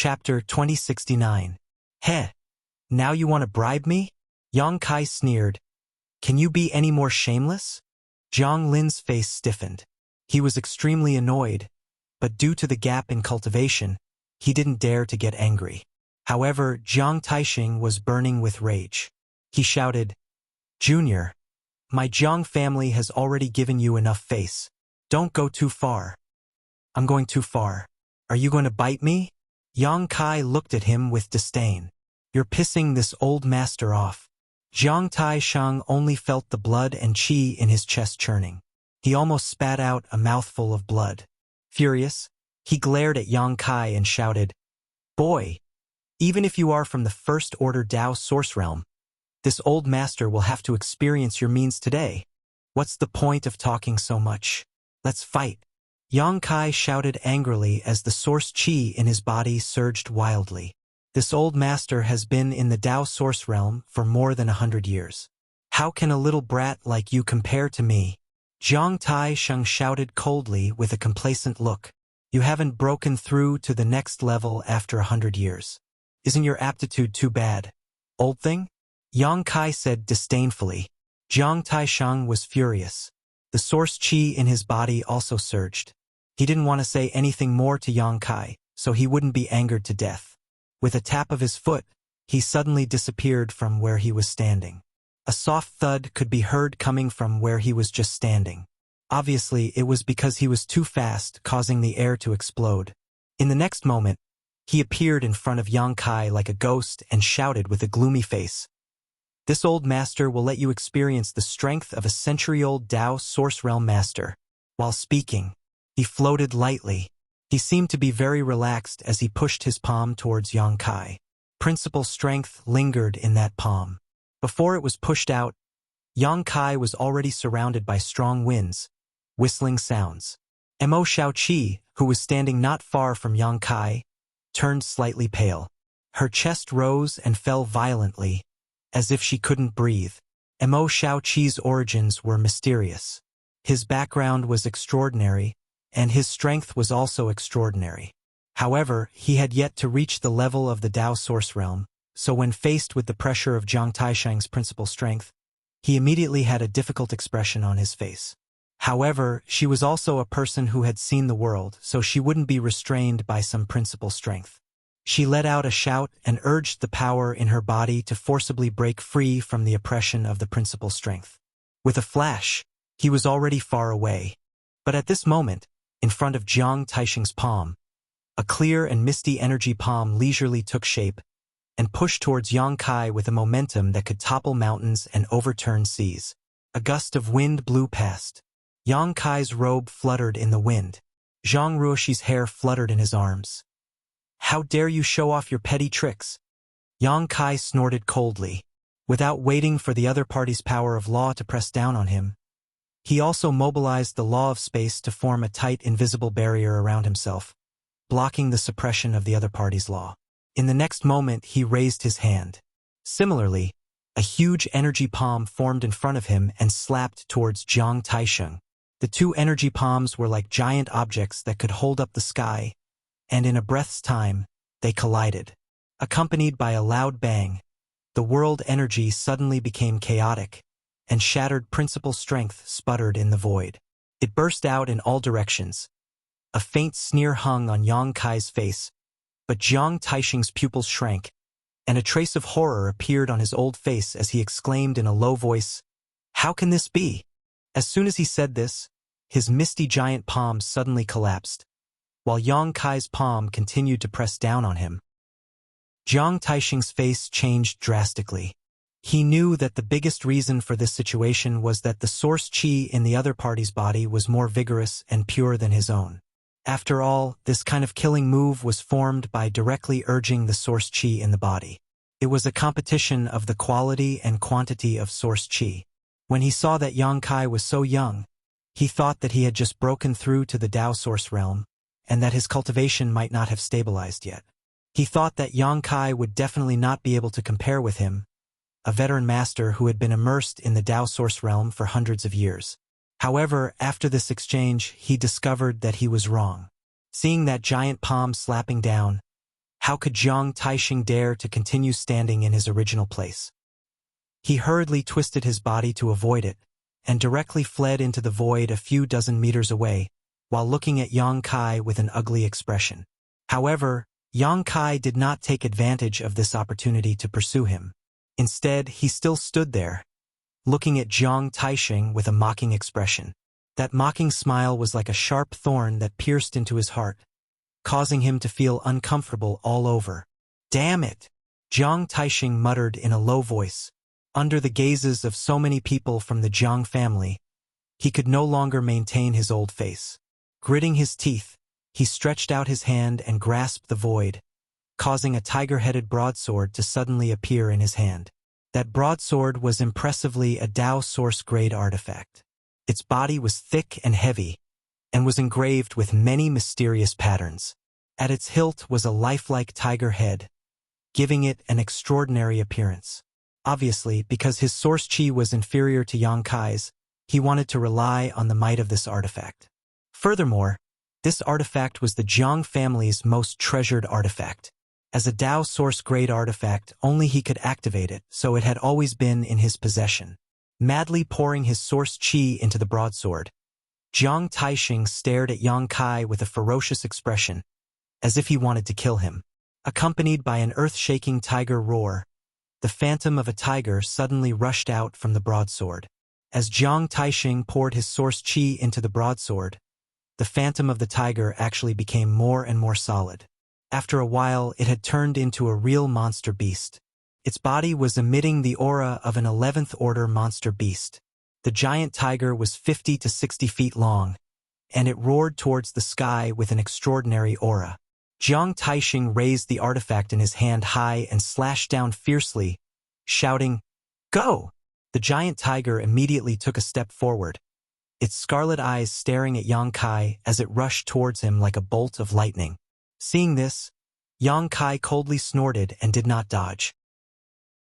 Chapter 2069. Heh, now you want to bribe me? Yang Kai sneered. Can you be any more shameless? Jiang Lin's face stiffened. He was extremely annoyed, but due to the gap in cultivation, he didn't dare to get angry. However, Jiang Taixing was burning with rage. He shouted, Junior, my Jiang family has already given you enough face. Don't go too far. I'm going too far. Are you going to bite me? Yang Kai looked at him with disdain. You're pissing this old master off. Jiang Taisheng only felt the blood and qi in his chest churning. He almost spat out a mouthful of blood. Furious, he glared at Yang Kai and shouted, Boy, even if you are from the First Order Dao Source Realm, this old master will have to experience your means today. What's the point of talking so much? Let's fight. Yang Kai shouted angrily as the source qi in his body surged wildly. This old master has been in the Dao Source Realm for more than 100 years. How can a little brat like you compare to me? Jiang Taisheng shouted coldly with a complacent look. You haven't broken through to the next level after 100 years. Isn't your aptitude too bad? Old thing? Yang Kai said disdainfully. Jiang Taisheng was furious. The source qi in his body also surged. He didn't want to say anything more to Yang Kai, so he wouldn't be angered to death. With a tap of his foot, he suddenly disappeared from where he was standing. A soft thud could be heard coming from where he was just standing. Obviously, it was because he was too fast, causing the air to explode. In the next moment, he appeared in front of Yang Kai like a ghost and shouted with a gloomy face. This old master will let you experience the strength of a century-old Dao Source Realm master. While speaking, he floated lightly. He seemed to be very relaxed as he pushed his palm towards Yang Kai. Principal strength lingered in that palm. Before it was pushed out, Yang Kai was already surrounded by strong winds, whistling sounds. Mo Shaoqi, who was standing not far from Yang Kai, turned slightly pale. Her chest rose and fell violently, as if she couldn't breathe. Mo Shaoqi's origins were mysterious. His background was extraordinary, and his strength was also extraordinary. However, he had yet to reach the level of the Dao Source Realm, so when faced with the pressure of Jiang Taisheng's principal strength, he immediately had a difficult expression on his face. However, she was also a person who had seen the world, so she wouldn't be restrained by some principal strength. She let out a shout and urged the power in her body to forcibly break free from the oppression of the principal strength. With a flash, he was already far away. But at this moment, in front of Jiang Taisheng's palm, a clear and misty energy palm leisurely took shape and pushed towards Yang Kai with a momentum that could topple mountains and overturn seas. A gust of wind blew past. Yang Kai's robe fluttered in the wind. Zhang Ruoxi's hair fluttered in his arms. How dare you show off your petty tricks? Yang Kai snorted coldly. Without waiting for the other party's power of law to press down on him, he also mobilized the law of space to form a tight invisible barrier around himself, blocking the suppression of the other party's law. In the next moment, he raised his hand. Similarly, a huge energy palm formed in front of him and slapped towards Jiang Taisheng. The two energy palms were like giant objects that could hold up the sky, and in a breath's time, they collided. Accompanied by a loud bang, the world energy suddenly became chaotic, and shattered principal strength sputtered in the void. It burst out in all directions. A faint sneer hung on Yang Kai's face, but Jiang Taisheng's pupils shrank, and a trace of horror appeared on his old face as he exclaimed in a low voice, How can this be? As soon as he said this, his misty giant palm suddenly collapsed, while Yang Kai's palm continued to press down on him. Jiang Taisheng's face changed drastically. He knew that the biggest reason for this situation was that the source qi in the other party's body was more vigorous and pure than his own. After all, this kind of killing move was formed by directly urging the source qi in the body. It was a competition of the quality and quantity of source qi. When he saw that Yang Kai was so young, he thought that he had just broken through to the Dao Source Realm, and that his cultivation might not have stabilized yet. He thought that Yang Kai would definitely not be able to compare with him, a veteran master who had been immersed in the Dao Source Realm for hundreds of years. However, after this exchange, he discovered that he was wrong. Seeing that giant palm slapping down, How could Jiang Taixing dare to continue standing in his original place? He hurriedly twisted his body to avoid it, and directly fled into the void a few dozen meters away, while looking at Yang Kai with an ugly expression. However, Yang Kai did not take advantage of this opportunity to pursue him. Instead, he still stood there, looking at Jiang Taixing with a mocking expression. That mocking smile was like a sharp thorn that pierced into his heart, causing him to feel uncomfortable all over. "Damn it!" Jiang Taixing muttered in a low voice. Under the gazes of so many people from the Jiang family, he could no longer maintain his old face. Gritting his teeth, he stretched out his hand and grasped the void, causing a tiger-headed broadsword to suddenly appear in his hand. That broadsword was impressively a Dao Source-grade artifact. Its body was thick and heavy, and was engraved with many mysterious patterns. At its hilt was a lifelike tiger head, giving it an extraordinary appearance. Obviously, because his source chi was inferior to Yang Kai's, he wanted to rely on the might of this artifact. Furthermore, this artifact was the Jiang family's most treasured artifact. As a Dao Source-grade artifact, only he could activate it, so it had always been in his possession. Madly pouring his source chi into the broadsword, Jiang Taixing stared at Yang Kai with a ferocious expression, as if he wanted to kill him. Accompanied by an earth-shaking tiger roar, the phantom of a tiger suddenly rushed out from the broadsword. As Jiang Taixing poured his source chi into the broadsword, the phantom of the tiger actually became more and more solid. After a while, it had turned into a real monster beast. Its body was emitting the aura of an 11th order monster beast. The giant tiger was 50 to 60 feet long, and it roared towards the sky with an extraordinary aura. Jiang Taixing raised the artifact in his hand high and slashed down fiercely, shouting, "Go!" The giant tiger immediately took a step forward, its scarlet eyes staring at Yang Kai as it rushed towards him like a bolt of lightning. Seeing this, Yang Kai coldly snorted and did not dodge.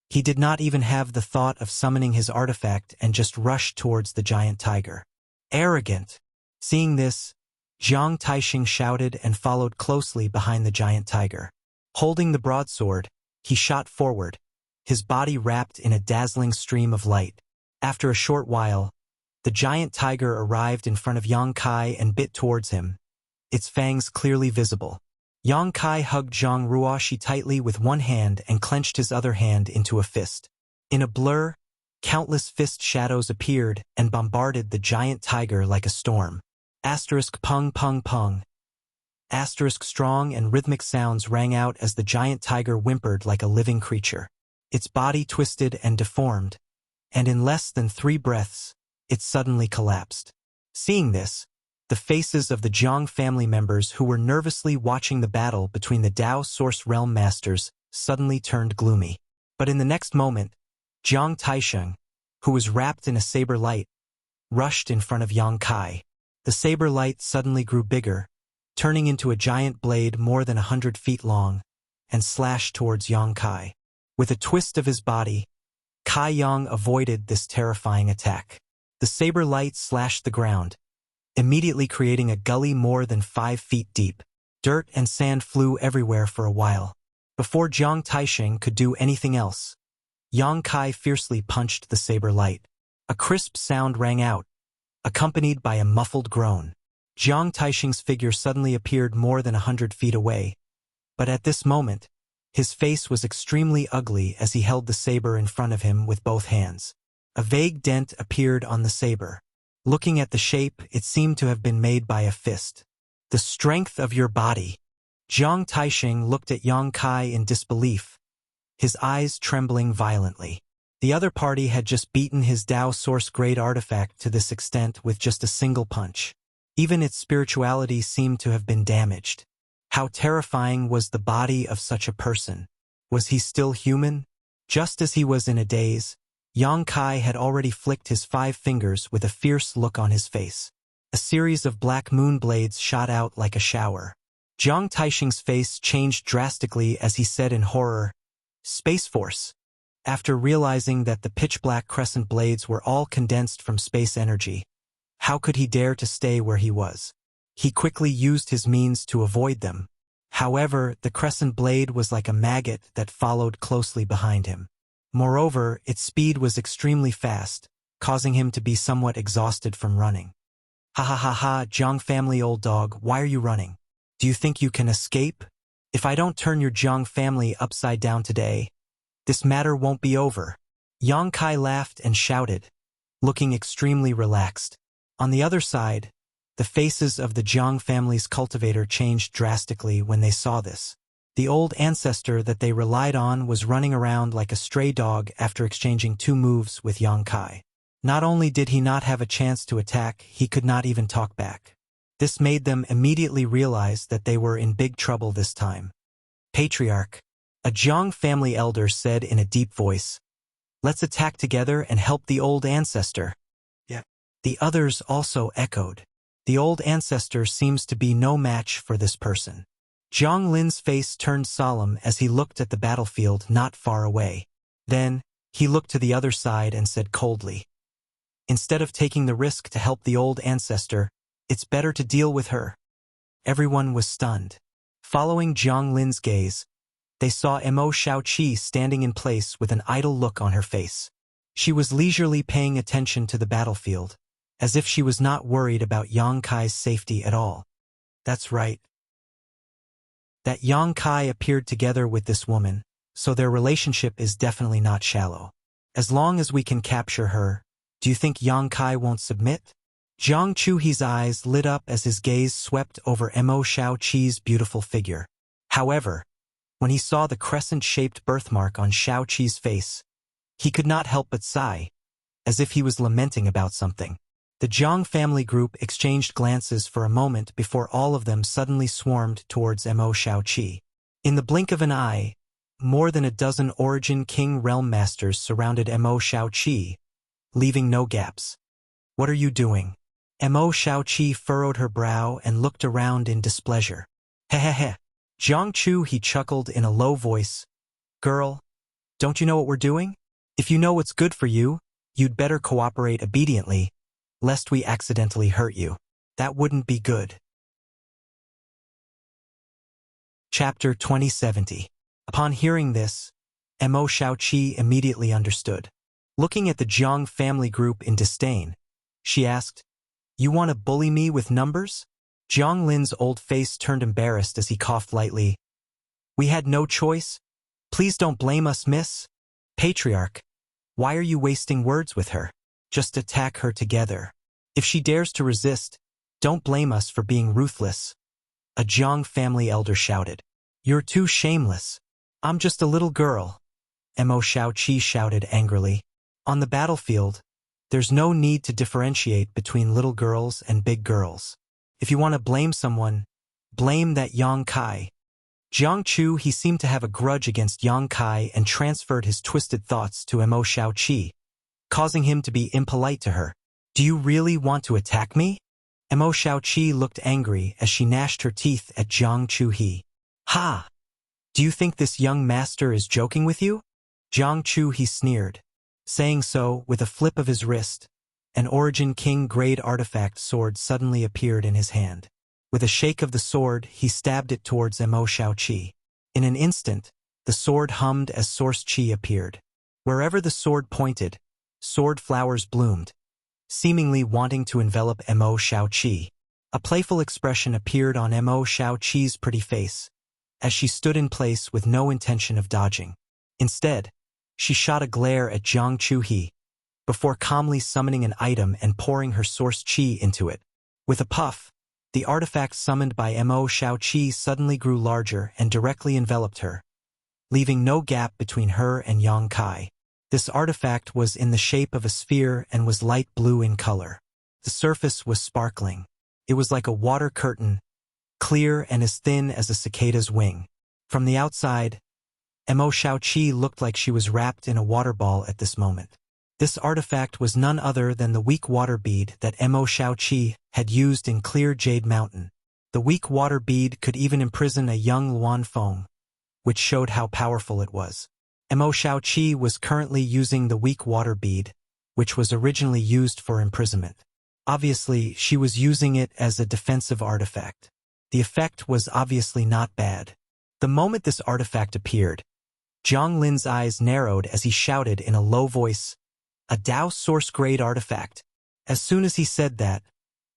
He did not even have the thought of summoning his artifact and just rushed towards the giant tiger. Arrogant! Seeing this, Jiang Taixing shouted and followed closely behind the giant tiger. Holding the broadsword, he shot forward, his body wrapped in a dazzling stream of light. After a short while, the giant tiger arrived in front of Yang Kai and bit towards him, its fangs clearly visible. Yang Kai hugged Zhang Ruoxi tightly with one hand and clenched his other hand into a fist. In a blur, countless fist shadows appeared and bombarded the giant tiger like a storm. Pung pung pung. Strong and rhythmic sounds rang out as the giant tiger whimpered like a living creature. Its body twisted and deformed, and in less than 3 breaths, it suddenly collapsed. Seeing this, the faces of the Jiang family members who were nervously watching the battle between the Dao Source Realm Masters suddenly turned gloomy. But in the next moment, Jiang Taixing, who was wrapped in a saber light, rushed in front of Yang Kai. The saber light suddenly grew bigger, turning into a giant blade more than 100 feet long, and slashed towards Yang Kai. With a twist of his body, Kai Yang avoided this terrifying attack. The saber light slashed the ground, immediately creating a gully more than 5 feet deep. Dirt and sand flew everywhere for a while. Before Jiang Taixing could do anything else, Yang Kai fiercely punched the saber light. A crisp sound rang out, accompanied by a muffled groan. Jiang Taixing's figure suddenly appeared more than 100 feet away, but at this moment, his face was extremely ugly as he held the saber in front of him with both hands. A vague dent appeared on the saber. Looking at the shape, it seemed to have been made by a fist. The strength of your body. Jiang Taixing looked at Yang Kai in disbelief, his eyes trembling violently. The other party had just beaten his Dao Source-grade artifact to this extent with just a single punch. Even its spirituality seemed to have been damaged. How terrifying was the body of such a person? Was he still human? Just as he was in a daze, Yang Kai had already flicked his 5 fingers with a fierce look on his face. A series of black moon blades shot out like a shower. Jiang Taixing's face changed drastically as he said in horror, "Space Force." After realizing that the pitch-black crescent blades were all condensed from space energy, how could he dare to stay where he was? He quickly used his means to avoid them. However, the crescent blade was like a maggot that followed closely behind him. Moreover, its speed was extremely fast, causing him to be somewhat exhausted from running. Ha ha ha ha, Jiang family old dog, why are you running? Do you think you can escape? If I don't turn your Jiang family upside down today, this matter won't be over. Yang Kai laughed and shouted, looking extremely relaxed. On the other side, the faces of the Jiang family's cultivator changed drastically when they saw this. The old ancestor that they relied on was running around like a stray dog after exchanging 2 moves with Yang Kai. Not only did he not have a chance to attack, he could not even talk back. This made them immediately realize that they were in big trouble this time. Patriarch, a Jiang family elder said in a deep voice, "Let's attack together and help the old ancestor." Yeah. The others also echoed. The old ancestor seems to be no match for this person. Zhang Lin's face turned solemn as he looked at the battlefield not far away. Then, he looked to the other side and said coldly, "Instead of taking the risk to help the old ancestor, it's better to deal with her." Everyone was stunned. Following Zhang Lin's gaze, they saw Mo Shaoqi standing in place with an idle look on her face. She was leisurely paying attention to the battlefield, as if she was not worried about Yang Kai's safety at all. That's right. That Yang Kai appeared together with this woman, so their relationship is definitely not shallow. As long as we can capture her, do you think Yang Kai won't submit? Zhang Chuhi's eyes lit up as his gaze swept over Mo Shaoqi's beautiful figure. However, when he saw the crescent-shaped birthmark on Shaoqi's face, he could not help but sigh, as if he was lamenting about something. The Zhang family group exchanged glances for a moment before all of them suddenly swarmed towards Mo Shaoqi. In the blink of an eye, more than a dozen Origin King Realm Masters surrounded Mo Shaoqi, leaving no gaps. "What are you doing?" Mo Shaoqi furrowed her brow and looked around in displeasure. Hehehe. Zhang Chu, he chuckled in a low voice. "Girl, don't you know what we're doing? If you know what's good for you, you'd better cooperate obediently, lest we accidentally hurt you. That wouldn't be good." Chapter 2070. Upon hearing this, Mo Shaoqi immediately understood. Looking at the Zhang family group in disdain, she asked, "You want to bully me with numbers?" Zhang Lin's old face turned embarrassed as he coughed lightly. "We had no choice. Please don't blame us, miss." "Patriarch, why are you wasting words with her? Just attack her together. If she dares to resist, don't blame us for being ruthless," a Zhang family elder shouted. "You're too shameless. I'm just a little girl," Mo Shaoqi shouted angrily. On the battlefield, there's no need to differentiate between little girls and big girls. If you want to blame someone, blame that Yang Kai. Zhang Chu, he seemed to have a grudge against Yang Kai and transferred his twisted thoughts to Mo Shaoqi, causing him to be impolite to her. "Do you really want to attack me?" Mo Shaoqi looked angry as she gnashed her teeth at Zhang Chu-he. "Ha! Do you think this young master is joking with you?" Zhang Chu-he sneered. Saying so, with a flip of his wrist, an Origin King grade artifact sword suddenly appeared in his hand. With a shake of the sword, he stabbed it towards Mo Shaoqi. In an instant, the sword hummed as source chi appeared. Wherever the sword pointed, sword flowers bloomed, seemingly wanting to envelop Mo Shaoqi. A playful expression appeared on Mo Shaoqi's pretty face, as she stood in place with no intention of dodging. Instead, she shot a glare at Zhang Chu-he, before calmly summoning an item and pouring her source chi into it. With a puff, the artifact summoned by Mo Shaoqi suddenly grew larger and directly enveloped her, leaving no gap between her and Yang Kai. This artifact was in the shape of a sphere and was light blue in color. The surface was sparkling. It was like a water curtain, clear and as thin as a cicada's wing. From the outside, Mo Shaoqi looked like she was wrapped in a water ball at this moment. This artifact was none other than the weak water bead that Mo Shaoqi had used in Clear Jade Mountain. The weak water bead could even imprison a young Luan Feng, which showed how powerful it was. Mo Shaoqi was currently using the weak water bead, which was originally used for imprisonment. Obviously, she was using it as a defensive artifact. The effect was obviously not bad. The moment this artifact appeared, Zhang Lin's eyes narrowed as he shouted in a low voice, "A Dao Source-grade artifact." As soon as he said that,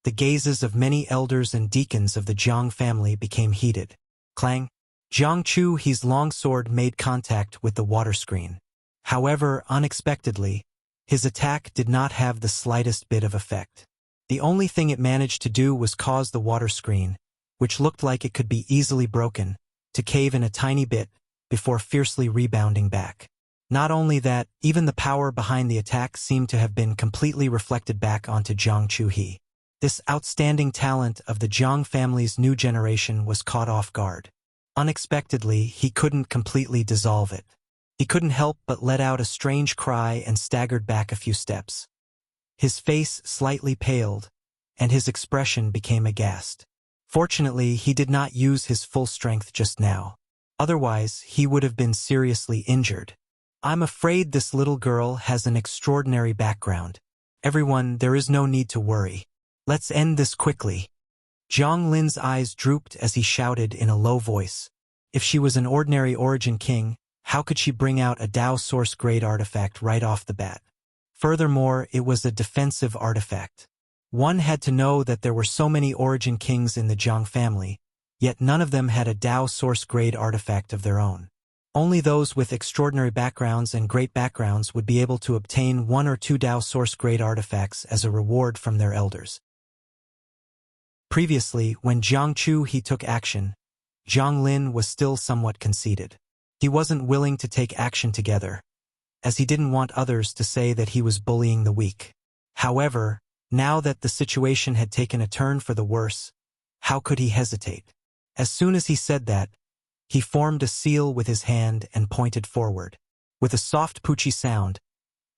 the gazes of many elders and deacons of the Jiang family became heated. Clang! Jiang Chu He's longsword made contact with the water screen. However, unexpectedly, his attack did not have the slightest bit of effect. The only thing it managed to do was cause the water screen, which looked like it could be easily broken, to cave in a tiny bit before fiercely rebounding back. Not only that, even the power behind the attack seemed to have been completely reflected back onto Jiang Chu-he. This outstanding talent of the Jiang family's new generation was caught off guard. Unexpectedly, he couldn't completely dissolve it. He couldn't help but let out a strange cry and staggered back a few steps. His face slightly paled, and his expression became aghast. Fortunately, he did not use his full strength just now. Otherwise, he would have been seriously injured. I'm afraid this little girl has an extraordinary background. Everyone, there is no need to worry. Let's end this quickly. Zhang Lin's eyes drooped as he shouted in a low voice. If she was an ordinary Origin King, how could she bring out a Dao Source-grade artifact right off the bat? Furthermore, it was a defensive artifact. One had to know that there were so many Origin Kings in the Jiang family, yet none of them had a Dao Source-grade artifact of their own. Only those with extraordinary backgrounds and great backgrounds would be able to obtain 1 or 2 Dao Source-grade artifacts as a reward from their elders. Previously, when Jiang Chu-he took action, Zhang Lin was still somewhat conceited. He wasn't willing to take action together, as he didn't want others to say that he was bullying the weak. However, now that the situation had taken a turn for the worse, how could he hesitate? As soon as he said that, he formed a seal with his hand and pointed forward. With a soft poochie sound,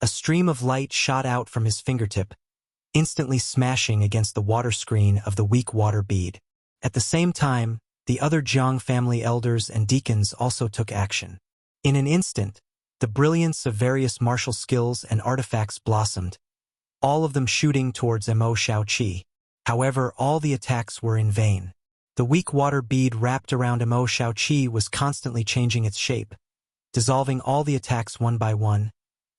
a stream of light shot out from his fingertip, instantly smashing against the water screen of the weak water bead. At the same time, the other Jiang family elders and deacons also took action. In an instant, the brilliance of various martial skills and artifacts blossomed, all of them shooting towards Mo Shaoqi. However, all the attacks were in vain. The weak water bead wrapped around Mo Shaoqi was constantly changing its shape, dissolving all the attacks one by one,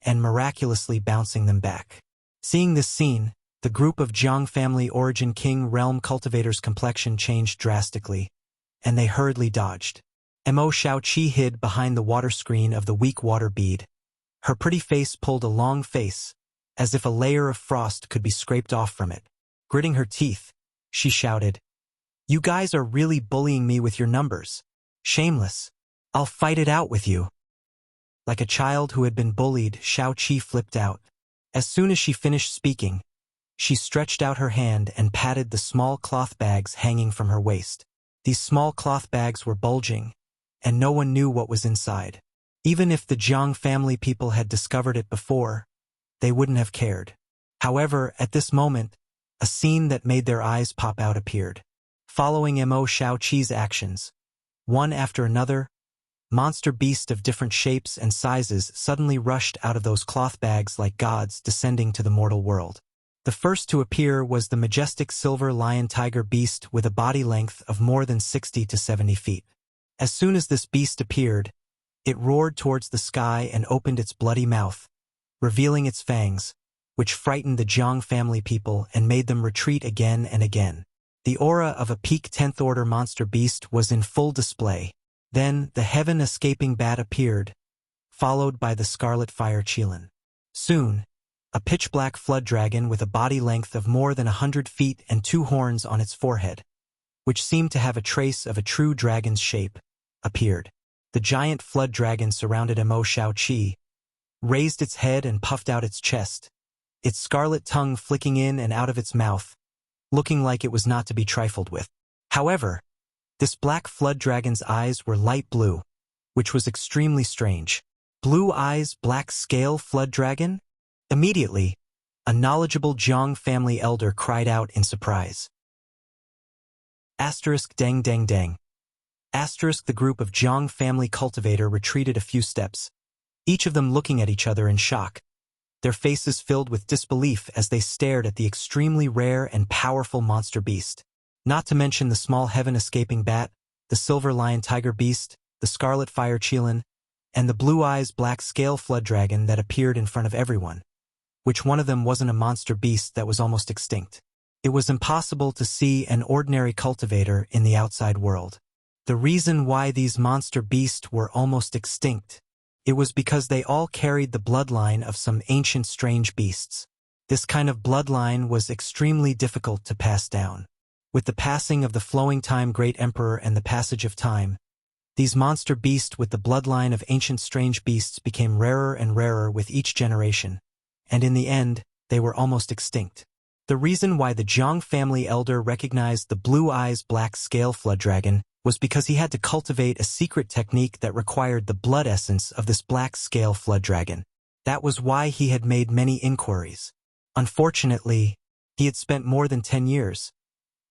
and miraculously bouncing them back. Seeing this scene, the group of Jiang family Origin King realm cultivators' complexion changed drastically, and they hurriedly dodged. Mo Shaoqi hid behind the water screen of the weak water bead. Her pretty face pulled a long face, as if a layer of frost could be scraped off from it. Gritting her teeth, she shouted, "You guys are really bullying me with your numbers. Shameless. I'll fight it out with you." Like a child who had been bullied, Shaoqi flipped out. As soon as she finished speaking, she stretched out her hand and patted the small cloth bags hanging from her waist. These small cloth bags were bulging, and no one knew what was inside. Even if the Jiang family people had discovered it before, they wouldn't have cared. However, at this moment, a scene that made their eyes pop out appeared. Following Mo Shaoqi's actions, one after another, monster beasts of different shapes and sizes suddenly rushed out of those cloth bags like gods descending to the mortal world. The first to appear was the majestic silver lion-tiger beast with a body length of more than 60 to 70 feet. As soon as this beast appeared, it roared towards the sky and opened its bloody mouth, revealing its fangs, which frightened the Jiang family people and made them retreat again and again. The aura of a peak 10th order monster beast was in full display. Then the heaven-escaping bat appeared, followed by the scarlet fire Qilin. Soon, a pitch-black flood dragon with a body length of more than 100 feet and 2 horns on its forehead, which seemed to have a trace of a true dragon's shape, appeared. The giant flood dragon surrounded Mo Shaoqi, raised its head and puffed out its chest, its scarlet tongue flicking in and out of its mouth, looking like it was not to be trifled with. However, this black flood dragon's eyes were light blue, which was extremely strange. Blue eyes, black scale flood dragon? Immediately, a knowledgeable Jiang family elder cried out in surprise. Asterisk dang dang dang. Asterisk the group of Jiang family cultivator retreated a few steps, each of them looking at each other in shock, their faces filled with disbelief as they stared at the extremely rare and powerful monster beast. Not to mention the small heaven-escaping bat, the silver lion tiger beast, the scarlet fire Qilin, and the blue eyes black scale flood dragon that appeared in front of everyone. Which one of them wasn't a monster beast that was almost extinct? It was impossible to see an ordinary cultivator in the outside world. The reason why these monster beasts were almost extinct, it was because they all carried the bloodline of some ancient strange beasts. This kind of bloodline was extremely difficult to pass down. With the passing of the flowing time great emperor and the passage of time, these monster beasts with the bloodline of ancient strange beasts became rarer and rarer with each generation, and in the end, they were almost extinct. The reason why the Zhang family elder recognized the blue eyes black scale flood dragon was because he had to cultivate a secret technique that required the blood essence of this black scale flood dragon. That was why he had made many inquiries. Unfortunately, he had spent more than 10 years,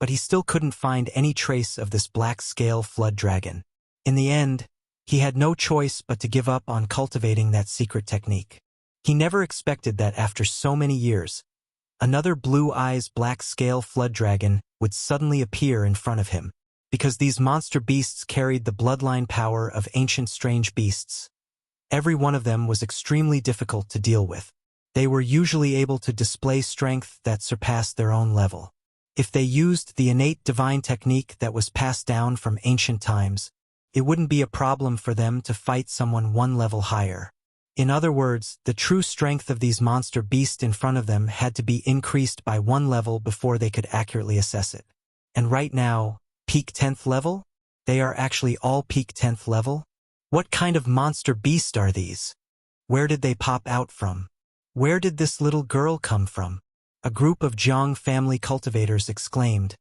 but he still couldn't find any trace of this black scale flood dragon. In the end, he had no choice but to give up on cultivating that secret technique. He never expected that after so many years, another blue eyes black scale flood dragon would suddenly appear in front of him. Because these monster beasts carried the bloodline power of ancient strange beasts, every one of them was extremely difficult to deal with. They were usually able to display strength that surpassed their own level. If they used the innate divine technique that was passed down from ancient times, it wouldn't be a problem for them to fight someone one level higher. In other words, the true strength of these monster beasts in front of them had to be increased by one level before they could accurately assess it. And right now, peak 10th level? They are actually all peak 10th level? What kind of monster beast are these? Where did they pop out from? Where did this little girl come from? A group of Zhang family cultivators exclaimed,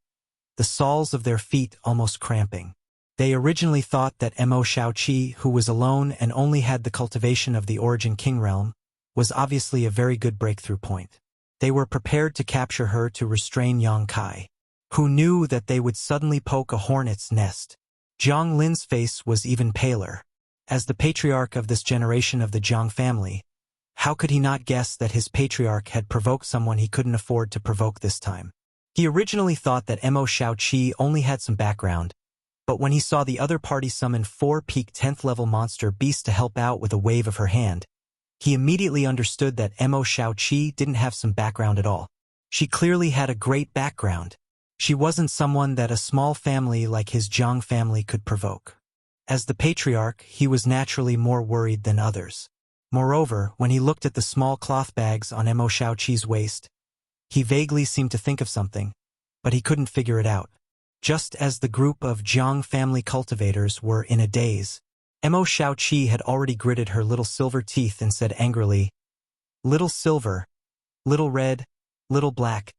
the soles of their feet almost cramping. They originally thought that Mo Shaoqi, who was alone and only had the cultivation of the Origin King realm, was obviously a very good breakthrough point. They were prepared to capture her to restrain Yang Kai, who knew that they would suddenly poke a hornet's nest. Zhang Lin's face was even paler. As the patriarch of this generation of the Zhang family, how could he not guess that his patriarch had provoked someone he couldn't afford to provoke this time? He originally thought that Mo Shaoqi only had some background, but when he saw the other party summon 4 peak 10th level monster beasts to help out with a wave of her hand, he immediately understood that Mo Shaoqi didn't have some background at all. She clearly had a great background. She wasn't someone that a small family like his Zhang family could provoke. As the patriarch, he was naturally more worried than others. Moreover, when he looked at the small cloth bags on Mo Shaoqi's waist, he vaguely seemed to think of something, but he couldn't figure it out. Just as the group of Zhang family cultivators were in a daze, Mo Shaoqi had already gritted her little silver teeth and said angrily, "Little silver, little red, little black,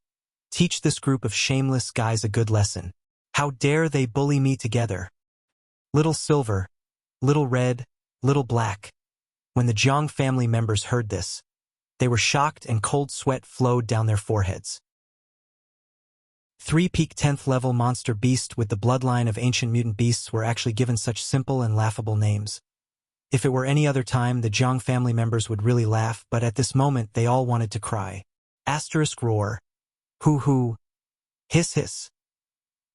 teach this group of shameless guys a good lesson. How dare they bully me together? Little silver, little red, little black." When the Zhang family members heard this, they were shocked and cold sweat flowed down their foreheads. 3 peak 10th level monster beasts with the bloodline of ancient mutant beasts were actually given such simple and laughable names. If it were any other time, the Zhang family members would really laugh, but at this moment they all wanted to cry. Asterisk roar. Hoo hoo. Hiss hiss.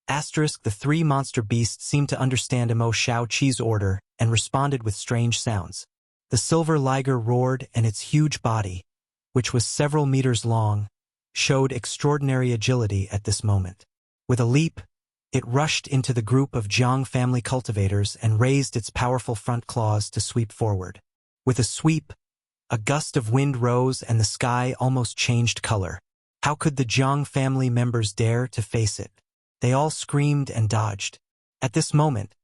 Asterisk the 3 monster beasts seemed to understand Mo Shaoqi's order and responded with strange sounds. The silver liger roared and its huge body, which was several meters long, showed extraordinary agility at this moment. With a leap, it rushed into the group of Zhang family cultivators and raised its powerful front claws to sweep forward. With a sweep, a gust of wind rose and the sky almost changed color. How could the Zhang family members dare to face it? They all screamed and dodged. At this moment,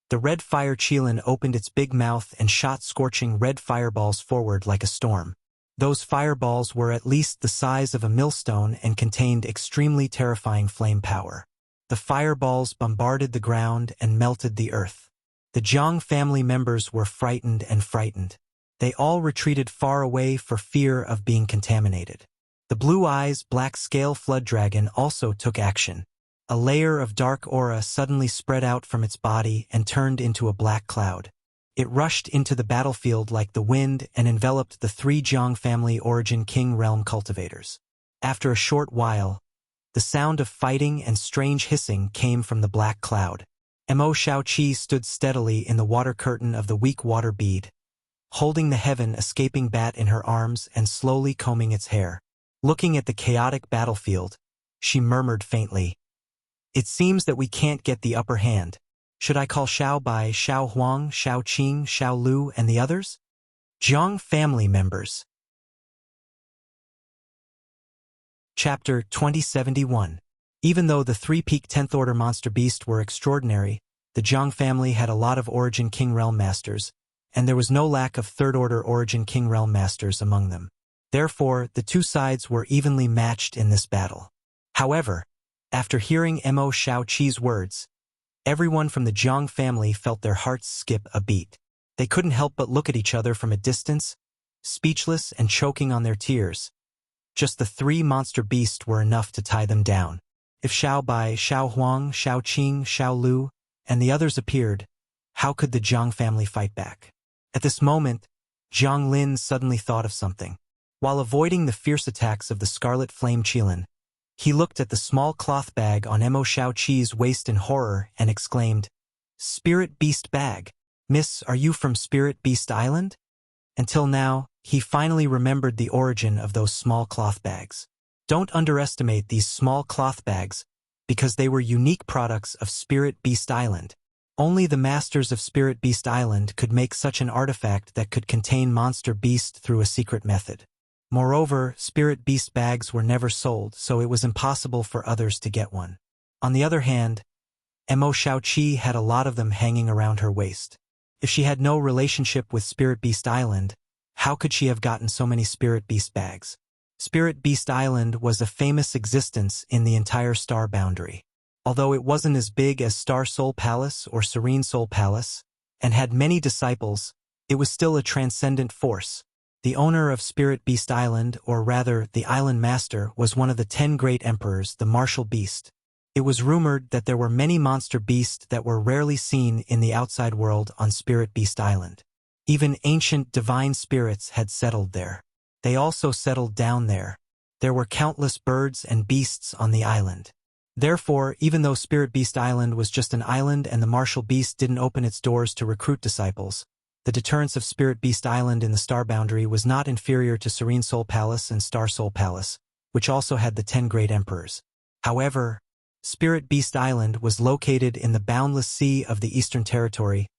the red fire Qilin opened its big mouth and shot scorching red fireballs forward like a storm. Those fireballs were at least the size of a millstone and contained extremely terrifying flame power. The fireballs bombarded the ground and melted the earth. The Zhang family members were frightened and frightened. They all retreated far away for fear of being contaminated. The blue eyes black scale flood dragon also took action. A layer of dark aura suddenly spread out from its body and turned into a black cloud. It rushed into the battlefield like the wind and enveloped the 3 Zhang family Origin King realm cultivators. After a short while, The sound of fighting and strange hissing came from the black cloud. Mo Shaoqi stood steadily in the water curtain of the weak water bead, holding the heaven-escaping bat in her arms and slowly combing its hair. Looking at the chaotic battlefield, she murmured faintly, "It seems that we can't get the upper hand. Should I call Xiao Bai, Xiao Huang, Xiao Qing, Xiao Lu, and the others?" Zhang family members. Chapter 2071. Even though the three-peak 10th Order monster beast were extraordinary, the Zhang family had a lot of Origin King Realm Masters, and there was no lack of Third Order Origin King Realm Masters among them. Therefore, the two sides were evenly matched in this battle. However, after hearing Mo Shaoqi's words, everyone from the Zhang family felt their hearts skip a beat. They couldn't help but look at each other from a distance, speechless and choking on their tears. Just the three monster beasts were enough to tie them down. If Xiao Bai, Xiao Huang, Xiao Qing, Xiao Lu, and the others appeared, how could the Zhang family fight back? At this moment, Zhang Lin suddenly thought of something. While avoiding the fierce attacks of the Scarlet Flame Qilin, he looked at the small cloth bag on Mo Shaoqi's waist in horror and exclaimed, "Spirit Beast Bag. Miss, are you from Spirit Beast Island?" Until now, he finally remembered the origin of those small cloth bags. Don't underestimate these small cloth bags, because they were unique products of Spirit Beast Island. Only the masters of Spirit Beast Island could make such an artifact that could contain monster beast through a secret method. Moreover, Spirit Beast bags were never sold, so it was impossible for others to get one. On the other hand, Mo Shaoqi had a lot of them hanging around her waist. If she had no relationship with Spirit Beast Island, how could she have gotten so many Spirit Beast bags? Spirit Beast Island was a famous existence in the entire star boundary. Although it wasn't as big as Star Soul Palace or Serene Soul Palace, and had many disciples, it was still a transcendent force. The owner of Spirit Beast Island, or rather the island master, was one of the 10 great emperors, the martial beast. It was rumored that there were many monster beasts that were rarely seen in the outside world on Spirit Beast Island. Even ancient divine spirits had settled there. They also settled down there. There were countless birds and beasts on the island. Therefore, even though Spirit Beast Island was just an island and the martial beast didn't open its doors to recruit disciples, the deterrence of Spirit Beast Island in the star boundary was not inferior to Serene Soul Palace and Star Soul Palace, which also had the 10 great emperors. However, Spirit Beast Island was located in the boundless sea of the Eastern Territory,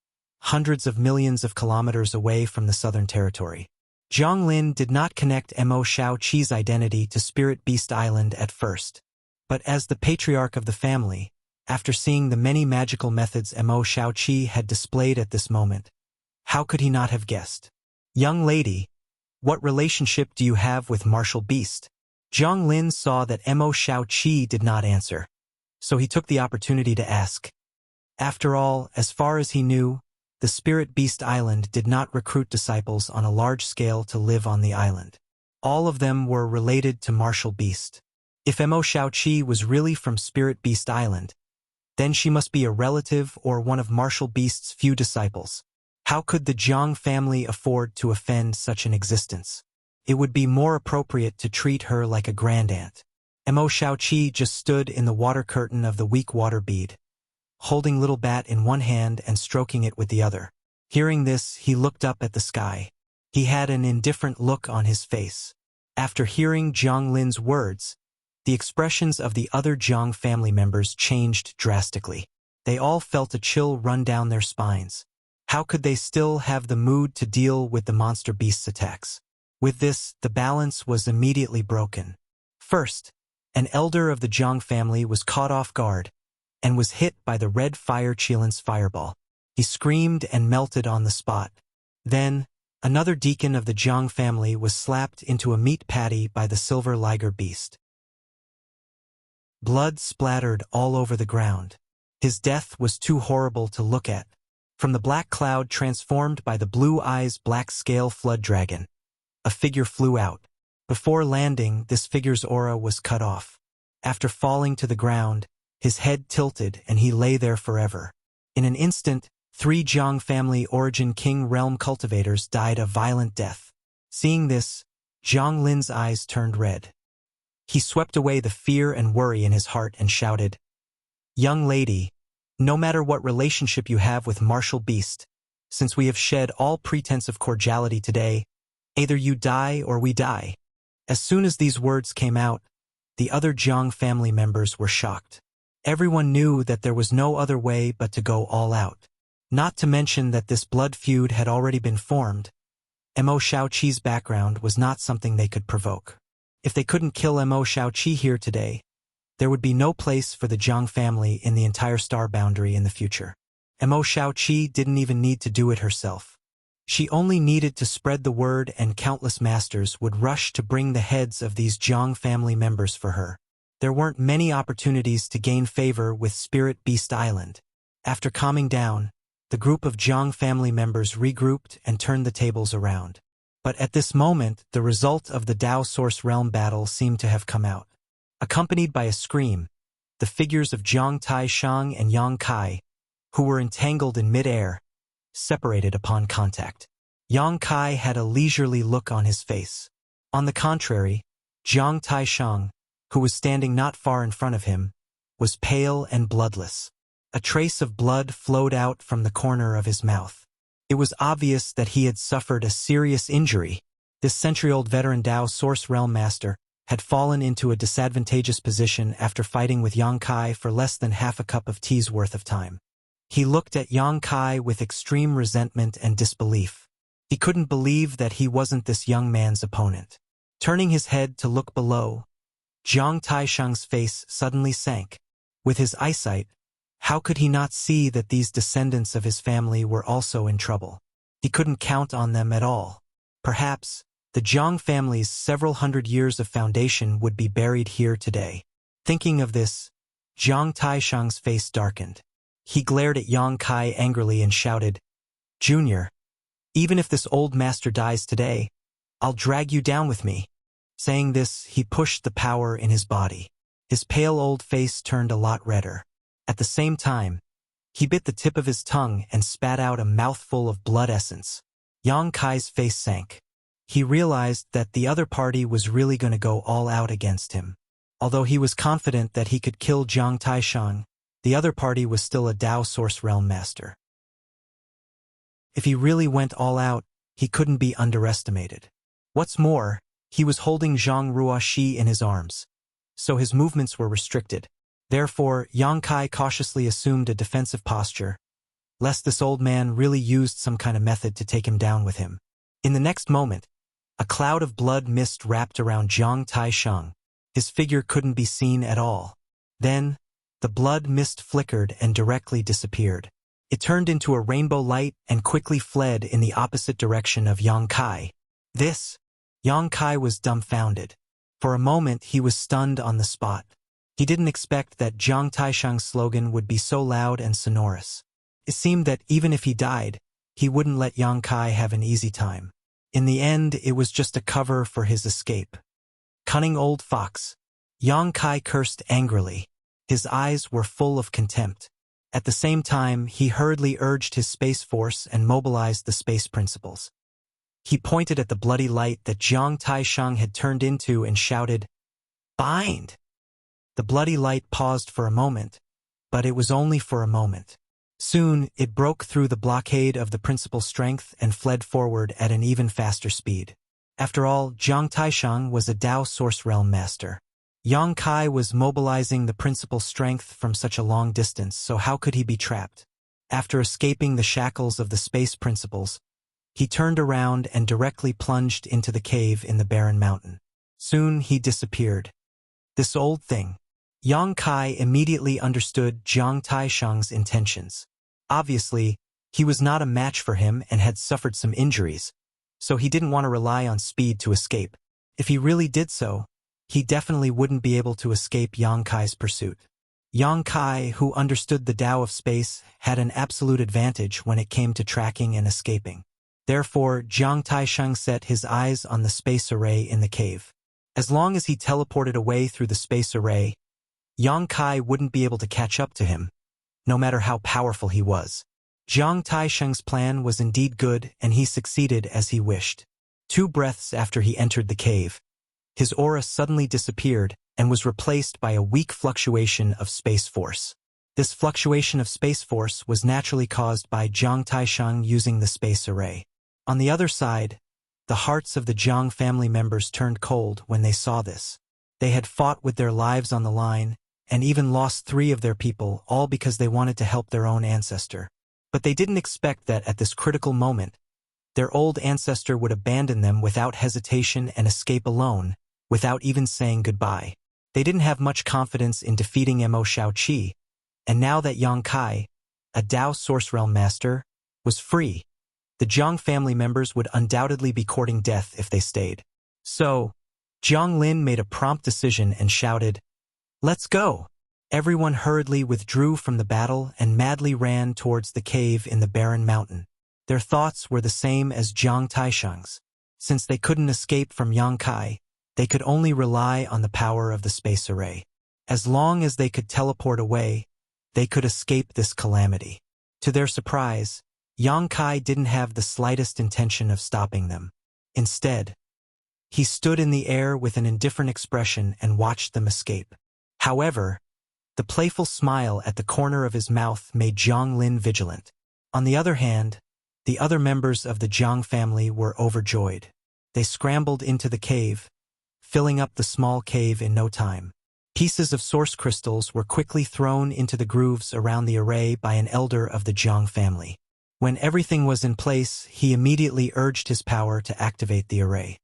hundreds of millions of kilometers away from the Southern Territory. Zhang Lin did not connect Mo Shaoqi's identity to Spirit Beast Island at first. But as the patriarch of the family, after seeing the many magical methods Mo Shaoqi had displayed at this moment, how could he not have guessed? "Young lady, what relationship do you have with martial beast?" Zhang Lin saw that Mo Shaoqi did not answer, so he took the opportunity to ask. After all, as far as he knew, the Spirit Beast Island did not recruit disciples on a large scale to live on the island. All of them were related to martial beast. If Mo Shaoqi was really from Spirit Beast Island, then she must be a relative or one of martial beast's few disciples. How could the Zhang family afford to offend such an existence? It would be more appropriate to treat her like a grandaunt. Mo Shaoqi just stood in the water curtain of the weak water bead, holding little bat in one hand and stroking it with the other. Hearing this, he looked up at the sky. He had an indifferent look on his face. After hearing Zhang Lin's words, the expressions of the other Zhang family members changed drastically. They all felt a chill run down their spines. How could they still have the mood to deal with the monster beast's attacks? With this, the balance was immediately broken. First, an elder of the Zhang family was caught off guard and was hit by the red fire Qilin's fireball. He screamed and melted on the spot. Then, another deacon of the Zhang family was slapped into a meat patty by the silver liger beast. Blood splattered all over the ground. His death was too horrible to look at. From the black cloud transformed by the blue eyes black scale flood dragon, a figure flew out. Before landing, this figure's aura was cut off. After falling to the ground, his head tilted and he lay there forever. In an instant, 3 Zhang family origin king realm cultivators died a violent death. Seeing this, Zhang Lin's eyes turned red. He swept away the fear and worry in his heart and shouted, "Young lady, no matter what relationship you have with martial beast, since we have shed all pretense of cordiality today, either you die or we die." As soon as these words came out, the other Jiang family members were shocked. Everyone knew that there was no other way but to go all out. Not to mention that this blood feud had already been formed. Mo Shaoqi's background was not something they could provoke. If they couldn't kill Mo Shaoqi here today, there would be no place for the Jiang family in the entire star boundary in the future. Mo Shaoqi didn't even need to do it herself. She only needed to spread the word and countless masters would rush to bring the heads of these Jiang family members for her. There weren't many opportunities to gain favor with Spirit Beast Island. After calming down, the group of Jiang family members regrouped and turned the tables around. But at this moment, the result of the Dao Source Realm battle seemed to have come out. Accompanied by a scream, the figures of Jiang Taishang and Yang Kai, who were entangled in mid-air, separated upon contact. Yang Kai had a leisurely look on his face. On the contrary, Jiang Taishang, who was standing not far in front of him, was pale and bloodless. A trace of blood flowed out from the corner of his mouth. It was obvious that he had suffered a serious injury. This century-old veteran Dao Source Realm Master had fallen into a disadvantageous position after fighting with Yang Kai for less than half a cup of tea's worth of time. He looked at Yang Kai with extreme resentment and disbelief. He couldn't believe that he wasn't this young man's opponent. Turning his head to look below, Jiang Taishang's face suddenly sank. With his eyesight, how could he not see that these descendants of his family were also in trouble? He couldn't count on them at all. Perhaps, the Jiang family's several hundred years of foundation would be buried here today. Thinking of this, Jiang Taishang's face darkened. He glared at Yang Kai angrily and shouted, "Junior, even if this old master dies today, I'll drag you down with me." Saying this, he pushed the power in his body. His pale old face turned a lot redder. At the same time, he bit the tip of his tongue and spat out a mouthful of blood essence. Yang Kai's face sank. He realized that the other party was really going to go all out against him. Although he was confident that he could kill Jiang Taishang, the other party was still a Dao Source Realm Master. If he really went all out, he couldn't be underestimated. What's more, he was holding Zhang Ruoxi in his arms, so his movements were restricted. Therefore, Yang Kai cautiously assumed a defensive posture, lest this old man really used some kind of method to take him down with him. In the next moment, a cloud of blood mist wrapped around Jiang Taishang. His figure couldn't be seen at all. Then, the blood mist flickered and directly disappeared. It turned into a rainbow light and quickly fled in the opposite direction of Yang Kai. Yang Kai was dumbfounded. For a moment, he was stunned on the spot. He didn't expect that Jiang Taishang's slogan would be so loud and sonorous. It seemed that even if he died, he wouldn't let Yang Kai have an easy time. In the end, it was just a cover for his escape. Cunning old fox. Yang Kai cursed angrily. His eyes were full of contempt. At the same time, he hurriedly urged his space force and mobilized the space principles. He pointed at the bloody light that Jiang Taishang had turned into and shouted, "Bind!" The bloody light paused for a moment, but it was only for a moment. Soon, it broke through the blockade of the principal strength and fled forward at an even faster speed. After all, Jiang Taishang was a Dao Source Realm Master. Yang Kai was mobilizing the principal strength from such a long distance, so how could he be trapped? After escaping the shackles of the space principles, he turned around and directly plunged into the cave in the barren mountain. Soon he disappeared. This old thing. Yang Kai immediately understood Jiang Taishang's intentions. Obviously, he was not a match for him and had suffered some injuries, so he didn't want to rely on speed to escape. If he really did so, he definitely wouldn't be able to escape Yang Kai's pursuit. Yang Kai, who understood the Tao of space, had an absolute advantage when it came to tracking and escaping. Therefore, Jiang Taishang set his eyes on the space array in the cave. As long as he teleported away through the space array, Yang Kai wouldn't be able to catch up to him, no matter how powerful he was. Jiang Taishang's plan was indeed good, and he succeeded as he wished. 2 breaths after he entered the cave, His aura suddenly disappeared and was replaced by a weak fluctuation of space force. This fluctuation of space force was naturally caused by Jiang Taisheng using the space array. On the other side, the hearts of the Jiang family members turned cold when they saw this. They had fought with their lives on the line, and even lost 3 of their people, all because they wanted to help their own ancestor. But they didn't expect that at this critical moment, their old ancestor would abandon them without hesitation and escape alone, without even saying goodbye. They didn't have much confidence in defeating Mo Shaoqi, and now that Yang Kai, a Dao Source Realm master, was free, the Jiang family members would undoubtedly be courting death if they stayed. So, Jiang Lin made a prompt decision and shouted, "Let's go!" Everyone hurriedly withdrew from the battle and madly ran towards the cave in the barren mountain. Their thoughts were the same as Jiang Taisheng's. Since they couldn't escape from Yang Kai, they could only rely on the power of the space array. As long as they could teleport away, they could escape this calamity. To their surprise, Yang Kai didn't have the slightest intention of stopping them. Instead, he stood in the air with an indifferent expression and watched them escape. However, the playful smile at the corner of his mouth made Jiang Lin vigilant. On the other hand, the other members of the Jiang family were overjoyed. They scrambled into the cave, filling up the small cave in no time. Pieces of source crystals were quickly thrown into the grooves around the array by an elder of the Jiang family. When everything was in place, he immediately urged his power to activate the array.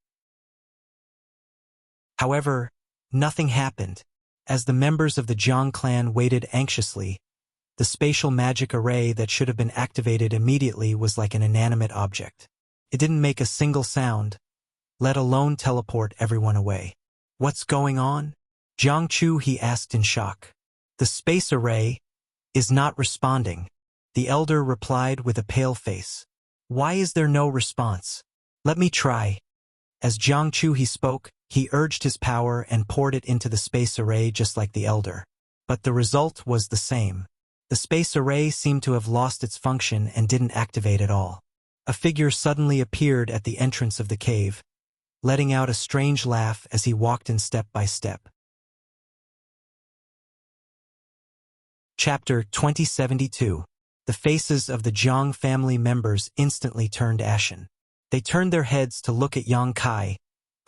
However, nothing happened. As the members of the Jiang clan waited anxiously, the spatial magic array that should have been activated immediately was like an inanimate object. It didn't make a single sound, let alone teleport everyone away. "What's going on?" Jiang Chu, he asked in shock. "The space array is not responding," the elder replied with a pale face. "Why is there no response? Let me try." As Jiang Chu he spoke, he urged his power and poured it into the space array just like the elder. But the result was the same. The space array seemed to have lost its function and didn't activate at all. A figure suddenly appeared at the entrance of the cave, letting out a strange laugh as he walked in step by step. Chapter 2072. The faces of the Jiang family members instantly turned ashen. They turned their heads to look at Yang Kai,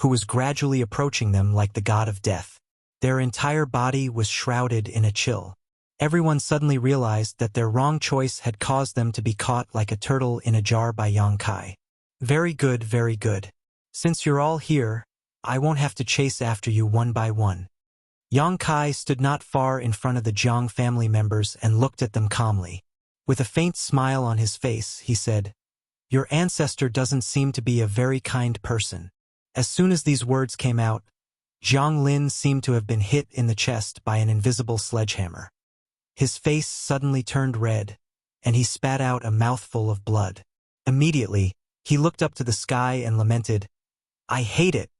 who was gradually approaching them like the god of death. Their entire body was shrouded in a chill. Everyone suddenly realized that their wrong choice had caused them to be caught like a turtle in a jar by Yang Kai. "Very good, very good. Since you're all here, I won't have to chase after you one by one." Yang Kai stood not far in front of the Jiang family members and looked at them calmly. With a faint smile on his face, he said, "Your ancestor doesn't seem to be a very kind person." As soon as these words came out, Jiang Lin seemed to have been hit in the chest by an invisible sledgehammer. His face suddenly turned red, and he spat out a mouthful of blood. Immediately, he looked up to the sky and lamented, "I hate it."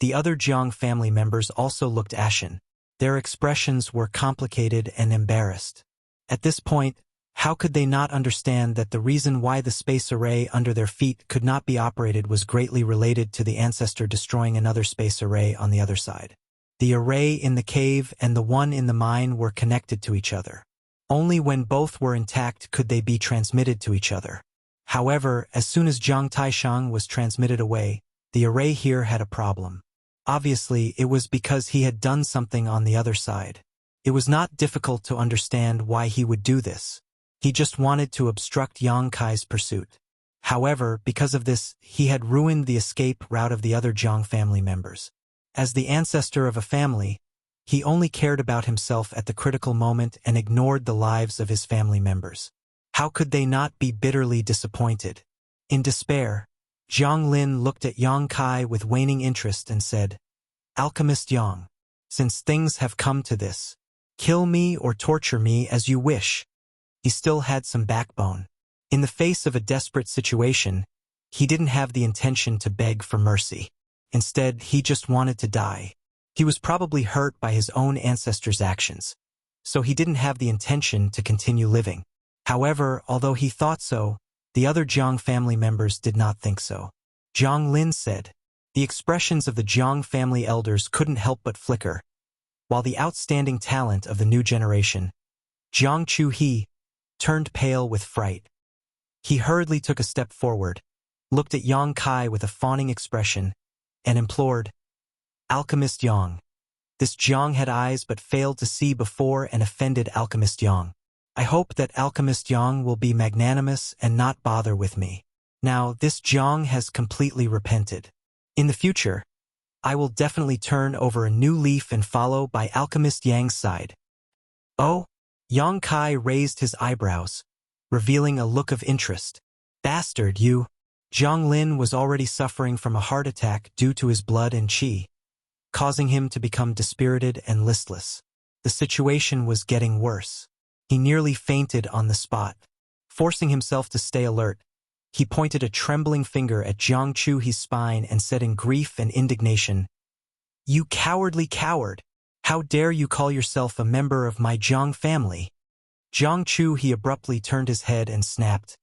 The other Jiang family members also looked ashen. Their expressions were complicated and embarrassed. At this point, how could they not understand that the reason why the space array under their feet could not be operated was greatly related to the ancestor destroying another space array on the other side? The array in the cave and the one in the mine were connected to each other. Only when both were intact could they be transmitted to each other. However, as soon as Jiang Taisheng was transmitted away, the array here had a problem. Obviously, it was because he had done something on the other side. It was not difficult to understand why he would do this. He just wanted to obstruct Yang Kai's pursuit. However, because of this, he had ruined the escape route of the other Jiang family members. As the ancestor of a family, he only cared about himself at the critical moment and ignored the lives of his family members. How could they not be bitterly disappointed? In despair, Jiang Lin looked at Yang Kai with waning interest and said, "Alchemist Yang, since things have come to this, kill me or torture me as you wish." He still had some backbone. In the face of a desperate situation, he didn't have the intention to beg for mercy. Instead, he just wanted to die. He was probably hurt by his own ancestors' actions, so he didn't have the intention to continue living. However, although he thought so, the other Jiang family members did not think so. Jiang Lin said, The expressions of the Jiang family elders couldn't help but flicker, while the outstanding talent of the new generation, Jiang Chu-he, turned pale with fright. He hurriedly took a step forward, looked at Yang Kai with a fawning expression, and implored, "Alchemist Yang." This Jiang had eyes but failed to see before and offended Alchemist Yang. "I hope that Alchemist Yang will be magnanimous and not bother with me. Now, this Jiang has completely repented. In the future, I will definitely turn over a new leaf and follow by Alchemist Yang's side." "Oh?" Yang Kai raised his eyebrows, revealing a look of interest. "Bastard, you." Zhang Lin was already suffering from a heart attack due to his blood and qi, causing him to become dispirited and listless. The situation was getting worse. He nearly fainted on the spot. Forcing himself to stay alert, he pointed a trembling finger at Jiang Chu-he's spine and said in grief and indignation, "You cowardly coward! How dare you call yourself a member of my Jiang family?" Jiang Chu-he abruptly turned his head and snapped,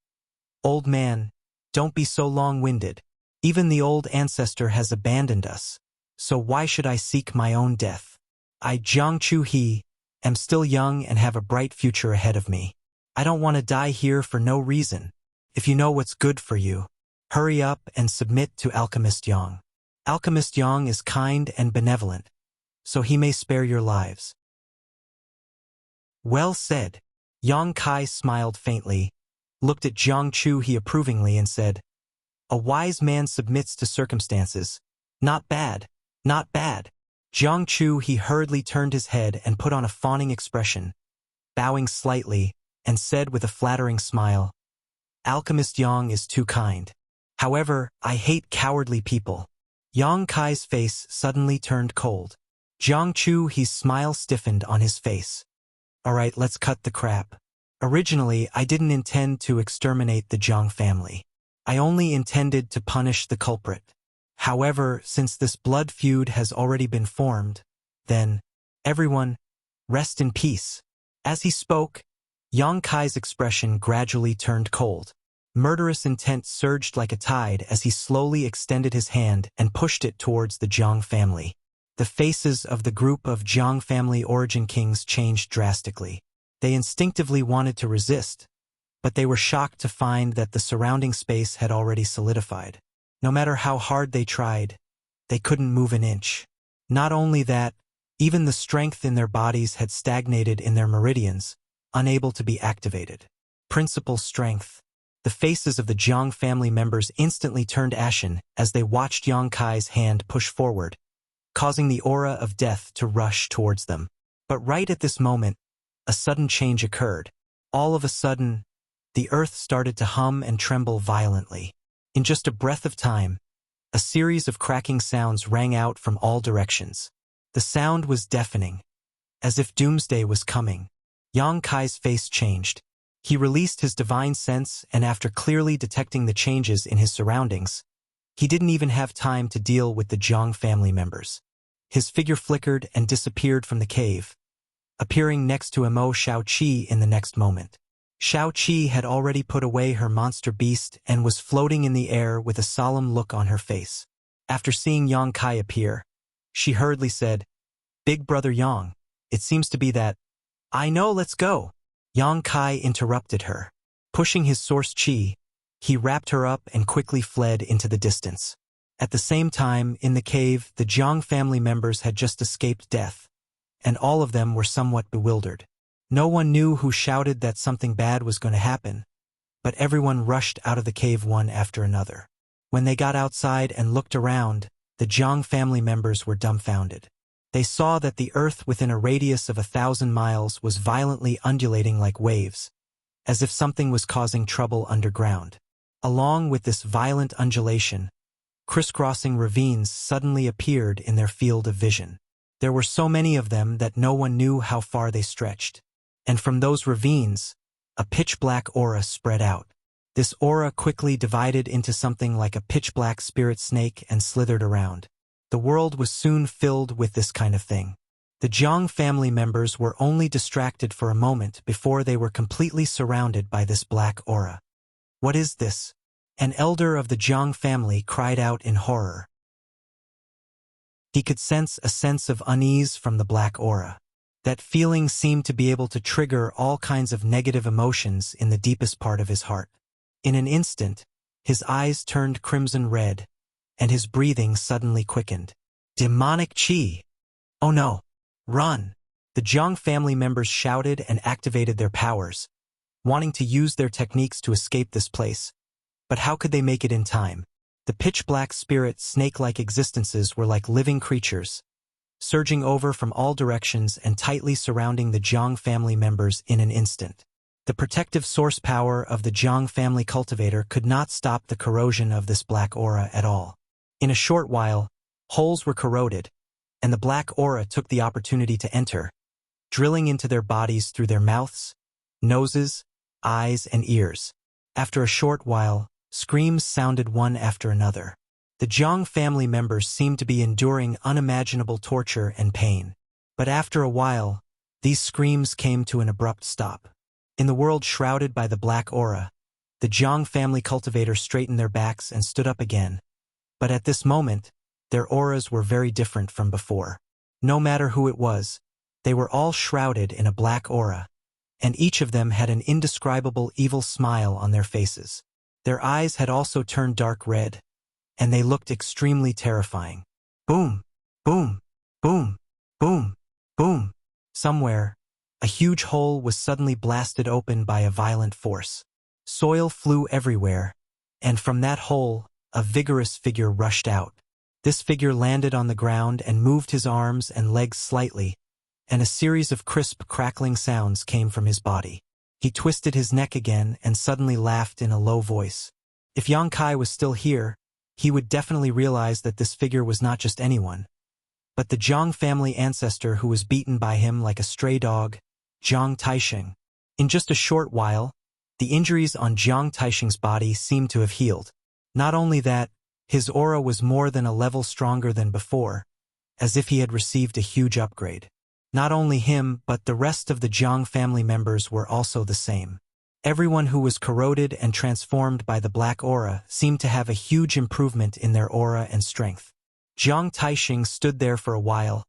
"Old man, don't be so long-winded. Even the old ancestor has abandoned us, so why should I seek my own death? I, Jiang Chu-he, am still young and have a bright future ahead of me. I don't want to die here for no reason. If you know what's good for you, hurry up and submit to Alchemist Yang. Alchemist Yang is kind and benevolent, so he may spare your lives." "Well said." Yang Kai smiled faintly, looked at Jiang Chu-he approvingly and said, "A wise man submits to circumstances. Not bad, not bad." Jiang Chu-he hurriedly turned his head and put on a fawning expression, bowing slightly, and said with a flattering smile, "Alchemist Yang is too kind. However, I hate cowardly people." Yang Kai's face suddenly turned cold. Jiang Chu-he's smile stiffened on his face. "All right, let's cut the crap. Originally, I didn't intend to exterminate the Jiang family. I only intended to punish the culprit. However, since this blood feud has already been formed, then, everyone, rest in peace." As he spoke, Yang Kai's expression gradually turned cold. Murderous intent surged like a tide as he slowly extended his hand and pushed it towards the Jiang family. The faces of the group of Jiang family origin kings changed drastically. They instinctively wanted to resist, but they were shocked to find that the surrounding space had already solidified. No matter how hard they tried, they couldn't move an inch. Not only that, even the strength in their bodies had stagnated in their meridians, unable to be activated. Principal strength. The faces of the Jiang family members instantly turned ashen as they watched Yang Kai's hand push forward, causing the aura of death to rush towards them. But right at this moment, a sudden change occurred. All of a sudden, the earth started to hum and tremble violently. In just a breath of time, a series of cracking sounds rang out from all directions. The sound was deafening, as if doomsday was coming. Yang Kai's face changed. He released his divine sense, and after clearly detecting the changes in his surroundings, he didn't even have time to deal with the Jiang family members. His figure flickered and disappeared from the cave, appearing next to Mo Shaoqi in the next moment. Shaoqi had already put away her monster beast and was floating in the air with a solemn look on her face. After seeing Yang Kai appear, she hurriedly said, "Big brother Yang, it seems to be that—" "I know, let's go." Yang Kai interrupted her. Pushing his source qi, he wrapped her up and quickly fled into the distance. At the same time, in the cave, the Jiang family members had just escaped death, and all of them were somewhat bewildered. No one knew who shouted that something bad was going to happen, but everyone rushed out of the cave one after another. When they got outside and looked around, the Jiang family members were dumbfounded. They saw that the earth within a radius of 1,000 miles was violently undulating like waves, as if something was causing trouble underground. Along with this violent undulation, crisscrossing ravines suddenly appeared in their field of vision. There were so many of them that no one knew how far they stretched. And from those ravines, a pitch-black aura spread out. This aura quickly divided into something like a pitch-black spirit snake and slithered around. The world was soon filled with this kind of thing. The Jiang family members were only distracted for a moment before they were completely surrounded by this black aura. "What is this?" An elder of the Jiang family cried out in horror. He could sense a sense of unease from the black aura. That feeling seemed to be able to trigger all kinds of negative emotions in the deepest part of his heart. In an instant, his eyes turned crimson red, and his breathing suddenly quickened. Demonic chi! Oh no! Run! The Jiang family members shouted and activated their powers, wanting to use their techniques to escape this place. But how could they make it in time? The pitch-black spirit snake-like existences were like living creatures, surging over from all directions and tightly surrounding the Jiang family members in an instant. The protective source power of the Jiang family cultivator could not stop the corrosion of this black aura at all. In a short while, holes were corroded, and the black aura took the opportunity to enter, drilling into their bodies through their mouths, noses, eyes, and ears. After a short while, screams sounded one after another. The Jiang family members seemed to be enduring unimaginable torture and pain. But after a while, these screams came to an abrupt stop. In the world shrouded by the black aura, the Jiang family cultivator straightened their backs and stood up again. But at this moment, their auras were very different from before. No matter who it was, they were all shrouded in a black aura, and each of them had an indescribable evil smile on their faces. Their eyes had also turned dark red, and they looked extremely terrifying. Boom! Boom! Boom! Boom! Boom! Somewhere, a huge hole was suddenly blasted open by a violent force. Soil flew everywhere, and from that hole, a vigorous figure rushed out. This figure landed on the ground and moved his arms and legs slightly, and a series of crisp, crackling sounds came from his body. He twisted his neck again and suddenly laughed in a low voice. If Yang Kai was still here, he would definitely realize that this figure was not just anyone, but the Jiang family ancestor who was beaten by him like a stray dog, Jiang Taisheng. In just a short while, the injuries on Jiang Taisheng's body seemed to have healed. Not only that, his aura was more than a level stronger than before, as if he had received a huge upgrade. Not only him, but the rest of the Jiang family members were also the same. Everyone who was corroded and transformed by the black aura seemed to have a huge improvement in their aura and strength. Jiang Taisheng stood there for a while,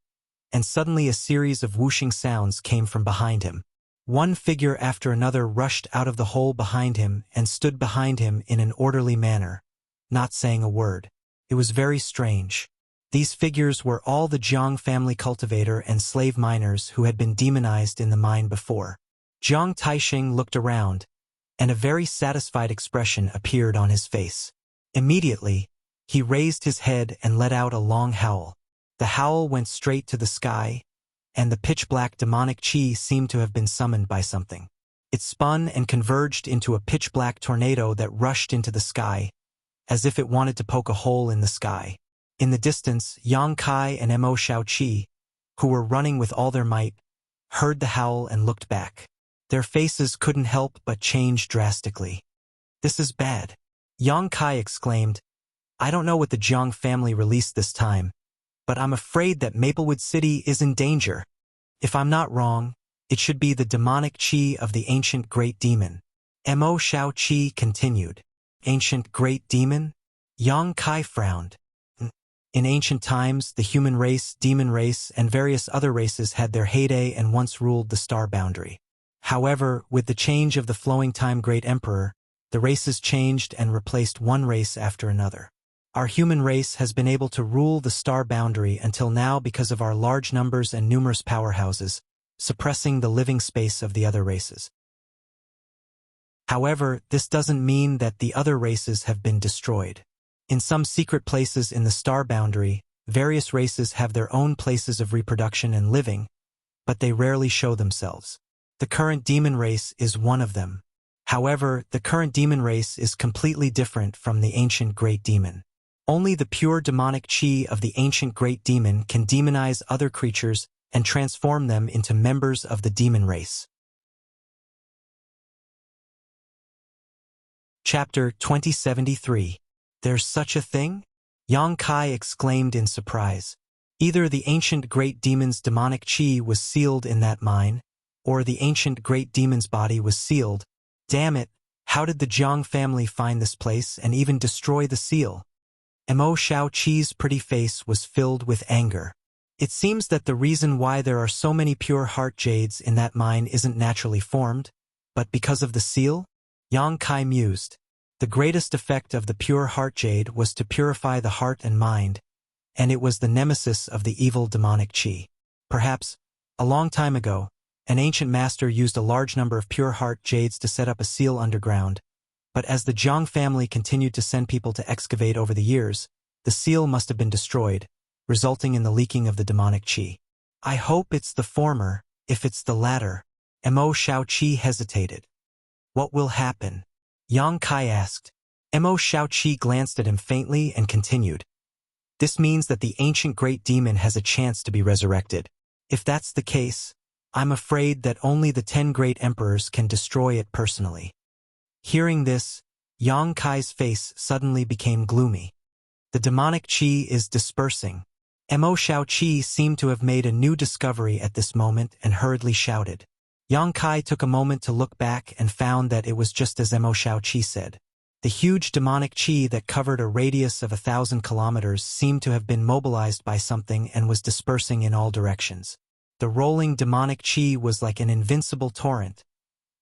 and suddenly a series of whooshing sounds came from behind him. One figure after another rushed out of the hole behind him and stood behind him in an orderly manner, not saying a word. It was very strange. These figures were all the Jiang family cultivator and slave miners who had been demonized in the mine before. Jiang Taisheng looked around, and a very satisfied expression appeared on his face. Immediately, he raised his head and let out a long howl. The howl went straight to the sky, and the pitch-black demonic chi seemed to have been summoned by something. It spun and converged into a pitch-black tornado that rushed into the sky, as if it wanted to poke a hole in the sky. In the distance, Yang Kai and Mo Xiaoqi, who were running with all their might, heard the howl and looked back. Their faces couldn't help but change drastically. "This is bad," Yang Kai exclaimed. "I don't know what the Jiang family released this time, but I'm afraid that Maplewood City is in danger. If I'm not wrong, it should be the demonic chi of the ancient great demon." Mo Xiaoqi continued. "Ancient great demon?" Yang Kai frowned. In ancient times, the human race, demon race, and various other races had their heyday and once ruled the star boundary. However, with the change of the flowing time great emperor, the races changed and replaced one race after another. Our human race has been able to rule the star boundary until now because of our large numbers and numerous powerhouses, suppressing the living space of the other races. However, this doesn't mean that the other races have been destroyed. In some secret places in the star boundary, various races have their own places of reproduction and living, but they rarely show themselves. The current demon race is one of them. However, the current demon race is completely different from the ancient great demon. Only the pure demonic chi of the ancient great demon can demonize other creatures and transform them into members of the demon race. Chapter 2073. There's such a thing? Yang Kai exclaimed in surprise. Either the ancient great demon's demonic chi was sealed in that mine, or the ancient great demon's body was sealed. Damn it, how did the Jiang family find this place and even destroy the seal? Mo Xiaoqi's pretty face was filled with anger. It seems that the reason why there are so many pure heart jades in that mine isn't naturally formed, but because of the seal? Yang Kai mused. The greatest effect of the pure heart jade was to purify the heart and mind, and it was the nemesis of the evil demonic qi. Perhaps, a long time ago, an ancient master used a large number of pure heart jades to set up a seal underground, but as the Zhang family continued to send people to excavate over the years, the seal must have been destroyed, resulting in the leaking of the demonic qi. I hope it's the former. If it's the latter. Mo Xiaoqi hesitated. What will happen? Yang Kai asked. Mo Xiaoqi glanced at him faintly and continued. This means that the ancient great demon has a chance to be resurrected. If that's the case, I'm afraid that only the 10 great emperors can destroy it personally. Hearing this, Yang Kai's face suddenly became gloomy. The demonic qi is dispersing. Mo Xiaoqi seemed to have made a new discovery at this moment and hurriedly shouted. Yang Kai took a moment to look back and found that it was just as Mo Xiaoqi said. The huge demonic qi that covered a radius of 1,000 kilometers seemed to have been mobilized by something and was dispersing in all directions. The rolling demonic qi was like an invincible torrent,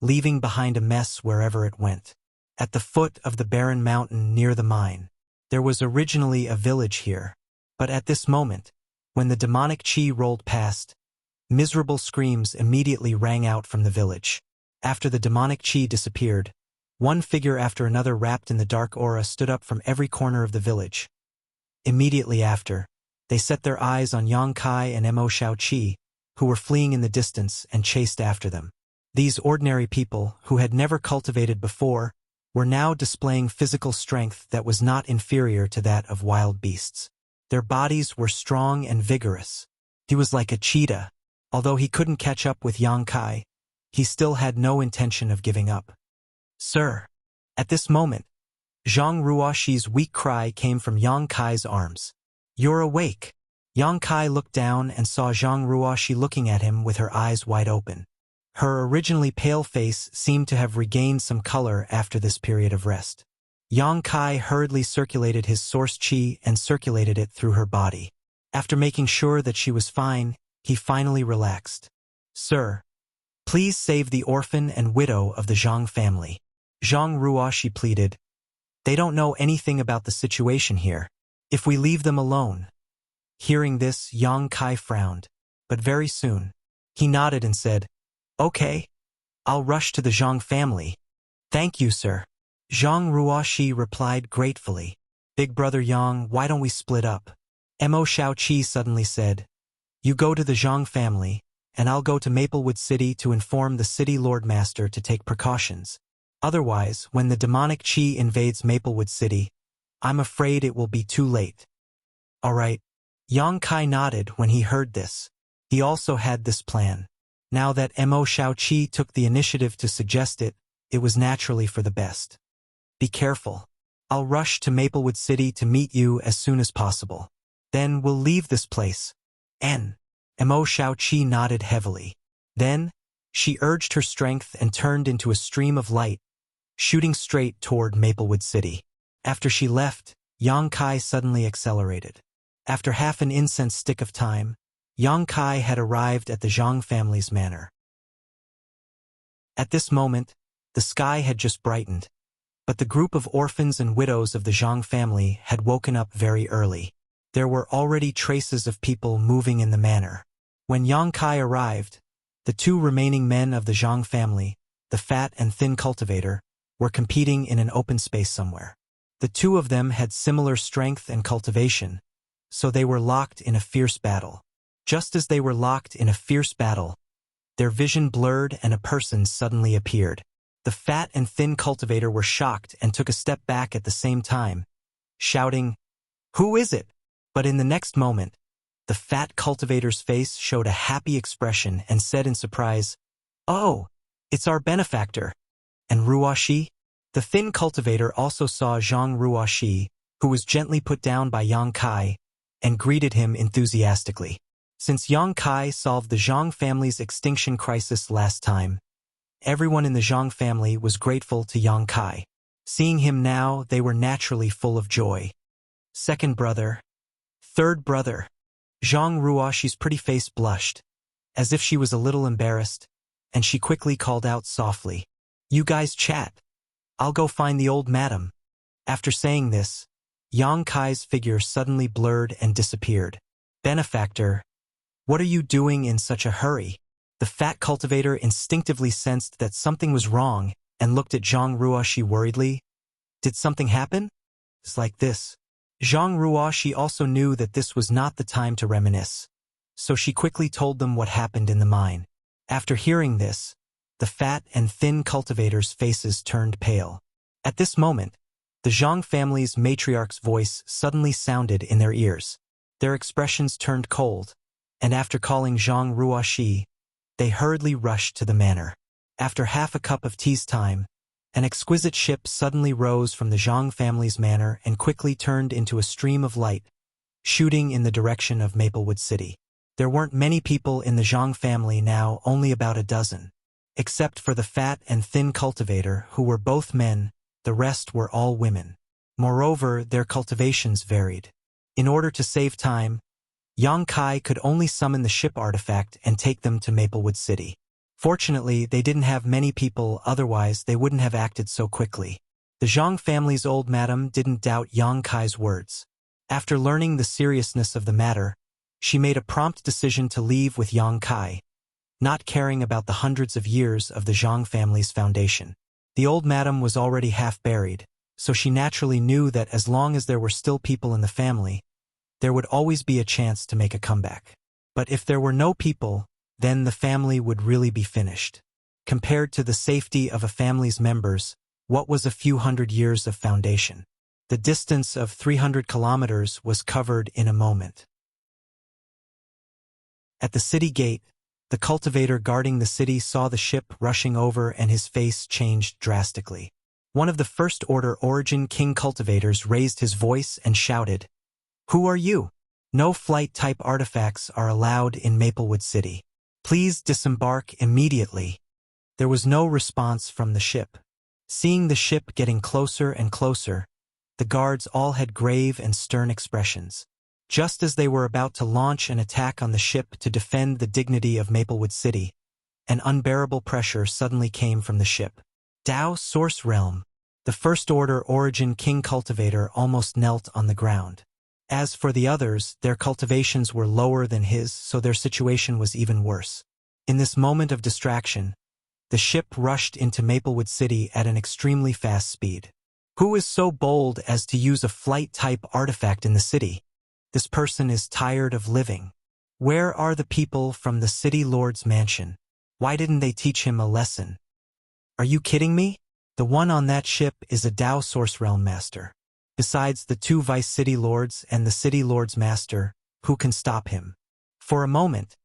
leaving behind a mess wherever it went. At the foot of the barren mountain near the mine, there was originally a village here, but at this moment, when the demonic qi rolled past, miserable screams immediately rang out from the village. After the demonic qi disappeared, one figure after another wrapped in the dark aura stood up from every corner of the village. Immediately after, they set their eyes on Yang Kai and Mo Xiaoqi, who were fleeing in the distance and chased after them. These ordinary people, who had never cultivated before, were now displaying physical strength that was not inferior to that of wild beasts. Their bodies were strong and vigorous. He was like a cheetah. Although he couldn't catch up with Yang Kai, he still had no intention of giving up. Sir! At this moment, Zhang Ruoxi's weak cry came from Yang Kai's arms. You're awake! Yang Kai looked down and saw Zhang Ruoxi looking at him with her eyes wide open. Her originally pale face seemed to have regained some color after this period of rest. Yang Kai hurriedly circulated his source qi and circulated it through her body. After making sure that she was fine, he finally relaxed. Sir, please save the orphan and widow of the Zhang family. Zhang Ruoxi pleaded. They don't know anything about the situation here. If we leave them alone. Hearing this, Yang Kai frowned, but very soon, he nodded and said, Okay, I'll rush to the Zhang family. Thank you, sir. Zhang Ruoxi replied gratefully. Big brother Yang, why don't we split up? Mo Xiaoqi suddenly said, You go to the Zhang family, and I'll go to Maplewood City to inform the city Lord Master to take precautions. Otherwise, when the demonic qi invades Maplewood City, I'm afraid it will be too late. All right. Yang Kai nodded when he heard this. He also had this plan. Now that Mo Xiaoqi took the initiative to suggest it, it was naturally for the best. Be careful. I'll rush to Maplewood City to meet you as soon as possible. Then we'll leave this place. Mo Xiaoqi nodded heavily. Then, she urged her strength and turned into a stream of light, shooting straight toward Maplewood City. After she left, Yang Kai suddenly accelerated. After half an incense stick of time, Yang Kai had arrived at the Zhang family's manor. At this moment, the sky had just brightened, but the group of orphans and widows of the Zhang family had woken up very early. There were already traces of people moving in the manor. When Yang Kai arrived, the two remaining men of the Zhang family, the fat and thin cultivator, were competing in an open space somewhere. The two of them had similar strength and cultivation, so they were locked in a fierce battle. Just as they were locked in a fierce battle, their vision blurred and a person suddenly appeared. The fat and thin cultivator were shocked and took a step back at the same time, shouting, Who is it? But in the next moment, the fat cultivator's face showed a happy expression and said in surprise, Oh, it's our benefactor. And Ruoxi? The thin cultivator also saw Zhang Ruoxi, who was gently put down by Yang Kai, and greeted him enthusiastically. Since Yang Kai solved the Zhang family's extinction crisis last time, everyone in the Zhang family was grateful to Yang Kai. Seeing him now, they were naturally full of joy. Second brother. Third brother. Zhang Ruoxi's pretty face blushed, as if she was a little embarrassed, and she quickly called out softly, "You guys chat. I'll go find the old madam." After saying this, Yang Kai's figure suddenly blurred and disappeared. Benefactor, what are you doing in such a hurry? The fat cultivator instinctively sensed that something was wrong and looked at Zhang Ruoxi worriedly. Did something happen? It's like this. Zhang Ruoxi also knew that this was not the time to reminisce, so she quickly told them what happened in the mine. After hearing this, the fat and thin cultivators' faces turned pale. At this moment, the Zhang family's matriarch's voice suddenly sounded in their ears. Their expressions turned cold, and after calling Zhang Ruoxi, they hurriedly rushed to the manor. After half a cup of tea's time, an exquisite ship suddenly rose from the Zhang family's manor and quickly turned into a stream of light, shooting in the direction of Maplewood City. There weren't many people in the Zhang family now, only about a dozen. Except for the fat and thin cultivator, who were both men, the rest were all women. Moreover, their cultivations varied. In order to save time, Yang Kai could only summon the ship artifact and take them to Maplewood City. Fortunately, they didn't have many people, otherwise they wouldn't have acted so quickly. The Zhang family's old madam didn't doubt Yang Kai's words. After learning the seriousness of the matter, she made a prompt decision to leave with Yang Kai, not caring about the hundreds of years of the Zhang family's foundation. The old madam was already half buried, so she naturally knew that as long as there were still people in the family, there would always be a chance to make a comeback. But if there were no people, then the family would really be finished. Compared to the safety of a family's members, what was a few hundred years of foundation? The distance of 300 kilometers was covered in a moment. At the city gate, the cultivator guarding the city saw the ship rushing over and his face changed drastically. One of the First Order Origin King cultivators raised his voice and shouted, "Who are you? No flight-type artifacts are allowed in Maplewood City. Please disembark immediately." There was no response from the ship. Seeing the ship getting closer and closer, the guards all had grave and stern expressions. Just as they were about to launch an attack on the ship to defend the dignity of Maplewood City, an unbearable pressure suddenly came from the ship. Tao Source Realm. The First Order Origin King cultivator almost knelt on the ground. As for the others, their cultivations were lower than his, so their situation was even worse. In this moment of distraction, the ship rushed into Maplewood City at an extremely fast speed. Who is so bold as to use a flight-type artifact in the city? This person is tired of living. Where are the people from the city lord's mansion? Why didn't they teach him a lesson? Are you kidding me? The one on that ship is a Tao Source Realm master. Besides the two vice city lords and the city lord's master, who can stop him? For a moment,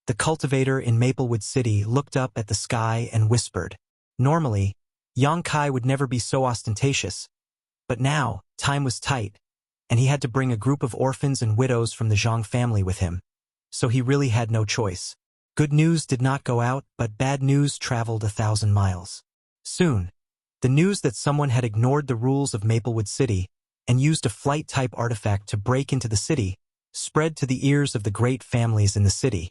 the cultivator in Maplewood City looked up at the sky and whispered. Normally, Yang Kai would never be so ostentatious, but now, time was tight, and he had to bring a group of orphans and widows from the Zhang family with him, so he really had no choice. Good news did not go out, but bad news traveled 1,000 miles. Soon, the news that someone had ignored the rules of Maplewood City and used a flight-type artifact to break into the city spread to the ears of the great families in the city,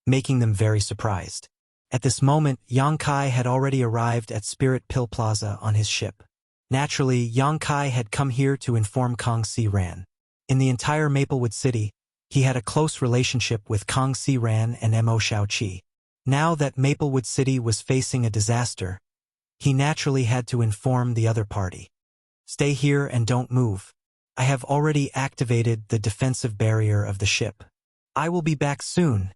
making them very surprised. At this moment, Yang Kai had already arrived at Spirit Pill Plaza on his ship. Naturally, Yang Kai had come here to inform Kong Si Ran. In the entire Maplewood City, he had a close relationship with Kong Si Ran and Mo Shaoqi. Now that Maplewood City was facing a disaster, he naturally had to inform the other party. Stay here and don't move. I have already activated the defensive barrier of the ship. I will be back soon,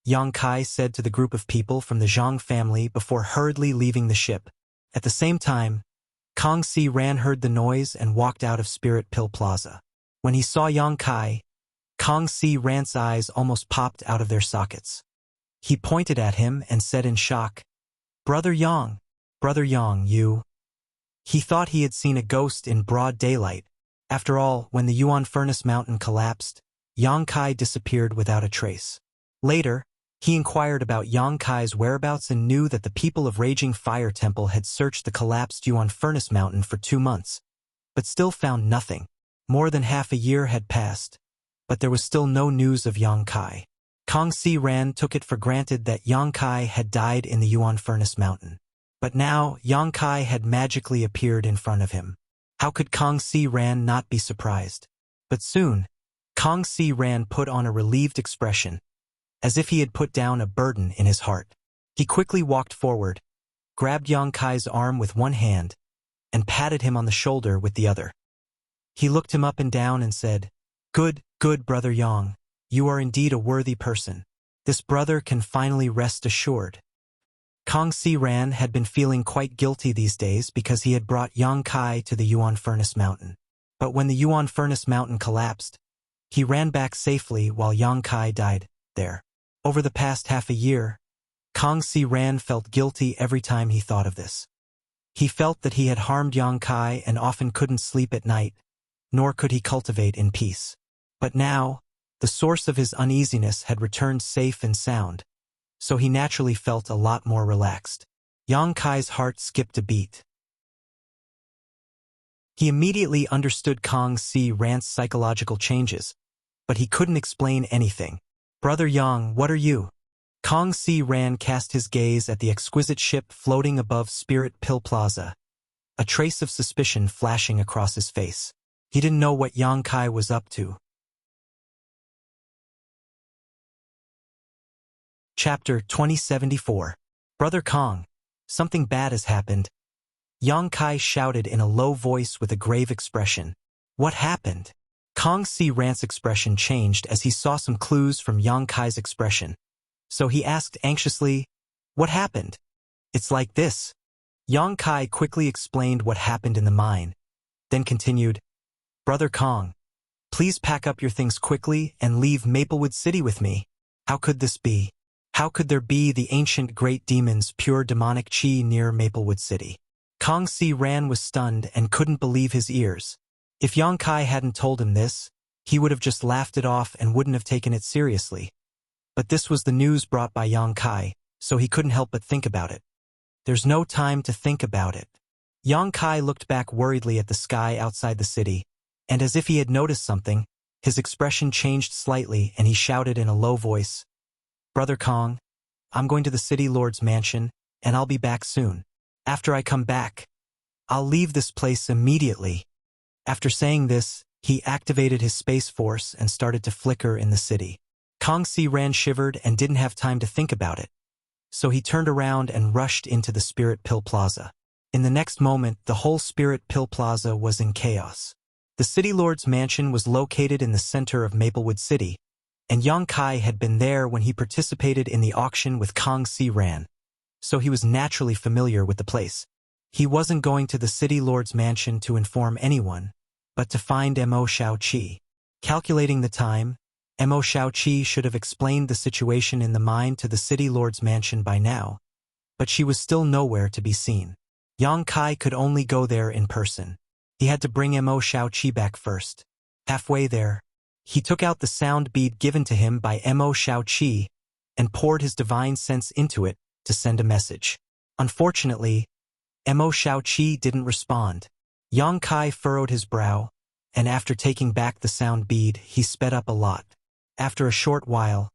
Yang Kai said to the group of people from the Zhang family before hurriedly leaving the ship. At the same time, Kong Si Ran heard the noise and walked out of Spirit Pill Plaza. When he saw Yang Kai, Kong Si Ran's eyes almost popped out of their sockets. He pointed at him and said in shock, Brother Yang, you." He thought he had seen a ghost in broad daylight. After all, when the Yuan Furnace Mountain collapsed, Yang Kai disappeared without a trace. Later, he inquired about Yang Kai's whereabouts and knew that the people of Raging Fire Temple had searched the collapsed Yuan Furnace Mountain for 2 months, but still found nothing. More than half a year had passed, but there was still no news of Yang Kai. Kang Si Ran took it for granted that Yang Kai had died in the Yuan Furnace Mountain. But now, Yang Kai had magically appeared in front of him. How could Kang Si Ran not be surprised? But soon, Kang Si Ran put on a relieved expression, as if he had put down a burden in his heart. He quickly walked forward, grabbed Yang Kai's arm with one hand, and patted him on the shoulder with the other. He looked him up and down and said, "Good, good brother Yang. You are indeed a worthy person. This brother can finally rest assured." Kang Si Ran had been feeling quite guilty these days because he had brought Yang Kai to the Yuan Furnace Mountain. But when the Yuan Furnace Mountain collapsed, he ran back safely while Yang Kai died there. Over the past half a year, Kang Si Ran felt guilty every time he thought of this. He felt that he had harmed Yang Kai and often couldn't sleep at night, nor could he cultivate in peace. But now, the source of his uneasiness had returned safe and sound, so he naturally felt a lot more relaxed. Yang Kai's heart skipped a beat. He immediately understood Kang Si Ran's psychological changes, but he couldn't explain anything. "Brother Yang, what are you?" Kang Si Ran cast his gaze at the exquisite ship floating above Spirit Pill Plaza, a trace of suspicion flashing across his face. He didn't know what Yang Kai was up to. Chapter 2074. "Brother Kang, something bad has happened." Yang Kai shouted in a low voice with a grave expression. "What happened?" Kang Si Ran's expression changed as he saw some clues from Yang Kai's expression. So he asked anxiously, "What happened?" "It's like this." Yang Kai quickly explained what happened in the mine, then continued, "Brother Kang, please pack up your things quickly and leave Maplewood City with me." How could this be? How could there be the ancient great demon's pure demonic chi near Maplewood City? Kang Si Ran was stunned and couldn't believe his ears. If Yang Kai hadn't told him this, he would have just laughed it off and wouldn't have taken it seriously. But this was the news brought by Yang Kai, so he couldn't help but think about it. There's no time to think about it. Yang Kai looked back worriedly at the sky outside the city, and as if he had noticed something, his expression changed slightly and he shouted in a low voice, "Brother Kang, I'm going to the City Lord's mansion, and I'll be back soon. After I come back, I'll leave this place immediately." After saying this, he activated his space force and started to flicker in the city. Kang Si Ran shivered and didn't have time to think about it, so he turned around and rushed into the Spirit Pill Plaza. In the next moment, the whole Spirit Pill Plaza was in chaos. The City Lord's mansion was located in the center of Maplewood City, and Yang Kai had been there when he participated in the auction with Kang Si Ran, so he was naturally familiar with the place. He wasn't going to the City Lord's mansion to inform anyone, but to find Mo Xiaoqi. Calculating the time, Mo Xiaoqi should have explained the situation in the mine to the City Lord's mansion by now, but she was still nowhere to be seen. Yang Kai could only go there in person. He had to bring Mo Xiaoqi back first. Halfway there, he took out the sound bead given to him by Mo Xiaoqi and poured his divine sense into it to send a message. Unfortunately, Mo Xiaoqi didn't respond. Yang Kai furrowed his brow, and after taking back the sound bead, he sped up a lot. After a short while,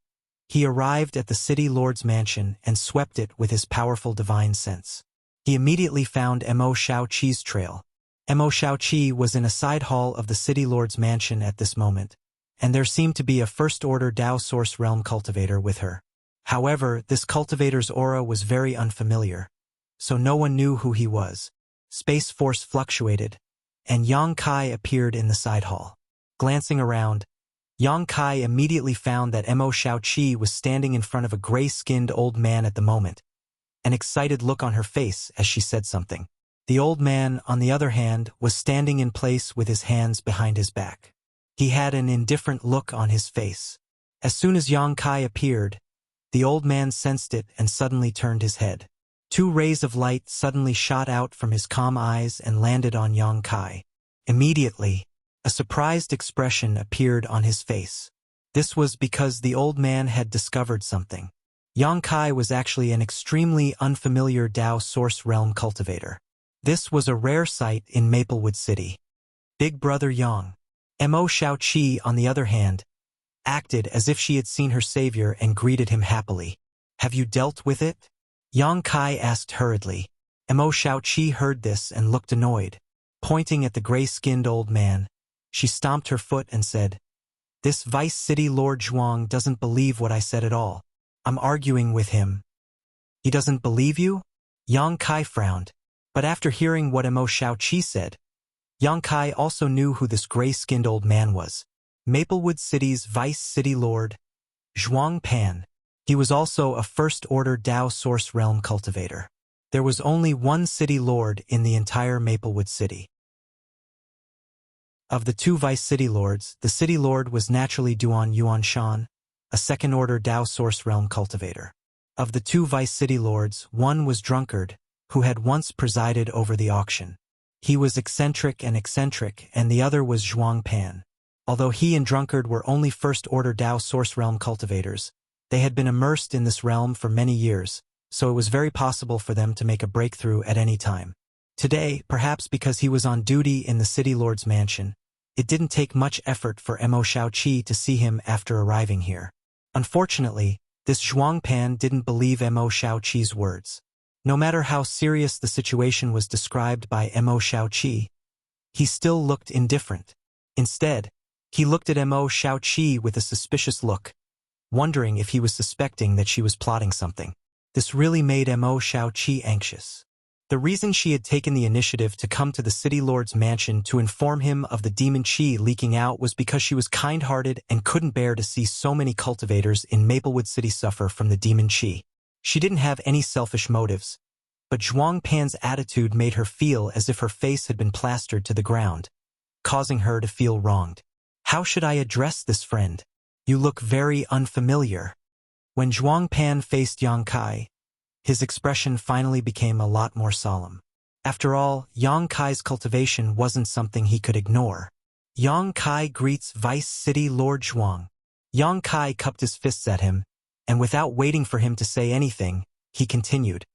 he arrived at the City Lord's mansion and swept it with his powerful divine sense. He immediately found Mo Xiaoqi's trail. Mo Xiaoqi was in a side hall of the City Lord's mansion at this moment, and there seemed to be a first-order Dao Source Realm cultivator with her. However, this cultivator's aura was very unfamiliar, so no one knew who he was. Space force fluctuated, and Yang Kai appeared in the side hall. Glancing around, Yang Kai immediately found that Mo Xiaoqi was standing in front of a gray-skinned old man at the moment, an excited look on her face as she said something. The old man, on the other hand, was standing in place with his hands behind his back. He had an indifferent look on his face. As soon as Yang Kai appeared, the old man sensed it and suddenly turned his head. Two rays of light suddenly shot out from his calm eyes and landed on Yang Kai. Immediately, a surprised expression appeared on his face. This was because the old man had discovered something. Yang Kai was actually an extremely unfamiliar Dao Source Realm cultivator. This was a rare sight in Maplewood City. "Big Brother Yang, Mo Xiaoqi, on the other hand, acted as if she had seen her savior and greeted him happily. Have you dealt with it? Yang Kai asked hurriedly. Mo Xiaoqi heard this and looked annoyed. Pointing at the gray-skinned old man, she stomped her foot and said, This Vice City Lord Zhuang doesn't believe what I said at all. I'm arguing with him. He doesn't believe you? Yang Kai frowned. But after hearing what Mo Xiaoqi said, Yang Kai also knew who this gray-skinned old man was. Maplewood City's Vice City Lord, Zhuang Pan. He was also a First-Order Dao Source Realm cultivator. There was only one City Lord in the entire Maplewood City. Of the two Vice City Lords, the City Lord was naturally Duan Yuanshan, a Second-Order Dao Source Realm cultivator. Of the two Vice City Lords, one was Drunkard, who had once presided over the auction. He was eccentric, and the other was Zhuang Pan. Although he and Drunkard were only First-Order Dao Source Realm cultivators, they had been immersed in this realm for many years, so it was very possible for them to make a breakthrough at any time. Today, perhaps because he was on duty in the City Lord's mansion, it didn't take much effort for Mo Xiaoqi to see him after arriving here. Unfortunately, this Zhuang Pan didn't believe Mo Xiaoqi's words. No matter how serious the situation was described by Mo Xiaoqi, he still looked indifferent. Instead, he looked at Mo Xiaoqi with a suspicious look, wondering if he was suspecting that she was plotting something. This really made Mo Xiaoqi anxious. The reason she had taken the initiative to come to the City Lord's mansion to inform him of the demon qi leaking out was because she was kind-hearted and couldn't bear to see so many cultivators in Maplewood City suffer from the demon qi. She didn't have any selfish motives, but Zhuang Pan's attitude made her feel as if her face had been plastered to the ground, causing her to feel wronged. How should I address this friend? You look very unfamiliar. When Zhuang Pan faced Yang Kai, his expression finally became a lot more solemn. After all, Yang Kai's cultivation wasn't something he could ignore. Yang Kai greets Vice City Lord Zhuang. Yang Kai cupped his fists at him, and without waiting for him to say anything, he continued.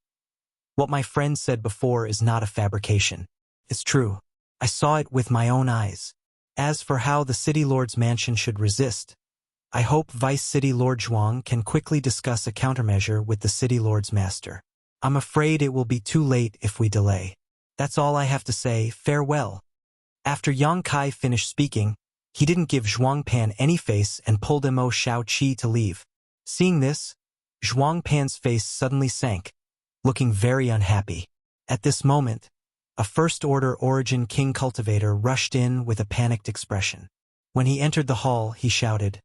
What my friend said before is not a fabrication. It's true. I saw it with my own eyes. As for how the City Lord's mansion should resist, I hope Vice City Lord Zhuang can quickly discuss a countermeasure with the City Lord's master. I'm afraid it will be too late if we delay. That's all I have to say. Farewell. After Yang Kai finished speaking, he didn't give Zhuang Pan any face and pulled Mo Xiaoqi to leave. Seeing this, Zhuang Pan's face suddenly sank, looking very unhappy. At this moment, a First-Order Origin King cultivator rushed in with a panicked expression. When he entered the hall, he shouted,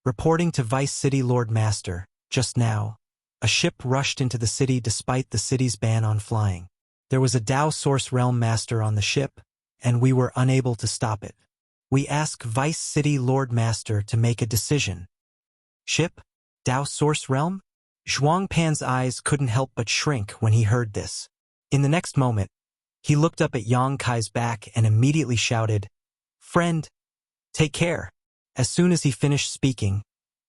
Reporting to Vice City Lord Master, just now, a ship rushed into the city despite the city's ban on flying. There was a Dao Source Realm Master on the ship, and we were unable to stop it. We ask Vice City Lord Master to make a decision. Ship? Dao Source Realm? Zhuang Pan's eyes couldn't help but shrink when he heard this. In the next moment, he looked up at Yang Kai's back and immediately shouted, Friend, take care. As soon as he finished speaking,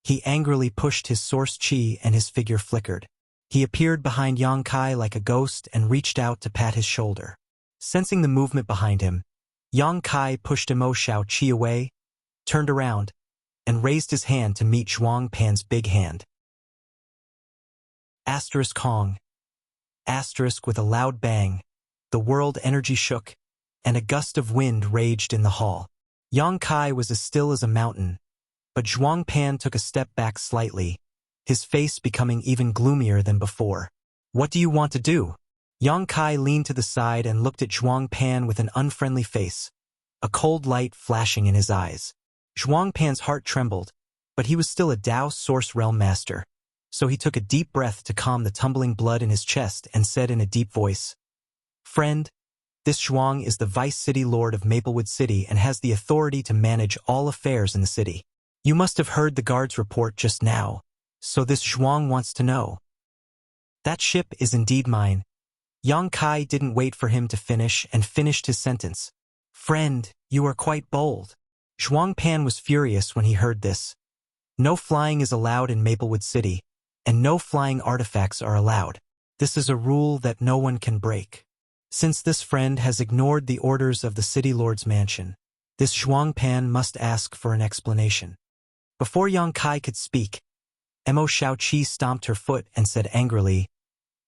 he angrily pushed his source qi and his figure flickered. He appeared behind Yang Kai like a ghost and reached out to pat his shoulder. Sensing the movement behind him, Yang Kai pushed Mo Xiaoqi away, turned around, and raised his hand to meet Zhuang Pan's big hand. Asterisk Hong. Asterisk with a loud bang, the world energy shook, and a gust of wind raged in the hall. Yang Kai was as still as a mountain, but Zhuang Pan took a step back slightly, his face becoming even gloomier than before. What do you want to do? Yang Kai leaned to the side and looked at Zhuang Pan with an unfriendly face, a cold light flashing in his eyes. Zhuang Pan's heart trembled, but he was still a Dao Source Realm Master, so he took a deep breath to calm the tumbling blood in his chest and said in a deep voice, Friend, this Zhuang is the Vice City Lord of Maplewood City and has the authority to manage all affairs in the city. You must have heard the guard's report just now, so this Zhuang wants to know. That ship is indeed mine. Yang Kai didn't wait for him to finish and finished his sentence. Friend, you are quite bold. Zhuang Pan was furious when he heard this. No flying is allowed in Maplewood City, and no flying artifacts are allowed. This is a rule that no one can break. Since this friend has ignored the orders of the City Lord's mansion, This Zhuangpan must ask for an explanation. Before Yang Kai could speak, Mo Xiaoqi stomped her foot and said angrily,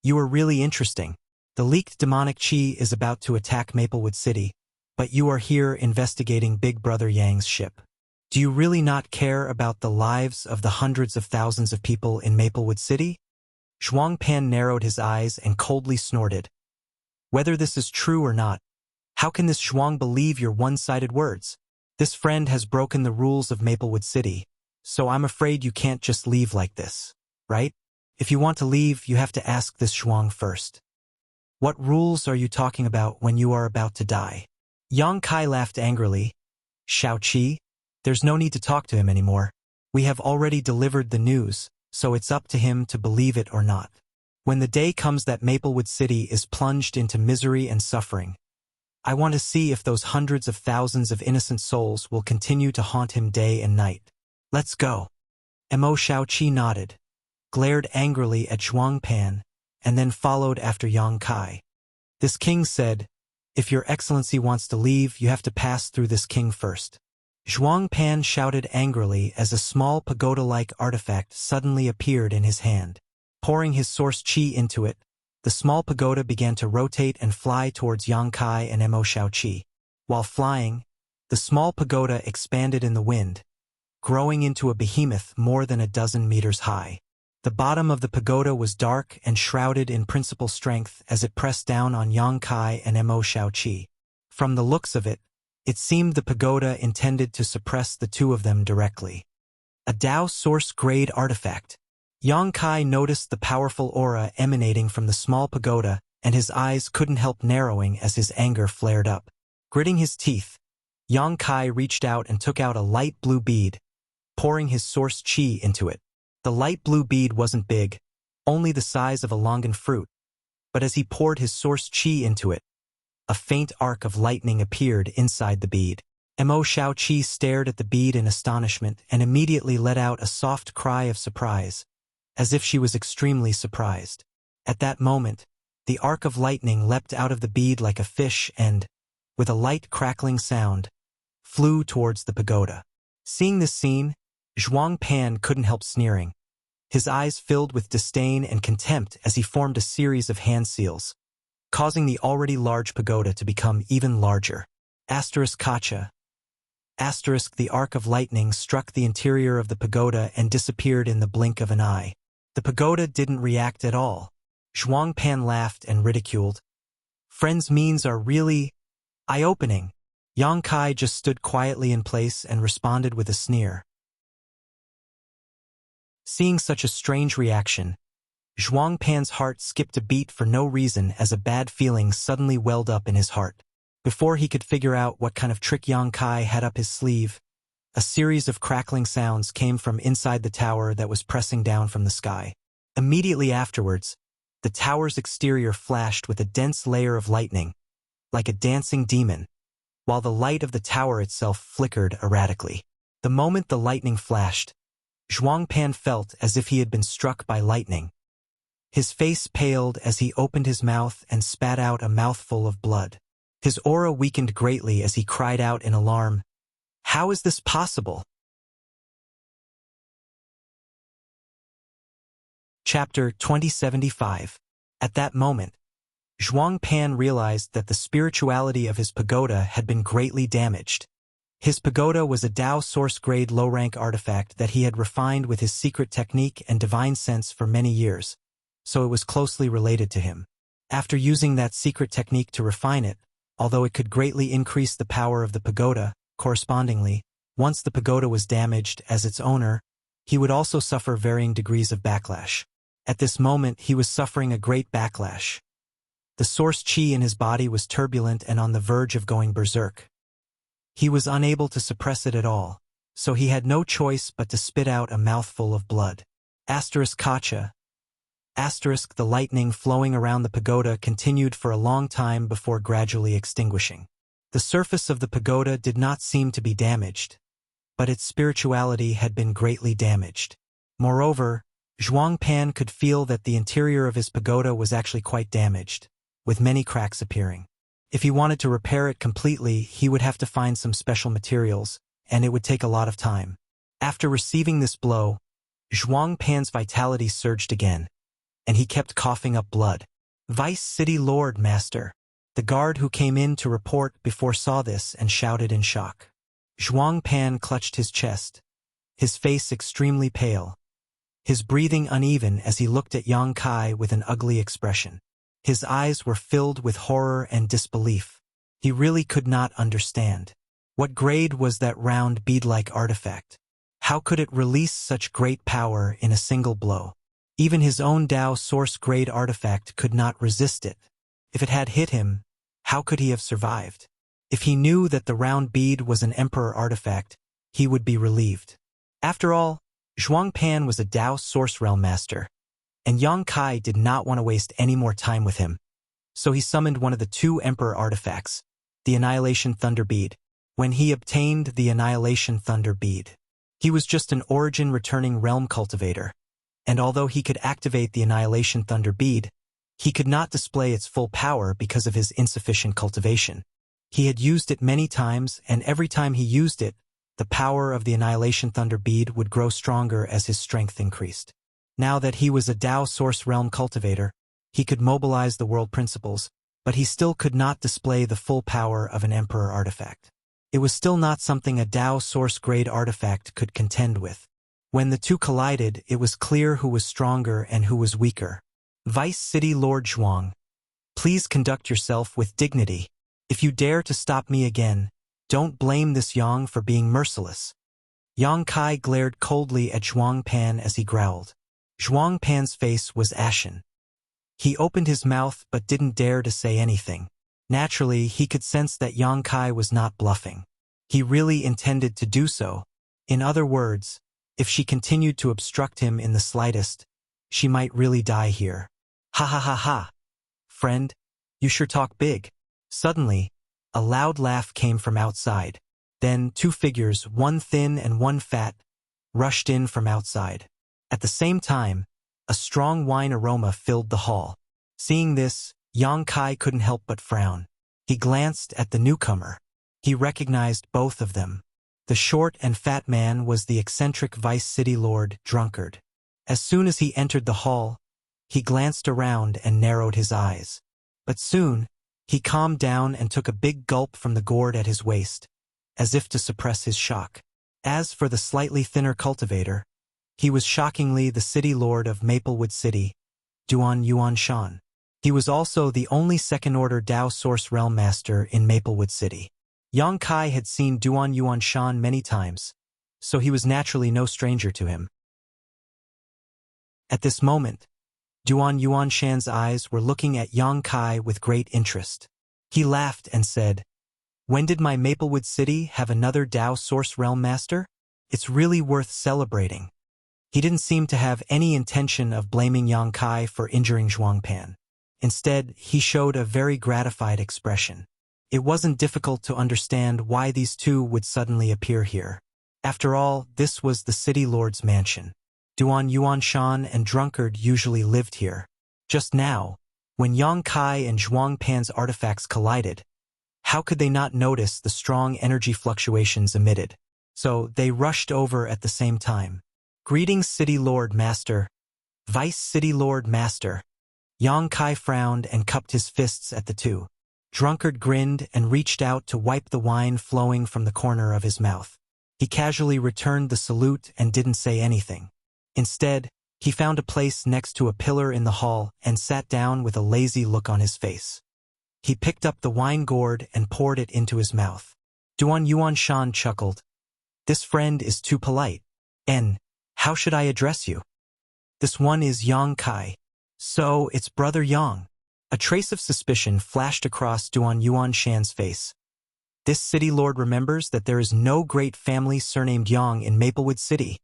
"You are really interesting. The leaked demonic qi is about to attack Maplewood City, but you are here investigating Big Brother Yang's ship. Do you really not care about the lives of the hundreds of thousands of people in Maplewood City?" Zhuangpan narrowed his eyes and coldly snorted. "Whether this is true or not, how can this Zhuang believe your one-sided words? This friend has broken the rules of Maplewood City, so I'm afraid you can't just leave like this, right? If you want to leave, you have to ask this Zhuang first. What rules are you talking about when you are about to die?" Yang Kai laughed angrily. "Xiaoqi, there's no need to talk to him anymore. We have already delivered the news, so it's up to him to believe it or not. When the day comes that Maplewood City is plunged into misery and suffering, I want to see if those hundreds of thousands of innocent souls will continue to haunt him day and night. Let's go." Mo Xiaoqi nodded, glared angrily at Zhuangpan, and then followed after Yang Kai. This king said, "If your excellency wants to leave, you have to pass through this king first." Zhuangpan shouted angrily as a small pagoda-like artifact suddenly appeared in his hand. Pouring his source qi into it, the small pagoda began to rotate and fly towards Yang Kai and Mo Xiaoqi. While flying, the small pagoda expanded in the wind, growing into a behemoth more than a dozen meters high. The bottom of the pagoda was dark and shrouded in principal strength as it pressed down on Yang Kai and Mo Xiaoqi. From the looks of it, it seemed the pagoda intended to suppress the two of them directly. A Dao source-grade artifact. Yang Kai noticed the powerful aura emanating from the small pagoda, and his eyes couldn't help narrowing as his anger flared up. Gritting his teeth, Yang Kai reached out and took out a light blue bead, pouring his source qi into it. The light blue bead wasn't big, only the size of a longan fruit, but as he poured his source qi into it, a faint arc of lightning appeared inside the bead. Mo Xiaoqi stared at the bead in astonishment and immediately let out a soft cry of surprise, as if she was extremely surprised. At that moment, the arc of lightning leapt out of the bead like a fish and, with a light crackling sound, flew towards the pagoda. Seeing this scene, Zhuangpan couldn't help sneering. His eyes filled with disdain and contempt as he formed a series of hand seals, causing the already large pagoda to become even larger. Kacha. The arc of lightning struck the interior of the pagoda and disappeared in the blink of an eye. The pagoda didn't react at all. Zhuangpan laughed and ridiculed. "Friends' means are really eye-opening." Yang Kai just stood quietly in place and responded with a sneer. Seeing such a strange reaction, Zhuangpan's heart skipped a beat for no reason as a bad feeling suddenly welled up in his heart. Before he could figure out what kind of trick Yang Kai had up his sleeve, a series of crackling sounds came from inside the tower that was pressing down from the sky. Immediately afterwards, the tower's exterior flashed with a dense layer of lightning, like a dancing demon, while the light of the tower itself flickered erratically. The moment the lightning flashed, Zhuangpan felt as if he had been struck by lightning. His face paled as he opened his mouth and spat out a mouthful of blood. His aura weakened greatly as he cried out in alarm, "How is this possible?" Chapter 2075. At that moment, Zhuangpan realized that the spirituality of his pagoda had been greatly damaged. His pagoda was a Dao source-grade low-rank artifact that he had refined with his secret technique and divine sense for many years, so it was closely related to him. After using that secret technique to refine it, although it could greatly increase the power of the pagoda, correspondingly, once the pagoda was damaged as its owner, he would also suffer varying degrees of backlash. At this moment, he was suffering a great backlash. The source qi in his body was turbulent and on the verge of going berserk. He was unable to suppress it at all, so he had no choice but to spit out a mouthful of blood. Kacha. The lightning flowing around the pagoda continued for a long time before gradually extinguishing. The surface of the pagoda did not seem to be damaged, but its spirituality had been greatly damaged. Moreover, Zhuangpan could feel that the interior of his pagoda was actually quite damaged, with many cracks appearing. If he wanted to repair it completely, he would have to find some special materials, and it would take a lot of time. After receiving this blow, Zhuang Pan's vitality surged again, and he kept coughing up blood. Vice City Lord, Master. The guard who came in to report before saw this and shouted in shock. Zhuang Pan clutched his chest, his face extremely pale, his breathing uneven as he looked at Yang Kai with an ugly expression. His eyes were filled with horror and disbelief. He really could not understand. What grade was that round bead-like artifact? How could it release such great power in a single blow? Even his own Dao Source grade artifact could not resist it. If it had hit him, how could he have survived? If he knew that the round bead was an Emperor artifact, he would be relieved. After all, Zhuang Pan was a Dao Source Realm Master, and Yang Kai did not want to waste any more time with him. So he summoned one of the two Emperor artifacts, the Annihilation Thunder Bead. When he obtained the Annihilation Thunder Bead, he was just an origin returning realm cultivator, and although he could activate the Annihilation Thunder Bead, he could not display its full power because of his insufficient cultivation. He had used it many times, and every time he used it, the power of the Annihilation Thunder Bead would grow stronger as his strength increased. Now that he was a Dao Source Realm cultivator, he could mobilize the world principles, but he still could not display the full power of an Emperor artifact. It was still not something a Dao Source grade artifact could contend with. When the two collided, it was clear who was stronger and who was weaker. Vice City Lord Zhuang, please conduct yourself with dignity. If you dare to stop me again, don't blame this Yang for being merciless. Yang Kai glared coldly at Zhuang Pan as he growled. Zhuang Pan's face was ashen. He opened his mouth but didn't dare to say anything. Naturally, he could sense that Yang Kai was not bluffing. He really intended to do so. In other words, if she continued to obstruct him in the slightest, she might really die here. Ha ha ha ha. Friend, you sure talk big. Suddenly, a loud laugh came from outside. Then two figures, one thin and one fat, rushed in from outside. At the same time, a strong wine aroma filled the hall. Seeing this, Yang Kai couldn't help but frown. He glanced at the newcomer. He recognized both of them. The short and fat man was the eccentric Vice City Lord, Drunkard. As soon as he entered the hall, he glanced around and narrowed his eyes. But soon, he calmed down and took a big gulp from the gourd at his waist, as if to suppress his shock. As for the slightly thinner cultivator, he was shockingly the city lord of Maplewood City, Duan Yuan Shan. He was also the only second-order Dao Source Realm Master in Maplewood City. Yang Kai had seen Duan Yuan Shan many times, so he was naturally no stranger to him. At this moment, Duan Yuan Shan's eyes were looking at Yang Kai with great interest. He laughed and said, "When did my Maplewood City have another Dao Source Realm Master? It's really worth celebrating." He didn't seem to have any intention of blaming Yang Kai for injuring Zhuang Pan. Instead, he showed a very gratified expression. It wasn't difficult to understand why these two would suddenly appear here. After all, this was the city lord's mansion. Duan Yuan Shan and Drunkard usually lived here. Just now, when Yang Kai and Zhuang Pan's artifacts collided, how could they not notice the strong energy fluctuations emitted? So they rushed over at the same time. "Greetings, City Lord Master." "Vice City Lord Master." Yang Kai frowned and cupped his fists at the two. Drunkard grinned and reached out to wipe the wine flowing from the corner of his mouth. He casually returned the salute and didn't say anything. Instead, he found a place next to a pillar in the hall and sat down with a lazy look on his face. He picked up the wine gourd and poured it into his mouth. Duan Yuan Shan chuckled. "This friend is too polite. How should I address you?" "This one is Yang Kai." "So, it's Brother Yang." A trace of suspicion flashed across Duan Yuan Shan's face. This city lord remembers that there is no great family surnamed Yang in Maplewood City.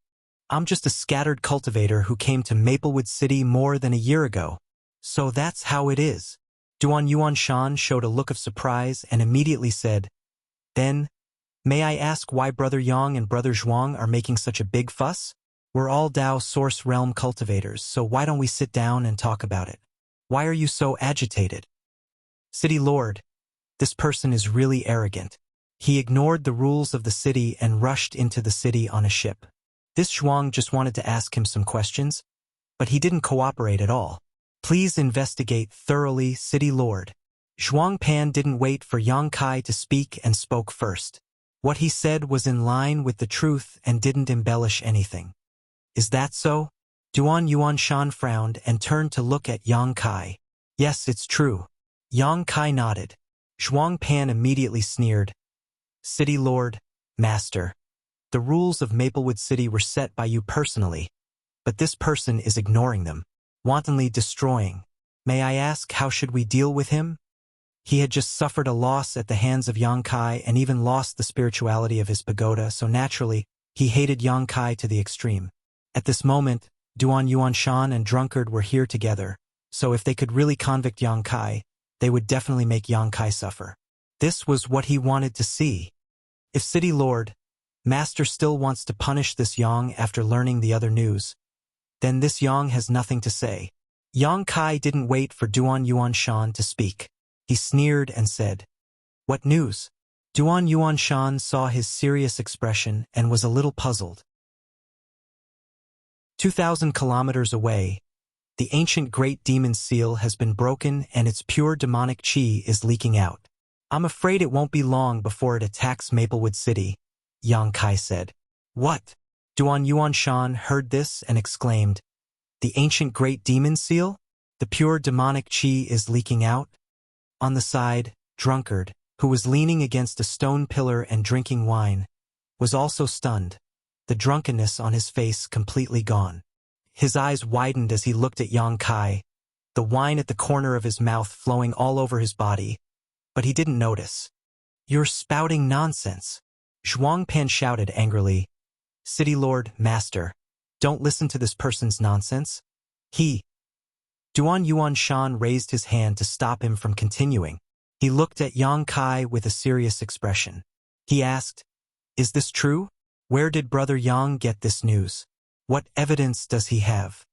"I'm just a scattered cultivator who came to Maplewood City more than a year ago. So that's how it is." Duan Yuan Shan showed a look of surprise and immediately said, "Then, may I ask why Brother Yang and Brother Zhuang are making such a big fuss? We're all Dao Source Realm cultivators, so why don't we sit down and talk about it? Why are you so agitated?" "City Lord, This person is really arrogant. He ignored the rules of the city and rushed into the city on a ship. This Zhuang just wanted to ask him some questions, but he didn't cooperate at all. Please investigate thoroughly, City Lord. Zhuang Pan didn't wait for Yang Kai to speak and spoke first. What he said was in line with the truth and didn't embellish anything. Is that so? Duan Yuanshan frowned and turned to look at Yang Kai. Yes, it's true. Yang Kai nodded. Zhuang Pan immediately sneered. City Lord, Master. The rules of Maplewood City were set by you personally, but this person is ignoring them, wantonly destroying. May I ask, how should we deal with him? He had just suffered a loss at the hands of Yang Kai and even lost the spirituality of his pagoda, so naturally, he hated Yang Kai to the extreme. At this moment, Duan Yuanshan and Drunkard were here together, so if they could really convict Yang Kai, they would definitely make Yang Kai suffer. This was what he wanted to see. If City Lord, Master still wants to punish this Yang after learning the other news, then this Yang has nothing to say. Yang Kai didn't wait for Duan Yuanshan to speak. He sneered and said, What news? Duan Yuanshan saw his serious expression and was a little puzzled. 2,000 kilometers away, the ancient Great Demon Seal has been broken and its pure demonic chi is leaking out. I'm afraid it won't be long before it attacks Maplewood City, Yang Kai said. What? Duan Yuanshan heard this and exclaimed, The ancient Great Demon Seal? The pure demonic chi is leaking out? On the side, Drunkard, who was leaning against a stone pillar and drinking wine, was also stunned, the drunkenness on his face completely gone. His eyes widened as he looked at Yang Kai, the wine at the corner of his mouth flowing all over his body, but he didn't notice. You're spouting nonsense. Zhuang Pan shouted angrily. City Lord, Master, don't listen to this person's nonsense. Duan Yuanshan raised his hand to stop him from continuing. He looked at Yang Kai with a serious expression. He asked, Is this true? Where did Brother Yang get this news? What evidence does he have?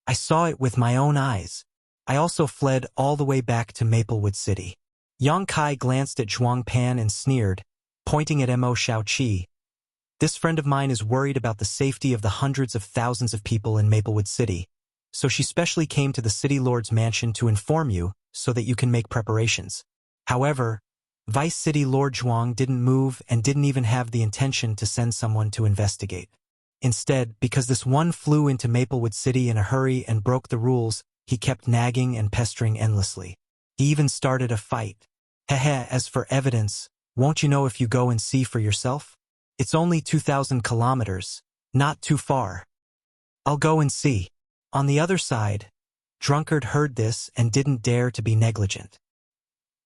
I saw it with my own eyes. I also fled all the way back to Maplewood City. Yang Kai glanced at Zhuang Pan and sneered, pointing at Mo Xiaoqi. This friend of mine is worried about the safety of the hundreds of thousands of people in Maplewood City, so she specially came to the City Lord's mansion to inform you so that you can make preparations. However, Vice City Lord Zhuang didn't move and didn't even have the intention to send someone to investigate. Instead, because this one flew into Maplewood City in a hurry and broke the rules, he kept nagging and pestering endlessly. He even started a fight. As for evidence, won't you know if you go and see for yourself? It's only 2,000 kilometers, not too far. I'll go and see. On the other side, Drunkard heard this and didn't dare to be negligent.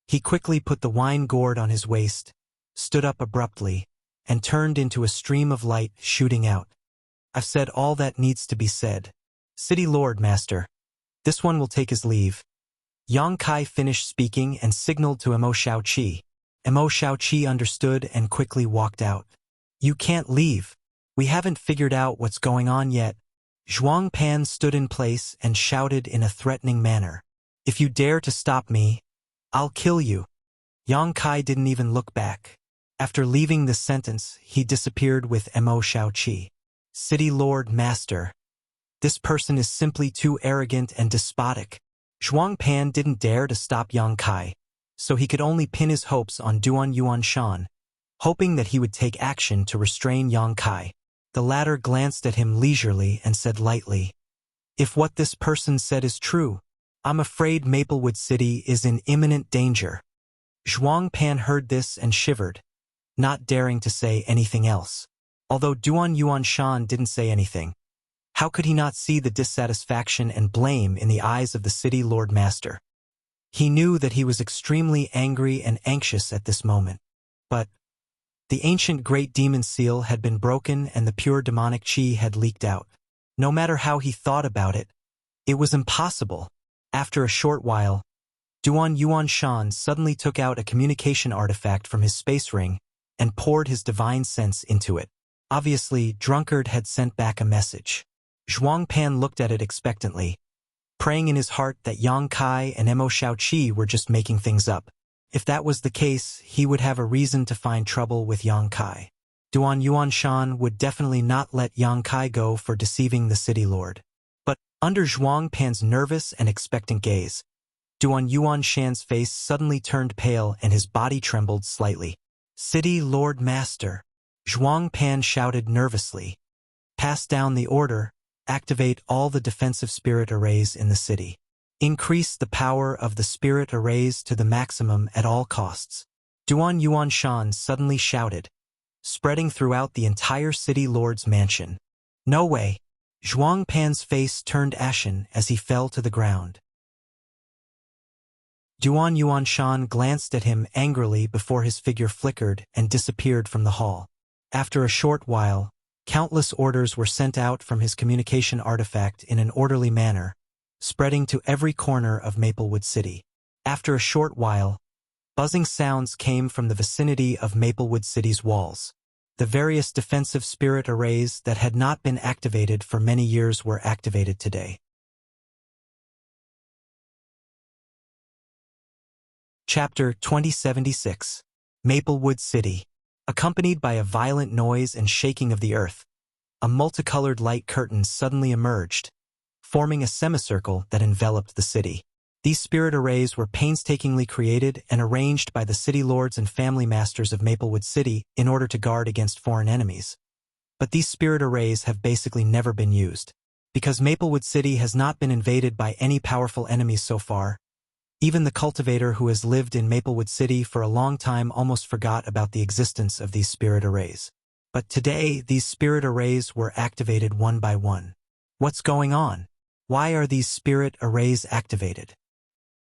He quickly put the wine gourd on his waist, stood up abruptly, and turned into a stream of light shooting out. I've said all that needs to be said. City Lord, Master. This one will take his leave. Yang Kai finished speaking and signaled to Mo Xiaoqi. Mo Xiaoqi understood and quickly walked out. You can't leave. We haven't figured out what's going on yet. Zhuang Pan stood in place and shouted in a threatening manner. If you dare to stop me, I'll kill you. Yang Kai didn't even look back. After leaving this sentence, he disappeared with Mo Xiaoqi. City Lord, Master. This person is simply too arrogant and despotic. Zhuang Pan didn't dare to stop Yang Kai, so he could only pin his hopes on Duan Yuanshan, hoping that he would take action to restrain Yang Kai. The latter glanced at him leisurely and said lightly, If what this person said is true, I'm afraid Maplewood City is in imminent danger. Zhuang Pan heard this and shivered, not daring to say anything else. Although Duan Yuanshan didn't say anything, how could he not see the dissatisfaction and blame in the eyes of the City Lord Master? He knew that he was extremely angry and anxious at this moment. But the ancient Great Demon Seal had been broken and the pure demonic chi had leaked out. No matter how he thought about it, it was impossible. After a short while, Duan Yuanshan suddenly took out a communication artifact from his space ring and poured his divine sense into it. Obviously, Drunkard had sent back a message. Zhuang Pan looked at it expectantly, praying in his heart that Yang Kai and Mo Xiaoqi were just making things up. If that was the case, he would have a reason to find trouble with Yang Kai. Duan Yuanshan would definitely not let Yang Kai go for deceiving the city lord. But, under Zhuang Pan's nervous and expectant gaze, Duan Yuanshan's face suddenly turned pale and his body trembled slightly. "City Lord Master," Zhuang Pan shouted nervously. "Pass down the order, activate all the defensive spirit arrays in the city. Increase the power of the spirit arrays to the maximum at all costs." Duan Yuanshan suddenly shouted, spreading throughout the entire city lord's mansion. "No way!" Zhuang Pan's face turned ashen as he fell to the ground. Duan Yuanshan glanced at him angrily before his figure flickered and disappeared from the hall. After a short while, countless orders were sent out from his communication artifact in an orderly manner, spreading to every corner of Maplewood City. After a short while, buzzing sounds came from the vicinity of Maplewood City's walls. The various defensive spirit arrays that had not been activated for many years were activated today. Chapter 2076. Maplewood City. Accompanied by a violent noise and shaking of the earth, a multicolored light curtain suddenly emerged, forming a semicircle that enveloped the city. These spirit arrays were painstakingly created and arranged by the city lords and family masters of Maplewood City in order to guard against foreign enemies. But these spirit arrays have basically never been used. Because Maplewood City has not been invaded by any powerful enemies so far, even the cultivator who has lived in Maplewood City for a long time almost forgot about the existence of these spirit arrays. But today, these spirit arrays were activated one by one. What's going on? Why are these spirit arrays activated?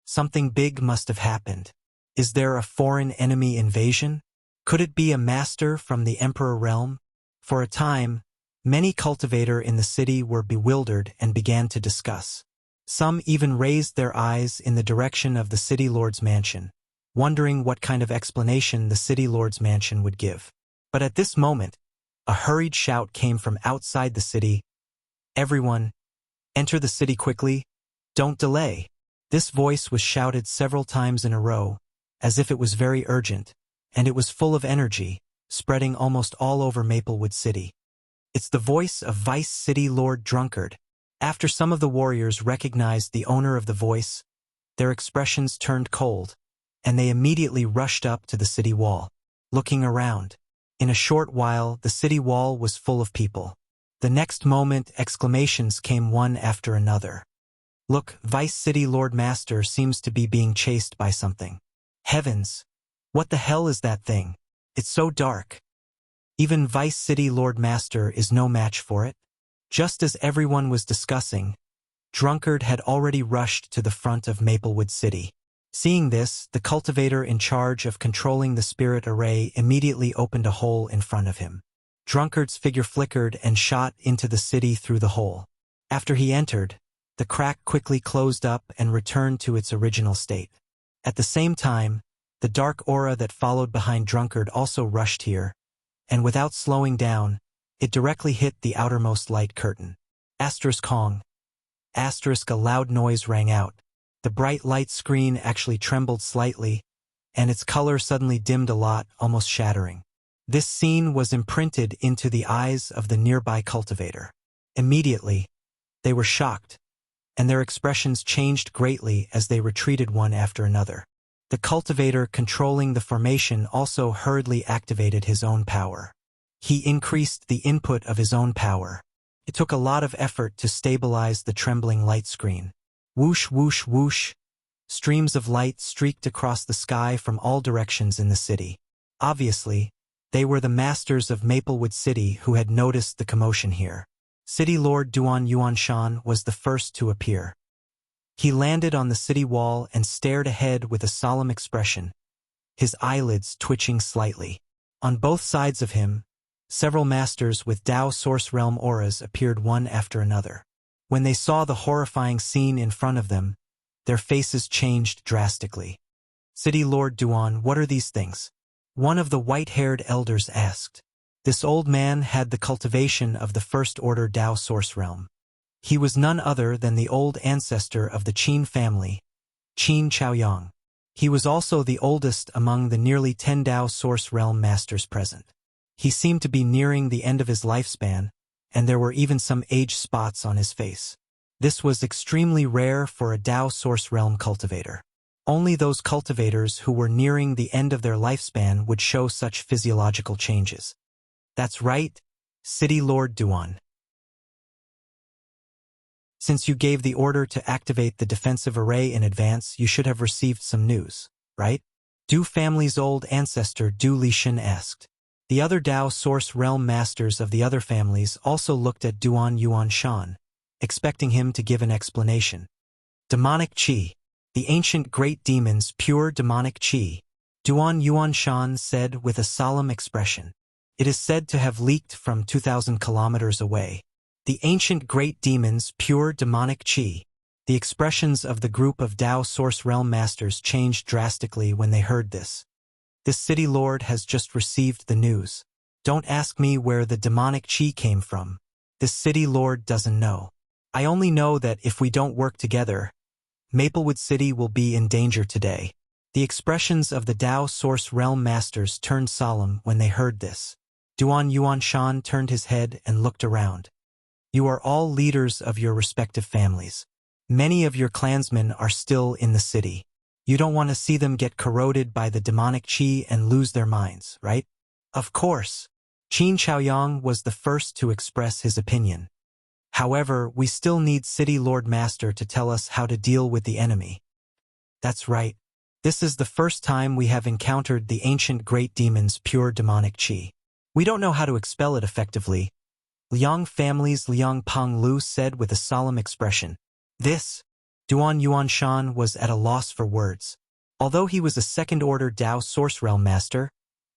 Something big must have happened. Is there a foreign enemy invasion? Could it be a master from the Emperor realm? For a time, many cultivator in the city were bewildered and began to discuss. Some even raised their eyes in the direction of the city lord's mansion, wondering what kind of explanation the city lord's mansion would give. But at this moment, a hurried shout came from outside the city. "Everyone, enter the city quickly. Don't delay." This voice was shouted several times in a row, as if it was very urgent, and it was full of energy, spreading almost all over Maplewood City. It's the voice of Vice City Lord Drunkard. After some of the warriors recognized the owner of the voice, their expressions turned cold, and they immediately rushed up to the city wall, looking around. In a short while, the city wall was full of people. The next moment, exclamations came one after another. "Look, Vice City Lord Master seems to be being chased by something. Heavens! What the hell is that thing? It's so dark. Even Vice City Lord Master is no match for it." Just as everyone was discussing, Drunkard had already rushed to the front of Maplewood City. Seeing this, the cultivator in charge of controlling the spirit array immediately opened a hole in front of him. Drunkard's figure flickered and shot into the city through the hole. After he entered, the crack quickly closed up and returned to its original state. At the same time, the dark aura that followed behind Drunkard also rushed here, and without slowing down, it directly hit the outermost light curtain. Asterisk Kong. Asterisk a loud noise rang out. The bright light screen actually trembled slightly, and its color suddenly dimmed a lot, almost shattering. This scene was imprinted into the eyes of the nearby cultivator. Immediately, they were shocked, and their expressions changed greatly as they retreated one after another. The cultivator controlling the formation also hurriedly activated his own power. He increased the input of his own power. It took a lot of effort to stabilize the trembling light screen. Whoosh, whoosh, whoosh. Streams of light streaked across the sky from all directions in the city. Obviously, they were the masters of Maplewood City who had noticed the commotion here. City Lord Duan Yuanshan was the first to appear. He landed on the city wall and stared ahead with a solemn expression, his eyelids twitching slightly. On both sides of him, several masters with Dao Source Realm auras appeared one after another. When they saw the horrifying scene in front of them, their faces changed drastically. "City Lord Duan, what are these things?" one of the white-haired elders asked. This old man had the cultivation of the First Order Dao Source Realm. He was none other than the old ancestor of the Qin family, Qin Chaoyang. He was also the oldest among the nearly 10 Dao Source Realm Masters present. He seemed to be nearing the end of his lifespan, and there were even some age spots on his face. This was extremely rare for a Dao Source Realm cultivator. Only those cultivators who were nearing the end of their lifespan would show such physiological changes. That's right, City Lord Duan. Since you gave the order to activate the defensive array in advance, you should have received some news, right? Du family's old ancestor Du Lishan asked. The other Dao Source Realm Masters of the other families also looked at Duan Yuan Shan, expecting him to give an explanation. Demonic Qi. The ancient great demons, pure demonic Qi. Duan Yuan Shan said with a solemn expression. It is said to have leaked from 2,000 kilometers away. The ancient great demons, pure demonic Qi. The expressions of the group of Dao Source Realm Masters changed drastically when they heard this. This city lord has just received the news. Don't ask me where the demonic Qi came from. This city lord doesn't know. I only know that if we don't work together, Maplewood City will be in danger today. The expressions of the Dao Source Realm Masters turned solemn when they heard this. Duan Yuan Shan turned his head and looked around. You are all leaders of your respective families. Many of your clansmen are still in the city. You don't want to see them get corroded by the demonic Qi and lose their minds, right? Of course. Qin Chaoyang was the first to express his opinion. However, we still need City Lord Master to tell us how to deal with the enemy. That's right. This is the first time we have encountered the ancient great demon's pure demonic Qi. We don't know how to expel it effectively. Liang family's Liang Penglu said with a solemn expression. This, Duan Yuan Shan was at a loss for words. Although he was a second-order Dao Source Realm Master,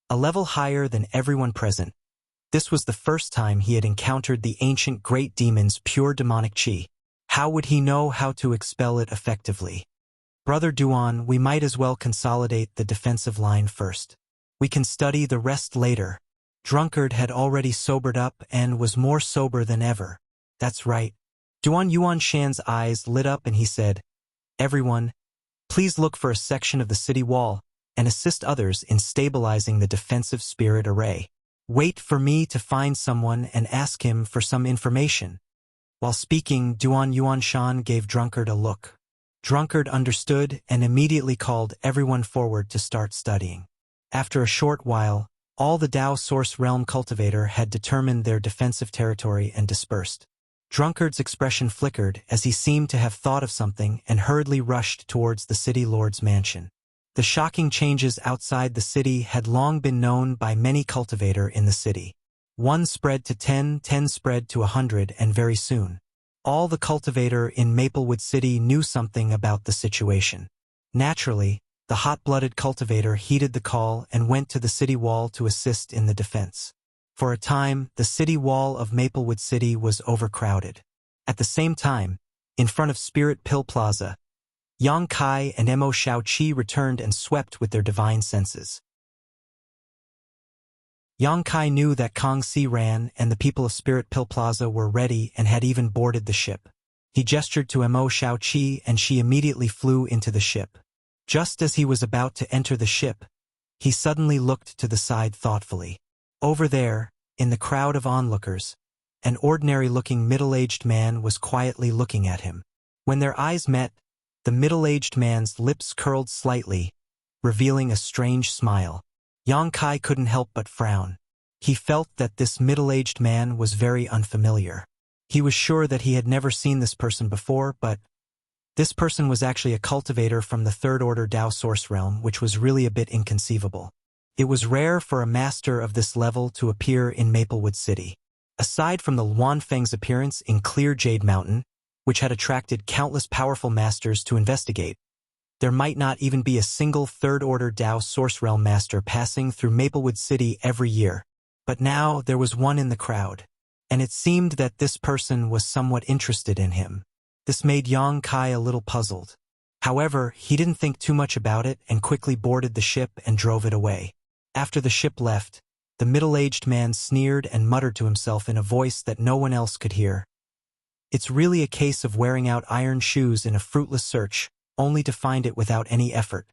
a level higher than everyone present, this was the first time he had encountered the ancient great demon's pure demonic Qi. How would he know how to expel it effectively? Brother Duan, we might as well consolidate the defensive line first. We can study the rest later. Drunkard had already sobered up and was more sober than ever. That's right. Duan Yuan Shan's eyes lit up and he said, Everyone, please look for a section of the city wall and assist others in stabilizing the defensive spirit array. Wait for me to find someone and ask him for some information. While speaking, Duan Yuan Shan gave Drunkard a look. Drunkard understood and immediately called everyone forward to start studying. After a short while, all the Dao Source Realm cultivator had determined their defensive territory and dispersed. Drunkard's expression flickered as he seemed to have thought of something and hurriedly rushed towards the city lord's mansion. The shocking changes outside the city had long been known by many cultivator in the city. 1 spread to 10, 10 spread to 100, and very soon, all the cultivator in Maplewood City knew something about the situation. Naturally, the hot-blooded cultivator heeded the call and went to the city wall to assist in the defense. For a time, the city wall of Maplewood City was overcrowded. At the same time, in front of Spirit Pill Plaza, Yang Kai and Mo Shaoqi returned and swept with their divine senses. Yang Kai knew that Kong Si Ran and the people of Spirit Pill Plaza were ready and had even boarded the ship. He gestured to Mo Shaoqi and she immediately flew into the ship. Just as he was about to enter the ship, he suddenly looked to the side thoughtfully. Over there, in the crowd of onlookers, an ordinary-looking middle-aged man was quietly looking at him. When their eyes met, the middle-aged man's lips curled slightly, revealing a strange smile. Yang Kai couldn't help but frown. He felt that this middle-aged man was very unfamiliar. He was sure that he had never seen this person before, but this person was actually a cultivator from the third-order Dao Source Realm, which was really a bit inconceivable. It was rare for a master of this level to appear in Maplewood City. Aside from the Wanfeng's appearance in Clear Jade Mountain, which had attracted countless powerful masters to investigate, there might not even be a single third-order Dao Source Realm master passing through Maplewood City every year. But now there was one in the crowd, and it seemed that this person was somewhat interested in him. This made Yang Kai a little puzzled. However, he didn't think too much about it and quickly boarded the ship and drove it away. After the ship left, the middle-aged man sneered and muttered to himself in a voice that no one else could hear. It's really a case of wearing out iron shoes in a fruitless search, only to find it without any effort.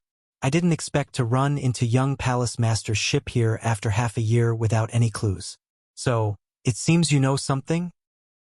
I didn't expect to run into young Palace Master's ship here after half a year without any clues. So, it seems you know something?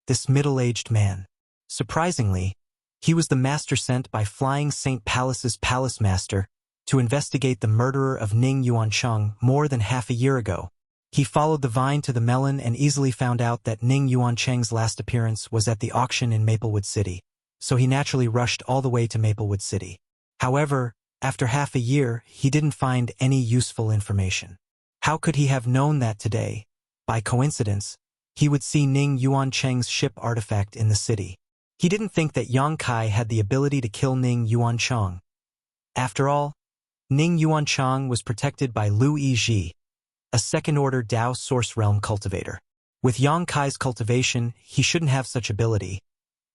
This middle-aged man. Surprisingly, he was the master sent by Flying Saint Palace's Palace Master to investigate the murderer of Ning Yuancheng more than half a year ago. He followed the vine to the melon and easily found out that Ning Yuancheng's last appearance was at the auction in Maplewood City, so he naturally rushed all the way to Maplewood City. However, after half a year, he didn't find any useful information. How could he have known that today, by coincidence, he would see Ning Yuancheng's ship artifact in the city? He didn't think that Yang Kai had the ability to kill Ning Yuancheng. After all, Ning Yuancheng was protected by Lu Yizhi, a second-order Dao Source Realm cultivator. With Yang Kai's cultivation, he shouldn't have such ability,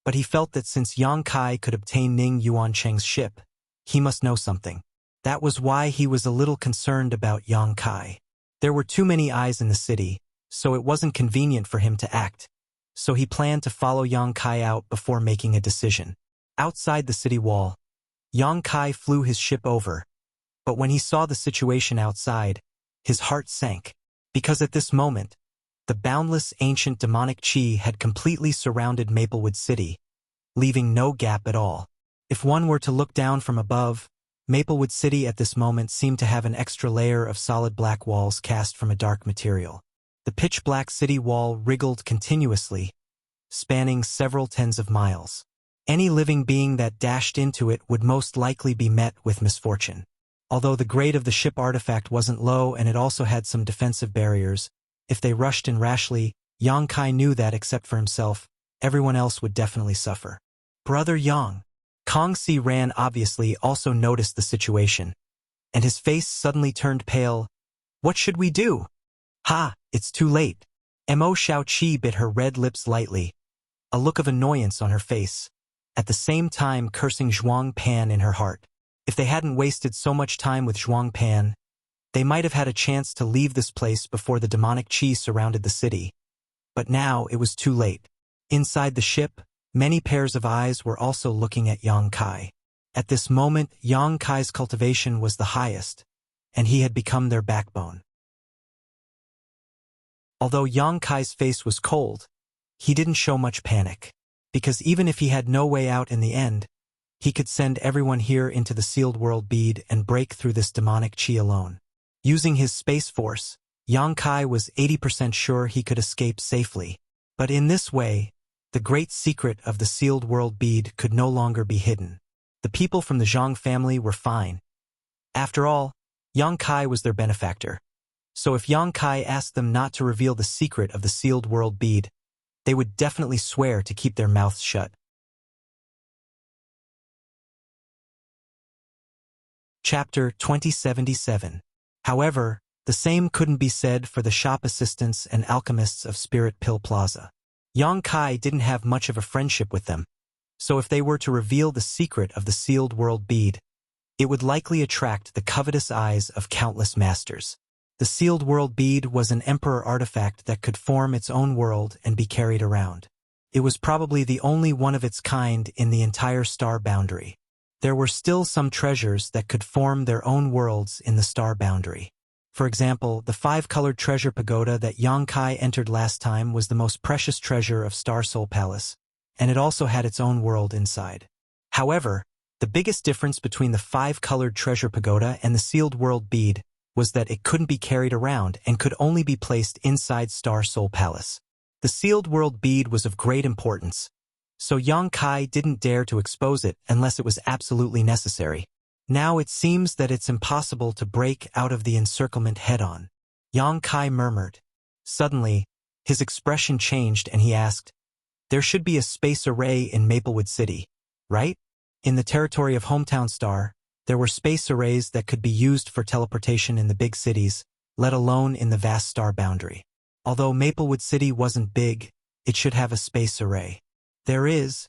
but he felt that since Yang Kai could obtain Ning Yuancheng's ship, he must know something. That was why he was a little concerned about Yang Kai. There were too many eyes in the city, so it wasn't convenient for him to act, so he planned to follow Yang Kai out before making a decision. Outside the city wall, Yang Kai flew his ship over, but when he saw the situation outside, his heart sank, because at this moment, the boundless ancient demonic chi had completely surrounded Maplewood City, leaving no gap at all. If one were to look down from above, Maplewood City at this moment seemed to have an extra layer of solid black walls cast from a dark material. The pitch-black city wall wriggled continuously, spanning several tens of miles. Any living being that dashed into it would most likely be met with misfortune. Although the grade of the ship artifact wasn't low and it also had some defensive barriers, if they rushed in rashly, Yang Kai knew that except for himself, everyone else would definitely suffer. Brother Yang. Kong Si Ran obviously also noticed the situation, and his face suddenly turned pale. What should we do? Ha, it's too late. Mo Xiaoqi bit her red lips lightly, a look of annoyance on her face, at the same time cursing Zhuang Pan in her heart. If they hadn't wasted so much time with Zhuang Pan, they might have had a chance to leave this place before the demonic chi surrounded the city. But now it was too late. Inside the ship, many pairs of eyes were also looking at Yang Kai. At this moment, Yang Kai's cultivation was the highest, and he had become their backbone. Although Yang Kai's face was cold, he didn't show much panic, because even if he had no way out in the end, he could send everyone here into the sealed world bead and break through this demonic chi alone. Using his space force, Yang Kai was 80% sure he could escape safely. But in this way, the great secret of the sealed world bead could no longer be hidden. The people from the Zhang family were fine. After all, Yang Kai was their benefactor. So if Yang Kai asked them not to reveal the secret of the sealed world bead, they would definitely swear to keep their mouths shut. Chapter 2077. However, the same couldn't be said for the shop assistants and alchemists of Spirit Pill Plaza. Yang Kai didn't have much of a friendship with them, so if they were to reveal the secret of the sealed world bead, it would likely attract the covetous eyes of countless masters. The sealed world bead was an emperor artifact that could form its own world and be carried around. It was probably the only one of its kind in the entire star boundary. There were still some treasures that could form their own worlds in the star boundary. For example, the 5-colored treasure pagoda that Yang Kai entered last time was the most precious treasure of Star Soul Palace, and it also had its own world inside. However, the biggest difference between the 5-colored treasure pagoda and the sealed world bead was that it couldn't be carried around and could only be placed inside Star Soul Palace. The sealed world bead was of great importance, so Yang Kai didn't dare to expose it unless it was absolutely necessary. Now it seems that it's impossible to break out of the encirclement head-on. Yang Kai murmured. Suddenly, his expression changed and he asked, "There should be a space array in Maplewood City, right? In the territory of Hometown Star, there were space arrays that could be used for teleportation in the big cities, let alone in the vast star boundary. Although Maplewood City wasn't big, it should have a space array." "There is,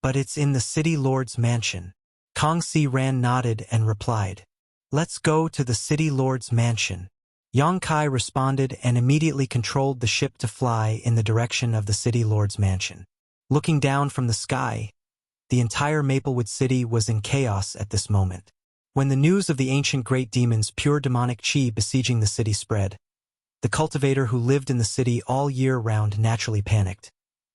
but it's in the City Lord's mansion." Kong Si Ran nodded and replied, "Let's go to the City Lord's mansion." Yang Kai responded and immediately controlled the ship to fly in the direction of the City Lord's mansion. Looking down from the sky, the entire Maplewood City was in chaos at this moment. When the news of the ancient great demon's pure demonic chi besieging the city spread, the cultivator who lived in the city all year round naturally panicked,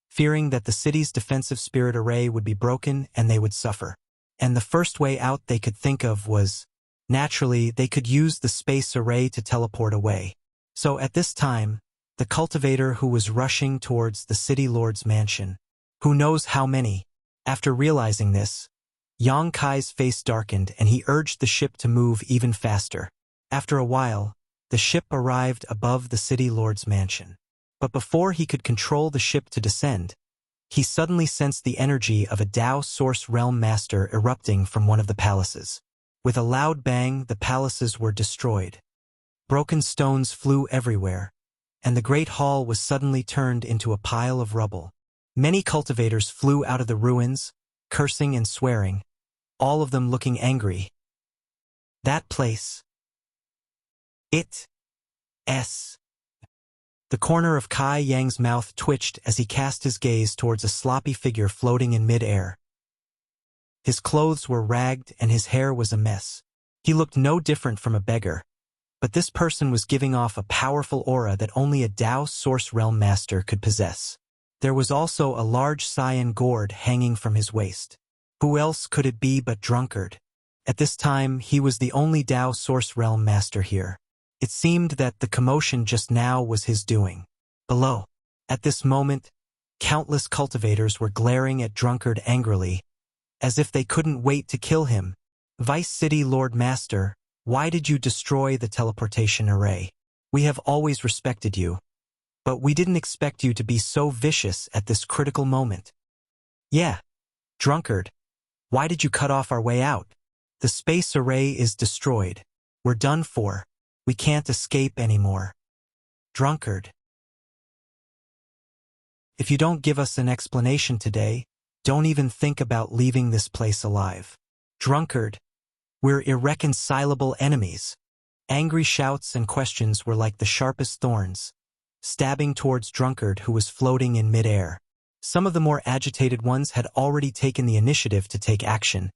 fearing that the city's defensive spirit array would be broken and they would suffer. And the first way out they could think of was, naturally, they could use the space array to teleport away. So at this time, the cultivator who was rushing towards the city lord's mansion, who knows how many, after realizing this, Yang Kai's face darkened and he urged the ship to move even faster. After a while, the ship arrived above the city lord's mansion. But before he could control the ship to descend, he suddenly sensed the energy of a Tao Source Realm Master erupting from one of the palaces. With a loud bang, the palaces were destroyed. Broken stones flew everywhere, and the great hall was suddenly turned into a pile of rubble. Many cultivators flew out of the ruins, cursing and swearing, all of them looking angry. That place. The corner of Kai Yang's mouth twitched as he cast his gaze towards a sloppy figure floating in mid-air. His clothes were ragged and his hair was a mess. He looked no different from a beggar, but this person was giving off a powerful aura that only a Tao Source Realm Master could possess. There was also a large cyan gourd hanging from his waist. Who else could it be but Drunkard? At this time, he was the only Tao Source Realm Master here. It seemed that the commotion just now was his doing. Below, at this moment, countless cultivators were glaring at Drunkard angrily, as if they couldn't wait to kill him. Vice City Lord Master, why did you destroy the teleportation array? We have always respected you, but we didn't expect you to be so vicious at this critical moment. Yeah, Drunkard, why did you cut off our way out? The space array is destroyed. We're done for. We can't escape anymore. Drunkard. If you don't give us an explanation today, don't even think about leaving this place alive. Drunkard. We're irreconcilable enemies. Angry shouts and questions were like the sharpest thorns, stabbing towards Drunkard who was floating in mid-air. Some of the more agitated ones had already taken the initiative to take action,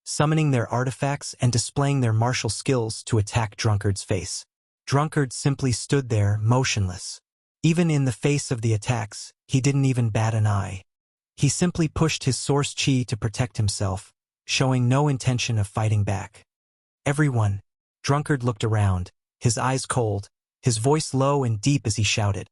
summoning their artifacts and displaying their martial skills to attack Drunkard's face. Drunkard simply stood there, motionless. Even in the face of the attacks, he didn't even bat an eye. He simply pushed his source chi to protect himself, showing no intention of fighting back. Everyone. Drunkard looked around, his eyes cold, his voice low and deep as he shouted.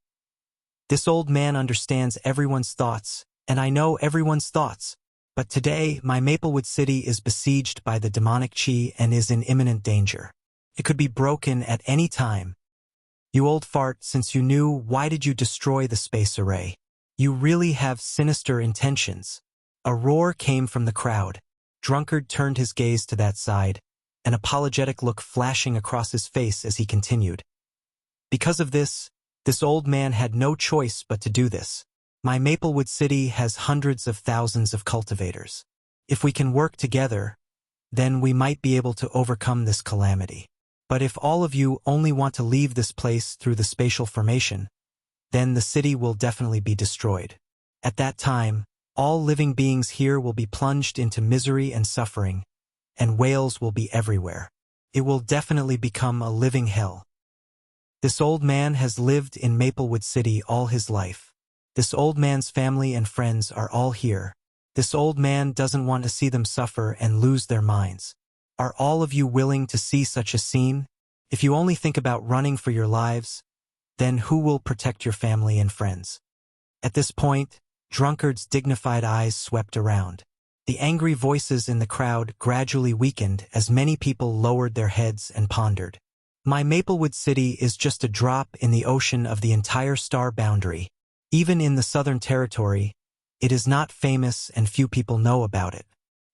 This old man understands everyone's thoughts, and I know everyone's thoughts. But today, my Maplewood City is besieged by the demonic chi and is in imminent danger. It could be broken at any time. You old fart, since you knew, why did you destroy the space array? You really have sinister intentions. A roar came from the crowd. Drunkard turned his gaze to that side, an apologetic look flashing across his face as he continued. Because of this old man had no choice but to do this. My Maplewood City has hundreds of thousands of cultivators. If we can work together, then we might be able to overcome this calamity. But if all of you only want to leave this place through the spatial formation, then the city will definitely be destroyed. At that time, all living beings here will be plunged into misery and suffering, and whales will be everywhere. It will definitely become a living hell. This old man has lived in Maplewood City all his life. This old man's family and friends are all here. This old man doesn't want to see them suffer and lose their minds. Are all of you willing to see such a scene? If you only think about running for your lives, then who will protect your family and friends? At this point, Drunkard's dignified eyes swept around. The angry voices in the crowd gradually weakened as many people lowered their heads and pondered. My Maplewood City is just a drop in the ocean of the entire star boundary. Even in the Southern Territory, it is not famous and few people know about it.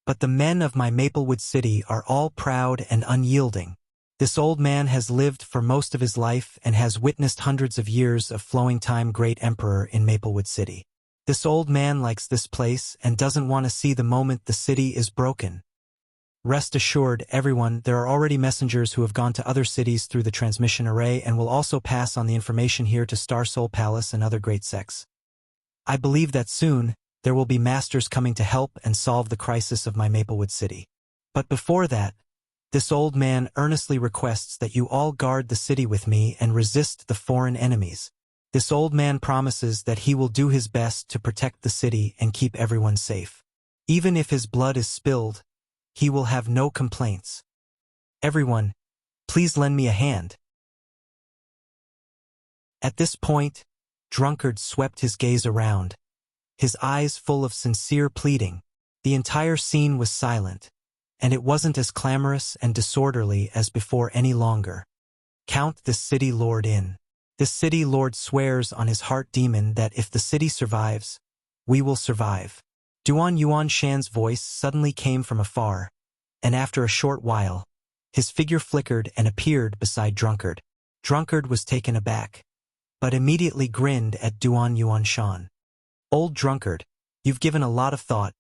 But the men of my Maplewood City are all proud and unyielding. This old man has lived for most of his life and has witnessed hundreds of years of flowing time great emperor in Maplewood City. This old man likes this place and doesn't want to see the moment the city is broken. Rest assured, everyone, there are already messengers who have gone to other cities through the transmission array and will also pass on the information here to Star Soul Palace and other great sects. I believe that soon, there will be masters coming to help and solve the crisis of my Maplewood City. But before that, This old man earnestly requests that you all guard the city with me and resist the foreign enemies. This old man promises that he will do his best to protect the city and keep everyone safe. Even if his blood is spilled, he will have no complaints. Everyone, please lend me a hand." At this point, Drunkard swept his gaze around, his eyes full of sincere pleading. The entire scene was silent, and it wasn't as clamorous and disorderly as before any longer. "Count this city lord in. This city lord swears on his heart demon that if the city survives, we will survive." Duan Yuan Shan's voice suddenly came from afar, and after a short while, his figure flickered and appeared beside Drunkard. Drunkard was taken aback, but immediately grinned at Duan Yuan Shan. "Old Drunkard, you've given a lot of thought."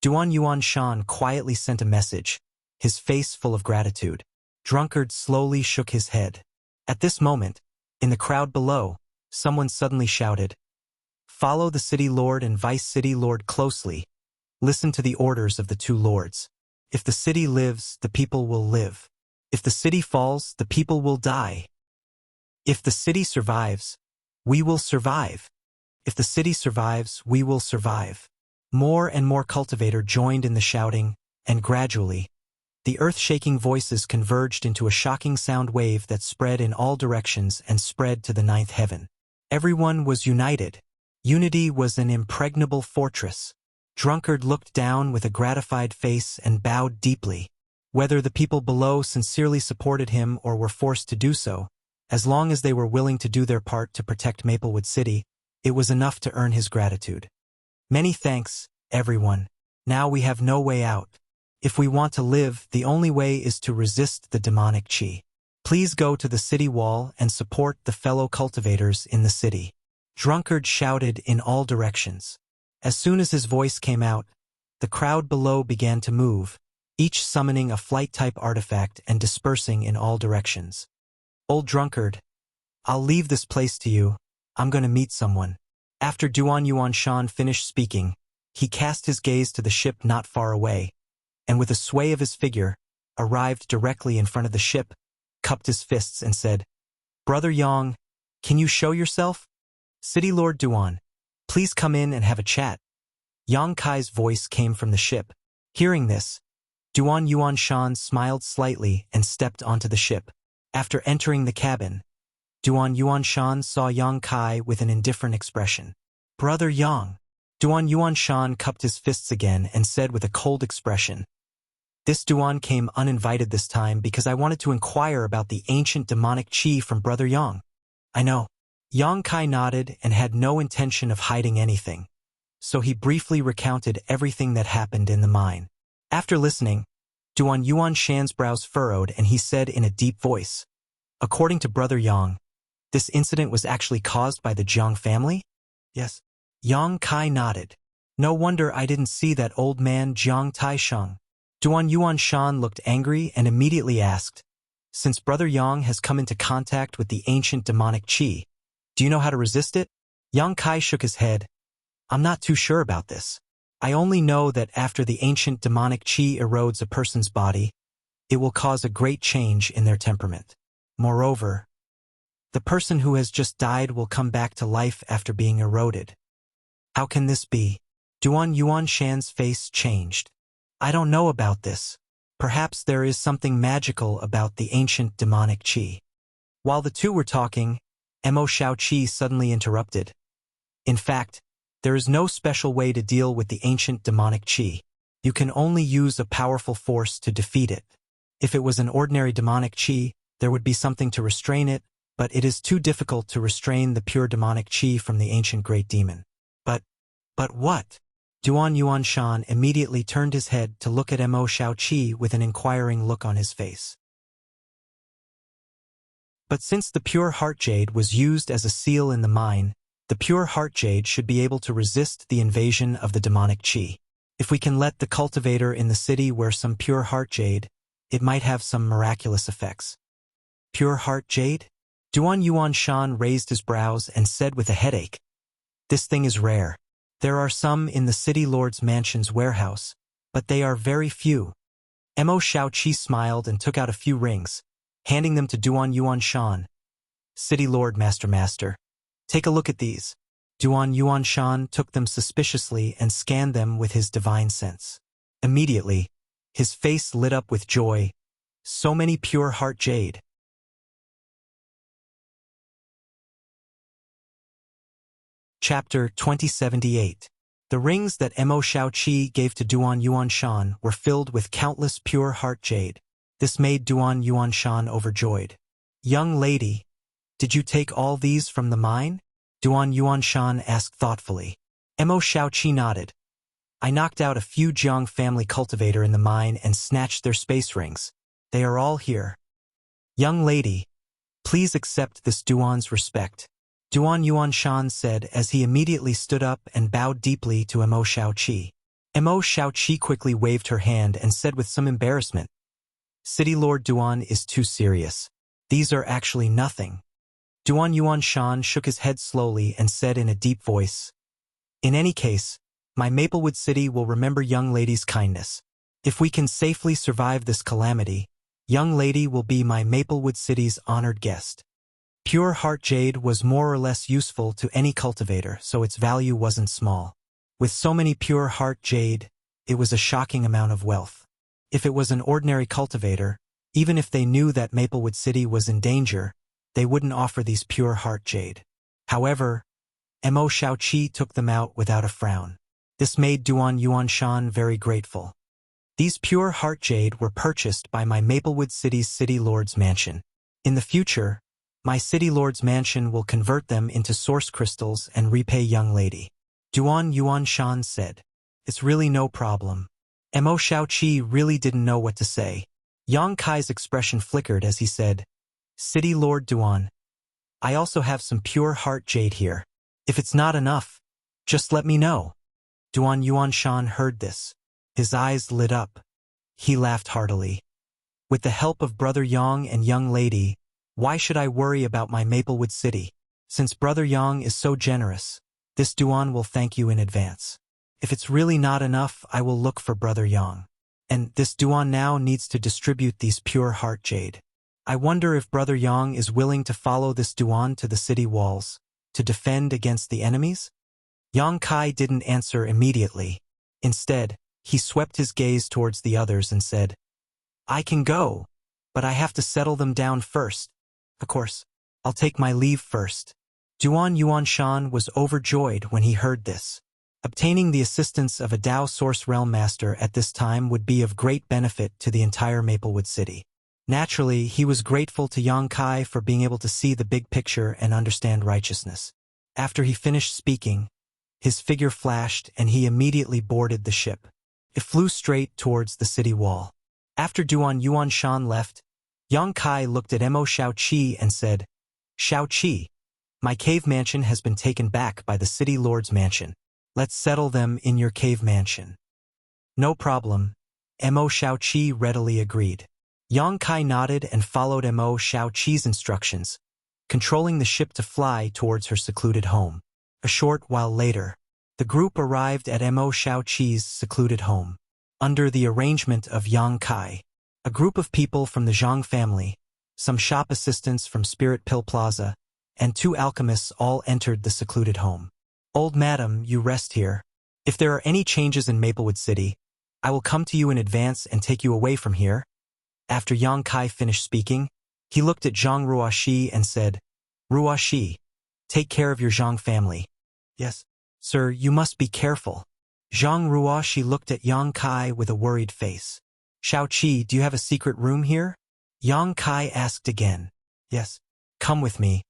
Duan Yuan Shan quietly sent a message, his face full of gratitude. Drunkard slowly shook his head. At this moment, in the crowd below, someone suddenly shouted, "Follow the city lord and vice city lord closely. Listen to the orders of the two lords. If the city lives, the people will live. If the city falls, the people will die. If the city survives, we will survive. If the city survives, we will survive." More and more cultivator joined in the shouting, and gradually, the earth-shaking voices converged into a shocking sound wave that spread in all directions and spread to the ninth heaven. Everyone was united. Unity was an impregnable fortress. Drunkard looked down with a gratified face and bowed deeply. Whether the people below sincerely supported him or were forced to do so, as long as they were willing to do their part to protect Maplewood City, it was enough to earn his gratitude. "Many thanks, everyone. Now we have no way out. If we want to live, the only way is to resist the demonic chi. Please go to the city wall and support the fellow cultivators in the city." Drunkard shouted in all directions. As soon as his voice came out, the crowd below began to move, each summoning a flight-type artifact and dispersing in all directions. "Old Drunkard, I'll leave this place to you. I'm going to meet someone." After Duan Yuan Shan finished speaking, he cast his gaze to the ship not far away, and with a sway of his figure, arrived directly in front of the ship, cupped his fists and said, "Brother Yang, can you show yourself? City Lord Duan, please come in and have a chat." Yang Kai's voice came from the ship. Hearing this, Duan Yuan Shan smiled slightly and stepped onto the ship. After entering the cabin, Duan Yuan Shan saw Yang Kai with an indifferent expression. "Brother Yang." Duan Yuan Shan cupped his fists again and said with a cold expression, "This Duan came uninvited this time because I wanted to inquire about the ancient demonic chi from Brother Yang." "I know." Yang Kai nodded and had no intention of hiding anything, so he briefly recounted everything that happened in the mine. After listening, Duan Yuan Shan's brows furrowed and he said in a deep voice, "According to Brother Yang, this incident was actually caused by the Jiang family?" "Yes." Yang Kai nodded. "No wonder I didn't see that old man Jiang Taisheng." Duan Yuan Shan looked angry and immediately asked, "Since Brother Yang has come into contact with the ancient demonic chi, do you know how to resist it?" Yang Kai shook his head. "I'm not too sure about this. I only know that after the ancient demonic chi erodes a person's body, it will cause a great change in their temperament. Moreover, the person who has just died will come back to life after being eroded." "How can this be?" Duan Yuan Shan's face changed. "I don't know about this. Perhaps there is something magical about the ancient demonic chi." While the two were talking, Mo Shaoqi suddenly interrupted. "In fact, there is no special way to deal with the ancient demonic chi. You can only use a powerful force to defeat it. If it was an ordinary demonic chi, there would be something to restrain it, but it is too difficult to restrain the pure demonic chi from the ancient great demon." But what?" Duan Yuan Shan immediately turned his head to look at Mo Shaoqi with an inquiring look on his face. "But since the pure heart jade was used as a seal in the mine, the pure heart jade should be able to resist the invasion of the demonic chi. If we can let the cultivator in the city wear some pure heart jade, it might have some miraculous effects." "Pure heart jade?" Duan Yuan Shan raised his brows and said with a headache, "This thing is rare. There are some in the city lord's mansion's warehouse, but they are very few. Mo Xiaoqi smiled and took out a few rings, handing them to Duan Yuanshan. City Lord Master. Take a look at these. Duan Yuanshan took them suspiciously and scanned them with his divine sense. Immediately, his face lit up with joy. So many pure heart jade. Chapter 2078. The rings that Mo Xiaoqi gave to Duan Yuanshan were filled with countless pure heart jade. This made Duan Yuanshan overjoyed. Young lady, did you take all these from the mine? Duan Yuanshan asked thoughtfully. Mo Xiaoqi nodded. I knocked out a few Jiang family cultivator in the mine and snatched their space rings. They are all here. Young lady, please accept this Duan's respect. Duan Yuanshan said as he immediately stood up and bowed deeply to Mo Xiaoqi. Mo Xiaoqi quickly waved her hand and said with some embarrassment, City Lord Duan is too serious. These are actually nothing. Duan Yuanshan shook his head slowly and said in a deep voice, in any case, my Maplewood City will remember young lady's kindness. If we can safely survive this calamity, young lady will be my Maplewood City's honored guest. Pure heart jade was more or less useful to any cultivator, so its value wasn't small. With so many pure heart jade, it was a shocking amount of wealth. If it was an ordinary cultivator, even if they knew that Maplewood City was in danger, they wouldn't offer these pure heart jade. However, Mo Xiaoqi took them out without a frown. This made Duan Yuanshan very grateful. These pure heart jade were purchased by my Maplewood City's City Lord's mansion. In the future, my City Lord's mansion will convert them into source crystals and repay young lady. Duan Yuanshan said, it's really no problem. Mo Xiaoqi really didn't know what to say. Yang Kai's expression flickered as he said, City Lord Duan, I also have some pure heart jade here. If it's not enough, just let me know. Duan Yuanshan heard this. His eyes lit up. He laughed heartily. With the help of Brother Yang and young lady, why should I worry about my Maplewood City? Since Brother Yang is so generous, this Duan will thank you in advance. If it's really not enough, I will look for Brother Yang. And this Duan now needs to distribute these pure heart jade. I wonder if Brother Yang is willing to follow this Duan to the city walls, to defend against the enemies? Yang Kai didn't answer immediately. Instead, he swept his gaze towards the others and said, I can go, but I have to settle them down first. Of course, I'll take my leave first. Duan Yuanshan was overjoyed when he heard this. Obtaining the assistance of a Dao Source Realm Master at this time would be of great benefit to the entire Maplewood City. Naturally, he was grateful to Yang Kai for being able to see the big picture and understand righteousness. After he finished speaking, his figure flashed and he immediately boarded the ship. It flew straight towards the city wall. After Duan Yuanshan left, Yang Kai looked at Mo Xiaoqi and said, Xiaoqi, my cave mansion has been taken back by the City Lord's mansion. Let's settle them in your cave mansion. No problem. Mo Xiaoqi readily agreed. Yang Kai nodded and followed Mo Xiaoqi's instructions, controlling the ship to fly towards her secluded home. A short while later, the group arrived at Mo Xiaoqi's secluded home. Under the arrangement of Yang Kai, a group of people from the Zhang family, some shop assistants from Spirit Pill Plaza, and 2 alchemists all entered the secluded home. Old madam, you rest here. If there are any changes in Maplewood City, I will come to you in advance and take you away from here. After Yang Kai finished speaking, he looked at Zhang Ruoxi and said, Ruoxi, take care of your Zhang family. Yes, sir, you must be careful. Zhang Ruoxi looked at Yang Kai with a worried face. Xiaoqi, do you have a secret room here? Yang Kai asked again. Yes, come with me.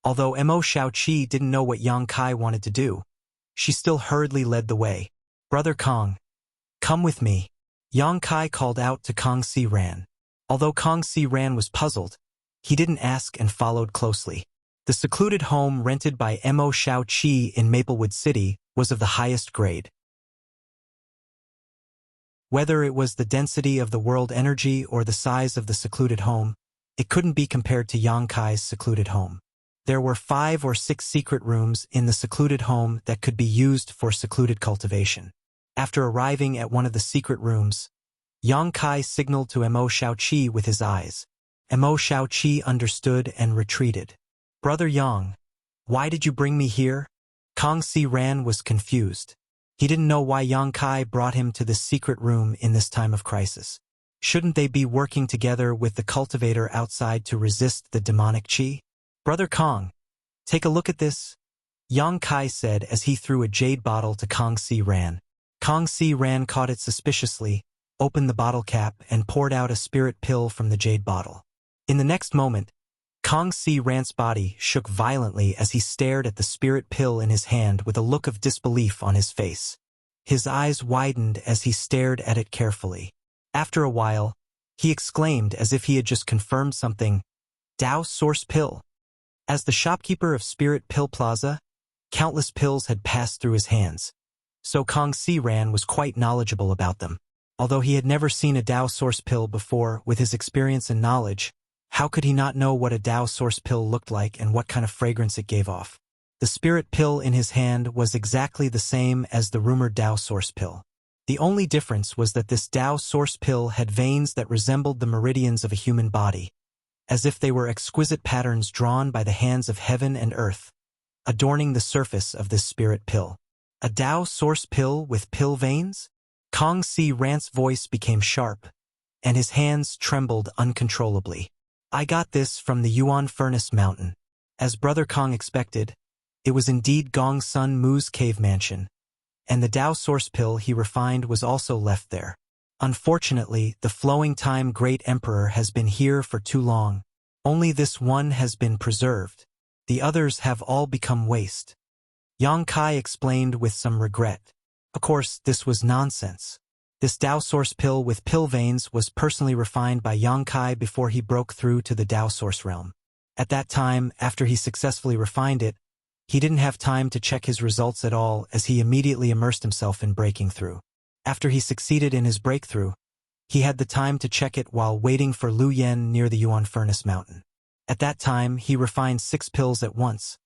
Although Mo Xiaoqi didn't know what Yang Kai wanted to do, she still hurriedly led the way. Brother Kong, come with me. Yang Kai called out to Kong Si Ran. Although Kong Si Ran was puzzled, he didn't ask and followed closely. The secluded home rented by Mo Xiaoqi in Maplewood City was of the highest grade. Whether it was the density of the world energy or the size of the secluded home, it couldn't be compared to Yang Kai's secluded home. There were 5 or 6 secret rooms in the secluded home that could be used for secluded cultivation. After arriving at one of the secret rooms, Yang Kai signaled to Mo Shaoqi with his eyes. Mo Shaoqi understood and retreated. Brother Yang, why did you bring me here? Kang Si Ran was confused. He didn't know why Yang Kai brought him to this secret room in this time of crisis. Shouldn't they be working together with the cultivator outside to resist the demonic qi? Brother Kang, take a look at this, Yang Kai said as he threw a jade bottle to Kang Si Ran. Kang Si Ran caught it suspiciously, opened the bottle cap and poured out a spirit pill from the jade bottle. In the next moment, Kang Si Ran's body shook violently as he stared at the spirit pill in his hand with a look of disbelief on his face. His eyes widened as he stared at it carefully. After a while, he exclaimed as if he had just confirmed something, "Dao Source Pill." As the shopkeeper of Spirit Pill Plaza, countless pills had passed through his hands, so Kang Si Ran was quite knowledgeable about them. Although he had never seen a Dao Source Pill before, with his experience and knowledge, how could he not know what a Dao Source Pill looked like and what kind of fragrance it gave off? The spirit pill in his hand was exactly the same as the rumored Dao Source Pill. The only difference was that this Dao Source Pill had veins that resembled the meridians of a human body, as if they were exquisite patterns drawn by the hands of heaven and earth, adorning the surface of this spirit pill. A Dao Source Pill with pill veins? Kang Si Ran's voice became sharp, and his hands trembled uncontrollably. I got this from the Yuan Furnace Mountain. As Brother Kang expected, it was indeed Gong Sun Mu's cave mansion, and the Dao Source Pill he refined was also left there. Unfortunately, the flowing time Great Emperor has been here for too long. Only this one has been preserved. The others have all become waste. Yang Kai explained with some regret. Of course, this was nonsense. This Dao Source Pill with pill veins was personally refined by Yang Kai before he broke through to the Dao Source realm. At that time, after he successfully refined it, he didn't have time to check his results at all as he immediately immersed himself in breaking through. After he succeeded in his breakthrough, he had the time to check it while waiting for Lu Yen near the Yuan Furnace Mountain. At that time, he refined 6 pills at once,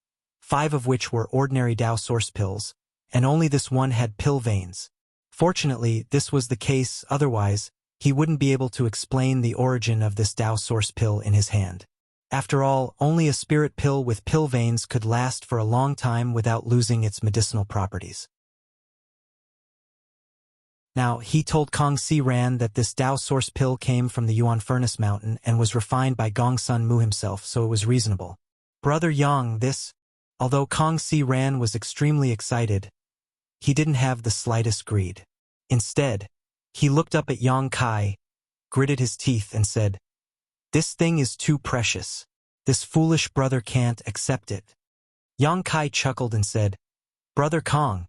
5 of which were ordinary Dao Source pills, and only this one had pill veins. Fortunately, this was the case, otherwise, he wouldn't be able to explain the origin of this Dao Source Pill in his hand. After all, only a spirit pill with pill veins could last for a long time without losing its medicinal properties. Now, he told Kang Si Ran that this Dao Source Pill came from the Yuan Furnace Mountain and was refined by Gong Sun Mu himself, so it was reasonable. Brother Yang, this... Although Kang Si Ran was extremely excited, he didn't have the slightest greed. Instead, he looked up at Yang Kai, gritted his teeth and said, "This thing is too precious. This foolish brother can't accept it." Yang Kai chuckled and said, "Brother Kang,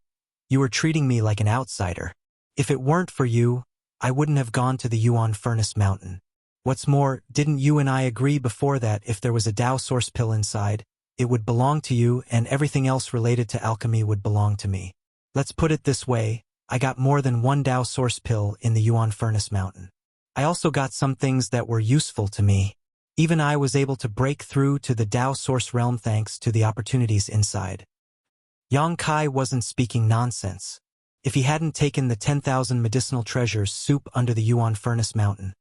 you are treating me like an outsider. If it weren't for you, I wouldn't have gone to the Yuan Furnace Mountain. What's more, didn't you and I agree before that if there was a Dao Source Pill inside, it would belong to you and everything else related to alchemy would belong to me? Let's put it this way, I got more than one Dao Source Pill in the Yuan Furnace Mountain. I also got some things that were useful to me. Even I was able to break through to the Dao Source realm thanks to the opportunities inside." Yang Kai wasn't speaking nonsense. If he hadn't taken the 10,000 medicinal treasures soup under the Yuan Furnace Mountain,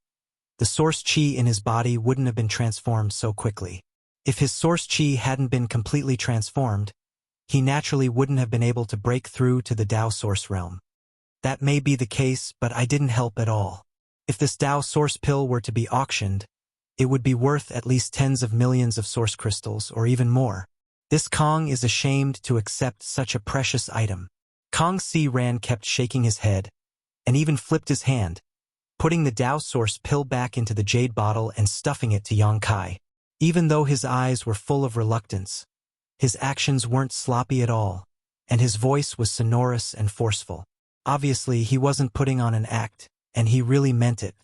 the source qi in his body wouldn't have been transformed so quickly. If his source qi hadn't been completely transformed, he naturally wouldn't have been able to break through to the Dao Source realm. That may be the case, but I didn't help at all. If this Dao Source Pill were to be auctioned, it would be worth at least tens of millions of source crystals or even more. This Kang is ashamed to accept such a precious item. Kang Si Ran kept shaking his head, and even flipped his hand, putting the Dao Source Pill back into the jade bottle and stuffing it to Yang Kai. Even though his eyes were full of reluctance, his actions weren't sloppy at all, and his voice was sonorous and forceful. Obviously, he wasn't putting on an act, and he really meant it.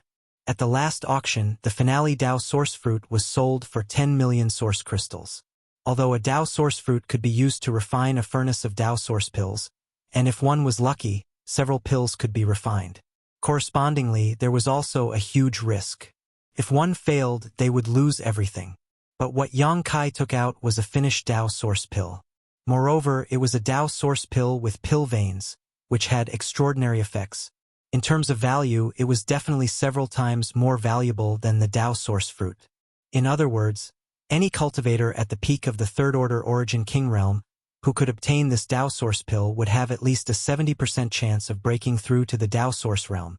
At the last auction, the finale Dao Source Fruit was sold for 10 million source crystals. Although a Dao Source Fruit could be used to refine a furnace of Dao Source Pills, and if one was lucky, several pills could be refined. Correspondingly, there was also a huge risk. If one failed, they would lose everything. But what Yang Kai took out was a finished Dao Source Pill. Moreover, it was a Dao Source Pill with pill veins, which had extraordinary effects. In terms of value, it was definitely several times more valuable than the Tao source fruit. In other words, any cultivator at the peak of the Third Order Origin King realm who could obtain this Tao source pill would have at least a 70% chance of breaking through to the Tao source realm.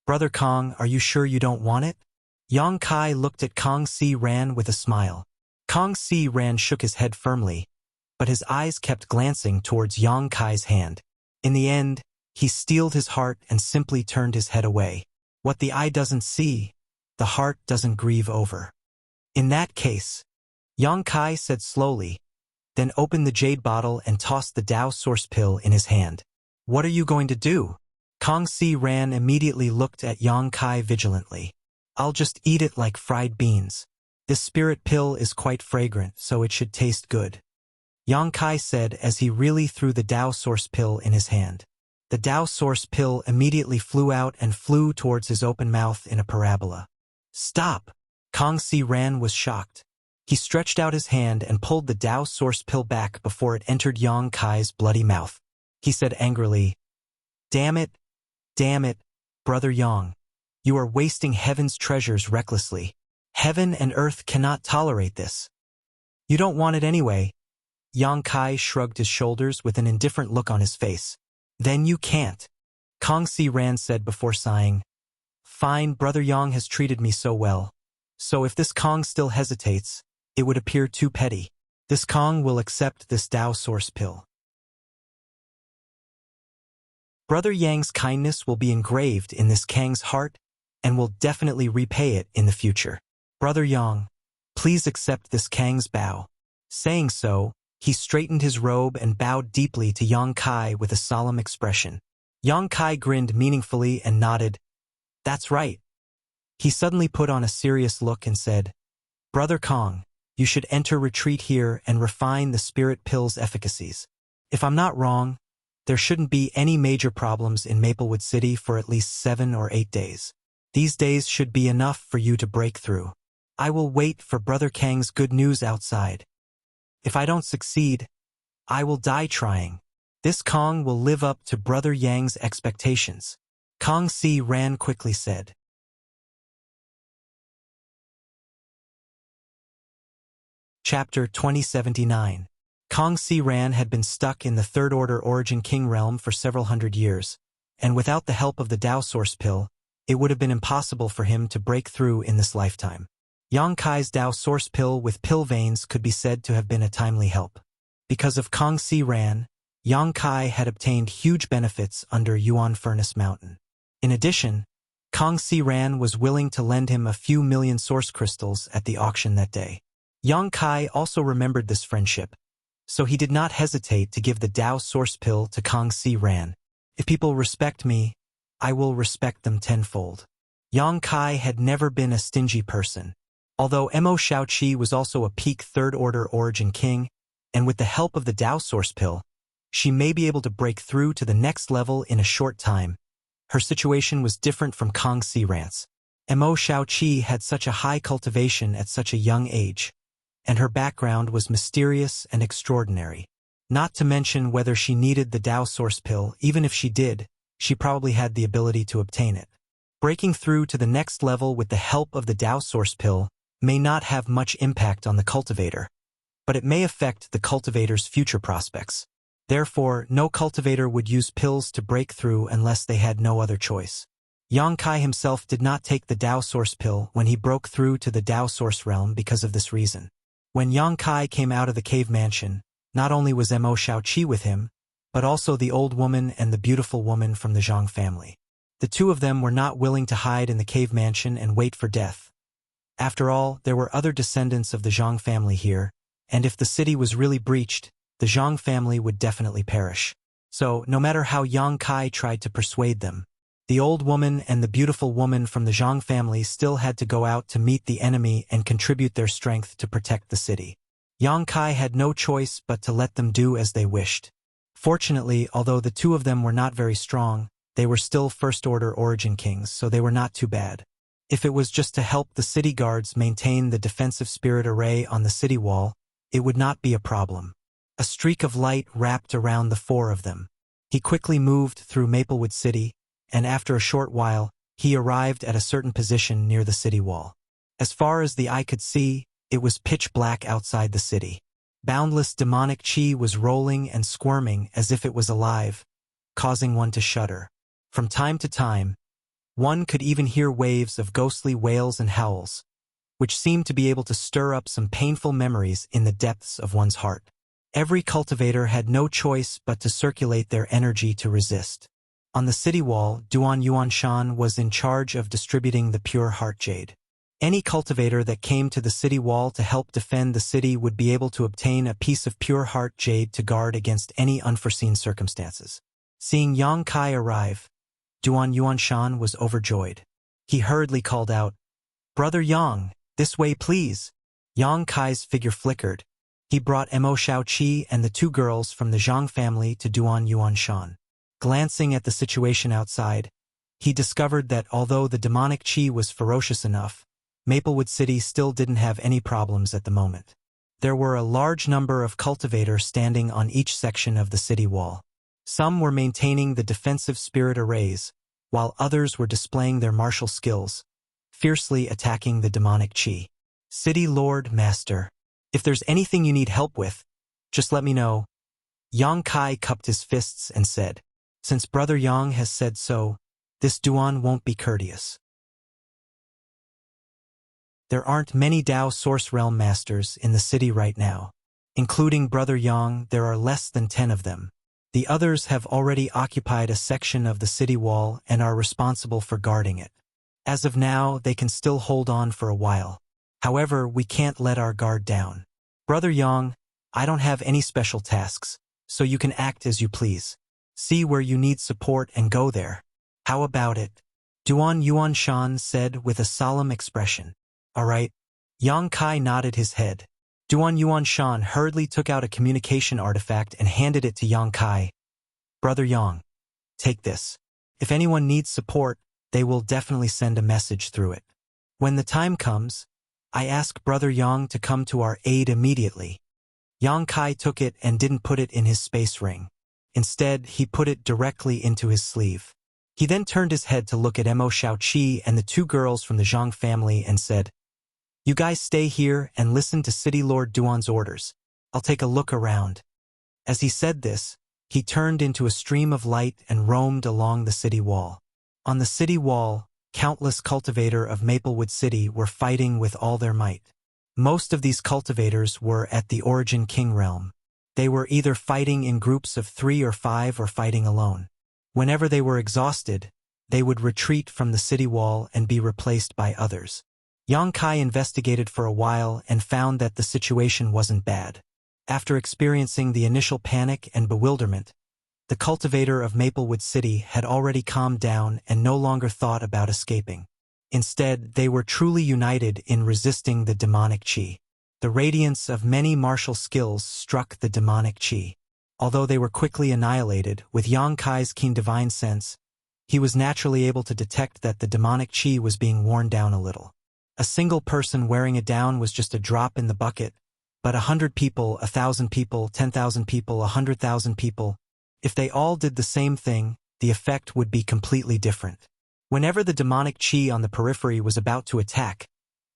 Brother Kong, are you sure you don't want it? Yang Kai looked at Kong Si Ran with a smile. Kong Si Ran shook his head firmly, but his eyes kept glancing towards Yang Kai's hand. In the end, he steeled his heart and simply turned his head away. What the eye doesn't see, the heart doesn't grieve over. In that case, Yang Kai said slowly, then opened the jade bottle and tossed the Tao source pill in his hand. What are you going to do? Kong Si Ran immediately looked at Yang Kai vigilantly. I'll just eat it like fried beans. This spirit pill is quite fragrant, so it should taste good. Yang Kai said as he really threw the Tao source pill in his hand. The Tao source pill immediately flew out and flew towards his open mouth in a parabola. Stop! Kong Si Ran was shocked. He stretched out his hand and pulled the Tao source pill back before it entered Yang Kai's bloody mouth. He said angrily, Damn it, Brother Yang. You are wasting heaven's treasures recklessly. Heaven and earth cannot tolerate this. You don't want it anyway. Yang Kai shrugged his shoulders with an indifferent look on his face. Then you can't. Kong Si Ran said before sighing. Fine, Brother Yang has treated me so well. So if this Kong still hesitates, it would appear too petty. This Kong will accept this Tao source pill. Brother Yang's kindness will be engraved in this Kang's heart and will definitely repay it in the future. Brother Yang, please accept this Kang's bow. Saying so, he straightened his robe and bowed deeply to Yang Kai with a solemn expression. Yang Kai grinned meaningfully and nodded. That's right. He suddenly put on a serious look and said, Brother Kong, you should enter retreat here and refine the spirit pill's efficacies. If I'm not wrong, there shouldn't be any major problems in Maplewood City for at least 7 or 8 days. These days should be enough for you to break through. I will wait for Brother Kang's good news outside. If I don't succeed, I will die trying. This Kong will live up to Brother Yang's expectations. Kong Si Ran quickly said. Chapter 2079. Kong Si Ran had been stuck in the Third Order Origin King realm for several hundred years, and without the help of the Tao source pill, it would have been impossible for him to break through in this lifetime. Yang Kai's Tao source pill with pill veins could be said to have been a timely help. Because of Kong Si Ran, Yang Kai had obtained huge benefits under Yuan Furnace Mountain. In addition, Kong Si Ran was willing to lend him a few million source crystals at the auction that day. Yang Kai also remembered this friendship, so he did not hesitate to give the Tao source pill to Kong Si Ran. If people respect me, I will respect them tenfold. Yang Kai had never been a stingy person. Although Mo Shaoqi was also a peak Third Order Origin King, and with the help of the Tao source pill, she may be able to break through to the next level in a short time. Her situation was different from Kong Si Ran's. Mo Shaoqi had such a high cultivation at such a young age, and her background was mysterious and extraordinary. Not to mention whether she needed the Tao source pill, even if she did, she probably had the ability to obtain it. Breaking through to the next level with the help of the Tao source pill may not have much impact on the cultivator, but it may affect the cultivator's future prospects. Therefore, no cultivator would use pills to break through unless they had no other choice. Yang Kai himself did not take the Tao source pill when he broke through to the Tao source realm because of this reason. When Yang Kai came out of the cave mansion, not only was Mo Shaoqi with him, but also the old woman and the beautiful woman from the Zhang family. The two of them were not willing to hide in the cave mansion and wait for death. After all, there were other descendants of the Zhang family here, and if the city was really breached, the Zhang family would definitely perish. So, no matter how Yang Kai tried to persuade them, the old woman and the beautiful woman from the Zhang family still had to go out to meet the enemy and contribute their strength to protect the city. Yang Kai had no choice but to let them do as they wished. Fortunately, although the two of them were not very strong, they were still First Order Origin Kings, so they were not too bad. If it was just to help the city guards maintain the defensive spirit array on the city wall, it would not be a problem. A streak of light wrapped around the four of them. He quickly moved through Maplewood City, and after a short while, he arrived at a certain position near the city wall. As far as the eye could see, it was pitch black outside the city. Boundless demonic chi was rolling and squirming as if it was alive, causing one to shudder. From time to time, one could even hear waves of ghostly wails and howls, which seemed to be able to stir up some painful memories in the depths of one's heart. Every cultivator had no choice but to circulate their energy to resist. On the city wall, Duan Yuanshan was in charge of distributing the pure heart jade. Any cultivator that came to the city wall to help defend the city would be able to obtain a piece of pure heart jade to guard against any unforeseen circumstances. Seeing Yang Kai arrive, Duan Yuanshan was overjoyed. He hurriedly called out, "Brother Yang, this way please." Yang Kai's figure flickered. He brought Mo Shaoqi and the two girls from the Zhang family to Duan Yuanshan. Glancing at the situation outside, he discovered that although the demonic chi was ferocious enough, Maplewood City still didn't have any problems at the moment. There were a large number of cultivators standing on each section of the city wall. Some were maintaining the defensive spirit arrays, while others were displaying their martial skills, fiercely attacking the demonic chi. "City Lord Master, if there's anything you need help with, just let me know." Yang Kai cupped his fists and said, "Since Brother Yang has said so, this Duan won't be courteous." There aren't many Dao Source Realm Masters in the city right now. Including Brother Yang, there are less than 10 of them. The others have already occupied a section of the city wall and are responsible for guarding it. As of now, they can still hold on for a while. However, we can't let our guard down. Brother Yang, I don't have any special tasks, so you can act as you please. See where you need support and go there. How about it? Duan Yuanshan said with a solemn expression. All right. Yang Kai nodded his head. Duan Yuanshan hurriedly took out a communication artifact and handed it to Yang Kai. "Brother Yang, take this. If anyone needs support, they will definitely send a message through it. When the time comes, I ask Brother Yang to come to our aid immediately." Yang Kai took it and didn't put it in his space ring. Instead, he put it directly into his sleeve. He then turned his head to look at Mo Shaoqi and the two girls from the Zhang family and said, "You guys stay here and listen to City Lord Duan's orders. I'll take a look around." As he said this, he turned into a stream of light and roamed along the city wall. On the city wall, countless cultivators of Maplewood City were fighting with all their might. Most of these cultivators were at the Origin King realm. They were either fighting in groups of 3 or 5 or fighting alone. Whenever they were exhausted, they would retreat from the city wall and be replaced by others. Yang Kai investigated for a while and found that the situation wasn't bad. After experiencing the initial panic and bewilderment, the cultivator of Maplewood City had already calmed down and no longer thought about escaping. Instead, they were truly united in resisting the demonic chi. The radiance of many martial skills struck the demonic chi. Although they were quickly annihilated, with Yang Kai's keen divine sense, he was naturally able to detect that the demonic chi was being worn down a little. A single person wearing it down was just a drop in the bucket, but 100 people, 1,000 people, 10,000 people, 100,000 people, if they all did the same thing, the effect would be completely different. Whenever the demonic chi on the periphery was about to attack,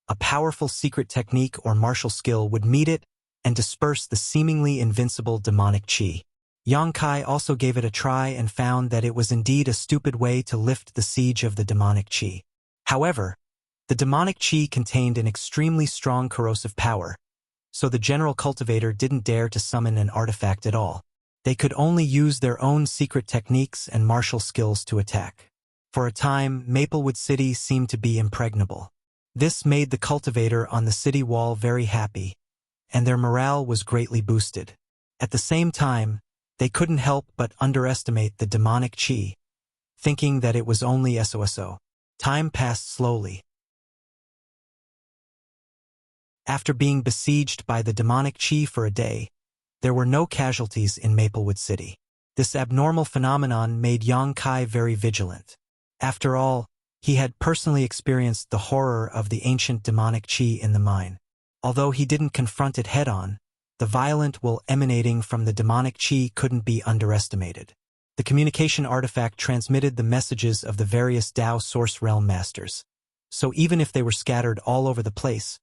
a powerful secret technique or martial skill would meet it and disperse the seemingly invincible demonic chi. Yang Kai also gave it a try and found that it was indeed a stupid way to lift the siege of the demonic chi. However, the demonic chi contained an extremely strong corrosive power, so the general cultivator didn't dare to summon an artifact at all. They could only use their own secret techniques and martial skills to attack. For a time, Maplewood City seemed to be impregnable. This made the cultivator on the city wall very happy, and their morale was greatly boosted. At the same time, they couldn't help but underestimate the demonic chi, thinking that it was only SOSO. Time passed slowly. After being besieged by the demonic chi for a day, there were no casualties in Maplewood City. This abnormal phenomenon made Yang Kai very vigilant. After all, he had personally experienced the horror of the ancient demonic chi in the mine. Although he didn't confront it head-on, the violent will emanating from the demonic chi couldn't be underestimated. The communication artifact transmitted the messages of the various Tao Source Realm Masters. So even if they were scattered all over the place,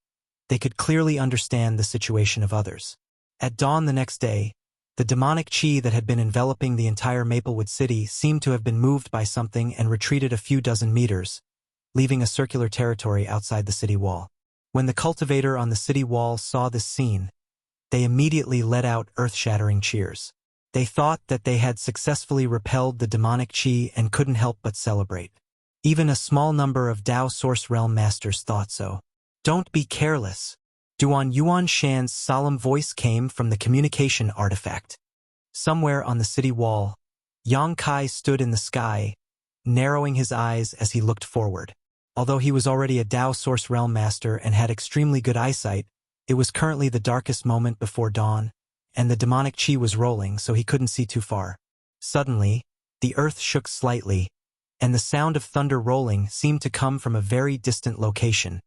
they could clearly understand the situation of others. At dawn the next day, the demonic chi that had been enveloping the entire Maplewood City seemed to have been moved by something and retreated a few dozen meters, leaving a circular territory outside the city wall. When the cultivator on the city wall saw this scene, they immediately let out earth-shattering cheers. They thought that they had successfully repelled the demonic chi and couldn't help but celebrate. Even a small number of Tao Source Realm Masters thought so. "Don't be careless." Duan Yuan Shan's solemn voice came from the communication artifact. Somewhere on the city wall, Yang Kai stood in the sky, narrowing his eyes as he looked forward. Although he was already a Tao Source Realm Master and had extremely good eyesight, it was currently the darkest moment before dawn, and the demonic chi was rolling, so he couldn't see too far. Suddenly, the earth shook slightly, and the sound of thunder rolling seemed to come from a very distant location,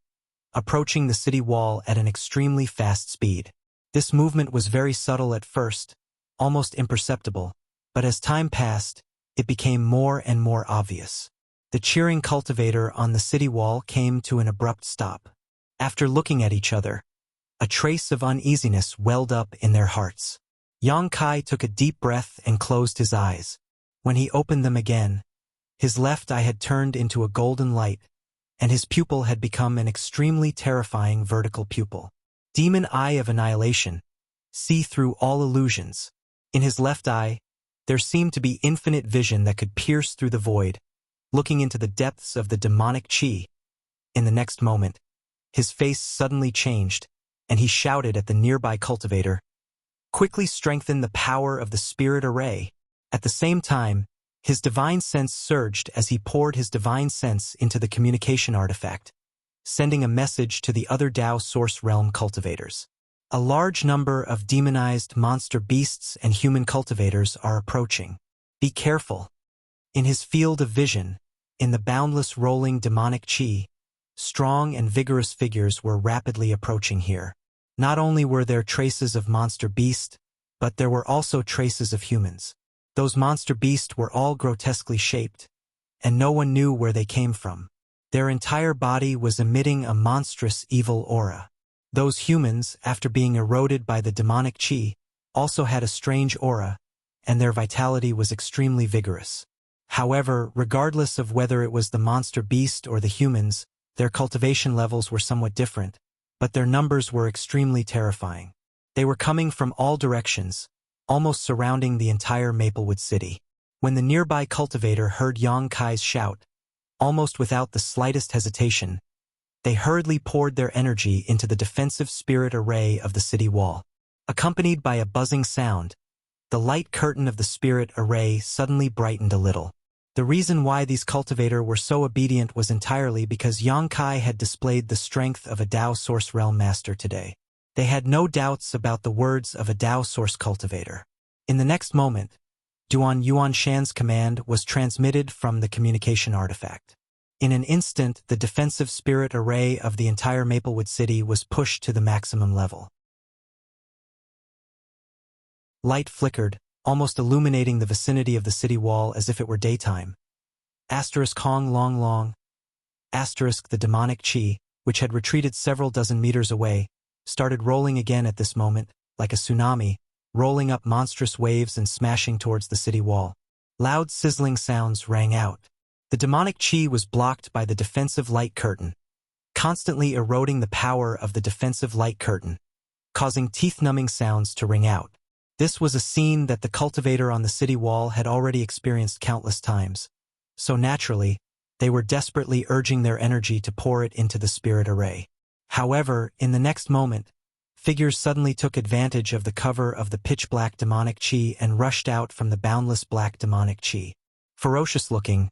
approaching the city wall at an extremely fast speed. This movement was very subtle at first, almost imperceptible, but as time passed, it became more and more obvious. The cheering cultivator on the city wall came to an abrupt stop. After looking at each other, a trace of uneasiness welled up in their hearts. Yang Kai took a deep breath and closed his eyes. When he opened them again, his left eye had turned into a golden light, and his pupil had become an extremely terrifying vertical pupil. Demon Eye of Annihilation. See through all illusions. In his left eye, there seemed to be infinite vision that could pierce through the void, looking into the depths of the demonic chi. In the next moment, his face suddenly changed, and he shouted at the nearby cultivator, "Quickly strengthen the power of the spirit array." At the same time, his divine sense surged as he poured his divine sense into the communication artifact, sending a message to the other Tao Source Realm cultivators. A large number of demonized monster beasts and human cultivators are approaching. Be careful. In his field of vision, in the boundless rolling demonic chi, strong and vigorous figures were rapidly approaching here. Not only were there traces of monster beast, but there were also traces of humans. Those monster beasts were all grotesquely shaped, and no one knew where they came from. Their entire body was emitting a monstrous evil aura. Those humans, after being eroded by the demonic chi, also had a strange aura, and their vitality was extremely vigorous. However, regardless of whether it was the monster beast or the humans, their cultivation levels were somewhat different, but their numbers were extremely terrifying. They were coming from all directions, almost surrounding the entire Maplewood City. When the nearby cultivator heard Yang Kai's shout, almost without the slightest hesitation, they hurriedly poured their energy into the defensive spirit array of the city wall. Accompanied by a buzzing sound, the light curtain of the spirit array suddenly brightened a little. The reason why these cultivators were so obedient was entirely because Yang Kai had displayed the strength of a Tao Source Realm Master today. They had no doubts about the words of a Tao Source cultivator. In the next moment, Duan Yuan Shan's command was transmitted from the communication artifact. In an instant, the defensive spirit array of the entire Maplewood City was pushed to the maximum level. Light flickered, almost illuminating the vicinity of the city wall as if it were daytime. Hong Long Long. The demonic chi, which had retreated several dozen meters away, started rolling again at this moment, like a tsunami, rolling up monstrous waves and smashing towards the city wall. Loud sizzling sounds rang out. The demonic chi was blocked by the defensive light curtain, constantly eroding the power of the defensive light curtain, causing teeth-numbing sounds to ring out. This was a scene that the cultivator on the city wall had already experienced countless times, so naturally, they were desperately urging their energy to pour it into the spirit array. However, in the next moment, figures suddenly took advantage of the cover of the pitch-black demonic chi and rushed out from the boundless black demonic chi. Ferocious-looking,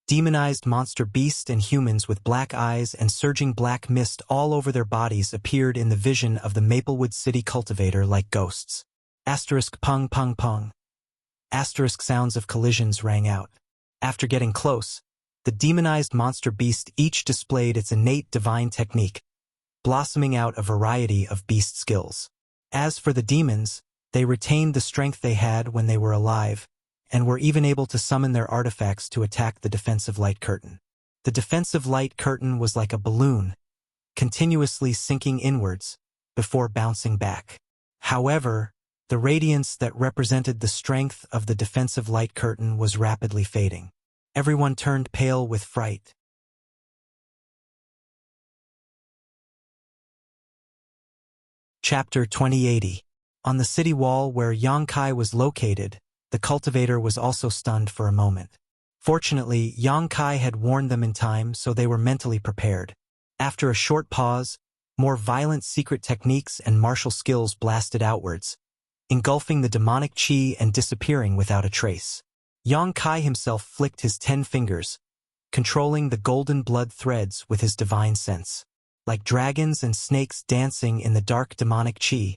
demonized monster beasts and humans with black eyes and surging black mist all over their bodies appeared in the vision of the Maplewood City cultivator like ghosts. Pung pung pung. Sounds of collisions rang out. After getting close, the demonized monster beast each displayed its innate divine technique, blossoming out a variety of beast skills. As for the demons, they retained the strength they had when they were alive, and were even able to summon their artifacts to attack the defensive light curtain. The defensive light curtain was like a balloon, continuously sinking inwards before bouncing back. However, the radiance that represented the strength of the defensive light curtain was rapidly fading. Everyone turned pale with fright. Chapter 2080. On the city wall where Yang Kai was located, the cultivator was also stunned for a moment. Fortunately, Yang Kai had warned them in time, so they were mentally prepared. After a short pause, more violent secret techniques and martial skills blasted outwards, engulfing the demonic chi and disappearing without a trace. Yang Kai himself flicked his 10 fingers, controlling the golden blood threads with his divine sense. Like dragons and snakes dancing in the dark demonic chi,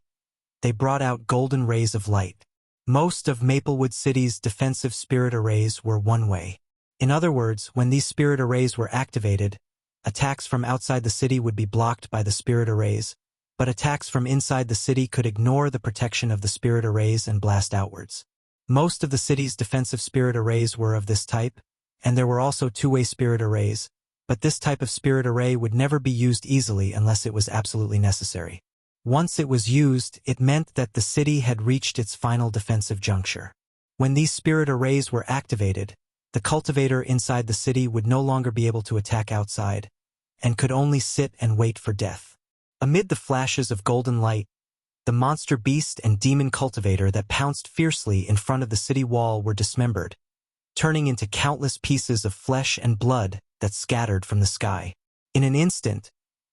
they brought out golden rays of light. Most of Maplewood City's defensive spirit arrays were one-way. In other words, when these spirit arrays were activated, attacks from outside the city would be blocked by the spirit arrays, but attacks from inside the city could ignore the protection of the spirit arrays and blast outwards. Most of the city's defensive spirit arrays were of this type, and there were also two-way spirit arrays, but this type of spirit array would never be used easily unless it was absolutely necessary. Once it was used, it meant that the city had reached its final defensive juncture. When these spirit arrays were activated, the cultivator inside the city would no longer be able to attack outside, and could only sit and wait for death. Amid the flashes of golden light, the monster beast and demon cultivator that pounced fiercely in front of the city wall were dismembered, turning into countless pieces of flesh and blood that scattered from the sky. In an instant,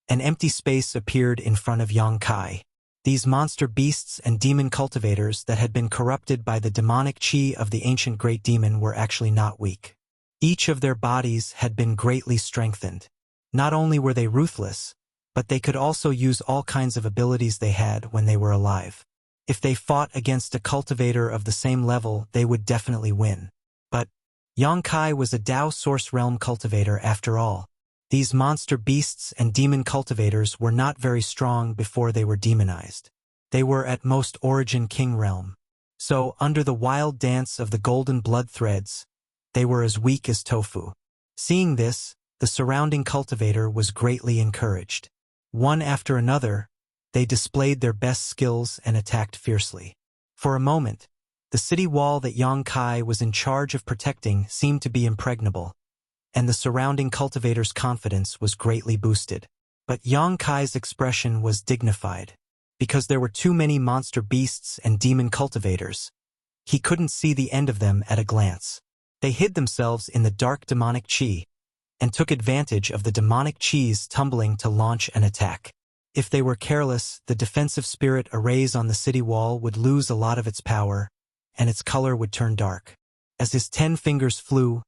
an empty space appeared in front of Yang Kai. These monster beasts and demon cultivators that had been corrupted by the demonic chi of the ancient great demon were actually not weak. Each of their bodies had been greatly strengthened. Not only were they ruthless, but they could also use all kinds of abilities they had when they were alive. If they fought against a cultivator of the same level, they would definitely win. But Yang Kai was a Dao Source Realm cultivator after all. These monster beasts and demon cultivators were not very strong before they were demonized. They were at most Origin King Realm. So, under the wild dance of the golden blood threads, they were as weak as tofu. Seeing this, the surrounding cultivator was greatly encouraged. One after another, they displayed their best skills and attacked fiercely. For a moment, the city wall that Yang Kai was in charge of protecting seemed to be impregnable, and the surrounding cultivator's confidence was greatly boosted. But Yang Kai's expression was dignified. Because there were too many monster beasts and demon cultivators, he couldn't see the end of them at a glance. They hid themselves in the dark demonic chi, and took advantage of the demonic chi's tumbling to launch an attack. If they were careless, the defensive spirit arrays on the city wall would lose a lot of its power, and its color would turn dark. As his 10 fingers flew,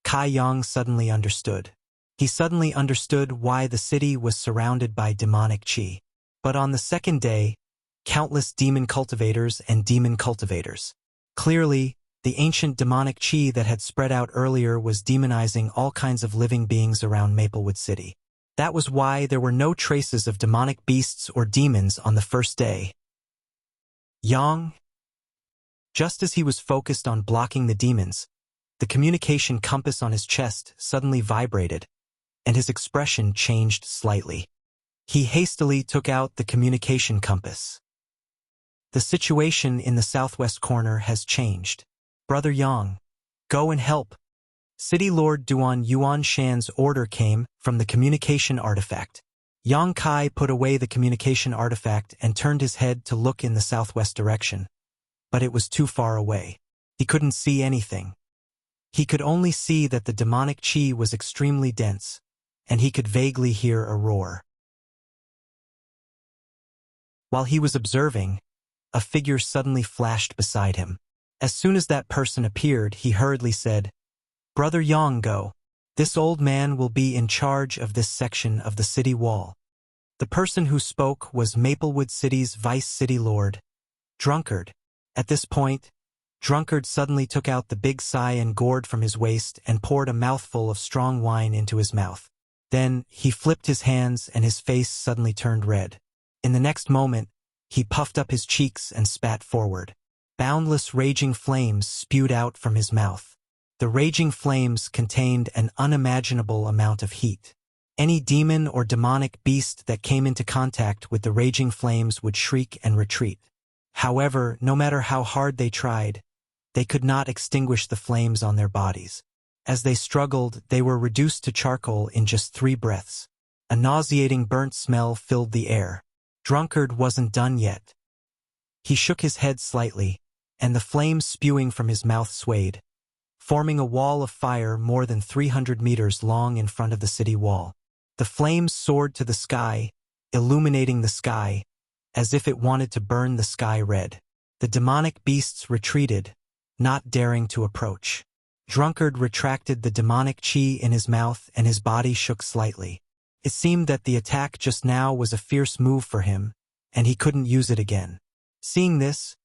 Kai Yang suddenly understood. He suddenly understood why the city was surrounded by demonic chi. But on the second day, countless demon cultivators and demon cultivators. Clearly, the ancient demonic chi that had spread out earlier was demonizing all kinds of living beings around Maplewood City. That was why there were no traces of demonic beasts or demons on the first day. Yang, just as he was focused on blocking the demons, the communication compass on his chest suddenly vibrated, and his expression changed slightly. He hastily took out the communication compass. The situation in the southwest corner has changed. Brother Yang, go and help. City Lord Duan Yuan Shan's order came from the communication artifact. Yang Kai put away the communication artifact and turned his head to look in the southwest direction. But it was too far away. He couldn't see anything. He could only see that the demonic chi was extremely dense, and he could vaguely hear a roar. While he was observing, a figure suddenly flashed beside him. As soon as that person appeared, he hurriedly said, "Brother Yang, go. This old man will be in charge of this section of the city wall." The person who spoke was Maplewood City's Vice City Lord, Drunkard. At this point, Drunkard suddenly took out the big sigh and gourd from his waist and poured a mouthful of strong wine into his mouth. Then, he flipped his hands and his face suddenly turned red. In the next moment, he puffed up his cheeks and spat forward. Boundless raging flames spewed out from his mouth. The raging flames contained an unimaginable amount of heat. Any demon or demonic beast that came into contact with the raging flames would shriek and retreat. However, no matter how hard they tried, they could not extinguish the flames on their bodies. As they struggled, they were reduced to charcoal in just 3 breaths. A nauseating burnt smell filled the air. Drunkard wasn't done yet. He shook his head slightly, and the flames spewing from his mouth swayed, forming a wall of fire more than 300 meters long in front of the city wall. The flames soared to the sky, illuminating the sky, as if it wanted to burn the sky red. The demonic beasts retreated, not daring to approach. Drunkard retracted the demonic chi in his mouth and his body shook slightly. It seemed that the attack just now was a fierce move for him, and he couldn't use it again. Seeing this,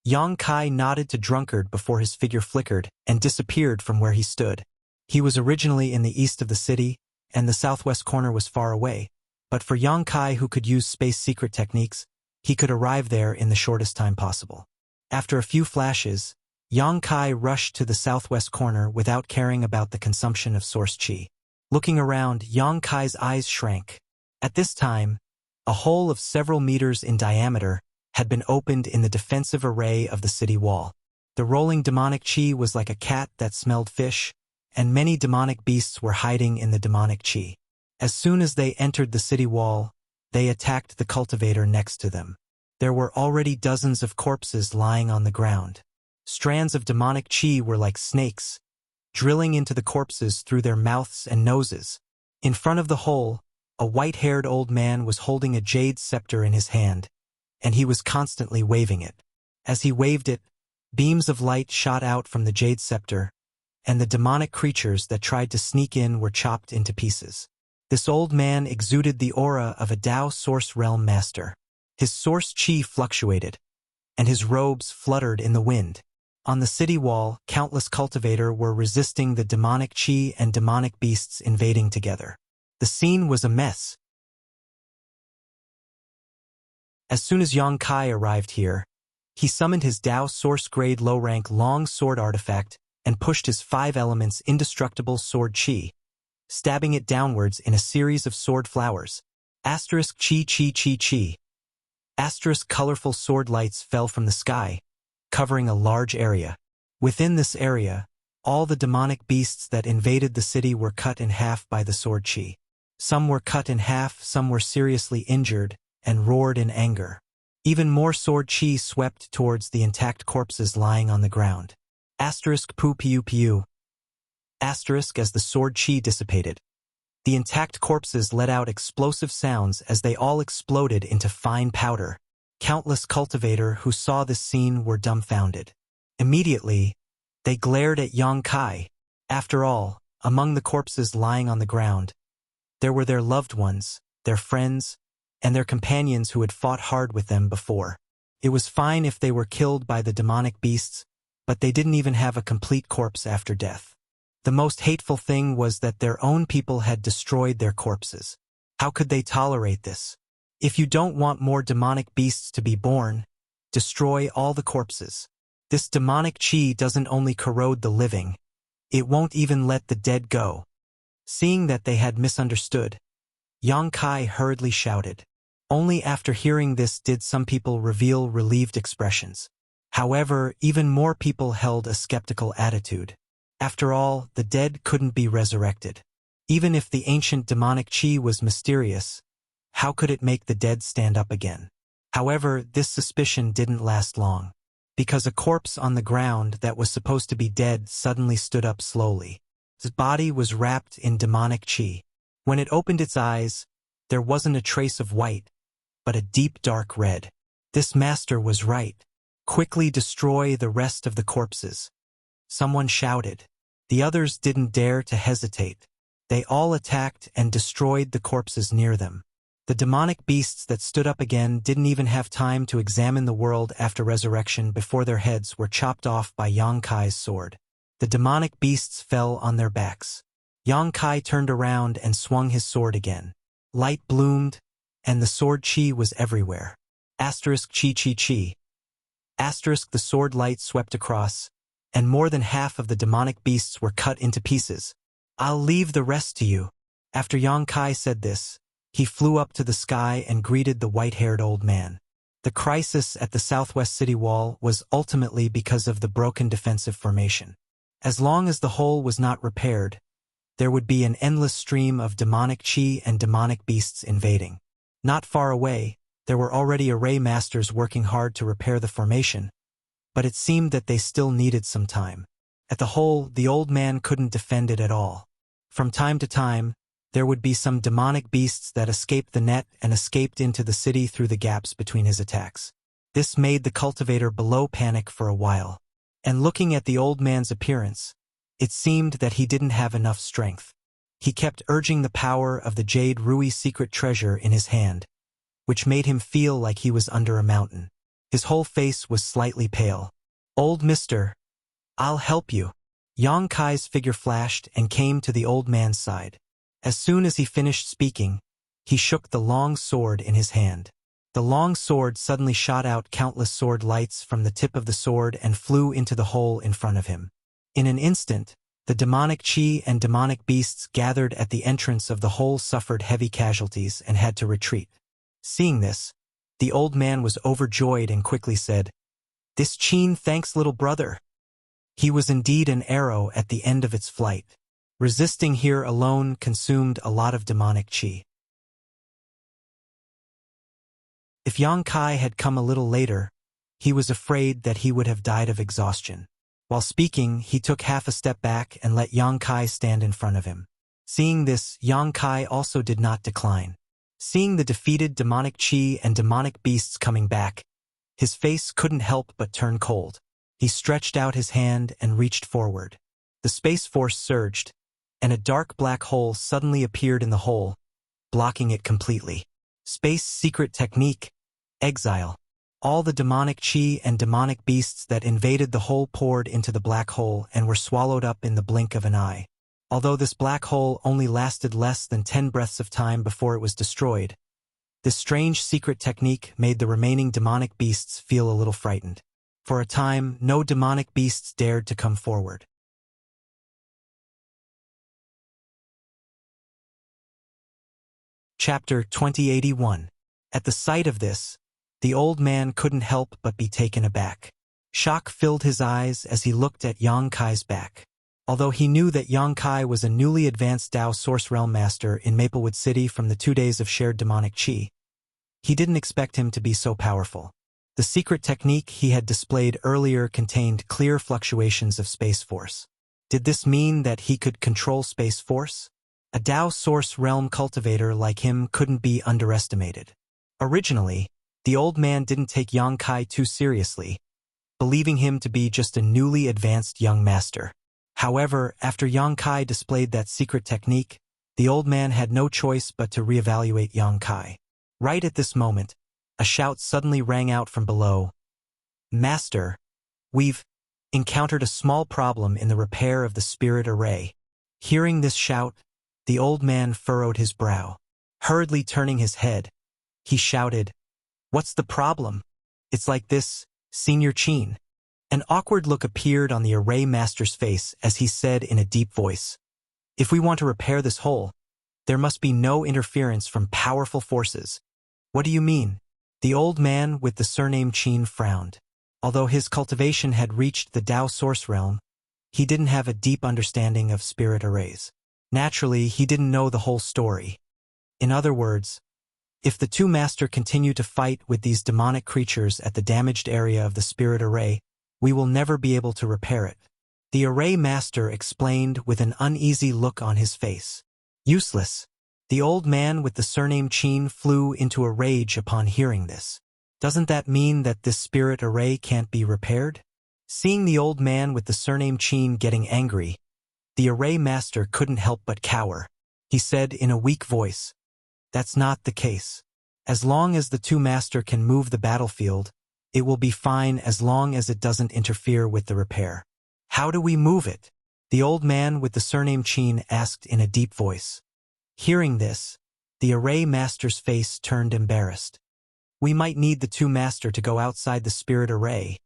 Yang Kai nodded to Drunkard before his figure flickered and disappeared from where he stood. He was originally in the east of the city, and the southwest corner was far away, but for Yang Kai, who could use space secret techniques, he could arrive there in the shortest time possible. After a few flashes, Yang Kai rushed to the southwest corner without caring about the consumption of source chi. Looking around, Yang Kai's eyes shrank. At this time, a hole of several meters in diameter had been opened in the defensive array of the city wall. The rolling demonic chi was like a cat that smelled fish, and many demonic beasts were hiding in the demonic chi. As soon as they entered the city wall, they attacked the cultivator next to them. There were already dozens of corpses lying on the ground. Strands of demonic chi were like snakes, drilling into the corpses through their mouths and noses. In front of the hole, a white-haired old man was holding a jade scepter in his hand, and he was constantly waving it. As he waved it, beams of light shot out from the jade scepter, and the demonic creatures that tried to sneak in were chopped into pieces. This old man exuded the aura of a Tao Source Realm Master. His source chi fluctuated, and his robes fluttered in the wind. On the city wall, countless cultivator were resisting the demonic chi and demonic beasts invading together. The scene was a mess. As soon as Yang Kai arrived here, he summoned his Tao Source Grade low-rank long sword artifact and pushed his 5 elements indestructible sword chi, stabbing it downwards in a series of sword flowers. Asterisk chi chi chi chi. Asterisk colorful sword lights fell from the sky, covering a large area. Within this area, all the demonic beasts that invaded the city were cut in half by the sword chi. Some were cut in half, some were seriously injured, and roared in anger. Even more sword chi swept towards the intact corpses lying on the ground. Asterisk pu piu piu. Asterisk as the sword chi dissipated. The intact corpses let out explosive sounds as they all exploded into fine powder. Countless cultivator who saw this scene were dumbfounded. Immediately, they glared at Yang Kai. After all, among the corpses lying on the ground, there were their loved ones, their friends, and their companions who had fought hard with them before. It was fine if they were killed by the demonic beasts, but they didn't even have a complete corpse after death. The most hateful thing was that their own people had destroyed their corpses. How could they tolerate this? If you don't want more demonic beasts to be born, destroy all the corpses. This demonic chi doesn't only corrode the living, it won't even let the dead go. Seeing that they had misunderstood, Yang Kai hurriedly shouted. Only after hearing this did some people reveal relieved expressions. However, even more people held a skeptical attitude. After all, the dead couldn't be resurrected. Even if the ancient demonic chi was mysterious, how could it make the dead stand up again? However, this suspicion didn't last long, because a corpse on the ground that was supposed to be dead suddenly stood up slowly. His body was wrapped in demonic chi. When it opened its eyes, there wasn't a trace of white, but a deep dark red. This master was right. Quickly destroy the rest of the corpses. Someone shouted. The others didn't dare to hesitate. They all attacked and destroyed the corpses near them. The demonic beasts that stood up again didn't even have time to examine the world after resurrection before their heads were chopped off by Yang Kai's sword. The demonic beasts fell on their backs. Yang Kai turned around and swung his sword again. Light bloomed, and the sword chi was everywhere. Asterisk chi chi chi. Asterisk the sword light swept across, and more than half of the demonic beasts were cut into pieces. I'll leave the rest to you. After Yang Kai said this, he flew up to the sky and greeted the white-haired old man. The crisis at the southwest city wall was ultimately because of the broken defensive formation. As long as the hole was not repaired, there would be an endless stream of demonic chi and demonic beasts invading. Not far away, there were already array masters working hard to repair the formation, but it seemed that they still needed some time. At the hole, the old man couldn't defend it at all. From time to time, there would be some demonic beasts that escaped the net and escaped into the city through the gaps between his attacks. This made the cultivator below panic for a while. And looking at the old man's appearance, it seemed that he didn't have enough strength. He kept urging the power of the Jade Rui secret treasure in his hand, which made him feel like he was under a mountain. His whole face was slightly pale. Old mister, I'll help you. Yang Kai's figure flashed and came to the old man's side. As soon as he finished speaking, he shook the long sword in his hand. The long sword suddenly shot out countless sword lights from the tip of the sword and flew into the hole in front of him. In an instant, the demonic chi and demonic beasts gathered at the entrance of the hole suffered heavy casualties and had to retreat. Seeing this, the old man was overjoyed and quickly said, "This Qin thanks little brother." He was indeed an arrow at the end of its flight. Resisting here alone consumed a lot of demonic chi. If Yang Kai had come a little later, he was afraid that he would have died of exhaustion. While speaking, he took half a step back and let Yang Kai stand in front of him. Seeing this, Yang Kai also did not decline. Seeing the defeated demonic chi and demonic beasts coming back, his face couldn't help but turn cold. He stretched out his hand and reached forward. The space force surged, and a dark black hole suddenly appeared in the hole, blocking it completely. Space secret technique, exile. All the demonic chi and demonic beasts that invaded the hole poured into the black hole and were swallowed up in the blink of an eye. Although this black hole only lasted less than 10 breaths of time before it was destroyed, this strange secret technique made the remaining demonic beasts feel a little frightened. For a time, no demonic beasts dared to come forward. Chapter 2081. At the sight of this, the old man couldn't help but be taken aback. Shock filled his eyes as he looked at Yang Kai's back. Although he knew that Yang Kai was a newly advanced Dao Source Realm Master in Maplewood City from the 2 days of shared demonic chi, he didn't expect him to be so powerful. The secret technique he had displayed earlier contained clear fluctuations of space force. Did this mean that he could control space force? A Dao Source Realm cultivator like him couldn't be underestimated. Originally, the old man didn't take Yang Kai too seriously, believing him to be just a newly advanced young master. However, after Yang Kai displayed that secret technique, the old man had no choice but to reevaluate Yang Kai. Right at this moment, a shout suddenly rang out from below. "Master, we've encountered a small problem in the repair of the spirit array." Hearing this shout, the old man furrowed his brow. Hurriedly turning his head, he shouted, "What's the problem?" "It's like this, Senior Qin." An awkward look appeared on the array master's face as he said in a deep voice, "If we want to repair this hole, there must be no interference from powerful forces." "What do you mean?" The old man with the surname Qin frowned. Although his cultivation had reached the Dao Source Realm, he didn't have a deep understanding of spirit arrays. Naturally, he didn't know the whole story. In other words, if the two master continue to fight with these demonic creatures at the damaged area of the spirit array, we will never be able to repair it. The array master explained with an uneasy look on his face. Useless. The old man with the surname Qin flew into a rage upon hearing this. Doesn't that mean that this spirit array can't be repaired? Seeing the old man with the surname Qin getting angry, the array master couldn't help but cower. He said in a weak voice, "That's not the case. As long as the two master can move the battlefield, it will be fine as long as it doesn't interfere with the repair." "How do we move it?" the old man with the surname Qin asked in a deep voice. Hearing this, the array master's face turned embarrassed. "We might need the two master to go outside the spirit array,"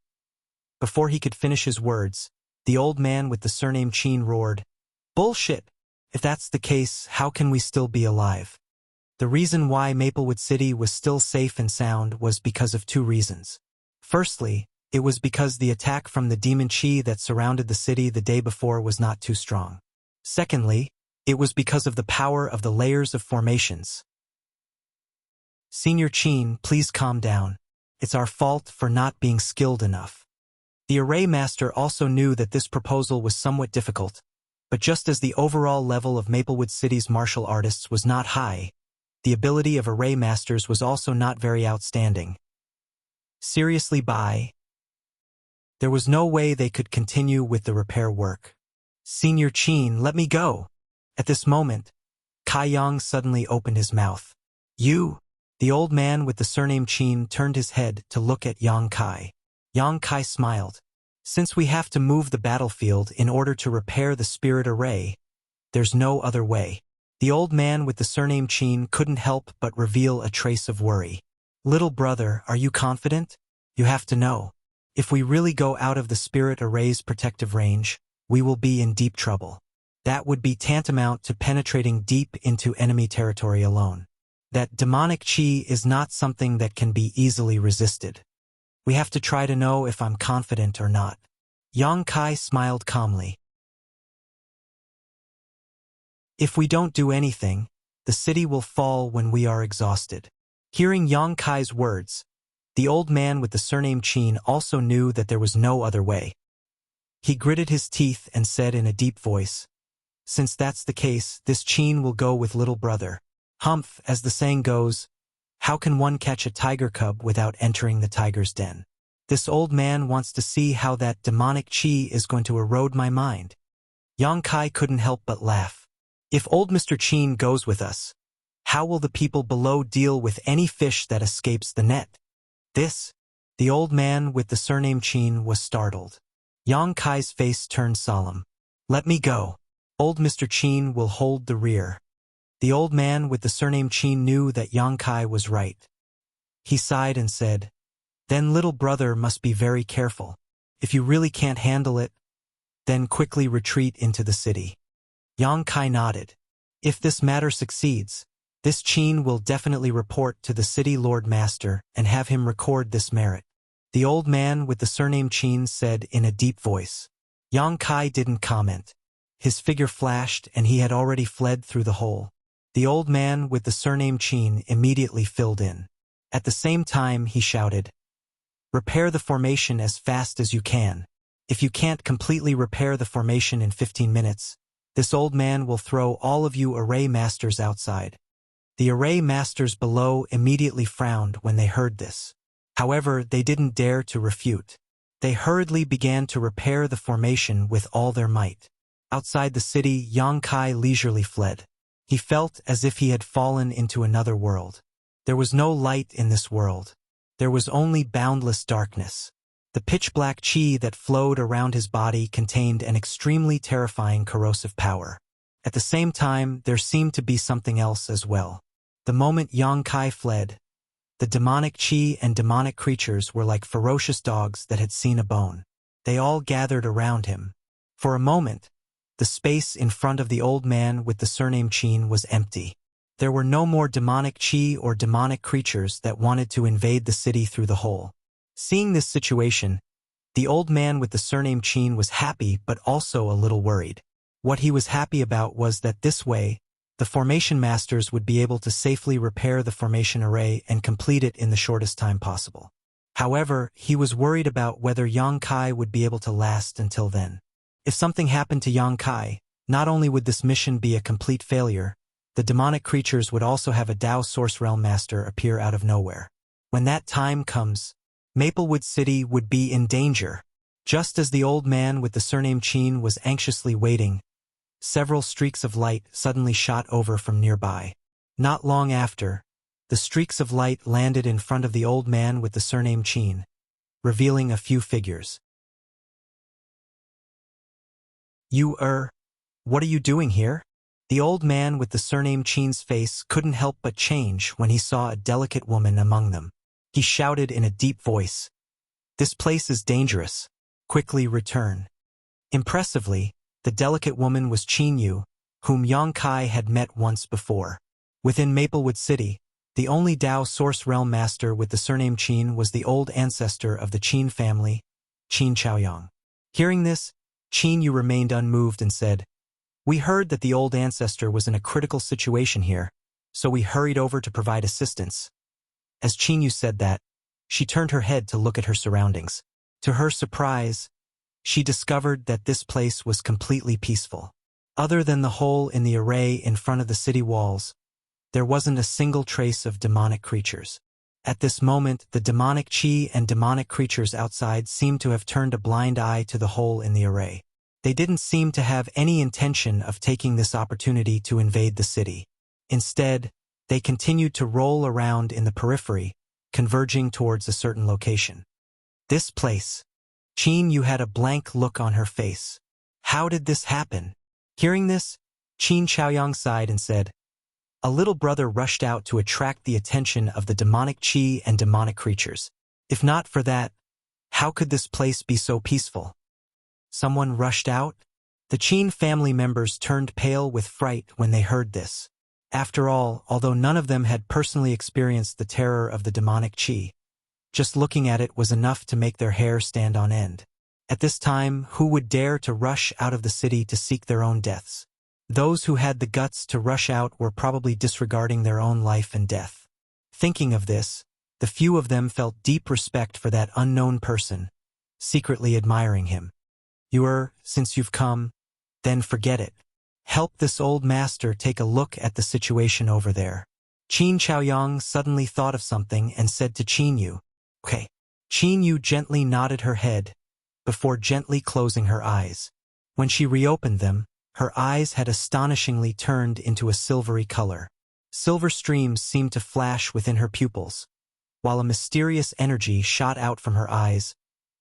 Before he could finish his words, the old man with the surname Chin roared, "Bullshit! If that's the case, how can we still be alive?" The reason why Maplewood City was still safe and sound was because of two reasons. Firstly, it was because the attack from the demon chi that surrounded the city the day before was not too strong. Secondly, it was because of the power of the layers of formations. "Senior Chin, please calm down. It's our fault for not being skilled enough." The array master also knew that this proposal was somewhat difficult, but just as the overall level of Maplewood City's martial artists was not high, the ability of array masters was also not very outstanding. Seriously, there was no way they could continue with the repair work. "Senior Chin, let me go." At this moment, Kai Yang suddenly opened his mouth. "You?" The old man with the surname Chin turned his head to look at Yang Kai. Yang Kai smiled. "Since we have to move the battlefield in order to repair the spirit array, there's no other way." The old man with the surname Chin couldn't help but reveal a trace of worry. "Little brother, are you confident? You have to know. If we really go out of the spirit array's protective range, we will be in deep trouble. That would be tantamount to penetrating deep into enemy territory alone. That demonic chi is not something that can be easily resisted. We have to try to know if I'm confident or not." Yang Kai smiled calmly. "If we don't do anything, the city will fall when we are exhausted." Hearing Yang Kai's words, the old man with the surname Chin also knew that there was no other way. He gritted his teeth and said in a deep voice, "Since that's the case, this Chin will go with little brother. Humph, as the saying goes, how can one catch a tiger cub without entering the tiger's den? This old man wants to see how that demonic chi is going to erode my mind." Yang Kai couldn't help but laugh. "If old Mr. Chin goes with us, how will the people below deal with any fish that escapes the net?" The old man with the surname Chin was startled. Yang Kai's face turned solemn. "Let me go. Old Mr. Chin will hold the rear." The old man with the surname Chin knew that Yang Kai was right. He sighed and said, "Then little brother must be very careful. If you really can't handle it, then quickly retreat into the city." Yang Kai nodded. "If this matter succeeds, this Chin will definitely report to the city Lord Master and have him record this merit." The old man with the surname Chin said in a deep voice. Yang Kai didn't comment. His figure flashed and he had already fled through the hole. The old man with the surname Chin immediately filled in. At the same time he shouted, "Repair the formation as fast as you can. If you can't completely repair the formation in 15 minutes, this old man will throw all of you array masters outside." The array masters below immediately frowned when they heard this. However, they didn't dare to refute. They hurriedly began to repair the formation with all their might. Outside the city, Yang Kai leisurely fled. He felt as if he had fallen into another world. There was no light in this world. There was only boundless darkness. The pitch-black chi that flowed around his body contained an extremely terrifying corrosive power. At the same time, there seemed to be something else as well. The moment Yang Kai fled, the demonic chi and demonic creatures were like ferocious dogs that had seen a bone. They all gathered around him. For a moment, the space in front of the old man with the surname Chin was empty. There were no more demonic chi or demonic creatures that wanted to invade the city through the hole. Seeing this situation, the old man with the surname Chin was happy but also a little worried. What he was happy about was that this way, the formation masters would be able to safely repair the formation array and complete it in the shortest time possible. However, he was worried about whether Yang Kai would be able to last until then. If something happened to Yang Kai, not only would this mission be a complete failure, the demonic creatures would also have a Dao Source Realm Master appear out of nowhere. When that time comes, Maplewood City would be in danger. Just as the old man with the surname Chin was anxiously waiting, several streaks of light suddenly shot over from nearby. Not long after, the streaks of light landed in front of the old man with the surname Chin, revealing a few figures. What are you doing here?" The old man with the surname Chin's face couldn't help but change when he saw a delicate woman among them. He shouted in a deep voice, "This place is dangerous. quickly return. Impressively, the delicate woman was Qin Yu, whom Yang Kai had met once before. Within Maplewood City, the only Dao Source Realm master with the surname Qin was the old ancestor of the Qin family, Qin Chaoyang. Hearing this, Qin Yu remained unmoved and said, "We heard that the old ancestor was in a critical situation here, so we hurried over to provide assistance." As Qin Yu said that, she turned her head to look at her surroundings. To her surprise, she discovered that this place was completely peaceful. Other than the hole in the array in front of the city walls, there wasn't a single trace of demonic creatures. At this moment, the demonic chi and demonic creatures outside seemed to have turned a blind eye to the hole in the array. They didn't seem to have any intention of taking this opportunity to invade the city. Instead, they continued to roll around in the periphery, converging towards a certain location. This place. Qin Yu had a blank look on her face. How did this happen? Hearing this, Qin Chaoyang sighed and said, "A little brother rushed out to attract the attention of the demonic chi and demonic creatures. If not for that, how could this place be so peaceful?" Someone rushed out? The Qin family members turned pale with fright when they heard this. After all, although none of them had personally experienced the terror of the demonic chi, just looking at it was enough to make their hair stand on end. At this time, who would dare to rush out of the city to seek their own deaths? Those who had the guts to rush out were probably disregarding their own life and death. Thinking of this, the few of them felt deep respect for that unknown person, secretly admiring him. Since you've come, then forget it. Help this old master take a look at the situation over there." Qin Chaoyang suddenly thought of something and said to Qin Yu, "Okay." Qin Yu gently nodded her head, before gently closing her eyes. When she reopened them, her eyes had astonishingly turned into a silvery color. Silver streams seemed to flash within her pupils, while a mysterious energy shot out from her eyes,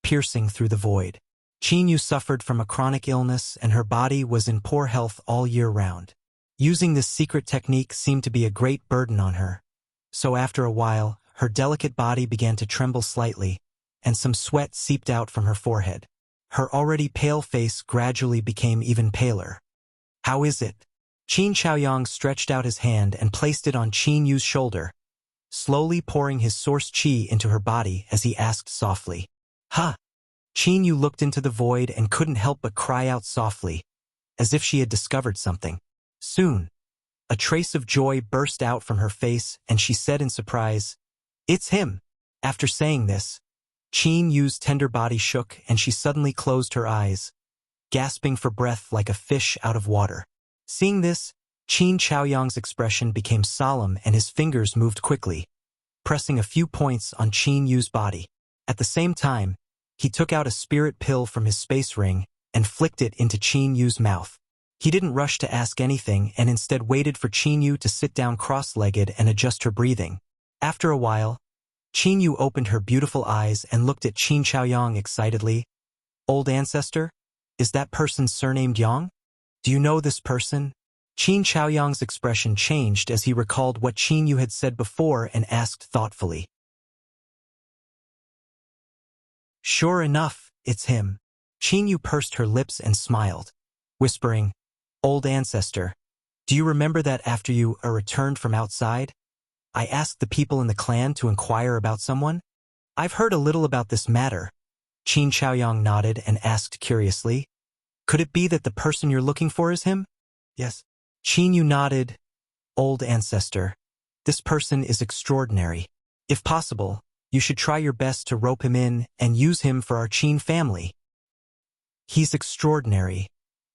piercing through the void. Qin Yu suffered from a chronic illness and her body was in poor health all year round. Using this secret technique seemed to be a great burden on her. So after a while, her delicate body began to tremble slightly, and some sweat seeped out from her forehead. Her already pale face gradually became even paler. "How is it?" Qin Chaoyang stretched out his hand and placed it on Qin Yu's shoulder, slowly pouring his source chi into her body as he asked softly, "Huh?" Qin Yu looked into the void and couldn't help but cry out softly, as if she had discovered something. Soon, a trace of joy burst out from her face and she said in surprise, "It's him." After saying this, Qin Yu's tender body shook and she suddenly closed her eyes, gasping for breath like a fish out of water. Seeing this, Qin Chaoyang's expression became solemn and his fingers moved quickly, pressing a few points on Qin Yu's body. At the same time, he took out a spirit pill from his space ring and flicked it into Qin Yu's mouth. He didn't rush to ask anything and instead waited for Qin Yu to sit down cross-legged and adjust her breathing. After a while, Qin Yu opened her beautiful eyes and looked at Qin Chaoyang excitedly. "Old ancestor? Is that person surnamed Yang? Do you know this person?" Qin Chaoyang's expression changed as he recalled what Qin Yu had said before and asked thoughtfully. "Sure enough, it's him." Qin Yu pursed her lips and smiled, whispering, "Old ancestor, do you remember that after you returned from outside, I asked the people in the clan to inquire about someone? I've heard a little about this matter." Qin Chaoyang nodded and asked curiously, "Could it be that the person you're looking for is him?" "Yes." Qin Yu nodded. "Old ancestor, this person is extraordinary. If possible, you should try your best to rope him in and use him for our Qin family. He's extraordinary.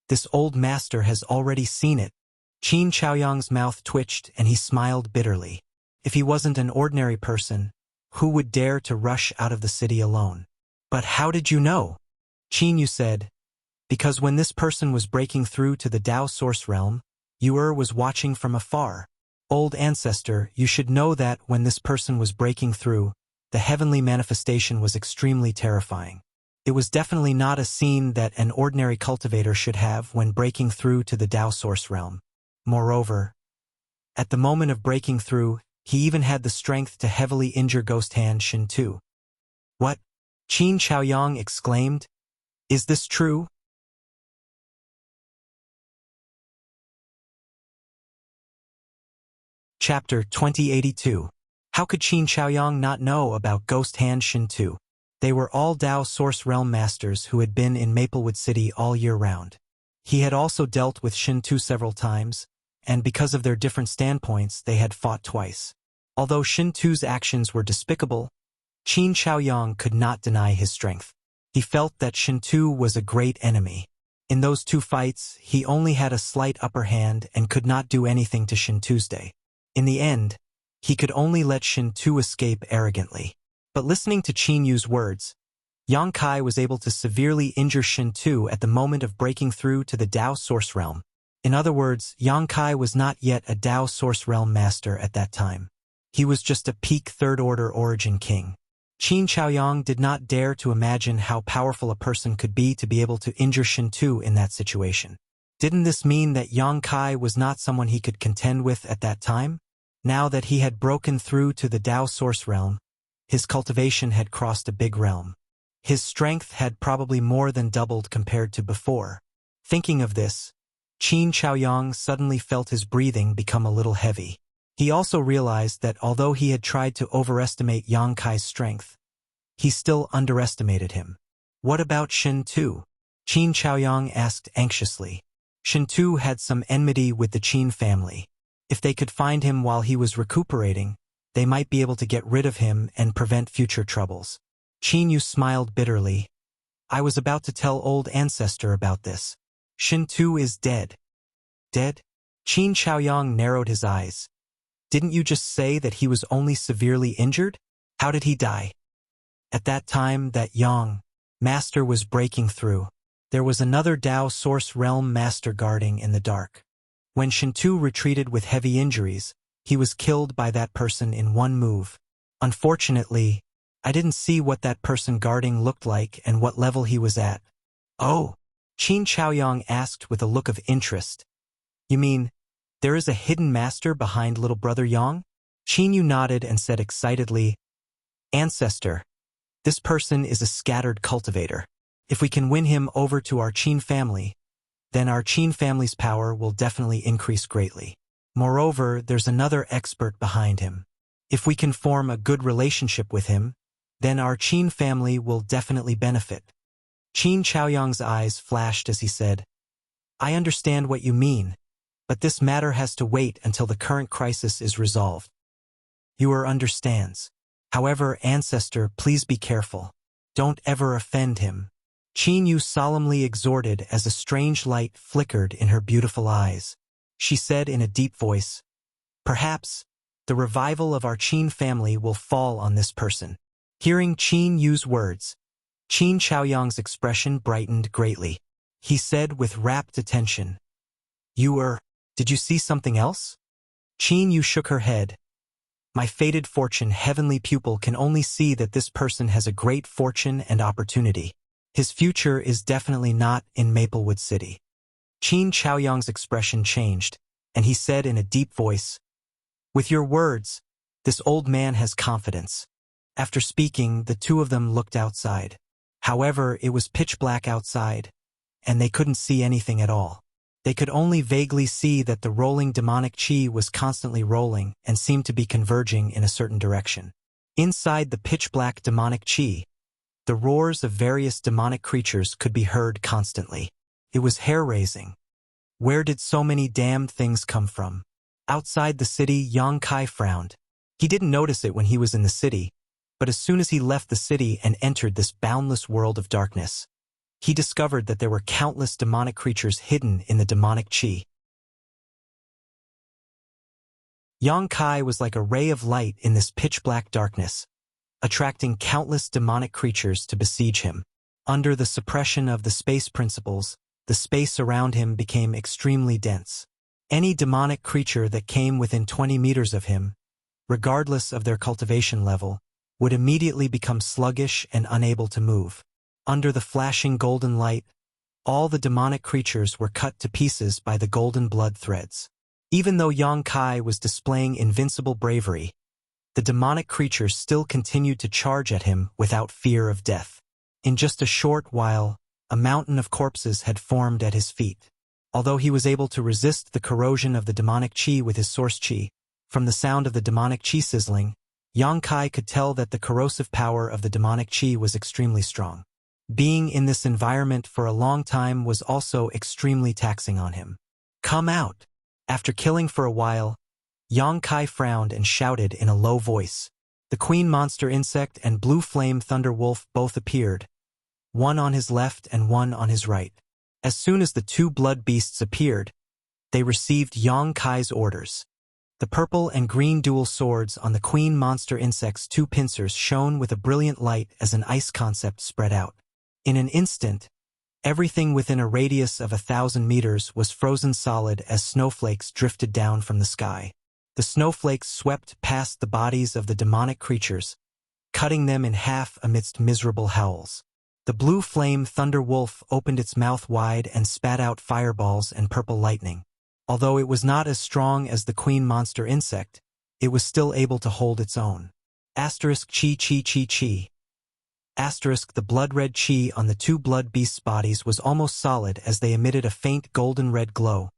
This old master has already seen it." Qin Chaoyang's mouth twitched and he smiled bitterly. If he wasn't an ordinary person, who would dare to rush out of the city alone? "But how did you know?" Qin Yu said, "Because when this person was breaking through to the Dao Source Realm, Yu was watching from afar. Old ancestor, you should know that when this person was breaking through, the heavenly manifestation was extremely terrifying. It was definitely not a scene that an ordinary cultivator should have when breaking through to the Dao Source Realm. Moreover, at the moment of breaking through, he even had the strength to heavily injure Ghost Hand Shin too." "What?" Qin Chaoyang exclaimed. Is this true? Chapter 2082. How could Qin Chaoyang not know about Ghost Hand Shintu? They were all Dao Source Realm Masters who had been in Maplewood City all year round. He had also dealt with Shintu several times, and because of their different standpoints, they had fought twice. Although Shintu's actions were despicable, Qin Chaoyang could not deny his strength. He felt that Shintu was a great enemy. In those two fights, he only had a slight upper hand and could not do anything to Shintu's day. In the end, he could only let Shintu escape arrogantly. But listening to Qin Yu's words, Yang Kai was able to severely injure Shintu at the moment of breaking through to the Dao Source Realm. In other words, Yang Kai was not yet a Dao Source Realm Master at that time. He was just a peak third-order origin king. Qin Chaoyang did not dare to imagine how powerful a person could be to be able to injure Shintu in that situation. Didn't this mean that Yang Kai was not someone he could contend with at that time? Now that he had broken through to the Dao Source Realm, his cultivation had crossed a big realm. His strength had probably more than doubled compared to before. Thinking of this, Qin Chaoyang suddenly felt his breathing become a little heavy. He also realized that although he had tried to overestimate Yang Kai's strength, he still underestimated him. What about Shintu? Qin Chaoyang asked anxiously. Shintu had some enmity with the Qin family. If they could find him while he was recuperating, they might be able to get rid of him and prevent future troubles. Qin Yu smiled bitterly. I was about to tell old ancestor about this. Shintu is dead. Dead? Qin Chaoyang narrowed his eyes. Didn't you just say that he was only severely injured? How did he die? At that time, that Yang Master was breaking through. There was another Dao Source Realm Master guarding in the dark. When Shintu retreated with heavy injuries, he was killed by that person in one move. Unfortunately, I didn't see what that person guarding looked like and what level he was at. Oh, Qin Chaoyang asked with a look of interest. You mean, there is a hidden master behind little brother Yang? Qin Yu nodded and said excitedly, Ancestor, this person is a scattered cultivator. If we can win him over to our Qin family, then our Qin family's power will definitely increase greatly. Moreover, there's another expert behind him. If we can form a good relationship with him, then our Qin family will definitely benefit. Qin Chaoyang's eyes flashed as he said, I understand what you mean, but this matter has to wait until the current crisis is resolved. Yuer understands. However, Ancestor, please be careful. Don't ever offend him. Qin Yu solemnly exhorted as a strange light flickered in her beautiful eyes. She said in a deep voice, Perhaps the revival of our Qin family will fall on this person. Hearing Qin Yu's words, Qin Chaoyang's expression brightened greatly. He said with rapt attention, did you see something else? Qin Yu shook her head. My fated fortune heavenly pupil can only see that this person has a great fortune and opportunity. His future is definitely not in Maplewood City. Qin Chaoyang's expression changed, and he said in a deep voice, With your words, this old man has confidence. After speaking, the two of them looked outside. However, it was pitch black outside, and they couldn't see anything at all. They could only vaguely see that the rolling demonic chi was constantly rolling and seemed to be converging in a certain direction. Inside the pitch-black demonic chi, the roars of various demonic creatures could be heard constantly. It was hair-raising. Where did so many damned things come from? Outside the city, Yang Kai frowned. He didn't notice it when he was in the city, but as soon as he left the city and entered this boundless world of darkness, he discovered that there were countless demonic creatures hidden in the demonic chi. Yang Kai was like a ray of light in this pitch-black darkness, attracting countless demonic creatures to besiege him. Under the suppression of the space principles, the space around him became extremely dense. Any demonic creature that came within 20 meters of him, regardless of their cultivation level, would immediately become sluggish and unable to move. Under the flashing golden light, all the demonic creatures were cut to pieces by the golden blood threads. Even though Yang Kai was displaying invincible bravery, the demonic creatures still continued to charge at him without fear of death. In just a short while, A mountain of corpses had formed at his feet. Although he was able to resist the corrosion of the demonic qi with his source qi, from the sound of the demonic qi sizzling, Yang Kai could tell that the corrosive power of the demonic qi was extremely strong. Being in this environment for a long time was also extremely taxing on him. "Come out!" After killing for a while, Yang Kai frowned and shouted in a low voice. The queen monster insect and blue flame thunder wolf both appeared, one on his left and one on his right. As soon as the two blood beasts appeared, they received Yang Kai's orders. The purple and green dual swords on the queen monster insect's two pincers shone with a brilliant light as an ice concept spread out. In an instant, everything within a radius of 1,000 meters was frozen solid as snowflakes drifted down from the sky. The snowflakes swept past the bodies of the demonic creatures, cutting them in half amidst miserable howls. The blue flame thunder wolf opened its mouth wide and spat out fireballs and purple lightning. Although it was not as strong as the queen monster insect, it was still able to hold its own. Asterisk chi chi chi chi. Asterisk the blood-red chi on the two blood beasts' bodies was almost solid as they emitted a faint golden-red glow,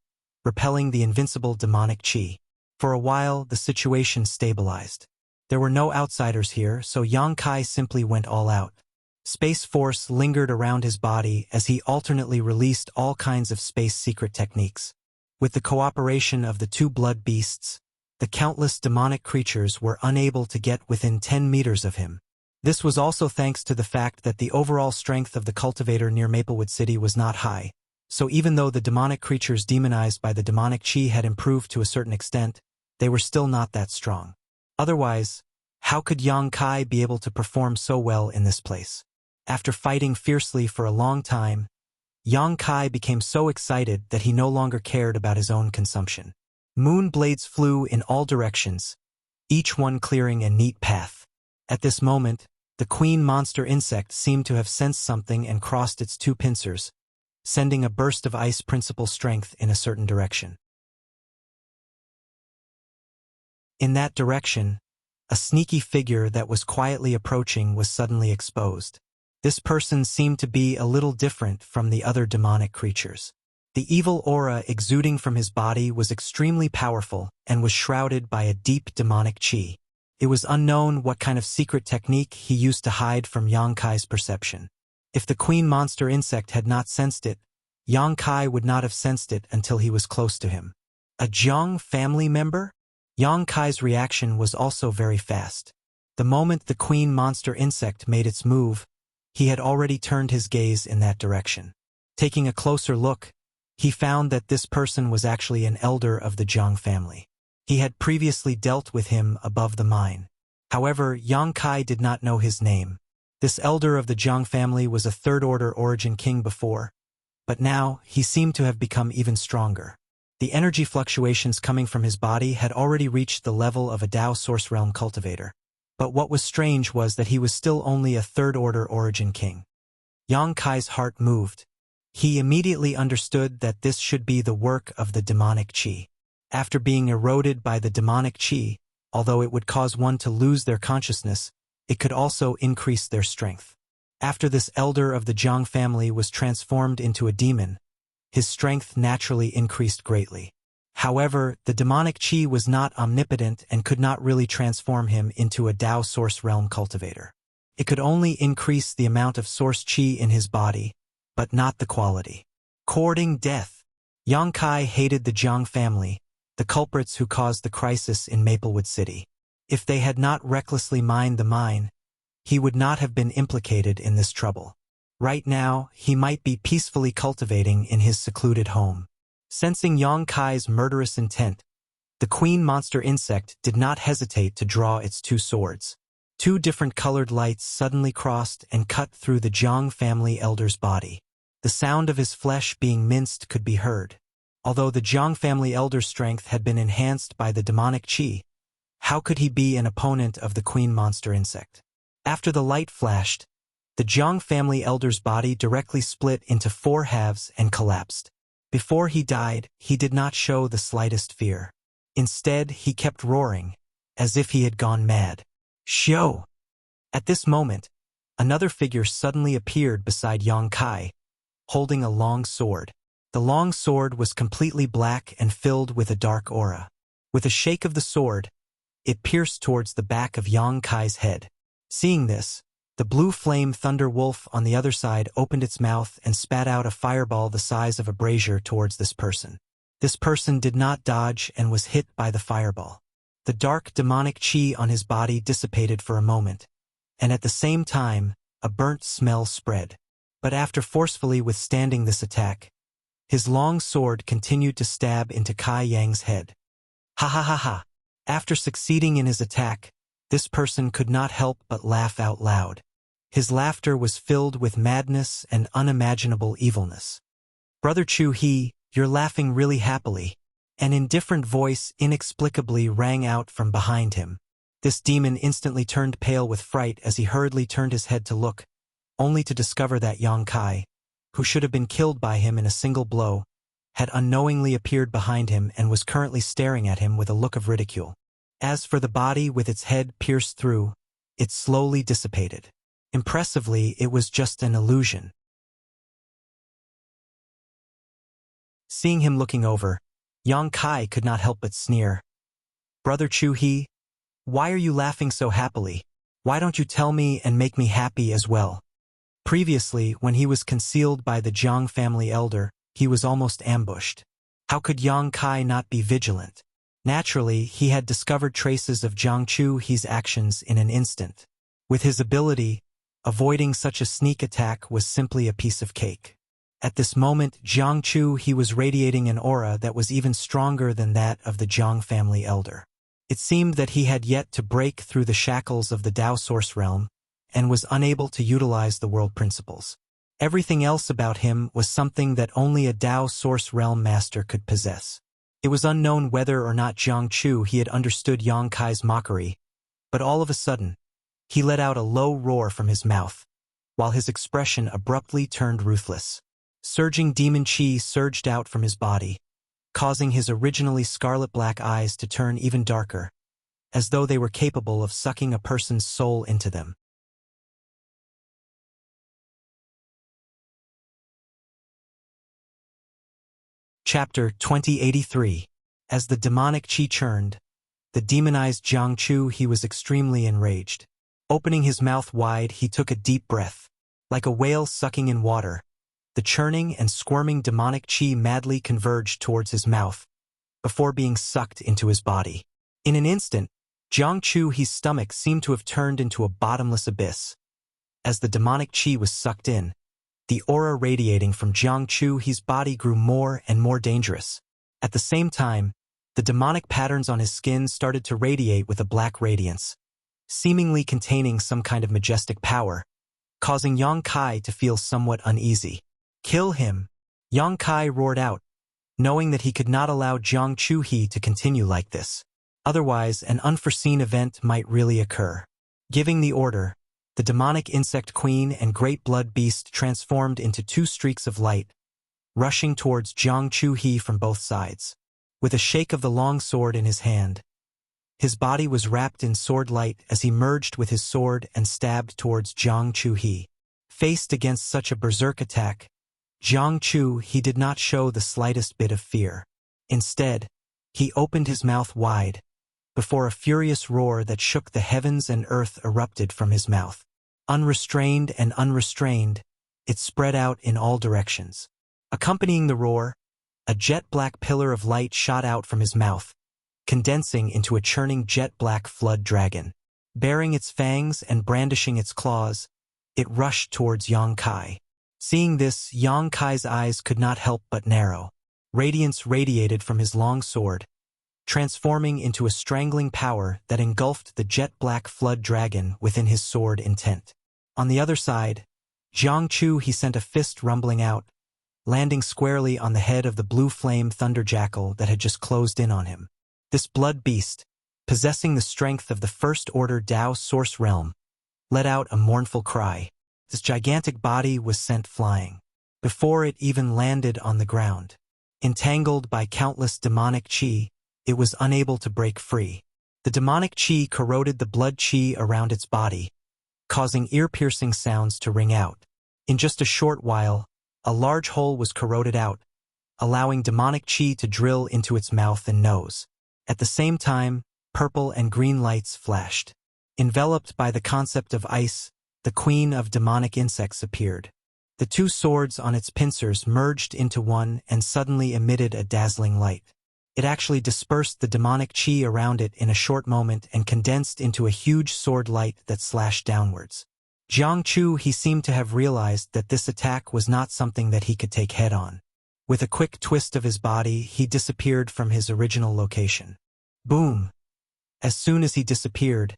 repelling the invincible demonic chi. For a while, the situation stabilized. There were no outsiders here, so Yang Kai simply went all out. Space force lingered around his body as he alternately released all kinds of space secret techniques. With the cooperation of the two blood beasts, the countless demonic creatures were unable to get within 10 meters of him. This was also thanks to the fact that the overall strength of the cultivator near Maplewood City was not high, so even though the demonic creatures demonized by the demonic qi had improved to a certain extent, they were still not that strong. Otherwise, how could Yang Kai be able to perform so well in this place? After fighting fiercely for a long time, Yang Kai became so excited that he no longer cared about his own consumption. Moon blades flew in all directions, each one clearing a neat path. At this moment, the queen monster insect seemed to have sensed something and crossed its two pincers, sending a burst of ice principle strength in a certain direction. In that direction, a sneaky figure that was quietly approaching was suddenly exposed. This person seemed to be a little different from the other demonic creatures. The evil aura exuding from his body was extremely powerful and was shrouded by a deep demonic qi. It was unknown what kind of secret technique he used to hide from Yang Kai's perception. If the queen monster insect had not sensed it, Yang Kai would not have sensed it until he was close to him. A Jiang family member? Yang Kai's reaction was also very fast. The moment the queen monster insect made its move, he had already turned his gaze in that direction. Taking a closer look, he found that this person was actually an elder of the Jiang family. He had previously dealt with him above the mine. However, Yang Kai did not know his name. This elder of the Jiang family was a third-order origin king before, but now he seemed to have become even stronger. The energy fluctuations coming from his body had already reached the level of a Dao Source Realm cultivator. But what was strange was that he was still only a third-order origin king. Yang Kai's heart moved. He immediately understood that this should be the work of the demonic qi. After being eroded by the demonic qi, although it would cause one to lose their consciousness, it could also increase their strength. After this elder of the Jiang family was transformed into a demon, his strength naturally increased greatly. However, the demonic qi was not omnipotent and could not really transform him into a Dao Source Realm cultivator. It could only increase the amount of source qi in his body, but not the quality. Courting death. Yang Kai hated the Jiang family, the culprits who caused the crisis in Maplewood City. If they had not recklessly mined the mine, he would not have been implicated in this trouble. Right now, he might be peacefully cultivating in his secluded home. Sensing Yang Kai's murderous intent, the queen monster insect did not hesitate to draw its two swords. Two different colored lights suddenly crossed and cut through the Jiang family elder's body. The sound of his flesh being minced could be heard. Although the Jiang family elder's strength had been enhanced by the demonic qi, how could he be an opponent of the queen monster insect? After the light flashed, the Jiang family elder's body directly split into 4 halves and collapsed. Before he died, he did not show the slightest fear. Instead, he kept roaring, as if he had gone mad. Show! At this moment, another figure suddenly appeared beside Yang Kai, holding a long sword. The long sword was completely black and filled with a dark aura. With a shake of the sword, it pierced towards the back of Yang Kai's head. Seeing this, the blue flame thunder wolf on the other side opened its mouth and spat out a fireball the size of a brazier towards this person. This person did not dodge and was hit by the fireball. The dark demonic chi on his body dissipated for a moment, and at the same time, a burnt smell spread. But after forcefully withstanding this attack, his long sword continued to stab into Kai Yang's head. Ha ha ha ha! After succeeding in his attack, this person could not help but laugh out loud. His laughter was filled with madness and unimaginable evilness. Brother Chu He, you're laughing really happily. An indifferent voice inexplicably rang out from behind him. This demon instantly turned pale with fright as he hurriedly turned his head to look, only to discover that Yang Kai, who should have been killed by him in a single blow, had unknowingly appeared behind him and was currently staring at him with a look of ridicule. As for the body with its head pierced through, it slowly dissipated. Impressively, it was just an illusion. Seeing him looking over, Yang Kai could not help but sneer. Brother Chu He, why are you laughing so happily? Why don't you tell me and make me happy as well? Previously, when he was concealed by the Jiang family elder, he was almost ambushed. How could Yang Kai not be vigilant? Naturally, he had discovered traces of Jiang Chu He's actions in an instant. With his ability, avoiding such a sneak attack was simply a piece of cake. At this moment, Jiang Chu He was radiating an aura that was even stronger than that of the Jiang family elder. It seemed that he had yet to break through the shackles of the Tao Source Realm and was unable to utilize the world principles. Everything else about him was something that only a Tao Source Realm master could possess. It was unknown whether or not Jiang Chu He had understood Yang Kai's mockery, but all of a sudden, he let out a low roar from his mouth, while his expression abruptly turned ruthless. Surging demon chi surged out from his body, causing his originally scarlet-black eyes to turn even darker, as though they were capable of sucking a person's soul into them. Chapter 2083. As the demonic chi churned, the demonized Jiang Chu He was extremely enraged. Opening his mouth wide, he took a deep breath. Like a whale sucking in water, the churning and squirming demonic chi madly converged towards his mouth, before being sucked into his body. In an instant, Jiang Chu He's stomach seemed to have turned into a bottomless abyss. As the demonic chi was sucked in, the aura radiating from Jiang Chu He's body grew more and more dangerous. At the same time, the demonic patterns on his skin started to radiate with a black radiance, seemingly containing some kind of majestic power, causing Yang Kai to feel somewhat uneasy. Kill him! Yang Kai roared out, knowing that he could not allow Jiang Chu He to continue like this. Otherwise, an unforeseen event might really occur. Giving the order, the demonic insect queen and great blood beast transformed into two streaks of light, rushing towards Jiang Chu He from both sides. With a shake of the long sword in his hand, his body was wrapped in sword light as he merged with his sword and stabbed towards Jiang Chu He. Faced against such a berserk attack, Jiang Chu He did not show the slightest bit of fear. Instead, he opened his mouth wide, before a furious roar that shook the heavens and earth erupted from his mouth. Unrestrained and unrestrained, it spread out in all directions. Accompanying the roar, a jet-black pillar of light shot out from his mouth, condensing into a churning jet-black flood dragon. Baring its fangs and brandishing its claws, it rushed towards Yang Kai. Seeing this, Yang Kai's eyes could not help but narrow. Radiance radiated from his long sword, transforming into a strangling power that engulfed the jet-black flood dragon within his sword intent. On the other side, Jiang Chu He sent a fist rumbling out, landing squarely on the head of the blue flame thunder jackal that had just closed in on him. This blood beast, possessing the strength of the first-order Tao Source Realm, let out a mournful cry. This gigantic body was sent flying, before it even landed on the ground. Entangled by countless demonic chi, it was unable to break free. The demonic chi corroded the blood chi around its body, causing ear-piercing sounds to ring out. In just a short while, A large hole was corroded out, allowing demonic chi to drill into its mouth and nose. At the same time, purple and green lights flashed. Enveloped by the concept of ice, the queen of demonic insects appeared. The two swords on its pincers merged into one and suddenly emitted a dazzling light. It actually dispersed the demonic chi around it in a short moment and condensed into a huge sword light that slashed downwards. Jiang Chu, he seemed to have realized that this attack was not something that he could take head-on. With a quick twist of his body, he disappeared from his original location. Boom! As soon as he disappeared,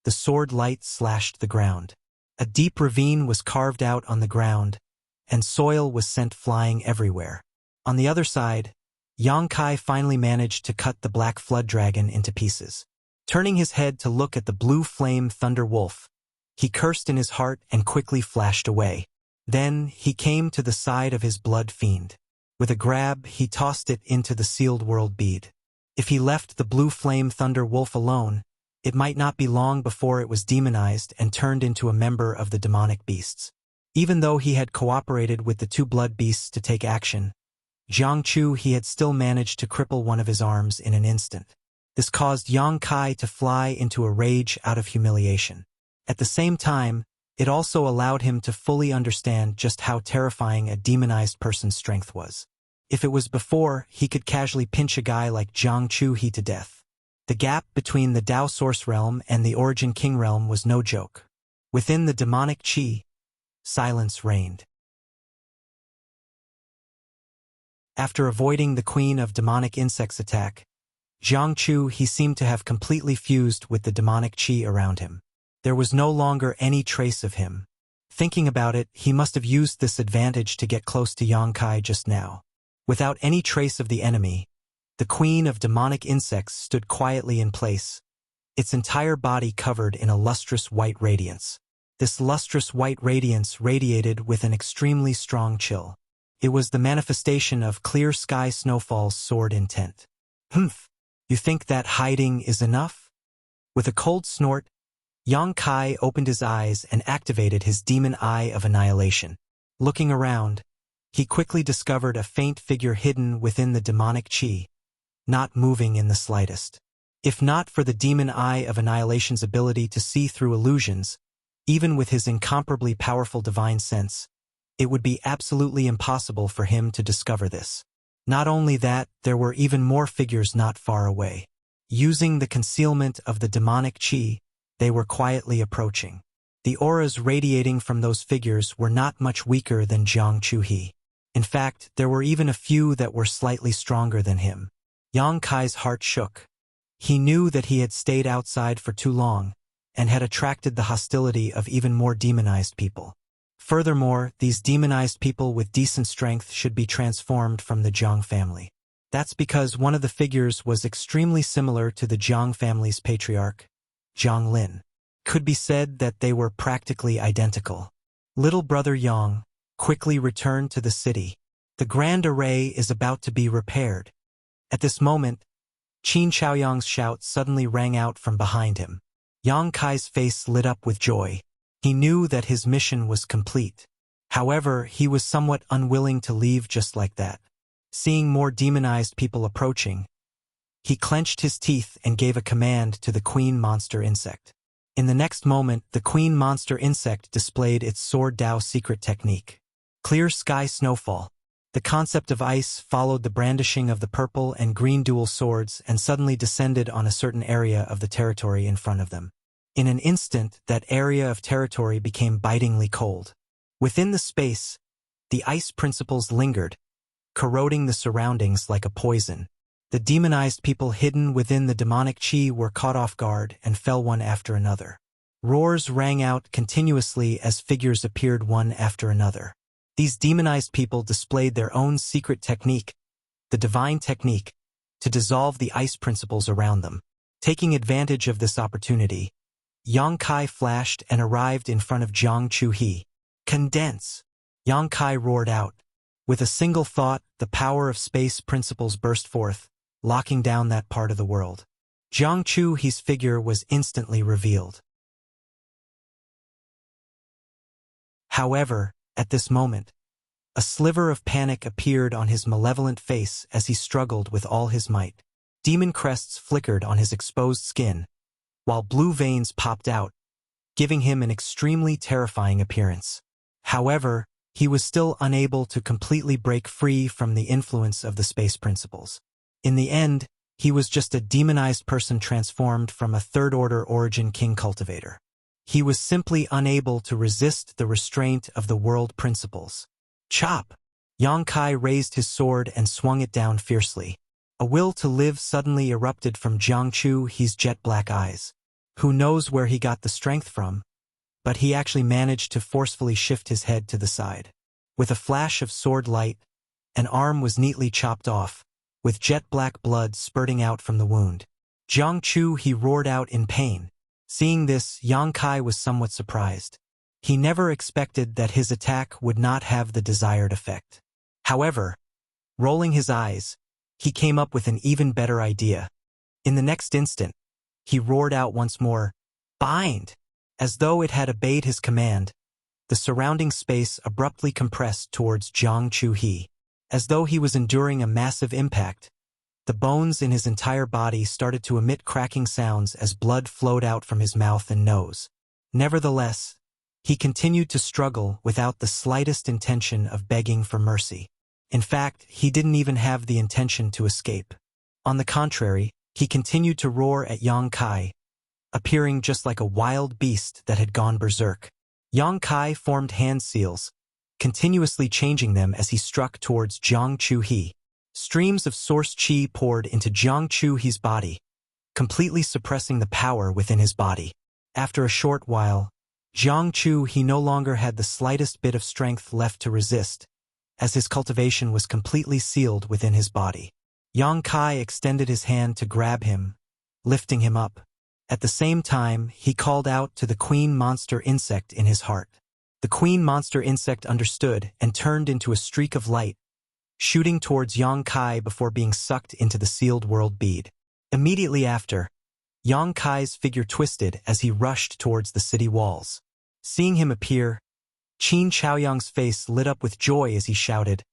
the sword light slashed the ground. A deep ravine was carved out on the ground, and soil was sent flying everywhere. On the other side, Yang Kai finally managed to cut the black flood dragon into pieces. Turning his head to look at the blue flame thunder wolf, he cursed in his heart and quickly flashed away. Then he came to the side of his blood fiend. With a grab, he tossed it into the sealed world bead. If he left the blue flame thunder wolf alone, it might not be long before it was demonized and turned into a member of the demonic beasts. Even though he had cooperated with the two blood beasts to take action, Jiang Chu, he had still managed to cripple one of his arms in an instant. This caused Yang Kai to fly into a rage out of humiliation. At the same time, it also allowed him to fully understand just how terrifying a demonized person's strength was. If it was before, he could casually pinch a guy like Jiang Chu he to death. The gap between the Dao Source Realm and the Origin King Realm was no joke. Within the demonic chi, silence reigned. After avoiding the Queen of Demonic Insects' attack, Jiang Chu, he seemed to have completely fused with the demonic chi around him. There was no longer any trace of him. Thinking about it, he must have used this advantage to get close to Yang Kai just now. Without any trace of the enemy, the Queen of Demonic Insects stood quietly in place, its entire body covered in a lustrous white radiance. This lustrous white radiance radiated with an extremely strong chill. It was the manifestation of Clear Sky Snowfall's sword intent. Humph! You think that hiding is enough? With a cold snort, Yang Kai opened his eyes and activated his demon eye of annihilation. Looking around, he quickly discovered a faint figure hidden within the demonic chi, not moving in the slightest. If not for the demon eye of annihilation's ability to see through illusions, even with his incomparably powerful divine sense, it would be absolutely impossible for him to discover this. Not only that, there were even more figures not far away. Using the concealment of the demonic chi, they were quietly approaching. The auras radiating from those figures were not much weaker than Jiang Chu-he. In fact, there were even a few that were slightly stronger than him. Yang Kai's heart shook. He knew that he had stayed outside for too long, and had attracted the hostility of even more demonized people. Furthermore, these demonized people with decent strength should be transformed from the Jiang family. That's because one of the figures was extremely similar to the Jiang family's patriarch, Jiang Lin. Could be said that they were practically identical. Little brother Yang quickly returned to the city. The grand array is about to be repaired. At this moment, Qin Chaoyang's shout suddenly rang out from behind him. Yang Kai's face lit up with joy. He knew that his mission was complete. However, he was somewhat unwilling to leave just like that. Seeing more demonized people approaching, he clenched his teeth and gave a command to the Queen Monster Insect. In the next moment, the Queen Monster Insect displayed its Sword Dao secret technique. Clear Sky Snowfall. The concept of ice followed the brandishing of the purple and green dual swords and suddenly descended on a certain area of the territory in front of them. In an instant, that area of territory became bitingly cold. Within the space, the ice principles lingered, corroding the surroundings like a poison. The demonized people hidden within the demonic chi were caught off guard and fell one after another. Roars rang out continuously as figures appeared one after another. These demonized people displayed their own secret technique, the divine technique, to dissolve the ice principles around them. Taking advantage of this opportunity, Yang Kai flashed and arrived in front of Jiang Chu-he. Condense! Yang Kai roared out. With a single thought, the power of space principles burst forth, locking down that part of the world. Jiang Chu-he's figure was instantly revealed. However, at this moment, A sliver of panic appeared on his malevolent face as he struggled with all his might. Demon crests flickered on his exposed skin, while blue veins popped out, giving him an extremely terrifying appearance. However, he was still unable to completely break free from the influence of the space principles. In the end, he was just a demonized person transformed from a third-order origin king cultivator. He was simply unable to resist the restraint of the world principles. Chop! Yang Kai raised his sword and swung it down fiercely. A will to live suddenly erupted from Jiang Chu's jet-black eyes. Who knows where he got the strength from, but he actually managed to forcefully shift his head to the side. With a flash of sword light, an arm was neatly chopped off, with jet-black blood spurting out from the wound. Jiang Chu he roared out in pain. Seeing this, Yang Kai was somewhat surprised. He never expected that his attack would not have the desired effect. However, rolling his eyes, he came up with an even better idea. In the next instant, he roared out once more, "Bind!" As though it had obeyed his command, the surrounding space abruptly compressed towards Jiang Chu. As though he was enduring a massive impact, the bones in his entire body started to emit cracking sounds as blood flowed out from his mouth and nose. Nevertheless, he continued to struggle without the slightest intention of begging for mercy. In fact, he didn't even have the intention to escape. On the contrary, he continued to roar at Yang Kai, appearing just like a wild beast that had gone berserk. Yang Kai formed hand seals, continuously changing them as he struck towards Jiang Chu. Streams of source qi poured into Jiang Chu's body, completely suppressing the power within his body. After a short while, Jiang Chu no longer had the slightest bit of strength left to resist, as his cultivation was completely sealed within his body. Yang Kai extended his hand to grab him, lifting him up. At the same time, he called out to the queen monster insect in his heart. The queen monster insect understood and turned into a streak of light, shooting towards Yang Kai before being sucked into the sealed world bead. Immediately after, Yang Kai's figure twisted as he rushed towards the city walls. Seeing him appear, Qin Chaoyang's face lit up with joy as he shouted,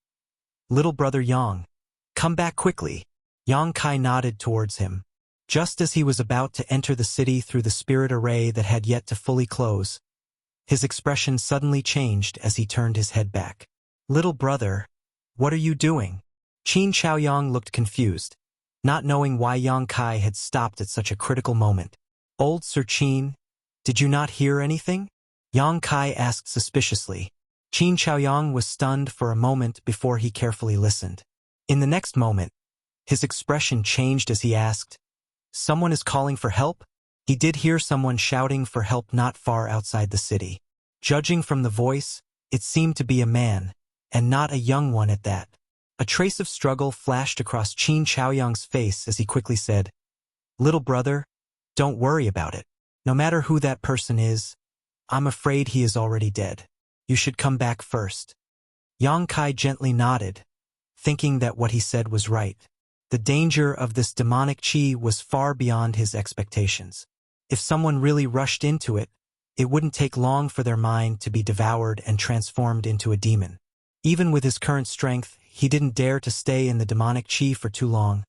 "Little brother Yang, come back quickly." Yang Kai nodded towards him. Just as he was about to enter the city through the spirit array that had yet to fully close, his expression suddenly changed as he turned his head back. "Little brother, what are you doing?" Qin Chaoyang looked confused, not knowing why Yang Kai had stopped at such a critical moment. "Old Sir Qin, did you not hear anything?" Yang Kai asked suspiciously. Qin Chaoyang was stunned for a moment before he carefully listened. In the next moment, his expression changed as he asked, "Someone is calling for help?" He did hear someone shouting for help not far outside the city. Judging from the voice, it seemed to be a man, and not a young one at that. A trace of struggle flashed across Qin Chaoyang's face as he quickly said, "Little brother, don't worry about it. No matter who that person is, I'm afraid he is already dead. You should come back first." Yang Kai gently nodded, thinking that what he said was right. The danger of this demonic qi was far beyond his expectations. If someone really rushed into it, it wouldn't take long for their mind to be devoured and transformed into a demon. Even with his current strength, he didn't dare to stay in the demonic qi for too long,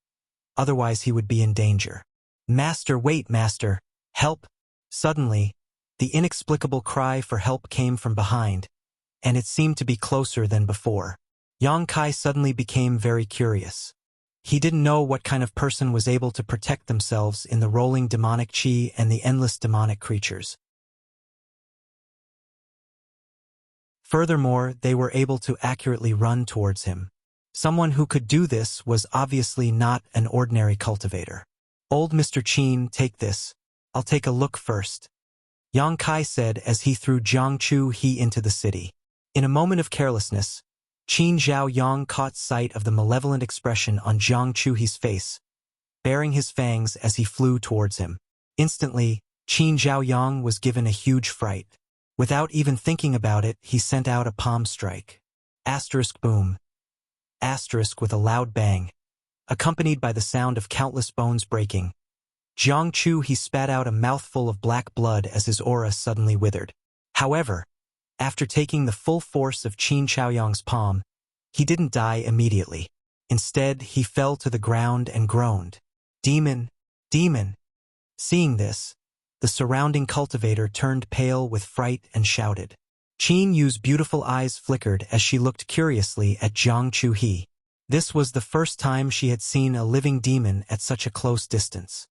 otherwise he would be in danger. "Master, wait, master, help!" Suddenly, the inexplicable cry for help came from behind, and it seemed to be closer than before. Yang Kai suddenly became very curious. He didn't know what kind of person was able to protect themselves in the rolling demonic qi and the endless demonic creatures. Furthermore, they were able to accurately run towards him. Someone who could do this was obviously not an ordinary cultivator. "Old Mr. Qin, take this. I'll take a look first," Yang Kai said as he threw Jiang Chu into the city. In a moment of carelessness, Qin Zhaoyang caught sight of the malevolent expression on Jiang Chu's face, baring his fangs as he flew towards him. Instantly, Qin Zhaoyang was given a huge fright. Without even thinking about it, he sent out a palm strike. Asterisk boom. Asterisk with a loud bang, accompanied by the sound of countless bones breaking. Jiang Chu spat out a mouthful of black blood as his aura suddenly withered. However, After taking the full force of Qin Chaoyang's palm, he didn't die immediately. Instead, he fell to the ground and groaned. Demon! Demon! Seeing this, the surrounding cultivator turned pale with fright and shouted. Qin Yu's beautiful eyes flickered as she looked curiously at Jiang Chuhe. This was the first time she had seen a living demon at such a close distance.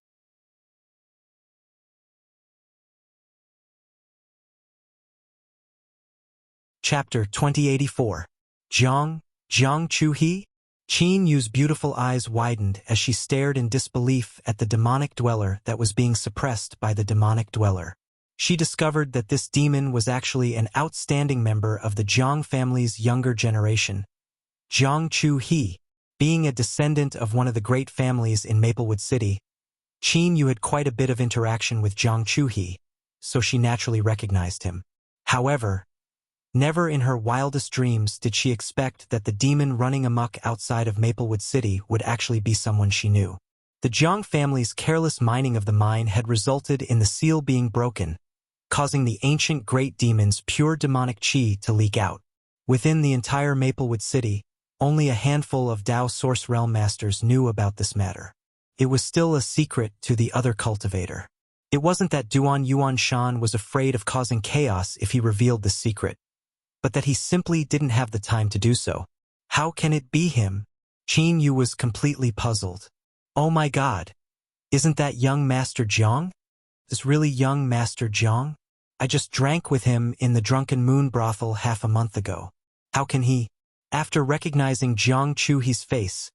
Chapter 2084. Jiang Chuhe? Qin Yu's beautiful eyes widened as she stared in disbelief at the demonic dweller that was being suppressed by the demonic dweller. She discovered that this demon was actually an outstanding member of the Jiang family's younger generation. Jiang Chuhe, being a descendant of one of the great families in Maplewood City, Qin Yu had quite a bit of interaction with Jiang Chuhe, so she naturally recognized him. However, never in her wildest dreams did she expect that the demon running amok outside of Maplewood City would actually be someone she knew. The Jiang family's careless mining of the mine had resulted in the seal being broken, causing the ancient great demon's pure demonic qi to leak out. Within the entire Maplewood City, only a handful of Dao Source Realm Masters knew about this matter. It was still a secret to the other cultivator. It wasn't that Duan Yuan Shan was afraid of causing chaos if he revealed the secret, but that he simply didn't have the time to do so. How can it be him? Qin Yu was completely puzzled. Oh my god! Isn't that young Master Jiang? This really young Master Jiang? I just drank with him in the Drunken Moon brothel half a month ago. How can he? After recognizing Jiang Chuhe's face,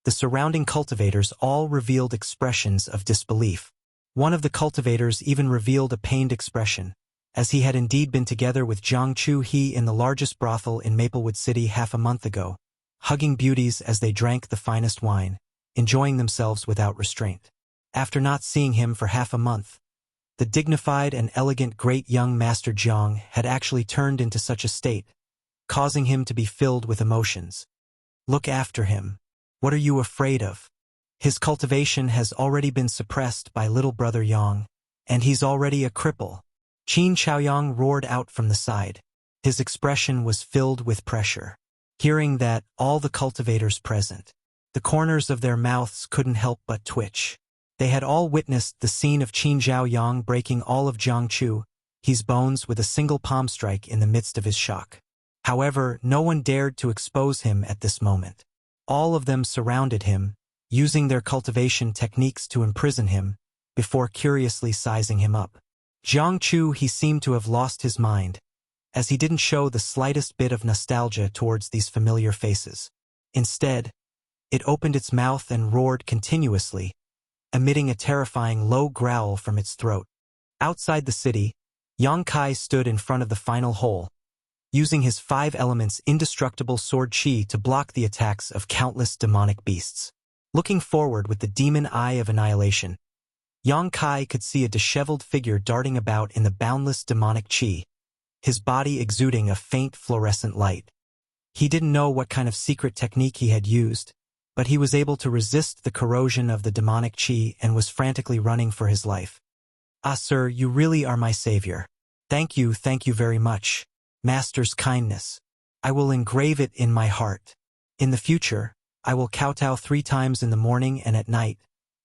the surrounding cultivators all revealed expressions of disbelief. One of the cultivators even revealed a pained expression, as he had indeed been together with Jiang Chuhe in the largest brothel in Maplewood City half a month ago, hugging beauties as they drank the finest wine, enjoying themselves without restraint. After not seeing him for half a month, the dignified and elegant great young Master Jiang had actually turned into such a state, causing him to be filled with emotions. Look after him. What are you afraid of? His cultivation has already been suppressed by little brother Yang, and he's already a cripple. Qin Chaoyang roared out from the side. His expression was filled with pressure. Hearing that, all the cultivators present, the corners of their mouths couldn't help but twitch. They had all witnessed the scene of Qin Zhaoyang breaking all of Jiang Chuhe's bones with a single palm strike in the midst of his shock. However, no one dared to expose him at this moment. All of them surrounded him, using their cultivation techniques to imprison him, before curiously sizing him up. Jiang Chuhe seemed to have lost his mind, as he didn't show the slightest bit of nostalgia towards these familiar faces. Instead, it opened its mouth and roared continuously, emitting a terrifying low growl from its throat. Outside the city, Yang Kai stood in front of the final hole, using his 5 elements indestructible sword chi to block the attacks of countless demonic beasts. Looking forward with the demon eye of annihilation, Yang Kai could see a disheveled figure darting about in the boundless demonic qi, his body exuding a faint fluorescent light. He didn't know what kind of secret technique he had used, but he was able to resist the corrosion of the demonic qi and was frantically running for his life. Ah, sir, you really are my savior. Thank you very much. Master's kindness. I will engrave it in my heart. In the future, I will kowtow 3 times in the morning and at night,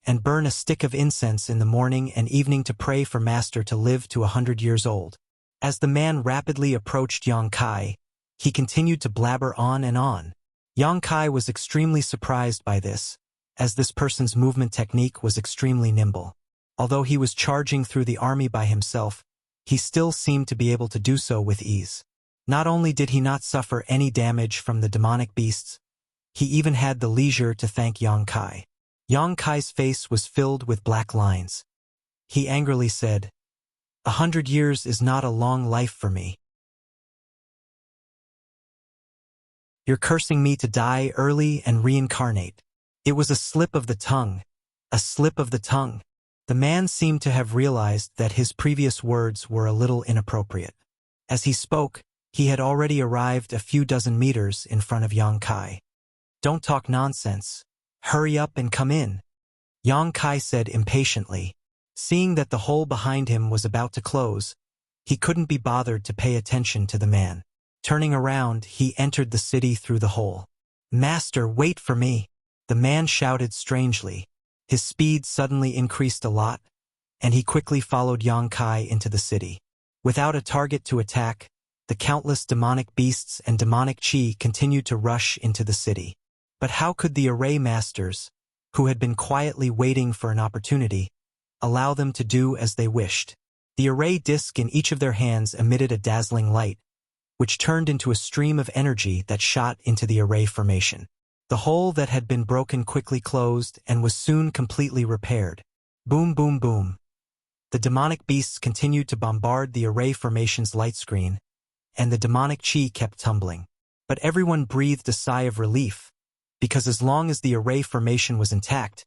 and burn a stick of incense in the morning and evening to pray for Master to live to 100 years old. As the man rapidly approached Yang Kai, he continued to blabber on and on. Yang Kai was extremely surprised by this, as this person's movement technique was extremely nimble. Although he was charging through the army by himself, he still seemed to be able to do so with ease. Not only did he not suffer any damage from the demonic beasts, he even had the leisure to thank Yang Kai. Yang Kai's face was filled with black lines. He angrily said, 100 years is not a long life for me. You're cursing me to die early and reincarnate. It was a slip of the tongue. A slip of the tongue. The man seemed to have realized that his previous words were a little inappropriate. As he spoke, he had already arrived a few dozen meters in front of Yang Kai. Don't talk nonsense. Hurry up and come in, Yang Kai said impatiently. Seeing that the hole behind him was about to close, He couldn't be bothered to pay attention to the man. Turning around, he entered the city through the hole. "Master, wait for me!" The man shouted strangely. His speed suddenly increased a lot, and he quickly followed Yang Kai into the city. Without a target to attack, the countless demonic beasts and demonic chi continued to rush into the city. But how could the array masters, who had been quietly waiting for an opportunity, allow them to do as they wished? The array disc in each of their hands emitted a dazzling light, which turned into a stream of energy that shot into the array formation. The hole that had been broken quickly closed and was soon completely repaired. Boom, boom, boom. The demonic beasts continued to bombard the array formation's light screen, and the demonic chi kept tumbling. But everyone breathed a sigh of relief, because as long as the array formation was intact,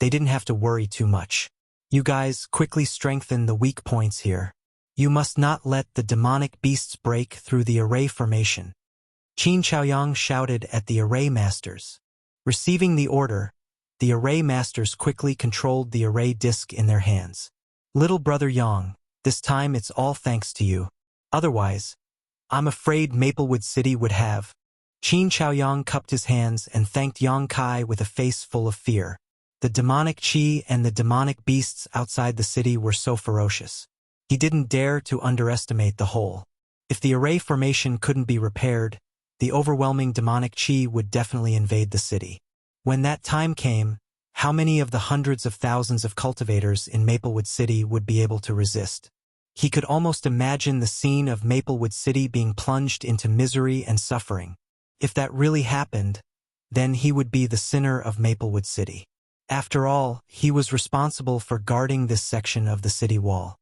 they didn't have to worry too much. "You guys quickly strengthen the weak points here. You must not let the demonic beasts break through the array formation," Qin Chaoyang shouted at the array masters. Receiving the order, the array masters quickly controlled the array disc in their hands. "Little brother Yang, this time it's all thanks to you. Otherwise, I'm afraid Maplewood City would have." Qin Chaoyang cupped his hands and thanked Yang Kai with a face full of fear. The demonic chi and the demonic beasts outside the city were so ferocious. He didn't dare to underestimate the whole. If the array formation couldn't be repaired, the overwhelming demonic chi would definitely invade the city. When that time came, how many of the hundreds of thousands of cultivators in Maplewood City would be able to resist? He could almost imagine the scene of Maplewood City being plunged into misery and suffering. If that really happened, then he would be the sinner of Maplewood City. After all, he was responsible for guarding this section of the city wall.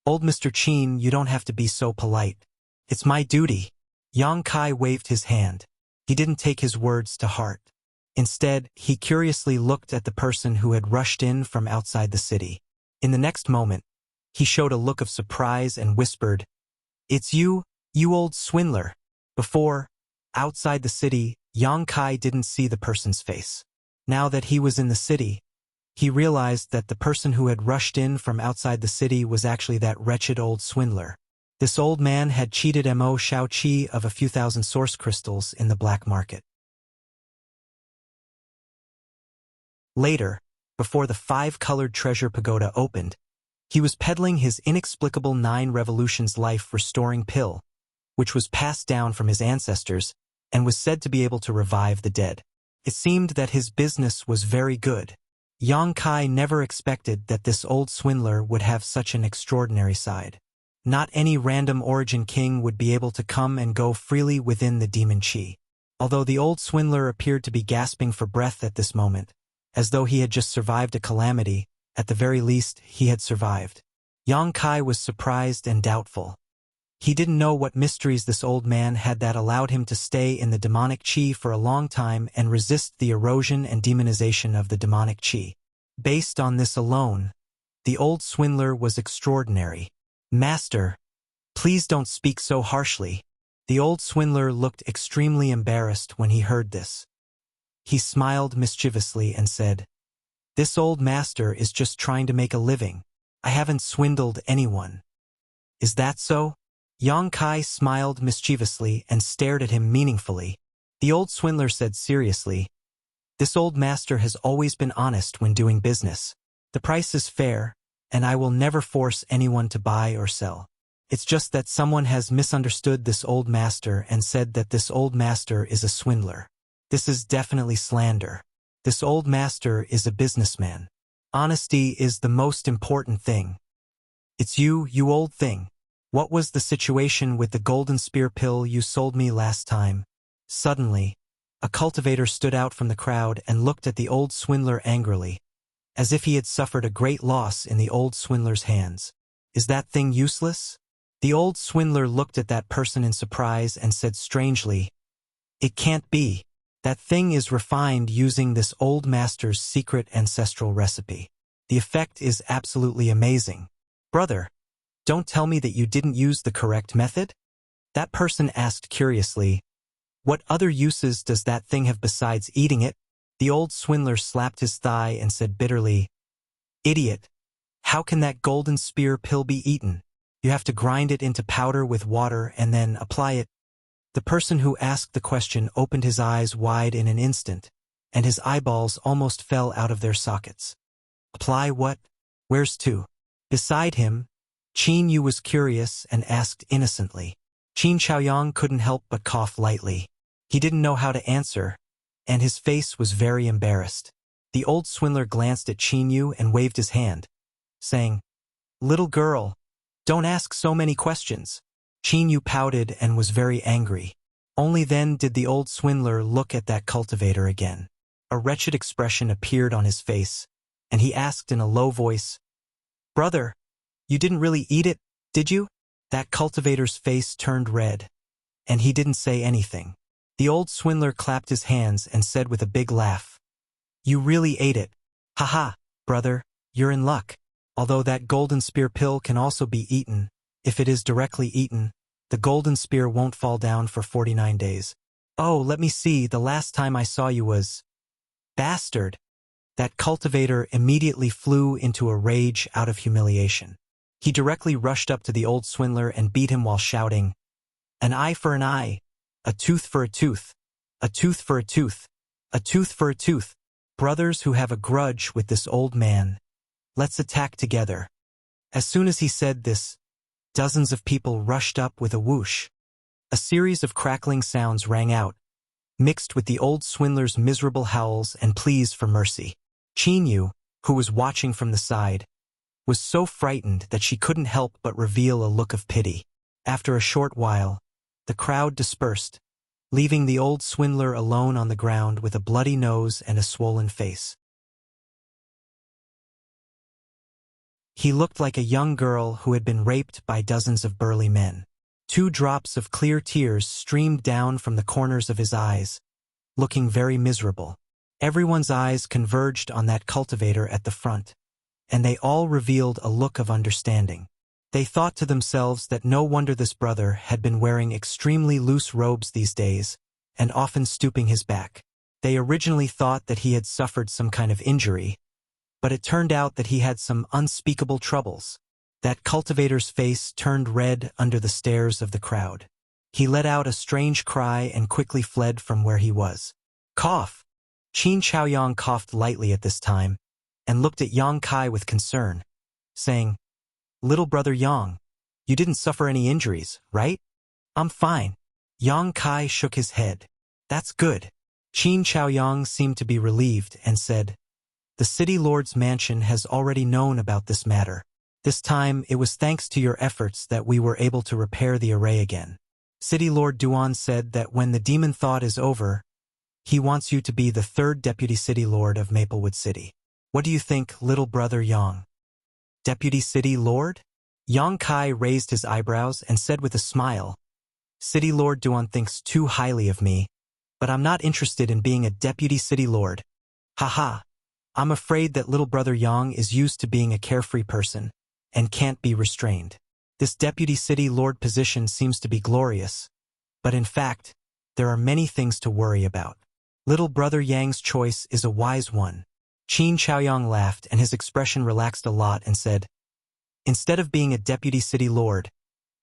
"Old Mr. Qin, you don't have to be so polite. It's my duty." Yang Kai waved his hand. He didn't take his words to heart. Instead, he curiously looked at the person who had rushed in from outside the city. In the next moment, he showed a look of surprise and whispered, "It's you, you old swindler." Before, outside the city, Yang Kai didn't see the person's face. Now that he was in the city, he realized that the person who had rushed in from outside the city was actually that wretched old swindler. This old man had cheated Mo Xiaoqi of a few thousand source crystals in the black market. Later, before the 5-colored treasure pagoda opened, he was peddling his inexplicable 9 revolutions life-restoring pill, which was passed down from his ancestors and was said to be able to revive the dead. It seemed that his business was very good. Yang Kai never expected that this old swindler would have such an extraordinary side. Not any random origin king would be able to come and go freely within the demon chi. Although the old swindler appeared to be gasping for breath at this moment, as though he had just survived a calamity, at the very least, he had survived. Yang Kai was surprised and doubtful. He didn't know what mysteries this old man had that allowed him to stay in the demonic chi for a long time and resist the erosion and demonization of the demonic chi. Based on this alone, the old swindler was extraordinary. "Master, please don't speak so harshly." The old swindler looked extremely embarrassed when he heard this. He smiled mischievously and said, "This old master is just trying to make a living. I haven't swindled anyone." "Is that so?" Yang Kai smiled mischievously and stared at him meaningfully. The old swindler said seriously, "This old master has always been honest when doing business. The price is fair, and I will never force anyone to buy or sell. It's just that someone has misunderstood this old master and said that this old master is a swindler. This is definitely slander. This old master is a businessman. Honesty is the most important thing. It's you, you old thing. What was the situation with the golden spear pill you sold me last time?" Suddenly, a cultivator stood out from the crowd and looked at the old swindler angrily, as if he had suffered a great loss in the old swindler's hands. "Is that thing useless?" The old swindler looked at that person in surprise and said strangely, "It can't be. That thing is refined using this old master's secret ancestral recipe. The effect is absolutely amazing. Brother, don't tell me that you didn't use the correct method?" That person asked curiously, "What other uses does that thing have besides eating it?" The old swindler slapped his thigh and said bitterly, "Idiot! How can that golden spear pill be eaten? You have to grind it into powder with water and then apply it. The person who asked the question opened his eyes wide in an instant, and his eyeballs almost fell out of their sockets. Apply what? Where's to? Beside him, Qin Yu was curious and asked innocently. Qin Chaoyang couldn't help but cough lightly. He didn't know how to answer, and his face was very embarrassed. The old swindler glanced at Qin Yu and waved his hand, saying, "Little girl, don't ask so many questions." Qin Yu pouted and was very angry. Only then did the old swindler look at that cultivator again. A wretched expression appeared on his face, and he asked in a low voice, "Brother, you didn't really eat it, did you?" That cultivator's face turned red, and he didn't say anything. The old swindler clapped his hands and said with a big laugh, "You really ate it. Haha, brother, you're in luck. Although that golden spear pill can also be eaten, if it is directly eaten, the golden spear won't fall down for 49 days. Oh, let me see, the last time I saw you was... Bastard!" That cultivator immediately flew into a rage out of humiliation. He directly rushed up to the old swindler and beat him while shouting, "An eye for an eye, a tooth for a tooth, a tooth for a tooth, a tooth for a tooth. Brothers who have a grudge with this old man, let's attack together." As soon as he said this, dozens of people rushed up with a whoosh. A series of crackling sounds rang out, mixed with the old swindler's miserable howls and pleas for mercy. Qin Yu, who was watching from the side, was so frightened that she couldn't help but reveal a look of pity. After a short while, the crowd dispersed, leaving the old swindler alone on the ground with a bloody nose and a swollen face. He looked like a young girl who had been raped by dozens of burly men. 2 drops of clear tears streamed down from the corners of his eyes, looking very miserable. Everyone's eyes converged on that cultivator at the front, and they all revealed a look of understanding. They thought to themselves that no wonder this brother had been wearing extremely loose robes these days, and often stooping his back. They originally thought that he had suffered some kind of injury, but it turned out that he had some unspeakable troubles. That cultivator's face turned red under the stares of the crowd. He let out a strange cry and quickly fled from where he was. Cough! Qin Chaoyang coughed lightly at this time, and looked at Yang Kai with concern, saying, "Little brother Yang, you didn't suffer any injuries, right?" "I'm fine." Yang Kai shook his head. "That's good." Qin Chaoyang seemed to be relieved and said, "The city lord's mansion has already known about this matter. This time it was thanks to your efforts that we were able to repair the array again. City Lord Duan said that when the demon thought is over, he wants you to be the 3rd Deputy City Lord of Maplewood City. What do you think, little brother Yang?" "Deputy City Lord?" Yang Kai raised his eyebrows and said with a smile, "City Lord Duan thinks too highly of me, but I'm not interested in being a Deputy City Lord. Haha, I'm afraid that little brother Yang is used to being a carefree person and can't be restrained. This Deputy City Lord position seems to be glorious, but in fact, there are many things to worry about. Little brother Yang's choice is a wise one." Qin Chaoyang laughed and his expression relaxed a lot and said, "Instead of being a Deputy City Lord,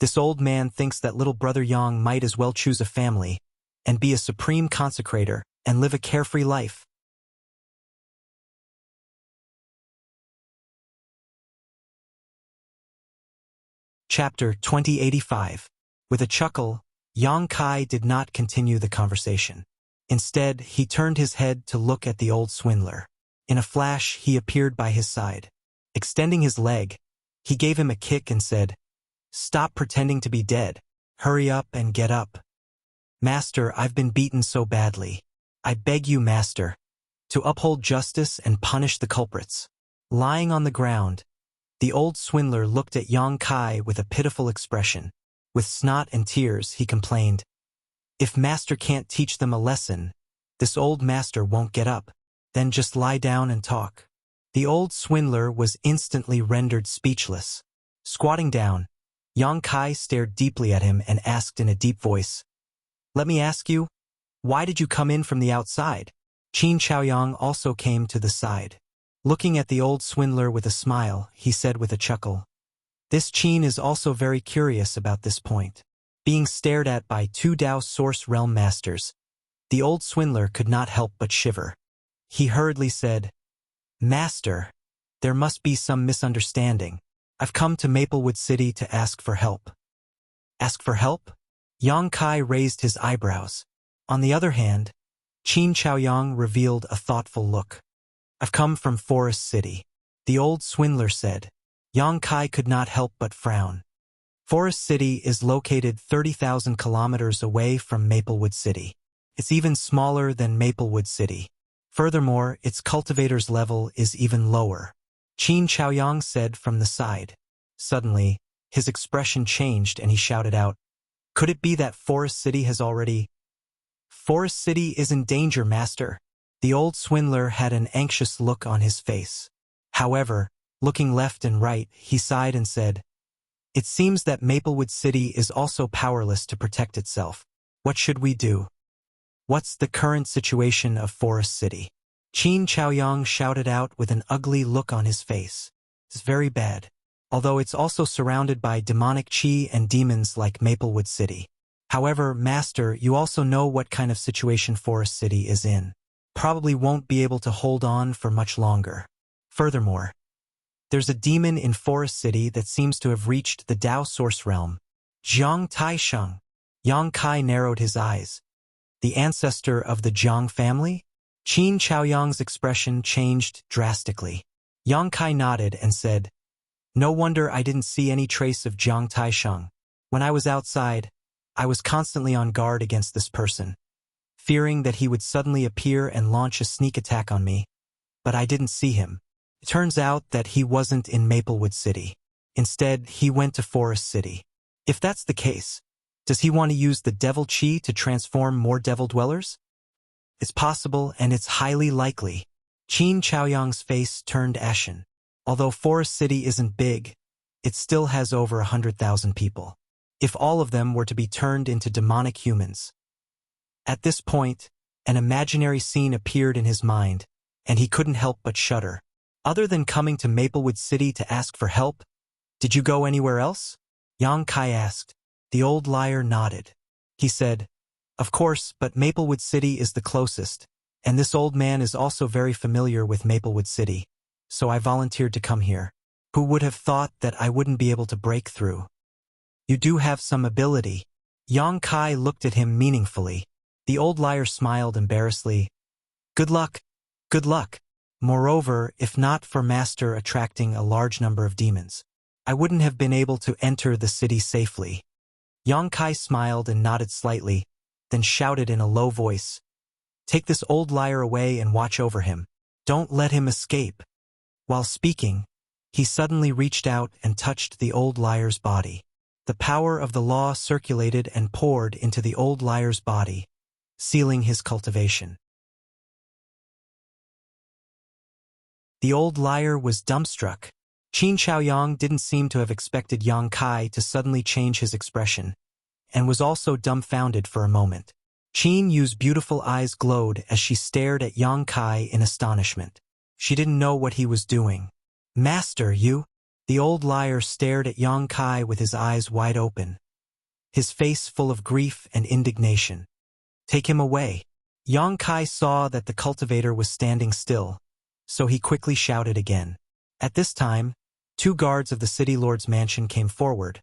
this old man thinks that little brother Yang might as well choose a family and be a supreme consecrator and live a carefree life." Chapter 2085. With a chuckle, Yang Kai did not continue the conversation. Instead, he turned his head to look at the old swindler. In a flash, he appeared by his side. Extending his leg, he gave him a kick and said, "Stop pretending to be dead. Hurry up and get up." "Master, I've been beaten so badly. I beg you, master, to uphold justice and punish the culprits." Lying on the ground, the old swindler looked at Yang Kai with a pitiful expression. With snot and tears, he complained, "If master can't teach them a lesson, this old master won't get up. Then just lie down and talk." The old swindler was instantly rendered speechless. Squatting down, Yang Kai stared deeply at him and asked in a deep voice, "Let me ask you, why did you come in from the outside?" Qin Chaoyang also came to the side. Looking at the old swindler with a smile, he said with a chuckle, This Qin is also very curious about this point. Being stared at by two Dao Source Realm Masters, the old swindler could not help but shiver. He hurriedly said, "Master, there must be some misunderstanding. I've come to Maplewood City to ask for help." Ask for help? Yang Kai raised his eyebrows. On the other hand, Qin Chaoyang revealed a thoughtful look. "I've come from Forest City," the old swindler said. Yang Kai could not help but frown. Forest City is located 30,000 kilometers away from Maplewood City. It's even smaller than Maplewood City. Furthermore, its cultivator's level is even lower, Qin Chaoyang said from the side. Suddenly, his expression changed and he shouted out, "Could it be that Forest City has already—" "Forest City is in danger, master." The old swindler had an anxious look on his face. However, looking left and right, he sighed and said, "It seems that Maplewood City is also powerless to protect itself. What should we do?" "What's the current situation of Forest City?" Qin Chaoyang shouted out with an ugly look on his face. "It's very bad. Although it's also surrounded by demonic qi and demons like Maplewood City. However, master, you also know what kind of situation Forest City is in. Probably won't be able to hold on for much longer. Furthermore, there's a demon in Forest City that seems to have reached the Dao Source Realm. Zhang Taisheng." Yang Kai narrowed his eyes. "The ancestor of the Zhang family?" Qin Chaoyang's expression changed drastically. Yang Kai nodded and said, "No wonder I didn't see any trace of Zhang Taisheng. When I was outside, I was constantly on guard against this person, fearing that he would suddenly appear and launch a sneak attack on me. But I didn't see him. It turns out that he wasn't in Maplewood City. Instead, he went to Forest City. If that's the case, does he want to use the devil qi to transform more devil dwellers?" "It's possible, and it's highly likely." Qin Chaoyang's face turned ashen. Although Forest City isn't big, it still has over 100,000 people. If all of them were to be turned into demonic humans. At this point, an imaginary scene appeared in his mind, and he couldn't help but shudder. "Other than coming to Maplewood City to ask for help, did you go anywhere else?" Yang Kai asked. The old liar nodded. He said, "Of course, but Maplewood City is the closest, and this old man is also very familiar with Maplewood City, so I volunteered to come here. Who would have thought that I wouldn't be able to break through?" "You do have some ability." Yang Kai looked at him meaningfully. The old liar smiled embarrassedly. "Good luck. Good luck. Moreover, if not for Master attracting a large number of demons, I wouldn't have been able to enter the city safely." Yang Kai smiled and nodded slightly, then shouted in a low voice, "Take this old liar away and watch over him. Don't let him escape." While speaking, he suddenly reached out and touched the old liar's body. The power of the law circulated and poured into the old liar's body, sealing his cultivation. The old liar was dumbstruck. Qin Chaoyang didn't seem to have expected Yang Kai to suddenly change his expression, and was also dumbfounded for a moment. Qin Yu's beautiful eyes glowed as she stared at Yang Kai in astonishment. She didn't know what he was doing. "Master, you?" The old liar stared at Yang Kai with his eyes wide open, his face full of grief and indignation. "Take him away." Yang Kai saw that the cultivator was standing still, so he quickly shouted again. At this time, two guards of the city lord's mansion came forward,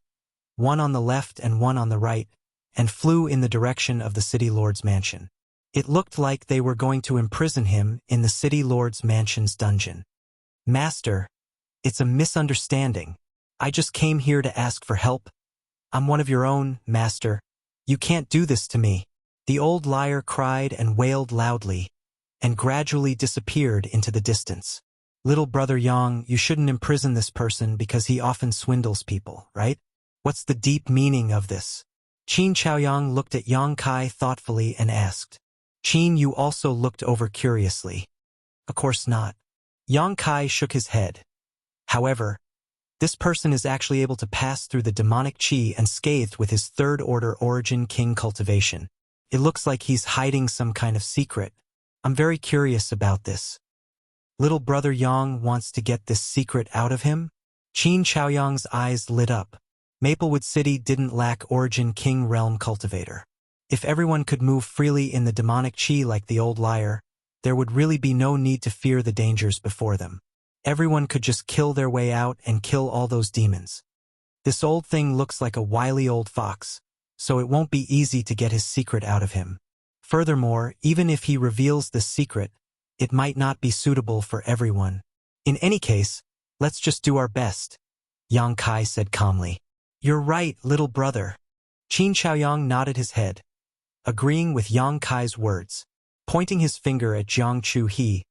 one on the left and one on the right, and flew in the direction of the city lord's mansion. It looked like they were going to imprison him in the city lord's mansion's dungeon. "Master, it's a misunderstanding. I just came here to ask for help. I'm one of your own, master. You can't do this to me." The old liar cried and wailed loudly, and gradually disappeared into the distance. "Little brother Yang, you shouldn't imprison this person because he often swindles people, right? What's the deep meaning of this?" Qin Chaoyang looked at Yang Kai thoughtfully and asked. Qin Yu also looked over curiously. "Of course not." Yang Kai shook his head. "However, this person is actually able to pass through the demonic qi unscathed with his third-order origin king cultivation. It looks like he's hiding some kind of secret. I'm very curious about this." "Little brother Yang wants to get this secret out of him?" Qin Chaoyang's eyes lit up. Maplewood City didn't lack Origin King Realm Cultivator. If everyone could move freely in the demonic chi like the old liar, there would really be no need to fear the dangers before them. Everyone could just kill their way out and kill all those demons. This old thing looks like a wily old fox, so it won't be easy to get his secret out of him. Furthermore, even if he reveals this secret, it might not be suitable for everyone. In any case, let's just do our best, Yang Kai said calmly. You're right, little brother. Qin Chaoyang nodded his head, agreeing with Yang Kai's words. Pointing his finger at Jiang Chu He,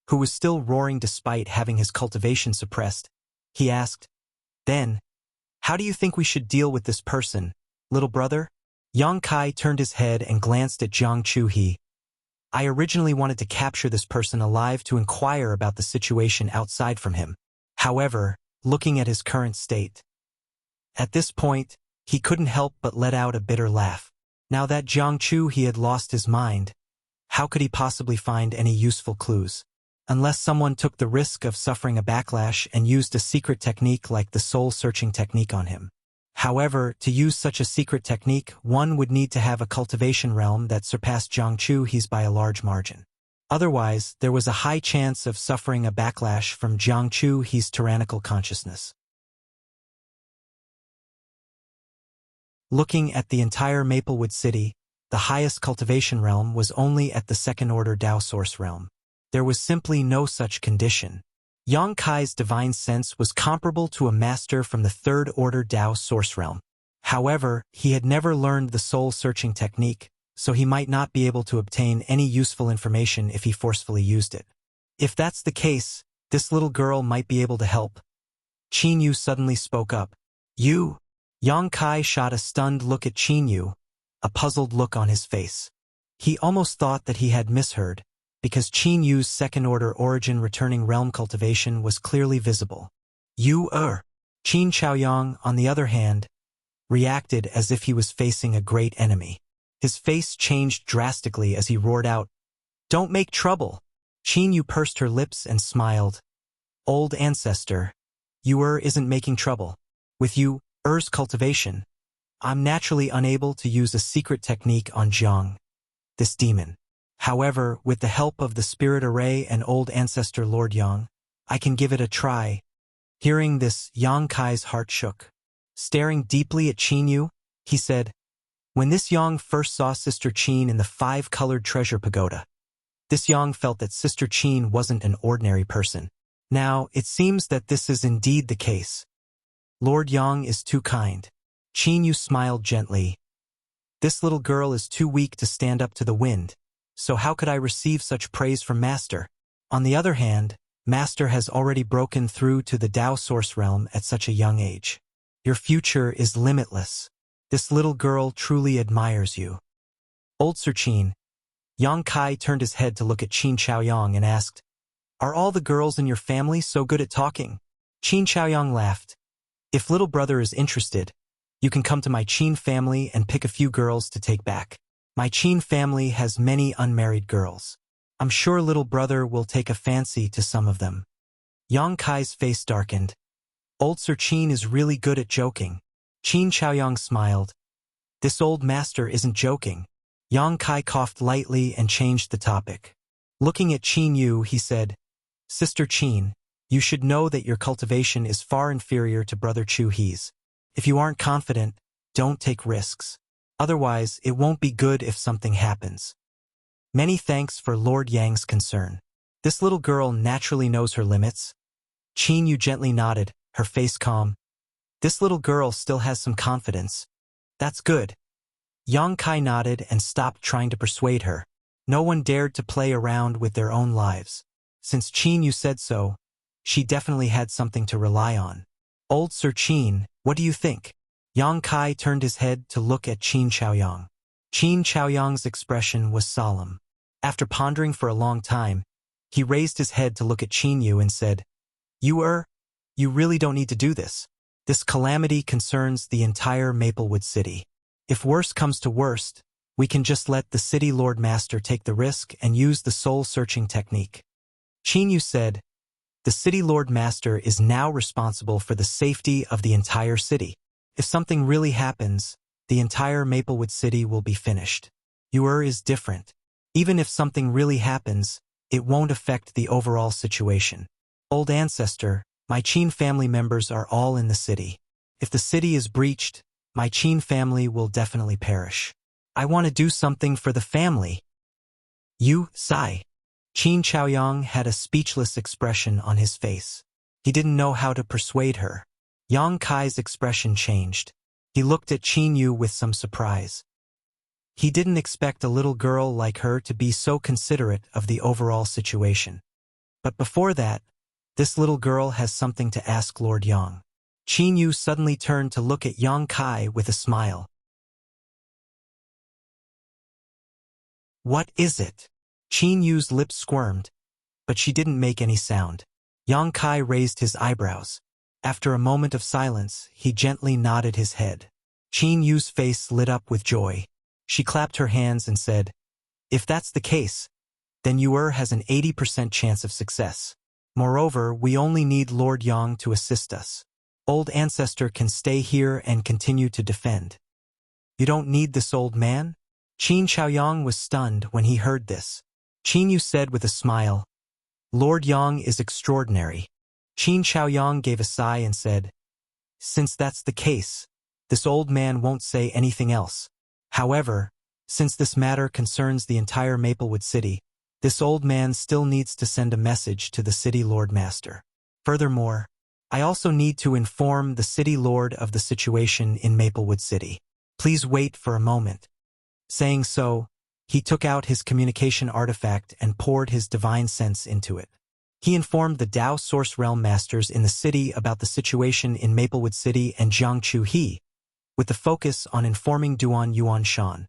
who was still roaring despite having his cultivation suppressed, he asked, Then, how do you think we should deal with this person, little brother? Yang Kai turned his head and glanced at Jiang Chu He. I originally wanted to capture this person alive to inquire about the situation outside from him. However, looking at his current state. At this point, he couldn't help but let out a bitter laugh. Now that Jiang Chu He had lost his mind, how could he possibly find any useful clues? Unless someone took the risk of suffering a backlash and used a secret technique like the soul-searching technique on him. However, to use such a secret technique, one would need to have a cultivation realm that surpassed Jiang Chu He's by a large margin. Otherwise, there was a high chance of suffering a backlash from Jiang Chu He's tyrannical consciousness. Looking at the entire Maplewood City, the highest cultivation realm was only at the second-order Dao Source realm. There was simply no such condition. Yang Kai's divine sense was comparable to a master from the third-order Dao Source realm. However, he had never learned the soul-searching technique, so he might not be able to obtain any useful information if he forcefully used it. If that's the case, this little girl might be able to help. Qin Yu suddenly spoke up. You? Yang Kai shot a stunned look at Qin Yu, a puzzled look on his face. He almost thought that he had misheard, because Qin Yu's second-order origin returning realm cultivation was clearly visible. Qin Chaoyang, on the other hand, reacted as if he was facing a great enemy. His face changed drastically as he roared out, Don't make trouble! Qin Yu pursed her lips and smiled. Old ancestor, isn't making trouble. With Er's cultivation, I'm naturally unable to use a secret technique on Jiang, this demon. However, with the help of the spirit array and old ancestor Lord Yang, I can give it a try. Hearing this, Yang Kai's heart shook. Staring deeply at Qin Yu, he said, When this Yang first saw Sister Qin in the 5-colored treasure pagoda, this Yang felt that Sister Qin wasn't an ordinary person. Now, it seems that this is indeed the case. Lord Yang is too kind. Qin Yu smiled gently. This little girl is too weak to stand up to the wind, so how could I receive such praise from Master? On the other hand, Master has already broken through to the Dao Source realm at such a young age. Your future is limitless. This little girl truly admires you. Old Sir Qin. Yang Kai turned his head to look at Qin Chaoyang and asked, Are all the girls in your family so good at talking? Qin Chaoyang laughed. If little brother is interested, you can come to my Qin family and pick a few girls to take back. My Qin family has many unmarried girls. I'm sure little brother will take a fancy to some of them. Yang Kai's face darkened. Old Sir Qin is really good at joking. Qin Chaoyang smiled. This old master isn't joking. Yang Kai coughed lightly and changed the topic. Looking at Qin Yu, he said, Sister Qin, you should know that your cultivation is far inferior to Brother Chu He's. If you aren't confident, don't take risks. Otherwise, it won't be good if something happens. Many thanks for Lord Yang's concern. This little girl naturally knows her limits. Qin Yu gently nodded, her face calm. This little girl still has some confidence. That's good. Yang Kai nodded and stopped trying to persuade her. No one dared to play around with their own lives. Since Qin Yu said so, she definitely had something to rely on. Old Sir Qin, what do you think? Yang Kai turned his head to look at Qin Chaoyang. Qin Chaoyang's expression was solemn. After pondering for a long time, he raised his head to look at Qin Yu and said, You really don't need to do this. This calamity concerns the entire Maplewood City. If worst comes to worst, we can just let the City Lord Master take the risk and use the soul-searching technique. Qin Yu said, The city Lord Master is now responsible for the safety of the entire city. If something really happens, the entire Maplewood City will be finished. Ur is different. Even if something really happens, it won't affect the overall situation. Old ancestor, my Qin family members are all in the city. If the city is breached, my Qin family will definitely perish. I want to do something for the family. You, sigh. Qin Chaoyang had a speechless expression on his face. He didn't know how to persuade her. Yang Kai's expression changed. He looked at Qin Yu with some surprise. He didn't expect a little girl like her to be so considerate of the overall situation. But before that, this little girl has something to ask Lord Yang. Qin Yu suddenly turned to look at Yang Kai with a smile. What is it? Qin Yu's lips squirmed, but she didn't make any sound. Yang Kai raised his eyebrows. After a moment of silence, he gently nodded his head. Qin Yu's face lit up with joy. She clapped her hands and said, If that's the case, then Ur has an 80% chance of success. Moreover, we only need Lord Yang to assist us. Old ancestor can stay here and continue to defend. You don't need this old man? Qin Chaoyang was stunned when he heard this. Qin Yu said with a smile, Lord Yang is extraordinary. Qin Chaoyang gave a sigh and said, Since that's the case, this old man won't say anything else. However, since this matter concerns the entire Maplewood City, this old man still needs to send a message to the city Lord Master. Furthermore, I also need to inform the city lord of the situation in Maplewood City. Please wait for a moment. Saying so, he took out his communication artifact and poured his divine sense into it. He informed the Dao Source Realm Masters in the city about the situation in Maplewood City and Jiangchu He, with the focus on informing Duan Yuan Shan.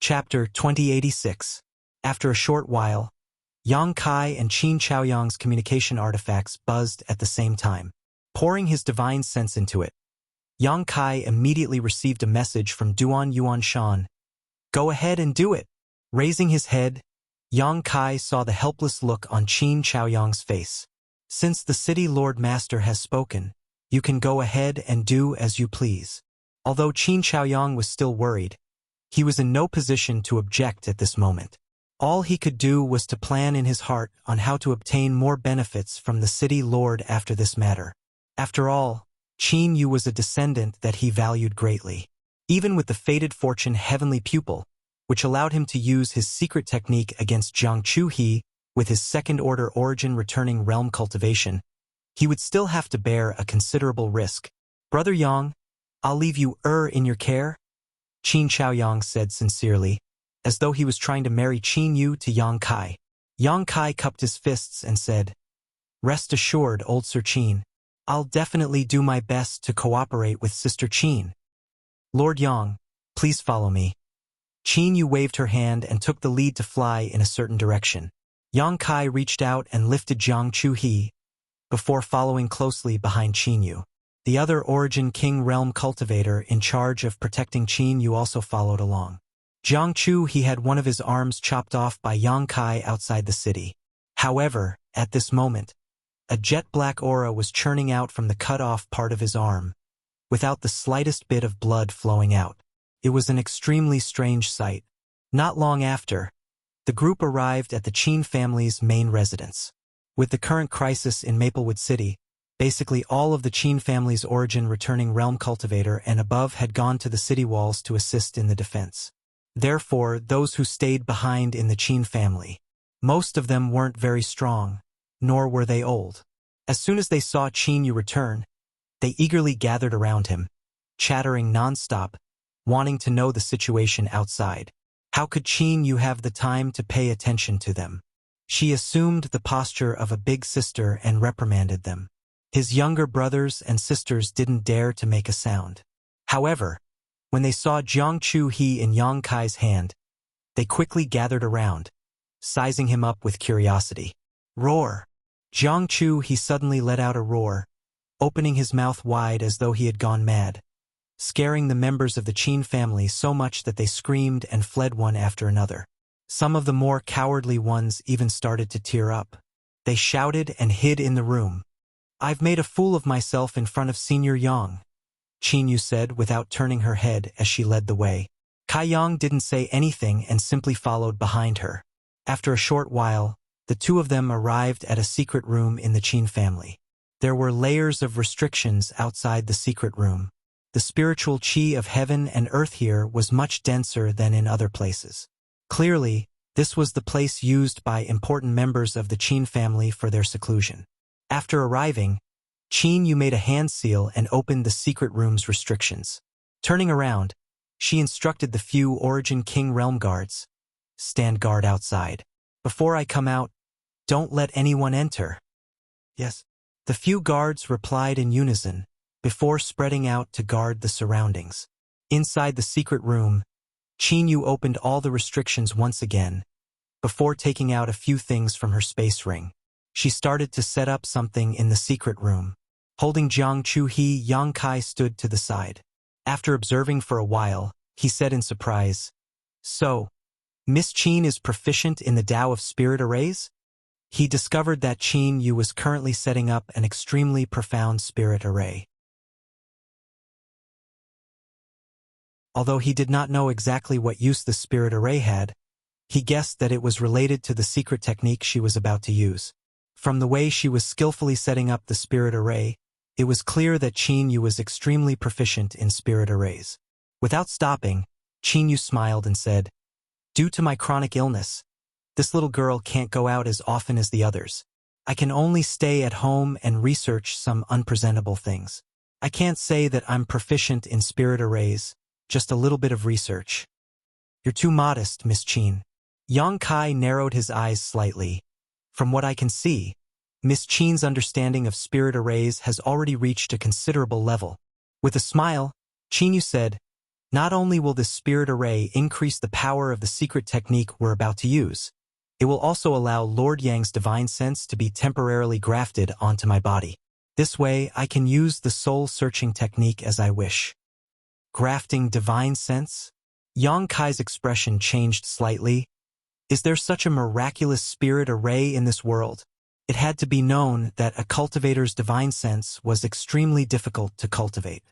Chapter 2086. After a short while, Yang Kai and Qin Chaoyang's communication artifacts buzzed at the same time. Pouring his divine sense into it, Yang Kai immediately received a message from Duan Yuan Shan. Go ahead and do it. Raising his head, Yang Kai saw the helpless look on Qin Chaoyang's face. Since the city Lord Master has spoken, you can go ahead and do as you please. Although Qin Chaoyang was still worried, he was in no position to object at this moment. All he could do was to plan in his heart on how to obtain more benefits from the city lord after this matter. After all, Qin Yu was a descendant that he valued greatly. Even with the fated fortune heavenly pupil, which allowed him to use his secret technique against Jiangchu He with his second-order origin returning realm cultivation, he would still have to bear a considerable risk. Brother Yang, I'll leave you in your care, Qin Chaoyang said sincerely, as though he was trying to marry Qin Yu to Yang Kai. Yang Kai cupped his fists and said, Rest assured, old Sir Qin, I'll definitely do my best to cooperate with Sister Qin. Lord Yang, please follow me. Qin Yu waved her hand and took the lead to fly in a certain direction. Yang Kai reached out and lifted Jiangchu He, before following closely behind Qin Yu. The other Origin King Realm cultivator in charge of protecting Qin Yu also followed along. Jiangchu He had one of his arms chopped off by Yang Kai outside the city. However, at this moment, a jet-black aura was churning out from the cut-off part of his arm, without the slightest bit of blood flowing out. It was an extremely strange sight. Not long after, the group arrived at the Qin family's main residence. With the current crisis in Maplewood City, basically all of the Qin family's origin returning realm cultivator and above had gone to the city walls to assist in the defense. Therefore, those who stayed behind in the Qin family, most of them weren't very strong, nor were they old. As soon as they saw Qin Yu return, they eagerly gathered around him, chattering non-stop, wanting to know the situation outside. How could Qin Yu have the time to pay attention to them? She assumed the posture of a big sister and reprimanded them. His younger brothers and sisters didn't dare to make a sound. However, when they saw Jiangchu He in Yang Kai's hand, they quickly gathered around, sizing him up with curiosity. Roar! Jiangchu He suddenly let out a roar, opening his mouth wide as though he had gone mad. scaring the members of the Qin family so much that they screamed and fled one after another. Some of the more cowardly ones even started to tear up. They shouted and hid in the room. "I've made a fool of myself in front of Senior Yang," Qin Yu said without turning her head as she led the way. Kai Yang didn't say anything and simply followed behind her. After a short while, the two of them arrived at a secret room in the Qin family. There were layers of restrictions outside the secret room. The spiritual qi of heaven and earth here was much denser than in other places. Clearly, this was the place used by important members of the Qin family for their seclusion. After arriving, Qin Yu made a hand seal and opened the secret room's restrictions. Turning around, she instructed the few Origin King realm guards, "Stand guard outside. Before I come out, don't let anyone enter." "Yes." The few guards replied in unison, before spreading out to guard the surroundings. Inside the secret room, Qin Yu opened all the restrictions once again, before taking out a few things from her space ring. She started to set up something in the secret room. Holding Jiang Chu-he, Yang Kai stood to the side. After observing for a while, he said in surprise, "So, Miss Qin is proficient in the Tao of Spirit Arrays?" He discovered that Qin Yu was currently setting up an extremely profound spirit array. Although he did not know exactly what use the spirit array had, he guessed that it was related to the secret technique she was about to use. From the way she was skillfully setting up the spirit array, it was clear that Qin Yu was extremely proficient in spirit arrays. Without stopping, Qin Yu smiled and said, "Due to my chronic illness, this little girl can't go out as often as the others. I can only stay at home and research some unpresentable things. I can't say that I'm proficient in spirit arrays, just a little bit of research." "You're too modest, Miss Qin." Yang Kai narrowed his eyes slightly. "From what I can see, Miss Qin's understanding of spirit arrays has already reached a considerable level." With a smile, Qin Yu said, "Not only will this spirit array increase the power of the secret technique we're about to use, it will also allow Lord Yang's divine sense to be temporarily grafted onto my body. This way, I can use the soul-searching technique as I wish." "Grafting divine sense?" Yang Kai's expression changed slightly. "Is there such a miraculous spirit array in this world?" It had to be known that a cultivator's divine sense was extremely difficult to cultivate.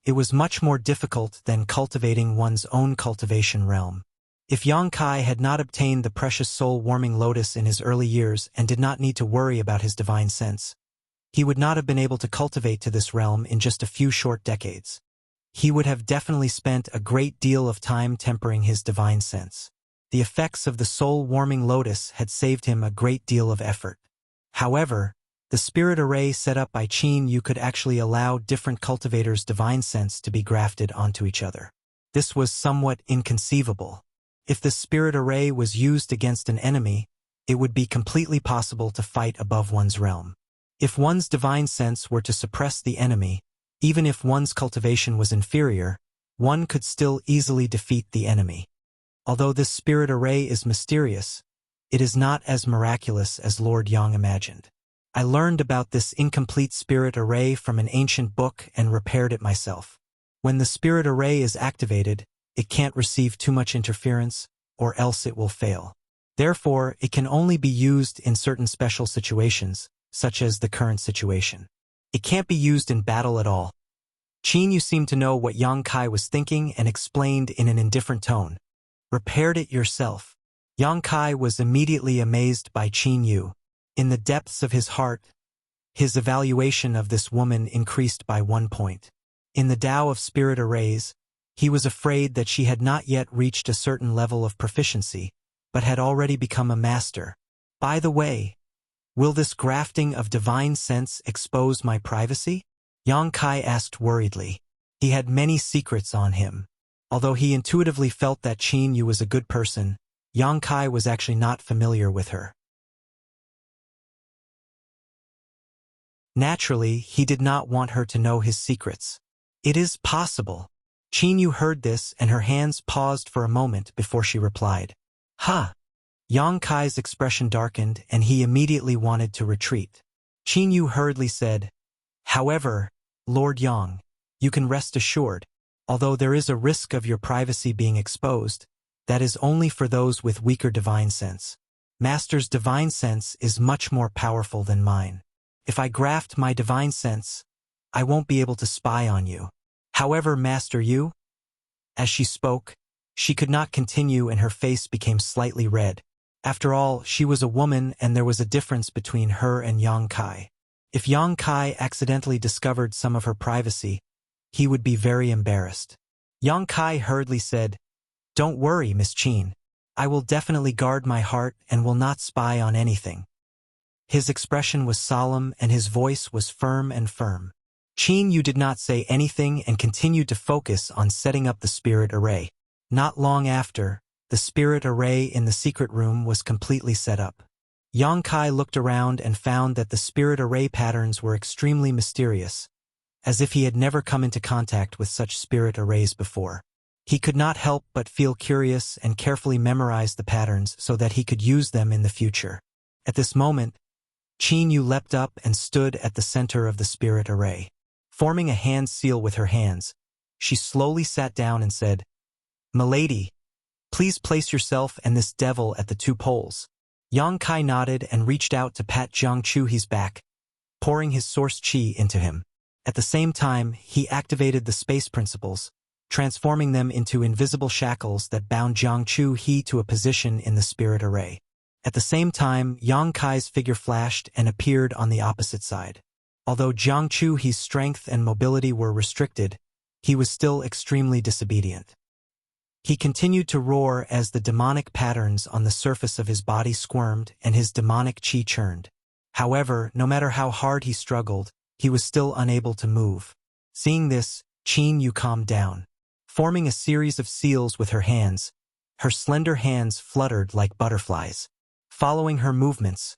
It was much more difficult than cultivating one's own cultivation realm. If Yang Kai had not obtained the precious soul-warming lotus in his early years and did not need to worry about his divine sense, he would not have been able to cultivate to this realm in just a few short decades. He would have definitely spent a great deal of time tempering his divine sense. The effects of the soul-warming lotus had saved him a great deal of effort. However, the spirit array set up by Qin Yu could actually allow different cultivators' divine sense to be grafted onto each other. This was somewhat inconceivable. If the spirit array was used against an enemy, it would be completely possible to fight above one's realm. If one's divine sense were to suppress the enemy, even if one's cultivation was inferior, one could still easily defeat the enemy. Although this spirit array is mysterious, it is not as miraculous as Lord Yang imagined. I learned about this incomplete spirit array from an ancient book and repaired it myself. When the spirit array is activated, it can't receive too much interference, or else it will fail. Therefore, it can only be used in certain special situations, such as the current situation. It can't be used in battle at all. Qin Yu seemed to know what Yang Kai was thinking and explained in an indifferent tone. "Repaired it yourself." Yang Kai was immediately amazed by Qin Yu. In the depths of his heart, his evaluation of this woman increased by 1 point. In the Tao of Spirit Arrays, he was afraid that she had not yet reached a certain level of proficiency, but had already become a master. "By the way, will this grafting of divine sense expose my privacy?" Yang Kai asked worriedly. He had many secrets on him. Although he intuitively felt that Qin Yu was a good person, Yang Kai was actually not familiar with her. Naturally, he did not want her to know his secrets. "It is possible." Qin Yu heard this and her hands paused for a moment before she replied. "Ha!" Yang Kai's expression darkened and he immediately wanted to retreat. Qin Yu hurriedly said, "However, Lord Yang, you can rest assured, Although there is a risk of your privacy being exposed, that is only for those with weaker divine sense. Master's divine sense is much more powerful than mine. If I graft my divine sense, I won't be able to spy on you. However, Master, you—" As she spoke, she could not continue and her face became slightly red. After all, she was a woman and there was a difference between her and Yang Kai. If Yang Kai accidentally discovered some of her privacy, he would be very embarrassed. Yang Kai hurriedly said, "Don't worry, Miss Qin. I will definitely guard my heart and will not spy on anything." His expression was solemn and his voice was firm and firm. Qin Yu did not say anything and continued to focus on setting up the spirit array. Not long after, the spirit array in the secret room was completely set up. Yang Kai looked around and found that the spirit array patterns were extremely mysterious, as if he had never come into contact with such spirit arrays before. He could not help but feel curious and carefully memorize the patterns so that he could use them in the future. At this moment, Qin Yu leapt up and stood at the center of the spirit array. Forming a hand seal with her hands, she slowly sat down and said, "Milady, please place yourself and this devil at the 2 poles." Yang Kai nodded and reached out to pat Jiang Chuhi's back, pouring his source qi into him. At the same time, he activated the space principles, transforming them into invisible shackles that bound Jiang Chuhi to a position in the spirit array. At the same time, Yang Kai's figure flashed and appeared on the opposite side. Although Jiang Chuhi's strength and mobility were restricted, he was still extremely disobedient. He continued to roar as the demonic patterns on the surface of his body squirmed and his demonic qi churned. However, no matter how hard he struggled, he was still unable to move. Seeing this, Qin Yu calmed down. Forming a series of seals with her hands, her slender hands fluttered like butterflies. Following her movements,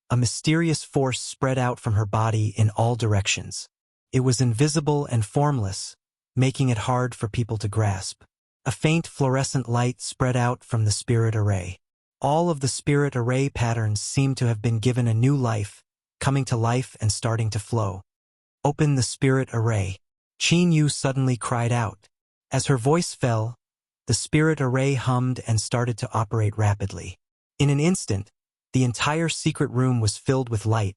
a mysterious force spread out from her body in all directions. It was invisible and formless, making it hard for people to grasp. A faint fluorescent light spread out from the spirit array. All of the spirit array patterns seemed to have been given a new life, coming to life and starting to flow. "Open the spirit array." Qin Yu suddenly cried out. As her voice fell, the spirit array hummed and started to operate rapidly. In an instant, the entire secret room was filled with light,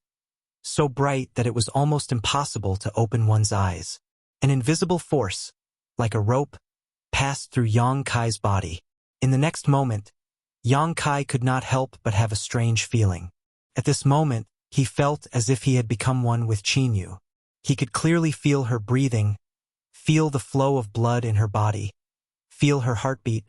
so bright that it was almost impossible to open one's eyes. An invisible force, like a rope, passed through Yang Kai's body. In the next moment, Yang Kai could not help but have a strange feeling. At this moment, he felt as if he had become one with Qin Yu. He could clearly feel her breathing, feel the flow of blood in her body, feel her heartbeat,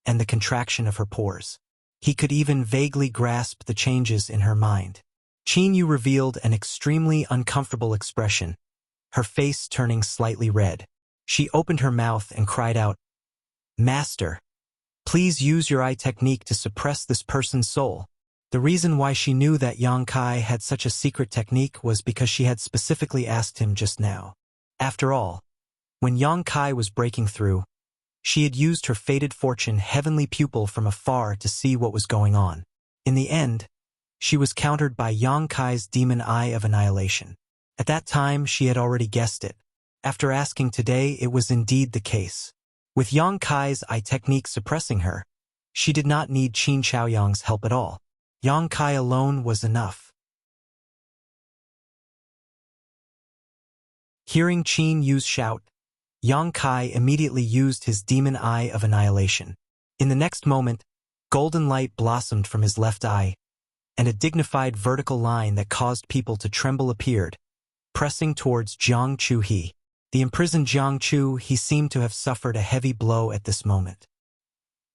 and the contraction of her pores. He could even vaguely grasp the changes in her mind. Qin Yu revealed an extremely uncomfortable expression, her face turning slightly red. She opened her mouth and cried out, "Master, please use your eye technique to suppress this person's soul." The reason why she knew that Yang Kai had such a secret technique was because she had specifically asked him just now. After all, when Yang Kai was breaking through, she had used her fated fortune heavenly pupil from afar to see what was going on. In the end, she was countered by Yang Kai's demon eye of annihilation. At that time, she had already guessed it. After asking today, it was indeed the case. With Yang Kai's eye technique suppressing her, she did not need Qin Chaoyang's help at all. Yang Kai alone was enough. Hearing Qin Yu's shout, Yang Kai immediately used his demon eye of annihilation. In the next moment, golden light blossomed from his left eye, and a dignified vertical line that caused people to tremble appeared, pressing towards Jiang Chuhi. The imprisoned Jiang Chuhi seemed to have suffered a heavy blow at this moment.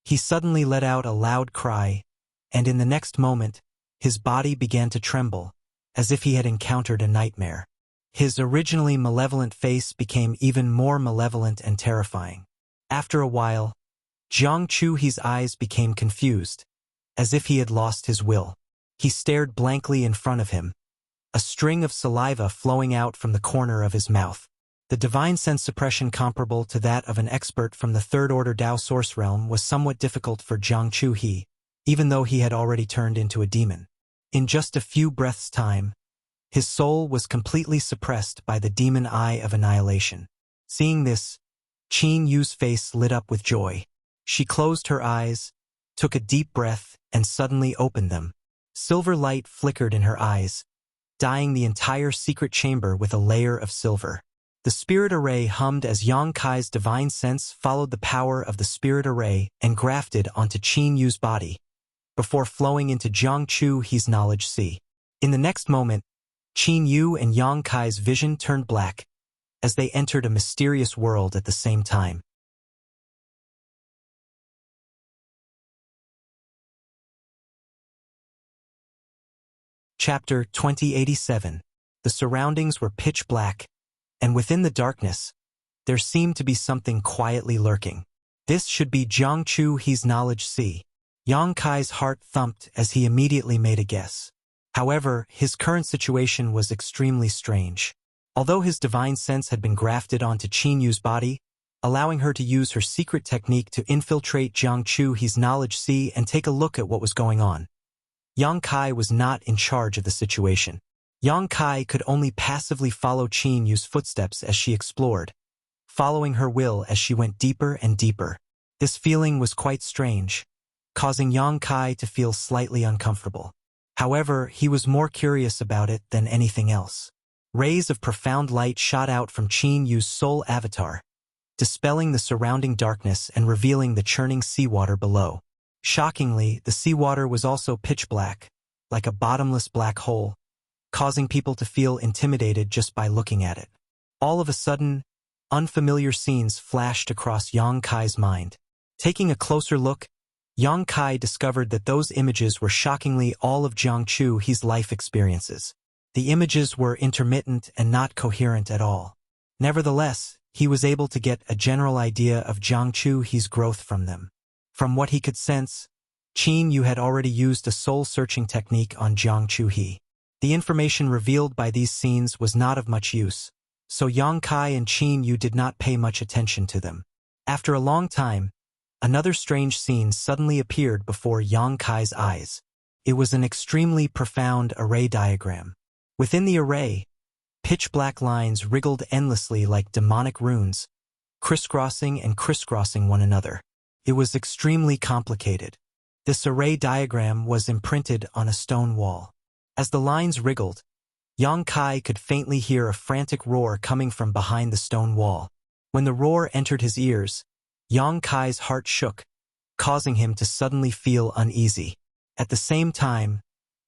He suddenly let out a loud cry, and in the next moment, his body began to tremble, as if he had encountered a nightmare. His originally malevolent face became even more malevolent and terrifying. After a while, Jiang Chuhi's eyes became confused, as if he had lost his will. He stared blankly in front of him, a string of saliva flowing out from the corner of his mouth. The divine sense suppression comparable to that of an expert from the third-order Dao source realm was somewhat difficult for Jiang Chuhi, even though he had already turned into a demon. In just a few breaths' time, his soul was completely suppressed by the demon eye of annihilation. Seeing this, Qin Yu's face lit up with joy. She closed her eyes, took a deep breath, and suddenly opened them. Silver light flickered in her eyes, dyeing the entire secret chamber with a layer of silver. The spirit array hummed as Yang Kai's divine sense followed the power of the spirit array and grafted onto Qin Yu's body, before flowing into Jiang Chu's knowledge sea. In the next moment, Qin Yu and Yang Kai's vision turned black, as they entered a mysterious world at the same time. Chapter 2087. The surroundings were pitch black, and within the darkness, there seemed to be something quietly lurking. This should be Jiang Chu's knowledge sea. Yang Kai's heart thumped as he immediately made a guess. However, his current situation was extremely strange. Although his divine sense had been grafted onto Qin Yu's body, allowing her to use her secret technique to infiltrate Jiang Chu's knowledge sea and take a look at what was going on, Yang Kai was not in charge of the situation. Yang Kai could only passively follow Qin Yu's footsteps as she explored, following her will as she went deeper and deeper. This feeling was quite strange, causing Yang Kai to feel slightly uncomfortable. However, he was more curious about it than anything else. Rays of profound light shot out from Qin Yu's soul avatar, dispelling the surrounding darkness and revealing the churning seawater below. Shockingly, the seawater was also pitch black, like a bottomless black hole, causing people to feel intimidated just by looking at it. All of a sudden, unfamiliar scenes flashed across Yang Kai's mind. Taking a closer look, Yang Kai discovered that those images were shockingly all of Jiang Chu's life experiences. The images were intermittent and not coherent at all. Nevertheless, he was able to get a general idea of Jiang Chu's growth from them. From what he could sense, Qin Yu had already used a soul-searching technique on Jiang Chu. The information revealed by these scenes was not of much use, so Yang Kai and Qin Yu did not pay much attention to them. After a long time, another strange scene suddenly appeared before Yang Kai's eyes. It was an extremely profound array diagram. Within the array, pitch-black lines wriggled endlessly like demonic runes, crisscrossing and crisscrossing one another. It was extremely complicated. This array diagram was imprinted on a stone wall. As the lines wriggled, Yang Kai could faintly hear a frantic roar coming from behind the stone wall. When the roar entered his ears, Yang Kai's heart shook, causing him to suddenly feel uneasy. At the same time,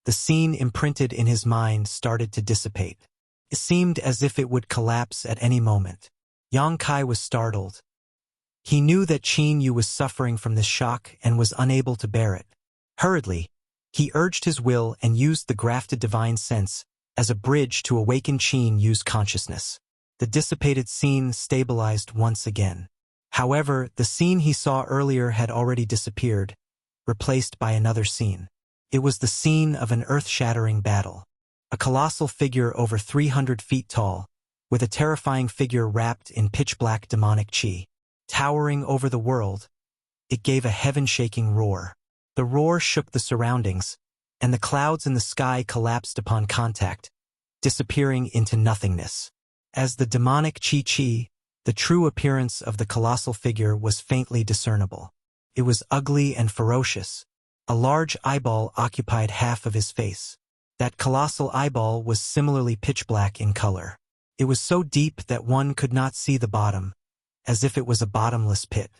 the scene imprinted in his mind started to dissipate. It seemed as if it would collapse at any moment. Yang Kai was startled. He knew that Qin Yu was suffering from this shock and was unable to bear it. Hurriedly, he urged his will and used the grafted divine sense as a bridge to awaken Qin Yu's consciousness. The dissipated scene stabilized once again. However, the scene he saw earlier had already disappeared, replaced by another scene. It was the scene of an earth-shattering battle. A colossal figure over 300 feet tall, with a terrifying figure wrapped in pitch-black demonic chi. Towering over the world, it gave a heaven-shaking roar. The roar shook the surroundings, and the clouds in the sky collapsed upon contact, disappearing into nothingness. As the demonic chi, the true appearance of the colossal figure was faintly discernible. It was ugly and ferocious. A large eyeball occupied half of his face. That colossal eyeball was similarly pitch-black in color. It was so deep that one could not see the bottom, as if it was a bottomless pit.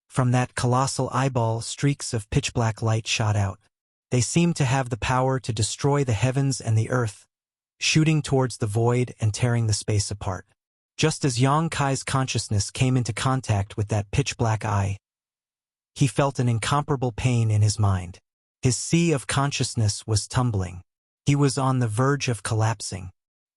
From that colossal eyeball, streaks of pitch-black light shot out. They seemed to have the power to destroy the heavens and the earth, shooting towards the void and tearing the space apart. Just as Yang Kai's consciousness came into contact with that pitch-black eye, he felt an incomparable pain in his mind. His sea of consciousness was tumbling. He was on the verge of collapsing.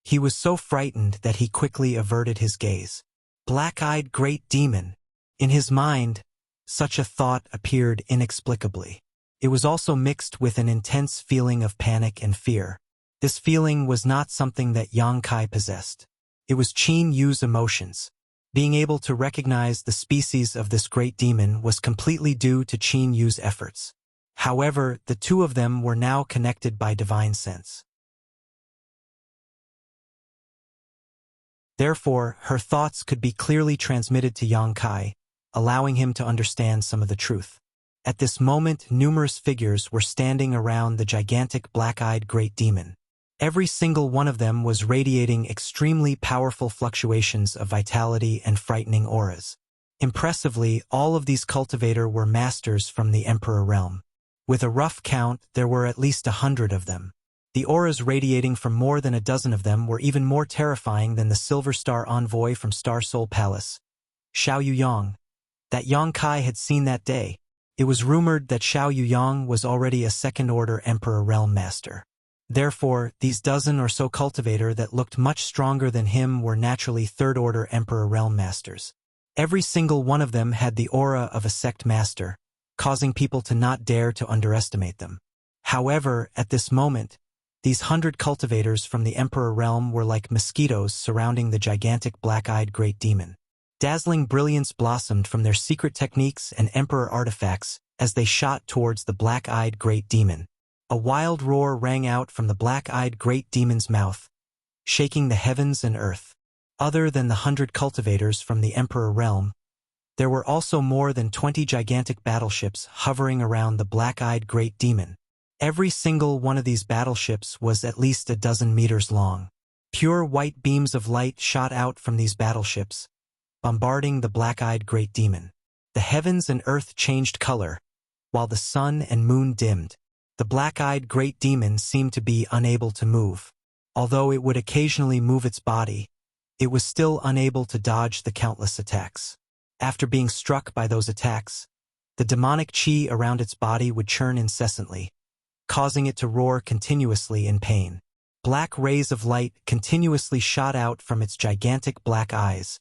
He was so frightened that he quickly averted his gaze. Black-eyed great demon. In his mind, such a thought appeared inexplicably. It was also mixed with an intense feeling of panic and fear. This feeling was not something that Yang Kai possessed. It was Qin Yu's emotions. Being able to recognize the species of this great demon was completely due to Qin Yu's efforts. However, the two of them were now connected by divine sense. Therefore, her thoughts could be clearly transmitted to Yang Kai, allowing him to understand some of the truth. At this moment, numerous figures were standing around the gigantic black-eyed great demon. Every single one of them was radiating extremely powerful fluctuations of vitality and frightening auras. Impressively, all of these cultivators were masters from the Emperor realm. With a rough count, there were at least 100 of them. The auras radiating from more than a dozen of them were even more terrifying than the Silver Star envoy from Star Soul Palace, Xiao Yuyang, that Yang Kai had seen that day. It was rumored that Xiao Yuyang was already a second-order Emperor Realm Master. Therefore, these dozen or so cultivators that looked much stronger than him were naturally third-order Emperor Realm Masters. Every single one of them had the aura of a sect master, causing people to not dare to underestimate them. However, at this moment, these 100 cultivators from the Emperor Realm were like mosquitoes surrounding the gigantic black-eyed great demon. Dazzling brilliance blossomed from their secret techniques and Emperor artifacts as they shot towards the black-eyed great demon. A wild roar rang out from the black-eyed great demon's mouth, shaking the heavens and earth. Other than the 100 cultivators from the Emperor Realm, there were also more than 20 gigantic battleships hovering around the black-eyed great demon. Every single one of these battleships was at least a dozen meters long. Pure white beams of light shot out from these battleships, bombarding the black-eyed great demon. The heavens and earth changed color, while the sun and moon dimmed. The black-eyed great demon seemed to be unable to move. Although it would occasionally move its body, it was still unable to dodge the countless attacks. After being struck by those attacks, the demonic chi around its body would churn incessantly, causing it to roar continuously in pain. Black rays of light continuously shot out from its gigantic black eyes,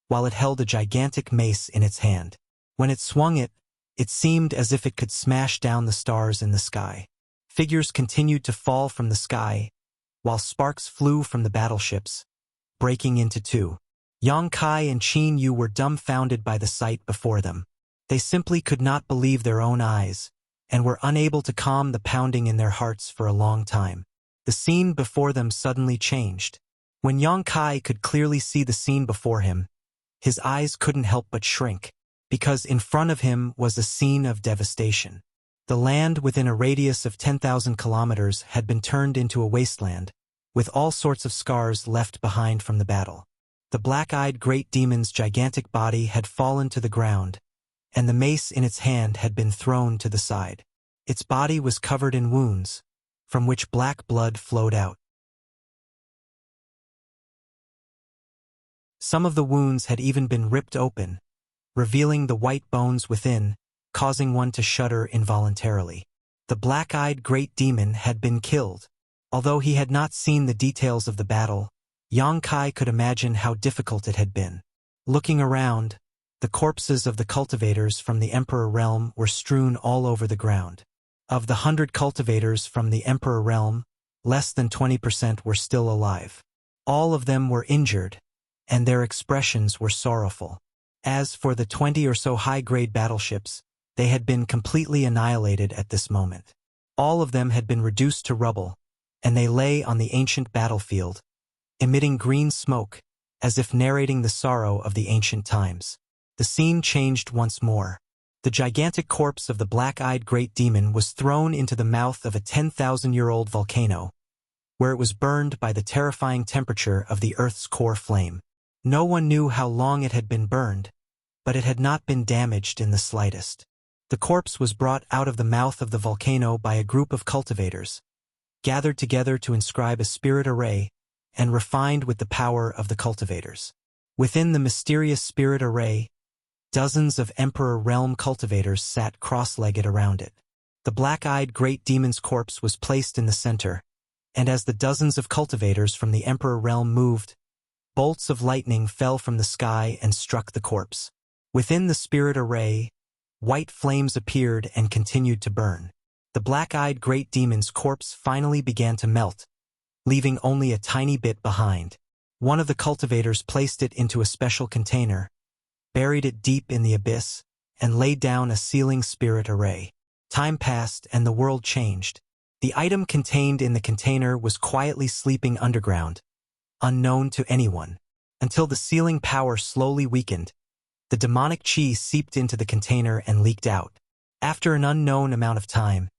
while it held a gigantic mace in its hand. When it swung it, it seemed as if it could smash down the stars in the sky. Figures continued to fall from the sky, while sparks flew from the battleships, breaking into two. Yang Kai and Qin Yu were dumbfounded by the sight before them. They simply could not believe their own eyes, and were unable to calm the pounding in their hearts for a long time. The scene before them suddenly changed. When Yang Kai could clearly see the scene before him, his eyes couldn't help but shrink, because in front of him was a scene of devastation. The land within a radius of 10,000 kilometers had been turned into a wasteland, with all sorts of scars left behind from the battle. The black-eyed great demon's gigantic body had fallen to the ground, and the mace in its hand had been thrown to the side. Its body was covered in wounds, from which black blood flowed out. Some of the wounds had even been ripped open, revealing the white bones within, causing one to shudder involuntarily. The black-eyed great demon had been killed. Although he had not seen the details of the battle, Yang Kai could imagine how difficult it had been. Looking around, the corpses of the cultivators from the Emperor Realm were strewn all over the ground. Of the 100 cultivators from the Emperor Realm, less than 20% were still alive. All of them were injured, and their expressions were sorrowful. As for the 20 or so high-grade battleships, they had been completely annihilated at this moment. All of them had been reduced to rubble, and they lay on the ancient battlefield, emitting green smoke, as if narrating the sorrow of the ancient times. The scene changed once more. The gigantic corpse of the black-eyed great demon was thrown into the mouth of a 10,000-year-old volcano, where it was burned by the terrifying temperature of the Earth's core flame. No one knew how long it had been burned, but it had not been damaged in the slightest. The corpse was brought out of the mouth of the volcano by a group of cultivators, gathered together to inscribe a spirit array, and refined with the power of the cultivators. Within the mysterious spirit array, dozens of Emperor Realm cultivators sat cross-legged around it. The black-eyed great demon's corpse was placed in the center, and as the dozens of cultivators from the Emperor Realm moved, bolts of lightning fell from the sky and struck the corpse. Within the spirit array, white flames appeared and continued to burn. The black-eyed great demon's corpse finally began to melt, leaving only a tiny bit behind. One of the cultivators placed it into a special container, buried it deep in the abyss, and laid down a sealing spirit array. Time passed and the world changed. The item contained in the container was quietly sleeping underground, unknown to anyone. until the sealing power slowly weakened. The demonic chi seeped into the container and leaked out. After an unknown amount of time,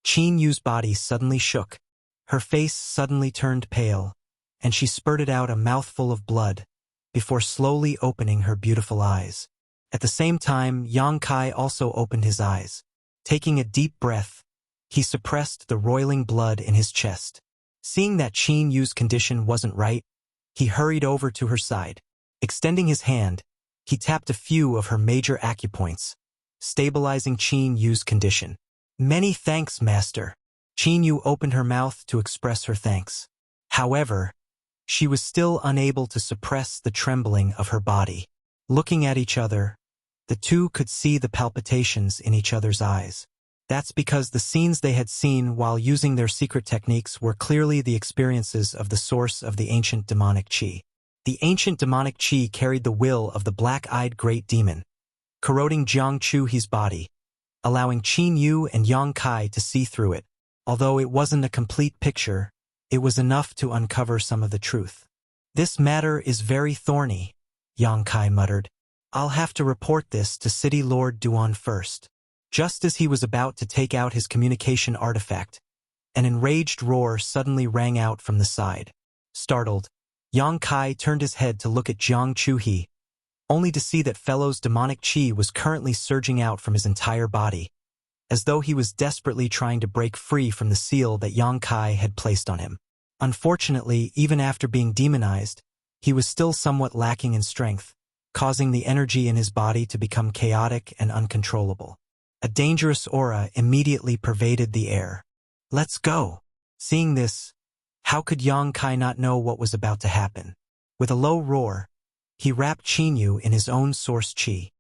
Qin Yu's body suddenly shook. Her face suddenly turned pale, and she spurted out a mouthful of blood before slowly opening her beautiful eyes. At the same time, Yang Kai also opened his eyes. Taking a deep breath, he suppressed the roiling blood in his chest. Seeing that Qin Yu's condition wasn't right, he hurried over to her side. Extending his hand, he tapped a few of her major acupoints, stabilizing Qin Yu's condition. "Many thanks, master." Qin Yu opened her mouth to express her thanks. However, she was still unable to suppress the trembling of her body. Looking at each other, the two could see the palpitations in each other's eyes. That's because the scenes they had seen while using their secret techniques were clearly the experiences of the source of the ancient demonic chi. The ancient demonic chi carried the will of the black-eyed great demon, corroding Jiang Chuhi's body, allowing Qin Yu and Yang Kai to see through it. Although it wasn't a complete picture, it was enough to uncover some of the truth. "This matter is very thorny," Yang Kai muttered. "I'll have to report this to City Lord Duan first." Just as he was about to take out his communication artifact, an enraged roar suddenly rang out from the side. Startled, Yang Kai turned his head to look at Jiang Chuhi, only to see that fellow's demonic chi was currently surging out from his entire body, as though he was desperately trying to break free from the seal that Yang Kai had placed on him. Unfortunately, even after being demonized, he was still somewhat lacking in strength, causing the energy in his body to become chaotic and uncontrollable. A dangerous aura immediately pervaded the air. "Let's go." Seeing this, how could Yang Kai not know what was about to happen? With a low roar, he wrapped Qin Yu in his own source chi.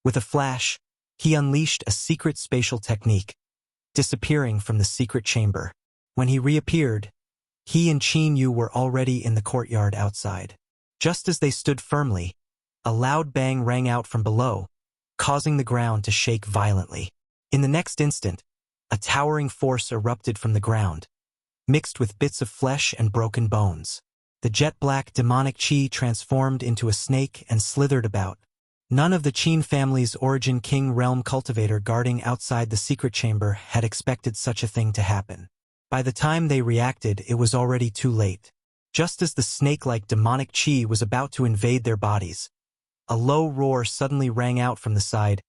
With a flash, he unleashed a secret spatial technique, disappearing from the secret chamber. When he reappeared, he and Qin Yu were already in the courtyard outside. Just as they stood firmly, a loud bang rang out from below, causing the ground to shake violently. In the next instant, a towering force erupted from the ground, mixed with bits of flesh and broken bones. The jet-black demonic chi transformed into a snake and slithered about. None of the Qin family's origin king realm cultivator guarding outside the secret chamber had expected such a thing to happen. By the time they reacted, it was already too late. Just as the snake-like demonic chi was about to invade their bodies, a low roar suddenly rang out from the side.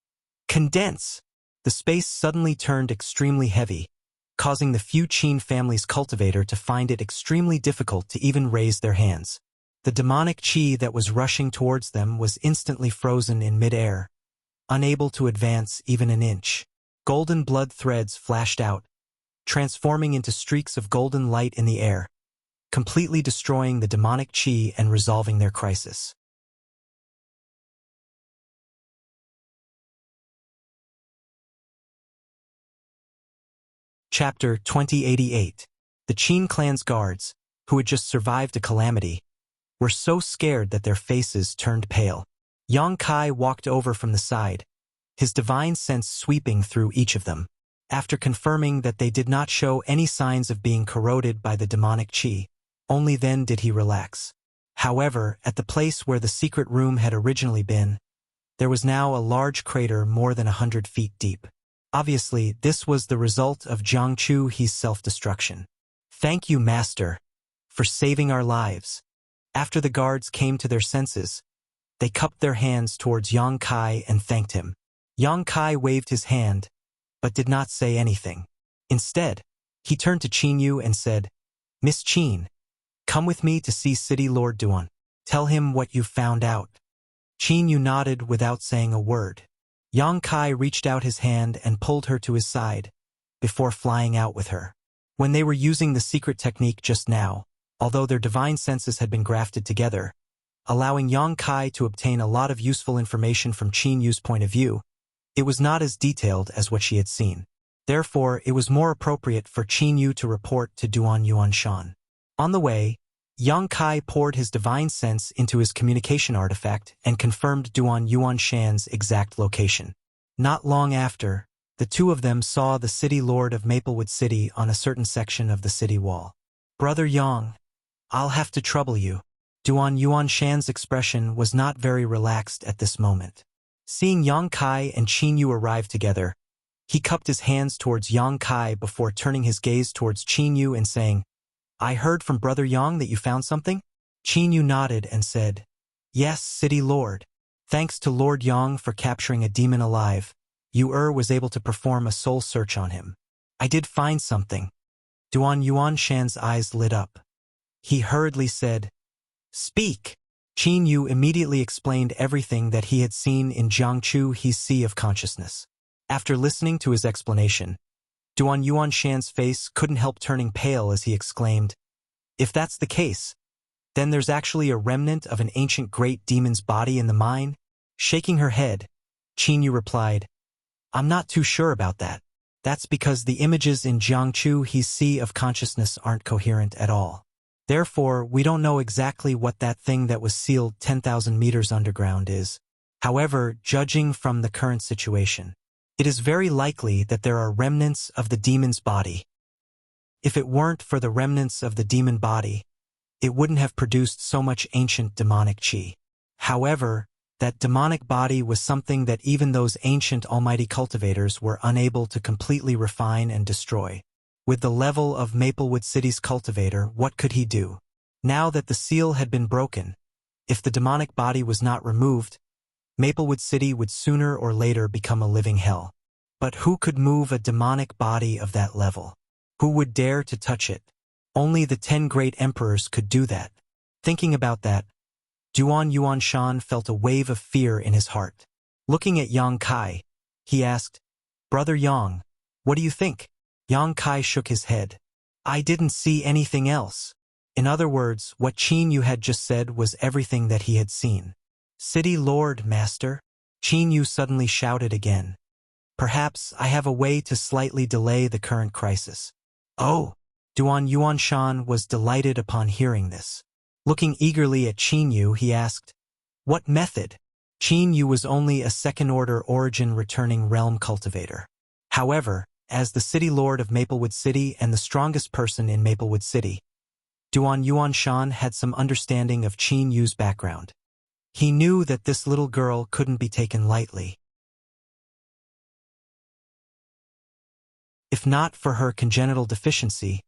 "Condense!" The space suddenly turned extremely heavy, causing the few Qin family's cultivator to find it extremely difficult to even raise their hands. The demonic chi that was rushing towards them was instantly frozen in mid-air, unable to advance even an inch. Golden blood threads flashed out, transforming into streaks of golden light in the air, completely destroying the demonic chi and resolving their crisis. Chapter 2088. The Qin clan's guards, who had just survived a calamity, were so scared that their faces turned pale. Yang Kai walked over from the side, his divine sense sweeping through each of them. After confirming that they did not show any signs of being corroded by the demonic chi, only then did he relax. However, at the place where the secret room had originally been, there was now a large crater more than 100 feet deep. Obviously, this was the result of Jiang Chuhi's self-destruction. "Thank you, Master, for saving our lives." After the guards came to their senses, they cupped their hands towards Yang Kai and thanked him. Yang Kai waved his hand, but did not say anything. Instead, he turned to Qin Yu and said, "Miss Qin, come with me to see City Lord Duan. Tell him what you've found out." Qin Yu nodded without saying a word. Yang Kai reached out his hand and pulled her to his side, before flying out with her. When they were using the secret technique just now, although their divine senses had been grafted together, allowing Yang Kai to obtain a lot of useful information from Qin Yu's point of view, it was not as detailed as what she had seen. Therefore, it was more appropriate for Qin Yu to report to Duan Yuanshan. On the way, Yang Kai poured his divine sense into his communication artifact and confirmed Duan Yuanshan's exact location. Not long after, the two of them saw the city lord of Maplewood City on a certain section of the city wall. "Brother Yang, I'll have to trouble you. Duan Yuanshan's expression was not very relaxed at this moment. Seeing Yang Kai and Qin Yu arrive together, he cupped his hands towards Yang Kai before turning his gaze towards Qin Yu and saying, I heard from Brother Yang that you found something? Qin Yu nodded and said, Yes, City Lord. Thanks to Lord Yang for capturing a demon alive, Yu was able to perform a soul search on him. I did find something. Duan Yuanshan's eyes lit up. He hurriedly said, Speak. Qin Yu immediately explained everything that he had seen in Jiangchu He's Sea of Consciousness. After listening to his explanation, Duan Yuanshan's face couldn't help turning pale as he exclaimed, If that's the case, then there's actually a remnant of an ancient great demon's body in the mine? Shaking her head, Qin Yu replied, I'm not too sure about that. That's because the images in Jiangchu He's Sea of Consciousness aren't coherent at all. Therefore, we don't know exactly what that thing that was sealed 10,000 meters underground is. However, judging from the current situation, it is very likely that there are remnants of the demon's body. If it weren't for the remnants of the demon body, it wouldn't have produced so much ancient demonic qi. However, that demonic body was something that even those ancient almighty cultivators were unable to completely refine and destroy. With the level of Maplewood City's cultivator, what could he do? Now that the seal had been broken, if the demonic body was not removed, Maplewood City would sooner or later become a living hell. But who could move a demonic body of that level? Who would dare to touch it? Only the 10 great emperors could do that. Thinking about that, Duan Yuanshan felt a wave of fear in his heart. Looking at Yang Kai, he asked, Brother Yang, what do you think? Yang Kai shook his head. I didn't see anything else. In other words, what Qin Yu had just said was everything that he had seen. City Lord, Master, Qin Yu suddenly shouted again. Perhaps I have a way to slightly delay the current crisis. Oh! Duan Yuanshan was delighted upon hearing this. Looking eagerly at Qin Yu, he asked, What method? Qin Yu was only a second-order origin returning realm cultivator. However, as the City Lord of Maplewood City and the strongest person in Maplewood City, Duan Yuanshan had some understanding of Qin Yu's background. He knew that this little girl couldn't be taken lightly. If not for her congenital deficiency,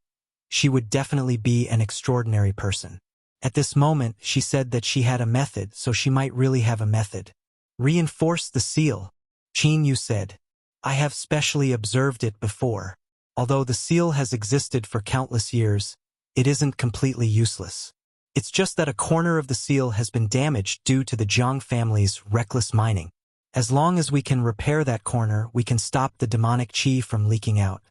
she would definitely be an extraordinary person. At this moment, she said that she had a method, so she might really have a method. Reinforce the seal, Qin Yu said. I have specially observed it before. Although the seal has existed for countless years, it isn't completely useless. It's just that a corner of the seal has been damaged due to the Jiang family's reckless mining. As long as we can repair that corner, we can stop the demonic qi from leaking out.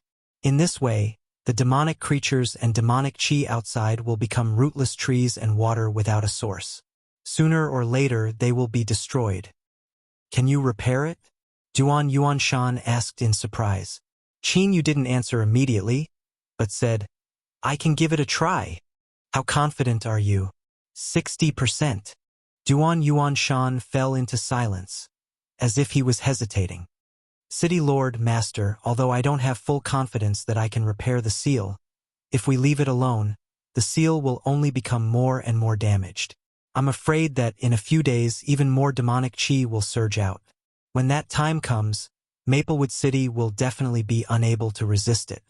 In this way, the demonic creatures and demonic qi outside will become rootless trees and water without a source. Sooner or later, they will be destroyed. Can you repair it? Duan Yuanshan asked in surprise. Qin Yu didn't answer immediately, but said, I can give it a try. How confident are you? 60%. Duan Yuanshan fell into silence, as if he was hesitating. City Lord, Master, although I don't have full confidence that I can repair the seal, if we leave it alone, the seal will only become more and more damaged. I'm afraid that in a few days even more demonic qi will surge out. When that time comes, Maplewood City will definitely be unable to resist it.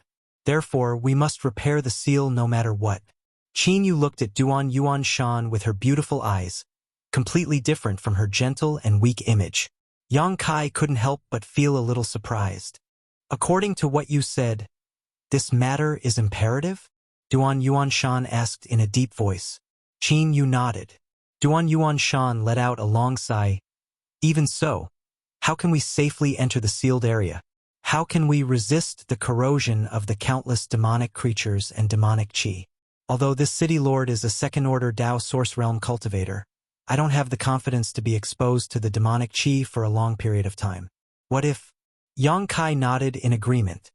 Therefore, we must repair the seal no matter what. Qin Yu looked at Duan Yuanshan with her beautiful eyes, completely different from her gentle and weak image. Yang Kai couldn't help but feel a little surprised. According to what you said, this matter is imperative? Duan Yuanshan asked in a deep voice. Qin Yu nodded. Duan Yuanshan let out a long sigh. Even so, how can we safely enter the sealed area? How can we resist the corrosion of the countless demonic creatures and demonic qi? Although this city lord is a second-order Dao source realm cultivator, I don't have the confidence to be exposed to the demonic qi for a long period of time. What if? Yang Kai nodded in agreement.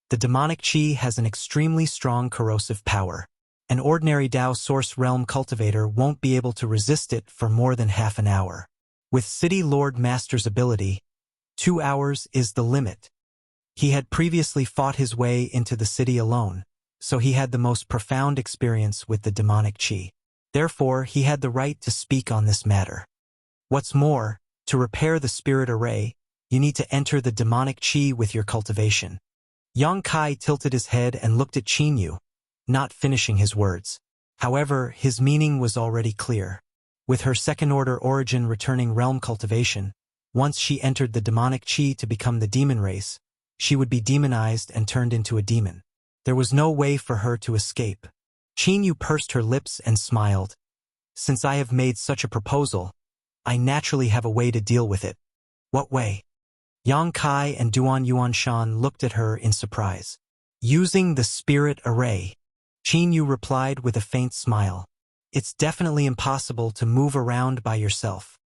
The demonic qi has an extremely strong corrosive power. An ordinary Dao source realm cultivator won't be able to resist it for more than half an hour. With City Lord Master's ability, 2 hours is the limit. He had previously fought his way into the city alone, so he had the most profound experience with the demonic chi. Therefore, he had the right to speak on this matter. What's more, to repair the spirit array, you need to enter the demonic chi with your cultivation. Yang Kai tilted his head and looked at Qin Yu, not finishing his words. However, his meaning was already clear. With her second-order origin returning realm cultivation, once she entered the demonic chi to become the demon race, she would be demonized and turned into a demon. There was no way for her to escape. Qin Yu pursed her lips and smiled. Since I have made such a proposal, I naturally have a way to deal with it. What way? Yang Kai and Duan Yuanshan looked at her in surprise. Using the spirit array. Qin Yu replied with a faint smile. It's definitely impossible to move around by yourself.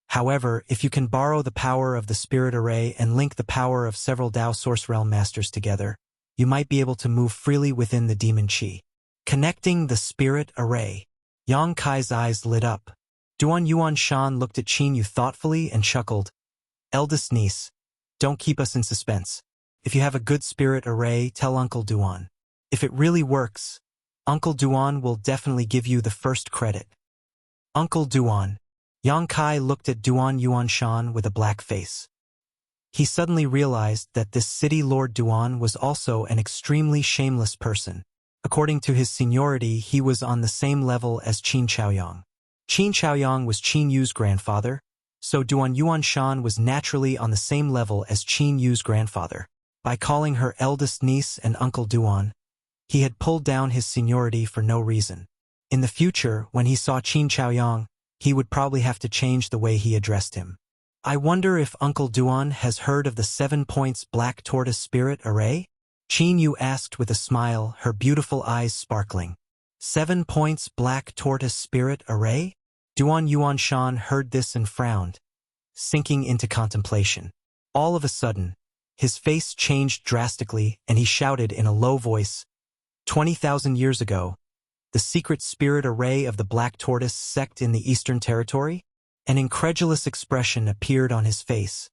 However, if you can borrow the power of the spirit array and link the power of several Dao Source Realm Masters together, you might be able to move freely within the demon chi. Connecting the spirit array. Yang Kai's eyes lit up. Duan Yuanshan looked at Qin Yu thoughtfully and chuckled. Eldest niece, don't keep us in suspense. If you have a good spirit array, tell Uncle Duan. If it really works, Uncle Duan will definitely give you the first credit. Uncle Duan. Yang Kai looked at Duan Yuanshan with a black face. He suddenly realized that this city Lord Duan was also an extremely shameless person. According to his seniority, he was on the same level as Qin Chaoyang. Qin Chaoyang was Qin Yu's grandfather, so Duan Yuanshan was naturally on the same level as Qin Yu's grandfather. By calling her eldest niece and Uncle Duan, he had pulled down his seniority for no reason. In the future, when he saw Qin Chaoyang, he would probably have to change the way he addressed him. I wonder if Uncle Duan has heard of the 7 points Black Tortoise Spirit Array? Qin Yu asked with a smile, her beautiful eyes sparkling. 7 points Black Tortoise Spirit Array? Duan Yuanshan heard this and frowned, sinking into contemplation. All of a sudden, his face changed drastically and he shouted in a low voice, 20,000 years ago, the secret spirit array of the Black Tortoise sect in the Eastern Territory? An incredulous expression appeared on his face,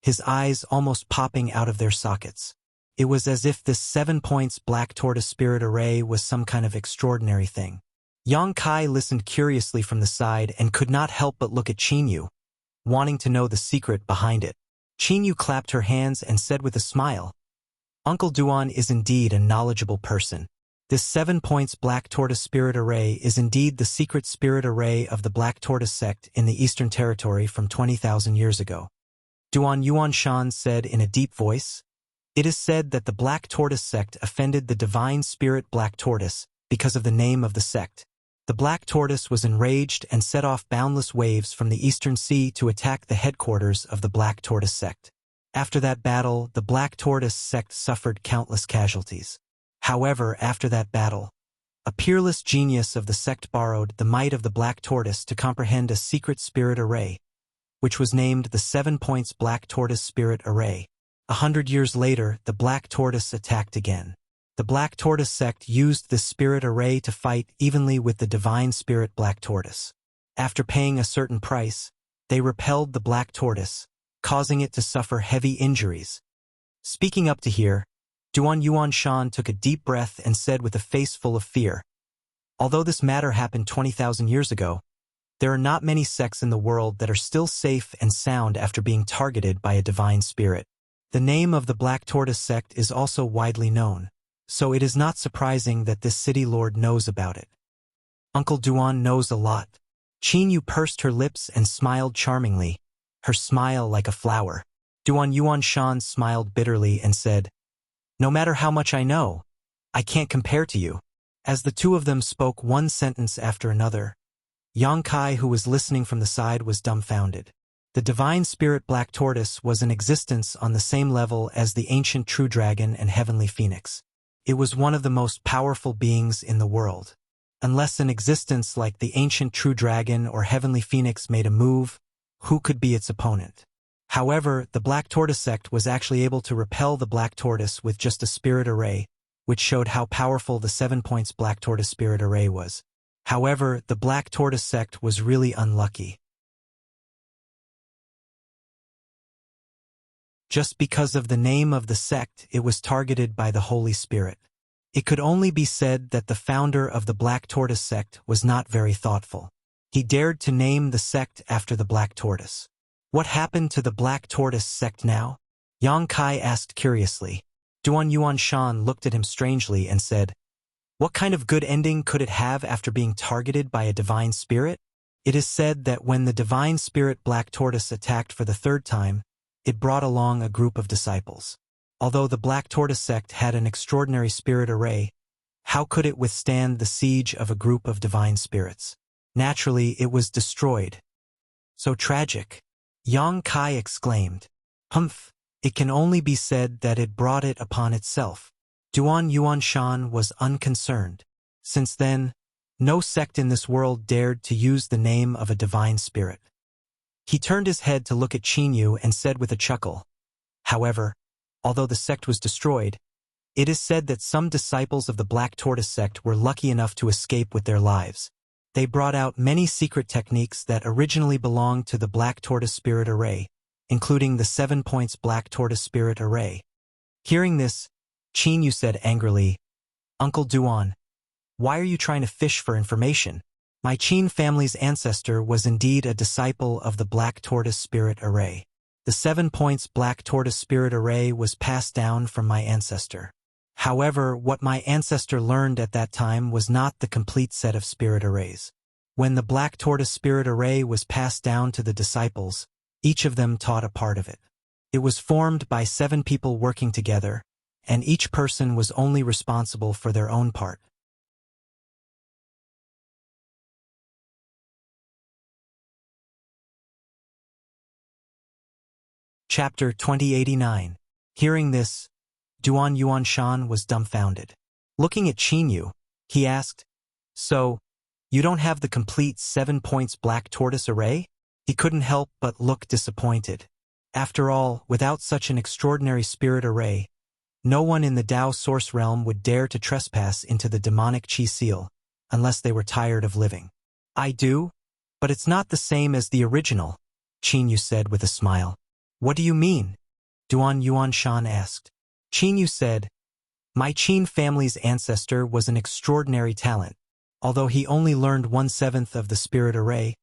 his eyes almost popping out of their sockets. It was as if this 7 points Black Tortoise Spirit Array was some kind of extraordinary thing. Yang Kai listened curiously from the side and could not help but look at Qin Yu, wanting to know the secret behind it. Qin Yu clapped her hands and said with a smile, Uncle Duan is indeed a knowledgeable person. This 7 points Black Tortoise Spirit Array is indeed the secret spirit array of the Black Tortoise sect in the Eastern Territory from 20,000 years ago. Duan Yuanshan said in a deep voice, It is said that the Black Tortoise sect offended the divine spirit Black Tortoise because of the name of the sect. The Black Tortoise was enraged and set off boundless waves from the Eastern Sea to attack the headquarters of the Black Tortoise sect. After that battle, the Black Tortoise sect suffered countless casualties. However, after that battle, a peerless genius of the sect borrowed the might of the Black Tortoise to comprehend a secret spirit array, which was named the 7 points Black Tortoise Spirit Array. 100 years later, the Black Tortoise attacked again. The Black Tortoise sect used this spirit array to fight evenly with the divine spirit Black Tortoise. After paying a certain price, they repelled the Black Tortoise, causing it to suffer heavy injuries. Speaking up to here, Duan Yuanshan took a deep breath and said with a face full of fear, Although this matter happened 20,000 years ago, there are not many sects in the world that are still safe and sound after being targeted by a divine spirit. The name of the Black Tortoise sect is also widely known, so it is not surprising that this city lord knows about it. Uncle Duan knows a lot. Qin Yu pursed her lips and smiled charmingly, her smile like a flower. Duan Yuanshan smiled bitterly and said, No matter how much I know, I can't compare to you. As the two of them spoke one sentence after another, Yang Kai, who was listening from the side, was dumbfounded. The divine spirit Black Tortoise was in existence on the same level as the ancient True Dragon and Heavenly Phoenix. It was one of the most powerful beings in the world. Unless an existence like the ancient True Dragon or Heavenly Phoenix made a move, who could be its opponent? However, the Black Tortoise sect was actually able to repel the Black Tortoise with just a spirit array, which showed how powerful the 7 points Black Tortoise Spirit Array was. However, the Black Tortoise sect was really unlucky. Just because of the name of the sect, it was targeted by the Holy Spirit. It could only be said that the founder of the Black Tortoise sect was not very thoughtful. He dared to name the sect after the Black Tortoise. What happened to the Black Tortoise sect now? Yang Kai asked curiously. Duan Yuanshan looked at him strangely and said, "What kind of good ending could it have after being targeted by a divine spirit? It is said that when the divine spirit Black Tortoise attacked for the third time, it brought along a group of disciples. Although the Black Tortoise sect had an extraordinary spirit array, how could it withstand the siege of a group of divine spirits? Naturally, it was destroyed." "So tragic," Yang Kai exclaimed. "Humph, it can only be said that it brought it upon itself." Duan Yuanshan was unconcerned. Since then, no sect in this world dared to use the name of a divine spirit. He turned his head to look at Qinyu and said with a chuckle, "However, although the sect was destroyed, it is said that some disciples of the Black Tortoise sect were lucky enough to escape with their lives. They brought out many secret techniques that originally belonged to the Black Tortoise Spirit Array, including the 7 points Black Tortoise Spirit Array." Hearing this, Qinyu said angrily, "Uncle Duan, why are you trying to fish for information? My Qin family's ancestor was indeed a disciple of the Black Tortoise Spirit Array. The 7 points Black Tortoise Spirit Array was passed down from my ancestor. However, what my ancestor learned at that time was not the complete set of spirit arrays. When the Black Tortoise Spirit Array was passed down to the disciples, each of them taught a part of it. It was formed by 7 people working together, and each person was only responsible for their own part. Chapter 2089. Hearing this, Duan Yuanshan was dumbfounded. Looking at Qinyu, he asked, "So, you don't have the complete 7 points Black Tortoise Array?" He couldn't help but look disappointed. After all, without such an extraordinary spirit array, no one in the Dao Source Realm would dare to trespass into the demonic Qi Seal, unless they were tired of living. "I do, but it's not the same as the original," Qinyu said with a smile. "What do you mean?" Duan Yuanshan asked. Qinyu said, "My Qin family's ancestor was an extraordinary talent. Although he only learned 1/7 of the spirit array,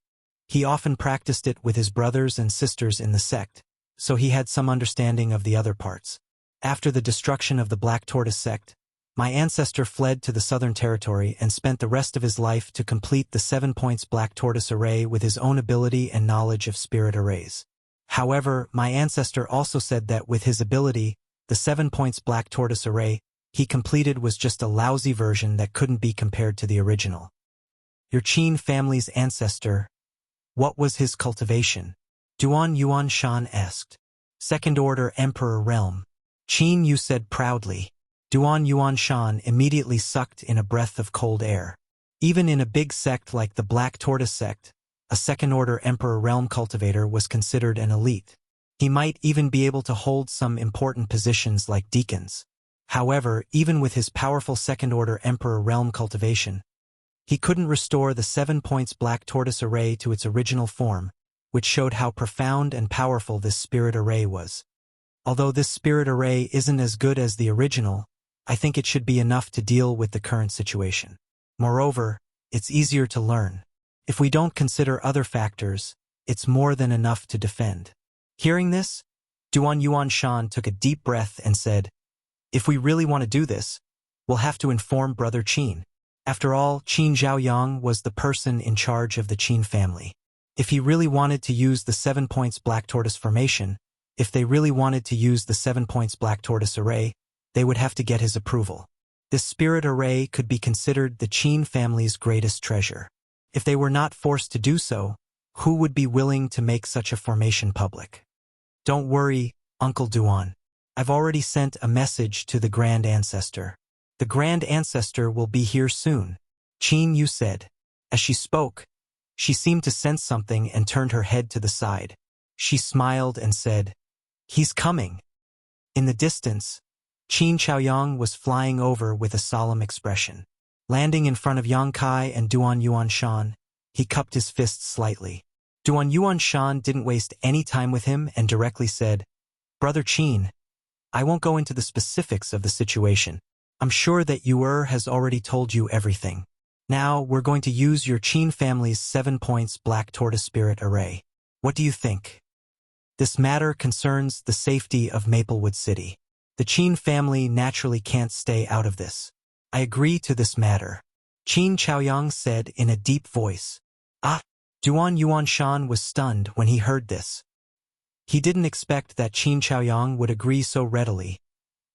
he often practiced it with his brothers and sisters in the sect, so he had some understanding of the other parts. After the destruction of the Black Tortoise sect, my ancestor fled to the Southern Territory and spent the rest of his life to complete the 7 points Black Tortoise Array with his own ability and knowledge of spirit arrays. However, my ancestor also said that with his ability, the 7 points Black Tortoise Array he completed was just a lousy version that couldn't be compared to the original." "Your Qin family's ancestor, what was his cultivation?" Duan Yuanshan asked. "Second Order Emperor Realm," Qinyu said proudly. Duan Yuanshan immediately sucked in a breath of cold air. Even in a big sect like the Black Tortoise sect, a second-order Emperor Realm cultivator was considered an elite. He might even be able to hold some important positions like deacons. However, even with his powerful second-order Emperor Realm cultivation, he couldn't restore the 7 points Black Tortoise Array to its original form, which showed how profound and powerful this spirit array was. Although this spirit array isn't as good as the original, I think it should be enough to deal with the current situation. Moreover, it's easier to learn. If we don't consider other factors, it's more than enough to defend." Hearing this, Duan Yuanshan took a deep breath and said, "If we really want to do this, we'll have to inform Brother Qin. After all, Qin Zhaoyang was the person in charge of the Qin family. If he really wanted to use the 7 points Black Tortoise formation, if they really wanted to use the 7 points Black Tortoise Array, they would have to get his approval. This spirit array could be considered the Qin family's greatest treasure. If they were not forced to do so, who would be willing to make such a formation public?" "Don't worry, Uncle Duan. I've already sent a message to the Grand Ancestor. The Grand Ancestor will be here soon," Qinyu said. As she spoke, she seemed to sense something and turned her head to the side. She smiled and said, "He's coming." In the distance, Qin Chaoyang was flying over with a solemn expression. Landing in front of Yang Kai and Duan Yuanshan, he cupped his fists slightly. Duan Yuanshan didn't waste any time with him and directly said, Brother Qin, I won't go into the specifics of the situation. I'm sure that Yuer has already told you everything. Now, we're going to use your Qin family's 7 points Black Tortoise Spirit Array. What do you think? This matter concerns the safety of Maplewood City. The Qin family naturally can't stay out of this. I agree to this matter. Qin Chaoyang said in a deep voice. Duan Yuanshan was stunned when he heard this. He didn't expect that Qin Chaoyang would agree so readily,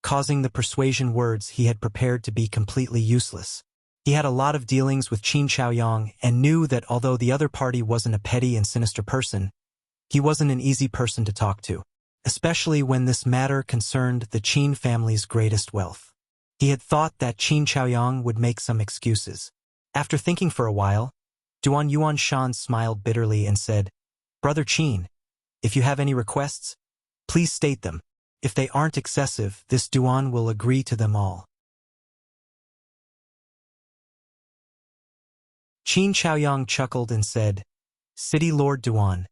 causing the persuasion words he had prepared to be completely useless. He had a lot of dealings with Qin Chaoyang and knew that although the other party wasn't a petty and sinister person, he wasn't an easy person to talk to, especially when this matter concerned the Qin family's greatest wealth. He had thought that Qin Chaoyang would make some excuses. After thinking for a while, Duan Yuanshan smiled bitterly and said, Brother Qin, if you have any requests, please state them. If they aren't excessive, this Duan will agree to them all. Qin Chaoyang chuckled and said, City Lord Duan,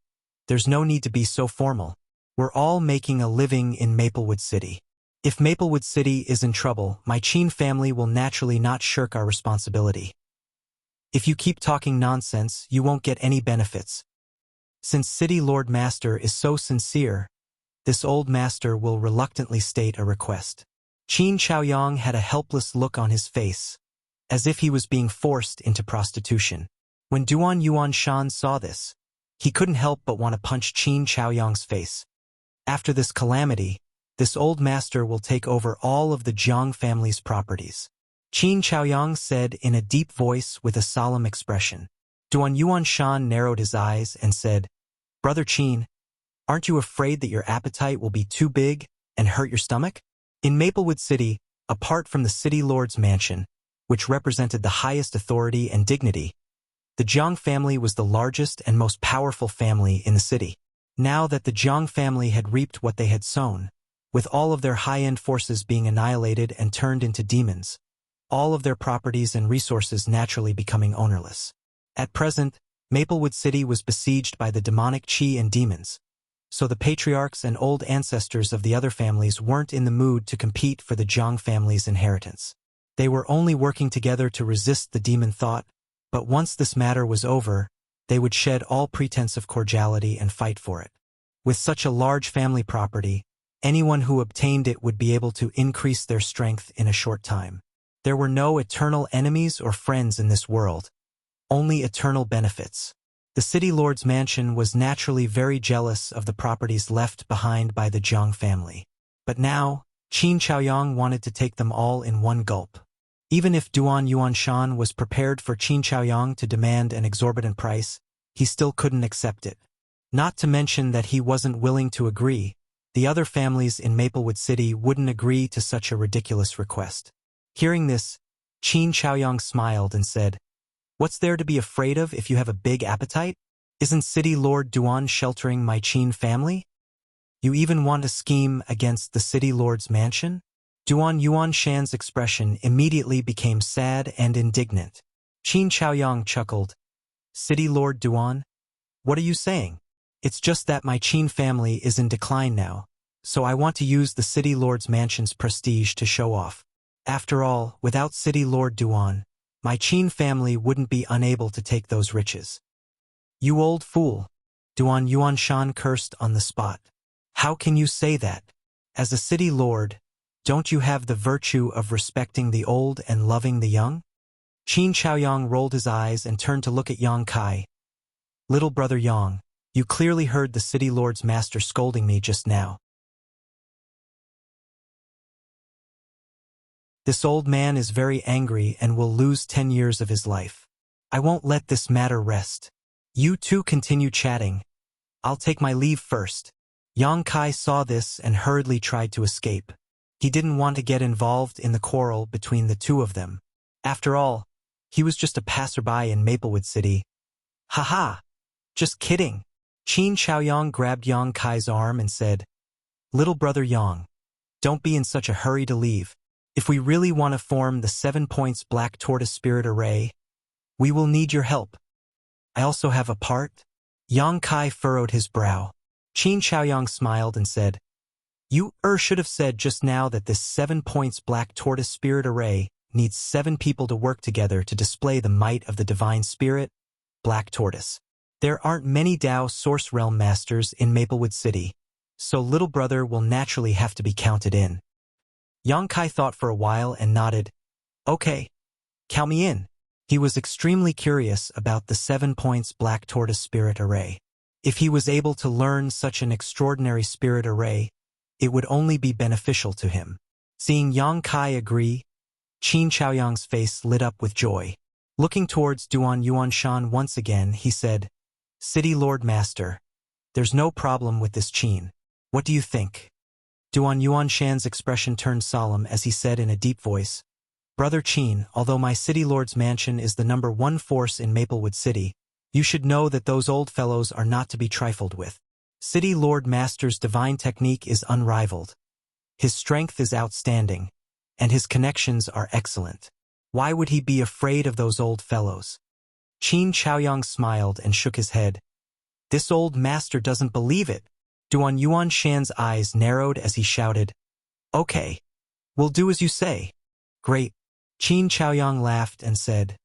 there's no need to be so formal. We're all making a living in Maplewood City. If Maplewood City is in trouble, my Qin family will naturally not shirk our responsibility. If you keep talking nonsense, you won't get any benefits. Since City Lord Master is so sincere, this old master will reluctantly state a request. Qin Chaoyang had a helpless look on his face, as if he was being forced into prostitution. When Duan Yuanshan saw this, he couldn't help but want to punch Qin Chaoyang's face. After this calamity, this old master will take over all of the Jiang family's properties. Qin Chaoyang said in a deep voice with a solemn expression. Duan Yuanshan narrowed his eyes and said, Brother Qin, aren't you afraid that your appetite will be too big and hurt your stomach? In Maplewood City, apart from the City Lord's mansion, which represented the highest authority and dignity, the Jiang family was the largest and most powerful family in the city. Now that the Jiang family had reaped what they had sown, with all of their high-end forces being annihilated and turned into demons, all of their properties and resources naturally becoming ownerless. At present, Maplewood City was besieged by the demonic qi and demons, so the patriarchs and old ancestors of the other families weren't in the mood to compete for the Jiang family's inheritance. They were only working together to resist the demon thought, but once this matter was over, they would shed all pretense of cordiality and fight for it. With such a large family property, anyone who obtained it would be able to increase their strength in a short time. There were no eternal enemies or friends in this world, only eternal benefits. The City Lord's mansion was naturally very jealous of the properties left behind by the Jiang family. But now, Qin Chaoyang wanted to take them all in one gulp. Even if Duan Yuanshan was prepared for Qin Chaoyang to demand an exorbitant price, he still couldn't accept it. Not to mention that he wasn't willing to agree, the other families in Maplewood City wouldn't agree to such a ridiculous request. Hearing this, Qin Chaoyang smiled and said, What's there to be afraid of if you have a big appetite? Isn't City Lord Duan sheltering my Qin family? You even want to scheme against the City Lord's mansion? Duan Yuanshan's expression immediately became sad and indignant. Qin Chaoyang chuckled. City Lord Duan? What are you saying? It's just that my Qin family is in decline now, so I want to use the City Lord's mansion's prestige to show off. After all, without City Lord Duan, my Qin family wouldn't be unable to take those riches. You old fool! Duan Yuanshan cursed on the spot. How can you say that? As a city lord, don't you have the virtue of respecting the old and loving the young? Qin Chaoyang rolled his eyes and turned to look at Yang Kai. Little brother Yang, you clearly heard the City Lord's master scolding me just now. This old man is very angry and will lose 10 years of his life. I won't let this matter rest. You two continue chatting. I'll take my leave first. Yang Kai saw this and hurriedly tried to escape. He didn't want to get involved in the quarrel between the two of them. After all, he was just a passerby in Maplewood City. Haha! Just kidding. Qin Chaoyang grabbed Yang Kai's arm and said, Little brother Yang, don't be in such a hurry to leave. If we really want to form the 7 points Black Tortoise Spirit Array, we will need your help. I also have a part. Yang Kai furrowed his brow. Qin Chaoyang smiled and said, You should have said just now that this 7 points black tortoise spirit array needs 7 people to work together to display the might of the divine spirit, Black Tortoise. There aren't many Dao Source Realm Masters in Maplewood City, so little brother will naturally have to be counted in. Yang Kai thought for a while and nodded. Okay, count me in. He was extremely curious about the 7 points Black Tortoise Spirit Array. If he was able to learn such an extraordinary spirit array, it would only be beneficial to him. Seeing Yang Kai agree, Qin Chaoyang's face lit up with joy. Looking towards Duan Yuanshan once again, he said, City Lord Master, there's no problem with this Qin. What do you think? Duan Yuanshan's expression turned solemn as he said in a deep voice, Brother Qin, although my City Lord's mansion is the #1 force in Maplewood City, you should know that those old fellows are not to be trifled with. City Lord Master's divine technique is unrivaled. His strength is outstanding, and his connections are excellent. Why would he be afraid of those old fellows? Qin Chaoyang smiled and shook his head. This old master doesn't believe it. Duan Yuanshan's eyes narrowed as he shouted, Okay, we'll do as you say. Great. Qin Chaoyang laughed and said,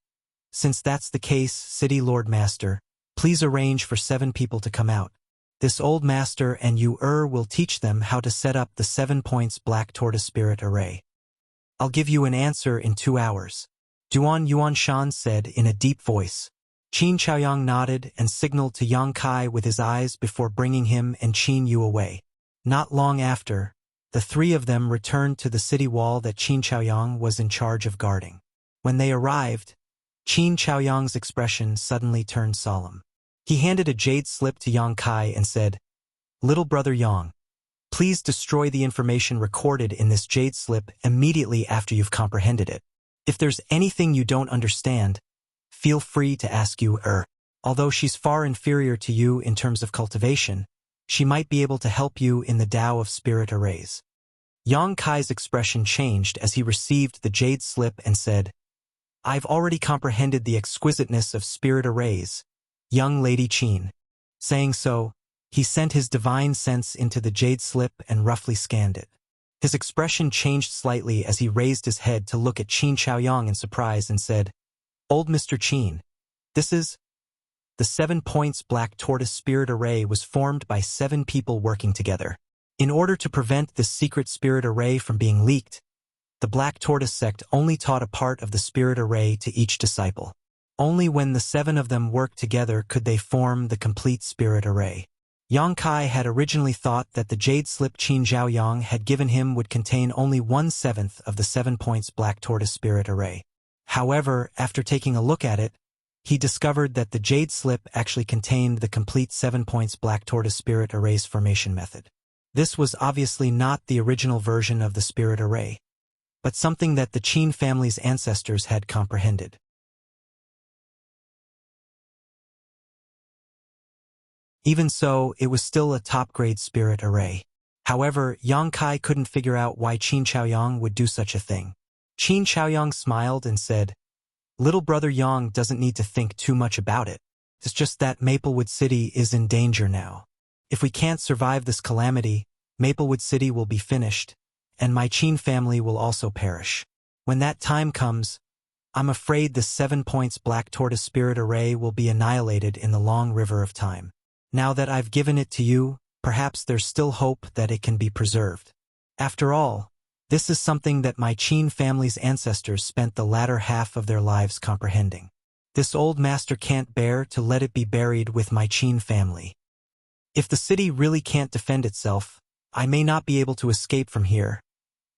Since that's the case, City Lord Master, please arrange for 7 people to come out. This old master and you will teach them how to set up the 7 points Black Tortoise Spirit Array. I'll give you an answer in 2 hours. Duan Yuanshan said in a deep voice. Qin Chaoyang nodded and signaled to Yang Kai with his eyes before bringing him and Qin Yu away. Not long after, the 3 of them returned to the city wall that Qin Chaoyang was in charge of guarding. When they arrived, Qin Chaoyang's expression suddenly turned solemn. He handed a jade slip to Yang Kai and said, Little brother Yang, please destroy the information recorded in this jade slip immediately after you've comprehended it. If there's anything you don't understand, feel free to ask Yu. Although she's far inferior to you in terms of cultivation, she might be able to help you in the Tao of Spirit Arrays. Yang Kai's expression changed as he received the jade slip and said, I've already comprehended the exquisiteness of Spirit Arrays, young Lady Qin. Saying so, he sent his divine sense into the jade slip and roughly scanned it. His expression changed slightly as he raised his head to look at Qin Chaoyang in surprise and said, Old Mr. Qin, this is... The 7 points Black Tortoise Spirit Array was formed by 7 people working together. In order to prevent this secret spirit array from being leaked, the Black Tortoise sect only taught a part of the spirit array to each disciple. Only when the 7 of them worked together could they form the complete spirit array. Yang Kai had originally thought that the jade slip Qin Zhaoyang had given him would contain only 1/7 of the 7 points Black Tortoise spirit array. However, after taking a look at it, he discovered that the jade slip actually contained the complete 7 points Black Tortoise spirit array's formation method. This was obviously not the original version of the spirit array, but something that the Qin family's ancestors had comprehended. Even so, it was still a top-grade spirit array. However, Yang Kai couldn't figure out why Qin Chaoyang would do such a thing. Qin Chaoyang smiled and said, Little brother Yang doesn't need to think too much about it. It's just that Maplewood City is in danger now. If we can't survive this calamity, Maplewood City will be finished, and my Qin family will also perish. When that time comes, I'm afraid the 7 points Black Tortoise Spirit Array will be annihilated in the long river of time. Now that I've given it to you, perhaps there's still hope that it can be preserved. After all, this is something that my Qin family's ancestors spent the latter half of their lives comprehending. This old master can't bear to let it be buried with my Qin family. If the city really can't defend itself, I may not be able to escape from here,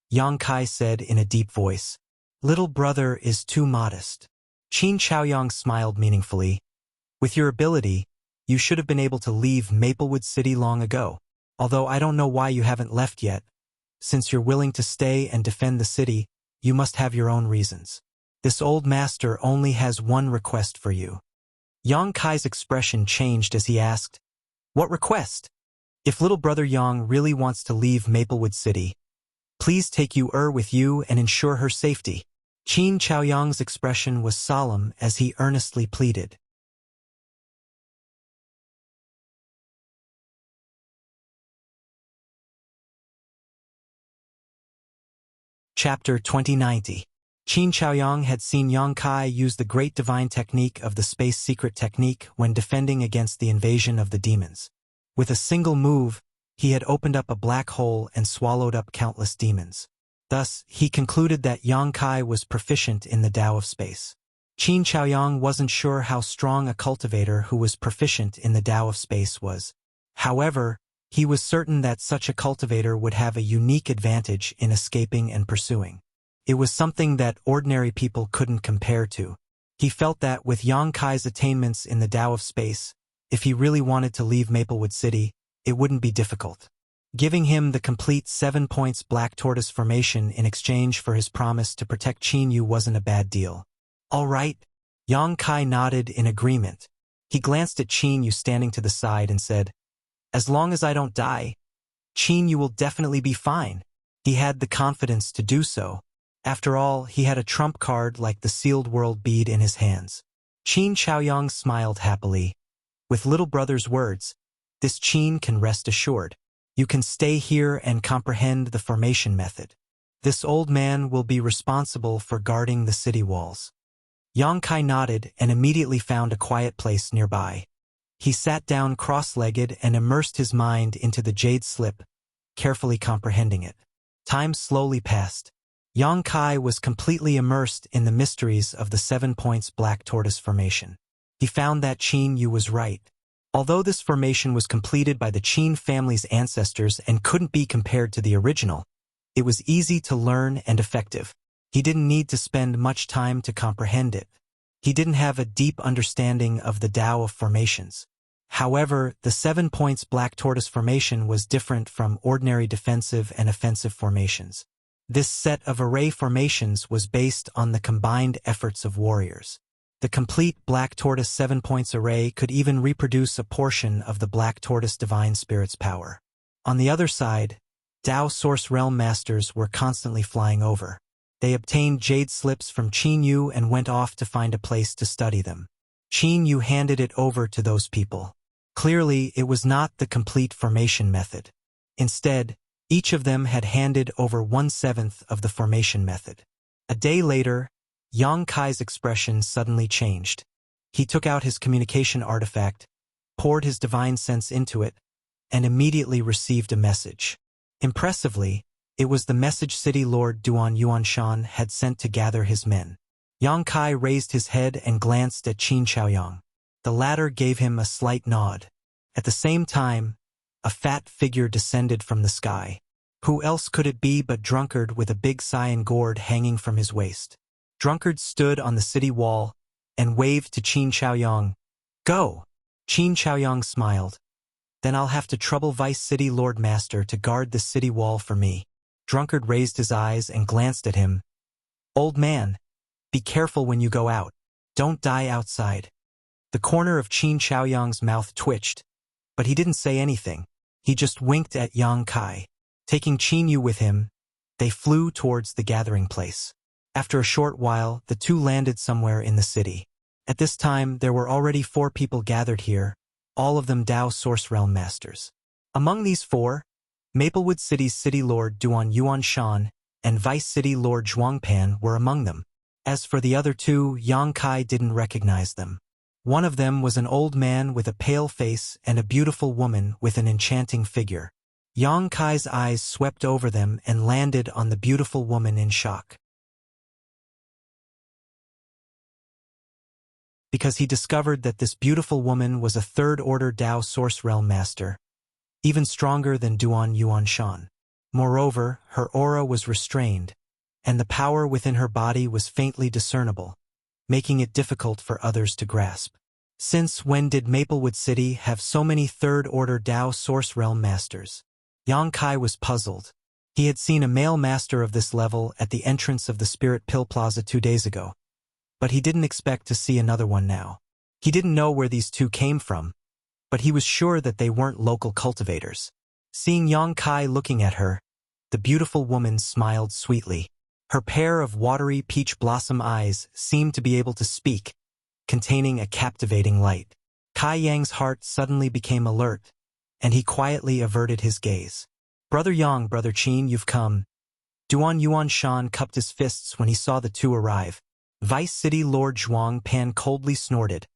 Yang Kai said in a deep voice. Little brother is too modest. Qin Chaoyang smiled meaningfully. With your ability, you should have been able to leave Maplewood City long ago. Although I don't know why you haven't left yet. Since you're willing to stay and defend the city, you must have your own reasons. This old master only has one request for you. Yang Kai's expression changed as he asked, What request? If little brother Yang really wants to leave Maplewood City, please take Yu with you and ensure her safety. Qin Chaoyang's expression was solemn as he earnestly pleaded. Chapter 2090. Qin Chaoyang had seen Yang Kai use the great divine technique of the space secret technique when defending against the invasion of the demons. With a single move, he had opened up a black hole and swallowed up countless demons. Thus, he concluded that Yang Kai was proficient in the Tao of space. Qin Chaoyang wasn't sure how strong a cultivator who was proficient in the Tao of space was. However, he was certain that such a cultivator would have a unique advantage in escaping and pursuing. It was something that ordinary people couldn't compare to. He felt that with Yang Kai's attainments in the Tao of space, if he really wanted to leave Maplewood City, it wouldn't be difficult. Giving him the complete 7 points Black Tortoise formation in exchange for his promise to protect Qin Yu wasn't a bad deal. All right. Yang Kai nodded in agreement. He glanced at Qin Yu standing to the side and said, "As long as I don't die, Qin Yu will definitely be fine." He had the confidence to do so. After all, he had a trump card like the sealed world bead in his hands. Qin Chaoyang smiled happily. With little brother's words, this Qin can rest assured. You can stay here and comprehend the formation method. This old man will be responsible for guarding the city walls. Yang Kai nodded and immediately found a quiet place nearby. He sat down cross-legged and immersed his mind into the jade slip, carefully comprehending it. Time slowly passed. Yang Kai was completely immersed in the mysteries of the 7 points Black Tortoise formation. He found that Qin Yu was right. Although this formation was completed by the Qin family's ancestors and couldn't be compared to the original, it was easy to learn and effective. He didn't need to spend much time to comprehend it. He didn't have a deep understanding of the Tao of formations. However, the 7 points Black Tortoise formation was different from ordinary defensive and offensive formations. This set of array formations was based on the combined efforts of warriors. The complete Black Tortoise 7 points array could even reproduce a portion of the Black Tortoise Divine Spirit's power. On the other side, Tao Source Realm Masters were constantly flying over. They obtained jade slips from Qin Yu and went off to find a place to study them. Qin Yu handed it over to those people. Clearly, it was not the complete formation method. Instead, each of them had handed over 1/7 of the formation method. A day later, Yang Kai's expression suddenly changed. He took out his communication artifact, poured his divine sense into it, and immediately received a message. Impressively, it was the message City Lord Duan Yuanshan had sent to gather his men. Yang Kai raised his head and glanced at Qin Chaoyang. The latter gave him a slight nod. At the same time, a fat figure descended from the sky. Who else could it be but Drunkard with a big cyan gourd hanging from his waist? Drunkard stood on the city wall and waved to Qin Chaoyang. "Go!" Qin Chaoyang smiled. "Then I'll have to trouble Vice City Lord Master to guard the city wall for me." Drunkard raised his eyes and glanced at him. "Old man, be careful when you go out. Don't die outside." The corner of Qin Chaoyang's mouth twitched, but he didn't say anything. He just winked at Yang Kai. Taking Qin Yu with him, they flew towards the gathering place. After a short while, the two landed somewhere in the city. At this time, there were already 4 people gathered here, all of them Tao Source Realm Masters. Among these 4, Maplewood City's City Lord Duan Yuanshan and Vice City Lord Zhuangpan were among them. As for the other 2, Yang Kai didn't recognize them. One of them was an old man with a pale face and a beautiful woman with an enchanting figure. Yang Kai's eyes swept over them and landed on the beautiful woman in shock. Because he discovered that this beautiful woman was a 3rd-order Tao Source Realm Master, even stronger than Duan Yuanshan. Moreover, her aura was restrained, and the power within her body was faintly discernible, making it difficult for others to grasp. Since when did Maplewood City have so many 3rd-order Tao Source Realm Masters? Yang Kai was puzzled. He had seen a male master of this level at the entrance of the Spirit Pill Plaza 2 days ago, but he didn't expect to see another one now. He didn't know where these 2 came from, but he was sure that they weren't local cultivators. Seeing Yang Kai looking at her, the beautiful woman smiled sweetly. Her pair of watery peach blossom eyes seemed to be able to speak, containing a captivating light. Kai Yang's heart suddenly became alert, and he quietly averted his gaze. "Brother Yang, Brother Qin, you've come. Duan Yuanshan cupped his fists when he saw the two arrive. Vice City Lord Zhuang Pan coldly snorted,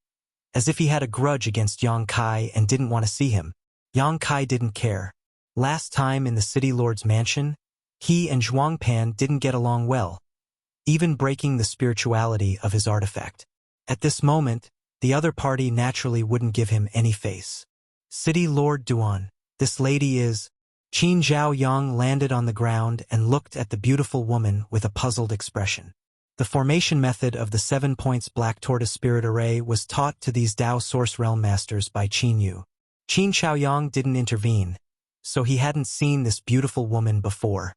as if he had a grudge against Yang Kai and didn't want to see him. Yang Kai didn't care. Last time in the City Lord's mansion, he and Zhuang Pan didn't get along well, even breaking the spirituality of his artifact. At this moment, the other party naturally wouldn't give him any face. City Lord Duan, this lady is... Qin Zhao Yang landed on the ground and looked at the beautiful woman with a puzzled expression. The formation method of the 7 points Black Tortoise Spirit Array was taught to these Dao Source Realm Masters by Qin Yu. Qin Xiaoyang didn't intervene, so he hadn't seen this beautiful woman before.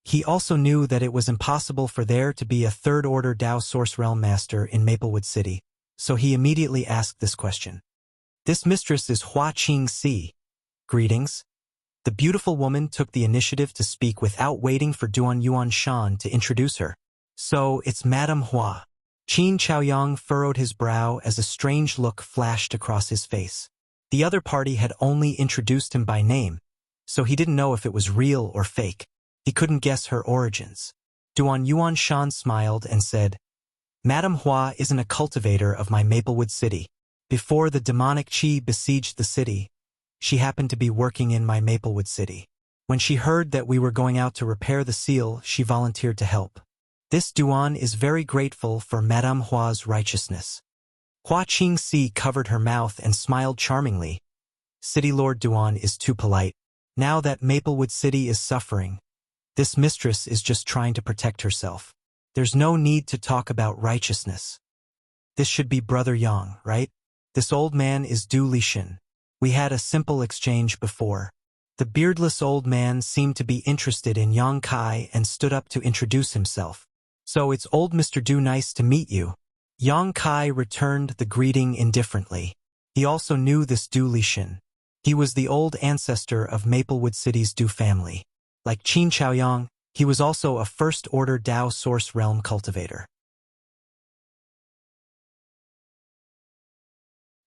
He also knew that it was impossible for there to be a third-order Dao Source Realm Master in Maplewood City, so he immediately asked this question. This mistress is Hua Qingxi. Greetings. The beautiful woman took the initiative to speak without waiting for Duan Yuanshan to introduce her. So, it's Madame Hua. Qin Xiaoyang furrowed his brow as a strange look flashed across his face. The other party had only introduced him by name, so he didn't know if it was real or fake. He couldn't guess her origins. Duan Yuanshan smiled and said, Madame Hua isn't a cultivator of my Maplewood City. Before the demonic qi besieged the city, she happened to be working in my Maplewood City. When she heard that we were going out to repair the seal, she volunteered to help. This Duan is very grateful for Madame Hua's righteousness. Hua Qingxi covered her mouth and smiled charmingly. City Lord Duan is too polite. Now that Maplewood City is suffering, this mistress is just trying to protect herself. There's no need to talk about righteousness. This should be Brother Yang, right? This old man is Du Lishan. We had a simple exchange before. The beardless old man seemed to be interested in Yang Kai and stood up to introduce himself. So it's old Mr. Du, nice to meet you. Yang Kai returned the greeting indifferently. He also knew this Du Lishan. He was the old ancestor of Maplewood City's Du family. Like Qin Xiaoyang, he was also a first-order Dao Source Realm cultivator.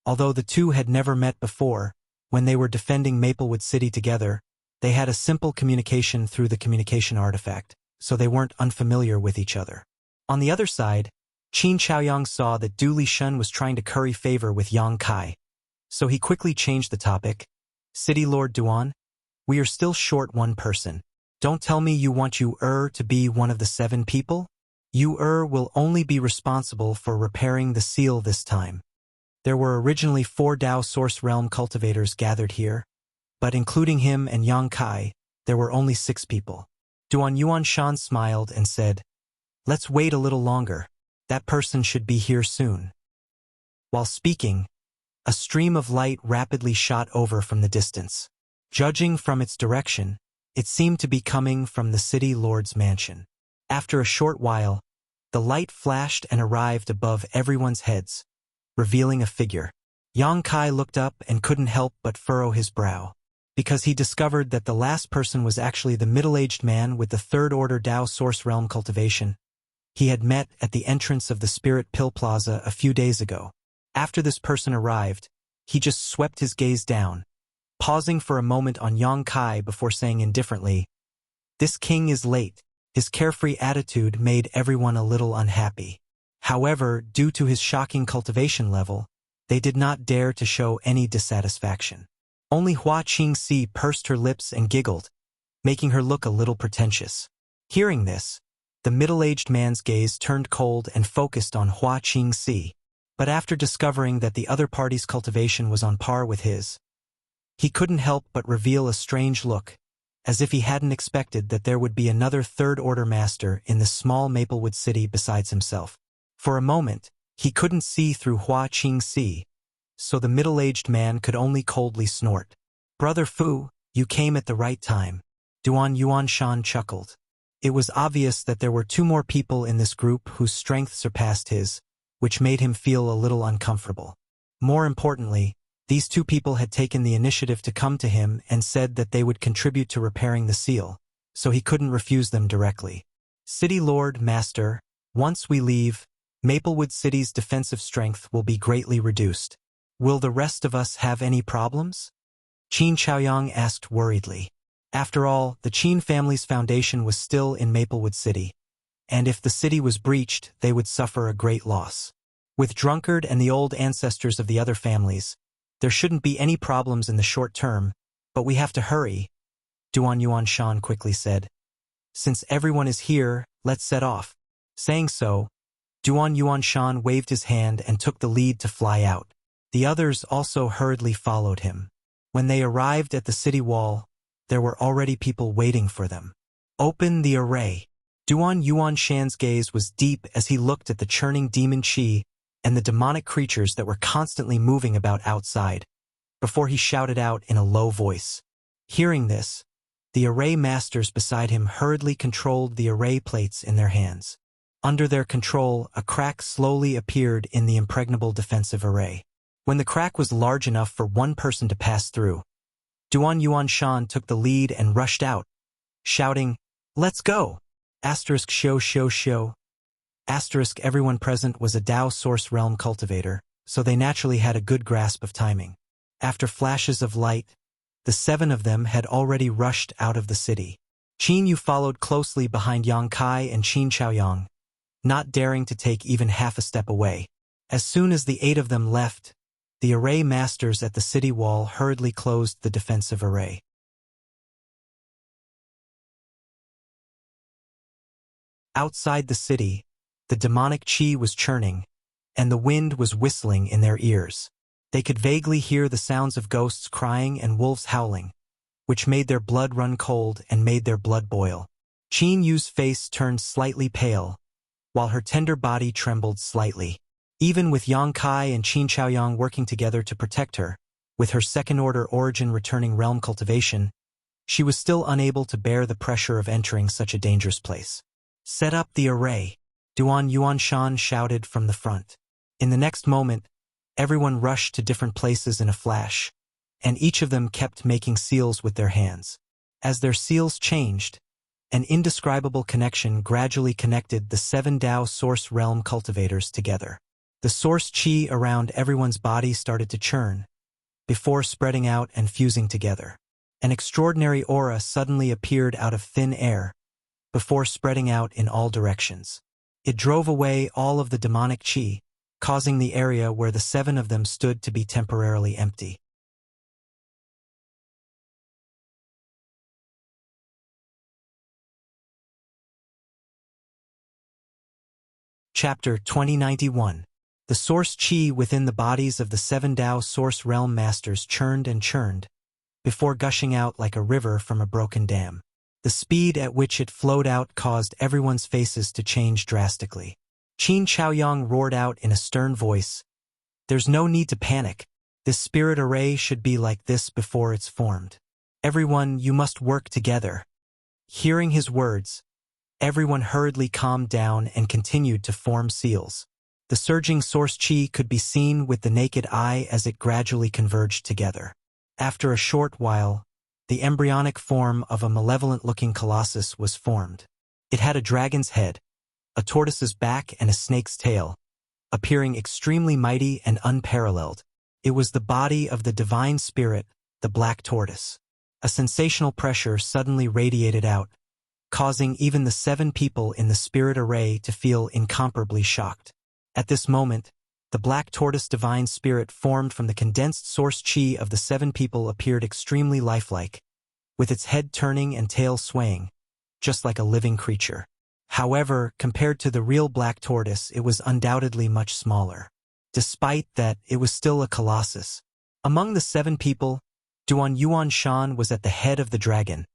Although the two had never met before, when they were defending Maplewood City together, they had a simple communication through the communication artifact, so they weren't unfamiliar with each other. On the other side, Qin Xiaoyang saw that Du Lishan was trying to curry favor with Yang Kai, so he quickly changed the topic. City Lord Duan, we are still short one person. Don't tell me you want Yu to be one of the 7 people? Yu will only be responsible for repairing the seal this time. There were originally 4 Dao Source Realm cultivators gathered here, but including him and Yang Kai, there were only 6 people. Duan Yuanshan smiled and said, Let's wait a little longer. That person should be here soon. While speaking, a stream of light rapidly shot over from the distance. Judging from its direction, it seemed to be coming from the City Lord's mansion. After a short while, the light flashed and arrived above everyone's heads, revealing a figure. Yang Kai looked up and couldn't help but furrow his brow, because he discovered that the last person was actually the middle-aged man with the third-order Dao Source Realm cultivation he had met at the entrance of the Spirit Pill Plaza a few days ago. After this person arrived, he just swept his gaze down, pausing for a moment on Yang Kai before saying indifferently, This king is late. His carefree attitude made everyone a little unhappy. However, due to his shocking cultivation level, they did not dare to show any dissatisfaction. Only Hua Qingxi pursed her lips and giggled, making her look a little pretentious. Hearing this, the middle-aged man's gaze turned cold and focused on Hua Qingxi, but after discovering that the other party's cultivation was on par with his, he couldn't help but reveal a strange look, as if he hadn't expected that there would be another third-order master in the small Maplewood City besides himself. For a moment, he couldn't see through Hua Qingxi, so the middle-aged man could only coldly snort. Brother Fu, you came at the right time. Duan Yuanshan chuckled. It was obvious that there were 2 more people in this group whose strength surpassed his, which made him feel a little uncomfortable. More importantly, these 2 people had taken the initiative to come to him and said that they would contribute to repairing the seal, so he couldn't refuse them directly. City Lord, Master, once we leave, Maplewood City's defensive strength will be greatly reduced. Will the rest of us have any problems? Qin Xiaoyang asked worriedly. After all, the Qin family's foundation was still in Maplewood City, and if the city was breached, they would suffer a great loss. With Drunkard and the old ancestors of the other families, there shouldn't be any problems in the short term, but we have to hurry, Duan Yuanshan quickly said. Since everyone is here, let's set off. Saying so, Duan Yuanshan waved his hand and took the lead to fly out. The others also hurriedly followed him. When they arrived at the city wall, there were already people waiting for them. Open the array. Duan Yuanshan's gaze was deep as he looked at the churning demon qi and the demonic creatures that were constantly moving about outside, before he shouted out in a low voice. Hearing this, the array masters beside him hurriedly controlled the array plates in their hands. Under their control, a crack slowly appeared in the impregnable defensive array. When the crack was large enough for one person to pass through, Duan Yuanshan took the lead and rushed out, shouting, "Let's go!" Asterisk show show show. Asterisk everyone present was a Dao Source Realm cultivator, so they naturally had a good grasp of timing. After flashes of light, the 7 of them had already rushed out of the city. Qin Yu followed closely behind Yang Kai and Qin Chaoyang, not daring to take even half a step away. As soon as the 8 of them left, the array masters at the city wall hurriedly closed the defensive array. Outside the city, the demonic qi was churning, and the wind was whistling in their ears. They could vaguely hear the sounds of ghosts crying and wolves howling, which made their blood run cold and made their blood boil. Qin Yu's face turned slightly pale, while her tender body trembled slightly. Even with Yang Kai and Qin Chaoyang working together to protect her, with her second-order origin returning realm cultivation, she was still unable to bear the pressure of entering such a dangerous place. "Set up the array," Duan Yuanshan shouted from the front. In the next moment, everyone rushed to different places in a flash, and each of them kept making seals with their hands. As their seals changed, an indescribable connection gradually connected the 7 Dao Source Realm cultivators together. The source qi around everyone's body started to churn, before spreading out and fusing together. An extraordinary aura suddenly appeared out of thin air, before spreading out in all directions. It drove away all of the demonic qi, causing the area where the 7 of them stood to be temporarily empty. Chapter 2091. The source qi within the bodies of the 7 Dao Source Realm Masters churned and churned, before gushing out like a river from a broken dam. The speed at which it flowed out caused everyone's faces to change drastically. Qin Chaoyang roared out in a stern voice, "There's no need to panic. This spirit array should be like this before it's formed. Everyone, you must work together." Hearing his words, everyone hurriedly calmed down and continued to form seals. The surging source qi could be seen with the naked eye as it gradually converged together. After a short while, the embryonic form of a malevolent-looking colossus was formed. It had a dragon's head, a tortoise's back and a snake's tail, appearing extremely mighty and unparalleled. It was the body of the divine spirit, the black tortoise. A sensational pressure suddenly radiated out, causing even the 7 people in the spirit array to feel incomparably shocked. At this moment, the black tortoise divine spirit formed from the condensed source qi of the 7 people appeared extremely lifelike, with its head turning and tail swaying, just like a living creature. However, compared to the real black tortoise, it was undoubtedly much smaller. Despite that, it was still a colossus. Among the 7 people, Duan Yuanshan was at the head of the dragon,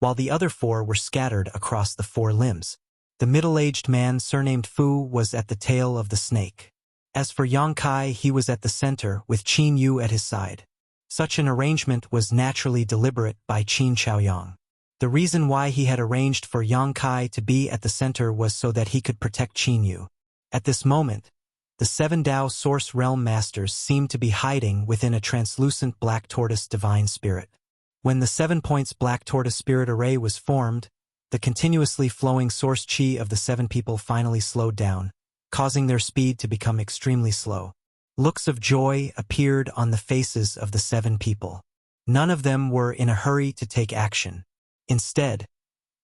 while the other 4 were scattered across the 4 limbs. The middle-aged man surnamed Fu was at the tail of the snake. As for Yang Kai, he was at the center, with Qin Yu at his side. Such an arrangement was naturally deliberate by Qin Chaoyang. The reason why he had arranged for Yang Kai to be at the center was so that he could protect Qin Yu. At this moment, the 7 Dao Source Realm Masters seemed to be hiding within a translucent black tortoise divine spirit. When the 7 points black tortoise spirit array was formed, the continuously flowing source qi of the 7 people finally slowed down, causing their speed to become extremely slow. Looks of joy appeared on the faces of the 7 people. None of them were in a hurry to take action. Instead,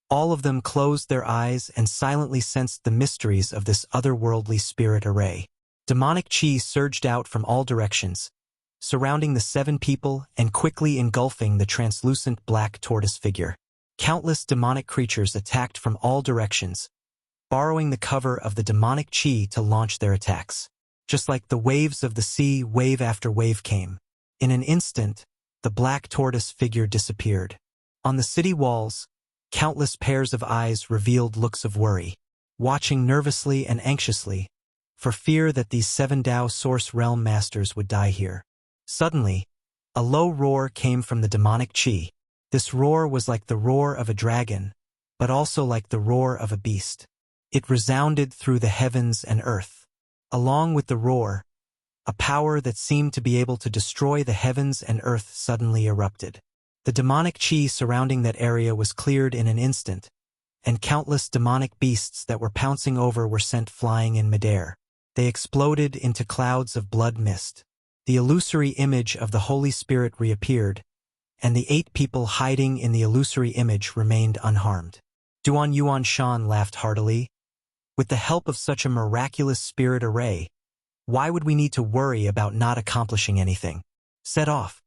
all of them closed their eyes and silently sensed the mysteries of this otherworldly spirit array. Demonic chi surged out from all directions, surrounding the 7 people and quickly engulfing the translucent black tortoise figure. Countless demonic creatures attacked from all directions, borrowing the cover of the demonic chi to launch their attacks. Just like the waves of the sea, wave after wave came. In an instant, the black tortoise figure disappeared. On the city walls, countless pairs of eyes revealed looks of worry, watching nervously and anxiously, for fear that these 7 Dao Source Realm Masters would die here. Suddenly, a low roar came from the demonic chi. This roar was like the roar of a dragon, but also like the roar of a beast. It resounded through the heavens and earth. Along with the roar, a power that seemed to be able to destroy the heavens and earth suddenly erupted. The demonic chi surrounding that area was cleared in an instant, and countless demonic beasts that were pouncing over were sent flying in midair. They exploded into clouds of blood mist. The illusory image of the Holy Spirit reappeared, and the 8 people hiding in the illusory image remained unharmed. Duan Yuan Shan laughed heartily. With the help of such a miraculous spirit array, why would we need to worry about not accomplishing anything? Set off.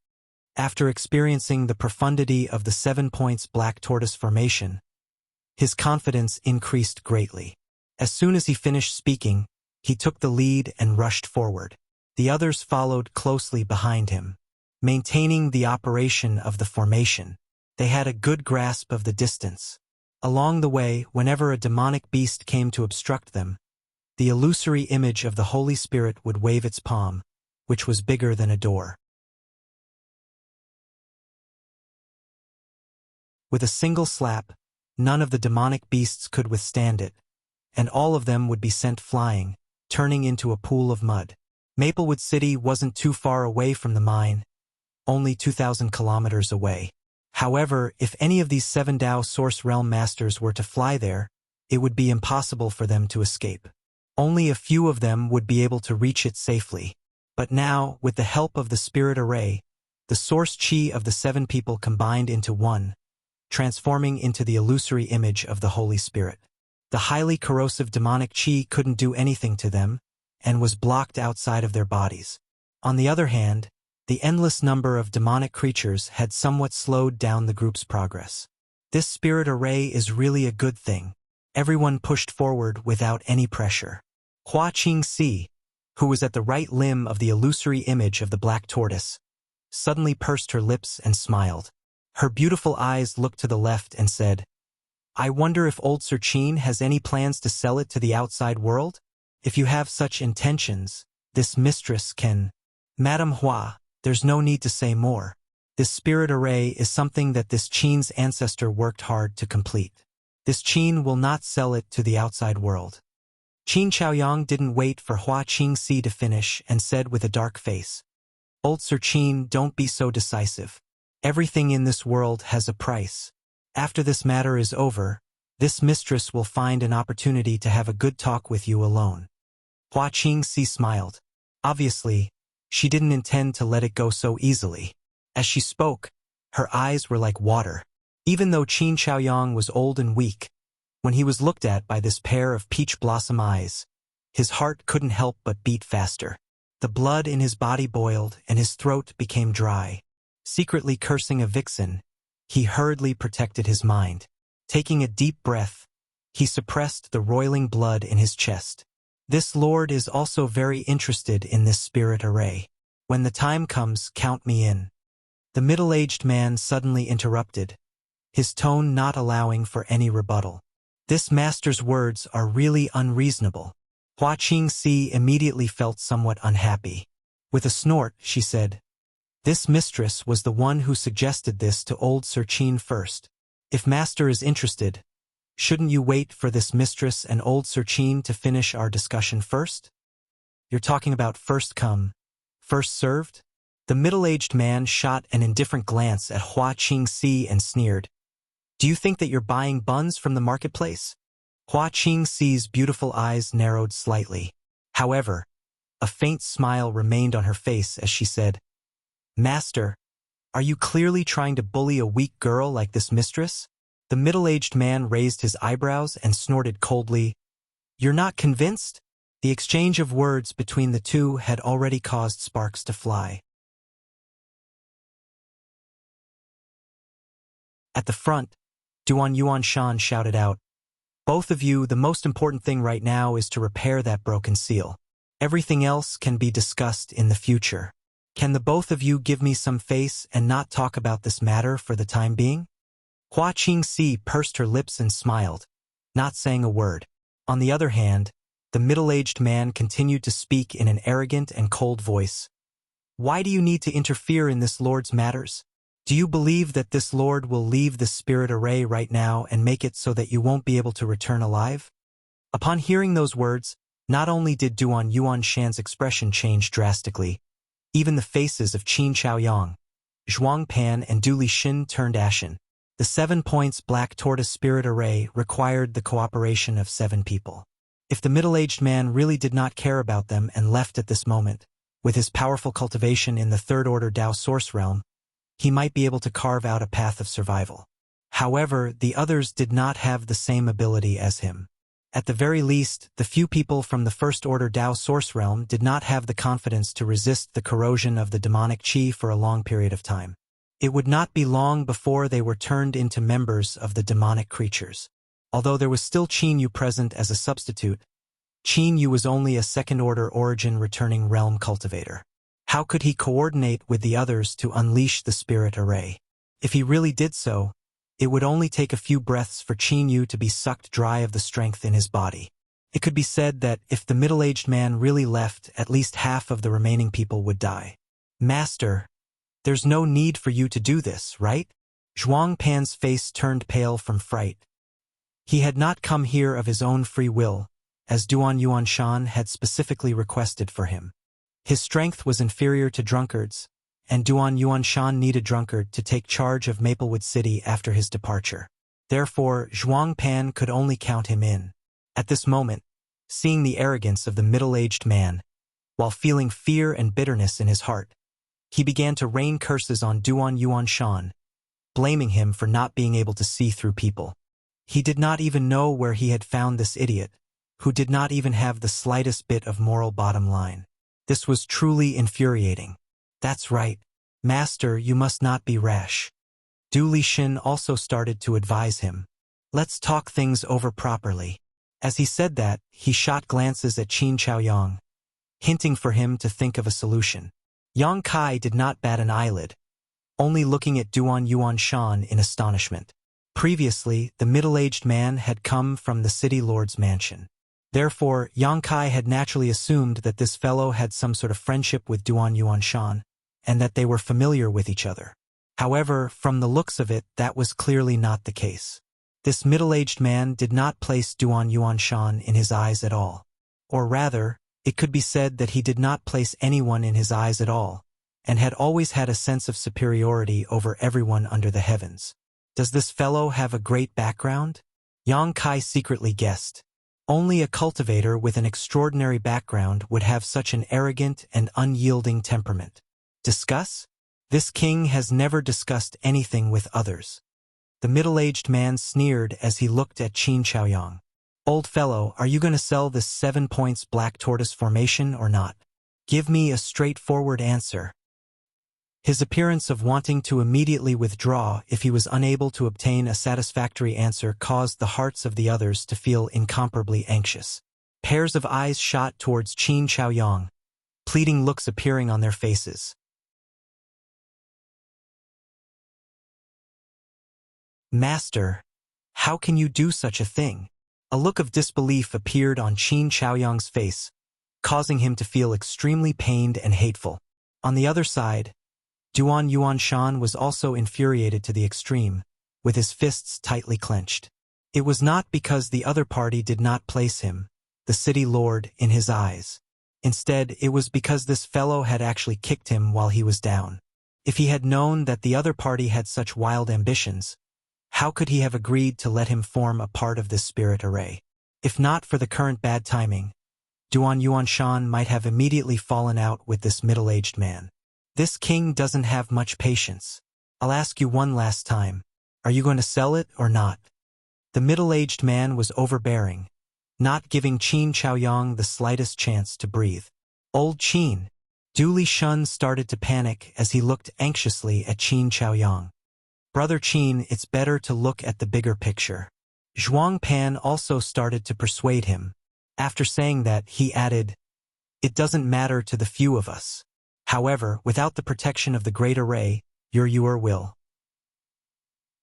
After experiencing the profundity of the 7 points black tortoise formation, his confidence increased greatly. As soon as he finished speaking, he took the lead and rushed forward. The others followed closely behind him, maintaining the operation of the formation. They had a good grasp of the distance. Along the way, whenever a demonic beast came to obstruct them, the illusory image of the Holy Spirit would wave its palm, which was bigger than a door. With a single slap, none of the demonic beasts could withstand it, and all of them would be sent flying, turning into a pool of mud. Maplewood City wasn't too far away from the mine, only 2,000 kilometers away. However, if any of these 7 Dao Source Realm Masters were to fly there, it would be impossible for them to escape. Only a few of them would be able to reach it safely. But now, with the help of the spirit array, the source chi of the 7 people combined into one, transforming into the illusory image of the Holy Spirit. The highly corrosive demonic chi couldn't do anything to them, and was blocked outside of their bodies. On the other hand, the endless number of demonic creatures had somewhat slowed down the group's progress. This spirit array is really a good thing. Everyone pushed forward without any pressure. Hua Qingxi, who was at the right limb of the illusory image of the black tortoise, suddenly pursed her lips and smiled. Her beautiful eyes looked to the left and said, "I wonder if old Sir Qin has any plans to sell it to the outside world? If you have such intentions, this mistress can..." "Madam Hua, there's no need to say more. This spirit array is something that this Qin's ancestor worked hard to complete. This Qin will not sell it to the outside world." Qin Chaoyang didn't wait for Hua Qingxi to finish and said with a dark face, "Old Sir Qin, don't be so decisive. Everything in this world has a price. After this matter is over, this mistress will find an opportunity to have a good talk with you alone." Hua Qingxi smiled. Obviously, she didn't intend to let it go so easily. As she spoke, her eyes were like water. Even though Qin Chaoyang was old and weak, when he was looked at by this pair of peach blossom eyes, his heart couldn't help but beat faster. The blood in his body boiled and his throat became dry. Secretly cursing a vixen, he hurriedly protected his mind. Taking a deep breath, he suppressed the roiling blood in his chest. This lord is also very interested in this spirit array. When the time comes, count me in. The middle-aged man suddenly interrupted, his tone not allowing for any rebuttal. This master's words are really unreasonable. Hua Qingxi immediately felt somewhat unhappy. With a snort, she said, "This mistress was the one who suggested this to old Sir Qin first. If master is interested, shouldn't you wait for this mistress and old Sir Qin to finish our discussion first? You're talking about first come, first served?" The middle-aged man shot an indifferent glance at Hua Qingxi and sneered, "Do you think that you're buying buns from the marketplace?" Hua Qingxi's beautiful eyes narrowed slightly. However, a faint smile remained on her face as she said, "Master, are you clearly trying to bully a weak girl like this mistress? The middle-aged man raised his eyebrows and snorted coldly. "You're not convinced?" The exchange of words between the two had already caused sparks to fly. At the front, Duan Yuanshan shouted out, "Both of you, the most important thing right now is to repair that broken seal. Everything else can be discussed in the future. Can the both of you give me some face and not talk about this matter for the time being?" Hua Qingxi pursed her lips and smiled, not saying a word. On the other hand, the middle-aged man continued to speak in an arrogant and cold voice. "Why do you need to interfere in this lord's matters? Do you believe that this lord will leave the spirit array right now and make it so that you won't be able to return alive?" Upon hearing those words, not only did Duan Yuanshan's expression change drastically, even the faces of Qin Chaoyang, Zhuang Pan and Du Lixin turned ashen. The 7 points Black Tortoise Spirit Array required the cooperation of 7 people. If the middle-aged man really did not care about them and left at this moment, with his powerful cultivation in the third-order Dao Source Realm, he might be able to carve out a path of survival. However, the others did not have the same ability as him. At the very least, the few people from the first-order Dao Source Realm did not have the confidence to resist the corrosion of the demonic qi for a long period of time. It would not be long before they were turned into members of the demonic creatures. Although there was still Qin Yu present as a substitute, Qin Yu was only a second-order origin returning realm cultivator. How could he coordinate with the others to unleash the spirit array? If he really did so, it would only take a few breaths for Qin Yu to be sucked dry of the strength in his body. It could be said that if the middle-aged man really left, at least half of the remaining people would die. "Master, there's no need for you to do this, right?" Zhuang Pan's face turned pale from fright. He had not come here of his own free will, as Duan Yuanshan had specifically requested for him. His strength was inferior to drunkards, and Duan Yuanshan needed drunkard to take charge of Maplewood City after his departure. Therefore, Zhuang Pan could only count him in. At this moment, seeing the arrogance of the middle-aged man, while feeling fear and bitterness in his heart, he began to rain curses on Duan Yuanshan, blaming him for not being able to see through people. He did not even know where he had found this idiot, who did not even have the slightest bit of moral bottom line. This was truly infuriating. "That's right. Master, you must not be rash." Du Lixin also started to advise him. "Let's talk things over properly." As he said that, he shot glances at Qin Chaoyang, hinting for him to think of a solution. Yang Kai did not bat an eyelid, only looking at Duan Yuanshan in astonishment. Previously, the middle-aged man had come from the city lord's mansion. Therefore, Yang Kai had naturally assumed that this fellow had some sort of friendship with Duan Yuanshan, and that they were familiar with each other. However, from the looks of it, that was clearly not the case. This middle-aged man did not place Duan Yuanshan in his eyes at all. Or rather, it could be said that he did not place anyone in his eyes at all, and had always had a sense of superiority over everyone under the heavens. Does this fellow have a great background? Yang Kai secretly guessed. Only a cultivator with an extraordinary background would have such an arrogant and unyielding temperament. Discuss? This king has never discussed anything with others. The middle-aged man sneered as he looked at Qin Chaoyang. "Old fellow, are you going to sell this 7 points Black Tortoise formation or not? Give me a straightforward answer." His appearance of wanting to immediately withdraw if he was unable to obtain a satisfactory answer caused the hearts of the others to feel incomparably anxious. Pairs of eyes shot towards Qin Chaoyang, pleading looks appearing on their faces. "Master, how can you do such a thing?" A look of disbelief appeared on Qin Chaoyang's face, causing him to feel extremely pained and hateful. On the other side, Duan Yuanshan was also infuriated to the extreme, with his fists tightly clenched. It was not because the other party did not place him, the city lord, in his eyes. Instead, it was because this fellow had actually kicked him while he was down. If he had known that the other party had such wild ambitions, how could he have agreed to let him form a part of this spirit array? If not for the current bad timing, Duan Yuanshan might have immediately fallen out with this middle-aged man. This king doesn't have much patience. I'll ask you one last time. Are you going to sell it or not? The middle-aged man was overbearing, not giving Qin Chaoyang the slightest chance to breathe. Old Qin. Du Lishun started to panic as he looked anxiously at Qin Chaoyang. Brother Qin, it's better to look at the bigger picture. Zhuang Pan also started to persuade him. After saying that, he added, it doesn't matter to the few of us. However, without the protection of the Great Array, your will.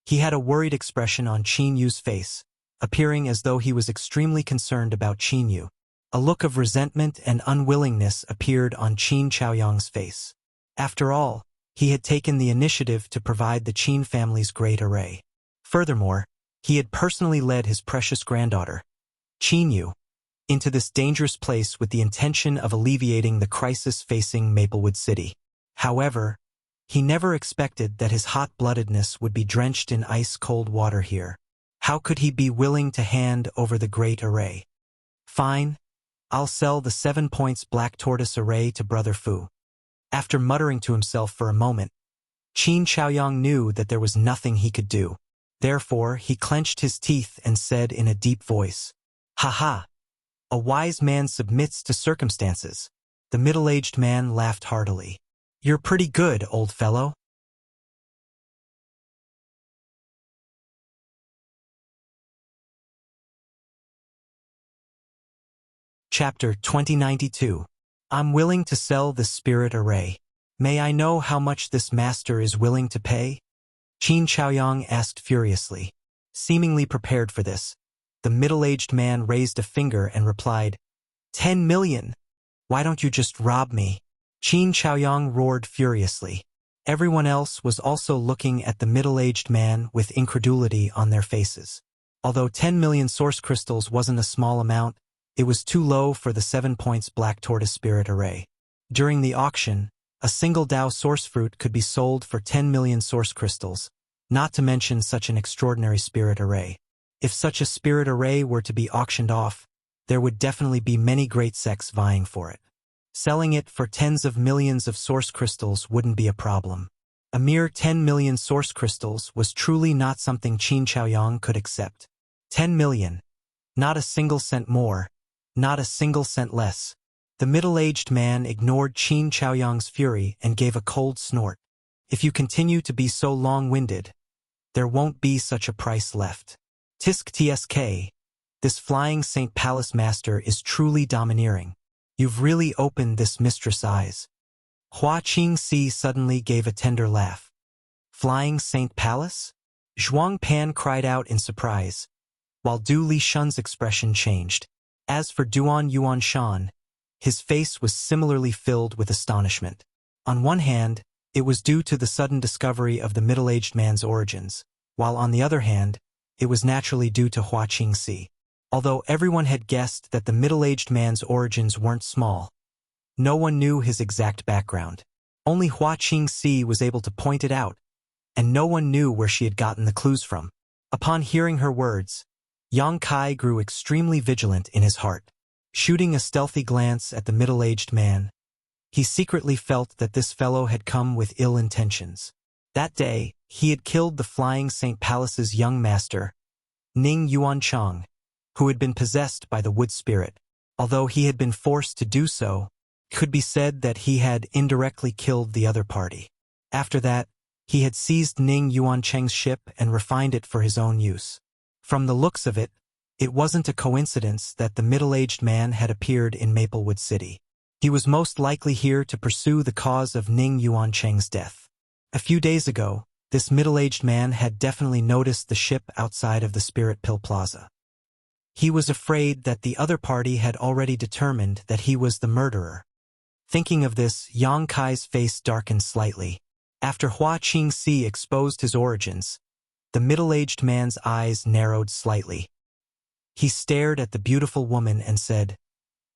He had a worried expression on Qin Yu's face, appearing as though he was extremely concerned about Qin Yu. A look of resentment and unwillingness appeared on Qin Chaoyang's face. After all, he had taken the initiative to provide the Qin family's Great Array. Furthermore, he had personally led his precious granddaughter, Qin Yu, into this dangerous place with the intention of alleviating the crisis facing Maplewood City. However, he never expected that his hot-bloodedness would be drenched in ice-cold water here. How could he be willing to hand over the Great Array? Fine, I'll sell the 7 points Black Tortoise Array to Brother Fu. After muttering to himself for a moment, Qin Chaoyang knew that there was nothing he could do. Therefore, he clenched his teeth and said in a deep voice, "Ha ha! A wise man submits to circumstances." The middle-aged man laughed heartily. "You're pretty good, old fellow." Chapter 2092. I'm willing to sell this spirit array. May I know how much this master is willing to pay? Qin Chaoyang asked furiously. Seemingly prepared for this, the middle-aged man raised a finger and replied, 10 million. Why don't you just rob me? Qin Chaoyang roared furiously. Everyone else was also looking at the middle-aged man with incredulity on their faces. Although 10 million source crystals wasn't a small amount, it was too low for the 7 points Black Tortoise Spirit Array. During the auction, a single Dao source fruit could be sold for 10 million source crystals, not to mention such an extraordinary spirit array. If such a spirit array were to be auctioned off, there would definitely be many great sects vying for it. Selling it for tens of millions of source crystals wouldn't be a problem. A mere 10 million source crystals was truly not something Qin Chaoyang could accept. 10 million. Not a single cent more, not a single cent less. The middle-aged man ignored Qin Chaoyang's fury and gave a cold snort. If you continue to be so long-winded, there won't be such a price left. Tisk tsk. This flying St. Palace master is truly domineering. You've really opened this mistress' eyes. Hua Qingxi suddenly gave a tender laugh. Flying St. Palace? Zhuang Pan cried out in surprise, while Du Lishun's expression changed. As for Duan Yuanshan, his face was similarly filled with astonishment. On one hand, it was due to the sudden discovery of the middle-aged man's origins, while on the other hand, it was naturally due to Hua Qingxi. Although everyone had guessed that the middle-aged man's origins weren't small, no one knew his exact background. Only Hua Qingxi was able to point it out, and no one knew where she had gotten the clues from. Upon hearing her words, Yang Kai grew extremely vigilant in his heart. Shooting a stealthy glance at the middle-aged man, he secretly felt that this fellow had come with ill intentions. That day, he had killed the Flying St. Palace's young master, Ning Yuanchang, who had been possessed by the wood spirit. Although he had been forced to do so, it could be said that he had indirectly killed the other party. After that, he had seized Ning Yuancheng's ship and refined it for his own use. From the looks of it, it wasn't a coincidence that the middle-aged man had appeared in Maplewood City. He was most likely here to pursue the cause of Ning Yuancheng's death. A few days ago, this middle-aged man had definitely noticed the ship outside of the Spirit Pill Plaza. He was afraid that the other party had already determined that he was the murderer. Thinking of this, Yang Kai's face darkened slightly. After Hua Qingxi exposed his origins, the middle-aged man's eyes narrowed slightly. He stared at the beautiful woman and said,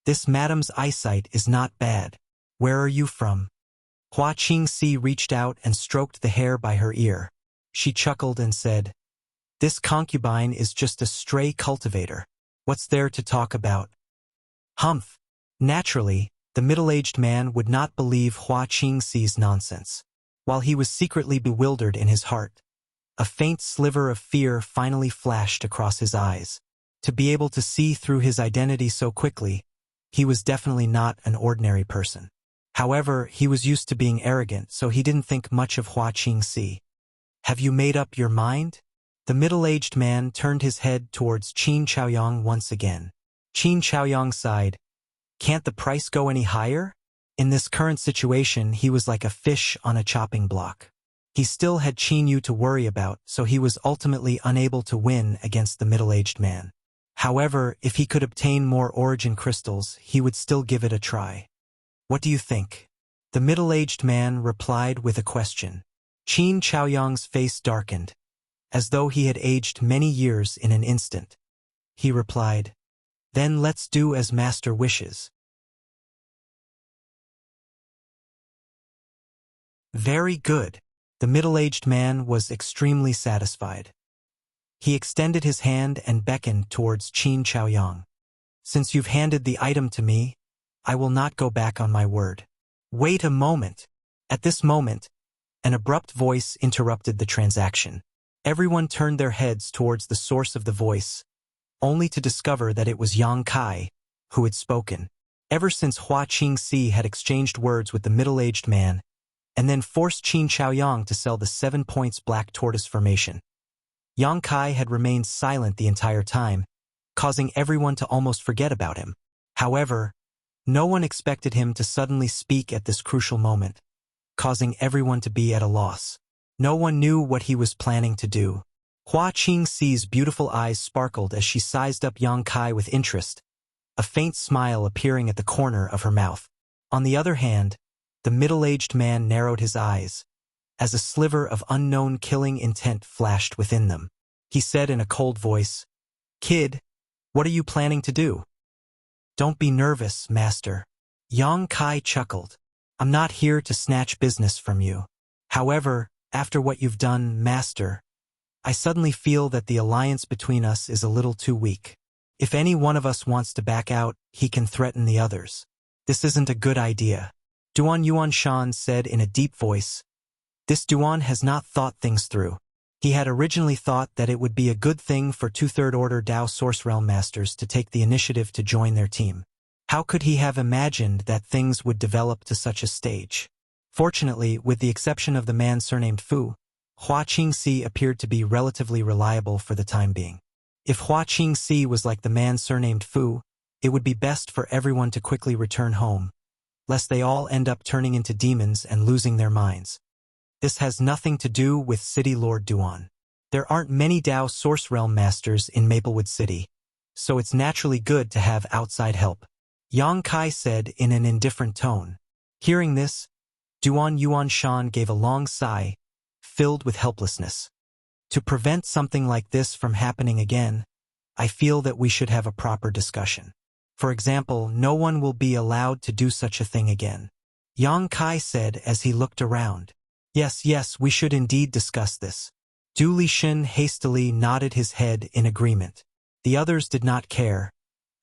"This madam's eyesight is not bad. Where are you from?" Hua Qingxi reached out and stroked the hair by her ear. She chuckled and said, "This concubine is just a stray cultivator. What's there to talk about?" Humph. Naturally, the middle-aged man would not believe Hua Qingxi's nonsense. While he was secretly bewildered in his heart, A faint sliver of fear finally flashed across his eyes. To be able to see through his identity so quickly, he was definitely not an ordinary person. However, he was used to being arrogant, so he didn't think much of Hua Qingxi. Have you made up your mind? The middle-aged man turned his head towards Qin Chaoyang once again. Qin Chaoyang sighed. Can't the price go any higher? In this current situation, he was like a fish on a chopping block. He still had Qin Yu to worry about, so he was ultimately unable to win against the middle-aged man. However, if he could obtain more origin crystals, he would still give it a try. What do you think? The middle-aged man replied with a question. Qin Chaoyang's face darkened, as though he had aged many years in an instant. He replied, Then let's do as master wishes. Very good. The middle-aged man was extremely satisfied. He extended his hand and beckoned towards Qin Chaoyang. Since you've handed the item to me, I will not go back on my word. Wait a moment. At this moment, an abrupt voice interrupted the transaction. Everyone turned their heads towards the source of the voice, only to discover that it was Yang Kai, who had spoken. Ever since Hua Qingxi had exchanged words with the middle-aged man, and then forced Qin Chaoyang to sell the 7 points black tortoise formation, Yang Kai had remained silent the entire time, causing everyone to almost forget about him. However, no one expected him to suddenly speak at this crucial moment, causing everyone to be at a loss. No one knew what he was planning to do. Hua Qingxi's beautiful eyes sparkled as she sized up Yang Kai with interest, a faint smile appearing at the corner of her mouth. On the other hand, the middle-aged man narrowed his eyes, as a sliver of unknown killing intent flashed within them. He said in a cold voice, Kid, what are you planning to do? Don't be nervous, master. Yang Kai chuckled. I'm not here to snatch business from you. However, after what you've done, master, I suddenly feel that the alliance between us is a little too weak. If any one of us wants to back out, he can threaten the others. This isn't a good idea. Duan Yuanshan said in a deep voice. This Duan has not thought things through. He had originally thought that it would be a good thing for 2/3 Order Dao Source Realm Masters to take the initiative to join their team. How could he have imagined that things would develop to such a stage? Fortunately, with the exception of the man surnamed Fu, Hua Qingxi appeared to be relatively reliable for the time being. If Hua Qingxi was like the man surnamed Fu, it would be best for everyone to quickly return home, lest they all end up turning into demons and losing their minds. This has nothing to do with City Lord Duan. There aren't many Dao Source Realm Masters in Maplewood City, so it's naturally good to have outside help, Yang Kai said in an indifferent tone. Hearing this, Duan Yuanshan gave a long sigh, filled with helplessness. To prevent something like this from happening again, I feel that we should have a proper discussion. For example, no one will be allowed to do such a thing again, Yang Kai said as he looked around. Yes, we should indeed discuss this. Du Lishin hastily nodded his head in agreement. The others did not care,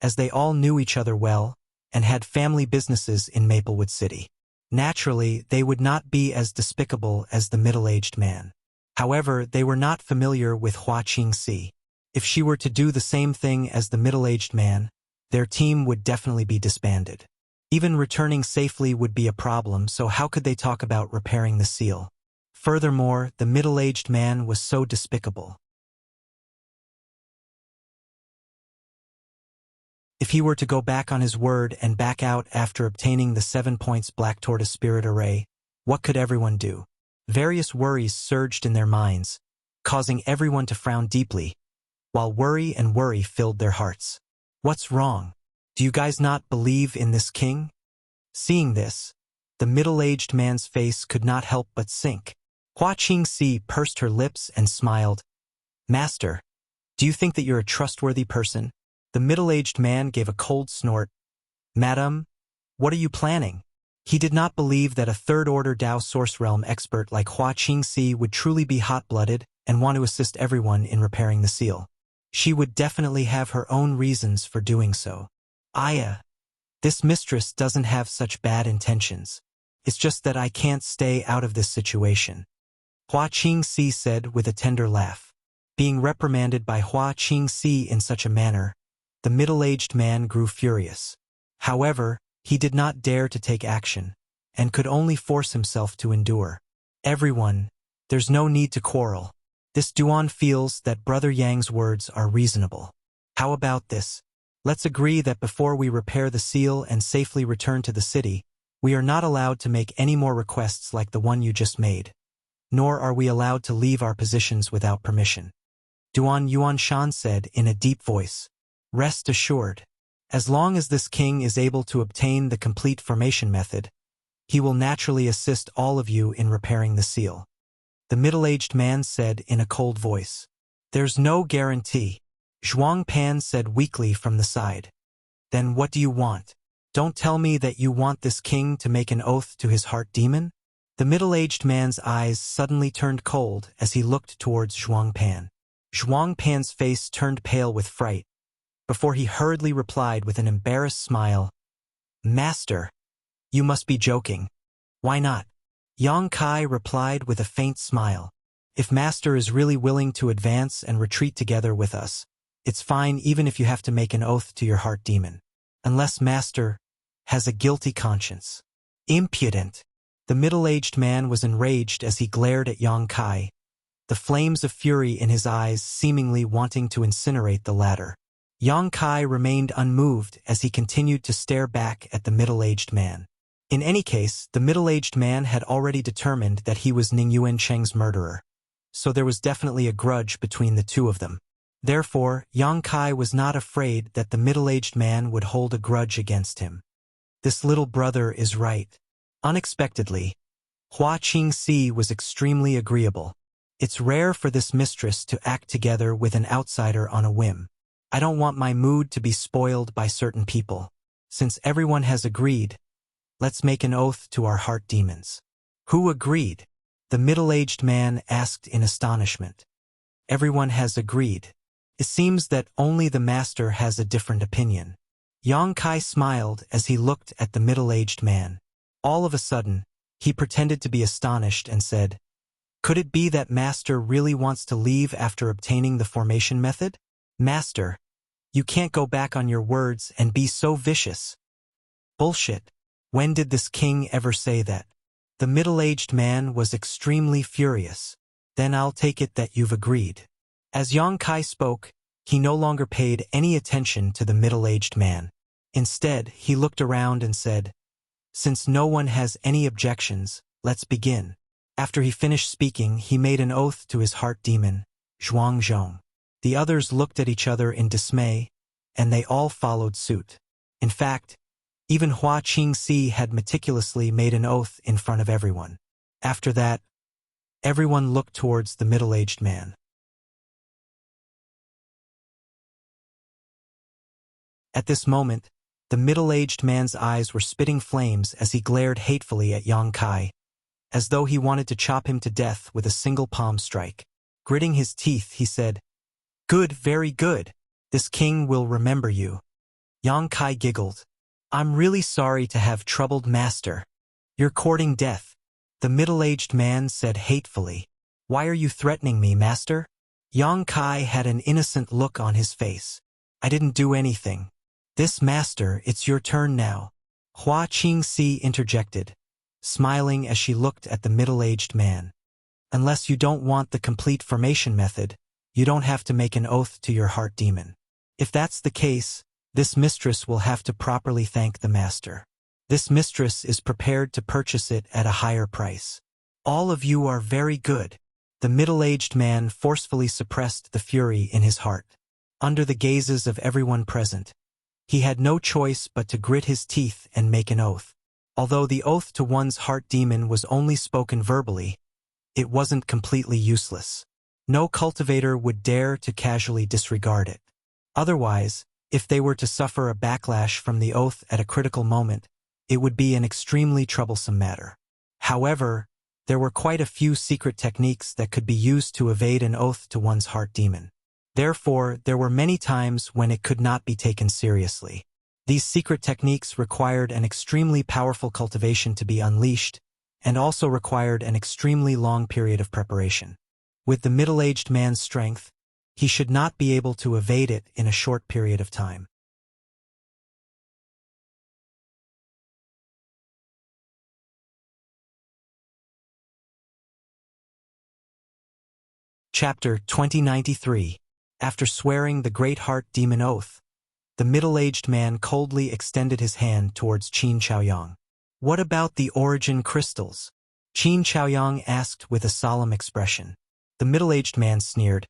as they all knew each other well and had family businesses in Maplewood City. Naturally, they would not be as despicable as the middle-aged man. However, they were not familiar with Hua Qingxi. If she were to do the same thing as the middle-aged man, their team would definitely be disbanded. Even returning safely would be a problem, so how could they talk about repairing the seal? Furthermore, the middle-aged man was so despicable. If he were to go back on his word and back out after obtaining the 7 points Black Tortoise Spirit Array, what could everyone do? Various worries surged in their minds, causing everyone to frown deeply, while worry filled their hearts. What's wrong? Do you guys not believe in this king? Seeing this, the middle-aged man's face could not help but sink. Hua Qingxi pursed her lips and smiled. Master, do you think that you're a trustworthy person? The middle-aged man gave a cold snort. Madam, what are you planning? He did not believe that a third-order Dao Source Realm expert like Hua Qingxi would truly be hot-blooded and want to assist everyone in repairing the seal. She would definitely have her own reasons for doing so. Aya, this mistress doesn't have such bad intentions. It's just that I can't stay out of this situation. Hua Qingxi said with a tender laugh. Being reprimanded by Hua Qingxi in such a manner, the middle-aged man grew furious. However, he did not dare to take action, and could only force himself to endure. Everyone, there's no need to quarrel. This Duan feels that Brother Yang's words are reasonable. How about this? Let's agree that before we repair the seal and safely return to the city, we are not allowed to make any more requests like the one you just made. Nor are we allowed to leave our positions without permission. Duan Yuanshan said in a deep voice. Rest assured, as long as this king is able to obtain the complete formation method, he will naturally assist all of you in repairing the seal. The middle-aged man said in a cold voice. There's no guarantee, Zhuang Pan said weakly from the side. Then what do you want? Don't tell me that you want this king to make an oath to his heart demon? The middle-aged man's eyes suddenly turned cold as he looked towards Zhuang Pan. Zhuang Pan's face turned pale with fright, before he hurriedly replied with an embarrassed smile. Master, you must be joking. Why not? Yang Kai replied with a faint smile. If Master is really willing to advance and retreat together with us, it's fine even if you have to make an oath to your heart demon. Unless Master has a guilty conscience. Impudent. The middle-aged man was enraged as he glared at Yang Kai, the flames of fury in his eyes seemingly wanting to incinerate the latter. Yang Kai remained unmoved as he continued to stare back at the middle-aged man. In any case, the middle-aged man had already determined that he was Ning Yuancheng's murderer, so there was definitely a grudge between the two of them. Therefore, Yang Kai was not afraid that the middle-aged man would hold a grudge against him. This little brother is right. Unexpectedly, Hua Qingxi was extremely agreeable. It's rare for this mistress to act together with an outsider on a whim. I don't want my mood to be spoiled by certain people. Since everyone has agreed, let's make an oath to our heart demons. Who agreed? The middle-aged man asked in astonishment. Everyone has agreed. It seems that only the master has a different opinion. Yang Kai smiled as he looked at the middle-aged man. All of a sudden, he pretended to be astonished and said, Could it be that Master really wants to leave after obtaining the formation method? Master, you can't go back on your words and be so vicious. Bullshit. When did this king ever say that? The middle-aged man was extremely furious. Then I'll take it that you've agreed. As Yang Kai spoke, he no longer paid any attention to the middle-aged man. Instead, he looked around and said, Since no one has any objections, let's begin. After he finished speaking, he made an oath to his heart demon, Zhuang Zhong. The others looked at each other in dismay, and they all followed suit. In fact, even Hua Qingxi had meticulously made an oath in front of everyone. After that, everyone looked towards the middle-aged man. At this moment, the middle-aged man's eyes were spitting flames as he glared hatefully at Yang Kai, as though he wanted to chop him to death with a single palm strike. Gritting his teeth, he said, Good, very good. This king will remember you. Yang Kai giggled. I'm really sorry to have troubled Master. You're courting death. The middle-aged man said hatefully. Why are you threatening me, Master? Yang Kai had an innocent look on his face. I didn't do anything. This Master, it's your turn now. Hua Qingxi interjected, smiling as she looked at the middle-aged man. Unless you don't want the complete formation method, you don't have to make an oath to your heart demon. If that's the case, this mistress will have to properly thank the master. This mistress is prepared to purchase it at a higher price. All of you are very good. The middle-aged man forcefully suppressed the fury in his heart. Under the gazes of everyone present, he had no choice but to grit his teeth and make an oath. Although the oath to one's heart demon was only spoken verbally, it wasn't completely useless. No cultivator would dare to casually disregard it. Otherwise, if they were to suffer a backlash from the oath at a critical moment, it would be an extremely troublesome matter. However, there were quite a few secret techniques that could be used to evade an oath to one's heart demon. Therefore, there were many times when it could not be taken seriously. These secret techniques required an extremely powerful cultivation to be unleashed, and also required an extremely long period of preparation. With the middle-aged man's strength, he should not be able to evade it in a short period of time. Chapter 2093. After swearing the Great Heart Demon Oath, the middle-aged man coldly extended his hand towards Qin Chaoyang. "What about the origin crystals?" Qin Chaoyang asked with a solemn expression. The middle-aged man sneered.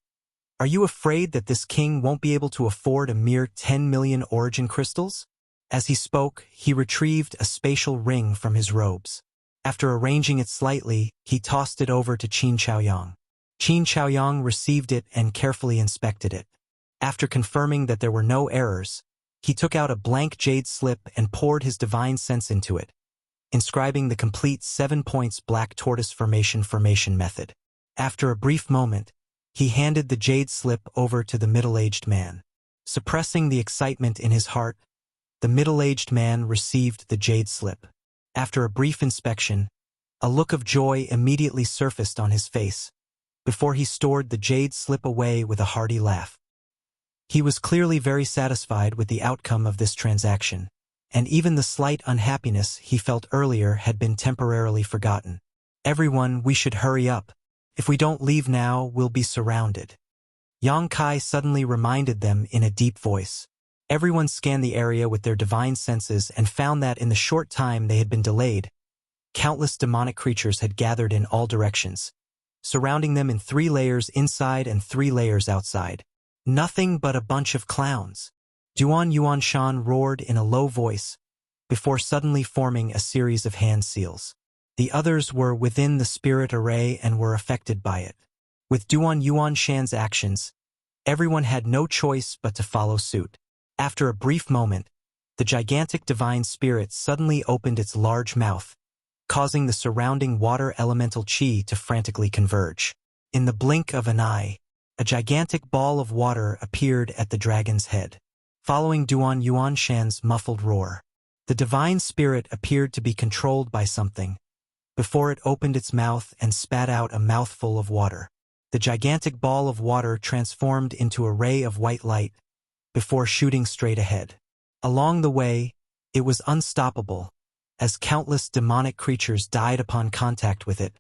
"Are you afraid that this king won't be able to afford a mere 10 million origin crystals?" As he spoke, he retrieved a spatial ring from his robes. After arranging it slightly, he tossed it over to Qin Chaoyang. Qin Chaoyang received it and carefully inspected it. After confirming that there were no errors, he took out a blank jade slip and poured his divine sense into it, inscribing the complete 7 points black tortoise formation method. After a brief moment, he handed the jade slip over to the middle-aged man. Suppressing the excitement in his heart, the middle-aged man received the jade slip. After a brief inspection, a look of joy immediately surfaced on his face, before he stored the jade slip away with a hearty laugh. He was clearly very satisfied with the outcome of this transaction, and even the slight unhappiness he felt earlier had been temporarily forgotten. "Everyone, we should hurry up. If we don't leave now, we'll be surrounded." Yang Kai suddenly reminded them in a deep voice. Everyone scanned the area with their divine senses and found that in the short time they had been delayed, countless demonic creatures had gathered in all directions, surrounding them in 3 layers inside and 3 layers outside. "Nothing but a bunch of clowns," Duan Yuanshan roared in a low voice, before suddenly forming a series of hand seals. The others were within the spirit array and were affected by it. With Duan Yuanshan's actions, everyone had no choice but to follow suit. After a brief moment, the gigantic divine spirit suddenly opened its large mouth, causing the surrounding water elemental chi to frantically converge. In the blink of an eye, a gigantic ball of water appeared at the dragon's head. Following Duan Yuanshan's muffled roar, the divine spirit appeared to be controlled by something, before it opened its mouth and spat out a mouthful of water. The gigantic ball of water transformed into a ray of white light, before shooting straight ahead. Along the way, it was unstoppable, as countless demonic creatures died upon contact with it,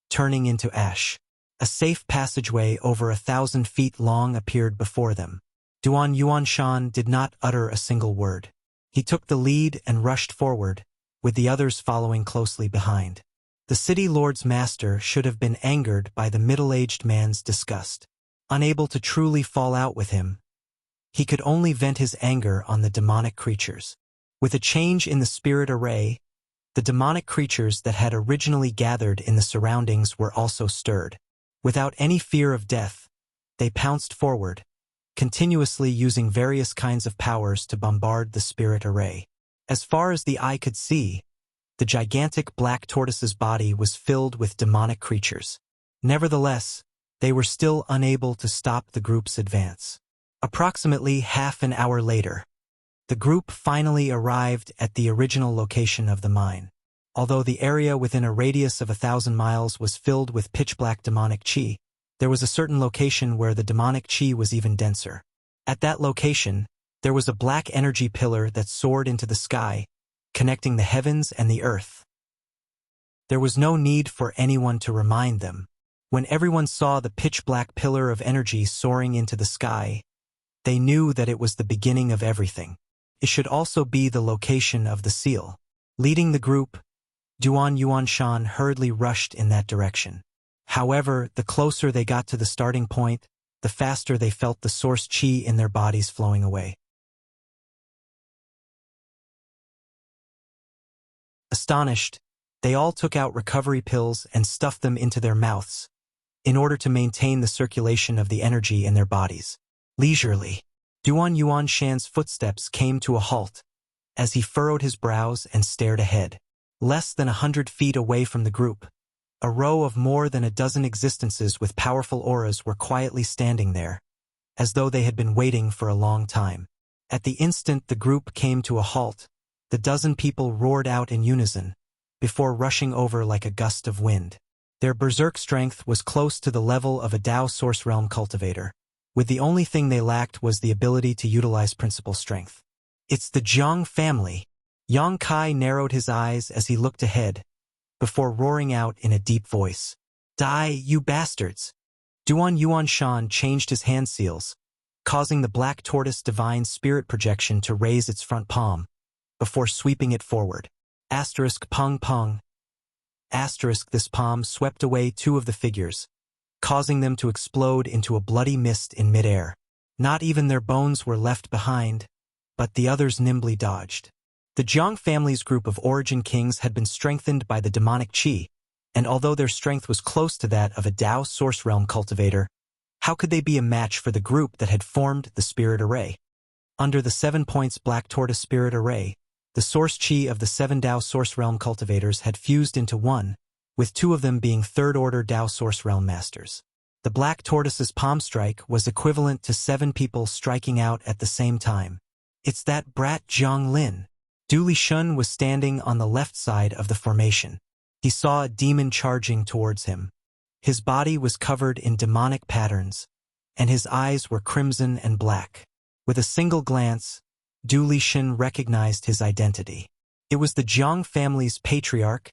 turning into ash. A safe passageway over 1,000 feet long appeared before them. Duan Yuanshan did not utter a single word. He took the lead and rushed forward, with the others following closely behind. The city lord's master should have been angered by the middle-aged man's disgust. Unable to truly fall out with him, he could only vent his anger on the demonic creatures. With a change in the spirit array, the demonic creatures that had originally gathered in the surroundings were also stirred. Without any fear of death, they pounced forward, continuously using various kinds of powers to bombard the spirit array. As far as the eye could see, the gigantic black tortoise's body was filled with demonic creatures. Nevertheless, they were still unable to stop the group's advance. Approximately half an hour later, the group finally arrived at the original location of the mine. Although the area within a radius of 1,000 miles was filled with pitch-black demonic chi, there was a certain location where the demonic chi was even denser. At that location, there was a black energy pillar that soared into the sky, connecting the heavens and the earth. There was no need for anyone to remind them. When everyone saw the pitch-black pillar of energy soaring into the sky, they knew that it was the beginning of everything. It should also be the location of the seal. Leading the group, Duan Yuanshan hurriedly rushed in that direction. However, the closer they got to the starting point, the faster they felt the source chi in their bodies flowing away. Astonished, they all took out recovery pills and stuffed them into their mouths, in order to maintain the circulation of the energy in their bodies. Leisurely, Duan Yuanshan's footsteps came to a halt, as he furrowed his brows and stared ahead. Less than 100 feet away from the group, a row of more than a dozen existences with powerful auras were quietly standing there, as though they had been waiting for a long time. At the instant the group came to a halt, the dozen people roared out in unison, before rushing over like a gust of wind. Their berserk strength was close to the level of a Dao Source Realm cultivator, with the only thing they lacked was the ability to utilize principal strength. It's the Jiang family. Yang Kai narrowed his eyes as he looked ahead, before roaring out in a deep voice. Die, you bastards! Duan Yuan Shan changed his hand seals, causing the black tortoise divine spirit projection to raise its front palm, before sweeping it forward. Asterisk pung pung. Asterisk this palm swept away two of the figures, causing them to explode into a bloody mist in midair. Not even their bones were left behind, but the others nimbly dodged. The Jiang family's group of origin kings had been strengthened by the demonic qi, and although their strength was close to that of a Dao Source Realm cultivator, how could they be a match for the group that had formed the Spirit Array? Under the 7 points Black Tortoise Spirit Array, the source qi of the 7 Dao Source Realm cultivators had fused into one, with 2 of them being third-order Dao Source Realm masters. The Black Tortoise's palm strike was equivalent to 7 people striking out at the same time. It's that brat Zhang Lin. Du Lishun was standing on the left side of the formation. He saw a demon charging towards him. His body was covered in demonic patterns, and his eyes were crimson and black. With a single glance, Du Lishun recognized his identity. It was the Jiang family's patriarch,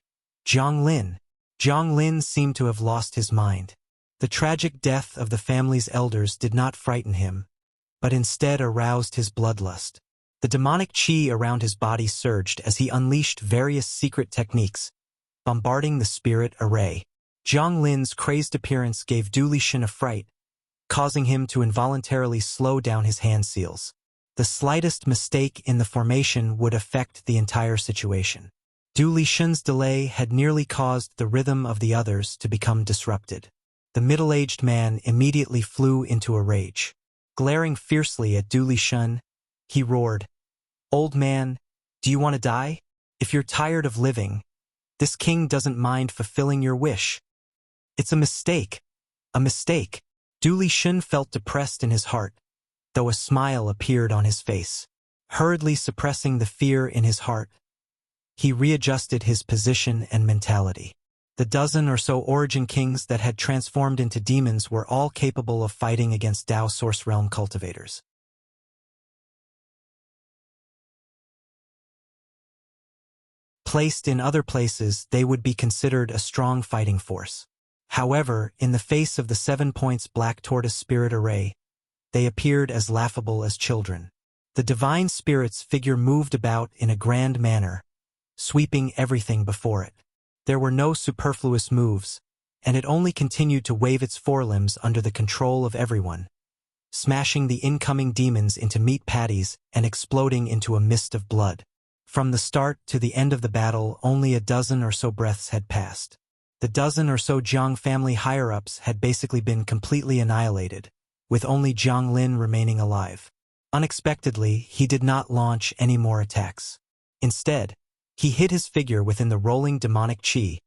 Zhang Lin. Zhang Lin seemed to have lost his mind. The tragic death of the family's elders did not frighten him, but instead aroused his bloodlust. The demonic qi around his body surged as he unleashed various secret techniques, bombarding the spirit array. Zhang Lin's crazed appearance gave Du Lishun a fright, causing him to involuntarily slow down his hand seals. The slightest mistake in the formation would affect the entire situation. Du Lishun's delay had nearly caused the rhythm of the others to become disrupted. The middle-aged man immediately flew into a rage. Glaring fiercely at Du Lishun, he roared, "Old man, do you want to die? If you're tired of living, this king doesn't mind fulfilling your wish. It's a mistake. A mistake." Du Lishun felt depressed in his heart, though a smile appeared on his face. Hurriedly suppressing the fear in his heart, he readjusted his position and mentality. The dozen or so origin kings that had transformed into demons were all capable of fighting against Dao Source Realm cultivators. Placed in other places, they would be considered a strong fighting force. However, in the face of the 7 points Black Tortoise Spirit Array, they appeared as laughable as children. The divine spirit's figure moved about in a grand manner, sweeping everything before it. There were no superfluous moves, and it only continued to wave its forelimbs under the control of everyone, smashing the incoming demons into meat patties and exploding into a mist of blood. From the start to the end of the battle, only a dozen or so breaths had passed. The dozen or so Jiang family higher-ups had basically been completely annihilated, with only Zhang Lin remaining alive. Unexpectedly, he did not launch any more attacks. Instead, he hid his figure within the rolling demonic qi,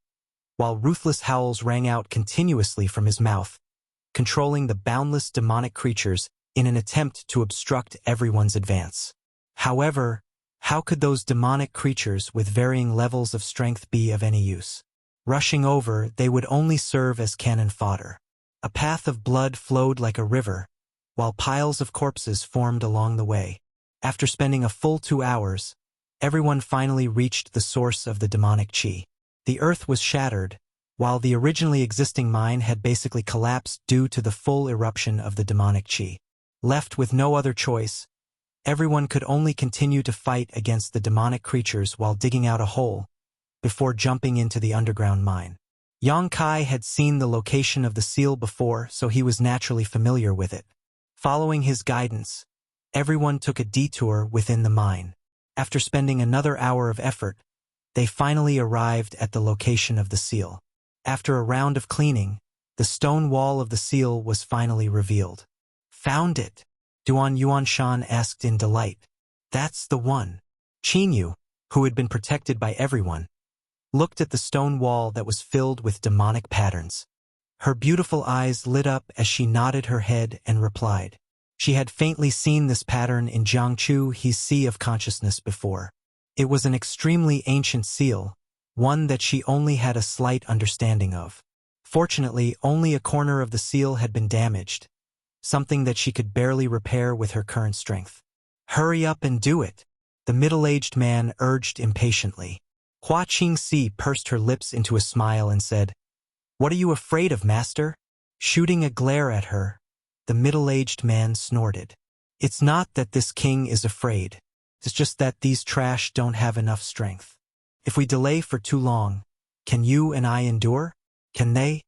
while ruthless howls rang out continuously from his mouth, controlling the boundless demonic creatures in an attempt to obstruct everyone's advance. However, how could those demonic creatures with varying levels of strength be of any use? Rushing over, they would only serve as cannon fodder. A path of blood flowed like a river, while piles of corpses formed along the way. After spending a full 2 hours, everyone finally reached the source of the demonic qi. The earth was shattered, while the originally existing mine had basically collapsed due to the full eruption of the demonic qi. Left with no other choice, everyone could only continue to fight against the demonic creatures while digging out a hole, before jumping into the underground mine. Yang Kai had seen the location of the seal before, so he was naturally familiar with it. Following his guidance, everyone took a detour within the mine. After spending another hour of effort, they finally arrived at the location of the seal. After a round of cleaning, the stone wall of the seal was finally revealed. "Found it," Duan Yuanshan asked in delight. "That's the one." Qinyu, who had been protected by everyone, looked at the stone wall that was filled with demonic patterns. Her beautiful eyes lit up as she nodded her head and replied. She had faintly seen this pattern in Jiangchu He's Sea of Consciousness before. It was an extremely ancient seal, one that she only had a slight understanding of. Fortunately, only a corner of the seal had been damaged, something that she could barely repair with her current strength. "Hurry up and do it," the middle-aged man urged impatiently. Hua Qingxi pursed her lips into a smile and said, "What are you afraid of, master?" Shooting a glare at her, the middle-aged man snorted. "It's not that this king is afraid. It's just that these trash don't have enough strength. If we delay for too long, can you and I endure? Can they?"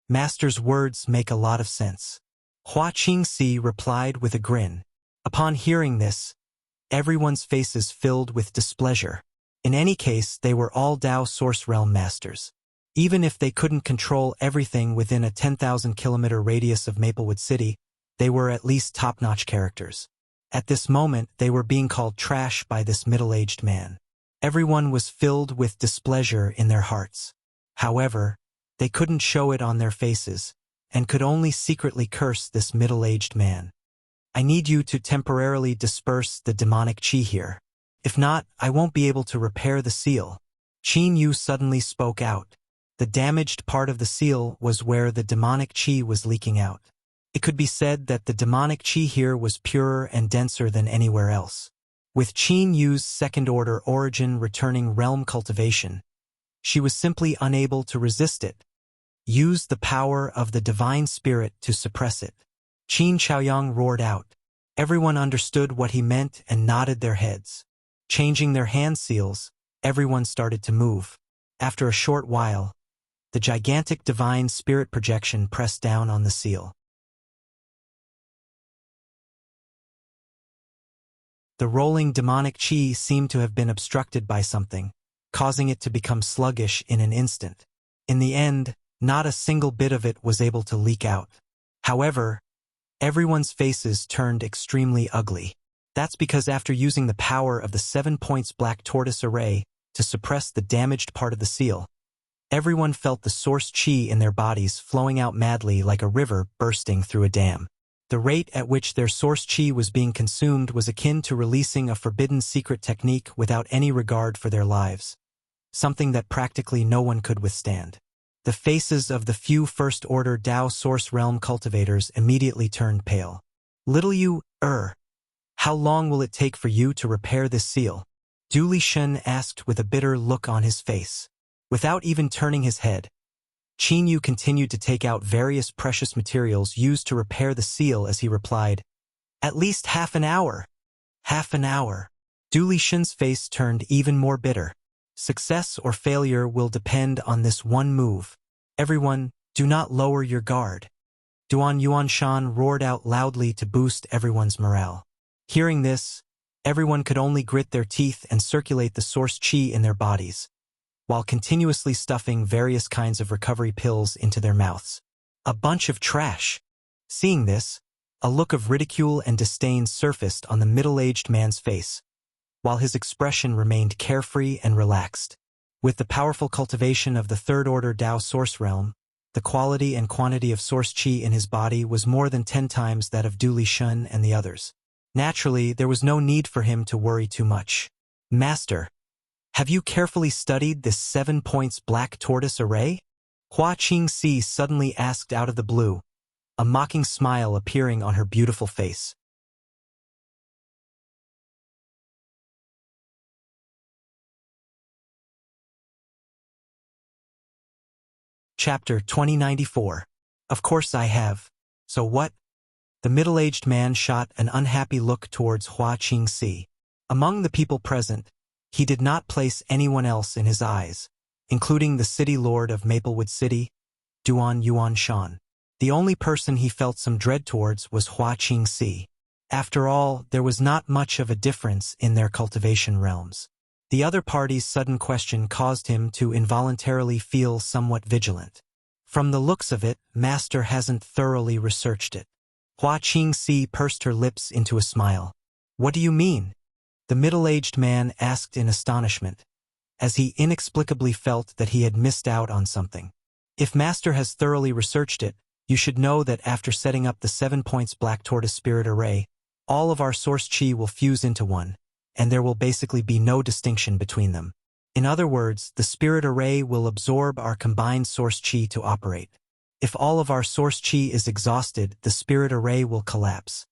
Master's words make a lot of sense. Hua Qingxi replied with a grin. Upon hearing this, everyone's faces filled with displeasure. In any case, they were all Dao Source Realm masters. Even if they couldn't control everything within a 10,000-kilometer radius of Maplewood City, they were at least top-notch characters. At this moment, they were being called trash by this middle-aged man. Everyone was filled with displeasure in their hearts. However, they couldn't show it on their faces, and could only secretly curse this middle-aged man. "I need you to temporarily disperse the demonic qi here. If not, I won't be able to repair the seal." Qin Yu suddenly spoke out. The damaged part of the seal was where the demonic qi was leaking out. It could be said that the demonic qi here was purer and denser than anywhere else. With Qin Yu's second-order origin returning realm cultivation, she was simply unable to resist it. Use the power of the divine spirit to suppress it. Qin Chaoyang roared out. Everyone understood what he meant and nodded their heads. Changing their hand seals, everyone started to move. After a short while, the gigantic divine spirit projection pressed down on the seal. The rolling demonic qi seemed to have been obstructed by something, causing it to become sluggish in an instant. In the end, not a single bit of it was able to leak out. However, everyone's faces turned extremely ugly. That's because after using the power of the 7 points black tortoise array to suppress the damaged part of the seal, everyone felt the source qi in their bodies flowing out madly like a river bursting through a dam. The rate at which their source qi was being consumed was akin to releasing a forbidden secret technique without any regard for their lives, something that practically no one could withstand. The faces of the few first-order Dao Source Realm cultivators immediately turned pale. "Little you, how long will it take for you to repair this seal?" Du Lishen asked with a bitter look on his face. Without even turning his head, Qin Yu continued to take out various precious materials used to repair the seal as he replied, "At least half an hour." "Half an hour." Du Lishen's face turned even more bitter. "Success or failure will depend on this one move. Everyone, do not lower your guard." Duan Yuanshan roared out loudly to boost everyone's morale. Hearing this, everyone could only grit their teeth and circulate the source qi in their bodies, while continuously stuffing various kinds of recovery pills into their mouths. A bunch of trash. Seeing this, a look of ridicule and disdain surfaced on the middle-aged man's face, while his expression remained carefree and relaxed. With the powerful cultivation of the third-order Dao Source Realm, the quality and quantity of source qi in his body was more than 10 times that of Du Lishen and the others. Naturally, there was no need for him to worry too much. "Master, have you carefully studied this 7 points black tortoise array?" Hua Qingxi suddenly asked out of the blue, a mocking smile appearing on her beautiful face. Chapter 2094. Of course I have. So what? The middle-aged man shot an unhappy look towards Hua Qingxi. Among the people present, he did not place anyone else in his eyes, including the city lord of Maplewood City, Duan Yuanshan. The only person he felt some dread towards was Hua Qingxi. After all, there was not much of a difference in their cultivation realms. The other party's sudden question caused him to involuntarily feel somewhat vigilant. From the looks of it, Master hasn't thoroughly researched it. Hua Qingxi pursed her lips into a smile. "What do you mean?" the middle-aged man asked in astonishment, as he inexplicably felt that he had missed out on something. "If Master has thoroughly researched it, you should know that after setting up the 7 points black tortoise spirit array, all of our source qi will fuse into one, and there will basically be no distinction between them. In other words, the spirit array will absorb our combined source chi to operate. If all of our source chi is exhausted, the spirit array will collapse.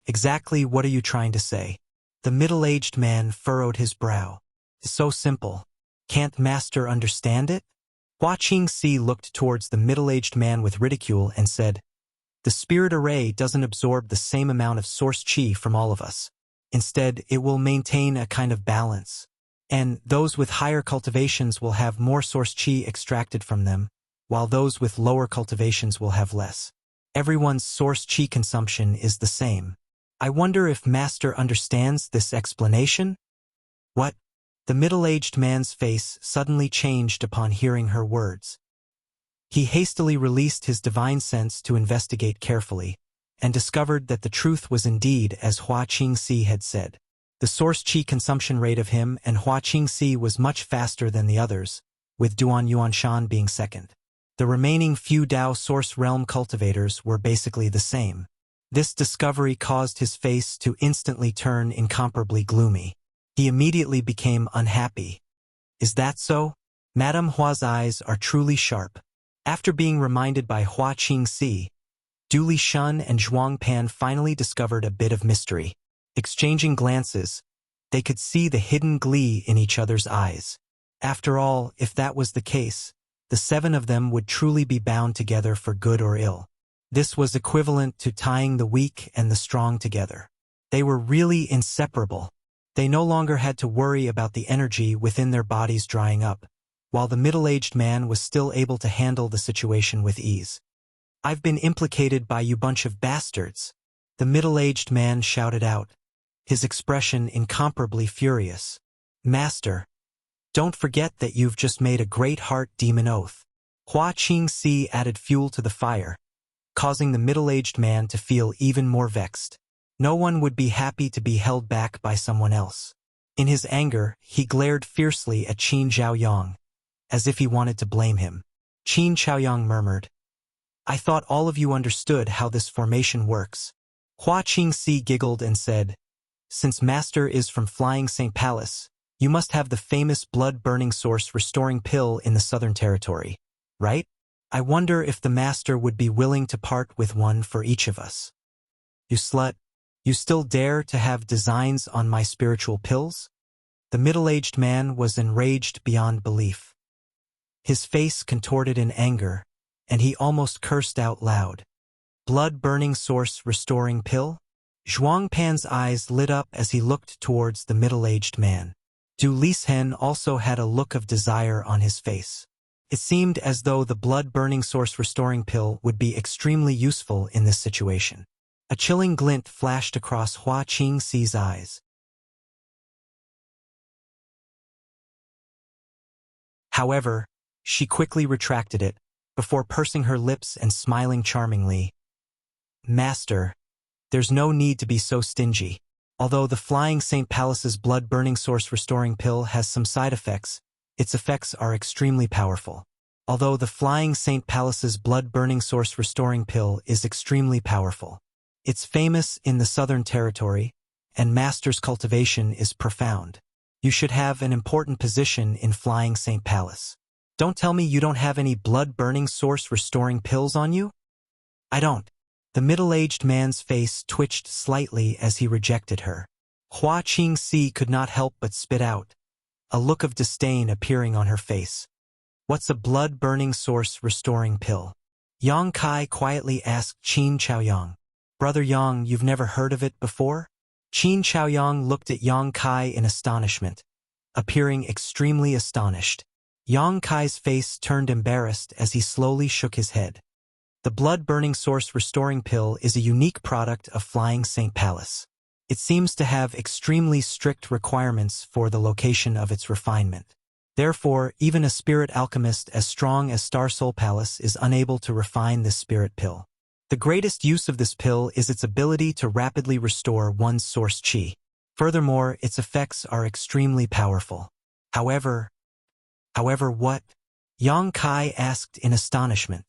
Exactly what are you trying to say? The middle-aged man furrowed his brow. It's so simple. Can't Master understand it? Hua Qingxi looked towards the middle-aged man with ridicule and said, the spirit array doesn't absorb the same amount of source chi from all of us. Instead, it will maintain a kind of balance. And those with higher cultivations will have more source chi extracted from them, while those with lower cultivations will have less. Everyone's source chi consumption is the same. I wonder if Master understands this explanation? What? The middle-aged man's face suddenly changed upon hearing her words. He hastily released his divine sense to investigate carefully, and discovered that the truth was indeed as Hua Qingxi had said. The source chi consumption rate of him and Hua Qingxi was much faster than the others, with Duan Yuanshan being second. The remaining few Dao source realm cultivators were basically the same. This discovery caused his face to instantly turn incomparably gloomy. He immediately became unhappy. Is that so? Madame Hua's eyes are truly sharp. After being reminded by Hua Qingxi, Du Lishun and Zhuang Pan finally discovered a bit of mystery. Exchanging glances, they could see the hidden glee in each other's eyes. After all, if that was the case, the seven of them would truly be bound together for good or ill. This was equivalent to tying the weak and the strong together. They were really inseparable. They no longer had to worry about the energy within their bodies drying up, while the middle-aged man was still able to handle the situation with ease. I've been implicated by you bunch of bastards, the middle-aged man shouted out, his expression incomparably furious. Master, don't forget that you've just made a great heart demon oath. Hua Qingxi added fuel to the fire, causing the middle-aged man to feel even more vexed. No one would be happy to be held back by someone else. In his anger, he glared fiercely at Qin Xiaoyang, as if he wanted to blame him. Qin Xiaoyang murmured, I thought all of you understood how this formation works. Hua Qingxi giggled and said, since Master is from Flying St. Palace, you must have the famous blood-burning source restoring pill in the Southern Territory, right? I wonder if the Master would be willing to part with one for each of us. You slut, you still dare to have designs on my spiritual pills? The middle-aged man was enraged beyond belief. His face contorted in anger, and he almost cursed out loud. Blood-burning source restoring pill? Zhuang Pan's eyes lit up as he looked towards the middle-aged man. Du Lishun also had a look of desire on his face. It seemed as though the blood-burning source restoring pill would be extremely useful in this situation. A chilling glint flashed across Hua Qingxi's eyes. However, she quickly retracted it, before pursing her lips and smiling charmingly. Master, there's no need to be so stingy. Although the Flying St. Palace's blood-burning source restoring pill has some side effects, its effects are extremely powerful. Although the Flying St. Palace's blood-burning source restoring pill is extremely powerful. It's famous in the Southern Territory, and Master's cultivation is profound. You should have an important position in Flying St. Palace. Don't tell me you don't have any blood-burning source restoring pills on you? I don't. The middle-aged man's face twitched slightly as he rejected her. Hua Qingxi could not help but spit out, a look of disdain appearing on her face. What's a blood-burning source restoring pill? Yang Kai quietly asked Qin Xiaoyang. Brother Yang, you've never heard of it before? Qin Xiaoyang looked at Yang Kai in astonishment, appearing extremely astonished. Yang Kai's face turned embarrassed as he slowly shook his head. The blood-burning source restoring pill is a unique product of Flying St. Palace. It seems to have extremely strict requirements for the location of its refinement. Therefore, even a spirit alchemist as strong as Star Soul Palace is unable to refine this spirit pill. The greatest use of this pill is its ability to rapidly restore one's source chi. Furthermore, its effects are extremely powerful. However what? Yang Kai asked in astonishment.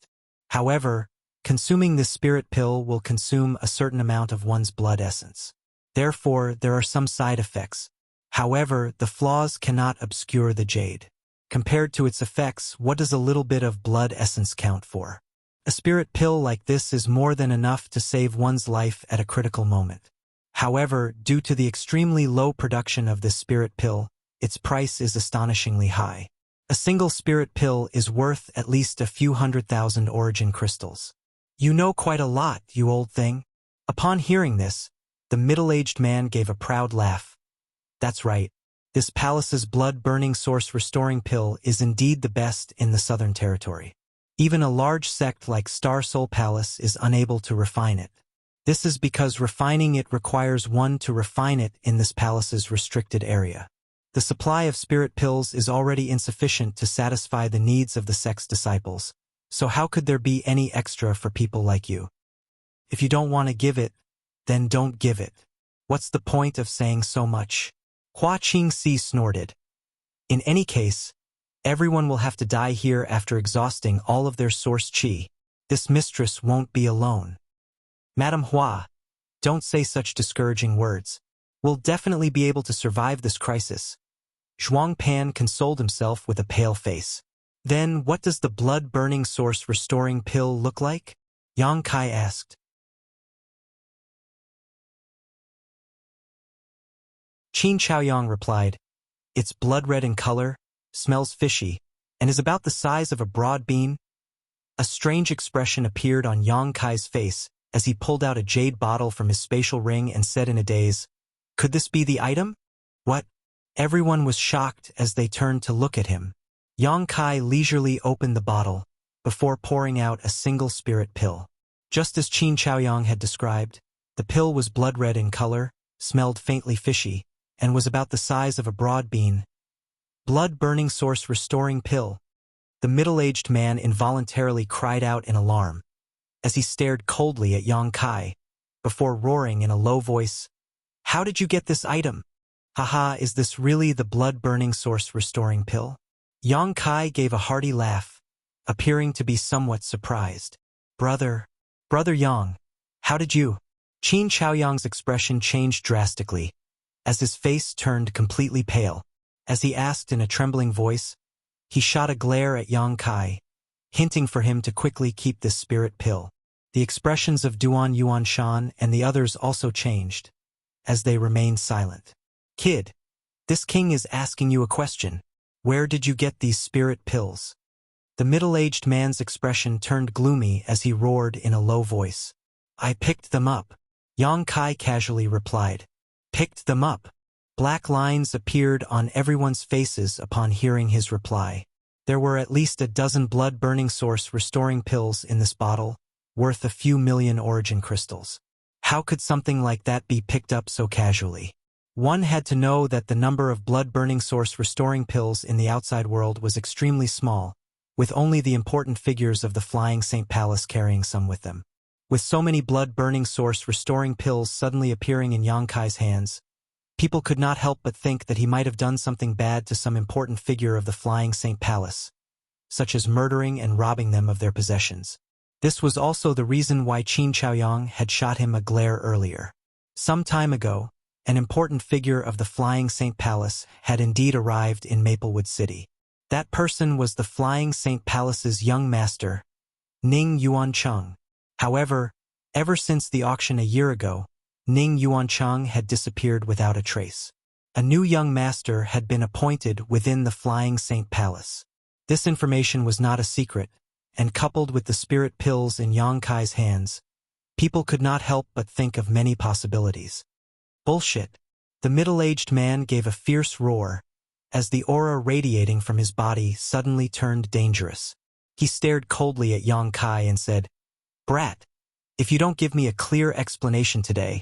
However, consuming this spirit pill will consume a certain amount of one's blood essence. Therefore, there are some side effects. However, the flaws cannot obscure the jade. Compared to its effects, what does a little bit of blood essence count for? A spirit pill like this is more than enough to save one's life at a critical moment. However, due to the extremely low production of this spirit pill, its price is astonishingly high. A single spirit pill is worth at least a few 100,000 origin crystals. You know quite a lot, you old thing. Upon hearing this, the middle-aged man gave a proud laugh. That's right. This palace's blood-burning source-restoring pill is indeed the best in the Southern Territory. Even a large sect like Star Soul Palace is unable to refine it. This is because refining it requires one to refine it in this palace's restricted area. The supply of spirit pills is already insufficient to satisfy the needs of the sect's disciples, so how could there be any extra for people like you? If you don't want to give it, then don't give it. What's the point of saying so much? Hua Qingxi snorted. In any case, everyone will have to die here after exhausting all of their source qi. This mistress won't be alone. Madam Hua, don't say such discouraging words. We'll definitely be able to survive this crisis. Zhuang Pan consoled himself with a pale face. Then what does the blood-burning source-restoring pill look like? Yang Kai asked. Qin Chaoyang replied, it's blood-red in color, smells fishy, and is about the size of a broad bean. A strange expression appeared on Yang Kai's face as he pulled out a jade bottle from his spatial ring and said in a daze, could this be the item? What? Everyone was shocked as they turned to look at him. Yang Kai leisurely opened the bottle before pouring out a single spirit pill. Just as Qin Chaoyang had described, the pill was blood-red in color, smelled faintly fishy, and was about the size of a broad bean. Blood-burning source-restoring pill. The middle-aged man involuntarily cried out in alarm as he stared coldly at Yang Kai, before roaring in a low voice, how did you get this item? Haha, is this really the blood-burning source-restoring pill? Yang Kai gave a hearty laugh, appearing to be somewhat surprised. Brother Yang, how did you? Qin Chaoyang's expression changed drastically, as his face turned completely pale. As he asked in a trembling voice, he shot a glare at Yang Kai, hinting for him to quickly keep this spirit pill. The expressions of Duan Yuanshan and the others also changed, as they remained silent. Kid, this king is asking you a question. Where did you get these spirit pills? The middle-aged man's expression turned gloomy as he roared in a low voice. I picked them up. Yang Kai casually replied. Picked them up. Black lines appeared on everyone's faces upon hearing his reply. There were at least a dozen blood-burning source-restoring pills in this bottle, worth a few million origin crystals. How could something like that be picked up so casually? One had to know that the number of blood-burning source-restoring pills in the outside world was extremely small, with only the important figures of the Flying Saint Palace carrying some with them. With so many blood-burning source-restoring pills suddenly appearing in Yang Kai's hands, people could not help but think that he might have done something bad to some important figure of the Flying Saint Palace, such as murdering and robbing them of their possessions. This was also the reason why Qin Chaoyang had shot him a glare earlier. Some time ago, an important figure of the Flying Saint Palace had indeed arrived in Maplewood City. That person was the Flying Saint Palace's young master, Ning Yuancheng. However, ever since the auction a year ago, Ning Yuancheng had disappeared without a trace. A new young master had been appointed within the Flying Saint Palace. This information was not a secret, and coupled with the spirit pills in Yang Kai's hands, people could not help but think of many possibilities. Bullshit. The middle-aged man gave a fierce roar, as the aura radiating from his body suddenly turned dangerous. He stared coldly at Yang Kai and said, Brat, if you don't give me a clear explanation today,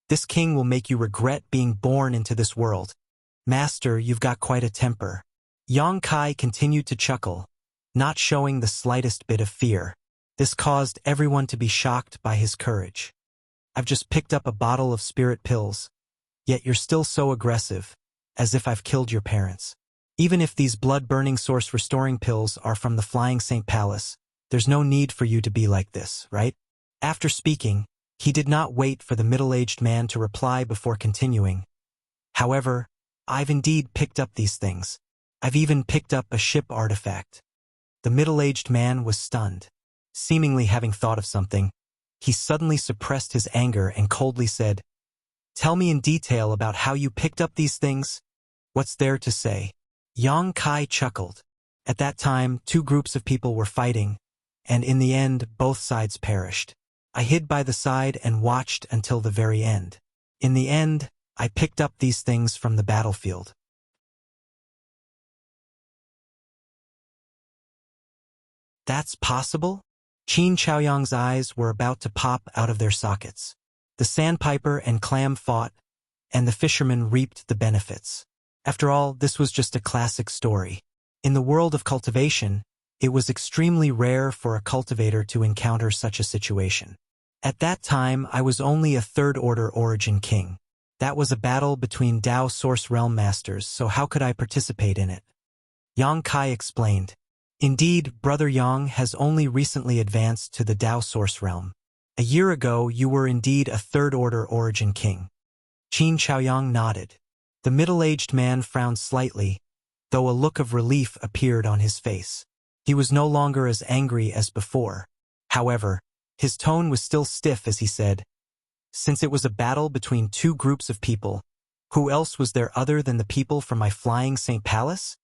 this king will make you regret being born into this world. Master, you've got quite a temper. Yang Kai continued to chuckle, not showing the slightest bit of fear. This caused everyone to be shocked by his courage. I've just picked up a bottle of spirit pills, yet you're still so aggressive, as if I've killed your parents. Even if these blood-burning source-restoring pills are from the Flying Saint Palace, there's no need for you to be like this, right? After speaking, he did not wait for the middle-aged man to reply before continuing. However, I've indeed picked up these things. I've even picked up a ship artifact. The middle-aged man was stunned. Seemingly having thought of something, he suddenly suppressed his anger and coldly said, "Tell me in detail about how you picked up these things. What's there to say?" Yang Kai chuckled. At that time, two groups of people were fighting, and in the end, both sides perished. I hid by the side and watched until the very end. In the end, I picked up these things from the battlefield. That's possible? Qin Chaoyang's eyes were about to pop out of their sockets. The sandpiper and clam fought, and the fisherman reaped the benefits. After all, this was just a classic story. In the world of cultivation, it was extremely rare for a cultivator to encounter such a situation. At that time, I was only a third-order origin king. That was a battle between Dao Source Realm Masters, so how could I participate in it? Yang Kai explained. Indeed, Brother Yang has only recently advanced to the Dao Source Realm. A year ago, you were indeed a third-order origin king. Qin Chaoyang nodded. The middle-aged man frowned slightly, though a look of relief appeared on his face. He was no longer as angry as before. However, his tone was still stiff as he said, "Since it was a battle between two groups of people, who else was there other than the people from my flying St. Palace?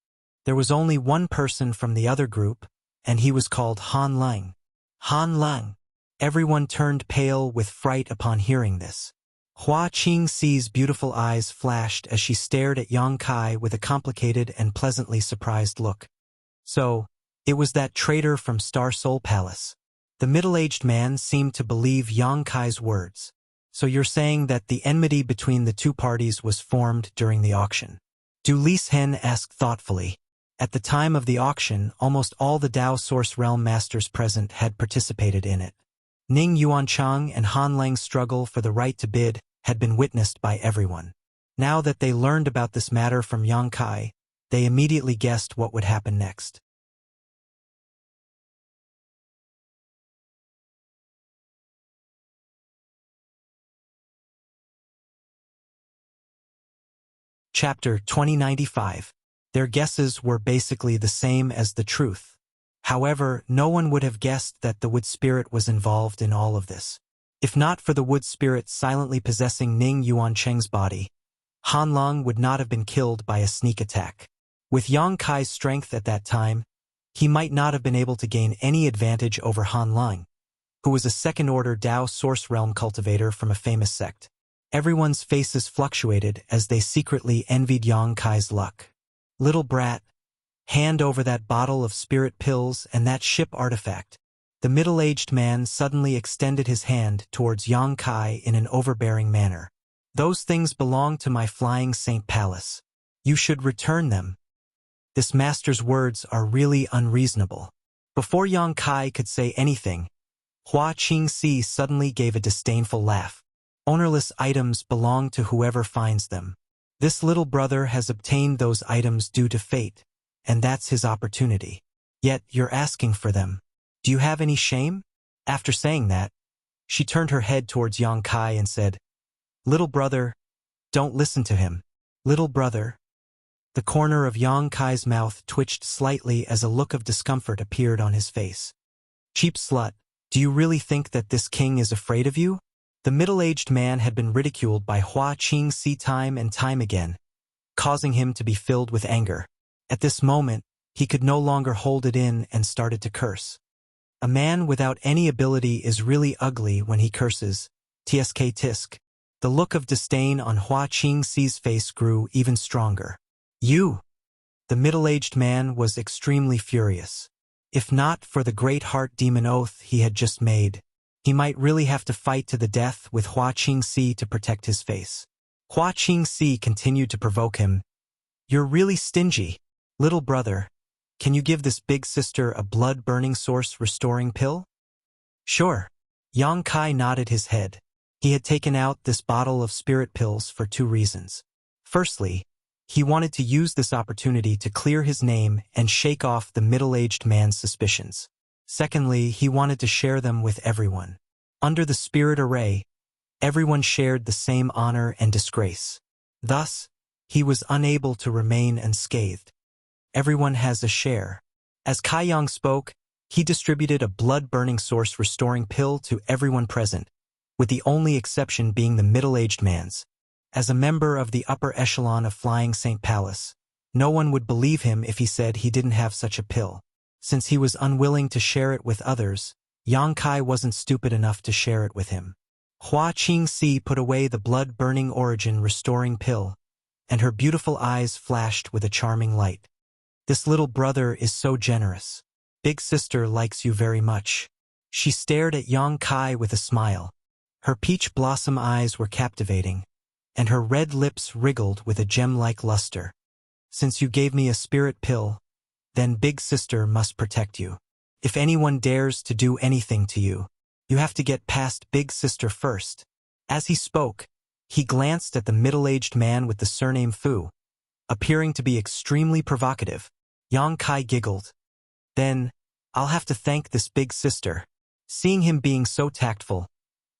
There was only one person from the other group, and he was called Han Lang." Han Lang. Everyone turned pale with fright upon hearing this. Hua Qingxi's beautiful eyes flashed as she stared at Yang Kai with a complicated and pleasantly surprised look. So, it was that traitor from Star Soul Palace. The middle-aged man seemed to believe Yang Kai's words. So you're saying that the enmity between the two parties was formed during the auction? Du Lishen asked thoughtfully. At the time of the auction, almost all the Dao Source Realm Masters present had participated in it. Ning Yuanchang and Han Lang's struggle for the right to bid had been witnessed by everyone. Now that they learned about this matter from Yang Kai, they immediately guessed what would happen next. Chapter 2095. Their guesses were basically the same as the truth. However, no one would have guessed that the wood spirit was involved in all of this. If not for the wood spirit silently possessing Ning Yuancheng's body, Han Lang would not have been killed by a sneak attack. With Yang Kai's strength at that time, he might not have been able to gain any advantage over Han Lang, who was a second-order Dao Source Realm cultivator from a famous sect. Everyone's faces fluctuated as they secretly envied Yang Kai's luck. "Little brat, hand over that bottle of spirit pills and that ship artifact." The middle-aged man suddenly extended his hand towards Yang Kai in an overbearing manner. "Those things belong to my flying Saint Palace. You should return them." This master's words are really unreasonable. Before Yang Kai could say anything, Hua Qingxi suddenly gave a disdainful laugh. "Ownerless items belong to whoever finds them. This little brother has obtained those items due to fate, and that's his opportunity. Yet you're asking for them. Do you have any shame?" After saying that, she turned her head towards Yang Kai and said, "Little brother, don't listen to him." "Little brother." The corner of Yang Kai's mouth twitched slightly as a look of discomfort appeared on his face. "Cheap slut, do you really think that this king is afraid of you?" The middle-aged man had been ridiculed by Hua Qingxi time and time again, causing him to be filled with anger. At this moment, he could no longer hold it in and started to curse. A man without any ability is really ugly when he curses. Tsk tisk. The look of disdain on Hua Qingxi's face grew even stronger. "You!" The middle-aged man was extremely furious. If not for the great heart demon oath he had just made, he might really have to fight to the death with Hua Qingxi to protect his face. Hua Qingxi continued to provoke him. "You're really stingy. Little brother, can you give this big sister a blood-burning source restoring pill?" "Sure." Yang Kai nodded his head. He had taken out this bottle of spirit pills for two reasons. Firstly, he wanted to use this opportunity to clear his name and shake off the middle-aged man's suspicions. Secondly, he wanted to share them with everyone. Under the spirit array, everyone shared the same honor and disgrace. Thus, He was unable to remain unscathed. Everyone has a share. As Kai Yang spoke, he distributed a blood-burning source-restoring pill to everyone present, with the only exception being the middle-aged man's. As a member of the upper echelon of Flying Saint Palace, no one would believe him if he said he didn't have such a pill. Since he was unwilling to share it with others, Yang Kai wasn't stupid enough to share it with him. Hua Qingxi put away the blood-burning origin-restoring pill, and her beautiful eyes flashed with a charming light. This little brother is so generous. Big sister likes you very much. She stared at Yang Kai with a smile. Her peach blossom eyes were captivating, and her red lips wriggled with a gem-like luster. Since you gave me a spirit pill, then Big Sister must protect you. If anyone dares to do anything to you, you have to get past Big Sister first. As he spoke, he glanced at the middle-aged man with the surname Fu, appearing to be extremely provocative. Yang Kai giggled. Then, I'll have to thank this Big Sister. Seeing him being so tactful,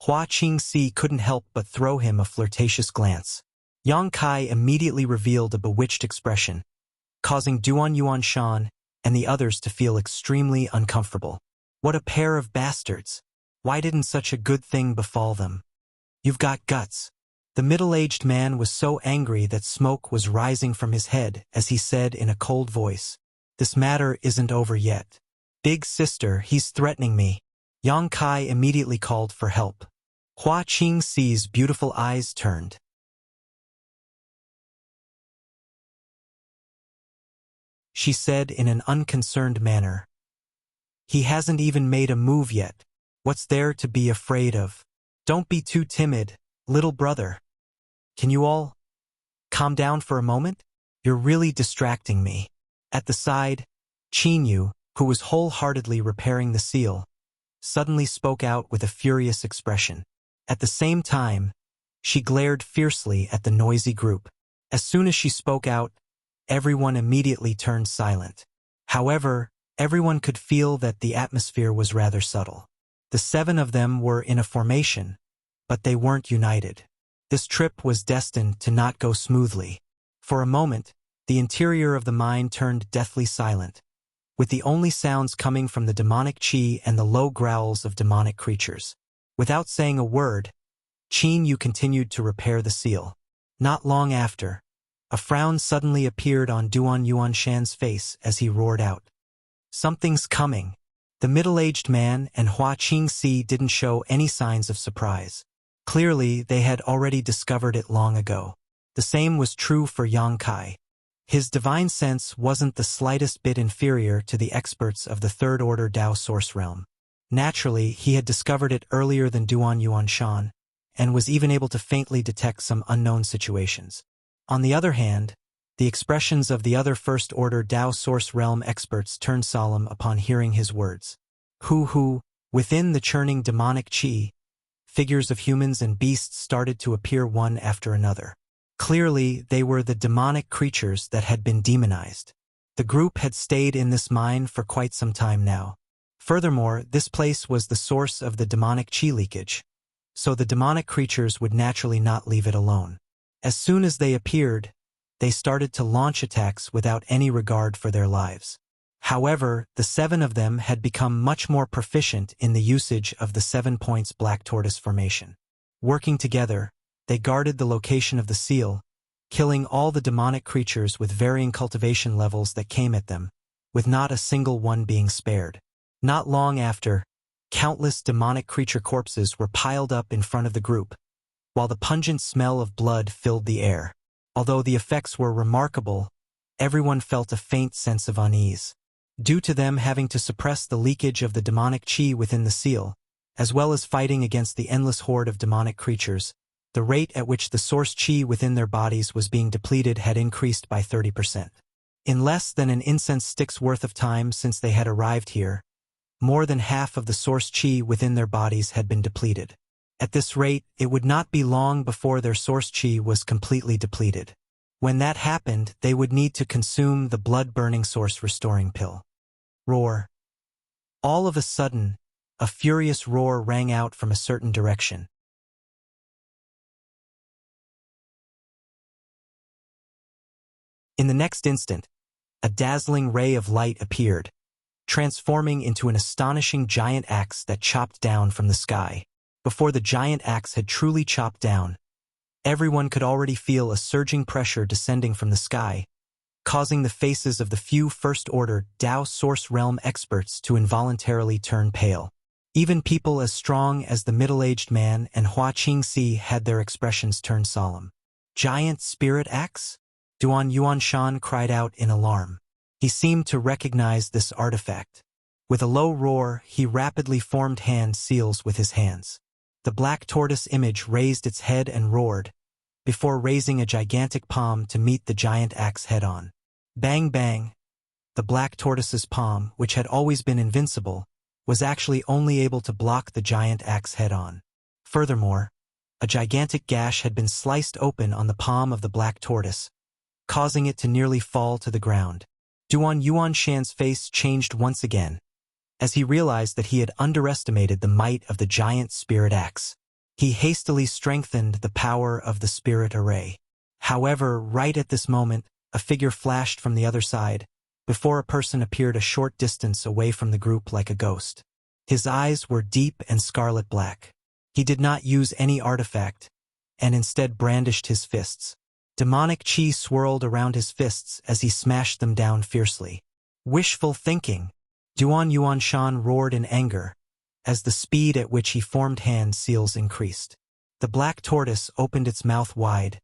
Hua Qingxi couldn't help but throw him a flirtatious glance. Yang Kai immediately revealed a bewitched expression, causing Duan Yuanshan and the others to feel extremely uncomfortable. What a pair of bastards! Why didn't such a good thing befall them? You've got guts. The middle-aged man was so angry that smoke was rising from his head as he said in a cold voice, "This matter isn't over yet. Big Sister, he's threatening me." Yang Kai immediately called for help. Hua Qingxi's beautiful eyes turned. She said in an unconcerned manner, "He hasn't even made a move yet. What's there to be afraid of? Don't be too timid, little brother. Can you all calm down for a moment? You're really distracting me." At the side, Qinyu, who was wholeheartedly repairing the seal, suddenly spoke out with a furious expression. At the same time, she glared fiercely at the noisy group. As soon as she spoke out, everyone immediately turned silent. However, everyone could feel that the atmosphere was rather subtle. The 7 of them were in a formation, but they weren't united. This trip was destined to not go smoothly. For a moment, the interior of the mine turned deathly silent, with the only sounds coming from the demonic qi and the low growls of demonic creatures. Without saying a word, Qin Yu continued to repair the seal. Not long after, a frown suddenly appeared on Duan Yuanshan's face as he roared out, "Something's coming." The middle-aged man and Hua Qingxi didn't show any signs of surprise. Clearly, they had already discovered it long ago. The same was true for Yang Kai. His divine sense wasn't the slightest bit inferior to the experts of the third-order Dao Source Realm. Naturally, he had discovered it earlier than Duan Yuanshan, and was even able to faintly detect some unknown situations. On the other hand, the expressions of the other first-order Dao Source Realm experts turned solemn upon hearing his words. Within the churning demonic qi, figures of humans and beasts started to appear one after another. Clearly, they were the demonic creatures that had been demonized. The group had stayed in this mine for quite some time now. Furthermore, this place was the source of the demonic qi leakage, so the demonic creatures would naturally not leave it alone. As soon as they appeared, they started to launch attacks without any regard for their lives. However, the 7 of them had become much more proficient in the usage of the 7 points Black Tortoise formation. Working together, they guarded the location of the seal, killing all the demonic creatures with varying cultivation levels that came at them, with not a single one being spared. Not long after, countless demonic creature corpses were piled up in front of the group, while the pungent smell of blood filled the air. Although the effects were remarkable, everyone felt a faint sense of unease. Due to them having to suppress the leakage of the demonic qi within the seal, as well as fighting against the endless horde of demonic creatures, the rate at which the source qi within their bodies was being depleted had increased by 30%. In less than an incense stick's worth of time since they had arrived here, more than half of the source qi within their bodies had been depleted. At this rate, it would not be long before their source qi was completely depleted. When that happened, they would need to consume the blood-burning source-restoring pill. Roar. All of a sudden, a furious roar rang out from a certain direction. In the next instant, a dazzling ray of light appeared, transforming into an astonishing giant axe that chopped down from the sky. Before the giant axe had truly chopped down, everyone could already feel a surging pressure descending from the sky, causing the faces of the few First-Order Dao Source Realm experts to involuntarily turn pale. Even people as strong as the middle-aged man and Hua Qingxi had their expressions turned solemn. Giant spirit axe? Duan Yuanshan cried out in alarm. He seemed to recognize this artifact. With a low roar, he rapidly formed hand seals with his hands. The black tortoise image raised its head and roared, before raising a gigantic palm to meet the giant axe head-on. Bang bang! The black tortoise's palm, which had always been invincible, was actually only able to block the giant axe head-on. Furthermore, a gigantic gash had been sliced open on the palm of the black tortoise, causing it to nearly fall to the ground. Duan Yuanshan's face changed once again, as he realized that he had underestimated the might of the giant spirit axe. He hastily strengthened the power of the spirit array. However, right at this moment, a figure flashed from the other side, before a person appeared a short distance away from the group like a ghost. His eyes were deep and scarlet black. He did not use any artifact, and instead brandished his fists. Demonic chi swirled around his fists as he smashed them down fiercely. Wishful thinking! Duan Yuanshan roared in anger, as the speed at which he formed hand seals increased. The black tortoise opened its mouth wide,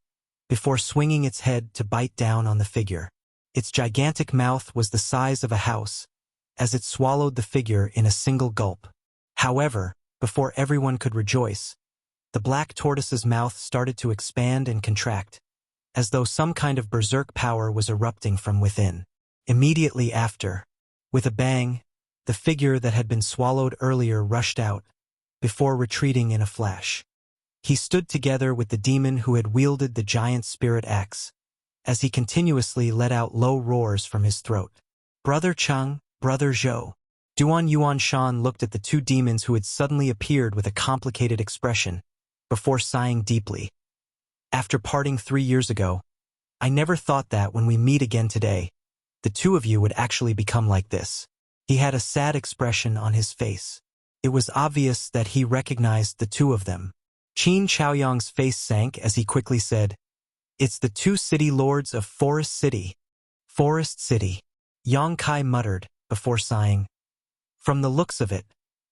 before swinging its head to bite down on the figure. Its gigantic mouth was the size of a house, as it swallowed the figure in a single gulp. However, before everyone could rejoice, the black tortoise's mouth started to expand and contract, as though some kind of berserk power was erupting from within. Immediately after, with a bang, the figure that had been swallowed earlier rushed out, before retreating in a flash. He stood together with the demon who had wielded the giant spirit axe, as he continuously let out low roars from his throat. Brother Cheng, Brother Zhou. Duan Yuanshan looked at the two demons who had suddenly appeared with a complicated expression, before sighing deeply. After parting 3 years ago, I never thought that when we meet again today, the two of you would actually become like this. He had a sad expression on his face. It was obvious that he recognized the two of them. Qin Chaoyang's face sank as he quickly said, "It's the two city lords of Forest City." Forest City. Yang Kai muttered, before sighing. From the looks of it,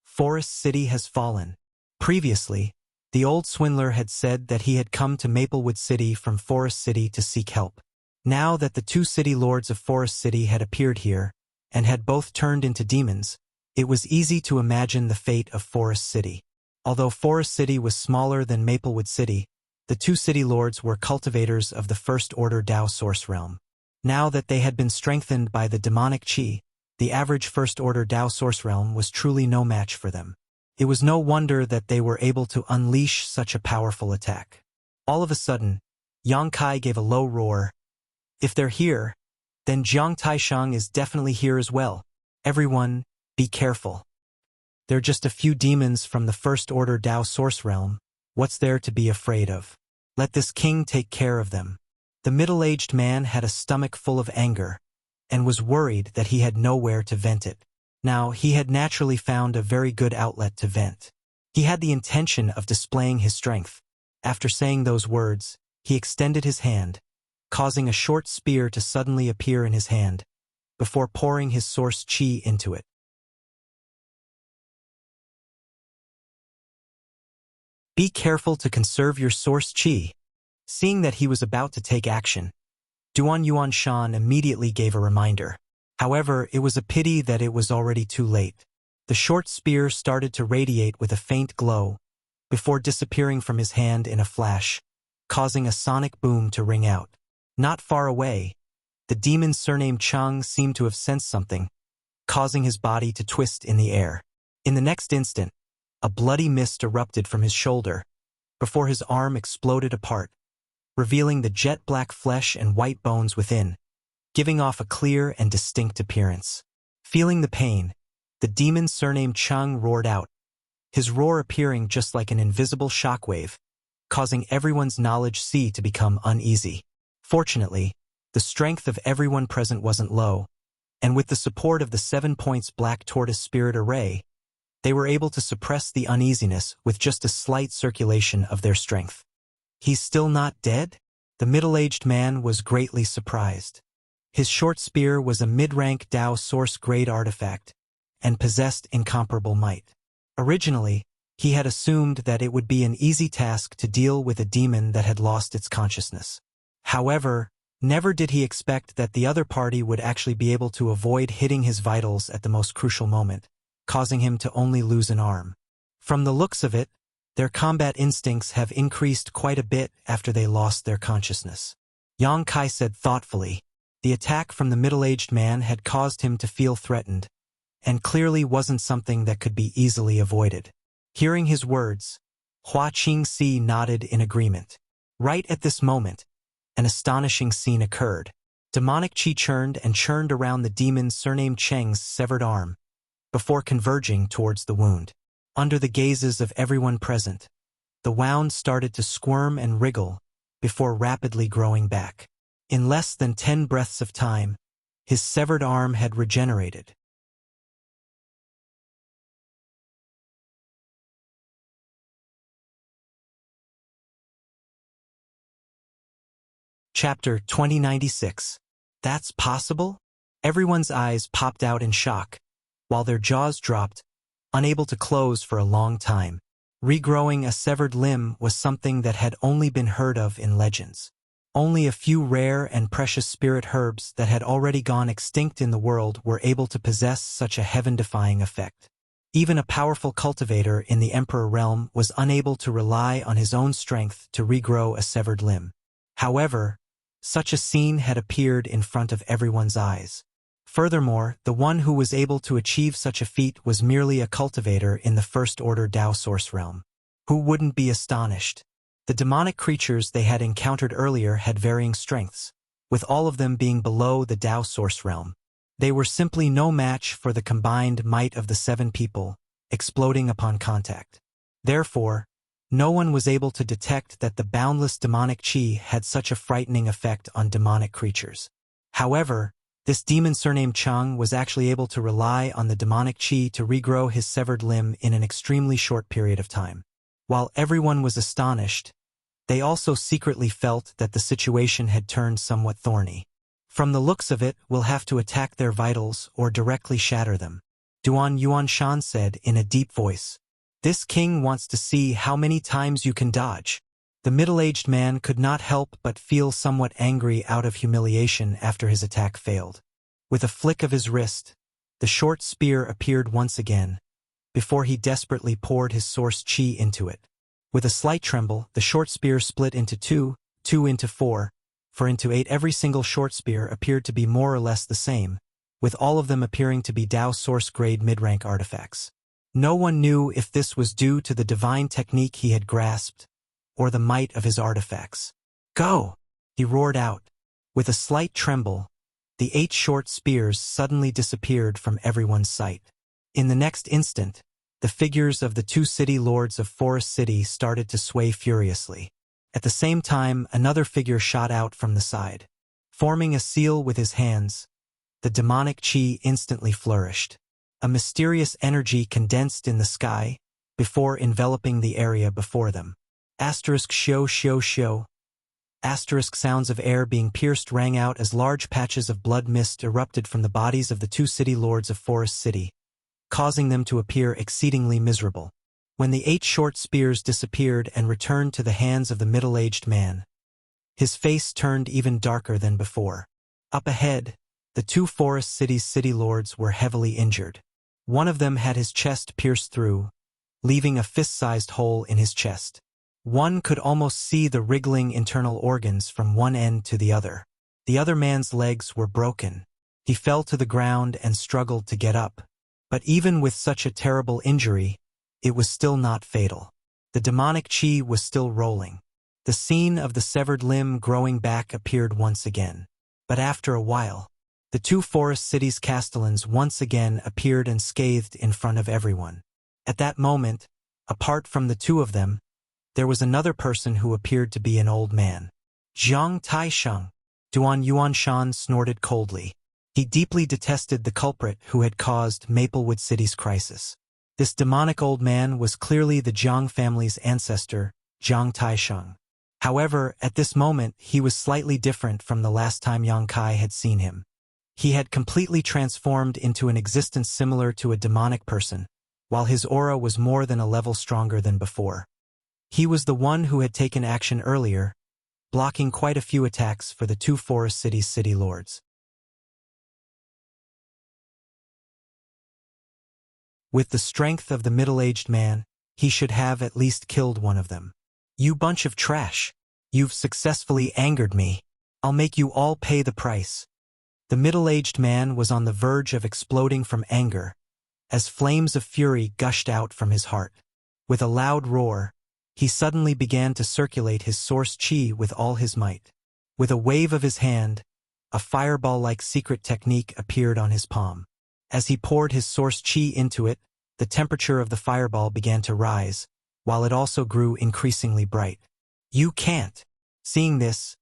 Forest City has fallen. Previously, the old swindler had said that he had come to Maplewood City from Forest City to seek help. Now that the two city lords of Forest City had appeared here, and had both turned into demons, it was easy to imagine the fate of Forest City. Although Forest City was smaller than Maplewood City, the two city lords were cultivators of the First-Order Dao Source Realm. Now that they had been strengthened by the demonic chi, the average First-Order Dao Source Realm was truly no match for them. It was no wonder that they were able to unleash such a powerful attack. All of a sudden, Yang Kai gave a low roar. If they're here, then Jiang Taishang is definitely here as well. Everyone, be careful. They're just a few demons from the First-Order Dao Source Realm. What's there to be afraid of? Let this king take care of them. The middle-aged man had a stomach full of anger, and was worried that he had nowhere to vent it. Now, he had naturally found a very good outlet to vent. He had the intention of displaying his strength. After saying those words, he extended his hand, causing a short spear to suddenly appear in his hand, before pouring his source chi into it. Be careful to conserve your source chi. Seeing that he was about to take action, Duan Yuanshan immediately gave a reminder. However, it was a pity that it was already too late. The short spear started to radiate with a faint glow, before disappearing from his hand in a flash, causing a sonic boom to ring out. Not far away, the demon surnamed Cheng seemed to have sensed something, causing his body to twist in the air. In the next instant, a bloody mist erupted from his shoulder, before his arm exploded apart, revealing the jet-black flesh and white bones within, giving off a clear and distinct appearance. Feeling the pain, the demon surnamed Cheng roared out, his roar appearing just like an invisible shockwave, causing everyone's knowledge to become uneasy. Fortunately, The strength of everyone present wasn't low, and with the support of the 7 points Black Tortoise Spirit Array, they were able to suppress the uneasiness with just a slight circulation of their strength. He's still not dead? The middle-aged man was greatly surprised. His short spear was a mid-rank Dao Source-grade artifact, and possessed incomparable might. Originally, he had assumed that it would be an easy task to deal with a demon that had lost its consciousness. However, never did he expect that the other party would actually be able to avoid hitting his vitals at the most crucial moment, causing him to only lose an arm. From the looks of it, their combat instincts have increased quite a bit after they lost their consciousness. Yang Kai said thoughtfully. The attack from the middle-aged man had caused him to feel threatened, and clearly wasn't something that could be easily avoided. Hearing his words, Hua Qingxi nodded in agreement. Right at this moment, an astonishing scene occurred. Demonic qi churned around the demon surnamed Cheng's severed arm, before converging towards the wound. Under the gazes of everyone present, the wound started to squirm and wriggle before rapidly growing back. In less than 10 breaths of time, his severed arm had regenerated. Chapter 2096. That's possible? Everyone's eyes popped out in shock, while their jaws dropped, unable to close for a long time. Regrowing a severed limb was something that had only been heard of in legends. Only a few rare and precious spirit herbs that had already gone extinct in the world were able to possess such a heaven-defying effect. Even a powerful cultivator in the Emperor realm was unable to rely on his own strength to regrow a severed limb. However, such a scene had appeared in front of everyone's eyes. Furthermore, the one who was able to achieve such a feat was merely a cultivator in the First-Order Dao Source realm. Who wouldn't be astonished? The demonic creatures they had encountered earlier had varying strengths, with all of them being below the Dao Source realm. They were simply no match for the combined might of the 7 people, exploding upon contact. Therefore, no one was able to detect that the boundless demonic qi had such a frightening effect on demonic creatures. However, this demon surnamed Chang was actually able to rely on the demonic qi to regrow his severed limb in an extremely short period of time. While everyone was astonished, they also secretly felt that the situation had turned somewhat thorny. From the looks of it, we'll have to attack their vitals or directly shatter them, Duan Yuanshan said in a deep voice. This king wants to see how many times you can dodge. The middle-aged man could not help but feel somewhat angry out of humiliation after his attack failed. With a flick of his wrist, the short spear appeared once again, before he desperately poured his source qi into it. With a slight tremble, the short spear split into 2 into 4, into 8. Every single short spear appeared to be more or less the same, with all of them appearing to be Dao Source-grade mid-rank artifacts. No one knew if this was due to the divine technique he had grasped, or the might of his artifacts. Go! He roared out. With a slight tremble, the 8 short spears suddenly disappeared from everyone's sight. In the next instant, the figures of the 2 city lords of Forest City started to sway furiously. At the same time, another figure shot out from the side. Forming a seal with his hands, the demonic qi instantly flourished. A mysterious energy condensed in the sky, before enveloping the area before them. ****. Asterisk sounds of air being pierced rang out as large patches of blood mist erupted from the bodies of the 2 city lords of Forest City, causing them to appear exceedingly miserable. When the 8 short spears disappeared and returned to the hands of the middle-aged man, his face turned even darker than before. Up ahead, the 2 Forest City's city lords were heavily injured. One of them had his chest pierced through, leaving a fist-sized hole in his chest. One could almost see the wriggling internal organs from one end to the other. The other man's legs were broken. He fell to the ground and struggled to get up. But even with such a terrible injury, it was still not fatal. The demonic qi was still rolling. The scene of the severed limb growing back appeared once again. But after a while, the 2 Forest Cities castellans once again appeared unscathed in front of everyone. At that moment, apart from the 2 of them, there was another person who appeared to be an old man. Zhang Taisheng. Duan Yuanshan snorted coldly. He deeply detested the culprit who had caused Maplewood City's crisis. This demonic old man was clearly the Jiang family's ancestor, Jiang Taisheng. However, at this moment he was slightly different from the last time Yang Kai had seen him. He had completely transformed into an existence similar to a demonic person, while his aura was more than a level stronger than before. He was the one who had taken action earlier, blocking quite a few attacks for the two Forest City's city lords. With the strength of the middle-aged man, he should have at least killed one of them. You bunch of trash! You've successfully angered me. I'll make you all pay the price. The middle-aged man was on the verge of exploding from anger, as flames of fury gushed out from his heart. With a loud roar, he suddenly began to circulate his source chi with all his might. With a wave of his hand, a fireball-like secret technique appeared on his palm. As he poured his source chi into it, the temperature of the fireball began to rise, while it also grew increasingly bright. You can't! Seeing this,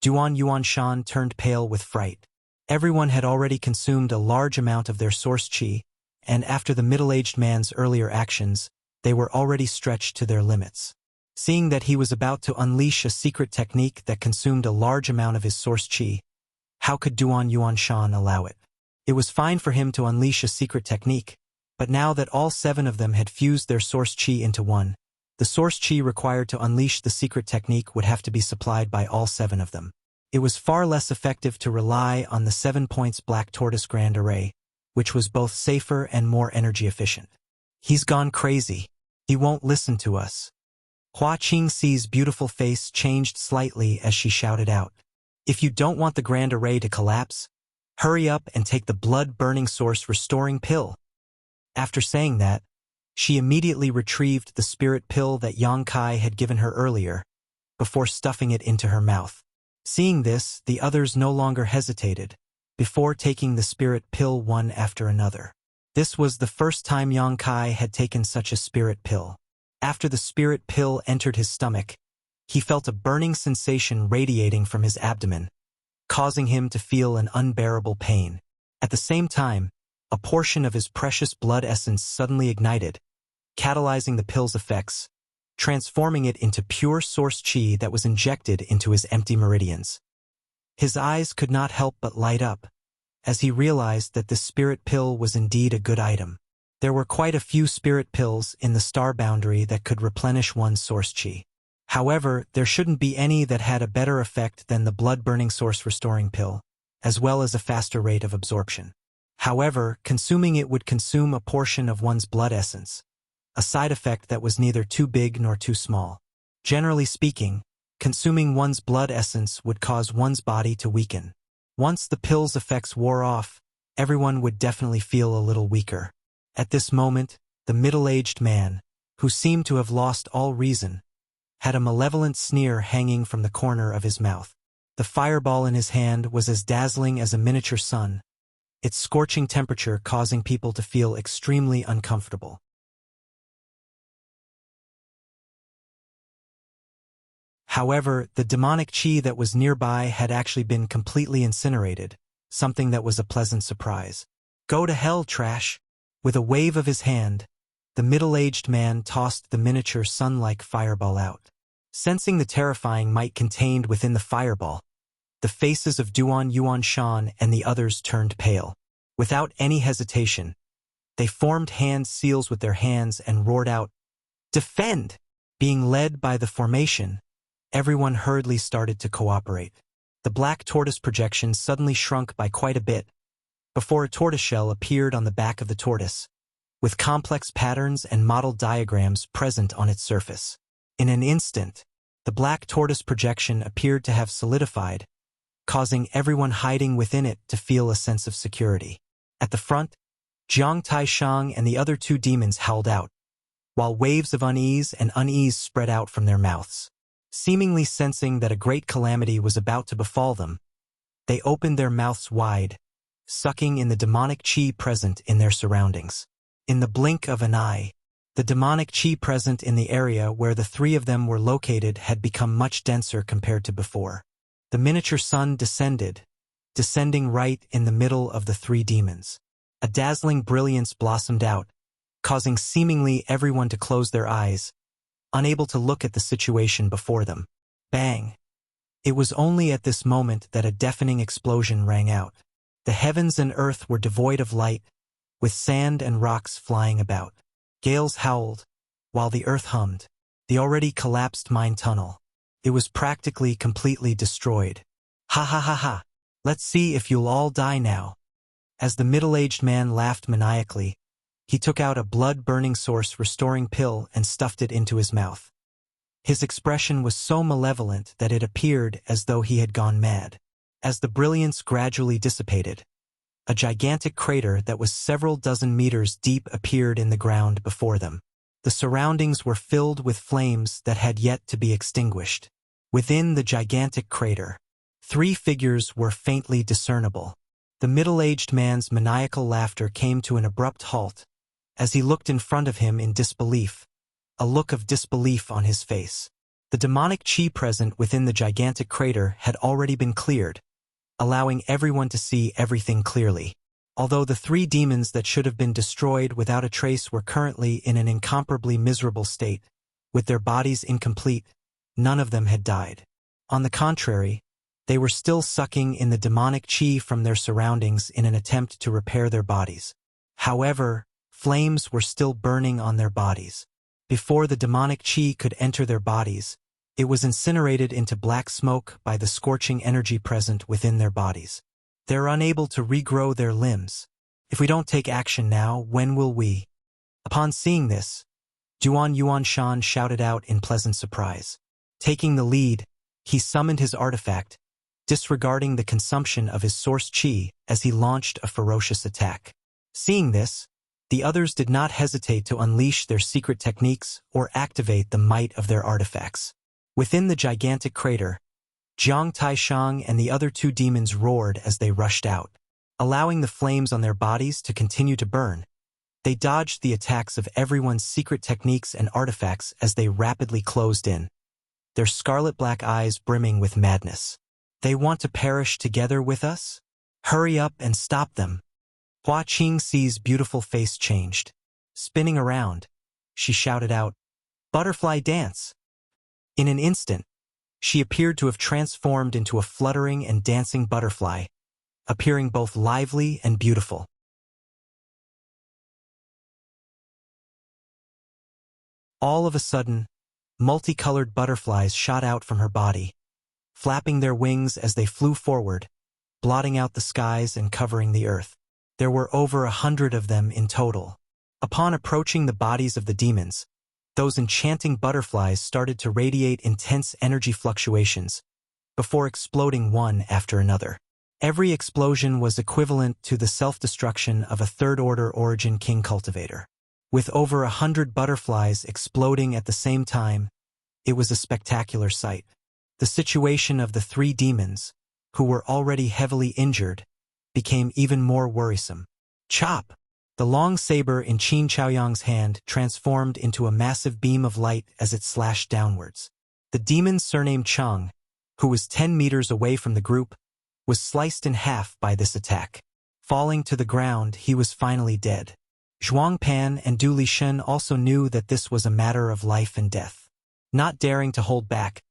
Duan Yuanshan turned pale with fright. Everyone had already consumed a large amount of their source chi, and after the middle-aged man's earlier actions, they were already stretched to their limits. Seeing that he was about to unleash a secret technique that consumed a large amount of his source chi, how could Duan Yuanshan allow it? It was fine for him to unleash a secret technique, but now that all 7 of them had fused their source chi into one, the source chi required to unleash the secret technique would have to be supplied by all 7 of them. It was far less effective to rely on the 7 points Black Tortoise Grand Array, which was both safer and more energy efficient. He's gone crazy. He won't listen to us. Hua Qingxi's beautiful face changed slightly as she shouted out. If you don't want the Grand Array to collapse, hurry up and take the blood-burning source restoring pill. After saying that, she immediately retrieved the spirit pill that Yang Kai had given her earlier, before stuffing it into her mouth. Seeing this, the others no longer hesitated, before taking the spirit pill one after another. This was the first time Yang Kai had taken such a spirit pill. After the spirit pill entered his stomach, he felt a burning sensation radiating from his abdomen, causing him to feel an unbearable pain. At the same time, a portion of his precious blood essence suddenly ignited, catalyzing the pill's effects, transforming it into pure source chi that was injected into his empty meridians. His eyes could not help but light up, as he realized that this spirit pill was indeed a good item. There were quite a few spirit pills in the star boundary that could replenish one's source chi. However, there shouldn't be any that had a better effect than the blood-burning source restoring pill, as well as a faster rate of absorption. However, consuming it would consume a portion of one's blood essence, a side effect that was neither too big nor too small. Generally speaking, consuming one's blood essence would cause one's body to weaken. Once the pill's effects wore off, everyone would definitely feel a little weaker. At this moment, the middle-aged man, who seemed to have lost all reason, had a malevolent sneer hanging from the corner of his mouth. The fireball in his hand was as dazzling as a miniature sun, its scorching temperature causing people to feel extremely uncomfortable. However, the demonic chi that was nearby had actually been completely incinerated, something that was a pleasant surprise. Go to hell, trash! With a wave of his hand, the middle-aged man tossed the miniature sun-like fireball out. Sensing the terrifying might contained within the fireball, the faces of Duan Yuanshan and the others turned pale. Without any hesitation, they formed hand seals with their hands and roared out, "Defend!" Being led by the formation, everyone hurriedly started to cooperate. The black tortoise projection suddenly shrunk by quite a bit, before a tortoiseshell appeared on the back of the tortoise, with complex patterns and model diagrams present on its surface. In an instant, the black tortoise projection appeared to have solidified, causing everyone hiding within it to feel a sense of security. At the front, Jiang Taisheng and the other 2 demons howled out, while waves of unease spread out from their mouths. Seemingly sensing that a great calamity was about to befall them, they opened their mouths wide, sucking in the demonic chi present in their surroundings. In the blink of an eye, the demonic chi present in the area where the 3 of them were located had become much denser compared to before. The miniature sun descending right in the middle of the three demons. A dazzling brilliance blossomed out, causing seemingly everyone to close their eyes, unable to look at the situation before them. Bang! It was only at this moment that a deafening explosion rang out. The heavens and earth were devoid of light, with sand and rocks flying about. Gales howled, while the earth hummed. The already collapsed mine tunnel. It was practically completely destroyed. Ha ha ha ha! Let's see if you'll all die now. As the middle-aged man laughed maniacally, he took out a blood-burning source-restoring pill and stuffed it into his mouth. His expression was so malevolent that it appeared as though he had gone mad. As the brilliance gradually dissipated, a gigantic crater that was several dozen meters deep appeared in the ground before them. The surroundings were filled with flames that had yet to be extinguished. Within the gigantic crater, three figures were faintly discernible. The middle-aged man's maniacal laughter came to an abrupt halt as he looked in front of him in disbelief, a look of disbelief on his face. The demonic chi present within the gigantic crater had already been cleared, allowing everyone to see everything clearly. Although the three demons that should have been destroyed without a trace were currently in an incomparably miserable state, with their bodies incomplete, none of them had died. On the contrary, they were still sucking in the demonic chi from their surroundings in an attempt to repair their bodies. However, flames were still burning on their bodies. Before the demonic chi could enter their bodies, it was incinerated into black smoke by the scorching energy present within their bodies. They're unable to regrow their limbs. If we don't take action now, when will we? Upon seeing this, Duan Yuanshan shouted out in pleasant surprise. Taking the lead, he summoned his artifact, disregarding the consumption of his source chi as he launched a ferocious attack. Seeing this, the others did not hesitate to unleash their secret techniques or activate the might of their artifacts. Within the gigantic crater, Jiang Taishang and the other two demons roared as they rushed out. Allowing the flames on their bodies to continue to burn, they dodged the attacks of everyone's secret techniques and artifacts as they rapidly closed in, their scarlet-black eyes brimming with madness. They want to perish together with us? Hurry up and stop them. Hua Qingxi's beautiful face changed. Spinning around, she shouted out, "Butterfly dance!" In an instant, she appeared to have transformed into a fluttering and dancing butterfly, appearing both lively and beautiful. All of a sudden, multicolored butterflies shot out from her body, flapping their wings as they flew forward, blotting out the skies and covering the earth. There were over 100 of them in total. Upon approaching the bodies of the demons, those enchanting butterflies started to radiate intense energy fluctuations, before exploding one after another. Every explosion was equivalent to the self-destruction of a third-order origin king cultivator. With over 100 butterflies exploding at the same time, it was a spectacular sight. The situation of the three demons, who were already heavily injured, became even more worrisome. Chop! The long saber in Qin Chaoyang's hand transformed into a massive beam of light as it slashed downwards. The demon surnamed Chang, who was 10 meters away from the group, was sliced in half by this attack. Falling to the ground, he was finally dead. Zhuang Pan and Du Lishen also knew that this was a matter of life and death. Not daring to hold back,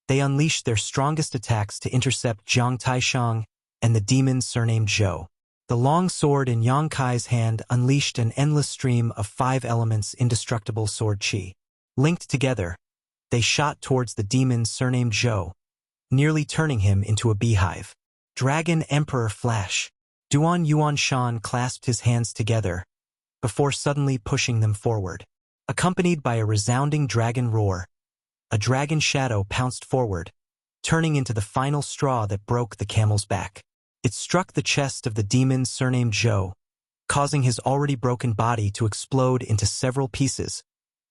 they unleashed their strongest attacks to intercept Jiang Taishang and the demon surnamed Zhou. The long sword in Yang Kai's hand unleashed an endless stream of 5 elements indestructible sword chi. Linked together, they shot towards the demon surnamed Zhou, nearly turning him into a beehive. Dragon Emperor Flash. Duan Yuanshan clasped his hands together, before suddenly pushing them forward. Accompanied by a resounding dragon roar, a dragon shadow pounced forward, turning into the final straw that broke the camel's back. It struck the chest of the demon surnamed Zhou, causing his already broken body to explode into several pieces,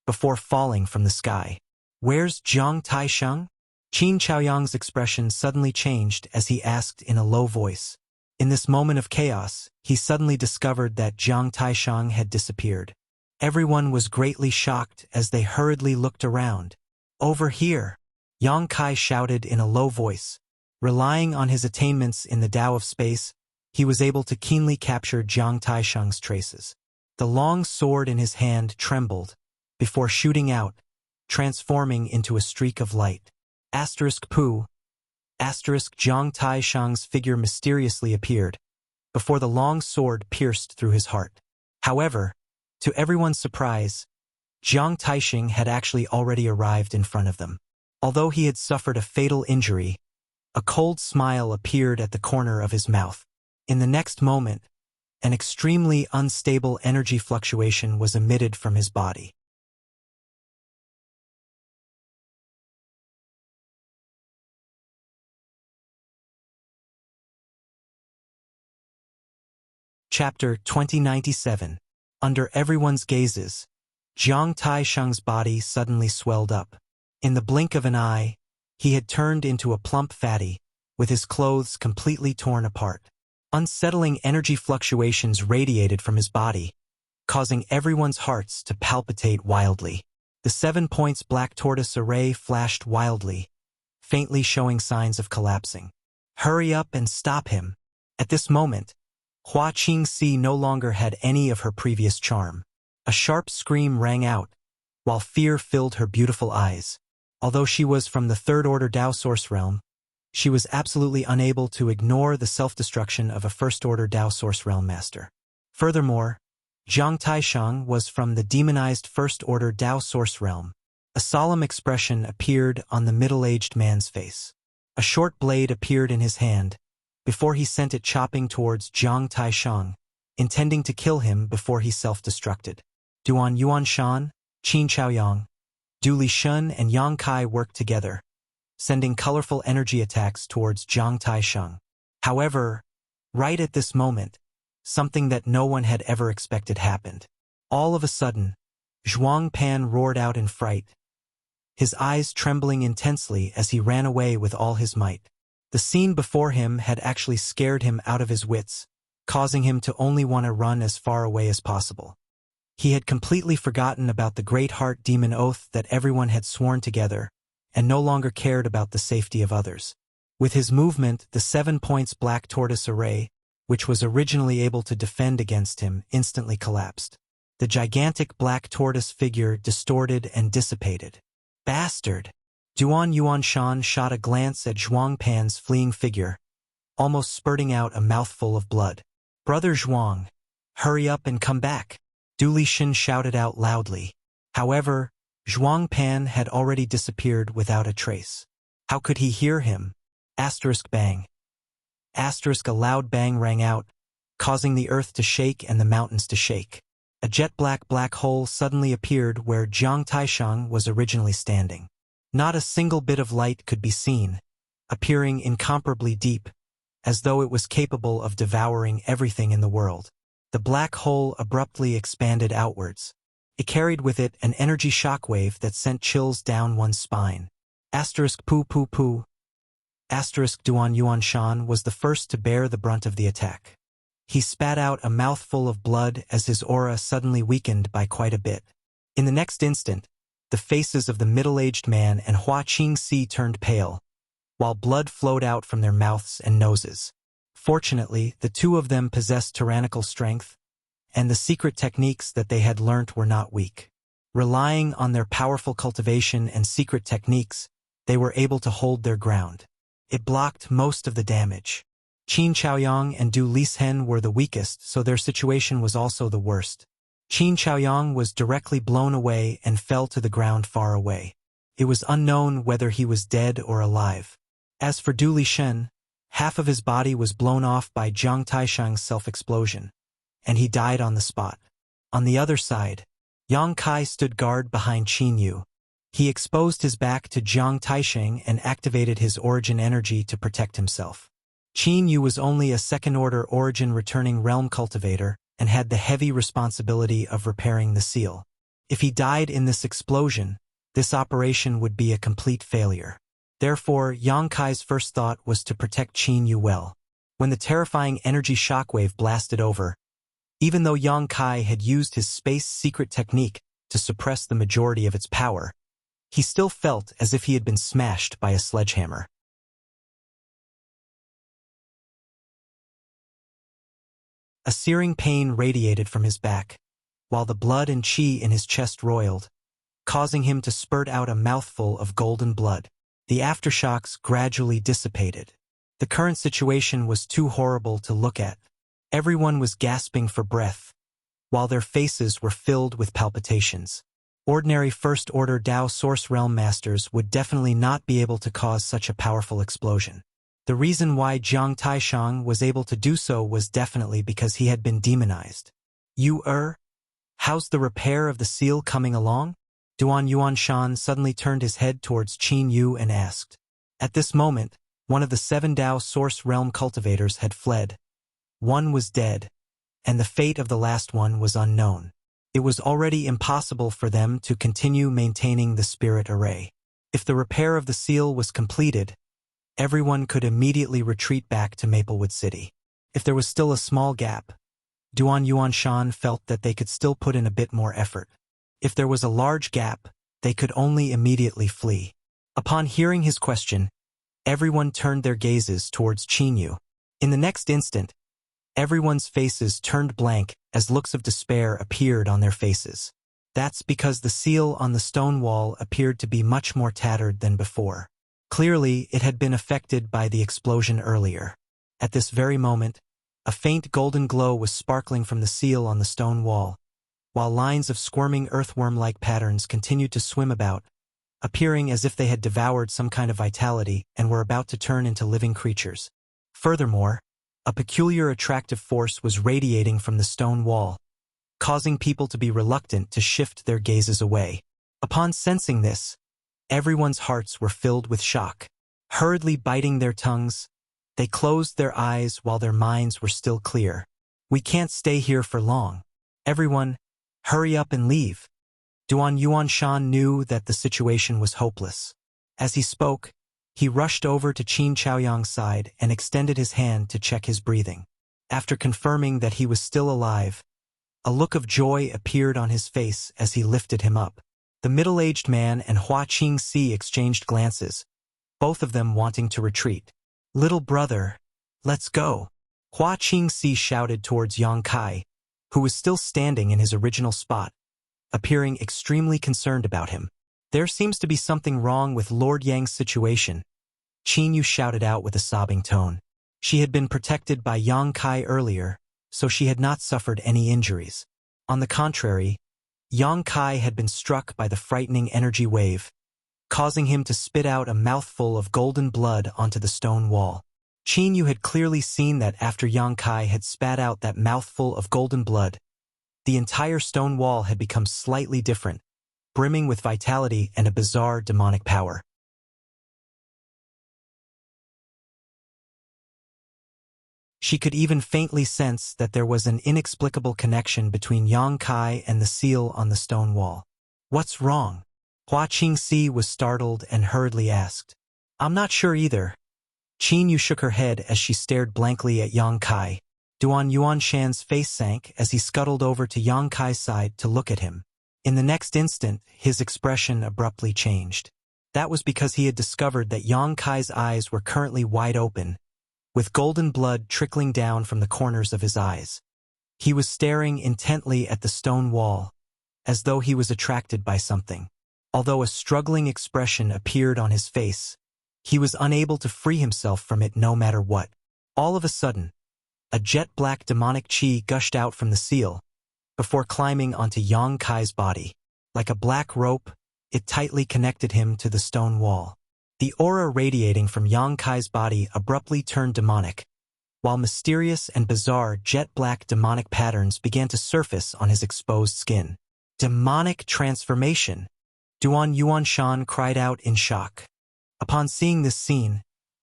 before falling from the sky. "Where's Jiang Taisheng?" Qin Chaoyang's expression suddenly changed as he asked in a low voice. In this moment of chaos, he suddenly discovered that Jiang Taisheng had disappeared. Everyone was greatly shocked as they hurriedly looked around. "Over here!" Yang Kai shouted in a low voice, Relying on his attainments in the Tao of space, he was able to keenly capture Jiang Taisheng's traces. The long sword in his hand trembled before shooting out, transforming into a streak of light. Poo. Jiang Taisheng's figure mysteriously appeared, before the long sword pierced through his heart. However, to everyone's surprise, Jiang Taisheng had actually already arrived in front of them. Although he had suffered a fatal injury, a cold smile appeared at the corner of his mouth. In the next moment, an extremely unstable energy fluctuation was emitted from his body. Chapter 2097. Under everyone's gazes, Jiang Taisheng's body suddenly swelled up. In the blink of an eye, he had turned into a plump fatty, with his clothes completely torn apart. Unsettling energy fluctuations radiated from his body, causing everyone's hearts to palpitate wildly. The 7 points black tortoise array flashed wildly, faintly showing signs of collapsing. Hurry up and stop him. At this moment, Hua Qingxi no longer had any of her previous charm. A sharp scream rang out, while fear filled her beautiful eyes. Although she was from the third-order Tao Source Realm, she was absolutely unable to ignore the self-destruction of a first-order Tao Source Realm master. Furthermore, Jiang Taisheng was from the demonized first-order Tao Source Realm. A solemn expression appeared on the middle-aged man's face. A short blade appeared in his hand, before he sent it chopping towards Jiang Taisheng, intending to kill him before he self-destructed. Duan Yuanshan, Qin Chaoyang, Du Lishun and Yang Kai worked together, sending colorful energy attacks towards Jiang Taisheng. However, right at this moment, something that no one had ever expected happened. All of a sudden, Zhuang Pan roared out in fright, his eyes trembling intensely as he ran away with all his might. The scene before him had actually scared him out of his wits, causing him to only want to run as far away as possible. He had completely forgotten about the Great Heart Demon Oath that everyone had sworn together, and no longer cared about the safety of others. With his movement, the 7 points black tortoise array, which was originally able to defend against him, instantly collapsed. The gigantic black tortoise figure distorted and dissipated. Bastard! Duan Yuanshan shot a glance at Zhuang Pan's fleeing figure, almost spurting out a mouthful of blood. Brother Zhuang, hurry up and come back! Du Lishun shouted out loudly. However, Zhuang Pan had already disappeared without a trace. How could he hear him? Bang. A loud bang rang out, causing the earth to shake and the mountains to shake. A jet-black hole suddenly appeared where Jiang Taisheng was originally standing. Not a single bit of light could be seen, appearing incomparably deep, as though it was capable of devouring everything in the world. The black hole abruptly expanded outwards. It carried with it an energy shockwave that sent chills down one's spine. Duan Yuanshan was the first to bear the brunt of the attack. He spat out a mouthful of blood as his aura suddenly weakened by quite a bit. In the next instant, the faces of the middle-aged man and Hua Qingxi turned pale, while blood flowed out from their mouths and noses. Fortunately, the two of them possessed tyrannical strength, and the secret techniques that they had learnt were not weak. Relying on their powerful cultivation and secret techniques, they were able to hold their ground. It blocked most of the damage. Qin Chaoyang and Du Lishun were the weakest, so their situation was also the worst. Qin Chaoyang was directly blown away and fell to the ground far away. It was unknown whether he was dead or alive. As for Du Lishun, half of his body was blown off by Jiang Taisheng's self-explosion, and he died on the spot. On the other side, Yang Kai stood guard behind Qin Yu. He exposed his back to Jiang Taisheng and activated his origin energy to protect himself. Qin Yu was only a second-order origin returning realm cultivator and had the heavy responsibility of repairing the seal. If he died in this explosion, this operation would be a complete failure. Therefore, Yang Kai's first thought was to protect Qin Yu well. When the terrifying energy shockwave blasted over, even though Yang Kai had used his space secret technique to suppress the majority of its power, he still felt as if he had been smashed by a sledgehammer. A searing pain radiated from his back, while the blood and qi in his chest roiled, causing him to spurt out a mouthful of golden blood. The aftershocks gradually dissipated. The current situation was too horrible to look at. Everyone was gasping for breath, while their faces were filled with palpitations. Ordinary First-Order Dao Source Realm Masters would definitely not be able to cause such a powerful explosion. The reason why Jiang Taishang was able to do so was definitely because he had been demonized. How's the repair of the seal coming along? Duan Yuanshan suddenly turned his head towards Qin Yu and asked. At this moment, one of the 7 Dao Source Realm cultivators had fled. One was dead, and the fate of the last one was unknown. It was already impossible for them to continue maintaining the spirit array. If the repair of the seal was completed, everyone could immediately retreat back to Maplewood City. If there was still a small gap, Duan Yuanshan felt that they could still put in a bit more effort. If there was a large gap, they could only immediately flee. Upon hearing his question, everyone turned their gazes towards Qin Yu. In the next instant, everyone's faces turned blank as looks of despair appeared on their faces. That's because the seal on the stone wall appeared to be much more tattered than before. Clearly, it had been affected by the explosion earlier. At this very moment, a faint golden glow was sparkling from the seal on the stone wall, while lines of squirming earthworm-like patterns continued to swim about, appearing as if they had devoured some kind of vitality and were about to turn into living creatures. Furthermore, a peculiar attractive force was radiating from the stone wall, causing people to be reluctant to shift their gazes away. Upon sensing this, everyone's hearts were filled with shock. Hurriedly biting their tongues, they closed their eyes while their minds were still clear. We can't stay here for long. Everyone, hurry up and leave. Duan Yuanshan knew that the situation was hopeless. As he spoke, he rushed over to Qin Chaoyang's side and extended his hand to check his breathing. After confirming that he was still alive, a look of joy appeared on his face as he lifted him up. The middle-aged man and Hua Qingxi exchanged glances, both of them wanting to retreat. "Little brother, let's go," Hua Qingxi shouted towards Yang Kai, who was still standing in his original spot, appearing extremely concerned about him. "There seems to be something wrong with Lord Yang's situation," Qin Yu shouted out with a sobbing tone. She had been protected by Yang Kai earlier, so she had not suffered any injuries. On the contrary, Yang Kai had been struck by the frightening energy wave, causing him to spit out a mouthful of golden blood onto the stone wall. Qin Yu had clearly seen that after Yang Kai had spat out that mouthful of golden blood, the entire stone wall had become slightly different, brimming with vitality and a bizarre demonic power. She could even faintly sense that there was an inexplicable connection between Yang Kai and the seal on the stone wall. "What's wrong?" Hua Qingxi was startled and hurriedly asked. "I'm not sure either." Qin Yu shook her head as she stared blankly at Yang Kai. Duan Yuanshan's face sank as he scuttled over to Yang Kai's side to look at him. In the next instant, his expression abruptly changed. That was because he had discovered that Yang Kai's eyes were currently wide open, with golden blood trickling down from the corners of his eyes. He was staring intently at the stone wall, as though he was attracted by something. Although a struggling expression appeared on his face, he was unable to free himself from it no matter what. All of a sudden, a jet-black demonic qi gushed out from the seal, before climbing onto Yang Kai's body. Like a black rope, it tightly connected him to the stone wall. The aura radiating from Yang Kai's body abruptly turned demonic, while mysterious and bizarre jet-black demonic patterns began to surface on his exposed skin. Demonic transformation! Duan Yuanshan cried out in shock. Upon seeing this scene,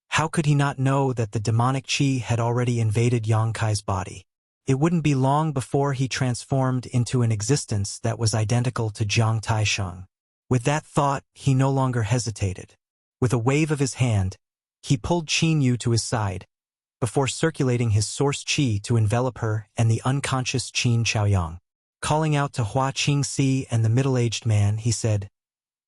how could he not know that the demonic qi had already invaded Yang Kai's body? It wouldn't be long before he transformed into an existence that was identical to Jiang Taishang. With that thought, he no longer hesitated. With a wave of his hand, he pulled Qin Yu to his side, before circulating his source qi to envelop her and the unconscious Qin Chaoyang. Calling out to Hua Qingxi and the middle-aged man, he said,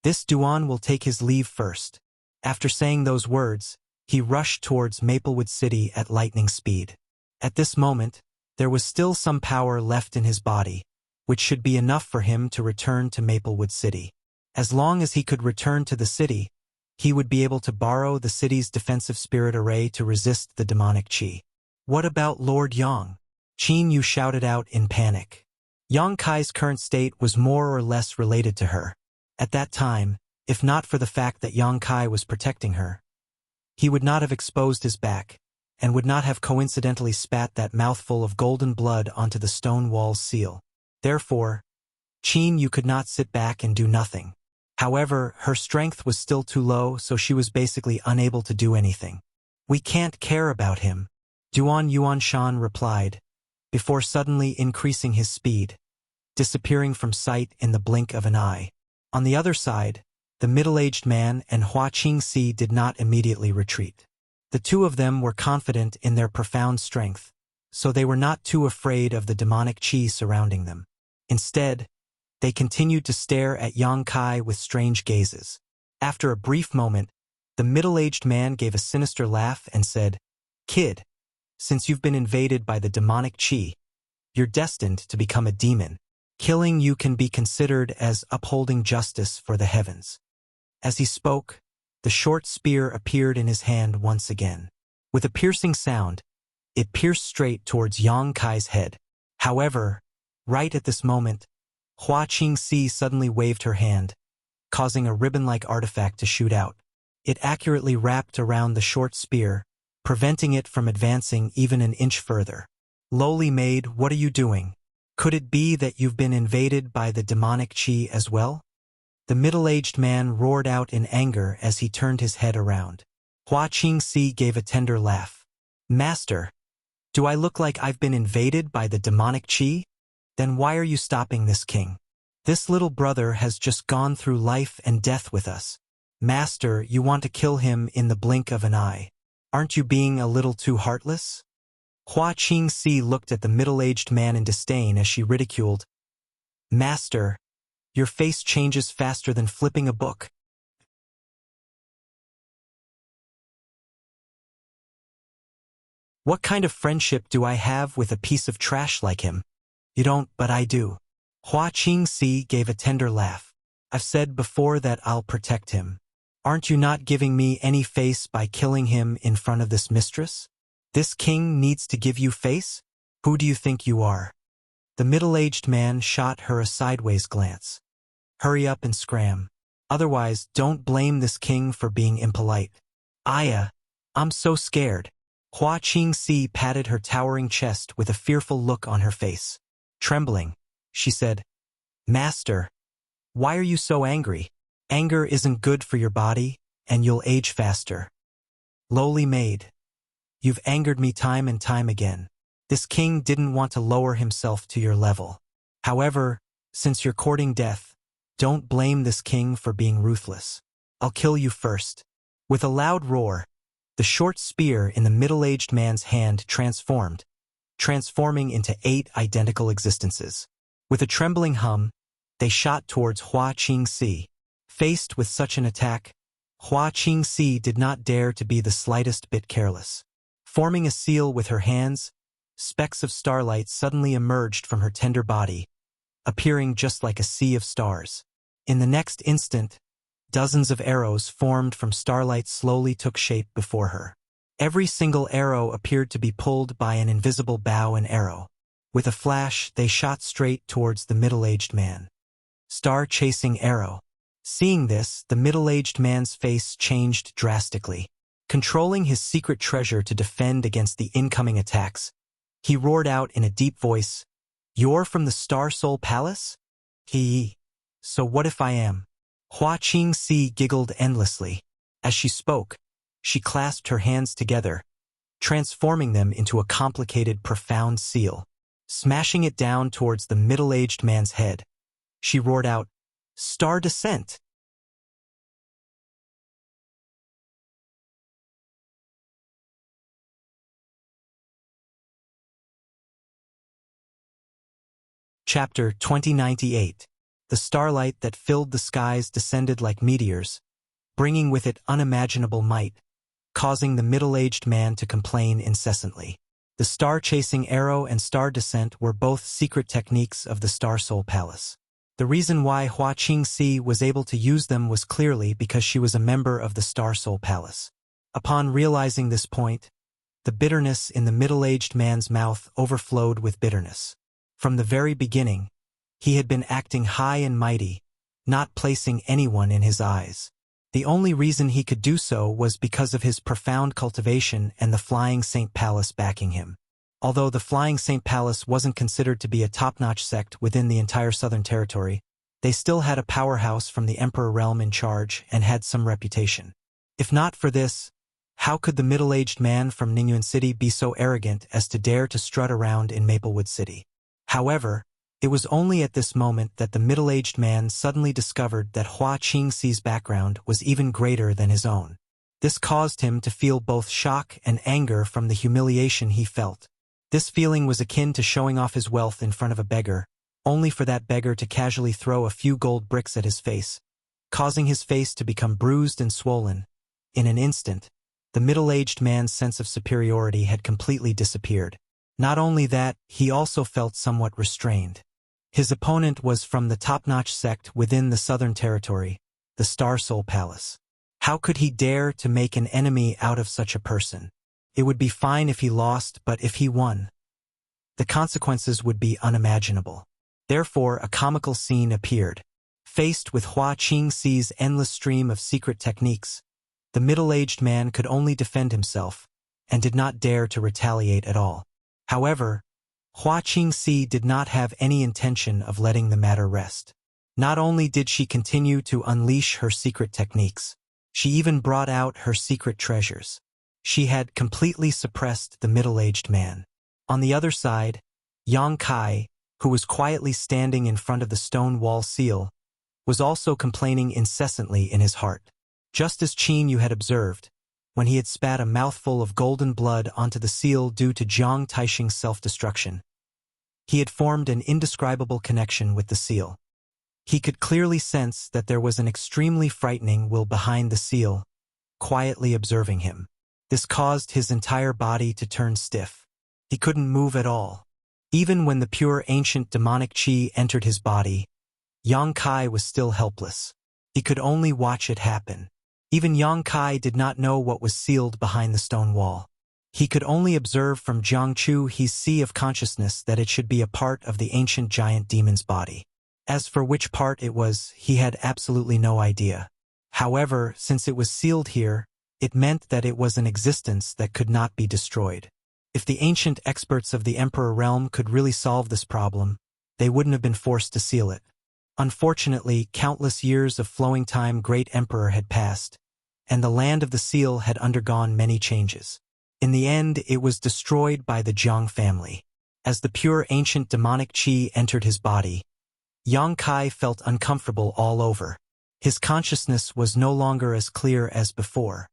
"This Duan will take his leave first." After saying those words, he rushed towards Maplewood City at lightning speed. At this moment, There was still some power left in his body, which should be enough for him to return to Maplewood City. As long as he could return to the city, he would be able to borrow the city's defensive spirit array to resist the demonic chi. What about Lord Yang? Qin Yu shouted out in panic. Yang Kai's current state was more or less related to her. At that time, if not for the fact that Yang Kai was protecting her, he would not have exposed his back, and would not have coincidentally spat that mouthful of golden blood onto the stone wall's seal. Therefore, Qin Yu could not sit back and do nothing. However, her strength was still too low, so she was basically unable to do anything. We can't care about him, Duan Yuanshan replied, before suddenly increasing his speed, disappearing from sight in the blink of an eye. On the other side, the middle-aged man and Hua Qingxi did not immediately retreat. The two of them were confident in their profound strength, so they were not too afraid of the demonic chi surrounding them. Instead, they continued to stare at Yang Kai with strange gazes. After a brief moment, the middle-aged man gave a sinister laugh and said, "Kid, since you've been invaded by the demonic chi, you're destined to become a demon. Killing you can be considered as upholding justice for the heavens." As he spoke, the short spear appeared in his hand once again. With a piercing sound, it pierced straight towards Yang Kai's head. However, right at this moment, Hua Qingxi suddenly waved her hand, causing a ribbon-like artifact to shoot out. It accurately wrapped around the short spear, preventing it from advancing even an inch further. "Lowly maid, what are you doing? Could it be that you've been invaded by the demonic chi as well?" The middle-aged man roared out in anger as he turned his head around. Hua Qingxi gave a tender laugh. "Master, do I look like I've been invaded by the demonic chi? Then why are you stopping this king? This little brother has just gone through life and death with us. Master, you want to kill him in the blink of an eye. Aren't you being a little too heartless?" Hua Qingxi looked at the middle-aged man in disdain as she ridiculed, "Master, your face changes faster than flipping a book. What kind of friendship do I have with a piece of trash like him? You don't, but I do." Hua Qingxi gave a tender laugh. "I've said before that I'll protect him. Aren't you not giving me any face by killing him in front of this mistress? This king needs to give you face? Who do you think you are?" The middle-aged man shot her a sideways glance. "Hurry up and scram. Otherwise, don't blame this king for being impolite." "Aya, I'm so scared." Hua Qingxi patted her towering chest with a fearful look on her face. Trembling, she said, "Master, why are you so angry? Anger isn't good for your body, and you'll age faster." "Lowly maid, you've angered me time and time again. This king didn't want to lower himself to your level. However, since you're courting death, don't blame this king for being ruthless. I'll kill you first." With a loud roar, the short spear in the middle-aged man's hand transforming into 8 identical existences. With a trembling hum, they shot towards Hua Qingxi. Faced with such an attack, Hua Qingxi did not dare to be the slightest bit careless. Forming a seal with her hands, specks of starlight suddenly emerged from her tender body, appearing just like a sea of stars. In the next instant, dozens of arrows formed from starlight slowly took shape before her. Every single arrow appeared to be pulled by an invisible bow and arrow. With a flash, they shot straight towards the middle-aged man. Star-chasing arrow. Seeing this, the middle-aged man's face changed drastically. Controlling his secret treasure to defend against the incoming attacks, he roared out in a deep voice, "You're from the Star Soul Palace?" So what if I am?" Hua Qingxi giggled endlessly. As she spoke, she clasped her hands together, transforming them into a complicated, profound seal. Smashing it down towards the middle-aged man's head, she roared out, "Star Descent!" Chapter 2098. The starlight that filled the skies descended like meteors, bringing with it unimaginable might, causing the middle-aged man to complain incessantly. The star-chasing arrow and star descent were both secret techniques of the Star Soul Palace. The reason why Hua Qingxi was able to use them was clearly because she was a member of the Star Soul Palace. Upon realizing this point, the bitterness in the middle-aged man's mouth overflowed with bitterness. From the very beginning, he had been acting high and mighty, not placing anyone in his eyes. The only reason he could do so was because of his profound cultivation and the Flying Saint Palace backing him. Although the Flying Saint Palace wasn't considered to be a top-notch sect within the entire Southern Territory, they still had a powerhouse from the Emperor realm in charge and had some reputation. If not for this, how could the middle-aged man from Ningyuan City be so arrogant as to dare to strut around in Maplewood City? However, it was only at this moment that the middle-aged man suddenly discovered that Hua Qingxi's background was even greater than his own. This caused him to feel both shock and anger from the humiliation he felt. This feeling was akin to showing off his wealth in front of a beggar, only for that beggar to casually throw a few gold bricks at his face, causing his face to become bruised and swollen. In an instant, the middle-aged man's sense of superiority had completely disappeared. Not only that, he also felt somewhat restrained. His opponent was from the top-notch sect within the Southern Territory, the Star Soul Palace. How could he dare to make an enemy out of such a person? It would be fine if he lost, but if he won, the consequences would be unimaginable. Therefore, a comical scene appeared. Faced with Hua Qingxi's endless stream of secret techniques, the middle-aged man could only defend himself and did not dare to retaliate at all. However, Hua Qingxi did not have any intention of letting the matter rest. Not only did she continue to unleash her secret techniques, she even brought out her secret treasures. She had completely suppressed the middle-aged man. On the other side, Yang Kai, who was quietly standing in front of the stone wall seal, was also complaining incessantly in his heart. Just as Qin Yu had observed, when he had spat a mouthful of golden blood onto the seal due to Jiang Taixing's self-destruction, he had formed an indescribable connection with the seal. He could clearly sense that there was an extremely frightening will behind the seal, quietly observing him. This caused his entire body to turn stiff. He couldn't move at all. Even when the pure ancient demonic qi entered his body, Yang Kai was still helpless. He could only watch it happen. Even Yang Kai did not know what was sealed behind the stone wall. He could only observe from Jiang Chu's sea of consciousness that it should be a part of the ancient giant demon's body. As for which part it was, he had absolutely no idea. However, since it was sealed here, it meant that it was an existence that could not be destroyed. If the ancient experts of the Emperor realm could really solve this problem, they wouldn't have been forced to seal it. Unfortunately, countless years of flowing time Great Emperor had passed, and the land of the seal had undergone many changes. In the end, it was destroyed by the Jiang family. As the pure ancient demonic qi entered his body, Yang Kai felt uncomfortable all over. His consciousness was no longer as clear as before.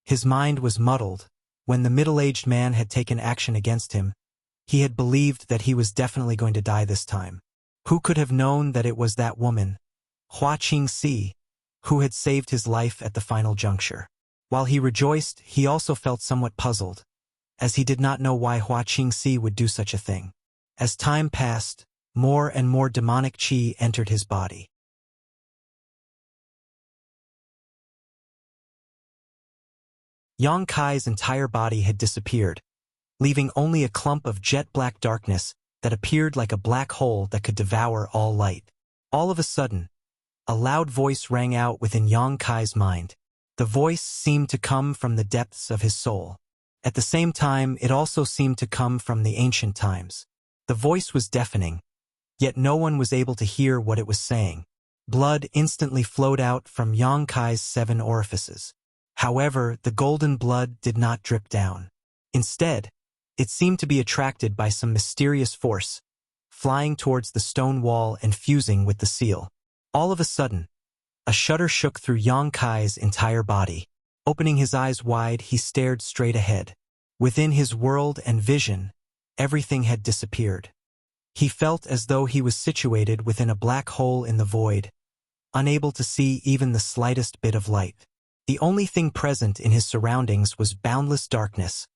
His mind was muddled. When the middle-aged man had taken action against him, he had believed that he was definitely going to die this time. Who could have known that it was that woman, Hua Qingxi, who had saved his life at the final juncture? While he rejoiced, he also felt somewhat puzzled, as he did not know why Hua Qingxi would do such a thing. As time passed, more and more demonic qi entered his body. Yang Kai's entire body had disappeared, leaving only a clump of jet-black darkness that appeared like a black hole that could devour all light. All of a sudden, a loud voice rang out within Yang Kai's mind. The voice seemed to come from the depths of his soul. At the same time, it also seemed to come from the ancient times. The voice was deafening, yet no one was able to hear what it was saying. Blood instantly flowed out from Yang Kai's 7 orifices. However, the golden blood did not drip down. Instead, it seemed to be attracted by some mysterious force, flying towards the stone wall and fusing with the seal. All of a sudden, a shudder shook through Yang Kai's entire body. Opening his eyes wide, he stared straight ahead. Within his world and vision, everything had disappeared. He felt as though he was situated within a black hole in the void, unable to see even the slightest bit of light. The only thing present in his surroundings was boundless darkness,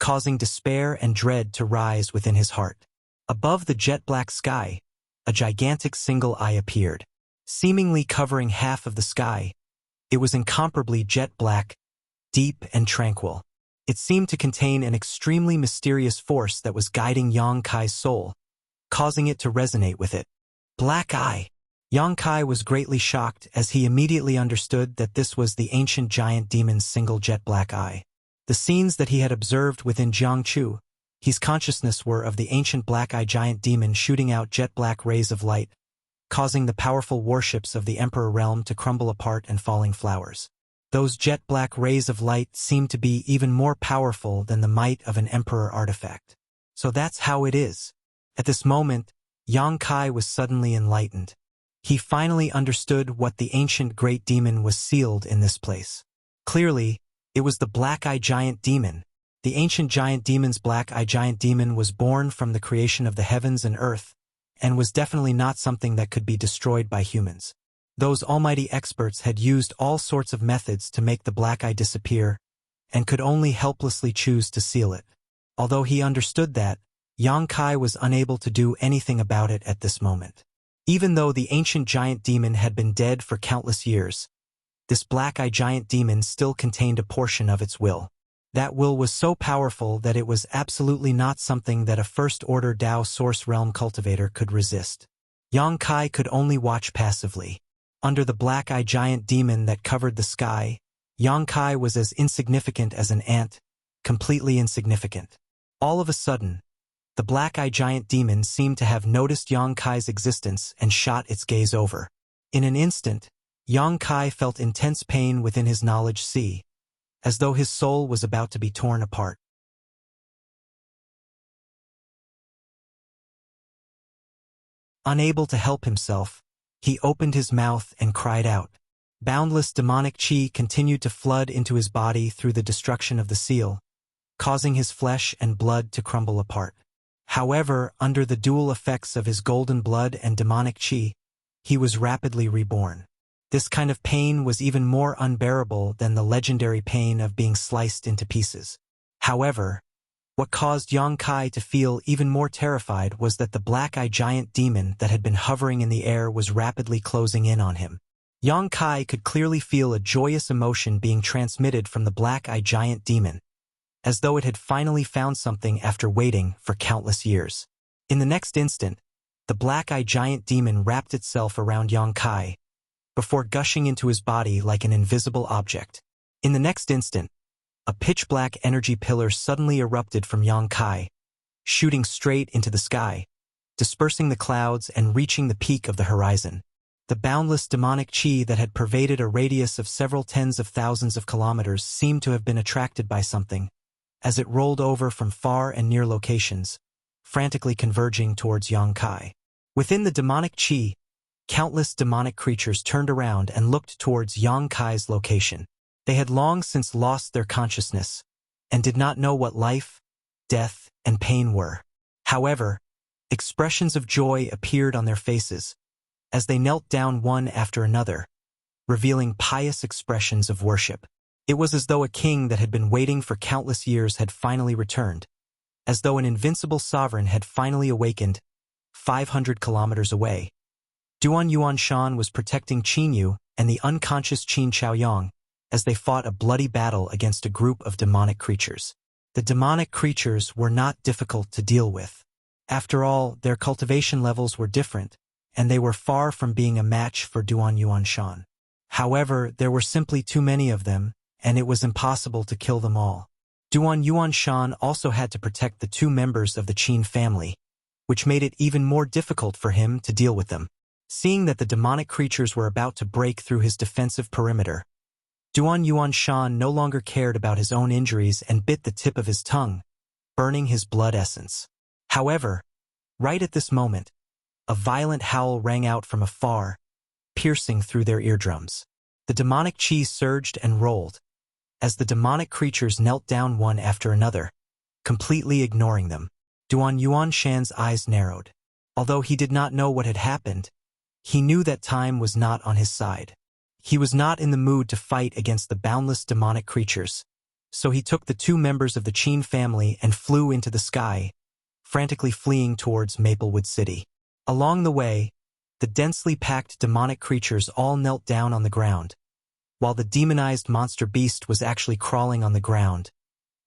causing despair and dread to rise within his heart. Above the jet-black sky, a gigantic single eye appeared. Seemingly covering half of the sky, it was incomparably jet-black, deep and tranquil. It seemed to contain an extremely mysterious force that was guiding Yang Kai's soul, causing it to resonate with it. Black eye. Yang Kai was greatly shocked as he immediately understood that this was the ancient giant demon's single jet-black eye. The scenes that he had observed within Jiangchu, his consciousness were of the ancient black-eye giant demon shooting out jet-black rays of light, causing the powerful warships of the Emperor realm to crumble apart and falling flowers. Those jet-black rays of light seemed to be even more powerful than the might of an Emperor artifact. So that's how it is. At this moment, Yang Kai was suddenly enlightened. He finally understood what the ancient great demon was sealed in this place. Clearly, it was the black-eye giant demon. The ancient giant demon's black-eye giant demon was born from the creation of the heavens and earth, and was definitely not something that could be destroyed by humans. Those almighty experts had used all sorts of methods to make the black eye disappear, and could only helplessly choose to seal it. Although he understood that, Yang Kai was unable to do anything about it at this moment. Even though the ancient giant demon had been dead for countless years, this black-eye giant demon still contained a portion of its will. That will was so powerful that it was absolutely not something that a first-order Dao Source Realm cultivator could resist. Yang Kai could only watch passively. Under the black-eye giant demon that covered the sky, Yang Kai was as insignificant as an ant, completely insignificant. All of a sudden, the black-eye giant demon seemed to have noticed Yang Kai's existence and shot its gaze over. In an instant, Yang Kai felt intense pain within his knowledge sea, as though his soul was about to be torn apart. Unable to help himself, he opened his mouth and cried out. Boundless demonic chi continued to flood into his body through the destruction of the seal, causing his flesh and blood to crumble apart. However, under the dual effects of his golden blood and demonic chi, he was rapidly reborn. This kind of pain was even more unbearable than the legendary pain of being sliced into pieces. However, what caused Yang Kai to feel even more terrified was that the black-eye giant demon that had been hovering in the air was rapidly closing in on him. Yang Kai could clearly feel a joyous emotion being transmitted from the black-eye giant demon, as though it had finally found something after waiting for countless years. In the next instant, the black-eye giant demon wrapped itself around Yang Kai, before gushing into his body like an invisible object. In the next instant, a pitch-black energy pillar suddenly erupted from Yang Kai, shooting straight into the sky, dispersing the clouds and reaching the peak of the horizon. The boundless demonic chi that had pervaded a radius of several tens of thousands of kilometers seemed to have been attracted by something, as it rolled over from far and near locations, frantically converging towards Yang Kai. Within the demonic chi, countless demonic creatures turned around and looked towards Yang Kai's location. They had long since lost their consciousness, and did not know what life, death, and pain were. However, expressions of joy appeared on their faces, as they knelt down one after another, revealing pious expressions of worship. It was as though a king that had been waiting for countless years had finally returned, as though an invincible sovereign had finally awakened, 500 kilometers away. Duan Yuanshan was protecting Qin Yu and the unconscious Qin Chaoyang as they fought a bloody battle against a group of demonic creatures. The demonic creatures were not difficult to deal with. After all, their cultivation levels were different, and they were far from being a match for Duan Yuanshan. However, there were simply too many of them, and it was impossible to kill them all. Duan Yuanshan also had to protect the two members of the Qin family, which made it even more difficult for him to deal with them. Seeing that the demonic creatures were about to break through his defensive perimeter, Duan Yuanshan no longer cared about his own injuries and bit the tip of his tongue, burning his blood essence. However, right at this moment, a violent howl rang out from afar, piercing through their eardrums. The demonic chi surged and rolled, as the demonic creatures knelt down one after another, completely ignoring them. Duan Yuanshan's eyes narrowed. Although he did not know what had happened, he knew that time was not on his side. He was not in the mood to fight against the boundless demonic creatures, So he took the two members of the Qin family and flew into the sky, frantically fleeing towards Maplewood City. Along the way, the densely packed demonic creatures all knelt down on the ground, while the demonized monster beast was actually crawling on the ground,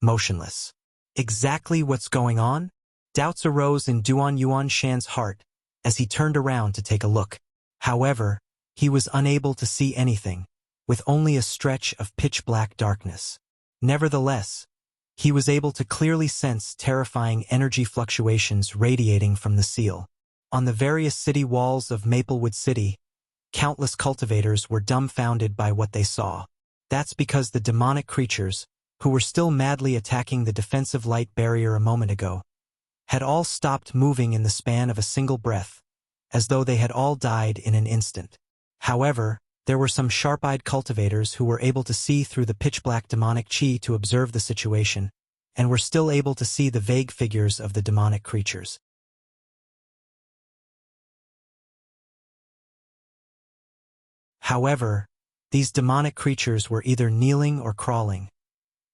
motionless. Exactly what's going on? Doubts arose in Duan Yuanshan's heart as he turned around to take a look. However, he was unable to see anything, with only a stretch of pitch-black darkness. Nevertheless, he was able to clearly sense terrifying energy fluctuations radiating from the seal. On the various city walls of Maplewood City, countless cultivators were dumbfounded by what they saw. That's because the demonic creatures, who were still madly attacking the defensive light barrier a moment ago, had all stopped moving in the span of a single breath, as though they had all died in an instant. However, there were some sharp-eyed cultivators who were able to see through the pitch-black demonic chi to observe the situation, and were still able to see the vague figures of the demonic creatures. However, these demonic creatures were either kneeling or crawling,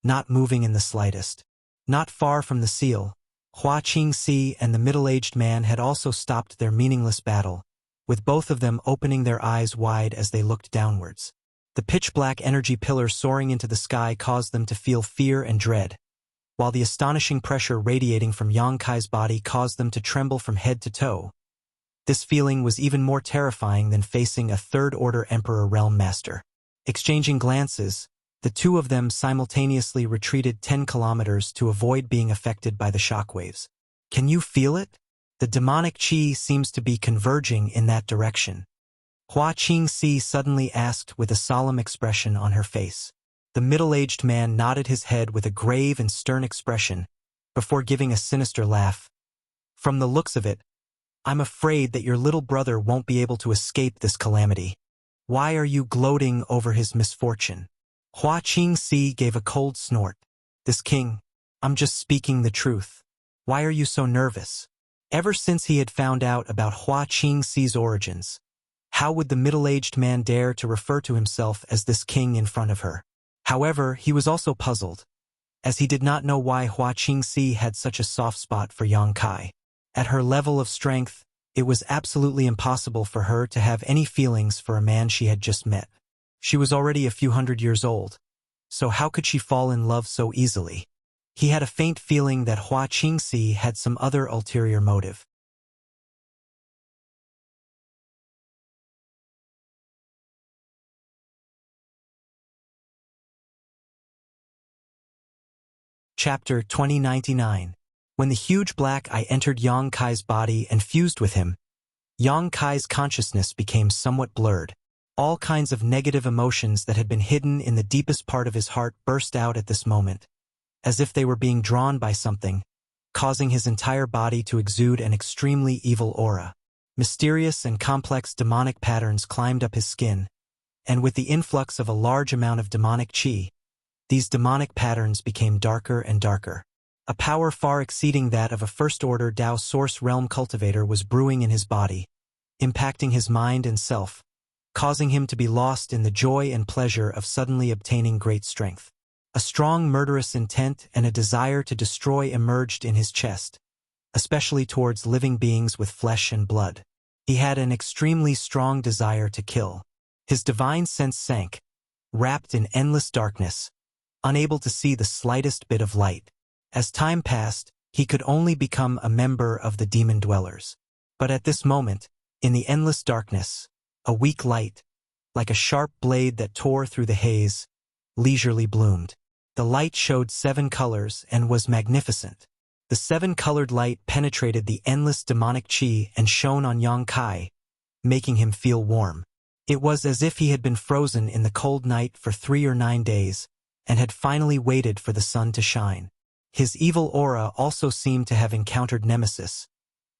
not moving in the slightest. Not far from the seal, Hua Qingxi and the middle-aged man had also stopped their meaningless battle, with both of them opening their eyes wide as they looked downwards. The pitch-black energy pillar soaring into the sky caused them to feel fear and dread, while the astonishing pressure radiating from Yang Kai's body caused them to tremble from head to toe. This feeling was even more terrifying than facing a third-order Emperor Realm Master. Exchanging glances, the two of them simultaneously retreated 10 kilometers to avoid being affected by the shockwaves. Can you feel it? The demonic chi seems to be converging in that direction. Hua Qingxi suddenly asked with a solemn expression on her face. The middle-aged man nodded his head with a grave and stern expression, before giving a sinister laugh. From the looks of it, I'm afraid that your little brother won't be able to escape this calamity. Why are you gloating over his misfortune? Hua Qingxi gave a cold snort. This king, I'm just speaking the truth. Why are you so nervous? Ever since he had found out about Hua Qingxi's origins, how would the middle-aged man dare to refer to himself as this king in front of her? However, he was also puzzled, as he did not know why Hua Qingxi had such a soft spot for Yang Kai. At her level of strength, it was absolutely impossible for her to have any feelings for a man she had just met. She was already a few hundred years old, so how could she fall in love so easily? He had a faint feeling that Hua Qingxi had some other ulterior motive. Chapter 2099. When the huge black eye entered Yang Kai's body and fused with him, Yang Kai's consciousness became somewhat blurred. All kinds of negative emotions that had been hidden in the deepest part of his heart burst out at this moment, as if they were being drawn by something, causing his entire body to exude an extremely evil aura. Mysterious and complex demonic patterns climbed up his skin, and with the influx of a large amount of demonic chi, these demonic patterns became darker and darker. A power far exceeding that of a first-order Dao Source Realm cultivator was brewing in his body, impacting his mind and self, causing him to be lost in the joy and pleasure of suddenly obtaining great strength. A strong murderous intent and a desire to destroy emerged in his chest, especially towards living beings with flesh and blood. He had an extremely strong desire to kill. His divine sense sank, wrapped in endless darkness, unable to see the slightest bit of light. As time passed, he could only become a member of the demon dwellers. But at this moment, in the endless darkness, a weak light, like a sharp blade that tore through the haze, leisurely bloomed. The light showed 7 colors and was magnificent. The 7-colored light penetrated the endless demonic chi and shone on Yang Kai, making him feel warm. It was as if he had been frozen in the cold night for 3 or 9 days, and had finally waited for the sun to shine. His evil aura also seemed to have encountered nemesis,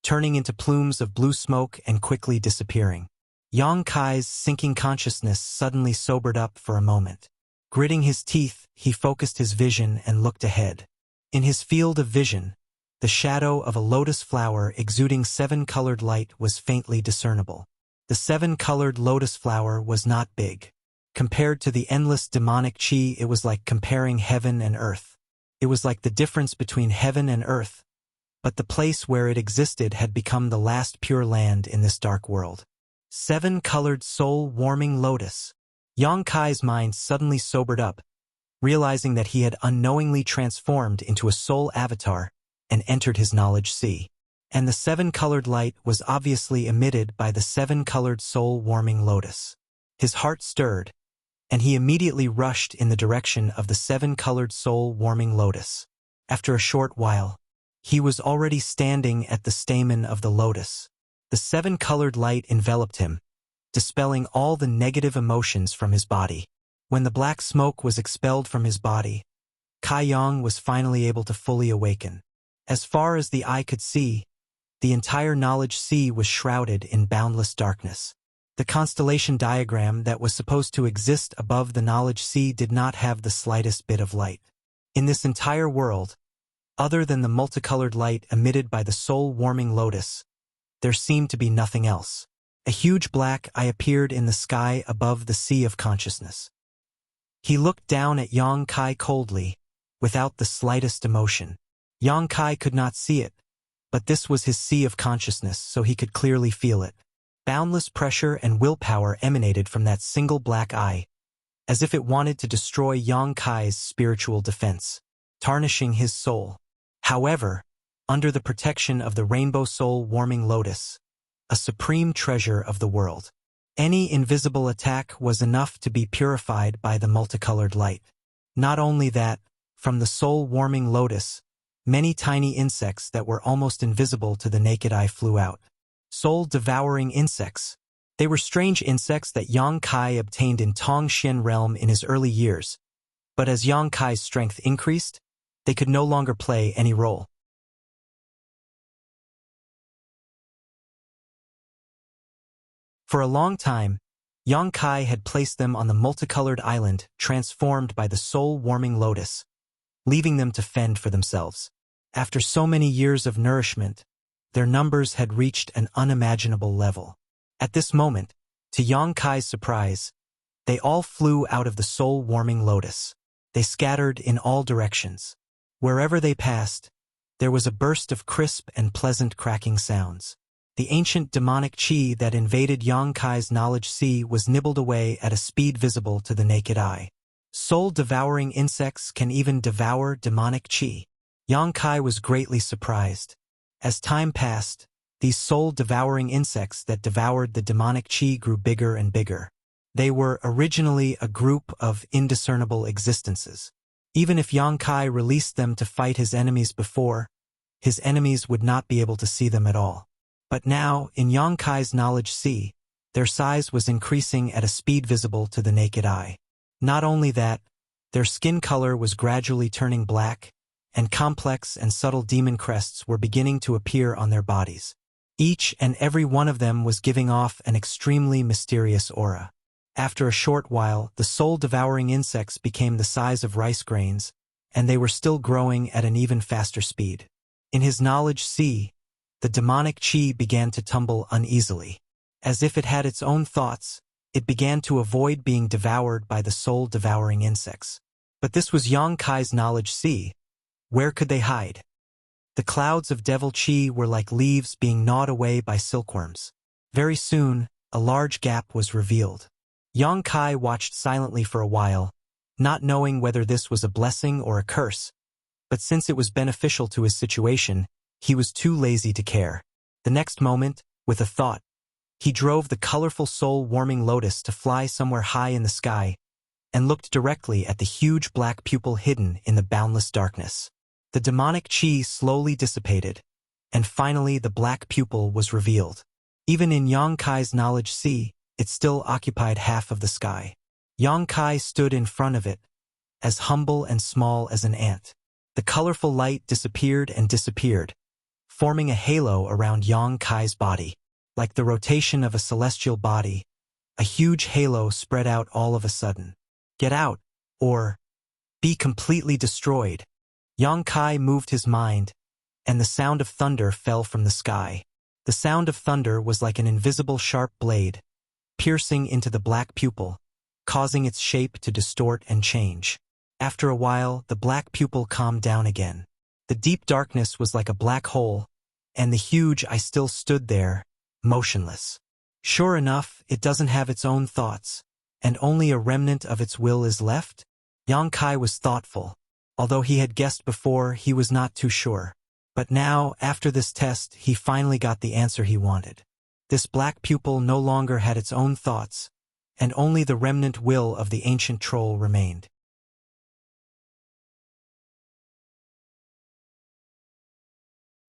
turning into plumes of blue smoke and quickly disappearing. Yang Kai's sinking consciousness suddenly sobered up for a moment. Gritting his teeth, he focused his vision and looked ahead. In his field of vision, the shadow of a lotus flower exuding 7-colored light was faintly discernible. The 7-colored lotus flower was not big. Compared to the endless demonic chi, it was like comparing heaven and earth. It was like the difference between heaven and earth, but the place where it existed had become the last pure land in this dark world. 7-colored soul-warming lotus. Yang Kai's mind suddenly sobered up, realizing that he had unknowingly transformed into a soul avatar and entered his knowledge sea. And the 7-colored light was obviously emitted by the 7-colored soul-warming lotus. His heart stirred, and he immediately rushed in the direction of the 7-colored soul-warming lotus. After a short while, he was already standing at the stamen of the lotus. The 7-colored light enveloped him, dispelling all the negative emotions from his body. When the black smoke was expelled from his body, Kai Yang was finally able to fully awaken. As far as the eye could see, the entire knowledge sea was shrouded in boundless darkness. The constellation diagram that was supposed to exist above the knowledge sea did not have the slightest bit of light. In this entire world, other than the multicolored light emitted by the soul-warming lotus, there seemed to be nothing else. A huge black eye appeared in the sky above the sea of consciousness. He looked down at Yang Kai coldly, without the slightest emotion. Yang Kai could not see it, but this was his sea of consciousness, so he could clearly feel it. Boundless pressure and willpower emanated from that single black eye, as if it wanted to destroy Yang Kai's spiritual defense, tarnishing his soul. However, under the protection of the rainbow soul-warming lotus, a supreme treasure of the world, any invisible attack was enough to be purified by the multicolored light. Not only that, from the soul-warming lotus, many tiny insects that were almost invisible to the naked eye flew out. Soul-devouring insects. They were strange insects that Yang Kai obtained in Tongxian realm in his early years, but as Yang Kai's strength increased, they could no longer play any role. For a long time, Yang Kai had placed them on the multicolored island transformed by the soul-warming lotus, leaving them to fend for themselves. After so many years of nourishment, their numbers had reached an unimaginable level. At this moment, to Yang Kai's surprise, they all flew out of the soul-warming lotus. They scattered in all directions. Wherever they passed, there was a burst of crisp and pleasant cracking sounds. The ancient demonic chi that invaded Yang Kai's knowledge sea was nibbled away at a speed visible to the naked eye. Soul-devouring insects can even devour demonic chi. Yang Kai was greatly surprised. As time passed, these soul-devouring insects that devoured the demonic chi grew bigger and bigger. They were originally a group of indiscernible existences. Even if Yang Kai released them to fight his enemies before, his enemies would not be able to see them at all. But now, in Yang Kai's knowledge sea, their size was increasing at a speed visible to the naked eye. Not only that, their skin color was gradually turning black, and complex and subtle demon crests were beginning to appear on their bodies. Each and every one of them was giving off an extremely mysterious aura. After a short while, the soul-devouring insects became the size of rice grains, and they were still growing at an even faster speed. In his knowledge sea, the demonic chi began to tumble uneasily. As if it had its own thoughts, it began to avoid being devoured by the soul-devouring insects. But this was Yang Kai's knowledge sea. Where could they hide? The clouds of devil chi were like leaves being gnawed away by silkworms. Very soon, a large gap was revealed. Yang Kai watched silently for a while, not knowing whether this was a blessing or a curse, but since it was beneficial to his situation, he was too lazy to care. The next moment, with a thought, he drove the colorful soul-warming lotus to fly somewhere high in the sky, and looked directly at the huge black pupil hidden in the boundless darkness. The demonic chi slowly dissipated, and finally the black pupil was revealed. Even in Yang Kai's knowledge sea, it still occupied half of the sky. Yang Kai stood in front of it, as humble and small as an ant. The colorful light disappeared and disappeared, forming a halo around Yang Kai's body. Like the rotation of a celestial body, a huge halo spread out all of a sudden. Get out, or be completely destroyed. Yang Kai moved his mind, and the sound of thunder fell from the sky. The sound of thunder was like an invisible sharp blade, piercing into the black pupil, causing its shape to distort and change. After a while, the black pupil calmed down again. The deep darkness was like a black hole, and the huge eye still stood there, motionless. Sure enough, it doesn't have its own thoughts, and only a remnant of its will is left? Yang Kai was thoughtful. Although he had guessed before, he was not too sure. But now, after this test, he finally got the answer he wanted. This black pupil no longer had its own thoughts, and only the remnant will of the ancient troll remained.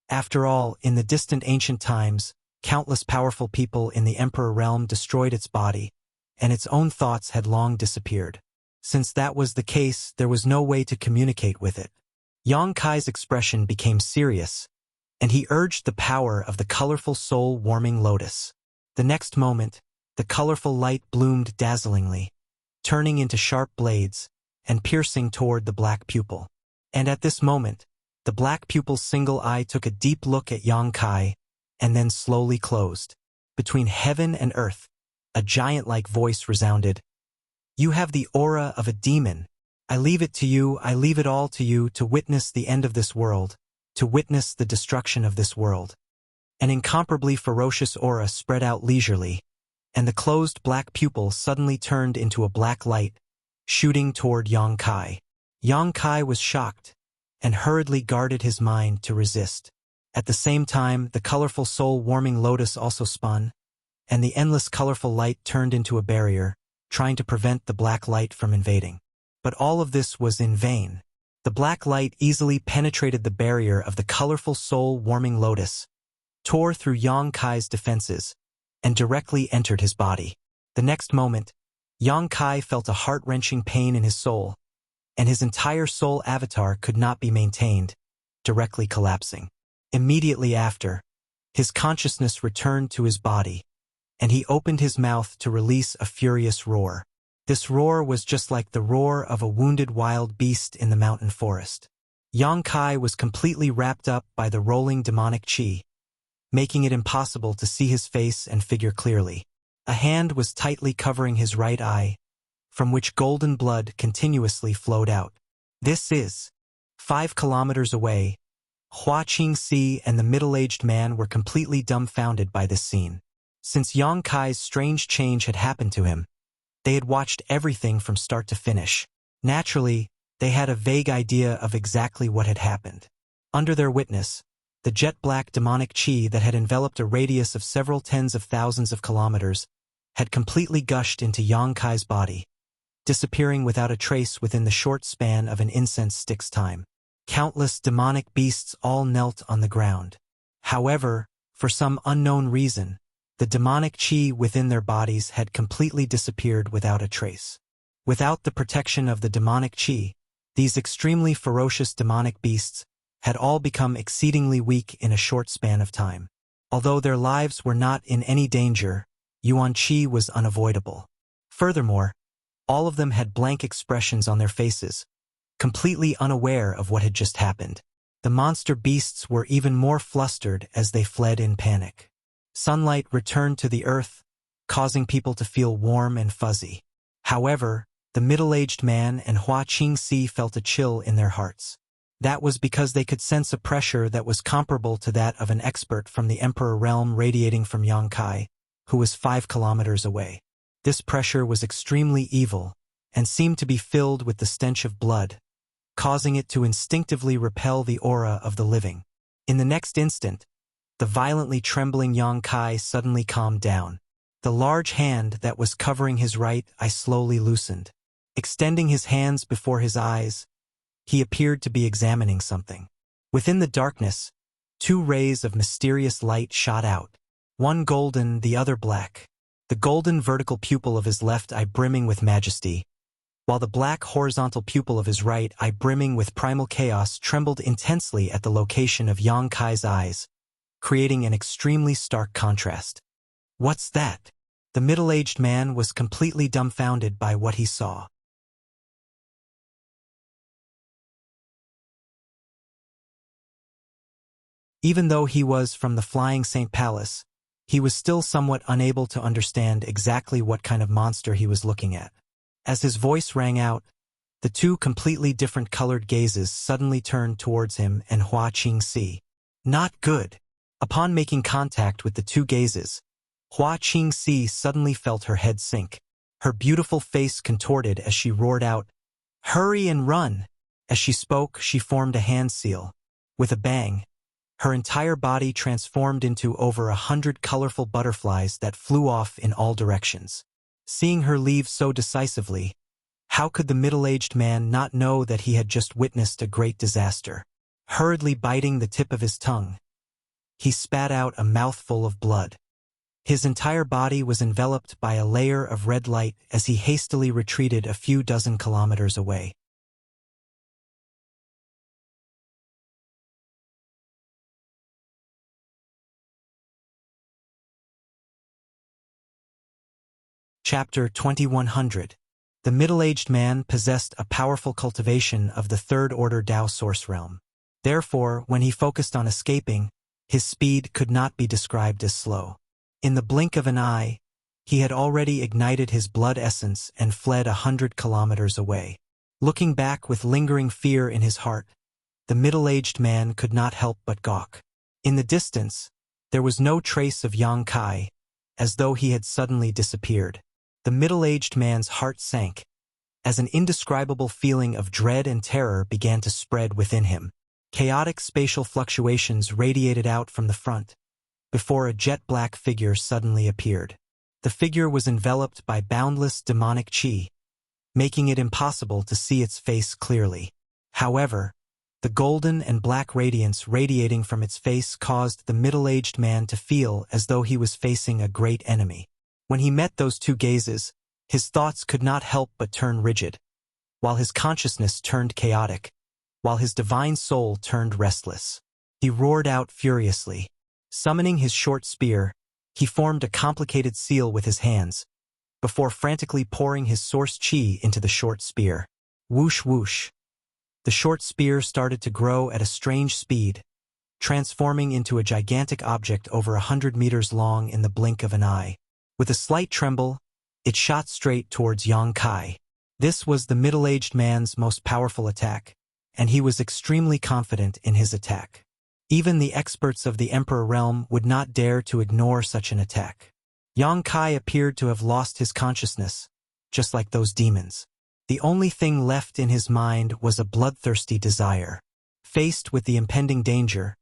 After all, in the distant ancient times, countless powerful people in the Emperor realm destroyed its body, and its own thoughts had long disappeared. Since that was the case, there was no way to communicate with it. Yang Kai's expression became serious, and he urged the power of the colorful soul-warming lotus. The next moment, the colorful light bloomed dazzlingly, turning into sharp blades and piercing toward the black pupil. And at this moment, the black pupil's single eye took a deep look at Yang Kai and then slowly closed. Between heaven and earth, a giant-like voice resounded, "You have the aura of a demon. I leave it to you, I leave it all to you to witness the end of this world, to witness the destruction of this world." An incomparably ferocious aura spread out leisurely, and the closed black pupil suddenly turned into a black light, shooting toward Yang Kai. Yang Kai was shocked, and hurriedly guarded his mind to resist. At the same time, the colorful soul-warming lotus also spun, and the endless colorful light turned into a barrier, trying to prevent the black light from invading. But all of this was in vain. The black light easily penetrated the barrier of the colorful soul-warming lotus, tore through Yang Kai's defenses, and directly entered his body. The next moment, Yang Kai felt a heart-wrenching pain in his soul, and his entire soul avatar could not be maintained, directly collapsing. Immediately after, his consciousness returned to his body, and he opened his mouth to release a furious roar. This roar was just like the roar of a wounded wild beast in the mountain forest. Yang Kai was completely wrapped up by the rolling demonic chi, making it impossible to see his face and figure clearly. A hand was tightly covering his right eye, from which golden blood continuously flowed out. This is 5 kilometers away. Hua Qingxi and the middle-aged man were completely dumbfounded by this scene. Since Yang Kai's strange change had happened to him, they had watched everything from start to finish. Naturally, they had a vague idea of exactly what had happened. Under their witness, the jet-black demonic chi that had enveloped a radius of several tens of thousands of kilometers had completely gushed into Yang Kai's body, disappearing without a trace within the short span of an incense stick's time. Countless demonic beasts all knelt on the ground. However, for some unknown reason, the demonic chi within their bodies had completely disappeared without a trace. Without the protection of the demonic chi, these extremely ferocious demonic beasts had all become exceedingly weak in a short span of time. Although their lives were not in any danger, Yuan Qi was unavoidable. Furthermore, all of them had blank expressions on their faces, completely unaware of what had just happened. The monster beasts were even more flustered as they fled in panic. Sunlight returned to the earth, causing people to feel warm and fuzzy. However, the middle-aged man and Hua Qingxi felt a chill in their hearts. That was because they could sense a pressure that was comparable to that of an expert from the Emperor realm radiating from Yang Kai, who was 5 kilometers away. This pressure was extremely evil, and seemed to be filled with the stench of blood, causing it to instinctively repel the aura of the living. In the next instant, the violently trembling Yang Kai suddenly calmed down. The large hand that was covering his right eye slowly loosened. Extending his hands before his eyes, he appeared to be examining something. Within the darkness, 2 rays of mysterious light shot out, one golden, the other black. The golden vertical pupil of his left eye brimming with majesty, while the black horizontal pupil of his right eye brimming with primal chaos trembled intensely at the location of Yang Kai's eyes, creating an extremely stark contrast. "What's that?" The middle-aged man was completely dumbfounded by what he saw. Even though he was from the Flying Saint Palace, he was still somewhat unable to understand exactly what kind of monster he was looking at. As his voice rang out, the two completely different colored gazes suddenly turned towards him and Hua Qingxi. Not good. Upon making contact with the two gazes, Hua Qingxi suddenly felt her head sink. Her beautiful face contorted as she roared out, "Hurry and run!" As she spoke, she formed a hand seal. With a bang, her entire body transformed into over 100 colorful butterflies that flew off in all directions. Seeing her leave so decisively, how could the middle-aged man not know that he had just witnessed a great disaster? Hurriedly biting the tip of his tongue, he spat out a mouthful of blood. His entire body was enveloped by a layer of red light as he hastily retreated a few dozen kilometers away. Chapter 2100. The middle-aged man possessed a powerful cultivation of the third-order Tao source realm. Therefore, when he focused on escaping, his speed could not be described as slow. In the blink of an eye, he had already ignited his blood essence and fled 100 kilometers away. Looking back with lingering fear in his heart, the middle-aged man could not help but gawk. In the distance, there was no trace of Yang Kai, as though he had suddenly disappeared. The middle-aged man's heart sank, as an indescribable feeling of dread and terror began to spread within him. Chaotic spatial fluctuations radiated out from the front, before a jet-black figure suddenly appeared. The figure was enveloped by boundless demonic qi, making it impossible to see its face clearly. However, the golden and black radiance radiating from its face caused the middle-aged man to feel as though he was facing a great enemy. When he met those two gazes, his thoughts could not help but turn rigid, while his consciousness turned chaotic, while his divine soul turned restless. He roared out furiously. Summoning his short spear, he formed a complicated seal with his hands, before frantically pouring his source qi into the short spear. Whoosh whoosh. The short spear started to grow at a strange speed, transforming into a gigantic object over 100 meters long in the blink of an eye. With a slight tremble, it shot straight towards Yang Kai. This was the middle-aged man's most powerful attack, and he was extremely confident in his attack. Even the experts of the Emperor realm would not dare to ignore such an attack. Yang Kai appeared to have lost his consciousness, just like those demons. The only thing left in his mind was a bloodthirsty desire. Faced with the impending danger,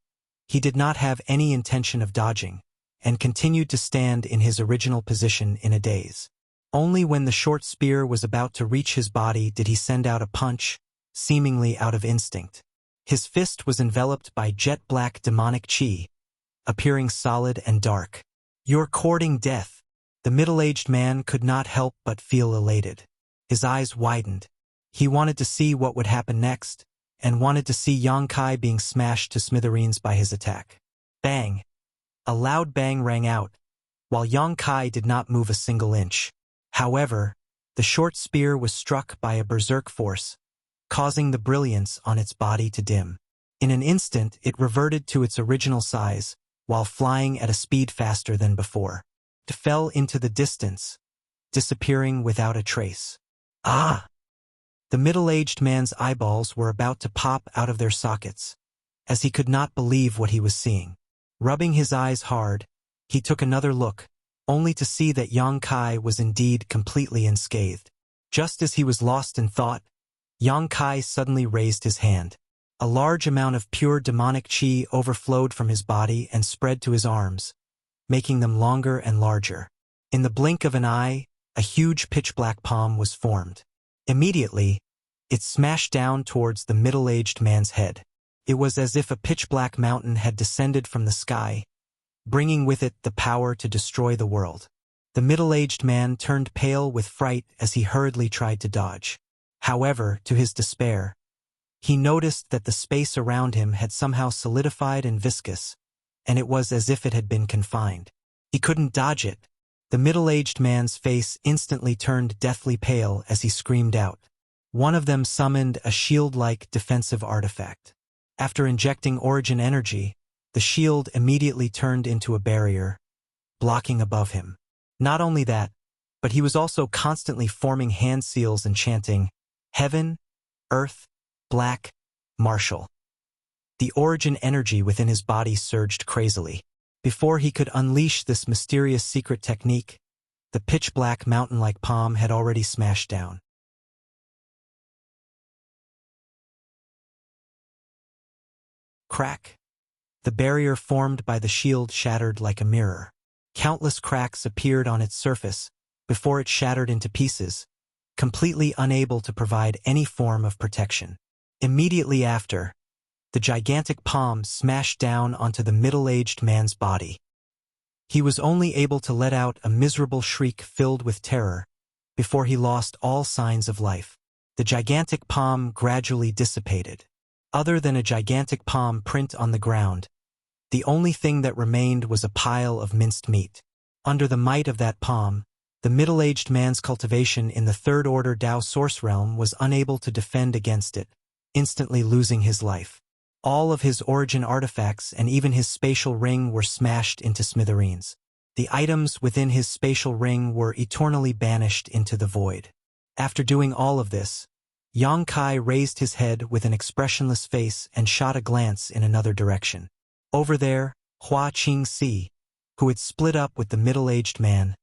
he did not have any intention of dodging, and continued to stand in his original position in a daze. Only when the short spear was about to reach his body did he send out a punch, seemingly out of instinct. His fist was enveloped by jet-black demonic qi, appearing solid and dark. "You're courting death." The middle-aged man could not help but feel elated. His eyes widened. He wanted to see what would happen next, and wanted to see Yang Kai being smashed to smithereens by his attack. Bang! A loud bang rang out, while Yang Kai did not move a single inch. However, the short spear was struck by a berserk force, causing the brilliance on its body to dim. In an instant, it reverted to its original size, while flying at a speed faster than before. It fell into the distance, disappearing without a trace. Ah! The middle-aged man's eyeballs were about to pop out of their sockets, as he could not believe what he was seeing. Rubbing his eyes hard, he took another look, only to see that Yang Kai was indeed completely unscathed. Just as he was lost in thought, Yang Kai suddenly raised his hand. A large amount of pure demonic qi overflowed from his body and spread to his arms, making them longer and larger. In the blink of an eye, a huge pitch-black palm was formed. Immediately, it smashed down towards the middle-aged man's head. It was as if a pitch-black mountain had descended from the sky, bringing with it the power to destroy the world. The middle-aged man turned pale with fright as he hurriedly tried to dodge. However, to his despair, he noticed that the space around him had somehow solidified and viscous, and it was as if it had been confined. He couldn't dodge it. The middle-aged man's face instantly turned deathly pale as he screamed out. One of them summoned a shield-like defensive artifact. After injecting origin energy, the shield immediately turned into a barrier, blocking above him. Not only that, but he was also constantly forming hand seals and chanting, "Heaven, Earth, Black, Martial." The origin energy within his body surged crazily. Before he could unleash this mysterious secret technique, the pitch-black mountain-like palm had already smashed down. Crack. The barrier formed by the shield shattered like a mirror. Countless cracks appeared on its surface before it shattered into pieces, completely unable to provide any form of protection. Immediately after, the gigantic palm smashed down onto the middle-aged man's body. He was only able to let out a miserable shriek filled with terror before he lost all signs of life. The gigantic palm gradually dissipated. Other than a gigantic palm print on the ground, the only thing that remained was a pile of minced meat. Under the might of that palm, the middle-aged man's cultivation in the third-order Dao Source Realm was unable to defend against it, instantly losing his life. All of his origin artifacts and even his spatial ring were smashed into smithereens. The items within his spatial ring were eternally banished into the void. After doing all of this, Yang Kai raised his head with an expressionless face and shot a glance in another direction. Over there, Hua Qingxi, who had split up with the middle-aged man,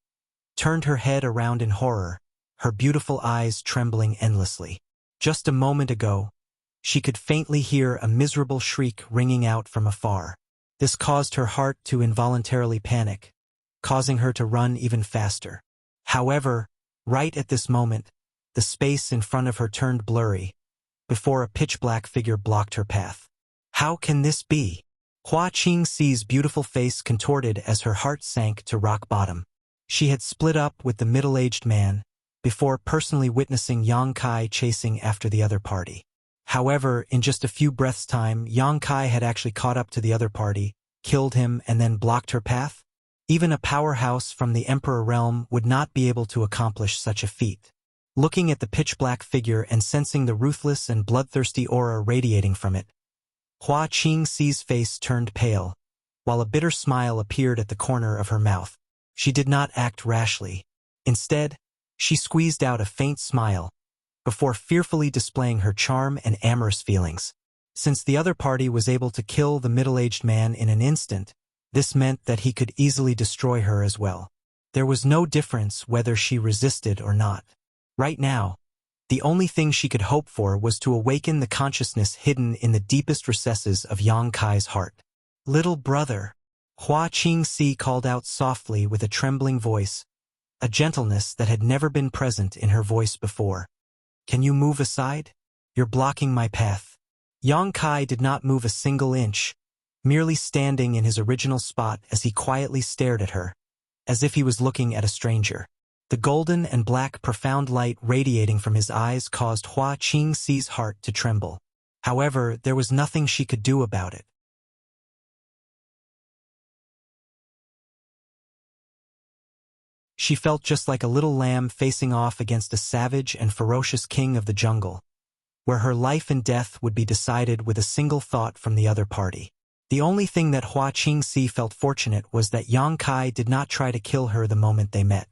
turned her head around in horror, her beautiful eyes trembling endlessly. Just a moment ago, she could faintly hear a miserable shriek ringing out from afar. This caused her heart to involuntarily panic, causing her to run even faster. However, right at this moment, the space in front of her turned blurry, before a pitch-black figure blocked her path. How can this be? Hua Qingxi's beautiful face contorted as her heart sank to rock bottom. She had split up with the middle-aged man, before personally witnessing Yang Kai chasing after the other party. However, in just a few breaths' time, Yang Kai had actually caught up to the other party, killed him, and then blocked her path? Even a powerhouse from the Emperor realm would not be able to accomplish such a feat. Looking at the pitch-black figure and sensing the ruthless and bloodthirsty aura radiating from it, Hua Qingxi's face turned pale, while a bitter smile appeared at the corner of her mouth. She did not act rashly. Instead, she squeezed out a faint smile, before fearfully displaying her charm and amorous feelings. Since the other party was able to kill the middle-aged man in an instant, this meant that he could easily destroy her as well. There was no difference whether she resisted or not. Right now, the only thing she could hope for was to awaken the consciousness hidden in the deepest recesses of Yang Kai's heart. "Little brother," Hua Qingxi called out softly with a trembling voice, a gentleness that had never been present in her voice before. "Can you move aside? You're blocking my path." Yang Kai did not move a single inch, merely standing in his original spot as he quietly stared at her, as if he was looking at a stranger. The golden and black profound light radiating from his eyes caused Hua Qingxi's heart to tremble. However, there was nothing she could do about it. She felt just like a little lamb facing off against a savage and ferocious king of the jungle, where her life and death would be decided with a single thought from the other party. The only thing that Hua Qingxi felt fortunate was that Yang Kai did not try to kill her the moment they met.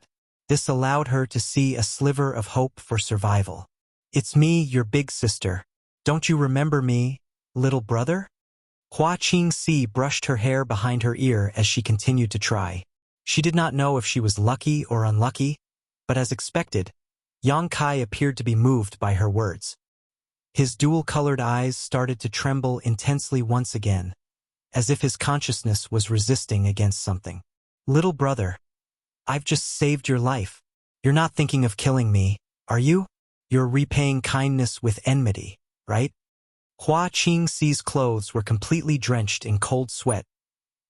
This allowed her to see a sliver of hope for survival. "It's me, your big sister. Don't you remember me, little brother?" Hua Qingxi brushed her hair behind her ear as she continued to try. She did not know if she was lucky or unlucky, but as expected, Yang Kai appeared to be moved by her words. His dual-colored eyes started to tremble intensely once again, as if his consciousness was resisting against something. "Little brother, I've just saved your life. You're not thinking of killing me, are you? You're repaying kindness with enmity, right?" Hua Qingxi's clothes were completely drenched in cold sweat,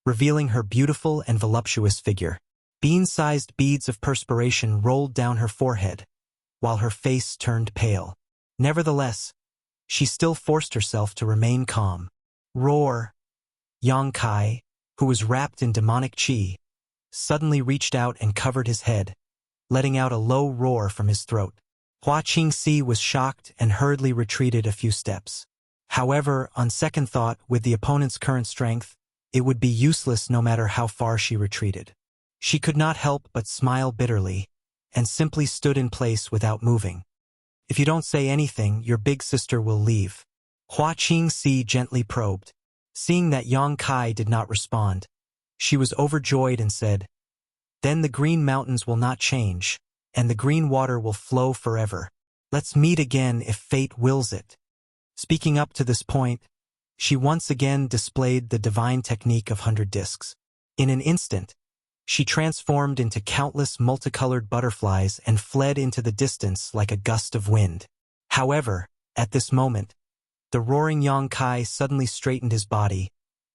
revealing her beautiful and voluptuous figure. Bean-sized beads of perspiration rolled down her forehead, while her face turned pale. Nevertheless, she still forced herself to remain calm. "Roar!" Yang Kai, who was wrapped in demonic qi, suddenly reached out and covered his head, letting out a low roar from his throat. Hua Qingxi was shocked and hurriedly retreated a few steps. However, on second thought, with the opponent's current strength, it would be useless no matter how far she retreated. She could not help but smile bitterly, and simply stood in place without moving. If you don't say anything, your big sister will leave. Hua Qingxi gently probed. Seeing that Yang Kai did not respond, she was overjoyed and said, "Then the green mountains will not change, and the green water will flow forever. Let's meet again if fate wills it." Speaking up to this point, she once again displayed the divine technique of 100 discs. In an instant, she transformed into countless multicolored butterflies and fled into the distance like a gust of wind. However, at this moment, the roaring Yang Kai suddenly straightened his body,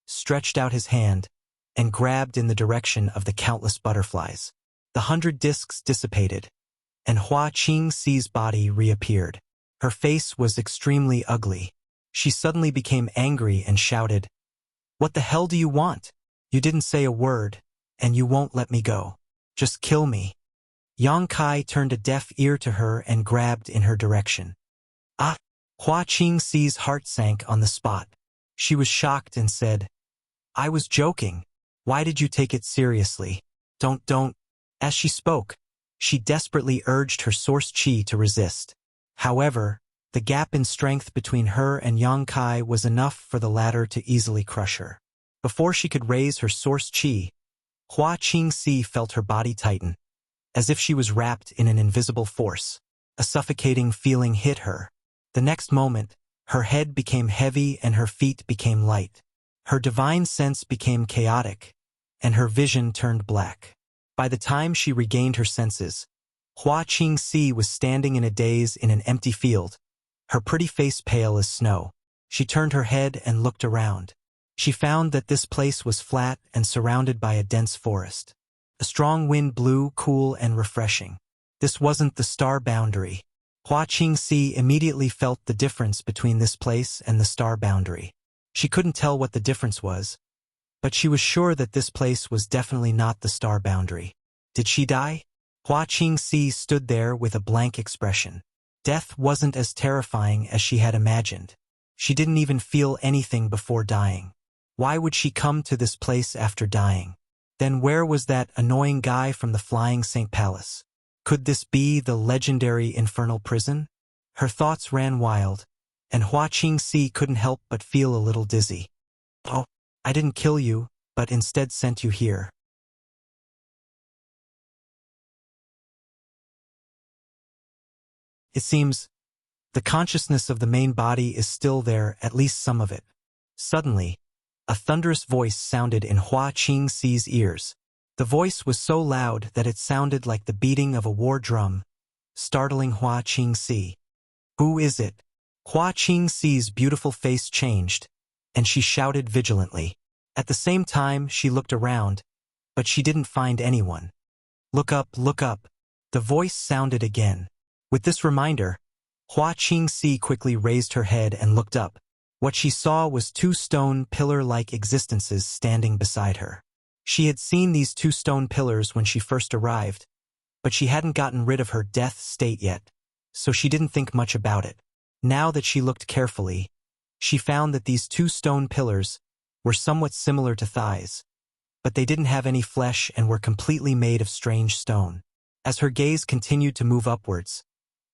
stretched out his hand, and grabbed in the direction of the countless butterflies. The 100 discs dissipated, and Hua Qingxi's body reappeared. Her face was extremely ugly. She suddenly became angry and shouted, "What the hell do you want? You didn't say a word, and you won't let me go. Just kill me." Yang Kai turned a deaf ear to her and grabbed in her direction. "Ah!" Hua Qingxi's heart sank on the spot. She was shocked and said, "I was joking. Why did you take it seriously? Don't." As she spoke, she desperately urged her source chi to resist. However, the gap in strength between her and Yang Kai was enough for the latter to easily crush her. Before she could raise her source chi, Hua Qingxi felt her body tighten, as if she was wrapped in an invisible force. A suffocating feeling hit her. The next moment, her head became heavy and her feet became light. Her divine sense became chaotic, and her vision turned black. By the time she regained her senses, Hua Qingxi was standing in a daze in an empty field, her pretty face pale as snow. She turned her head and looked around. She found that this place was flat and surrounded by a dense forest. A strong wind blew, cool and refreshing. This wasn't the star boundary. Hua Qingxi immediately felt the difference between this place and the star boundary. She couldn't tell what the difference was, but she was sure that this place was definitely not the star boundary. Did she die? Hua Qingxi stood there with a blank expression. Death wasn't as terrifying as she had imagined. She didn't even feel anything before dying. Why would she come to this place after dying? Then where was that annoying guy from the Flying Saint Palace? Could this be the legendary infernal prison? Her thoughts ran wild, and Hua Qingxi couldn't help but feel a little dizzy. "Oh, I didn't kill you, but instead sent you here." It seems the consciousness of the main body is still there, at least some of it. Suddenly, a thunderous voice sounded in Hua Qingxi's ears. The voice was so loud that it sounded like the beating of a war drum, startling Hua Qingxi. "Who is it?" Hua Qingxi's beautiful face changed, and she shouted vigilantly. At the same time, she looked around, but she didn't find anyone. "Look up, look up." The voice sounded again. With this reminder, Hua Qingxi quickly raised her head and looked up. What she saw was two stone pillar-like existences standing beside her. She had seen these two stone pillars when she first arrived, but she hadn't gotten rid of her death state yet, so she didn't think much about it. Now that she looked carefully, she found that these two stone pillars were somewhat similar to thighs, but they didn't have any flesh and were completely made of strange stone. As her gaze continued to move upwards,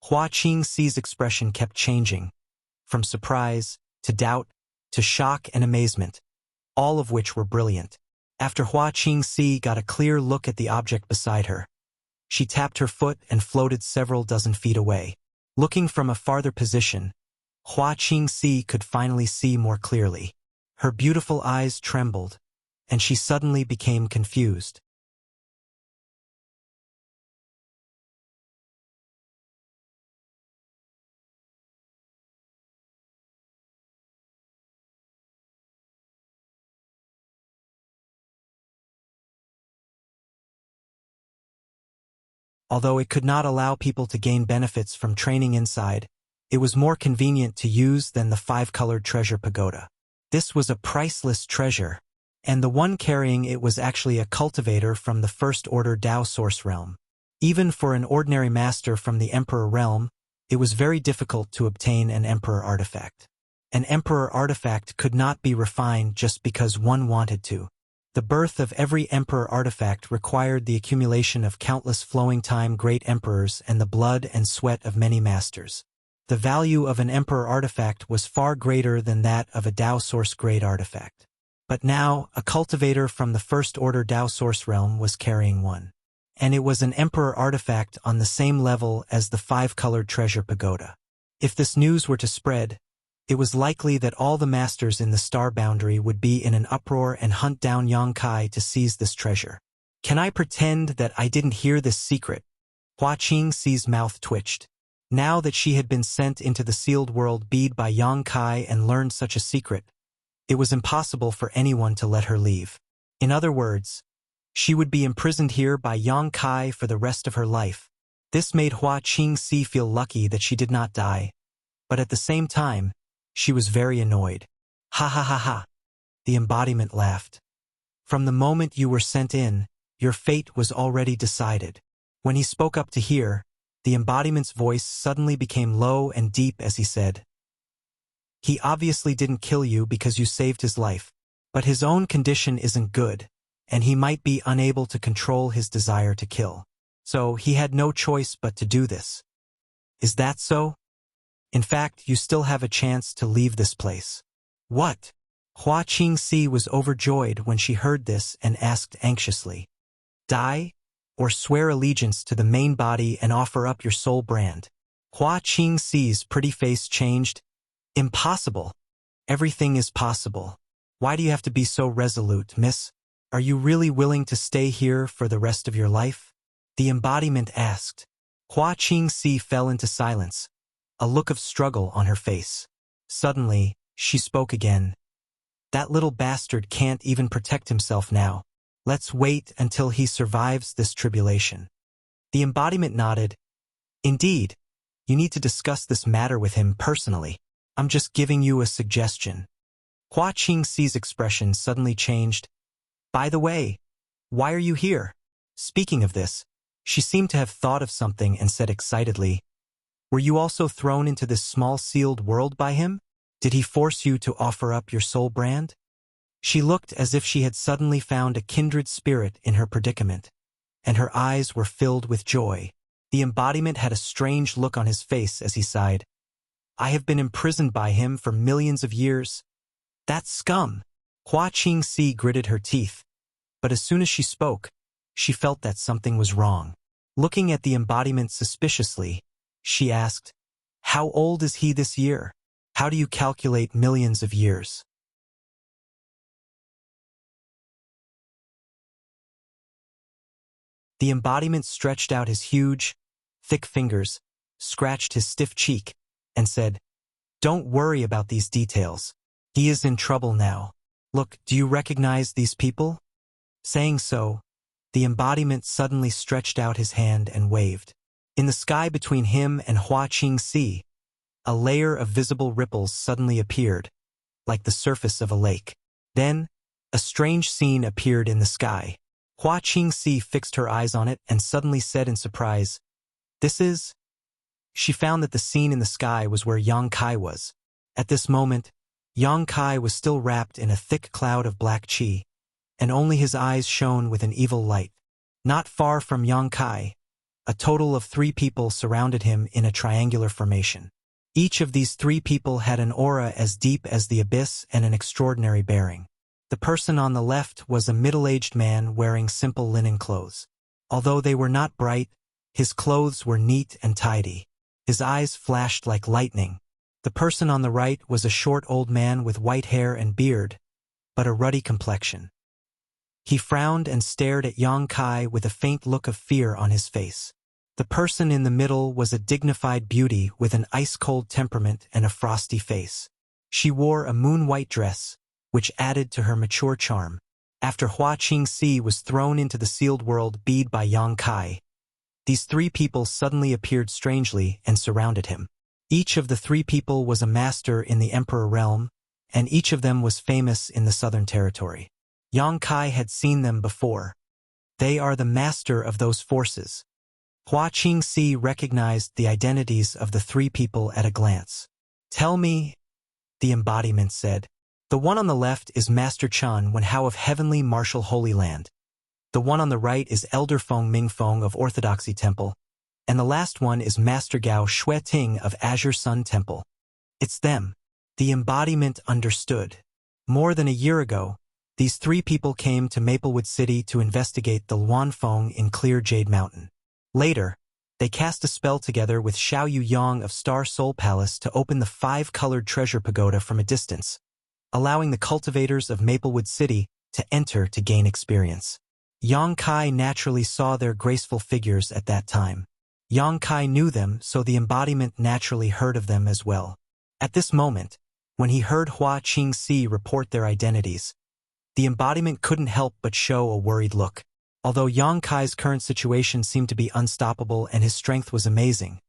Hua Qingxi's expression kept changing, from surprise to doubt to shock and amazement, all of which were brilliant. After Hua Qingxi got a clear look at the object beside her, she tapped her foot and floated several dozen feet away. Looking from a farther position, Hua Qingxi could finally see more clearly. Her beautiful eyes trembled, and she suddenly became confused. Although it could not allow people to gain benefits from training inside, it was more convenient to use than the five-colored treasure pagoda. This was a priceless treasure, and the one carrying it was actually a cultivator from the First Order Dao Source Realm. Even for an ordinary master from the Emperor Realm, it was very difficult to obtain an Emperor artifact. An Emperor artifact could not be refined just because one wanted to. The birth of every emperor artifact required the accumulation of countless flowing time great emperors and the blood and sweat of many masters. The value of an emperor artifact was far greater than that of a Dao Source grade artifact. But now, a cultivator from the First Order Dao Source realm was carrying one. And it was an emperor artifact on the same level as the five-colored treasure pagoda. If this news were to spread, it was likely that all the masters in the star boundary would be in an uproar and hunt down Yang Kai to seize this treasure. Can I pretend that I didn't hear this secret? Hua Qingxi's mouth twitched. Now that she had been sent into the sealed world bead by Yang Kai and learned such a secret, it was impossible for anyone to let her leave. In other words, she would be imprisoned here by Yang Kai for the rest of her life. This made Hua Qingxi feel lucky that she did not die. But at the same time, she was very annoyed. Ha ha ha ha. The embodiment laughed. From the moment you were sent in, your fate was already decided. When he spoke up to hear, the embodiment's voice suddenly became low and deep as he said, "He obviously didn't kill you because you saved his life, but his own condition isn't good, and he might be unable to control his desire to kill. So he had no choice but to do this. Is that so? In fact, you still have a chance to leave this place." What? Hua Qingxi was overjoyed when she heard this and asked anxiously, "Die? Or swear allegiance to the main body and offer up your soul brand?" Hua Qingxi's pretty face changed. "Impossible. Everything is possible. Why do you have to be so resolute, miss? Are you really willing to stay here for the rest of your life?" The embodiment asked. Hua Qingxi fell into silence, a look of struggle on her face. Suddenly, she spoke again. "That little bastard can't even protect himself now. Let's wait until he survives this tribulation." The embodiment nodded. "Indeed, you need to discuss this matter with him personally. I'm just giving you a suggestion." Hua Qingxi's expression suddenly changed. "By the way, why are you here?" Speaking of this, she seemed to have thought of something and said excitedly, "Were you also thrown into this small sealed world by him? Did he force you to offer up your soul brand?" She looked as if she had suddenly found a kindred spirit in her predicament, and her eyes were filled with joy. The embodiment had a strange look on his face as he sighed. "I have been imprisoned by him for millions of years. That scum!" Hua Qingxi gritted her teeth, but as soon as she spoke, she felt that something was wrong. Looking at the embodiment suspiciously, she asked, "How old is he this year? How do you calculate millions of years?" The embodiment stretched out his huge, thick fingers, scratched his stiff cheek, and said, "Don't worry about these details. He is in trouble now. Look, do you recognize these people?" Saying so, the embodiment suddenly stretched out his hand and waved. In the sky between him and Hua Qingxi, a layer of visible ripples suddenly appeared, like the surface of a lake. Then, a strange scene appeared in the sky. Hua Qingxi fixed her eyes on it and suddenly said in surprise, "This is..." She found that the scene in the sky was where Yang Kai was. At this moment, Yang Kai was still wrapped in a thick cloud of black qi, and only his eyes shone with an evil light. Not far from Yang Kai, a total of 3 people surrounded him in a triangular formation. Each of these 3 people had an aura as deep as the abyss and an extraordinary bearing. The person on the left was a middle-aged man wearing simple linen clothes. Although they were not bright, his clothes were neat and tidy. His eyes flashed like lightning. The person on the right was a short old man with white hair and beard, but a ruddy complexion. He frowned and stared at Yang Kai with a faint look of fear on his face. The person in the middle was a dignified beauty with an ice-cold temperament and a frosty face. She wore a moon-white dress, which added to her mature charm. After Hua Qingxi was thrown into the sealed world bead by Yang Kai, these 3 people suddenly appeared strangely and surrounded him. Each of the 3 people was a master in the Emperor realm, and each of them was famous in the Southern Territory. Yang Kai had seen them before. They are the master of those forces. Hua Qingxi recognized the identities of the 3 people at a glance. "Tell me," the embodiment said, The one on the left is Master Chun Wenhao of Heavenly Martial Holy Land. The one on the right is Elder Feng Mingfeng of Orthodoxy Temple. And the last one is Master Gao Xueting of Azure Sun Temple. It's them. The embodiment understood. More than a year ago, these three people came to Maplewood City to investigate the Luanfeng in Clear Jade Mountain. Later, they cast a spell together with Xiao Yu Yang of Star Soul Palace to open the 5-colored treasure pagoda from a distance, allowing the cultivators of Maplewood City to enter to gain experience. Yang Kai naturally saw their graceful figures at that time. Yang Kai knew them, so the embodiment naturally heard of them as well. At this moment, when he heard Hua Qingxi report their identities, the embodiment couldn't help but show a worried look. Although Yang Kai's current situation seemed to be unstoppable and his strength was amazing,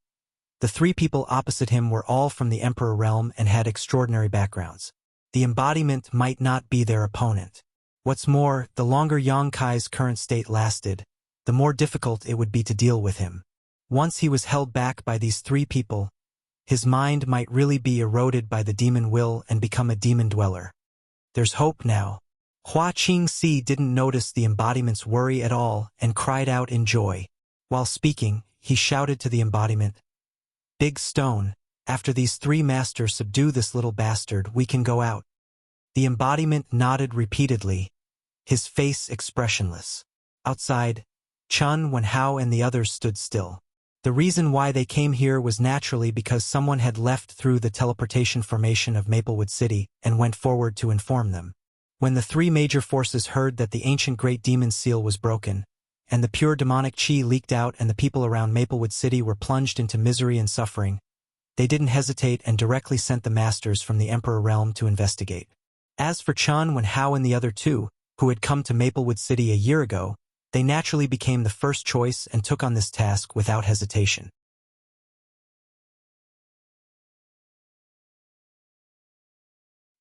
the three people opposite him were all from the Emperor realm and had extraordinary backgrounds. The embodiment might not be their opponent. What's more, the longer Yang Kai's current state lasted, the more difficult it would be to deal with him. Once he was held back by these three people, his mind might really be eroded by the demon will and become a demon dweller. There's hope now. Hua Qingxi didn't notice the embodiment's worry at all and cried out in joy. While speaking, he shouted to the embodiment, "Big Stone, after these three masters subdue this little bastard, we can go out." The embodiment nodded repeatedly, his face expressionless. Outside, Chun Wenhao and the others stood still. The reason why they came here was naturally because someone had left through the teleportation formation of Maplewood City and went forward to inform them. When the three major forces heard that the ancient Great Demon Seal was broken, and the pure demonic chi leaked out and the people around Maplewood City were plunged into misery and suffering, they didn't hesitate and directly sent the masters from the Emperor realm to investigate. As for Chun Wenhao and the other two, who had come to Maplewood City a year ago, they naturally became the first choice and took on this task without hesitation.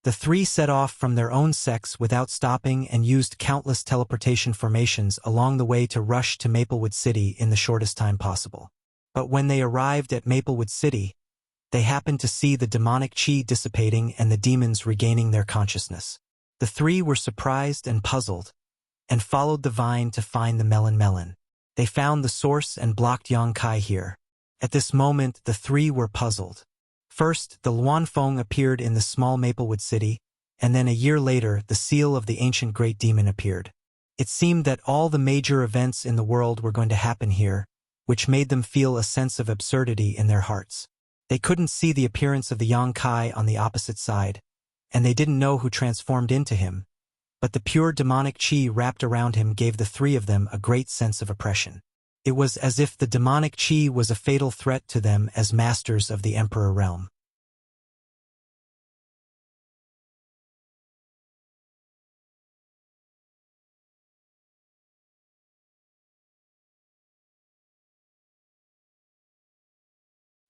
The three set off from their own sects without stopping and used countless teleportation formations along the way to rush to Maplewood City in the shortest time possible. But when they arrived at Maplewood City, they happened to see the demonic chi dissipating and the demons regaining their consciousness. The three were surprised and puzzled, and followed the vine to find the melon. They found the source and blocked Yang Kai here. At this moment, the three were puzzled. First, the Luanfeng appeared in the small Maplewood City, and then a year later, the seal of the ancient Great Demon appeared. It seemed that all the major events in the world were going to happen here, which made them feel a sense of absurdity in their hearts. They couldn't see the appearance of the Yang Kai on the opposite side, and they didn't know who transformed into him, but the pure demonic chi wrapped around him gave the three of them a great sense of oppression. It was as if the demonic chi was a fatal threat to them as masters of the Emperor realm.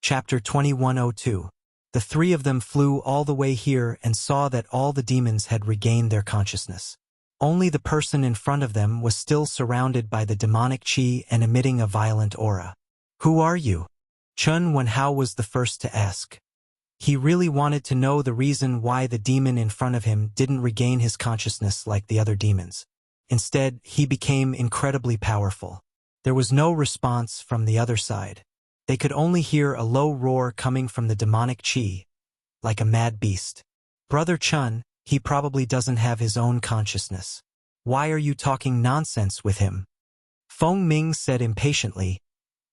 Chapter 2102. The three of them flew all the way here and saw that all the demons had regained their consciousness. Only the person in front of them was still surrounded by the demonic chi and emitting a violent aura. "Who are you?" Chun Wenhao was the first to ask. He really wanted to know the reason why the demon in front of him didn't regain his consciousness like the other demons. Instead, he became incredibly powerful. There was no response from the other side. They could only hear a low roar coming from the demonic chi, like a mad beast. "Brother Chun, he probably doesn't have his own consciousness. Why are you talking nonsense with him?" Feng Ming said impatiently,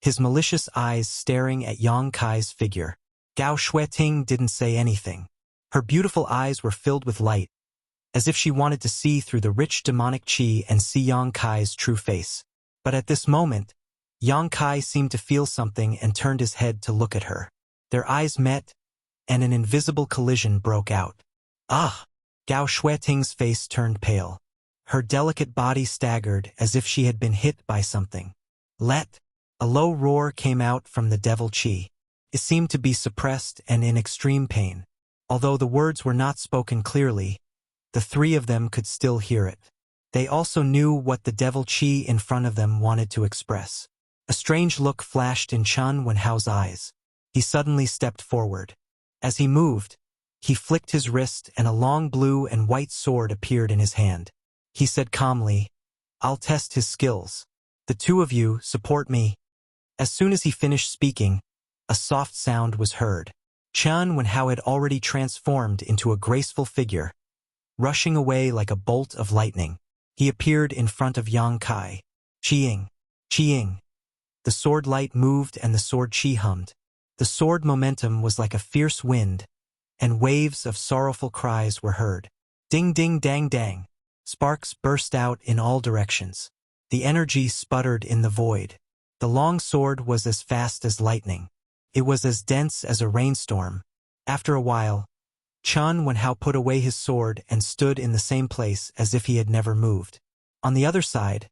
his malicious eyes staring at Yang Kai's figure. Gao Xueting didn't say anything. Her beautiful eyes were filled with light, as if she wanted to see through the rich demonic chi and see Yang Kai's true face. But at this moment, Yang Kai seemed to feel something and turned his head to look at her. Their eyes met, and an invisible collision broke out. "Ah!" Gao Xueting's face turned pale. Her delicate body staggered as if she had been hit by something. "Let!" A low roar came out from the devil chi. It seemed to be suppressed and in extreme pain. Although the words were not spoken clearly, the three of them could still hear it. They also knew what the devil chi in front of them wanted to express. A strange look flashed in Chun Wenhao's eyes. He suddenly stepped forward. As he moved, He flicked his wrist and a long blue and white sword appeared in his hand. He said calmly, "I'll test his skills. The two of you support me." As soon as he finished speaking, a soft sound was heard. Chen Wenhao had already transformed into a graceful figure, rushing away like a bolt of lightning. He appeared in front of Yang Kai. Qiying, qiying. The sword light moved and the sword qi hummed. The sword momentum was like a fierce wind, and waves of sorrowful cries were heard. Ding ding dang dang. Sparks burst out in all directions. The energy sputtered in the void. The long sword was as fast as lightning. It was as dense as a rainstorm. After a while, Chen Wenhao put away his sword and stood in the same place as if he had never moved. On the other side,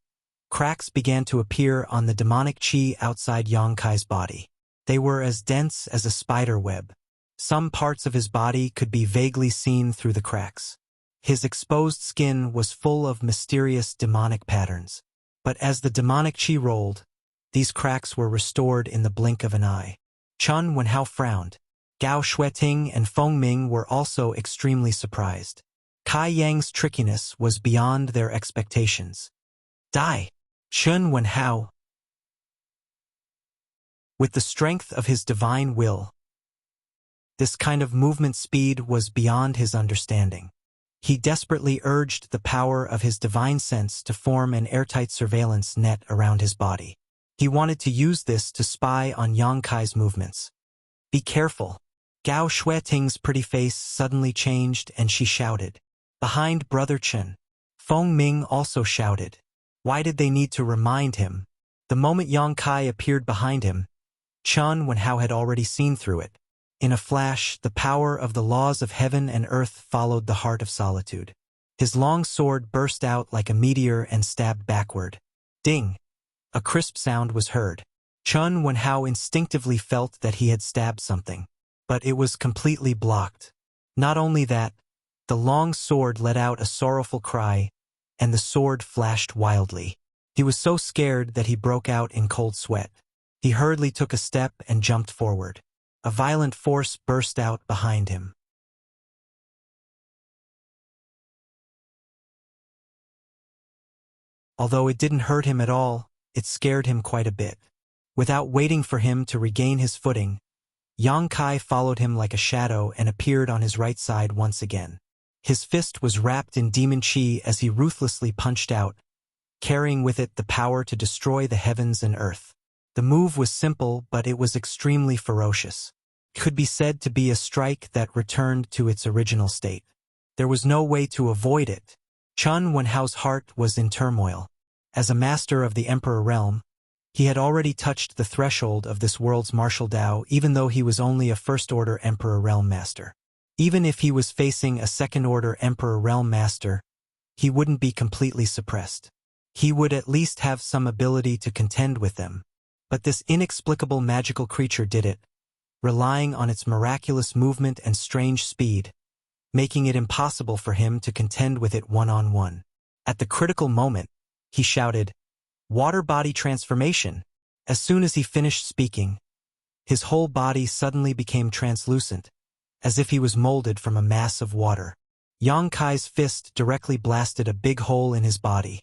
cracks began to appear on the demonic qi outside Yang Kai's body. They were as dense as a spider web. Some parts of his body could be vaguely seen through the cracks. His exposed skin was full of mysterious demonic patterns. But as the demonic qi rolled, these cracks were restored in the blink of an eye. Chen Wenhao frowned. Gao Xueting and Feng Ming were also extremely surprised. Kai Yang's trickiness was beyond their expectations. Die! Chen Wenhao, with the strength of his divine will. This kind of movement speed was beyond his understanding. He desperately urged the power of his divine sense to form an airtight surveillance net around his body. He wanted to use this to spy on Yang Kai's movements. Be careful. Gao Xueting's pretty face suddenly changed and she shouted. Behind Brother Chen. Feng Ming also shouted. Why did they need to remind him? The moment Yang Kai appeared behind him, Chen Wenhao had already seen through it. In a flash, the power of the laws of heaven and earth followed the heart of solitude. His long sword burst out like a meteor and stabbed backward. Ding! A crisp sound was heard. Chen Wenhao instinctively felt that he had stabbed something. But it was completely blocked. Not only that, the long sword let out a sorrowful cry, and the sword flashed wildly. He was so scared that he broke out in cold sweat. He hurriedly took a step and jumped forward. A violent force burst out behind him. Although it didn't hurt him at all, it scared him quite a bit. Without waiting for him to regain his footing, Yang Kai followed him like a shadow and appeared on his right side once again. His fist was wrapped in demon qi as he ruthlessly punched out, carrying with it the power to destroy the heavens and earth. The move was simple, but it was extremely ferocious. It could be said to be a strike that returned to its original state. There was no way to avoid it. Chen Wenhao's heart was in turmoil. As a master of the Emperor realm, he had already touched the threshold of this world's martial Tao, even though he was only a first-order Emperor realm master. Even if he was facing a second-order Emperor realm master, he wouldn't be completely suppressed. He would at least have some ability to contend with them. But this inexplicable magical creature did it, relying on its miraculous movement and strange speed, making it impossible for him to contend with it one-on-one. At the critical moment, he shouted, "Water body transformation!" As soon as he finished speaking, his whole body suddenly became translucent, as if he was molded from a mass of water. Yang Kai's fist directly blasted a big hole in his body,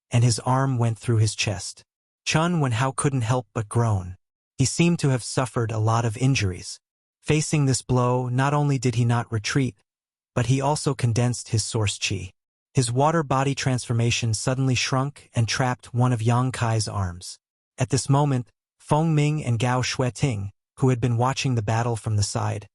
and his arm went through his chest. Chen Wenhao couldn't help but groan. He seemed to have suffered a lot of injuries. Facing this blow, not only did he not retreat, but he also condensed his source qi. His water body transformation suddenly shrunk and trapped one of Yang Kai's arms. At this moment, Feng Ming and Gao Xueting, who had been watching the battle from the side,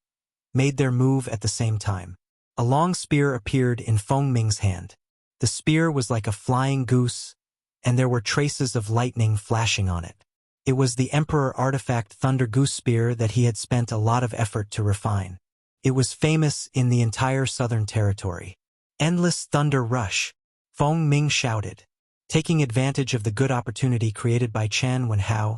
made their move at the same time. A long spear appeared in Feng Ming's hand. The spear was like a flying goose, and there were traces of lightning flashing on it. It was the Emperor artifact Thunder Goose Spear that he had spent a lot of effort to refine. It was famous in the entire Southern Territory. Endless Thunder Rush, Feng Ming shouted. Taking advantage of the good opportunity created by Chen Wenhao,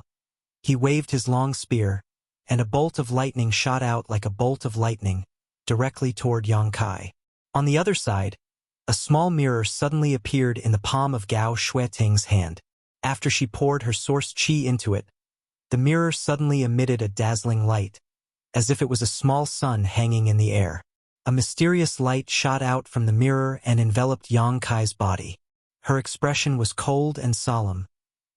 he waved his long spear, and a bolt of lightning shot out like a bolt of lightning, directly toward Yang Kai. On the other side, a small mirror suddenly appeared in the palm of Gao Xueting's hand. After she poured her source qi into it, the mirror suddenly emitted a dazzling light, as if it was a small sun hanging in the air. A mysterious light shot out from the mirror and enveloped Yang Kai's body. Her expression was cold and solemn,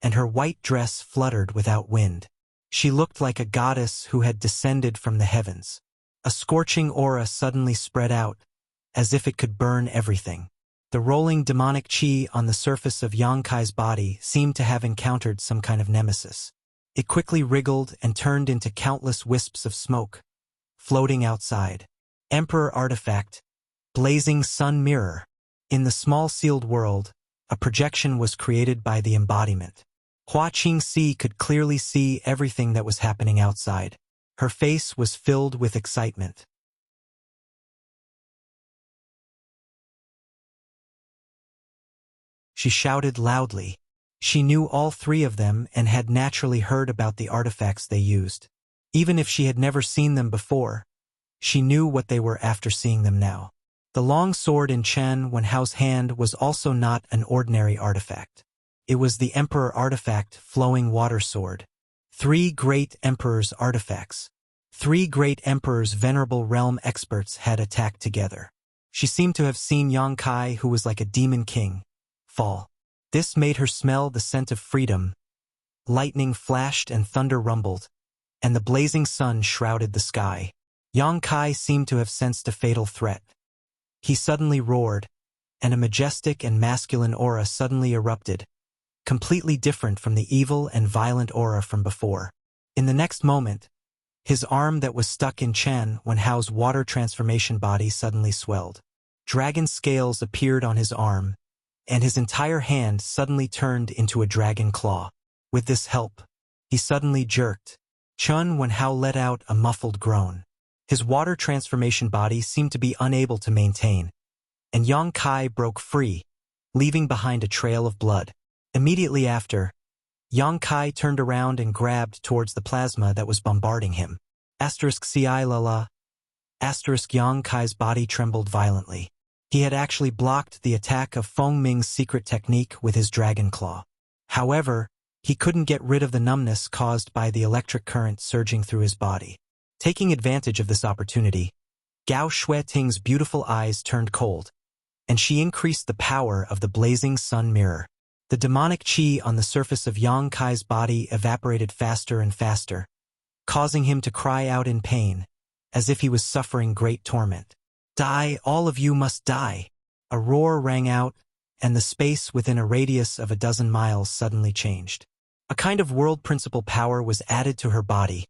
and her white dress fluttered without wind. She looked like a goddess who had descended from the heavens. A scorching aura suddenly spread out, as if it could burn everything. The rolling demonic chi on the surface of Yang Kai's body seemed to have encountered some kind of nemesis. It quickly wriggled and turned into countless wisps of smoke, floating outside. Emperor Artifact, Blazing Sun Mirror. In the small sealed world, a projection was created by the embodiment. Hua Qingxi could clearly see everything that was happening outside. Her face was filled with excitement. She shouted loudly. She knew all three of them and had naturally heard about the artifacts they used. Even if she had never seen them before, she knew what they were after seeing them now. The long sword in Chen Wenhao's hand was also not an ordinary artifact. It was the Emperor Artifact Flowing Water Sword. 3 great Emperor's artifacts. 3 great Emperor's venerable realm experts had attacked together. She seemed to have seen Yang Kai, who was like a demon king, fall. This made her smell the scent of freedom. Lightning flashed and thunder rumbled, and the blazing sun shrouded the sky. Yang Kai seemed to have sensed a fatal threat. He suddenly roared, and a majestic and masculine aura suddenly erupted, completely different from the evil and violent aura from before. In the next moment, his arm that was stuck in Chen Wenhao's water transformation body suddenly swelled. Dragon scales appeared on his arm, and his entire hand suddenly turned into a dragon claw. With this help, he suddenly jerked. Chen Wenhao let out a muffled groan. His water transformation body seemed to be unable to maintain, and Yang Kai broke free, leaving behind a trail of blood. Immediately after, Yang Kai turned around and grabbed towards the plasma that was bombarding him. *CI Yang Kai's body trembled violently. He had actually blocked the attack of Feng Ming's secret technique with his dragon claw. However, he couldn't get rid of the numbness caused by the electric current surging through his body. Taking advantage of this opportunity, Gao Shueting's beautiful eyes turned cold, and she increased the power of the blazing sun mirror. The demonic chi on the surface of Yang Kai's body evaporated faster and faster, causing him to cry out in pain, as if he was suffering great torment. "Die, all of you must die!" A roar rang out, and the space within a radius of 12 miles suddenly changed. A kind of world principle power was added to her body,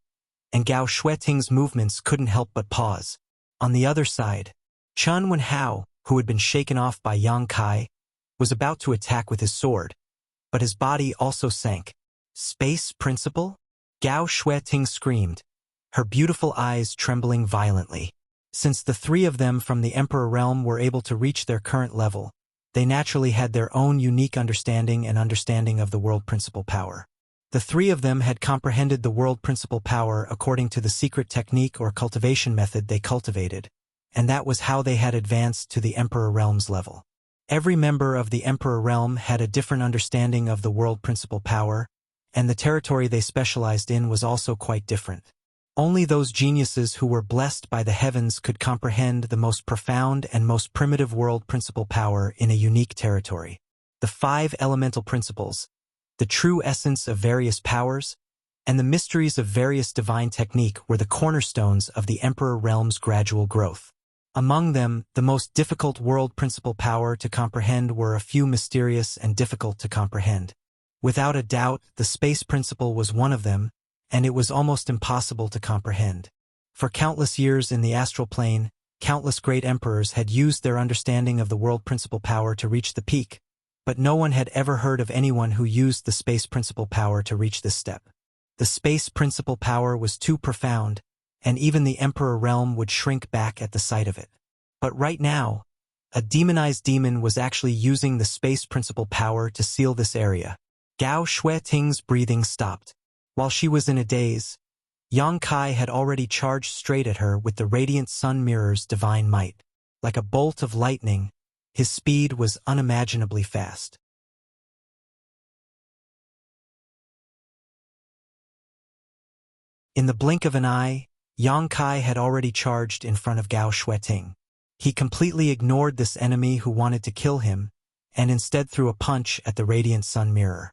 and Gao Shueting's movements couldn't help but pause. On the other side, Chen Wenhao, who had been shaken off by Yang Kai, was about to attack with his sword, but his body also sank. "Space principle?" Gao Shueting screamed, her beautiful eyes trembling violently. Since the 3 of them from the Emperor realm were able to reach their current level, they naturally had their own unique understanding of the world principle power. The 3 of them had comprehended the world principle power according to the secret technique or cultivation method they cultivated, and that was how they had advanced to the Emperor realm's level. Every member of the Emperor realm had a different understanding of the world principle power, and the territory they specialized in was also quite different. Only those geniuses who were blessed by the heavens could comprehend the most profound and most primitive world principle power in a unique territory. The 5 elemental principles, the true essence of various powers, and the mysteries of various divine technique were the cornerstones of the Emperor realm's gradual growth. Among them, the most difficult world principle power to comprehend were a few mysterious and difficult to comprehend. Without a doubt, the space principle was one of them, and it was almost impossible to comprehend. For countless years in the astral plane, countless great emperors had used their understanding of the world principle power to reach the peak, but no one had ever heard of anyone who used the space principle power to reach this step. The space principle power was too profound, and even the Emperor realm would shrink back at the sight of it. But right now, a demonized demon was actually using the space principle power to seal this area. Gao Shueting's breathing stopped. While she was in a daze, Yang Kai had already charged straight at her with the radiant sun mirror's divine might. Like a bolt of lightning, his speed was unimaginably fast. In the blink of an eye, Yang Kai had already charged in front of Gao Shueting. He completely ignored this enemy who wanted to kill him, and instead threw a punch at the radiant sun mirror.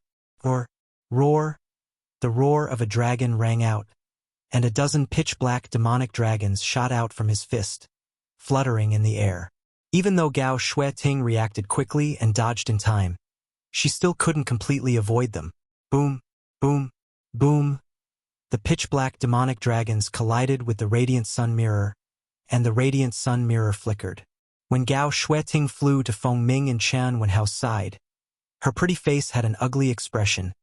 Roar! The roar of a dragon rang out, and a dozen pitch-black demonic dragons shot out from his fist, fluttering in the air. Even though Gao Shueting reacted quickly and dodged in time, she still couldn't completely avoid them. Boom, boom, boom. The pitch-black demonic dragons collided with the radiant sun mirror, and the radiant sun mirror flickered. When Gao Shueting flew to Feng Ming and Qian Wenhao's side, her pretty face had an ugly expression,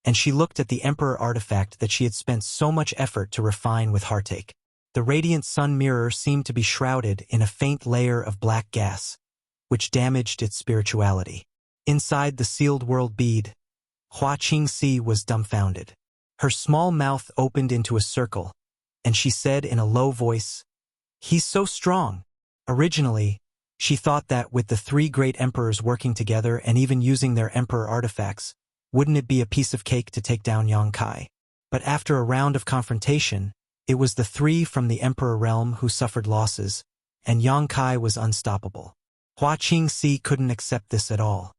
and she looked at the Emperor artifact that she had spent so much effort to refine with heartache. The radiant sun mirror seemed to be shrouded in a faint layer of black gas, which damaged its spirituality. Inside the sealed world bead, Hua Qingxi was dumbfounded. Her small mouth opened into a circle, and she said in a low voice, "He's so strong." Originally, she thought that with the three great emperors working together and even using their emperor artifacts, wouldn't it be a piece of cake to take down Yang Kai? But after a round of confrontation, it was the three from the emperor realm who suffered losses, and Yang Kai was unstoppable. Hua Qingxi couldn't accept this at all.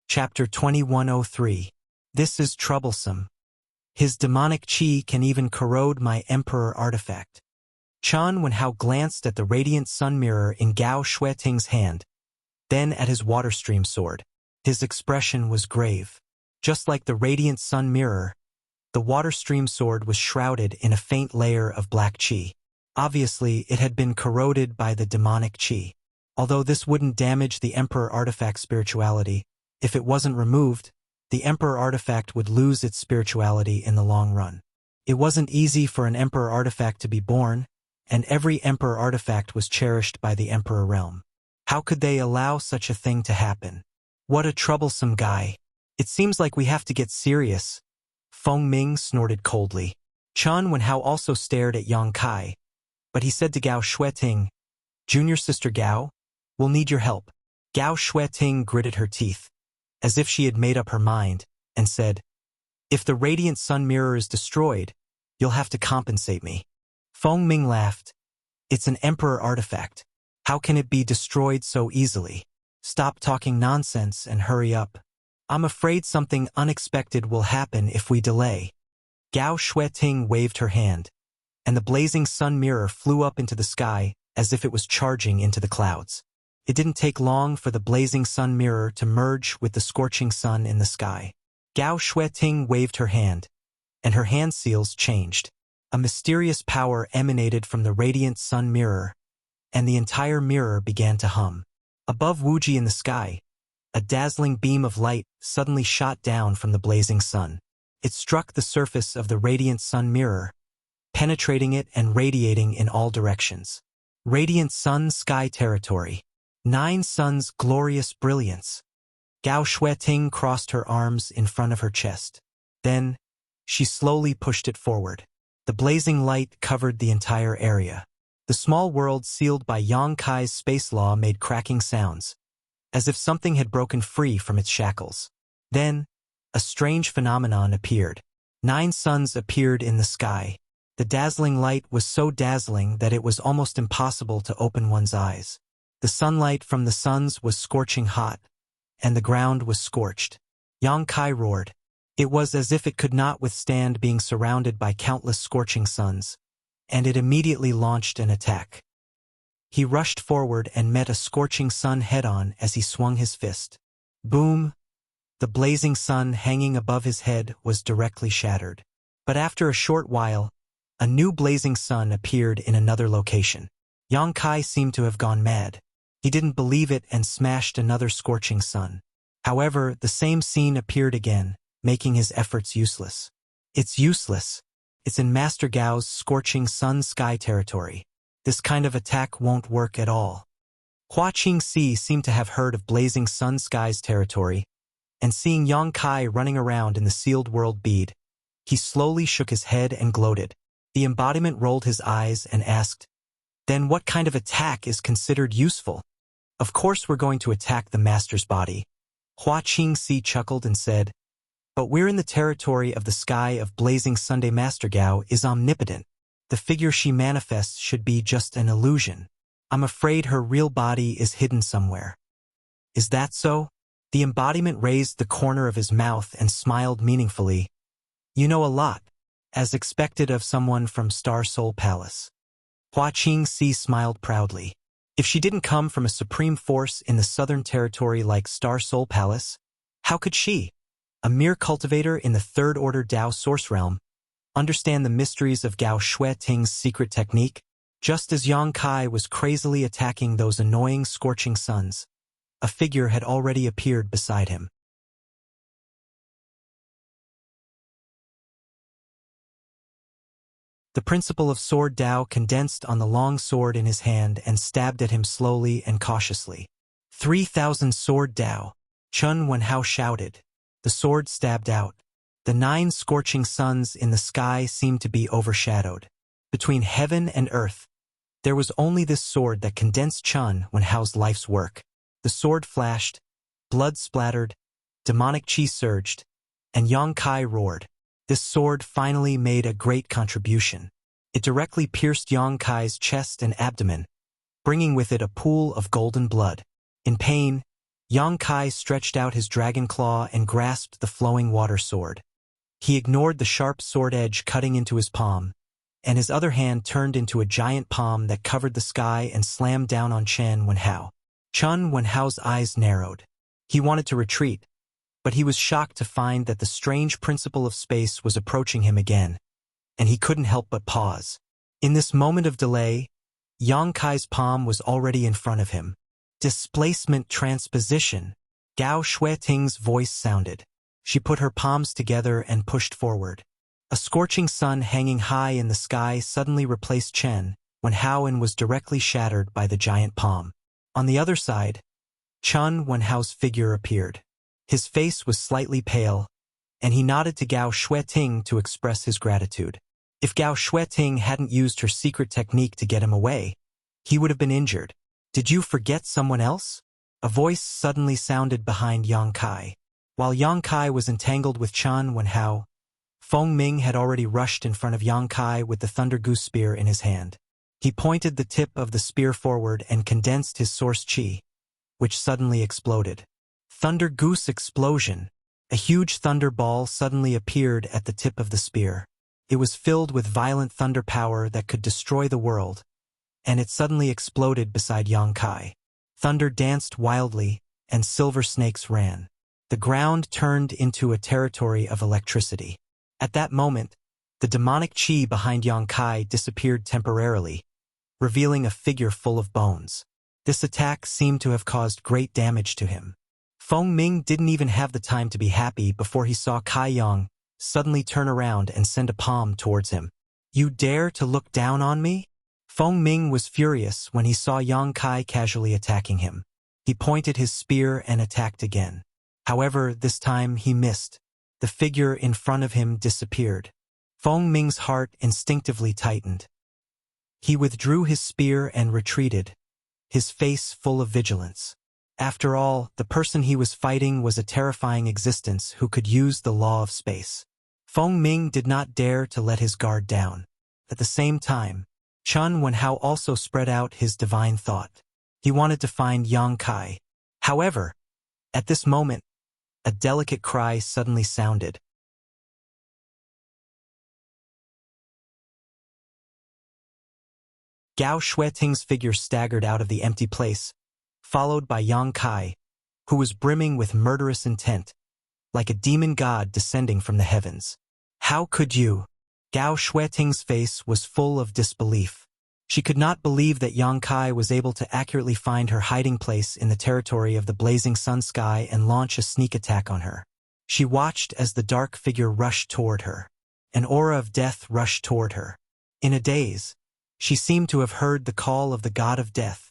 Chapter 2103. This is troublesome. His demonic chi can even corrode my emperor artifact. Qian Wenhao glanced at the radiant sun mirror in Gao Shueting's hand, then at his water stream sword. His expression was grave. Just like the radiant sun mirror, the water stream sword was shrouded in a faint layer of black chi. Obviously, it had been corroded by the demonic chi. Although this wouldn't damage the emperor artifact's spirituality, if it wasn't removed, the emperor artifact would lose its spirituality in the long run. It wasn't easy for an emperor artifact to be born, and every emperor artifact was cherished by the emperor realm. How could they allow such a thing to happen? What a troublesome guy. It seems like we have to get serious. Feng Ming snorted coldly. Qian Wenhao also stared at Yang Kai, but he said to Gao Shueting, "Junior sister Gao, we'll need your help." Gao Shueting gritted her teeth, as if she had made up her mind, and said, "If the radiant sun mirror is destroyed, you'll have to compensate me." Feng Ming laughed. "It's an emperor artifact. How can it be destroyed so easily? Stop talking nonsense and hurry up. I'm afraid something unexpected will happen if we delay." Gao Shueting waved her hand, and the blazing sun mirror flew up into the sky as if it was charging into the clouds. It didn't take long for the blazing sun mirror to merge with the scorching sun in the sky. Gao Shueting waved her hand, and her hand seals changed. A mysterious power emanated from the radiant sun mirror, and the entire mirror began to hum. Above Wuxia in the sky, a dazzling beam of light suddenly shot down from the blazing sun. It struck the surface of the radiant sun mirror, penetrating it and radiating in all directions. Radiant sun sky territory. 9 suns' glorious brilliance. Gao Shueting crossed her arms in front of her chest. Then, she slowly pushed it forward. The blazing light covered the entire area. The small world sealed by Yang Kai's space law made cracking sounds, as if something had broken free from its shackles. Then, a strange phenomenon appeared. 9 suns appeared in the sky. The dazzling light was so dazzling that it was almost impossible to open one's eyes. The sunlight from the suns was scorching hot, and the ground was scorched. Yang Kai roared. It was as if it could not withstand being surrounded by countless scorching suns, and it immediately launched an attack. He rushed forward and met a scorching sun head-on as he swung his fist. Boom! The blazing sun hanging above his head was directly shattered. But after a short while, a new blazing sun appeared in another location. Yang Kai seemed to have gone mad. He didn't believe it and smashed another scorching sun. However, the same scene appeared again, making his efforts useless. It's useless. It's in Master Gao's scorching sun sky territory. This kind of attack won't work at all. Hua Qingxi seemed to have heard of blazing sun sky's territory, and seeing Yang Kai running around in the sealed world bead, he slowly shook his head and gloated. The embodiment rolled his eyes and asked, "Then what kind of attack is considered useful?" "Of course we're going to attack the master's body. Hua Qingxi chuckled and said, "But we're in the territory of the sky of blazing Sunday. Master Gao is omnipotent. The figure she manifests should be just an illusion. I'm afraid her real body is hidden somewhere." "Is that so?" The embodiment raised the corner of his mouth and smiled meaningfully. "You know a lot, as expected of someone from Star Soul Palace." Hua Qingxi smiled proudly. If she didn't come from a supreme force in the southern territory like Star Soul Palace, how could she, a mere cultivator in the Third Order Dao Source Realm, understand the mysteries of Gao Shueting's secret technique? Just as Yang Kai was crazily attacking those annoying scorching suns, a figure had already appeared beside him. The principle of sword Dao condensed on the long sword in his hand and stabbed at him slowly and cautiously. 3,000 sword Dao, Chun Wenhao shouted. The sword stabbed out. The 9 scorching suns in the sky seemed to be overshadowed. Between heaven and earth, there was only this sword that condensed Chun Wenhao's life's work. The sword flashed, blood splattered, demonic chi surged, and Yang Kai roared. This sword finally made a great contribution. It directly pierced Yang Kai's chest and abdomen, bringing with it a pool of golden blood. In pain, Yang Kai stretched out his dragon claw and grasped the flowing water sword. He ignored the sharp sword edge cutting into his palm, and his other hand turned into a giant palm that covered the sky and slammed down on Chun Wenhao. Chun Wenhao's eyes narrowed. He wanted to retreat, but he was shocked to find that the strange principle of space was approaching him again, and he couldn't help but pause. In this moment of delay, Yang Kai's palm was already in front of him. Displacement transposition. Gao Shueting's voice sounded. She put her palms together and pushed forward. A scorching sun hanging high in the sky suddenly replaced Chun Wenhao and was directly shattered by the giant palm. On the other side, Chun Wenhao's figure appeared. His face was slightly pale, and he nodded to Gao Shueting to express his gratitude. If Gao Shueting hadn't used her secret technique to get him away, he would have been injured. "Did you forget someone else?" A voice suddenly sounded behind Yang Kai. While Yang Kai was entangled with Chun Wenhao, Feng Ming had already rushed in front of Yang Kai with the Thunder Goose spear in his hand. He pointed the tip of the spear forward and condensed his source chi, which suddenly exploded. Thunder Goose explosion. A huge thunder ball suddenly appeared at the tip of the spear. It was filled with violent thunder power that could destroy the world, and it suddenly exploded beside Yang Kai. Thunder danced wildly, and silver snakes ran. The ground turned into a territory of electricity. At that moment, the demonic chi behind Yang Kai disappeared temporarily, revealing a figure full of bones. This attack seemed to have caused great damage to him. Feng Ming didn't even have the time to be happy before he saw Kai Yang suddenly turn around and send a palm towards him. "You dare to look down on me?" Feng Ming was furious when he saw Yang Kai casually attacking him. He pointed his spear and attacked again. However, this time he missed. The figure in front of him disappeared. Feng Ming's heart instinctively tightened. He withdrew his spear and retreated, his face full of vigilance. After all, the person he was fighting was a terrifying existence who could use the law of space. Feng Ming did not dare to let his guard down. At the same time, Chun Wenhao also spread out his divine thought. He wanted to find Yang Kai. However, at this moment, a delicate cry suddenly sounded. Gao Shueting's figure staggered out of the empty place, followed by Yang Kai, who was brimming with murderous intent, like a demon god descending from the heavens. "How could you?" Gao Shueting's face was full of disbelief. She could not believe that Yang Kai was able to accurately find her hiding place in the territory of the blazing sun sky and launch a sneak attack on her. She watched as the dark figure rushed toward her. An aura of death rushed toward her. In a daze, she seemed to have heard the call of the god of death.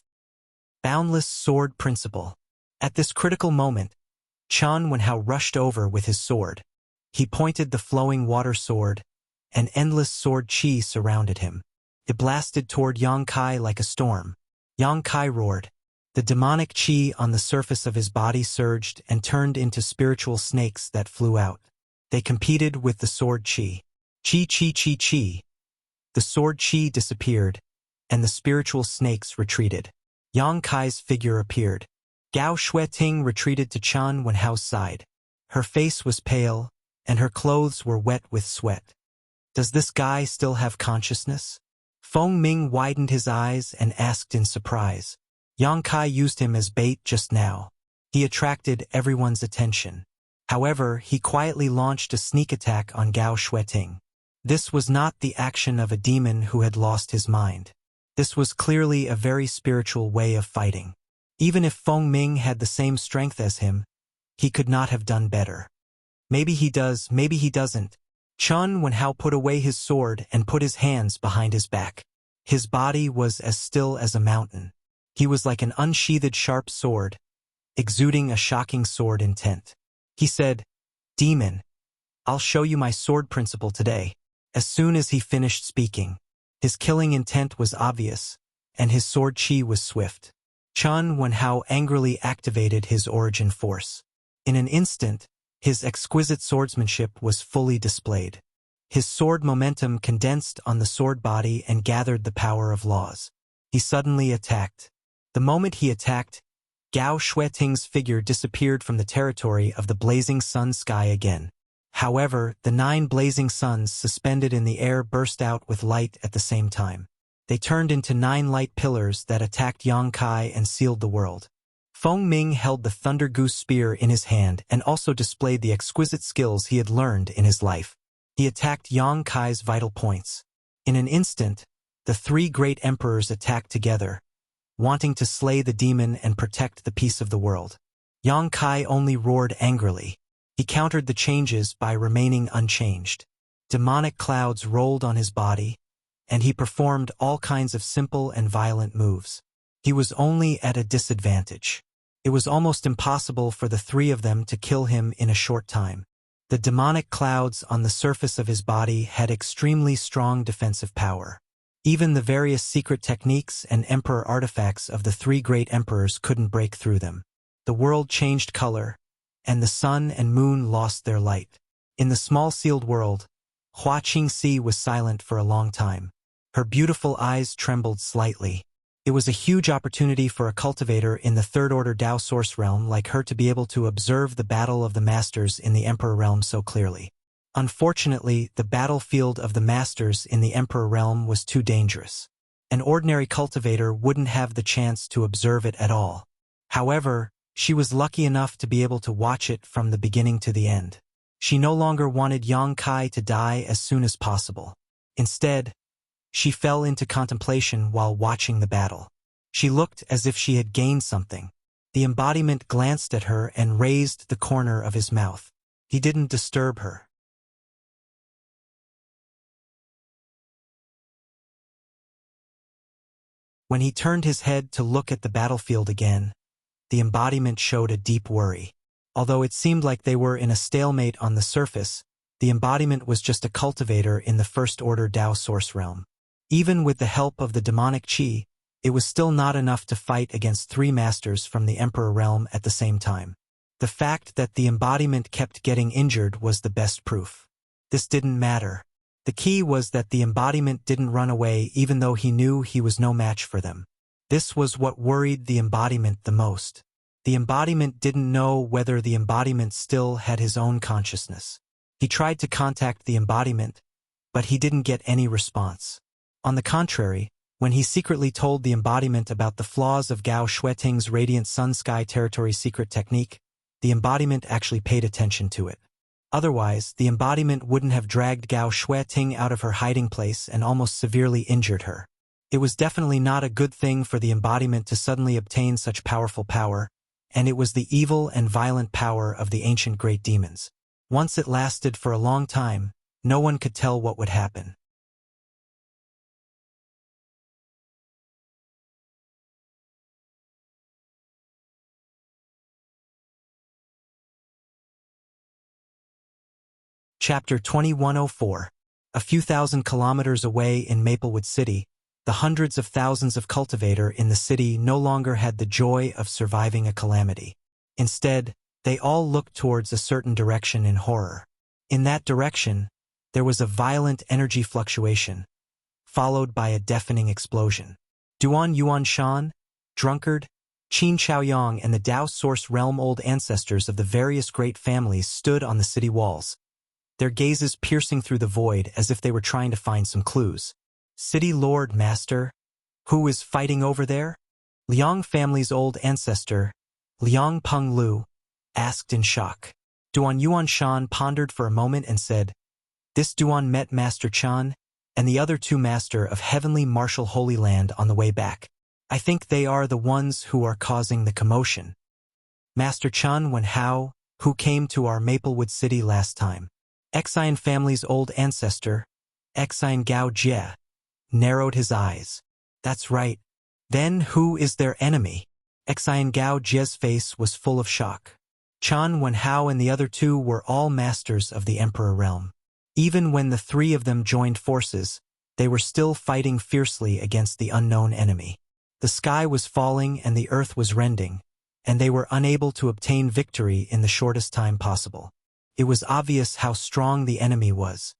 Boundless sword principle. At this critical moment, Chun Wenhao rushed over with his sword. He pointed the flowing water sword, and endless sword chi surrounded him. It blasted toward Yang Kai like a storm. Yang Kai roared. The demonic chi on the surface of his body surged and turned into spiritual snakes that flew out. They competed with the sword chi. Chi chi chi chi. The sword chi disappeared, and the spiritual snakes retreated. Yang Kai's figure appeared. Gao Shueting retreated to Chen Wenhao's side. Her face was pale, and her clothes were wet with sweat. Does this guy still have consciousness? Feng Ming widened his eyes and asked in surprise. Yang Kai used him as bait just now. He attracted everyone's attention. However, he quietly launched a sneak attack on Gao Shueting. This was not the action of a demon who had lost his mind. This was clearly a very spiritual way of fighting. Even if Feng Ming had the same strength as him, he could not have done better. Maybe he does, maybe he doesn't. Chen Wenhao put away his sword and put his hands behind his back. His body was as still as a mountain. He was like an unsheathed sharp sword, exuding a shocking sword intent. He said, "Demon, I'll show you my sword principle today." As soon as he finished speaking, his killing intent was obvious, and his sword chi was swift. Chen Wenhao angrily activated his origin force. In an instant, his exquisite swordsmanship was fully displayed. His sword momentum condensed on the sword body and gathered the power of laws. He suddenly attacked. The moment he attacked, Gao Shueting's figure disappeared from the territory of the blazing sun sky again. However, the 9 blazing suns suspended in the air burst out with light at the same time. They turned into 9 light pillars that attacked Yang Kai and sealed the world. Feng Ming held the Thunder Goose Spear in his hand and also displayed the exquisite skills he had learned in his life. He attacked Yang Kai's vital points. In an instant, the 3 great emperors attacked together, wanting to slay the demon and protect the peace of the world. Yang Kai only roared angrily. He countered the changes by remaining unchanged. Demonic clouds rolled on his body, and he performed all kinds of simple and violent moves. He was only at a disadvantage. It was almost impossible for the 3 of them to kill him in a short time. The demonic clouds on the surface of his body had extremely strong defensive power. Even the various secret techniques and emperor artifacts of the 3 great emperors couldn't break through them. The world changed color, and the sun and moon lost their light. In the small sealed world, Hua Qingxi was silent for a long time. Her beautiful eyes trembled slightly. It was a huge opportunity for a cultivator in the third-order Dao Source realm like her to be able to observe the battle of the masters in the Emperor realm so clearly. Unfortunately, the battlefield of the masters in the Emperor realm was too dangerous. An ordinary cultivator wouldn't have the chance to observe it at all. However, she was lucky enough to be able to watch it from the beginning to the end. She no longer wanted Yang Kai to die as soon as possible. Instead, she fell into contemplation while watching the battle. She looked as if she had gained something. The embodiment glanced at her and raised the corner of his mouth. He didn't disturb her. When he turned his head to look at the battlefield again, the embodiment showed a deep worry. Although it seemed like they were in a stalemate on the surface, the embodiment was just a cultivator in the first-order Dao Source realm. Even with the help of the demonic chi, it was still not enough to fight against 3 masters from the Emperor realm at the same time. The fact that the embodiment kept getting injured was the best proof. This didn't matter. The key was that the embodiment didn't run away even though he knew he was no match for them. This was what worried the embodiment the most. The embodiment didn't know whether the embodiment still had his own consciousness. He tried to contact the embodiment, but he didn't get any response. On the contrary, when he secretly told the embodiment about the flaws of Gao Shueting's Radiant Sun Sky Territory secret technique, the embodiment actually paid attention to it. Otherwise, the embodiment wouldn't have dragged Gao Shueting out of her hiding place and almost severely injured her. It was definitely not a good thing for the embodiment to suddenly obtain such powerful power, and it was the evil and violent power of the ancient great demons. Once it lasted for a long time, no one could tell what would happen. Chapter 2104. A few thousand kilometers away in Maplewood City, The hundreds of thousands of cultivator in the city no longer had the joy of surviving a calamity. Instead, they all looked towards a certain direction in horror. In that direction, there was a violent energy fluctuation, followed by a deafening explosion. Duan Yuan Shan, Drunkard, Qin Chaoyang and the Tao Source Realm old ancestors of the various great families stood on the city walls, their gazes piercing through the void as if they were trying to find some clues. City Lord Master, who is fighting over there? Liang family's old ancestor, Liang Peng Lu, asked in shock. Duan Yuan Shan pondered for a moment and said, "This Duan met Master Chan and the other two Master of Heavenly Martial Holy Land on the way back. I think they are the ones who are causing the commotion. Master Chan Wenhao, who came to our Maplewood City last time." Xian family's old ancestor, Xian Gao Jie, narrowed his eyes. "That's right. Then who is their enemy?" Xian Gao Jie's face was full of shock. Chan Wenhao and the other two were all masters of the Emperor Realm. Even when the three of them joined forces, they were still fighting fiercely against the unknown enemy. The sky was falling and the earth was rending, and they were unable to obtain victory in the shortest time possible. It was obvious how strong the enemy was.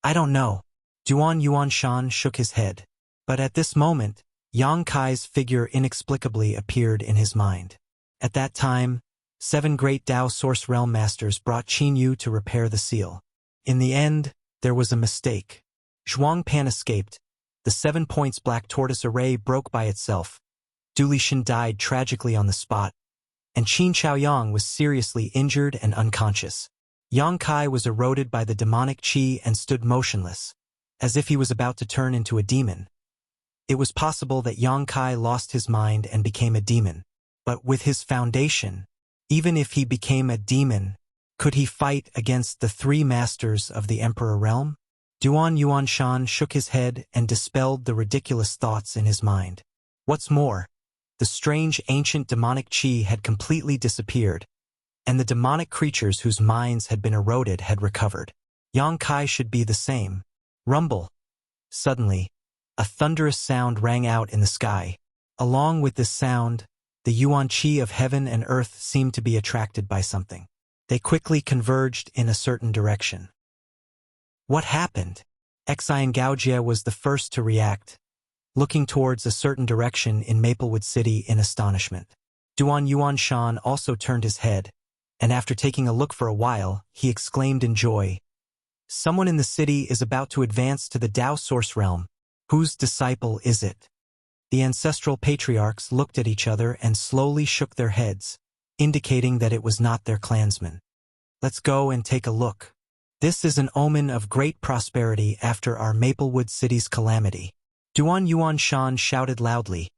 "I don't know." Duan Yuan Shan shook his head. But at this moment, Yang Kai's figure inexplicably appeared in his mind. At that time, 7 great Tao Source Realm Masters brought Qin Yu to repair the seal. In the end, there was a mistake. Zhuang Pan escaped. The 7 points Black Tortoise array broke by itself. Du Lishan died tragically on the spot, and Qin Chaoyang was seriously injured and unconscious. Yang Kai was eroded by the demonic qi and stood motionless, as if he was about to turn into a demon. It was possible that Yang Kai lost his mind and became a demon, but with his foundation, even if he became a demon, could he fight against the 3 masters of the Emperor Realm? Duan Yuan Shan shook his head and dispelled the ridiculous thoughts in his mind. What's more, the strange ancient demonic qi had completely disappeared, and the demonic creatures whose minds had been eroded had recovered. Yang Kai should be the same. Rumble. Suddenly, a thunderous sound rang out in the sky. Along with this sound, the Yuan Qi of heaven and earth seemed to be attracted by something. They quickly converged in a certain direction. What happened? Xian Gaojie was the first to react, looking towards a certain direction in Maplewood City in astonishment. Duan Yuan Shan also turned his head, and after taking a look for a while, he exclaimed in joy, "Someone in the city is about to advance to the Tao Source Realm. Whose disciple is it?" The ancestral patriarchs looked at each other and slowly shook their heads, indicating that it was not their clansman. "Let's go and take a look. This is an omen of great prosperity after our Maplewood City's calamity." Duan Yuan Shan shouted loudly,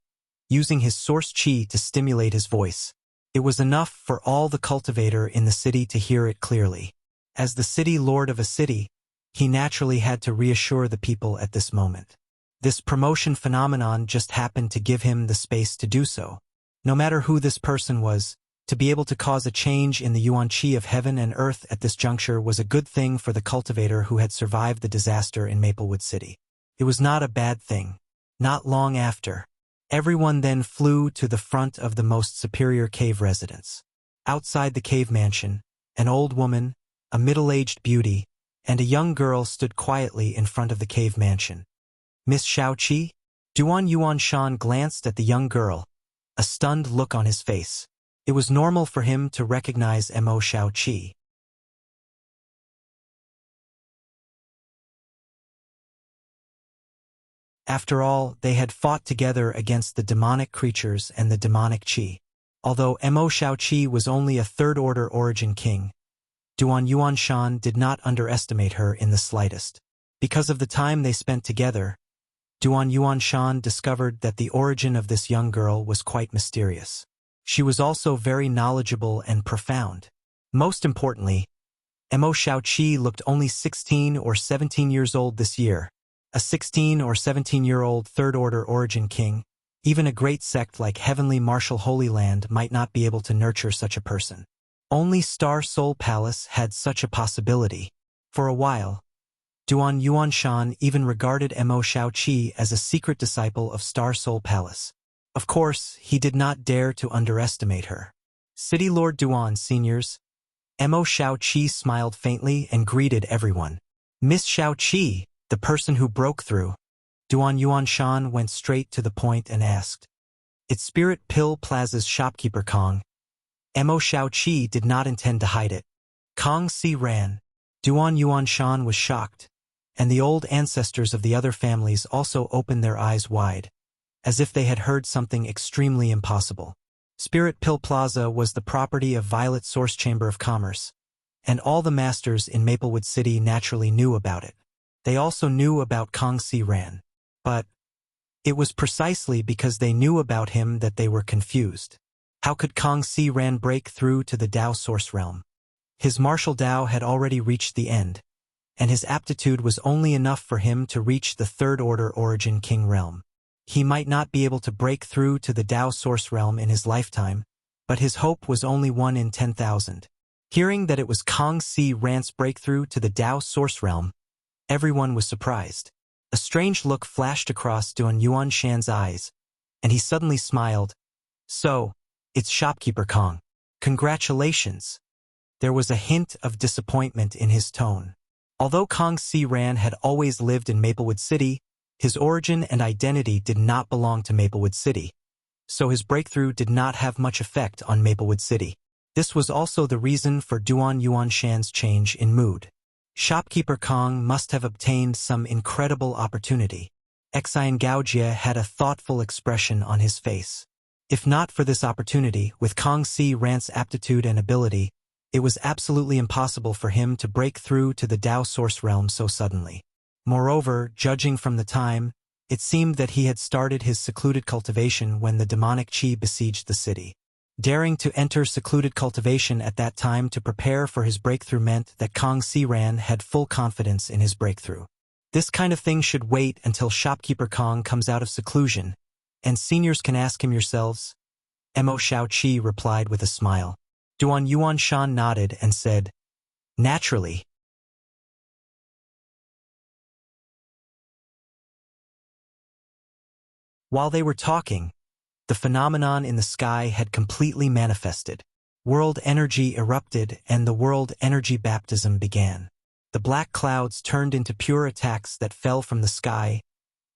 using his source qi to stimulate his voice. It was enough for all the cultivator in the city to hear it clearly. As the city lord of a city, he naturally had to reassure the people at this moment. This promotion phenomenon just happened to give him the space to do so. No matter who this person was, to be able to cause a change in the Yuan Qi of heaven and earth at this juncture was a good thing for the cultivator who had survived the disaster in Maplewood City. It was not a bad thing. Not long after, everyone then flew to the front of the most superior cave residence. Outside the cave mansion, an old woman, a middle-aged beauty, and a young girl stood quietly in front of the cave mansion. "Miss Shaoqi?" Duan Yuan Shan glanced at the young girl, a stunned look on his face. It was normal for him to recognize Mo Shaoqi. After all, they had fought together against the demonic creatures and the demonic qi. Although Mo Shaoqi was only a third-order origin king, Duan Yuan Shan did not underestimate her in the slightest. Because of the time they spent together, Duan Yuan Shan discovered that the origin of this young girl was quite mysterious. She was also very knowledgeable and profound. Most importantly, Mo Shaoqi looked only 16 or 17 years old this year. A 16 or 17-year-old third-order origin king, even a great sect like Heavenly Martial Holy Land might not be able to nurture such a person. Only Star Soul Palace had such a possibility. For a while, Duan Yuanshan even regarded Mo Shaoqi as a secret disciple of Star Soul Palace. Of course, he did not dare to underestimate her. City Lord Duan Seniors. Mo Shaoqi smiled faintly and greeted everyone. Miss Shaoqi, the person who broke through. Duan Yuanshan went straight to the point and asked. It's Spirit Pill Plaza's shopkeeper Kong. Mo Shaoqi did not intend to hide it. Kong Si ran. Duan Yuanshan was shocked, and the old ancestors of the other families also opened their eyes wide, as if they had heard something extremely impossible. Spirit Pill Plaza was the property of Violet Source Chamber of Commerce, and all the masters in Maplewood City naturally knew about it. They also knew about Kong Si Ran. But it was precisely because they knew about him that they were confused. How could Kong Si Ran break through to the Dao Source Realm? His martial Dao had already reached the end, and his aptitude was only enough for him to reach the Third Order Origin King Realm. He might not be able to break through to the Dao Source Realm in his lifetime, but his hope was only 1 in 10,000. Hearing that it was Kong Si Ran's breakthrough to the Dao Source Realm, everyone was surprised. A strange look flashed across Duan Yuanshan's eyes, and he suddenly smiled. So, it's shopkeeper Kong. Congratulations. There was a hint of disappointment in his tone. Although Kong Si Ran had always lived in Maplewood City, his origin and identity did not belong to Maplewood City, so his breakthrough did not have much effect on Maplewood City. This was also the reason for Duan Yuanshan's change in mood. Shopkeeper Kong must have obtained some incredible opportunity. Xian Gaojie had a thoughtful expression on his face. If not for this opportunity, with Kong Si Ran's aptitude and ability, it was absolutely impossible for him to break through to the Dao Source Realm so suddenly. Moreover, judging from the time, it seemed that he had started his secluded cultivation when the demonic qi besieged the city. Daring to enter secluded cultivation at that time to prepare for his breakthrough meant that Kong Si Ran had full confidence in his breakthrough. This kind of thing should wait until shopkeeper Kong comes out of seclusion, and seniors can ask him yourselves. Mo Shaoqi replied with a smile. Duan Yuanshan nodded and said, naturally. While they were talking, the phenomenon in the sky had completely manifested. World energy erupted and the world energy baptism began. The black clouds turned into pure attacks that fell from the sky,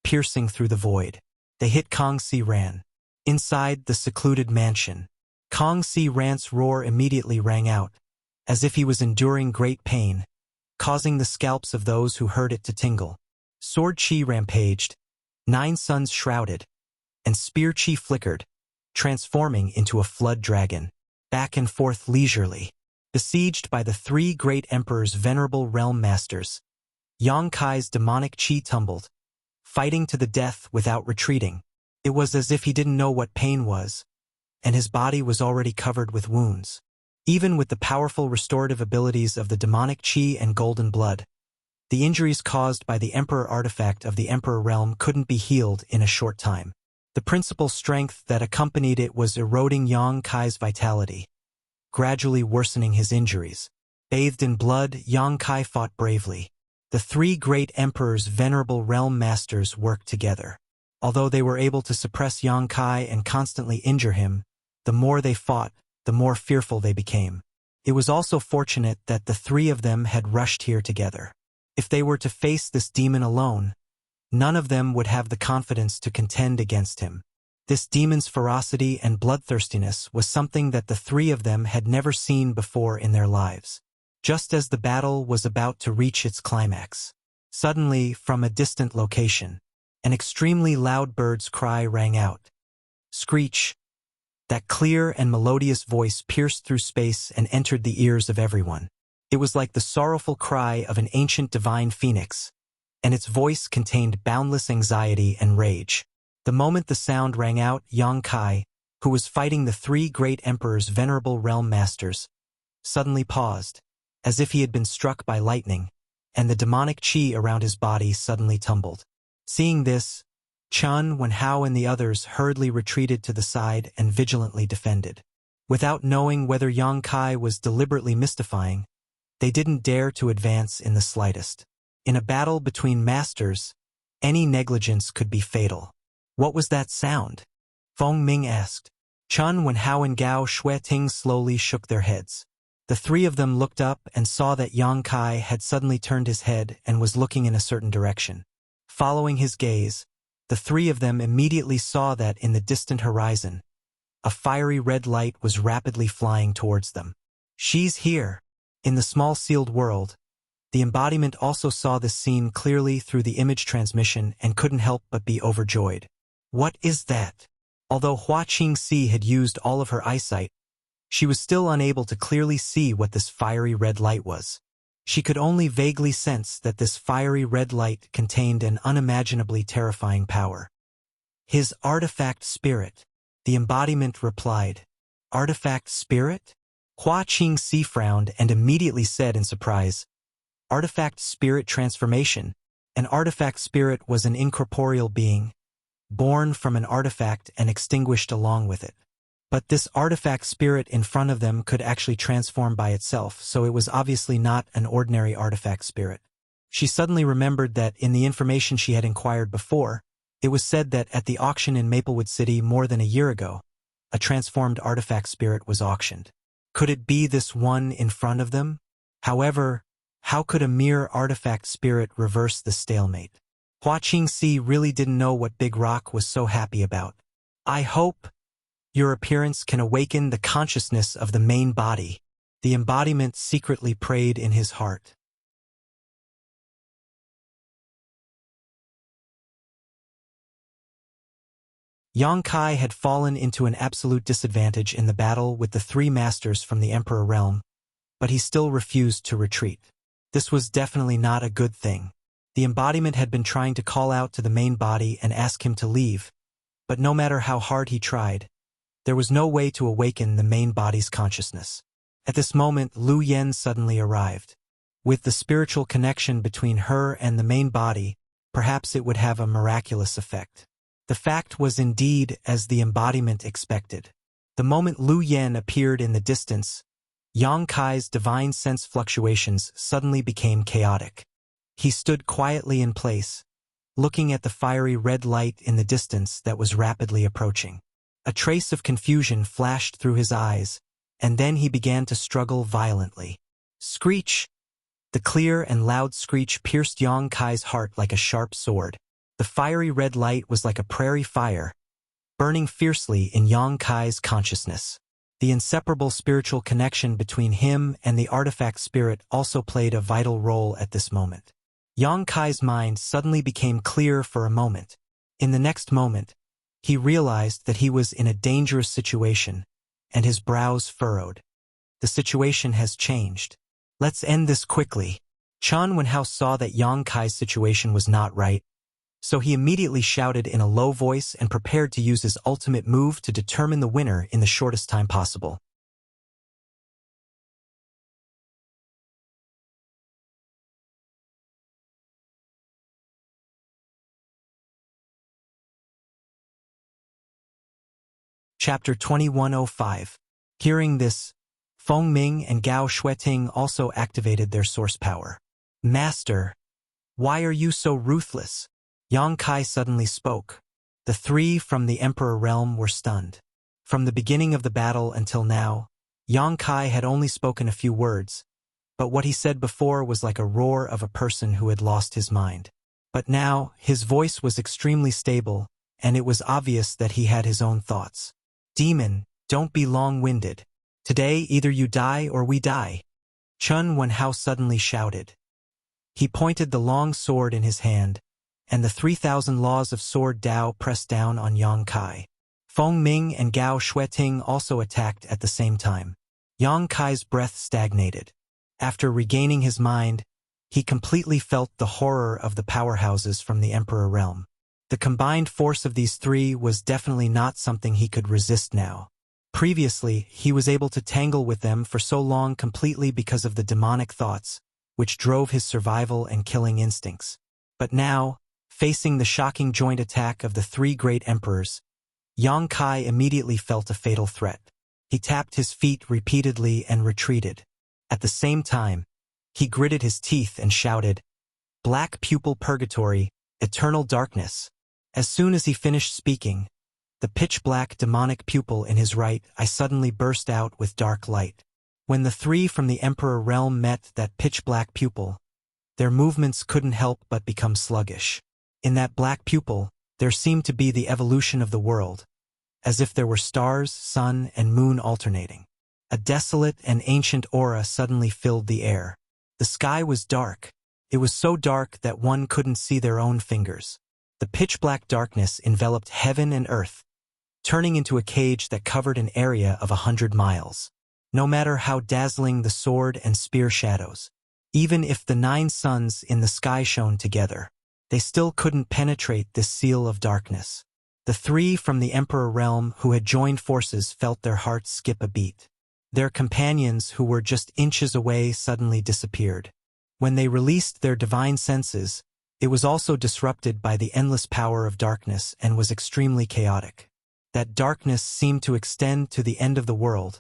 piercing through the void. They hit Kong Si Ran. Inside the secluded mansion, Kong Si Ran's roar immediately rang out, as if he was enduring great pain, causing the scalps of those who heard it to tingle. Sword Chi rampaged, 9 suns shrouded, and spear Chi flickered, transforming into a flood dragon, back and forth leisurely. Besieged by the 3 great emperor's venerable realm masters, Yang Kai's demonic Chi tumbled, fighting to the death without retreating. It was as if he didn't know what pain was, and his body was already covered with wounds. Even with the powerful restorative abilities of the demonic Chi and golden blood, the injuries caused by the Emperor artifact of the Emperor realm couldn't be healed in a short time. The principal strength that accompanied it was eroding Yang Kai's vitality, gradually worsening his injuries. Bathed in blood, Yang Kai fought bravely. The 3 great emperors' venerable realm masters worked together. Although they were able to suppress Yang Kai and constantly injure him, the more they fought, the more fearful they became. It was also fortunate that the 3 of them had rushed here together. If they were to face this demon alone, none of them would have the confidence to contend against him. This demon's ferocity and bloodthirstiness was something that the 3 of them had never seen before in their lives. Just as the battle was about to reach its climax, suddenly, from a distant location, an extremely loud bird's cry rang out. Screech! That clear and melodious voice pierced through space and entered the ears of everyone. It was like the sorrowful cry of an ancient divine phoenix, and its voice contained boundless anxiety and rage. The moment the sound rang out, Yang Kai, who was fighting the 3 great emperors' venerable realm masters, suddenly paused, as if he had been struck by lightning, and the demonic qi around his body suddenly tumbled. Seeing this, Chun, Wenhao and the others hurriedly retreated to the side and vigilantly defended. Without knowing whether Yang Kai was deliberately mystifying, they didn't dare to advance in the slightest. In a battle between masters, any negligence could be fatal. What was that sound? Feng Ming asked. Chun Wenhao and Gao Shueting slowly shook their heads. The three of them looked up and saw that Yang Kai had suddenly turned his head and was looking in a certain direction. Following his gaze, the three of them immediately saw that in the distant horizon, a fiery red light was rapidly flying towards them. She's here. In the small sealed world, the embodiment also saw this scene clearly through the image transmission and couldn't help but be overjoyed. What is that? Although Hua Qingxi had used all of her eyesight, she was still unable to clearly see what this fiery red light was. She could only vaguely sense that this fiery red light contained an unimaginably terrifying power. His artifact spirit, the embodiment replied. Artifact spirit? Hua Qingxi frowned and immediately said in surprise, Artifact spirit transformation. An artifact spirit was an incorporeal being, born from an artifact and extinguished along with it. But this artifact spirit in front of them could actually transform by itself, so it was obviously not an ordinary artifact spirit. She suddenly remembered that in the information she had inquired before, it was said that at the auction in Maplewood City more than a year ago, a transformed artifact spirit was auctioned. Could it be this one in front of them? However, how could a mere artifact spirit reverse the stalemate? Hua Qingxi really didn't know what Big Rock was so happy about. I hope your appearance can awaken the consciousness of the main body. The embodiment secretly prayed in his heart. Yang Kai had fallen into an absolute disadvantage in the battle with the three masters from the Emperor realm, but he still refused to retreat. This was definitely not a good thing. The embodiment had been trying to call out to the main body and ask him to leave, but no matter how hard he tried, there was no way to awaken the main body's consciousness. At this moment, Lu Yen suddenly arrived. With the spiritual connection between her and the main body, perhaps it would have a miraculous effect. The fact was indeed as the embodiment expected. The moment Lu Yen appeared in the distance, Yang Kai's divine sense fluctuations suddenly became chaotic. He stood quietly in place, looking at the fiery red light in the distance that was rapidly approaching. A trace of confusion flashed through his eyes, and then he began to struggle violently. Screech! The clear and loud screech pierced Yang Kai's heart like a sharp sword. The fiery red light was like a prairie fire, burning fiercely in Yang Kai's consciousness. The inseparable spiritual connection between him and the artifact spirit also played a vital role at this moment. Yang Kai's mind suddenly became clear for a moment. In the next moment, he realized that he was in a dangerous situation, and his brows furrowed. The situation has changed. Let's end this quickly. Chun Wenhao saw that Yang Kai's situation was not right, so he immediately shouted in a low voice and prepared to use his ultimate move to determine the winner in the shortest time possible. Chapter 2105. Hearing this, Feng Ming and Gao Shueting also activated their source power. Master, why are you so ruthless? Yang Kai suddenly spoke. The three from the Emperor realm were stunned. From the beginning of the battle until now, Yang Kai had only spoken a few words, but what he said before was like a roar of a person who had lost his mind. But now, his voice was extremely stable, and it was obvious that he had his own thoughts. Demon, don't be long-winded. Today either you die or we die. Chun Wenhao suddenly shouted. He pointed the long sword in his hand, and the 3,000 laws of sword Dao pressed down on Yang Kai. Feng Ming and Gao Shueting also attacked at the same time. Yang Kai's breath stagnated. After regaining his mind, he completely felt the horror of the powerhouses from the Emperor realm. The combined force of these three was definitely not something he could resist now. Previously, he was able to tangle with them for so long completely because of the demonic thoughts, which drove his survival and killing instincts. But now, facing the shocking joint attack of the three great emperors, Yang Kai immediately felt a fatal threat. He tapped his feet repeatedly and retreated. At the same time, he gritted his teeth and shouted, Black pupil purgatory, eternal darkness. As soon as he finished speaking, the pitch-black demonic pupil in his right eye suddenly burst out with dark light. When the three from the Emperor realm met that pitch-black pupil, their movements couldn't help but become sluggish. In that black pupil, there seemed to be the evolution of the world, as if there were stars, sun, and moon alternating. A desolate and ancient aura suddenly filled the air. The sky was dark. It was so dark that one couldn't see their own fingers. The pitch-black darkness enveloped heaven and earth, turning into a cage that covered an area of 100 miles. No matter how dazzling the sword and spear shadows, even if the 9 suns in the sky shone together, they still couldn't penetrate this seal of darkness. The three from the Emperor realm who had joined forces felt their hearts skip a beat. Their companions who were just inches away suddenly disappeared. When they released their divine senses, it was also disrupted by the endless power of darkness and was extremely chaotic. That darkness seemed to extend to the end of the world,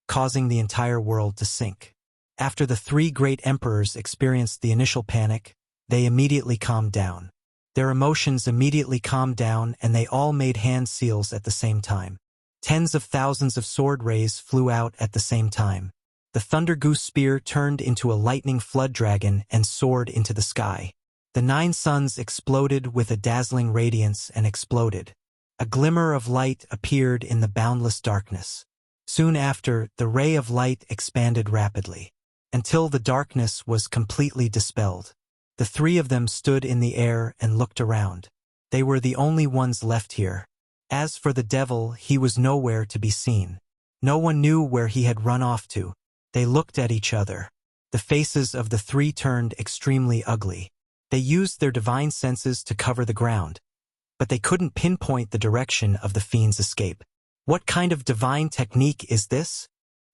causing the entire world to sink. After the 3 great emperors experienced the initial panic, they immediately calmed down. Their emotions immediately calmed down and they all made hand seals at the same time. Tens of thousands of sword rays flew out at the same time. The Thunder Goose spear turned into a lightning flood dragon and soared into the sky. The 9 suns exploded with a dazzling radiance and exploded. A glimmer of light appeared in the boundless darkness. Soon after, the ray of light expanded rapidly, until the darkness was completely dispelled. The 3 of them stood in the air and looked around. They were the only ones left here. As for the devil, he was nowhere to be seen. No one knew where he had run off to. They looked at each other. The faces of the 3 turned extremely ugly. They used their divine senses to cover the ground, but they couldn't pinpoint the direction of the fiend's escape. What kind of divine technique is this?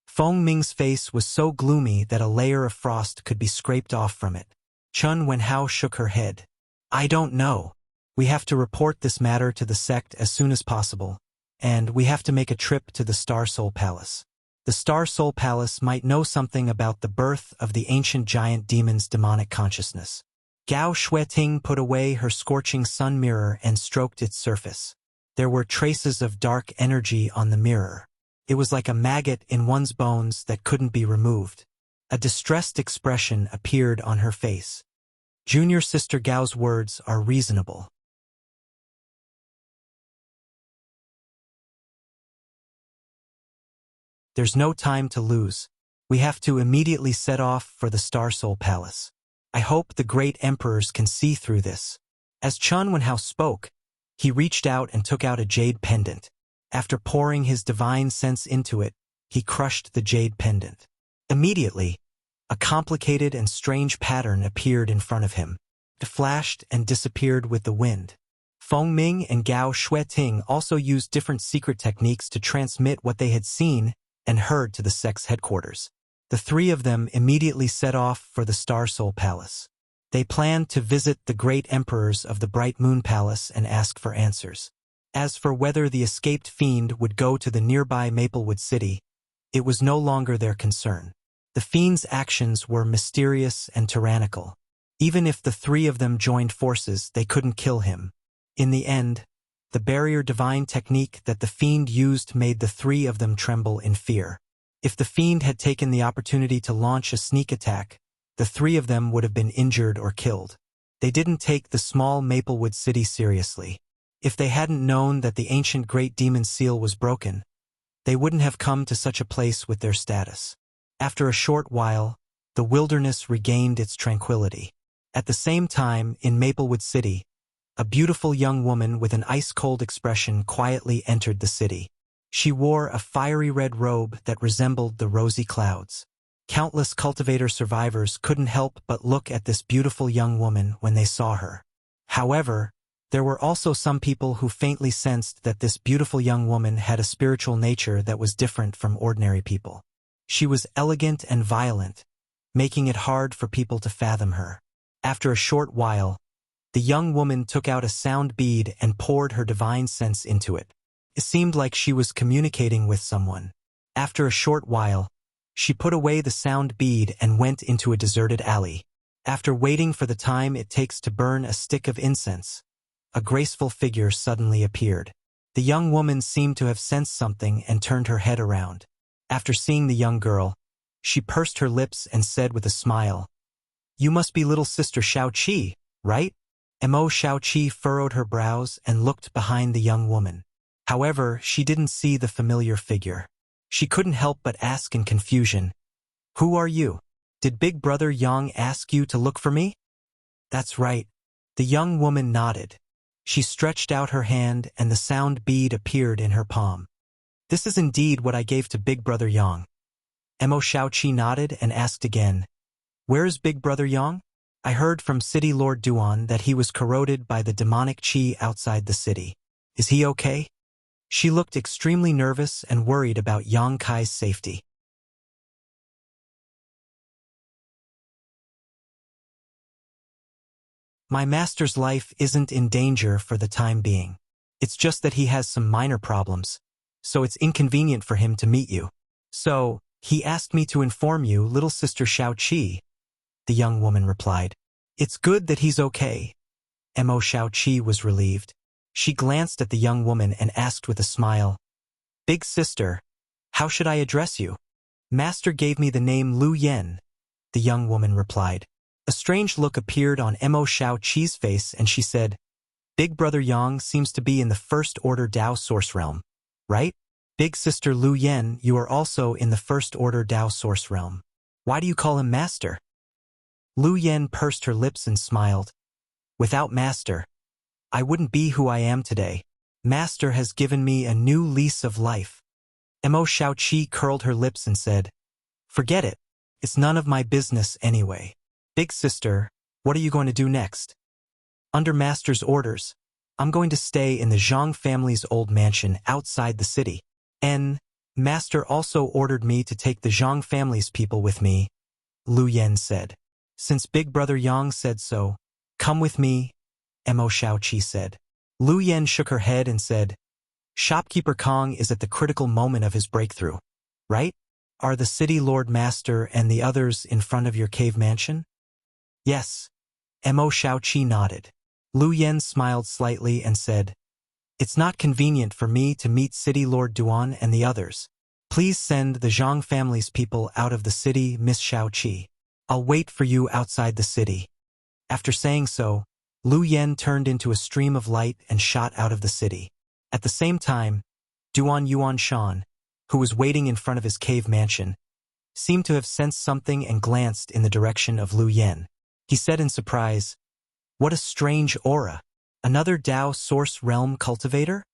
Feng Ming's face was so gloomy that a layer of frost could be scraped off from it. Chun Wenhao shook her head. I don't know. We have to report this matter to the sect as soon as possible, and we have to make a trip to the Star Soul Palace. The Star Soul Palace might know something about the birth of the ancient giant demon's demonic consciousness. Gao Shueting put away her scorching sun mirror and stroked its surface. There were traces of dark energy on the mirror. It was like a maggot in one's bones that couldn't be removed. A distressed expression appeared on her face. Junior Sister Gao's words are reasonable. There's no time to lose. We have to immediately set off for the Star Soul Palace. I hope the great emperors can see through this. As Chun Wenhao spoke, he reached out and took out a jade pendant. After pouring his divine sense into it, he crushed the jade pendant. Immediately, a complicated and strange pattern appeared in front of him. It flashed and disappeared with the wind. Feng Ming and Gao Shueting also used different secret techniques to transmit what they had seen and heard to the sect's headquarters. The 3 of them immediately set off for the Star Soul Palace. They planned to visit the great emperors of the Bright Moon Palace and ask for answers. As for whether the escaped fiend would go to the nearby Maplewood City, it was no longer their concern. The fiend's actions were mysterious and tyrannical. Even if the 3 of them joined forces, they couldn't kill him. In the end, the barrier divine technique that the fiend used made the 3 of them tremble in fear. If the fiend had taken the opportunity to launch a sneak attack, the 3 of them would have been injured or killed. They didn't take the small Maplewood City seriously. If they hadn't known that the ancient great demon seal was broken, they wouldn't have come to such a place with their status. After a short while, the wilderness regained its tranquility. At the same time, in Maplewood City, a beautiful young woman with an ice-cold expression quietly entered the city. She wore a fiery red robe that resembled the rosy clouds. Countless cultivator survivors couldn't help but look at this beautiful young woman when they saw her. However, there were also some people who faintly sensed that this beautiful young woman had a spiritual nature that was different from ordinary people. She was elegant and violent, making it hard for people to fathom her. After a short while, the young woman took out a sound bead and poured her divine sense into it. It seemed like she was communicating with someone. After a short while, she put away the sound bead and went into a deserted alley. After waiting for the time it takes to burn a stick of incense, a graceful figure suddenly appeared. The young woman seemed to have sensed something and turned her head around. After seeing the young girl, she pursed her lips and said with a smile, "You must be little sister Shao-Chi, right?" Mo Shao-Chi furrowed her brows and looked behind the young woman. However, she didn't see the familiar figure. She couldn't help but ask in confusion, "Who are you? Did Big Brother Yang ask you to look for me?" "That's right." The young woman nodded. She stretched out her hand and the sound bead appeared in her palm. "This is indeed what I gave to Big Brother Yang." Mo Shao-Chi nodded and asked again, "Where is Big Brother Yang?" "I heard from City Lord Duan that he was corroded by the demonic qi outside the city. Is he okay?" She looked extremely nervous and worried about Yang Kai's safety. "My master's life isn't in danger for the time being. It's just that he has some minor problems, so it's inconvenient for him to meet you. So, he asked me to inform you, little sister Shao-Chi," the young woman replied. "It's good that he's okay." Mo Shao-Chi was relieved. She glanced at the young woman and asked with a smile, "Big sister, how should I address you?" "Master gave me the name Lu Yen," the young woman replied. A strange look appeared on Mo Shao-Chi's face and she said, "Big Brother Yang seems to be in the First Order Dao Source Realm, right? Big sister Lu Yen, you are also in the First Order Dao Source Realm. Why do you call him Master?" Lu Yen pursed her lips and smiled. "Without Master, I wouldn't be who I am today. Master has given me a new lease of life." Mo Shao-Chi curled her lips and said, "Forget it. It's none of my business anyway. Big sister, what are you going to do next?" "Under Master's orders, I'm going to stay in the Zhang family's old mansion outside the city. And Master also ordered me to take the Zhang family's people with me," Lu Yen said. "Since Big Brother Yang said so, come with me," Mo Shao-Chi said. Lu Yen shook her head and said, "Shopkeeper Kong is at the critical moment of his breakthrough, right? Are the City Lord Master and the others in front of your cave mansion?" "Yes." Mo Shao-Chi nodded. Lu Yen smiled slightly and said, "It's not convenient for me to meet City Lord Duan and the others. Please send the Zhang family's people out of the city, Miss Shao-Chi. I'll wait for you outside the city." After saying so, Lu Yen turned into a stream of light and shot out of the city. At the same time, Duan Yuan Shan, who was waiting in front of his cave mansion, seemed to have sensed something and glanced in the direction of Lu Yen. He said in surprise, "What a strange aura. Another Dao Source Realm cultivator?"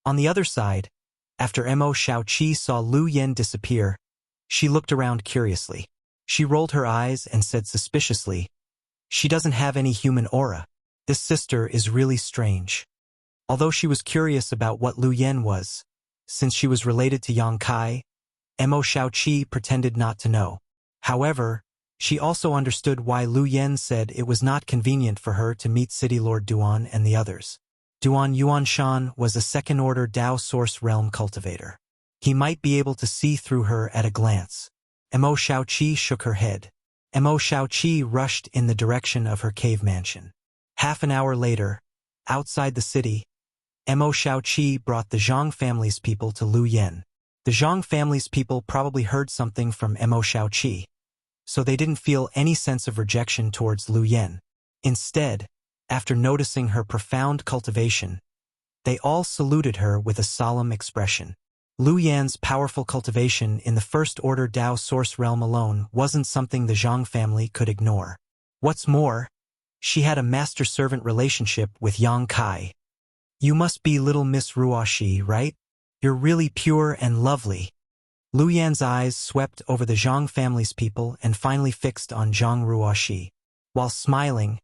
On the other side, after Mo Shao-Chi saw Lu Yen disappear, she looked around curiously. She rolled her eyes and said suspiciously, "She doesn't have any human aura. This sister is really strange." Although she was curious about what Lu Yen was, since she was related to Yang Kai, Mo Shao-Chi pretended not to know. However, she also understood why Lu Yen said it was not convenient for her to meet City Lord Duan and the others. Duan Yuanshan was a second-order Dao Source Realm cultivator. He might be able to see through her at a glance. Mo Shao-Chi shook her head. Mo Shao-Chi rushed in the direction of her cave mansion. Half an hour later, outside the city, Mo Shao-Chi brought the Zhang family's people to Lu Yen. The Zhang family's people probably heard something from Mo Shao-Chi, so they didn't feel any sense of rejection towards Lu Yen. Instead, after noticing her profound cultivation, they all saluted her with a solemn expression. Lu Yan's powerful cultivation in the First Order Dao Source Realm alone wasn't something the Zhang family could ignore. What's more, she had a master-servant relationship with Yang Kai. "You must be little Miss Ruoshi, right? You're really pure and lovely." Lu Yan's eyes swept over the Zhang family's people and finally fixed on Zhang Ruoshi. While smiling,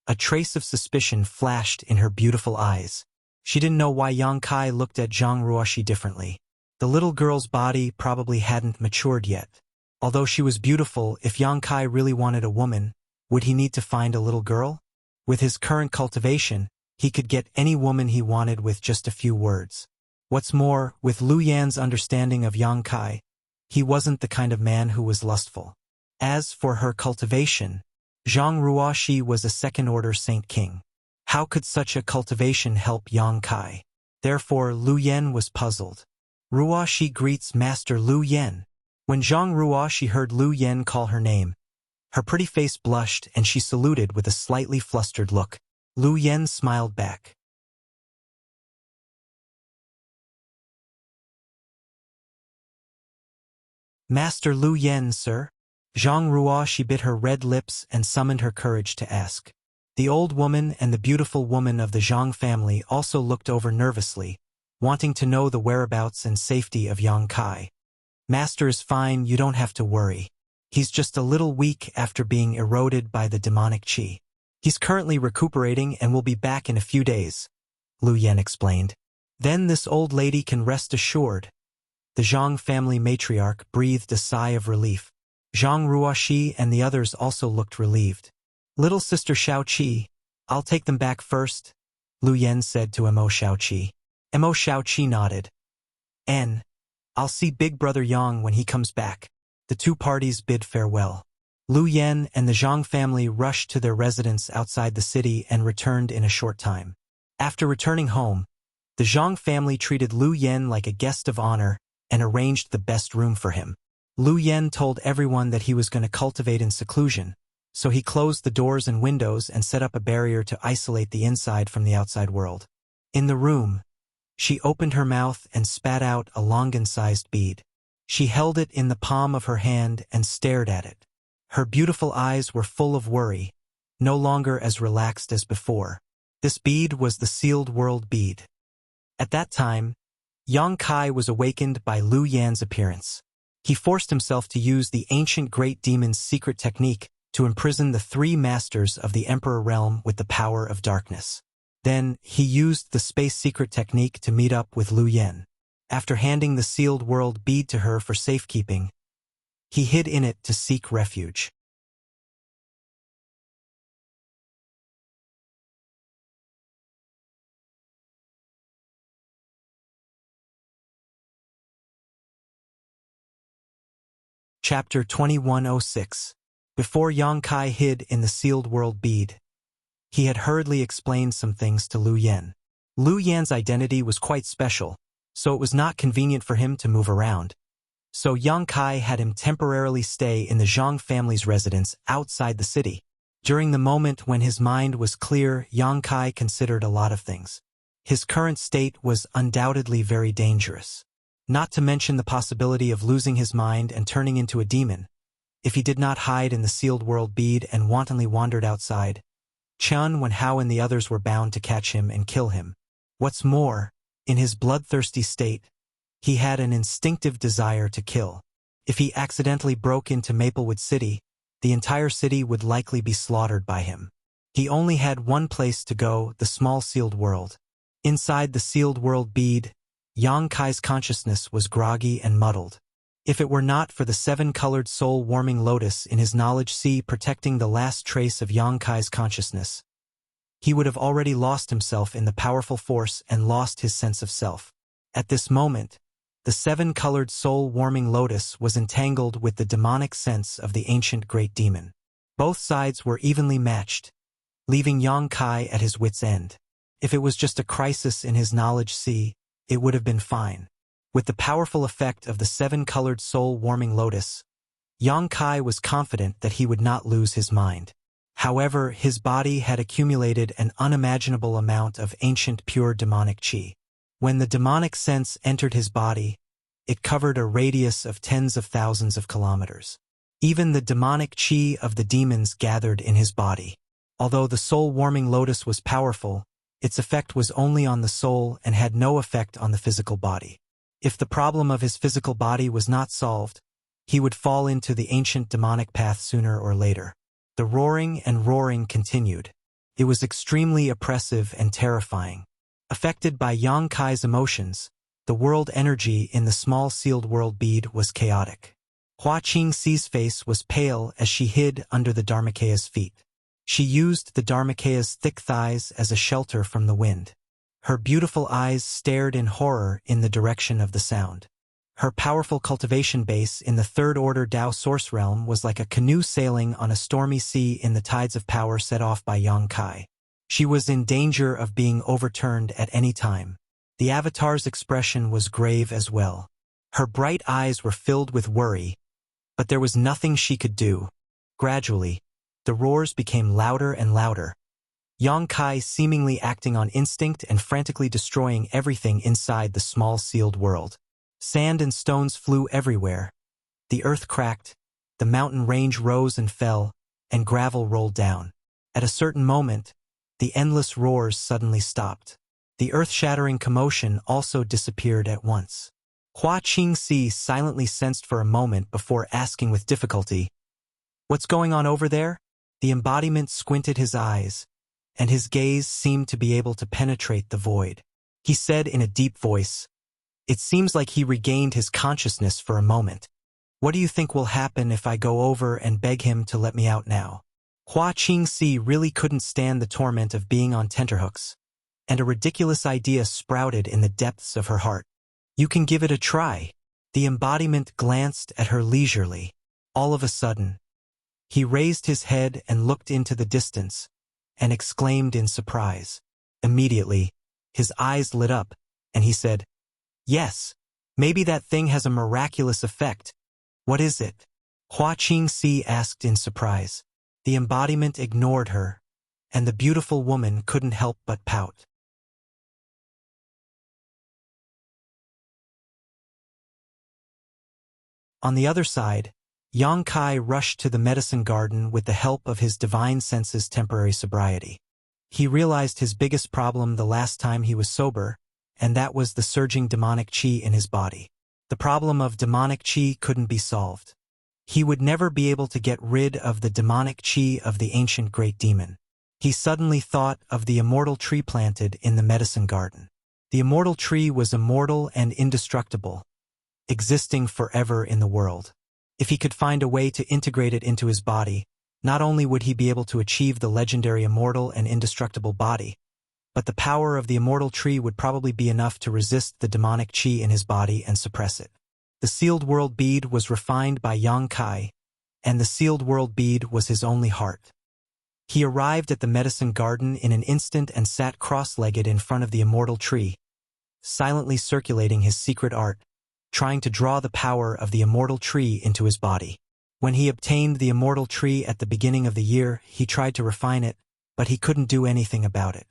a trace of suspicion flashed in her beautiful eyes. She didn't know why Yang Kai looked at Zhang Ruoshi differently. The little girl's body probably hadn't matured yet. Although she was beautiful, if Yang Kai really wanted a woman, would he need to find a little girl? With his current cultivation, he could get any woman he wanted with just a few words. What's more, with Lu Yan's understanding of Yang Kai, he wasn't the kind of man who was lustful. As for her cultivation, Zhang Ruoxi was a second-order saint king. How could such a cultivation help Yang Kai? Therefore, Lu Yen was puzzled. Ruoxi greets Master Lu Yen. When Zhang Ruoxi heard Lu Yen call her name, her pretty face blushed and she saluted with a slightly flustered look. Lu Yen smiled back. Master Lu Yen, sir? Zhang Ruoxi bit her red lips and summoned her courage to ask. The old woman and the beautiful woman of the Zhang family also looked over nervously, wanting to know the whereabouts and safety of Yang Kai. Master is fine, you don't have to worry. He's just a little weak after being eroded by the demonic qi. He's currently recuperating and will be back in a few days, Lu Yen explained. Then this old lady can rest assured. The Zhang family matriarch breathed a sigh of relief. Zhang Ruoxi and the others also looked relieved. Little sister Shaoqi, I'll take them back first, Lu Yen said to Mo Shaoqi. Mo Shaoqi nodded. I'll see big brother Yang when he comes back. The two parties bid farewell. Lu Yen and the Zhang family rushed to their residence outside the city and returned in a short time. After returning home, the Zhang family treated Lu Yen like a guest of honor and arranged the best room for him. Lu Yen told everyone that he was going to cultivate in seclusion, so he closed the doors and windows and set up a barrier to isolate the inside from the outside world. In the room, she opened her mouth and spat out a longan-sized bead. She held it in the palm of her hand and stared at it. Her beautiful eyes were full of worry, no longer as relaxed as before. This bead was the sealed world bead. At that time, Yang Kai was awakened by Lu Yan's appearance. He forced himself to use the ancient great demon's secret technique to imprison the three masters of the Emperor realm with the power of darkness. Then, he used the space secret technique to meet up with Lu Yen. After handing the sealed world bead to her for safekeeping, he hid in it to seek refuge. Chapter 2106. Before Yang Kai hid in the sealed world bead, he had hurriedly explained some things to Lu Yen. Lu Yan's identity was quite special, so it was not convenient for him to move around. So Yang Kai had him temporarily stay in the Zhang family's residence outside the city. During the moment when his mind was clear, Yang Kai considered a lot of things. His current state was undoubtedly very dangerous. Not to mention the possibility of losing his mind and turning into a demon. If he did not hide in the sealed world bead and wantonly wandered outside, Chen Wen Hao and the others were bound to catch him and kill him. What's more, in his bloodthirsty state, he had an instinctive desire to kill. If he accidentally broke into Maplewood City, the entire city would likely be slaughtered by him. He only had one place to go, the small sealed world. Inside the sealed world bead, Yang Kai's consciousness was groggy and muddled. If it were not for the seven-colored soul-warming lotus in his knowledge sea protecting the last trace of Yang Kai's consciousness, he would have already lost himself in the powerful force and lost his sense of self. At this moment, the seven-colored soul-warming lotus was entangled with the demonic sense of the ancient great demon. Both sides were evenly matched, leaving Yang Kai at his wit's end. If it was just a crisis in his knowledge sea, it would have been fine. With the powerful effect of the seven-colored soul-warming lotus, Yang Kai was confident that he would not lose his mind. However, his body had accumulated an unimaginable amount of ancient pure demonic qi. When the demonic sense entered his body, it covered a radius of tens of thousands of kilometers. Even the demonic qi of the demons gathered in his body. Although the soul-warming lotus was powerful, its effect was only on the soul and had no effect on the physical body. If the problem of his physical body was not solved, he would fall into the ancient demonic path sooner or later. The roaring and roaring continued. It was extremely oppressive and terrifying. Affected by Yang Kai's emotions, the world energy in the small sealed world bead was chaotic. Hua Qingxi's face was pale as she hid under the Dharmakeya's feet. She used the Dharmakeya's thick thighs as a shelter from the wind. Her beautiful eyes stared in horror in the direction of the sound. Her powerful cultivation base in the Third Order Tao Source Realm was like a canoe sailing on a stormy sea in the tides of power set off by Yang Kai. She was in danger of being overturned at any time. The Avatar's expression was grave as well. Her bright eyes were filled with worry, but there was nothing she could do. Gradually, the roars became louder and louder. Yang Kai seemingly acting on instinct and frantically destroying everything inside the small sealed world. Sand and stones flew everywhere. The earth cracked, the mountain range rose and fell, and gravel rolled down. At a certain moment, the endless roars suddenly stopped. The earth-shattering commotion also disappeared at once. Hua Qingxi silently sensed for a moment before asking with difficulty, "What's going on over there?" The embodiment squinted his eyes, and his gaze seemed to be able to penetrate the void. He said in a deep voice, "It seems like he regained his consciousness for a moment. What do you think will happen if I go over and beg him to let me out now?" Hua Qingxi really couldn't stand the torment of being on tenterhooks, and a ridiculous idea sprouted in the depths of her heart. "You can give it a try." The embodiment glanced at her leisurely. All of a sudden, he raised his head and looked into the distance, and exclaimed in surprise. Immediately, his eyes lit up, and he said, "Yes, maybe that thing has a miraculous effect. What is it?" Hua Qingxi asked in surprise. The embodiment ignored her, and the beautiful woman couldn't help but pout. On the other side, Yang Kai rushed to the medicine garden with the help of his divine senses' temporary sobriety. He realized his biggest problem the last time he was sober, and that was the surging demonic qi in his body. The problem of demonic qi couldn't be solved. He would never be able to get rid of the demonic qi of the ancient great demon. He suddenly thought of the immortal tree planted in the medicine garden. The immortal tree was immortal and indestructible, existing forever in the world. If he could find a way to integrate it into his body, not only would he be able to achieve the legendary immortal and indestructible body, but the power of the immortal tree would probably be enough to resist the demonic qi in his body and suppress it. The sealed world bead was refined by Yang Kai, and the sealed world bead was his only heart. He arrived at the medicine garden in an instant and sat cross-legged in front of the immortal tree, silently circulating his secret art, trying to draw the power of the immortal tree into his body. When he obtained the immortal tree at the beginning of the year, he tried to refine it, but he couldn't do anything about it.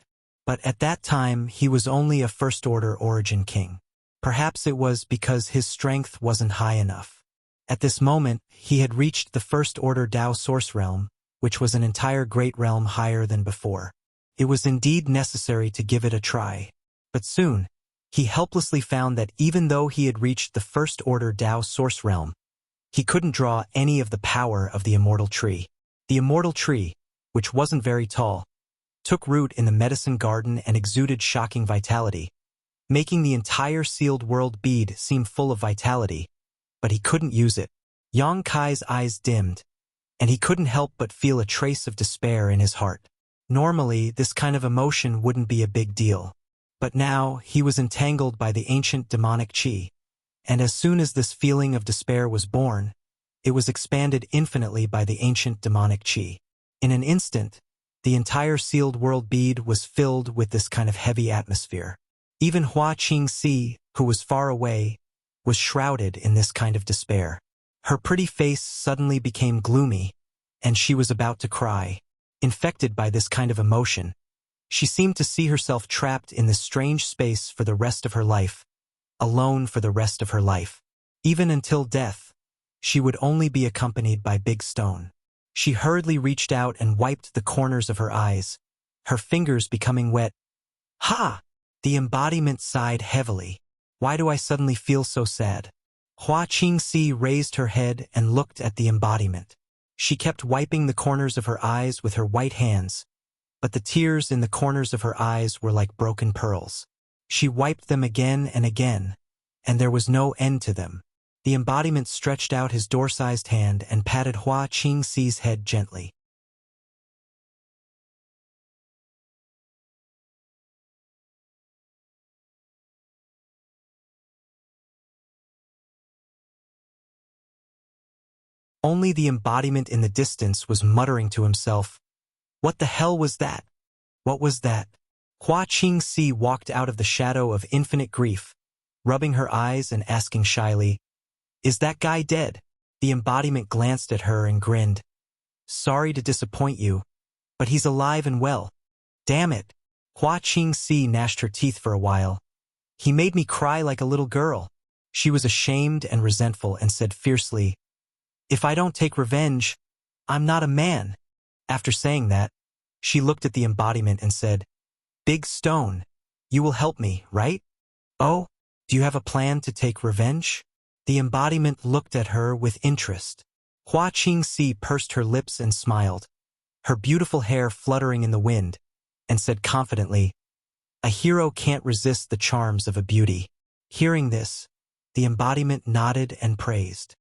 But at that time, he was only a first-order origin king. Perhaps it was because his strength wasn't high enough. At this moment, he had reached the first-order Tao Source Realm, which was an entire great realm higher than before. It was indeed necessary to give it a try. But soon, he helplessly found that even though he had reached the first-order Tao Source Realm, he couldn't draw any of the power of the immortal tree. The immortal tree, which wasn't very tall, took root in the medicine garden and exuded shocking vitality, making the entire sealed world bead seem full of vitality, but he couldn't use it. Yang Kai's eyes dimmed, and he couldn't help but feel a trace of despair in his heart. Normally, this kind of emotion wouldn't be a big deal, but now he was entangled by the ancient demonic qi, and as soon as this feeling of despair was born, it was expanded infinitely by the ancient demonic qi. In an instant, the entire sealed world bead was filled with this kind of heavy atmosphere. Even Hua Qingxi, who was far away, was shrouded in this kind of despair. Her pretty face suddenly became gloomy, and she was about to cry. Infected by this kind of emotion, she seemed to see herself trapped in this strange space for the rest of her life, alone for the rest of her life. Even until death, she would only be accompanied by Big Stone. She hurriedly reached out and wiped the corners of her eyes, her fingers becoming wet. "Ha!" The embodiment sighed heavily. "Why do I suddenly feel so sad?" Hua Qingxi raised her head and looked at the embodiment. She kept wiping the corners of her eyes with her white hands, but the tears in the corners of her eyes were like broken pearls. She wiped them again and again, and there was no end to them. The embodiment stretched out his door-sized hand and patted Hua Qingxi's head gently. Only the embodiment in the distance was muttering to himself, "What the hell was that? What was that?" Hua Qingxi walked out of the shadow of infinite grief, rubbing her eyes and asking shyly, "Is that guy dead?" The embodiment glanced at her and grinned. "Sorry to disappoint you, but he's alive and well." "Damn it." Hua Qingxi gnashed her teeth for a while. "He made me cry like a little girl." She was ashamed and resentful and said fiercely, "If I don't take revenge, I'm not a man." After saying that, she looked at the embodiment and said, "Big Stone, you will help me, right?" "Oh, do you have a plan to take revenge?" The embodiment looked at her with interest. Hua Qingxi pursed her lips and smiled, her beautiful hair fluttering in the wind, and said confidently, "A hero can't resist the charms of a beauty." Hearing this, the embodiment nodded and praised.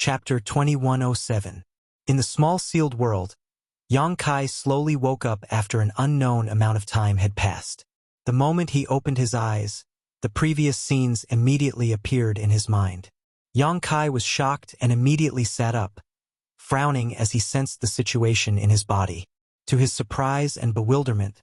Chapter 2107. In the small sealed world, Yang Kai slowly woke up after an unknown amount of time had passed. The moment he opened his eyes, the previous scenes immediately appeared in his mind. Yang Kai was shocked and immediately sat up, frowning as he sensed the situation in his body. To his surprise and bewilderment,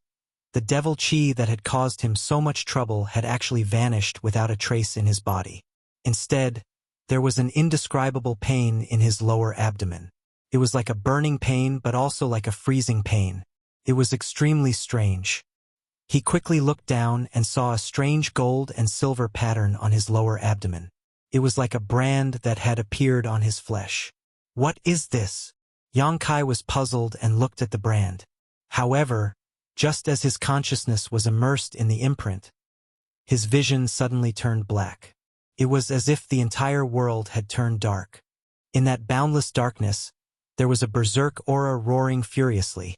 the devil chi that had caused him so much trouble had actually vanished without a trace in his body. Instead, there was an indescribable pain in his lower abdomen. It was like a burning pain but also like a freezing pain. It was extremely strange. He quickly looked down and saw a strange gold and silver pattern on his lower abdomen. It was like a brand that had appeared on his flesh. "What is this?" Yang Kai was puzzled and looked at the brand. However, just as his consciousness was immersed in the imprint, his vision suddenly turned black. It was as if the entire world had turned dark. In that boundless darkness, there was a berserk aura roaring furiously,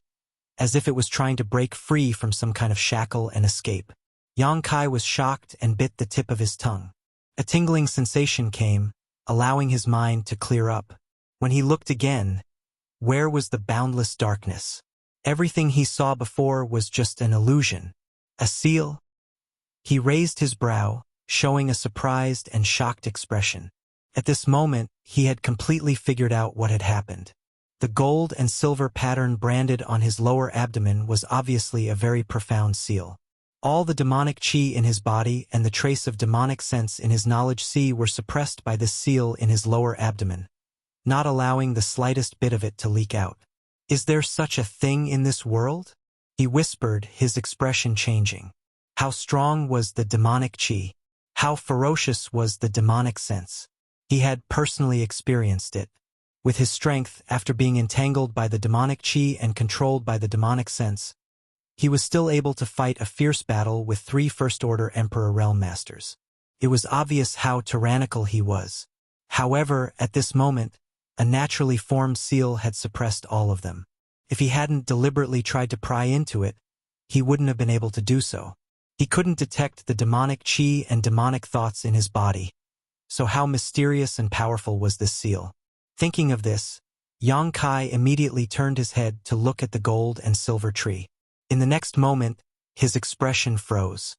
as if it was trying to break free from some kind of shackle and escape. Yang Kai was shocked and bit the tip of his tongue. A tingling sensation came, allowing his mind to clear up. When he looked again, where was the boundless darkness? Everything he saw before was just an illusion. A seal? He raised his brow, showing a surprised and shocked expression. At this moment, he had completely figured out what had happened. The gold and silver pattern branded on his lower abdomen was obviously a very profound seal. All the demonic chi in his body and the trace of demonic sense in his knowledge sea were suppressed by this seal in his lower abdomen, not allowing the slightest bit of it to leak out. "Is there such a thing in this world?" he whispered, his expression changing. How strong was the demonic chi? How ferocious was the demonic sense? He had personally experienced it. With his strength, after being entangled by the demonic chi and controlled by the demonic sense, he was still able to fight a fierce battle with 3 First-Order Emperor Realm Masters. It was obvious how tyrannical he was. However, at this moment, a naturally formed seal had suppressed all of them. If he hadn't deliberately tried to pry into it, he wouldn't have been able to do so. He couldn't detect the demonic chi and demonic thoughts in his body. So how mysterious and powerful was this seal? Thinking of this, Yang Kai immediately turned his head to look at the gold and silver tree. In the next moment, his expression froze.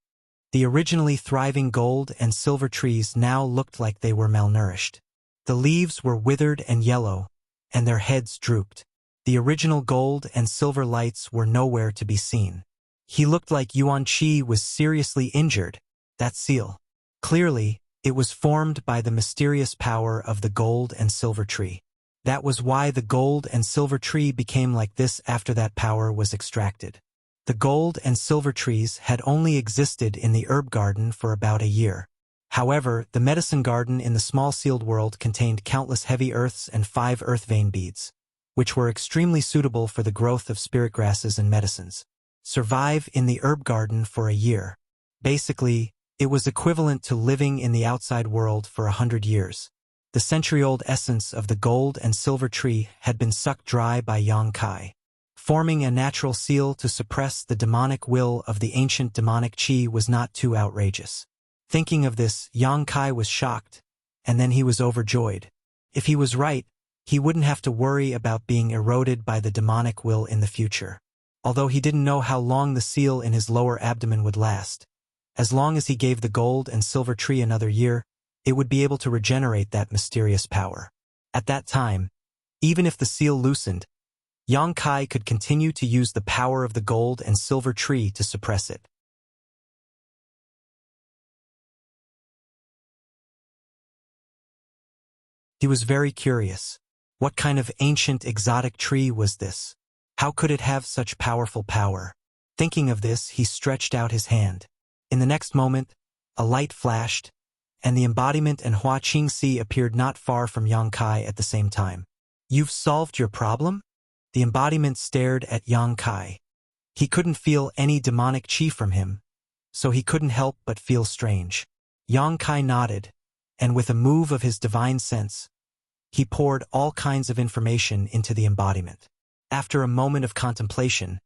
The originally thriving gold and silver trees now looked like they were malnourished. The leaves were withered and yellow, and their heads drooped. The original gold and silver lights were nowhere to be seen. He looked like Yuan Qi was seriously injured, that seal. Clearly, it was formed by the mysterious power of the gold and silver tree. That was why the gold and silver tree became like this after that power was extracted. The gold and silver trees had only existed in the herb garden for about a year. However, the medicine garden in the small sealed world contained countless heavy earths and 5 earth vein beads, which were extremely suitable for the growth of spirit grasses and medicines. Survive in the herb garden for a year. Basically, it was equivalent to living in the outside world for 100 years. The century-old essence of the gold and silver tree had been sucked dry by Yang Kai, forming a natural seal to suppress the demonic will of the ancient demonic chi was not too outrageous. Thinking of this, Yang Kai was shocked, and then he was overjoyed. If he was right, he wouldn't have to worry about being eroded by the demonic will in the future. Although he didn't know how long the seal in his lower abdomen would last, as long as he gave the gold and silver tree another year, it would be able to regenerate that mysterious power. At that time, even if the seal loosened, Yang Kai could continue to use the power of the gold and silver tree to suppress it. He was very curious. What kind of ancient exotic tree was this? How could it have such powerful power? Thinking of this, he stretched out his hand. In the next moment, a light flashed, and the embodiment and Hua Qingxi appeared not far from Yang Kai at the same time. You've solved your problem? The embodiment stared at Yang Kai. He couldn't feel any demonic qi from him, so he couldn't help but feel strange. Yang Kai nodded, and with a move of his divine sense, he poured all kinds of information into the embodiment. After a moment of contemplation,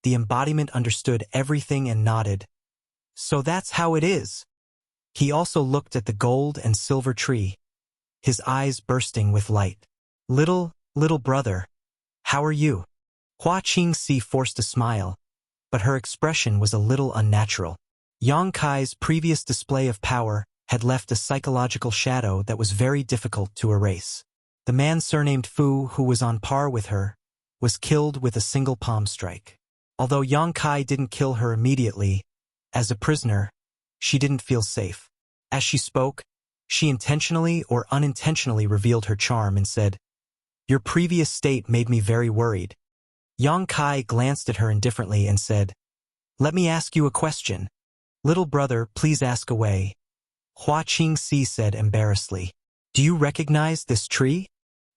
the embodiment understood everything and nodded. So that's how it is. He also looked at the gold and silver tree, his eyes bursting with light. Little brother, how are you? Hua Qingxi forced a smile, but her expression was a little unnatural. Yang Kai's previous display of power had left a psychological shadow that was very difficult to erase. The man surnamed Fu, who was on par with her, was killed with a single palm strike. Although Yang Kai didn't kill her immediately, as a prisoner, she didn't feel safe. As she spoke, she intentionally or unintentionally revealed her charm and said, "Your previous state made me very worried." Yang Kai glanced at her indifferently and said, "Let me ask you a question." "Little brother, please ask away," Hua Qingxi said embarrassedly. "Do you recognize this tree?"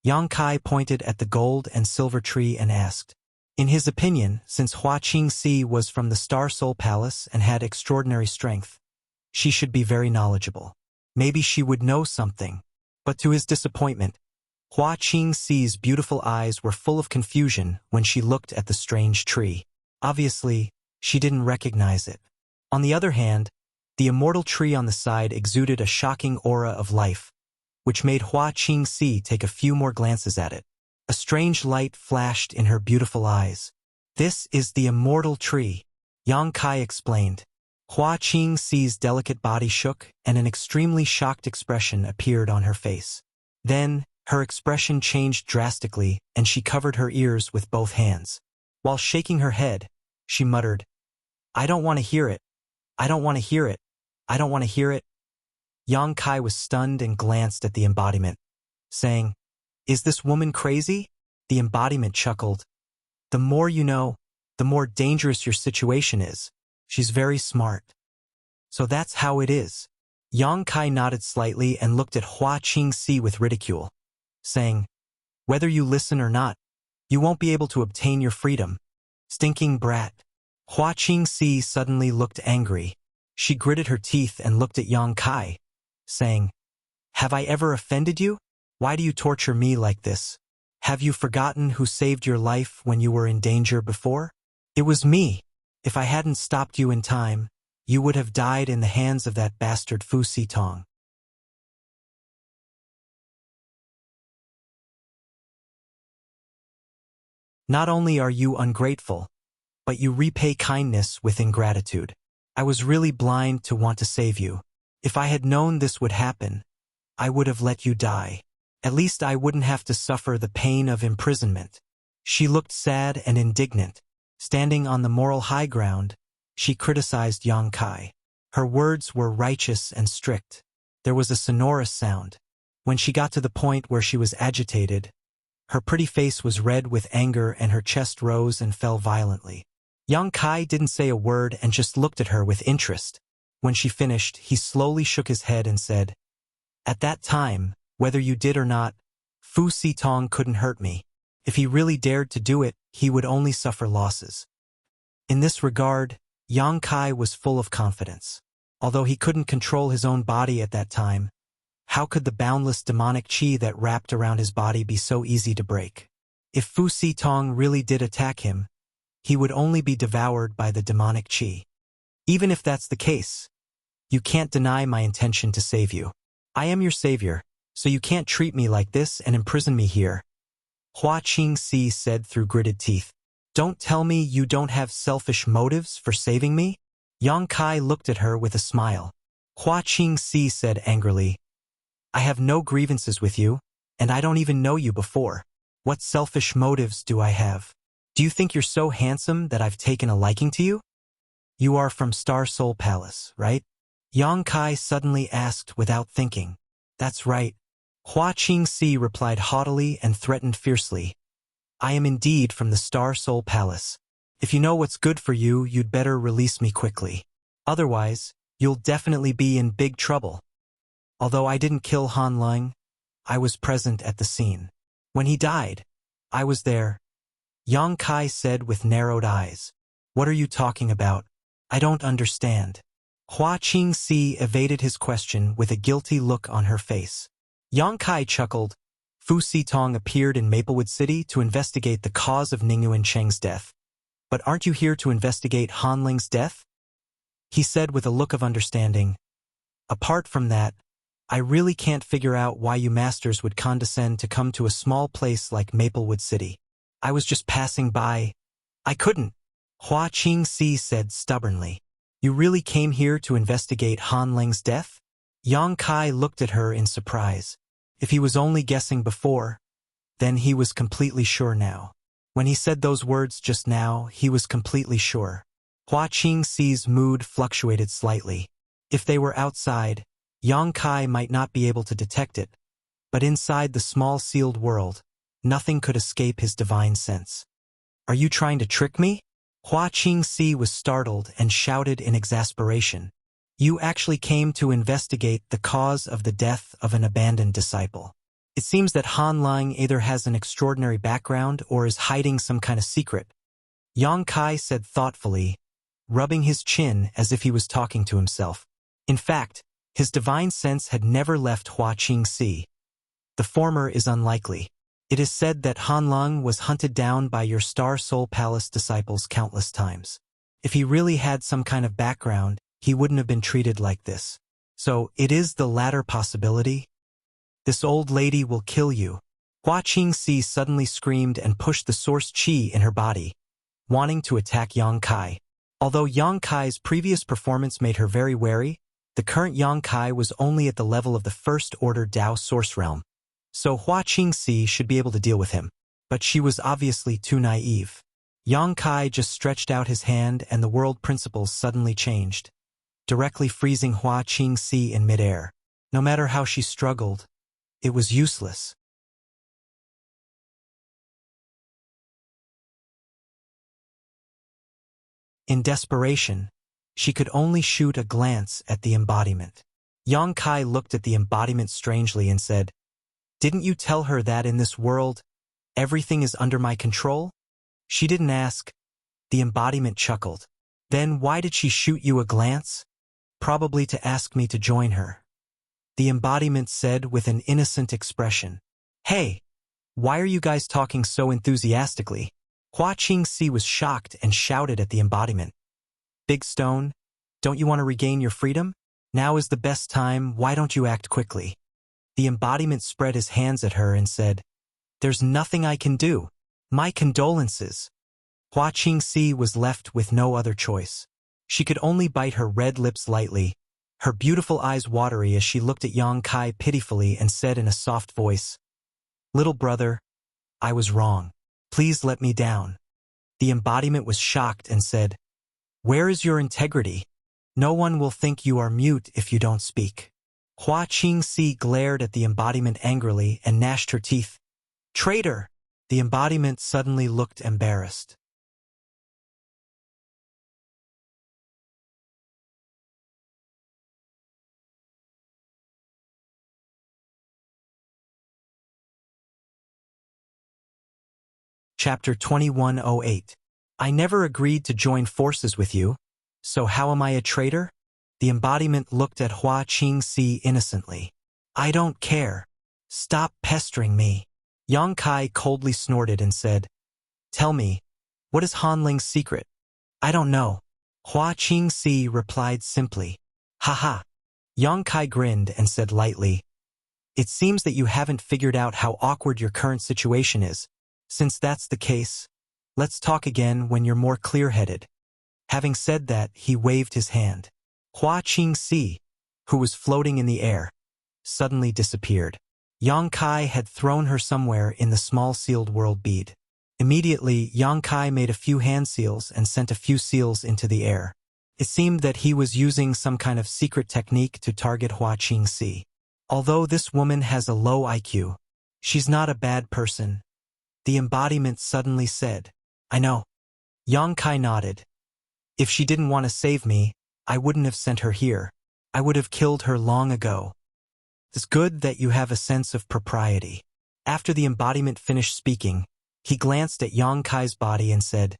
Yang Kai pointed at the gold and silver tree and asked. In his opinion, since Hua Qingxi was from the Star Soul Palace and had extraordinary strength, she should be very knowledgeable. Maybe she would know something. But to his disappointment, Hua Qingxi's beautiful eyes were full of confusion when she looked at the strange tree. Obviously, she didn't recognize it. On the other hand, the immortal tree on the side exuded a shocking aura of life, which made Hua Qingxi take a few more glances at it. A strange light flashed in her beautiful eyes. "This is the immortal tree," Yang Kai explained. Hua Qingxi's delicate body shook, and an extremely shocked expression appeared on her face. Then, her expression changed drastically, and she covered her ears with both hands. While shaking her head, she muttered, "I don't want to hear it. I don't want to hear it. I don't want to hear it." Yang Kai was stunned and glanced at the embodiment, saying, "Is this woman crazy?" The embodiment chuckled. "The more you know, the more dangerous your situation is. She's very smart." "So that's how it is." Yang Kai nodded slightly and looked at Hua Qingxi with ridicule, saying, "Whether you listen or not, you won't be able to obtain your freedom. Stinking brat." Hua Qingxi suddenly looked angry. She gritted her teeth and looked at Yang Kai, saying, "Have I ever offended you? Why do you torture me like this? Have you forgotten who saved your life when you were in danger before? It was me. If I hadn't stopped you in time, you would have died in the hands of that bastard Fu Sitong." Not only are you ungrateful, but you repay kindness with ingratitude. I was really blind to want to save you. If I had known this would happen, I would have let you die. At least I wouldn't have to suffer the pain of imprisonment. She looked sad and indignant. Standing on the moral high ground, she criticized Yang Kai. Her words were righteous and strict. There was a sonorous sound. When she got to the point where she was agitated, her pretty face was red with anger and her chest rose and fell violently. Yang Kai didn't say a word and just looked at her with interest. When she finished, he slowly shook his head and said, "At that time, whether you did or not, Fu Sitong couldn't hurt me. If he really dared to do it, he would only suffer losses." In this regard, Yang Kai was full of confidence. Although he couldn't control his own body at that time, how could the boundless demonic qi that wrapped around his body be so easy to break? If Fu Sitong really did attack him, he would only be devoured by the demonic qi. Even if that's the case, you can't deny my intention to save you. I am your savior, so you can't treat me like this and imprison me here, Hua Qingxi said through gritted teeth. Don't tell me you don't have selfish motives for saving me? Yang Kai looked at her with a smile. Hua Qingxi said angrily, I have no grievances with you, and I don't even know you before. What selfish motives do I have? Do you think you're so handsome that I've taken a liking to you? You are from Star Soul Palace, right? Yang Kai suddenly asked without thinking. That's right. Hua Qingxi replied haughtily and threatened fiercely. I am indeed from the Star Soul Palace. If you know what's good for you, you'd better release me quickly. Otherwise, you'll definitely be in big trouble. Although I didn't kill Han Lang, I was present at the scene. When he died, I was there. Yang Kai said with narrowed eyes. What are you talking about? I don't understand. Hua Qingxi evaded his question with a guilty look on her face. Yang Kai chuckled. Fu Sitong appeared in Maplewood City to investigate the cause of Ningyuan Cheng's death. But aren't you here to investigate Han Ling's death? He said with a look of understanding. Apart from that, I really can't figure out why you masters would condescend to come to a small place like Maplewood City. I was just passing by. I couldn't. Hua Qingxi said stubbornly. You really came here to investigate Han Ling's death? Yang Kai looked at her in surprise. If he was only guessing before, then he was completely sure now. When he said those words just now, he was completely sure. Hua Qingxi's mood fluctuated slightly. If they were outside, Yang Kai might not be able to detect it, but inside the small sealed world, nothing could escape his divine sense. Are you trying to trick me? Hua Qingxi was startled and shouted in exasperation. You actually came to investigate the cause of the death of an abandoned disciple. It seems that Han Lang either has an extraordinary background or is hiding some kind of secret. Yang Kai said thoughtfully, rubbing his chin as if he was talking to himself. In fact, his divine sense had never left Hua Qingxi. The former is unlikely. It is said that Han Lang was hunted down by your Star Soul Palace disciples countless times. If he really had some kind of background, he wouldn't have been treated like this. So, it is the latter possibility? This old lady will kill you. Hua Qingxi suddenly screamed and pushed the source qi in her body, wanting to attack Yang Kai. Although Yang Kai's previous performance made her very wary, the current Yang Kai was only at the level of the First Order Dao Source Realm. So Hua Qingxi should be able to deal with him. But she was obviously too naive. Yang Kai just stretched out his hand and the world principles suddenly changed, directly freezing Hua Qingxi in midair. No matter how she struggled, it was useless. In desperation, she could only shoot a glance at the embodiment. Yang Kai looked at the embodiment strangely and said, Didn't you tell her that in this world, everything is under my control? She didn't ask. The embodiment chuckled. Then why did she shoot you a glance? Probably to ask me to join her. The embodiment said with an innocent expression. Hey, why are you guys talking so enthusiastically? Hua Qingxi was shocked and shouted at the embodiment. Big Stone, don't you want to regain your freedom? Now is the best time, why don't you act quickly? The embodiment spread his hands at her and said, There's nothing I can do. My condolences. Hua Qingxi was left with no other choice. She could only bite her red lips lightly, her beautiful eyes watery as she looked at Yang Kai pitifully and said in a soft voice, Little brother, I was wrong. Please let me down. The embodiment was shocked and said, Where is your integrity? No one will think you are mute if you don't speak. Hua Qingxi glared at the embodiment angrily and gnashed her teeth. Traitor! The embodiment suddenly looked embarrassed. Chapter 2108. I never agreed to join forces with you, so how am I a traitor? The embodiment looked at Hua Qingxi innocently. I don't care. Stop pestering me. Yang Kai coldly snorted and said, Tell me, what is Han Ling's secret? I don't know. Hua Qingxi replied simply. Haha. Yang Kai grinned and said lightly, It seems that you haven't figured out how awkward your current situation is. Since that's the case, let's talk again when you're more clear-headed. Having said that, he waved his hand. Hua Qingxi, who was floating in the air, suddenly disappeared. Yang Kai had thrown her somewhere in the small sealed world bead. Immediately, Yang Kai made a few hand seals and sent a few seals into the air. It seemed that he was using some kind of secret technique to target Hua Qingxi. Although this woman has a low IQ, she's not a bad person. The embodiment suddenly said, I know. Yang Kai nodded. If she didn't want to save me, I wouldn't have sent her here. I would have killed her long ago. It's good that you have a sense of propriety. After the embodiment finished speaking, he glanced at Yang Kai's body and said,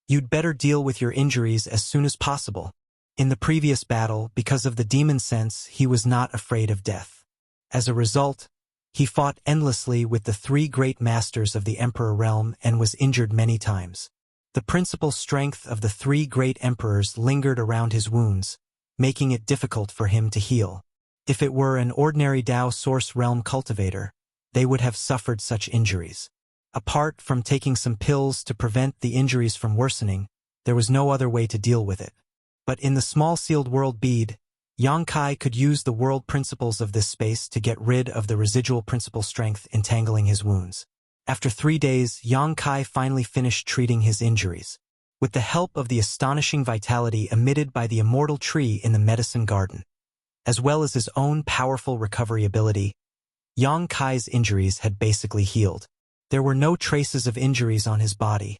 You'd better deal with your injuries as soon as possible. In the previous battle, because of the demon sense, he was not afraid of death. As a result, he fought endlessly with the 3 great masters of the Emperor realm and was injured many times. The principal strength of the 3 great emperors lingered around his wounds, making it difficult for him to heal. If it were an ordinary Dao Source Realm cultivator, they would have suffered such injuries. Apart from taking some pills to prevent the injuries from worsening, there was no other way to deal with it. But in the small sealed world bead, Yang Kai could use the world principles of this space to get rid of the residual principal strength entangling his wounds. After 3 days, Yang Kai finally finished treating his injuries. With the help of the astonishing vitality emitted by the immortal tree in the medicine garden, as well as his own powerful recovery ability, Yang Kai's injuries had basically healed. There were no traces of injuries on his body,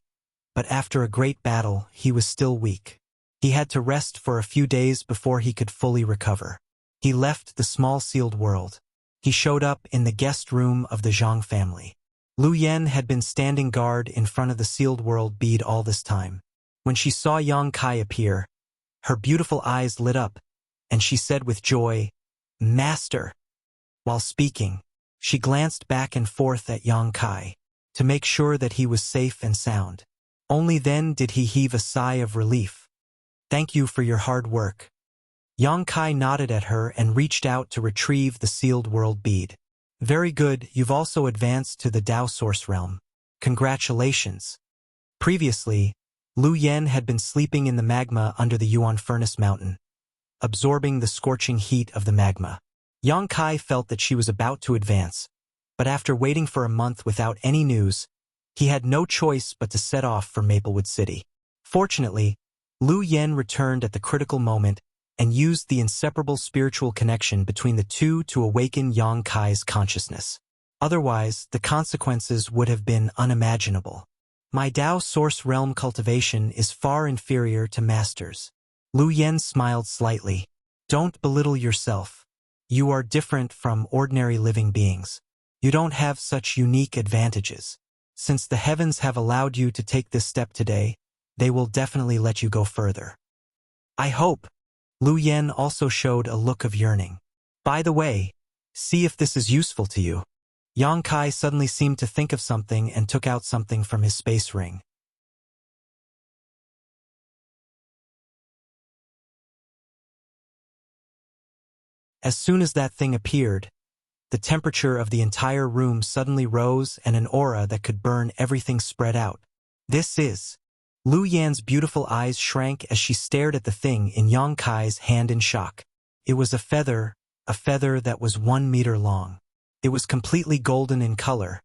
but after a great battle, he was still weak. He had to rest for a few days before he could fully recover. He left the small sealed world. He showed up in the guest room of the Zhang family. Lu Yan had been standing guard in front of the sealed world bead all this time. When she saw Yang Kai appear, her beautiful eyes lit up, and she said with joy, Master! While speaking, she glanced back and forth at Yang Kai to make sure that he was safe and sound. Only then did he heave a sigh of relief. Thank you for your hard work. Yang Kai nodded at her and reached out to retrieve the sealed world bead. Very good, you've also advanced to the Dao Source Realm. Congratulations. Previously, Lu Yan had been sleeping in the magma under the Yuan Furnace Mountain, absorbing the scorching heat of the magma. Yang Kai felt that she was about to advance, but after waiting for a month without any news, he had no choice but to set off for Maplewood City. Fortunately, Lu Yan returned at the critical moment and used the inseparable spiritual connection between the two to awaken Yang Kai's consciousness. Otherwise, the consequences would have been unimaginable. My Dao Source Realm cultivation is far inferior to Master's. Lu Yan smiled slightly. Don't belittle yourself. You are different from ordinary living beings. You don't have such unique advantages. Since the heavens have allowed you to take this step today, they will definitely let you go further. I hope. Lu Yan also showed a look of yearning. By the way, see if this is useful to you. Yang Kai suddenly seemed to think of something and took out something from his space ring. As soon as that thing appeared, the temperature of the entire room suddenly rose and an aura that could burn everything spread out. This is... Lu Yan's beautiful eyes shrank as she stared at the thing in Yang Kai's hand in shock. It was a feather that was 1 meter long. It was completely golden in color,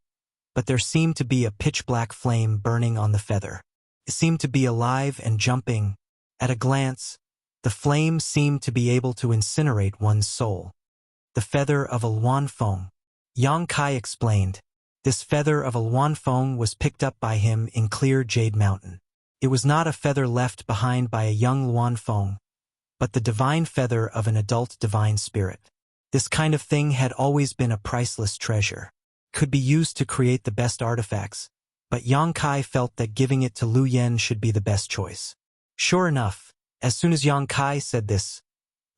but there seemed to be a pitch-black flame burning on the feather. It seemed to be alive and jumping. At a glance, the flame seemed to be able to incinerate one's soul. The feather of a Luanfeng. Yang Kai explained. This feather of a Luanfeng was picked up by him in clear Jade Mountain. It was not a feather left behind by a young Luanfeng, but the divine feather of an adult divine spirit. This kind of thing had always been a priceless treasure. Could be used to create the best artifacts, but Yang Kai felt that giving it to Lu Yan should be the best choice. Sure enough, as soon as Yang Kai said this,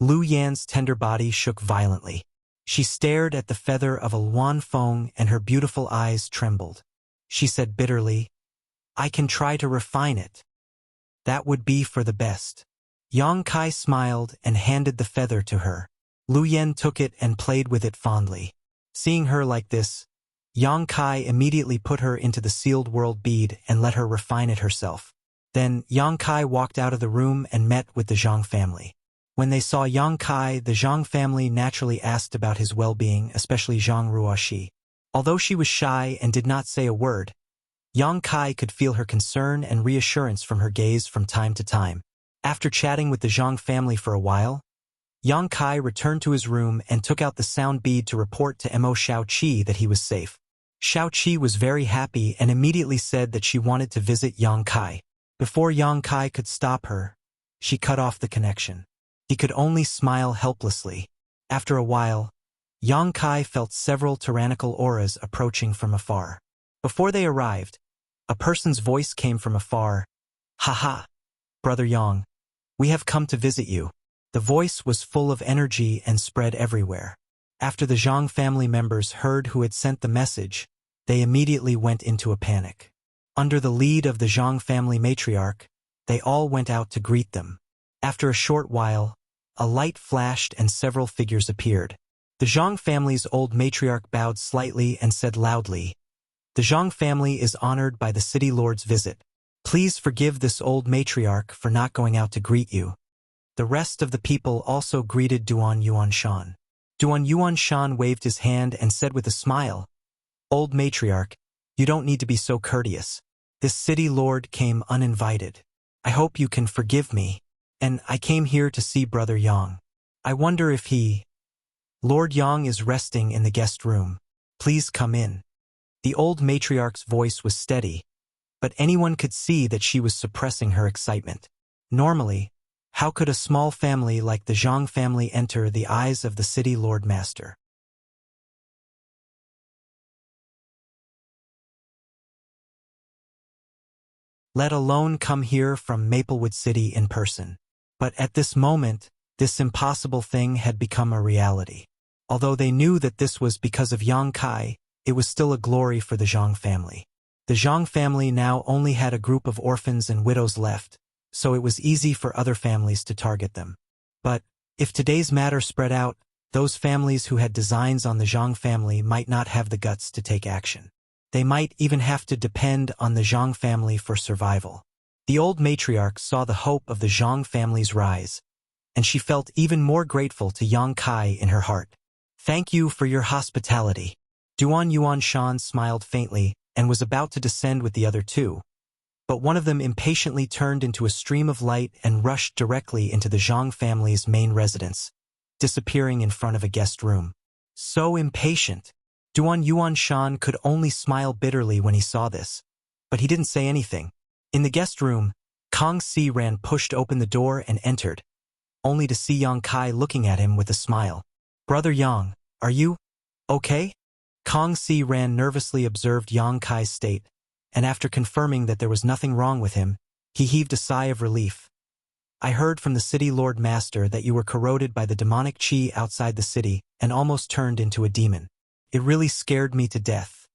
Lu Yan's tender body shook violently. She stared at the feather of a Luanfeng and her beautiful eyes trembled. She said bitterly, I can try to refine it. That would be for the best. Yang Kai smiled and handed the feather to her. Lu Yan took it and played with it fondly. Seeing her like this, Yang Kai immediately put her into the sealed world bead and let her refine it herself. Then, Yang Kai walked out of the room and met with the Zhang family. When they saw Yang Kai, the Zhang family naturally asked about his well-being, especially Zhang Ruoxi. Although she was shy and did not say a word, Yang Kai could feel her concern and reassurance from her gaze from time to time. After chatting with the Zhang family for a while, Yang Kai returned to his room and took out the sound bead to report to Mo Shaoqi that he was safe. Shaoqi was very happy and immediately said that she wanted to visit Yang Kai. Before Yang Kai could stop her, she cut off the connection. He could only smile helplessly. After a while, Yang Kai felt several tyrannical auras approaching from afar. Before they arrived, a person's voice came from afar. "Haha, Brother Yang, we have come to visit you." The voice was full of energy and spread everywhere. After the Zhang family members heard who had sent the message, they immediately went into a panic. Under the lead of the Zhang family matriarch, they all went out to greet them. After a short while, a light flashed and several figures appeared. The Zhang family's old matriarch bowed slightly and said loudly, "The Zhang family is honored by the city lord's visit. Please forgive this old matriarch for not going out to greet you." The rest of the people also greeted Duan Yuanshan. Duan Yuanshan waved his hand and said with a smile, "Old matriarch, you don't need to be so courteous. This city lord came uninvited. I hope you can forgive me, and I came here to see Brother Yang. I wonder if Lord Yang is resting in the guest room. Please come in." The old matriarch's voice was steady, but anyone could see that she was suppressing her excitement. Normally, how could a small family like the Zhang family enter the eyes of the city lord master? Let alone come here from Maplewood City in person. But at this moment, this impossible thing had become a reality. Although they knew that this was because of Yang Kai, it was still a glory for the Zhang family. The Zhang family now only had a group of orphans and widows left, so it was easy for other families to target them. But, if today's matter spread out, those families who had designs on the Zhang family might not have the guts to take action. They might even have to depend on the Zhang family for survival. The old matriarch saw the hope of the Zhang family's rise, and she felt even more grateful to Yang Kai in her heart. "Thank you for your hospitality." Duan Yuanshan smiled faintly and was about to descend with the other two, but one of them impatiently turned into a stream of light and rushed directly into the Zhang family's main residence, disappearing in front of a guest room. So impatient! Duan Yuanshan could only smile bitterly when he saw this, but he didn't say anything. In the guest room, Kang Si Ran pushed open the door and entered, only to see Yang Kai looking at him with a smile. "Brother Yang, are you okay?" Kang Si Ran nervously observed Yang Kai's state, and after confirming that there was nothing wrong with him, he heaved a sigh of relief. "I heard from the city lord master that you were corroded by the demonic qi outside the city and almost turned into a demon. It really scared me to death."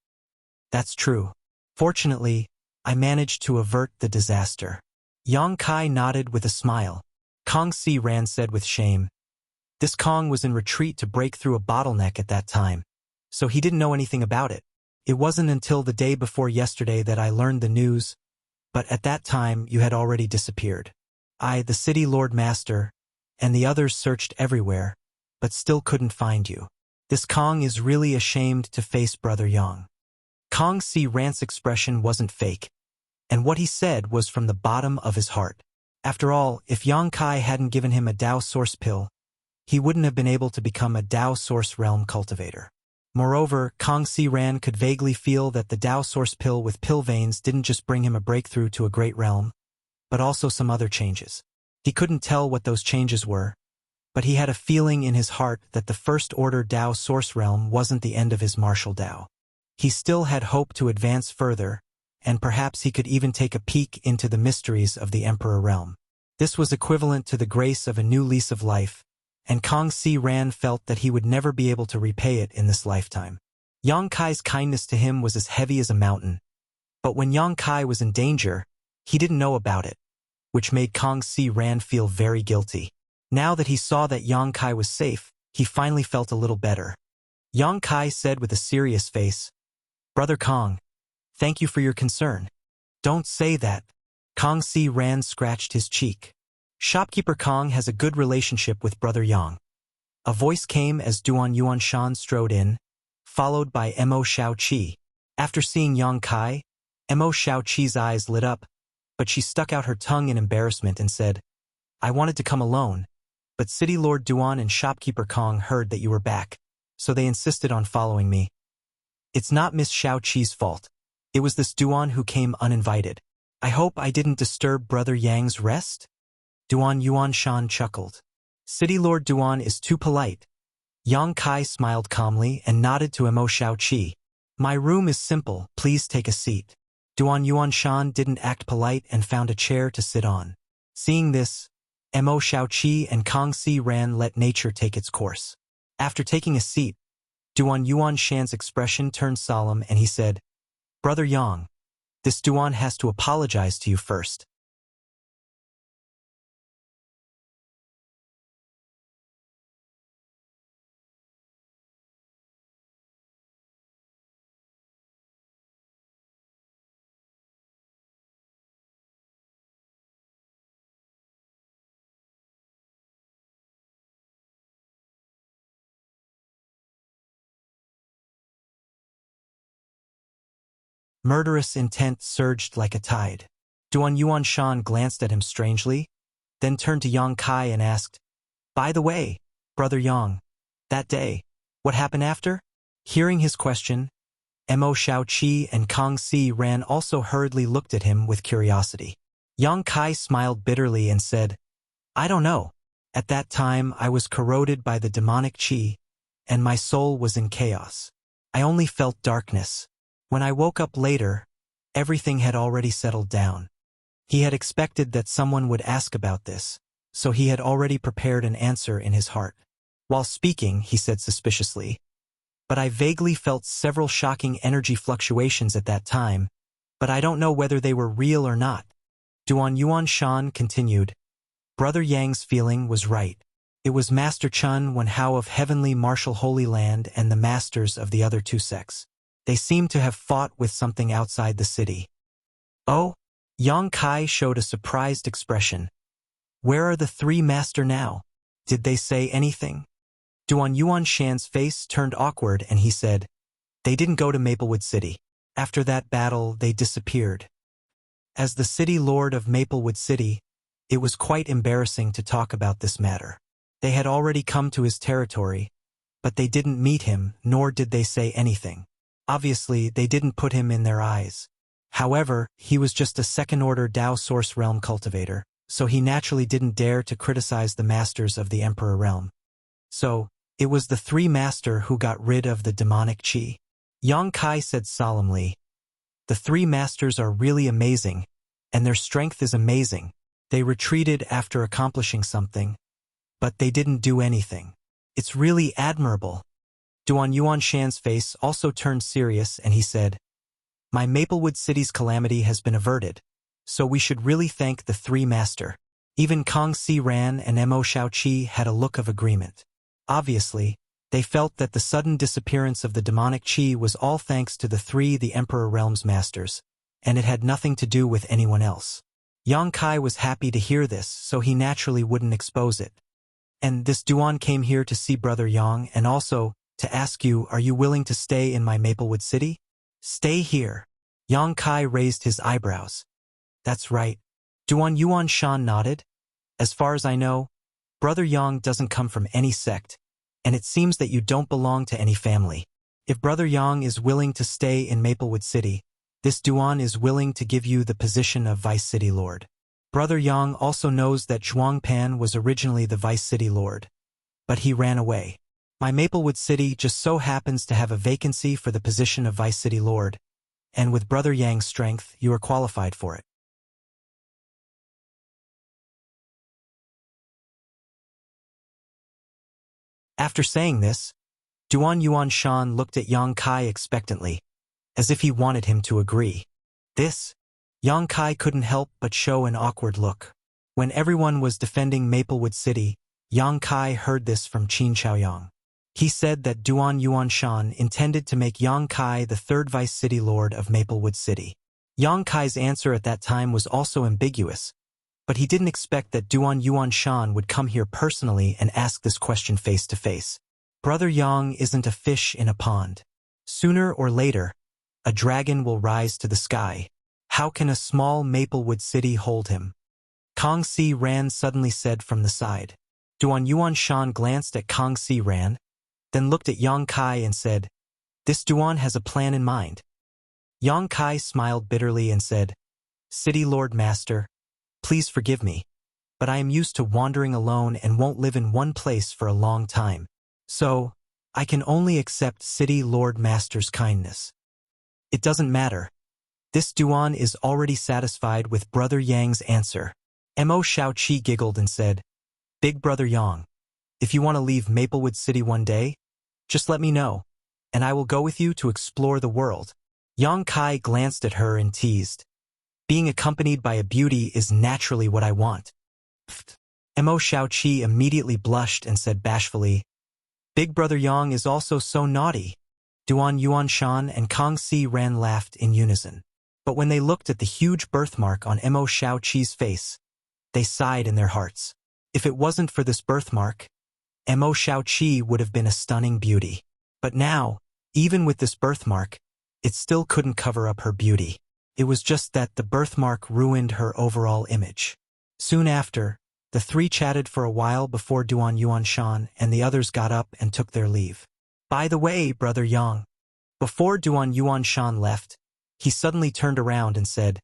"That's true. Fortunately, I managed to avert the disaster." Yang Kai nodded with a smile. Kang Si Ran said with shame, "This Kong was in retreat to break through a bottleneck at that time, so he didn't know anything about it. It wasn't until the day before yesterday that I learned the news, but at that time you had already disappeared. I, the city lord master, and the others searched everywhere, but still couldn't find you. This Kong is really ashamed to face Brother Yang." Kang Si Ran's expression wasn't fake, and what he said was from the bottom of his heart. After all, if Yang Kai hadn't given him a Dao Source pill, he wouldn't have been able to become a Dao Source realm cultivator. Moreover, Kang Si Ran could vaguely feel that the Dao Source pill with pill veins didn't just bring him a breakthrough to a great realm, but also some other changes. He couldn't tell what those changes were, but he had a feeling in his heart that the First Order Dao Source realm wasn't the end of his martial Dao. He still had hope to advance further, and perhaps he could even take a peek into the mysteries of the Emperor realm. This was equivalent to the grace of a new lease of life, and Kang Si Ran felt that he would never be able to repay it in this lifetime. Yang Kai's kindness to him was as heavy as a mountain, but when Yang Kai was in danger, he didn't know about it, which made Kang Si Ran feel very guilty. Now that he saw that Yang Kai was safe, he finally felt a little better. Yang Kai said with a serious face, Brother Kong, thank you for your concern. Don't say that. Kong Si Ran scratched his cheek. Shopkeeper Kong has a good relationship with Brother Yang. A voice came as Duan Yuan Shan strode in, followed by Mo Xiao Qi. After seeing Yang Kai, Mo Xiao Qi's eyes lit up, but she stuck out her tongue in embarrassment and said, I wanted to come alone, but City Lord Duan and Shopkeeper Kong heard that you were back, so they insisted on following me. It's not Miss Xiao Qi's fault. It was this Duan who came uninvited. I hope I didn't disturb Brother Yang's rest? Duan Yuan Shan chuckled. City Lord Duan is too polite. Yang Kai smiled calmly and nodded to Mo Xiao Qi. My room is simple, please take a seat. Duan Yuan Shan didn't act polite and found a chair to sit on. Seeing this, Mo Xiao Qi and Kong Si Ran let nature take its course. After taking a seat, Duan Yuan Shan's expression turned solemn and he said, Brother Yang, this Duan has to apologize to you first. Murderous intent surged like a tide. Duan Yuan Shan glanced at him strangely, then turned to Yang Kai and asked, By the way, Brother Yang, that day, what happened after? Hearing his question, Mo Xiao Qi and Kong Si Ran also hurriedly looked at him with curiosity. Yang Kai smiled bitterly and said, I don't know. At that time I was corroded by the demonic qi, and my soul was in chaos. I only felt darkness. When I woke up later, everything had already settled down. He had expected that someone would ask about this, so he had already prepared an answer in his heart. While speaking, he said suspiciously, But I vaguely felt several shocking energy fluctuations at that time, but I don't know whether they were real or not. Duan Yuan Shan continued, Brother Yang's feeling was right. It was Master Chun Wen Hao of Heavenly Martial Holy Land and the masters of the other two sects. They seemed to have fought with something outside the city. Oh? Yang Kai showed a surprised expression. Where are the three master now? Did they say anything? Duan Yuan Shan's face turned awkward and he said, They didn't go to Maplewood City. After that battle, they disappeared. As the city lord of Maplewood City, it was quite embarrassing to talk about this matter. They had already come to his territory, but they didn't meet him, nor did they say anything. Obviously, they didn't put him in their eyes. However, he was just a second-order Dao Source Realm cultivator, so he naturally didn't dare to criticize the masters of the Emperor Realm. So, it was the three master who got rid of the demonic qi. Yang Kai said solemnly, The three masters are really amazing, and their strength is amazing. They retreated after accomplishing something, but they didn't do anything. It's really admirable. Duan Yuan Shan's face also turned serious and he said, My Maplewood City's calamity has been averted, so we should really thank the three master. Even Kong Si Ran and Mo Xiao Qi had a look of agreement. Obviously, they felt that the sudden disappearance of the demonic qi was all thanks to the Emperor Realm's masters, and it had nothing to do with anyone else. Yang Kai was happy to hear this, so he naturally wouldn't expose it. And this Duan came here to see Brother Yang and also to ask you, are you willing to stay in my Maplewood City? Stay here. Yang Kai raised his eyebrows. That's right. Duan Yuan Shan nodded. As far as I know, Brother Yang doesn't come from any sect, and it seems that you don't belong to any family. If Brother Yang is willing to stay in Maplewood City, this Duan is willing to give you the position of Vice City Lord. Brother Yang also knows that Zhuang Pan was originally the Vice City Lord, but he ran away. My Maplewood City just so happens to have a vacancy for the position of Vice City Lord, and with Brother Yang's strength, you are qualified for it. After saying this, Duan Yuan Shan looked at Yang Kai expectantly, as if he wanted him to agree. This, Yang Kai couldn't help but show an awkward look. When everyone was defending Maplewood City, Yang Kai heard this from Qin Chaoyang. He said that Duan Yuanshan intended to make Yang Kai the third vice city lord of Maplewood City. Yang Kai's answer at that time was also ambiguous, but he didn't expect that Duan Yuanshan would come here personally and ask this question face to face. Brother Yang isn't a fish in a pond. Sooner or later, a dragon will rise to the sky. How can a small Maplewood City hold him? Kong Si Ran suddenly said from the side. Duan Yuanshan glanced at Kong Si Ran, then looked at Yang Kai and said, "This Duan has a plan in mind." Yang Kai smiled bitterly and said, "City Lord Master, please forgive me, but I am used to wandering alone and won't live in one place for a long time. So, I can only accept City Lord Master's kindness. It doesn't matter. This Duan is already satisfied with Brother Yang's answer." Mo Shaoqi giggled and said, "Big Brother Yang, if you want to leave Maplewood City one day, just let me know, and I will go with you to explore the world." Yang Kai glanced at her and teased, "Being accompanied by a beauty is naturally what I want." Mo Shaoqi immediately blushed and said bashfully, "Big Brother Yang is also so naughty." Duan Yuanshan and Kong Si Ran laughed in unison. But when they looked at the huge birthmark on Mo Shaoqi's face, they sighed in their hearts. If it wasn't for this birthmark, Mo Shaoqi would have been a stunning beauty. But now, even with this birthmark, it still couldn't cover up her beauty. It was just that the birthmark ruined her overall image. Soon after, the three chatted for a while before Duan Yuanshan and the others got up and took their leave. "By the way, Brother Yang," before Duan Yuanshan left, he suddenly turned around and said,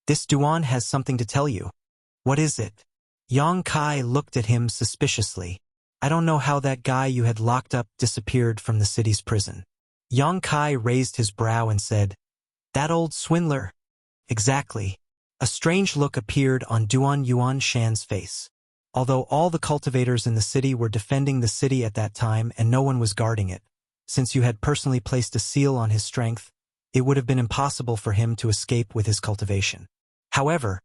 "This Duan has something to tell you." "What is it?" Yang Kai looked at him suspiciously. "I don't know how that guy you had locked up disappeared from the city's prison." Yang Kai raised his brow and said, "That old swindler." "Exactly." A strange look appeared on Duan Yuanshan's face. Although all the cultivators in the city were defending the city at that time and no one was guarding it, since you had personally placed a seal on his strength, it would have been impossible for him to escape with his cultivation. However,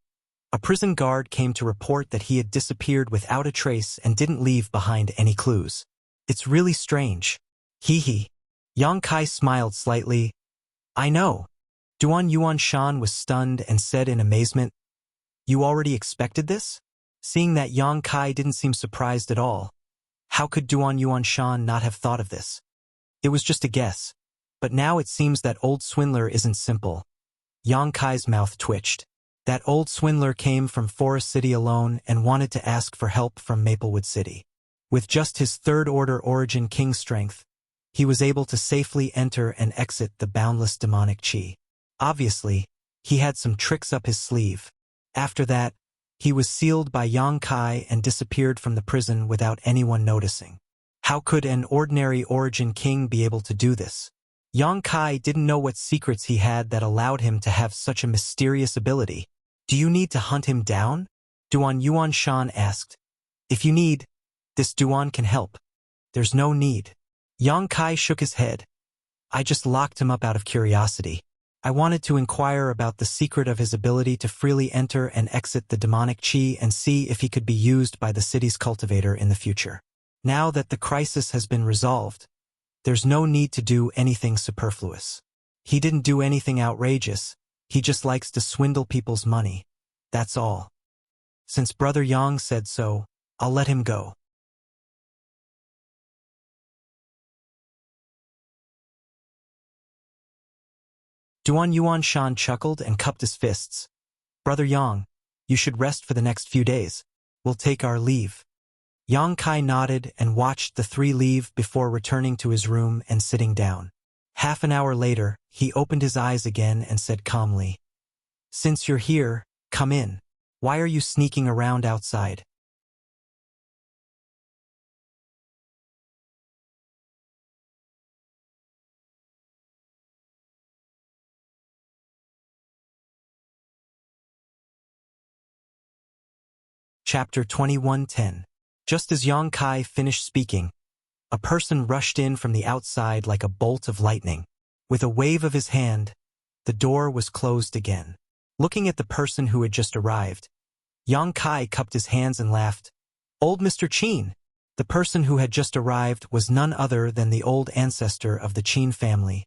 a prison guard came to report that he had disappeared without a trace and didn't leave behind any clues. "It's really strange." "Hee hee." Yang Kai smiled slightly. "I know." Duan Yuanshan was stunned and said in amazement, "You already expected this?" Seeing that Yang Kai didn't seem surprised at all, how could Duan Yuanshan not have thought of this? It was just a guess, but now it seems that old swindler isn't simple. Yang Kai's mouth twitched. That old swindler came from Forest City alone and wanted to ask for help from Maplewood City. With just his third-order origin king strength, he was able to safely enter and exit the boundless demonic chi. Obviously, he had some tricks up his sleeve. After that, he was sealed by Yang Kai and disappeared from the prison without anyone noticing. How could an ordinary origin king be able to do this? Yang Kai didn't know what secrets he had that allowed him to have such a mysterious ability. "Do you need to hunt him down?" Duan Yuanshan asked. "If you need, this Duan can help." "There's no need." Yang Kai shook his head. "I just locked him up out of curiosity. I wanted to inquire about the secret of his ability to freely enter and exit the demonic chi and see if he could be used by the city's cultivator in the future. Now that the crisis has been resolved, there's no need to do anything superfluous. He didn't do anything outrageous, he just likes to swindle people's money. That's all. Since Brother Yang said so, I'll let him go." Duan Yuanshan chuckled and cupped his fists. "Brother Yang, you should rest for the next few days. We'll take our leave." Yang Kai nodded and watched the three leave before returning to his room and sitting down. Half an hour later, he opened his eyes again and said calmly, "Since you're here, come in. Why are you sneaking around outside?" Chapter 21:10. Just as Yang Kai finished speaking, a person rushed in from the outside like a bolt of lightning. With a wave of his hand, the door was closed again. Looking at the person who had just arrived, Yang Kai cupped his hands and laughed. "Old Mr. Chin, The person who had just arrived was none other than the old ancestor of the Qin family,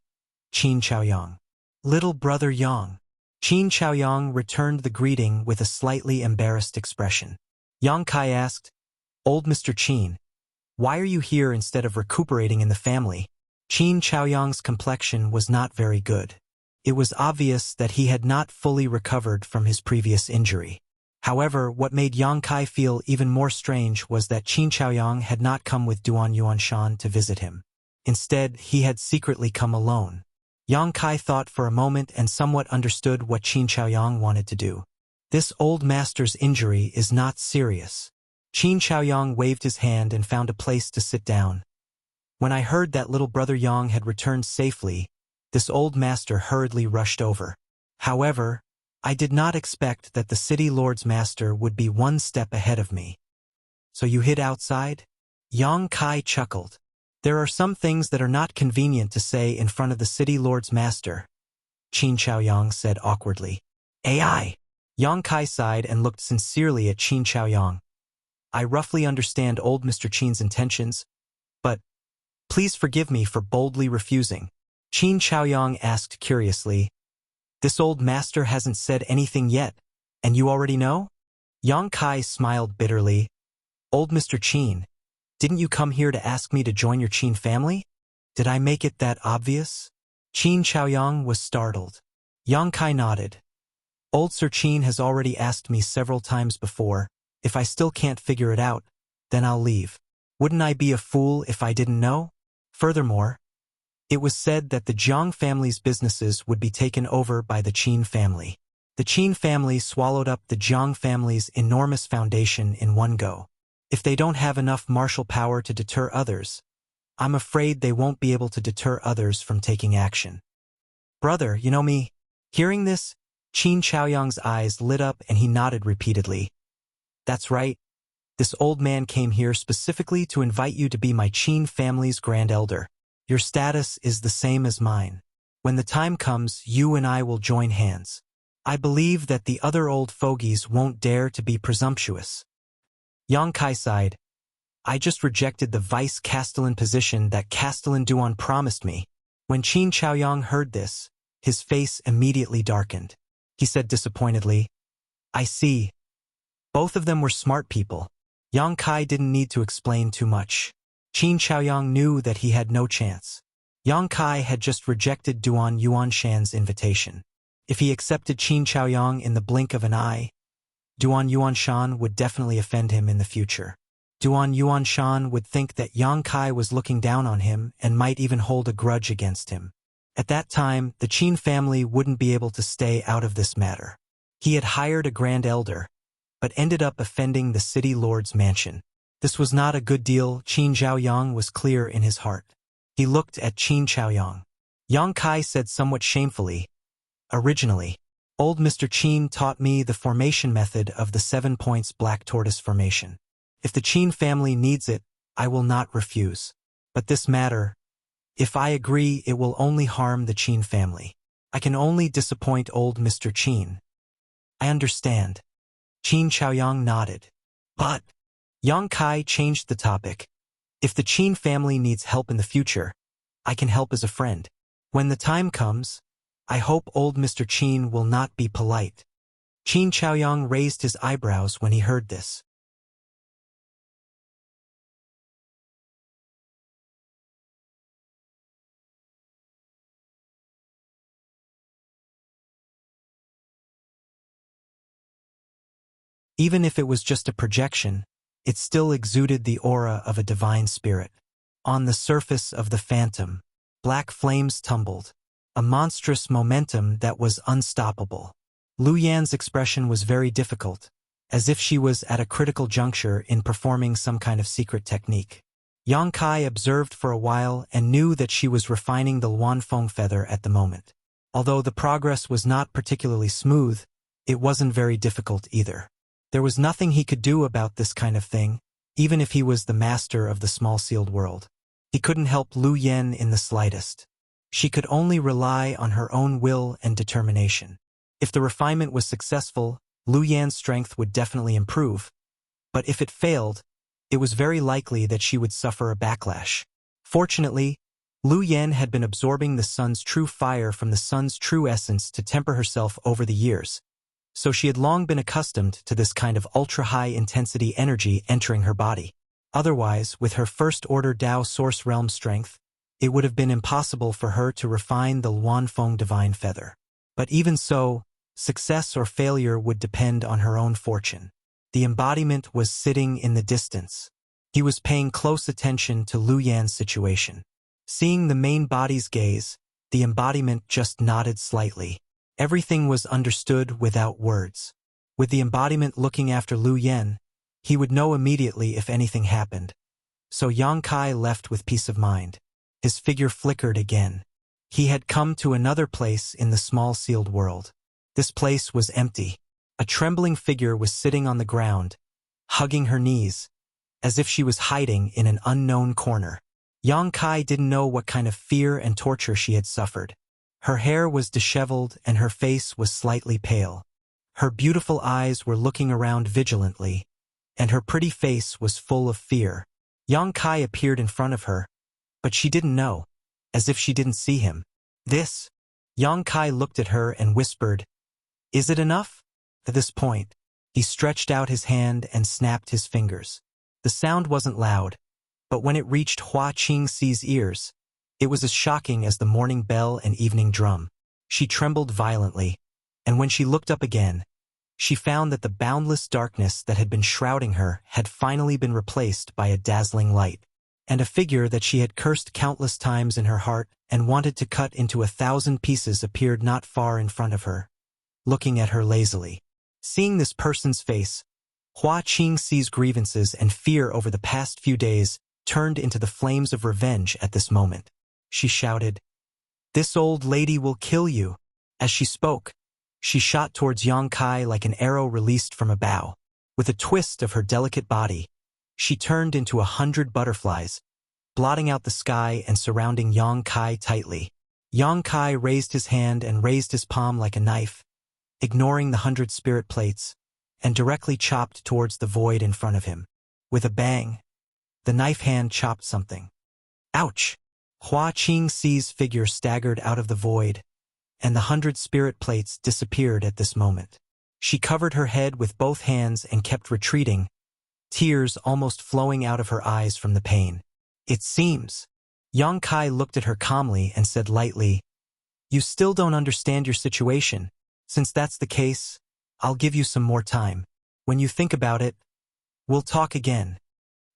Qin Chaoyang. Little brother Yang. Qin Chaoyang returned the greeting with a slightly embarrassed expression. Yang Kai asked, "Old Mr. Qin, why are you here instead of recuperating in the family?" Qin Chaoyang's complexion was not very good. It was obvious that he had not fully recovered from his previous injury. However, what made Yang Kai feel even more strange was that Qin Chaoyang had not come with Duan Yuanshan to visit him. Instead, he had secretly come alone. Yang Kai thought for a moment and somewhat understood what Qin Chaoyang wanted to do. This old master's injury is not serious. Qin Chaoyang waved his hand and found a place to sit down. When I heard that little brother Yang had returned safely, this old master hurriedly rushed over. However, I did not expect that the city lord's master would be one step ahead of me. "So you hid outside?" Yang Kai chuckled. "There are some things that are not convenient to say in front of the city lord's master," Qin Chaoyang said awkwardly. "AI." Yang Kai sighed and looked sincerely at Qin Chaoyang. "I roughly understand old Mr. Qin's intentions, but please forgive me for boldly refusing." Qin Chaoyang asked curiously, "This old master hasn't said anything yet, and you already know?" Yang Kai smiled bitterly. "Old Mr. Qin, didn't you come here to ask me to join your Qin family? Did I make it that obvious?" Qin Chaoyang was startled. Yang Kai nodded. "Old Sir Qin has already asked me several times before. If I still can't figure it out, then I'll leave. Wouldn't I be a fool if I didn't know? Furthermore, it was said that the Jiang family's businesses would be taken over by the Qin family. The Qin family swallowed up the Jiang family's enormous foundation in one go. If they don't have enough martial power to deter others, I'm afraid they won't be able to deter others from taking action." "Brother, you know me." Hearing this, Qin Chaoyang's eyes lit up and he nodded repeatedly. "That's right. This old man came here specifically to invite you to be my Qin family's grand elder. Your status is the same as mine. When the time comes, you and I will join hands. I believe that the other old fogies won't dare to be presumptuous." Yang Kai sighed. "I just rejected the vice castellan position that Castellan Duan promised me." When Qin Chaoyang heard this, his face immediately darkened. He said disappointedly, "I see. Both of them were smart people." Yang Kai didn't need to explain too much. Qin Chaoyang knew that he had no chance. Yang Kai had just rejected Duan Yuanshan's invitation. If he accepted Qin Chaoyang in the blink of an eye, Duan Yuanshan would definitely offend him in the future. Duan Yuanshan would think that Yang Kai was looking down on him and might even hold a grudge against him. At that time, the Qin family wouldn't be able to stay out of this matter. He had hired a grand elder, but ended up offending the city lord's mansion. This was not a good deal. Qin Chaoyang was clear in his heart. He looked at Qin Chaoyang. Yang Kai said somewhat shamefully, "Originally, old Mr. Qin taught me the formation method of the 7 points black tortoise formation. If the Qin family needs it, I will not refuse. But this matter, if I agree, it will only harm the Qin family. I can only disappoint old Mr. Qin." "I understand." Qin Chaoyang nodded. "But," Yang Kai changed the topic, "if the Qin family needs help in the future, I can help as a friend. When the time comes, I hope old Mr. Qin will not be polite." Qin Chaoyang raised his eyebrows when he heard this. Even if it was just a projection, it still exuded the aura of a divine spirit. On the surface of the phantom, black flames tumbled, a monstrous momentum that was unstoppable. Lu Yan's expression was very difficult, as if she was at a critical juncture in performing some kind of secret technique. Yang Kai observed for a while and knew that she was refining the Luanfeng feather at the moment. Although the progress was not particularly smooth, it wasn't very difficult either. There was nothing he could do about this kind of thing, even if he was the master of the small sealed world. He couldn't help Lu Yan in the slightest. She could only rely on her own will and determination. If the refinement was successful, Lu Yan's strength would definitely improve, but if it failed, it was very likely that she would suffer a backlash. Fortunately, Lu Yan had been absorbing the sun's true fire from the sun's true essence to temper herself over the years, so she had long been accustomed to this kind of ultra-high-intensity energy entering her body. Otherwise, with her first-order Tao Source Realm strength, it would have been impossible for her to refine the Luanfeng Divine Feather. But even so, success or failure would depend on her own fortune. The embodiment was sitting in the distance. He was paying close attention to Lu Yan's situation. Seeing the main body's gaze, the embodiment just nodded slightly. Everything was understood without words. With the embodiment looking after Lu Yan, he would know immediately if anything happened. So Yang Kai left with peace of mind. His figure flickered again. He had come to another place in the small sealed world. This place was empty. A trembling figure was sitting on the ground, hugging her knees, as if she was hiding in an unknown corner. Yang Kai didn't know what kind of fear and torture she had suffered. Her hair was disheveled and her face was slightly pale. Her beautiful eyes were looking around vigilantly, and her pretty face was full of fear. Yang Kai appeared in front of her, but she didn't know, as if she didn't see him. This? Yang Kai looked at her and whispered, "Is it enough?" At this point, he stretched out his hand and snapped his fingers. The sound wasn't loud, but when it reached Hua Qingxi's ears, it was as shocking as the morning bell and evening drum. She trembled violently, and when she looked up again, she found that the boundless darkness that had been shrouding her had finally been replaced by a dazzling light, and a figure that she had cursed countless times in her heart and wanted to cut into 1,000 pieces appeared not far in front of her, looking at her lazily. Seeing this person's face, Hua Qingxi's grievances and fear over the past few days turned into the flames of revenge at this moment. She shouted, "This old lady will kill you." As she spoke, she shot towards Yang Kai like an arrow released from a bow. With a twist of her delicate body, she turned into 100 butterflies, blotting out the sky and surrounding Yang Kai tightly. Yang Kai raised his hand and raised his palm like a knife, ignoring the 100 spirit plates, and directly chopped towards the void in front of him. With a bang, the knife hand chopped something. Ouch! Hua Qingxi's figure staggered out of the void, and the 100 spirit plates disappeared at this moment. She covered her head with both hands and kept retreating, tears almost flowing out of her eyes from the pain. "It seems." Yang Kai looked at her calmly and said lightly, "You still don't understand your situation. Since that's the case, I'll give you some more time. When you think about it, we'll talk again."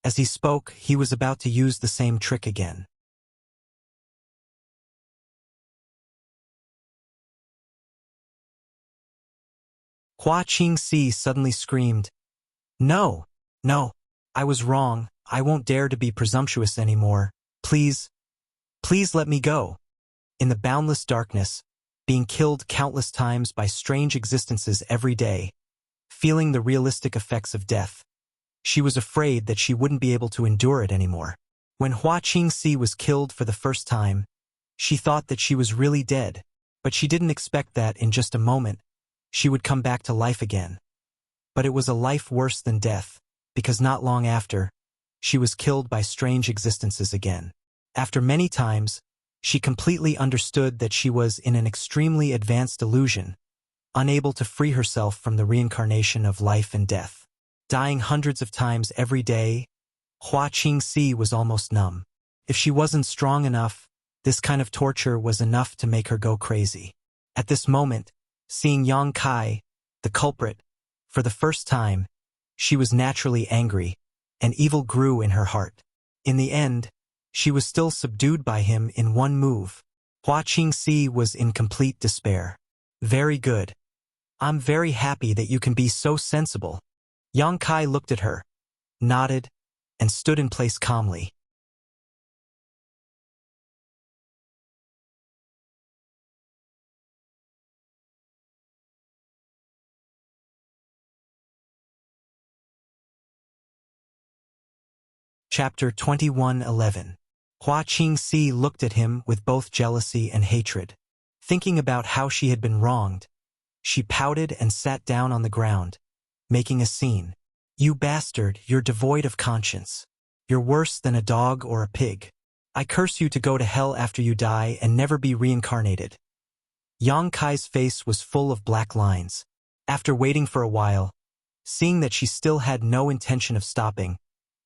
As he spoke, he was about to use the same trick again. Hua Qingxi suddenly screamed, "No, no, I was wrong. I won't dare to be presumptuous anymore. Please, please let me go." In the boundless darkness, being killed countless times by strange existences every day, feeling the realistic effects of death, she was afraid that she wouldn't be able to endure it anymore. When Hua Qingxi was killed for the first time, she thought that she was really dead, but she didn't expect that in just a moment she would come back to life again. But it was a life worse than death, because not long after, she was killed by strange existences again. After many times, she completely understood that she was in an extremely advanced illusion, unable to free herself from the reincarnation of life and death. Dying hundreds of times every day, Hua Qingxi was almost numb. If she wasn't strong enough, this kind of torture was enough to make her go crazy. At this moment, seeing Yang Kai, the culprit, for the first time, she was naturally angry, and evil grew in her heart. In the end, she was still subdued by him in one move. Hua Qingxi was in complete despair. "Very good. I'm very happy that you can be so sensible." Yang Kai looked at her, nodded, and stood in place calmly. Chapter 21:11. Hua Qingxi looked at him with both jealousy and hatred. Thinking about how she had been wronged, she pouted and sat down on the ground, making a scene. You bastard, you're devoid of conscience. You're worse than a dog or a pig. I curse you to go to hell after you die and never be reincarnated. Yang Kai's face was full of black lines. After waiting for a while, seeing that she still had no intention of stopping,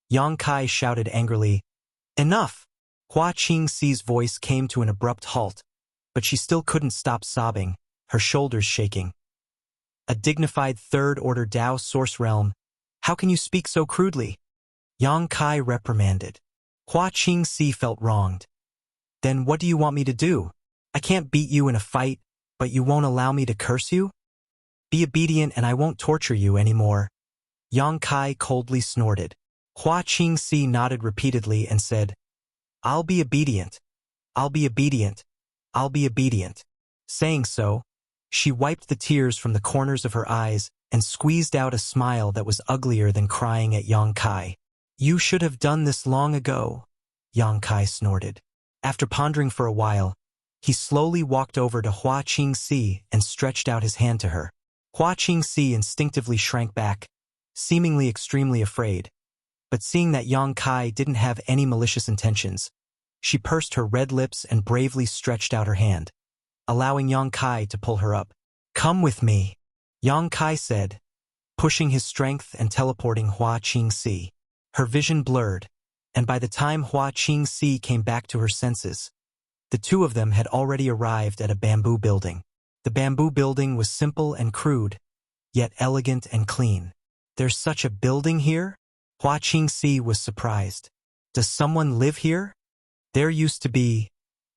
Yang Kai shouted angrily, "Enough!" Hua Qingxi's voice came to an abrupt halt, but she still couldn't stop sobbing, her shoulders shaking. A dignified third-order Dao source realm. How can you speak so crudely? Yang Kai reprimanded. Hua Qingxi felt wronged. Then what do you want me to do? I can't beat you in a fight, but you won't allow me to curse you? Be obedient and I won't torture you anymore. Yang Kai coldly snorted. Hua Qingxi nodded repeatedly and said, I'll be obedient. I'll be obedient. I'll be obedient. Saying so, she wiped the tears from the corners of her eyes and squeezed out a smile that was uglier than crying at Yang Kai. You should have done this long ago, Yang Kai snorted. After pondering for a while, he slowly walked over to Hua Qingxi and stretched out his hand to her. Hua Qingxi instinctively shrank back, seemingly extremely afraid. But seeing that Yang Kai didn't have any malicious intentions, she pursed her red lips and bravely stretched out her hand, allowing Yang Kai to pull her up. Come with me, Yang Kai said, pushing his strength and teleporting Hua Qingxi. Her vision blurred, and by the time Hua Qingxi came back to her senses, the two of them had already arrived at a bamboo building. The bamboo building was simple and crude, yet elegant and clean. There's such a building here? Hua Qingxi was surprised. Does someone live here? There used to be.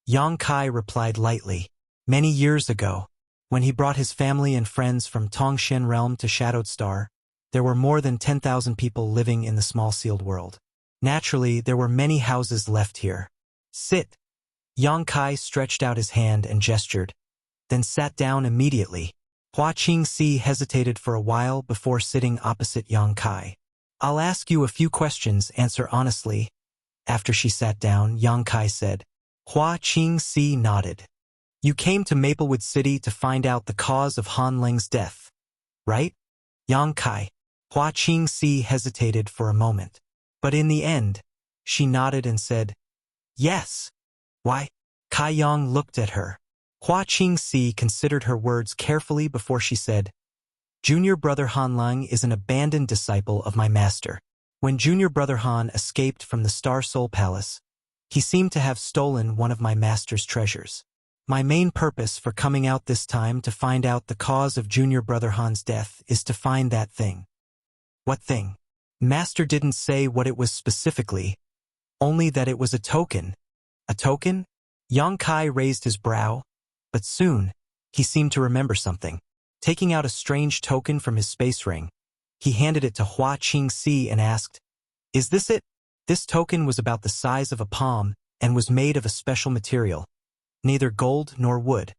Yang Kai replied lightly. Many years ago, when he brought his family and friends from Tongshan realm to Shadowed Star, there were more than 10,000 people living in the small sealed world. Naturally, there were many houses left here. Sit. Yang Kai stretched out his hand and gestured, then sat down immediately. Hua Qingxi hesitated for a while before sitting opposite Yang Kai. I'll ask you a few questions, answer honestly. After she sat down, Yang Kai said. Hua Qingxi nodded. You came to Maplewood City to find out the cause of Han Leng's death, right? Yang Kai. Hua Qingxi hesitated for a moment. But in the end, she nodded and said, Yes. Why? Kai Yang looked at her. Hua Qingxi considered her words carefully before she said, Junior Brother Han Leng is an abandoned disciple of my master. When Junior Brother Han escaped from the Star Soul Palace, he seemed to have stolen one of my master's treasures. My main purpose for coming out this time to find out the cause of Junior Brother Han's death is to find that thing. What thing? Master didn't say what it was specifically, only that it was a token. A token? Yang Kai raised his brow, but soon, he seemed to remember something. Taking out a strange token from his space ring, he handed it to Hua Qingxi and asked, Is this it? This token was about the size of a palm and was made of a special material, neither gold nor wood,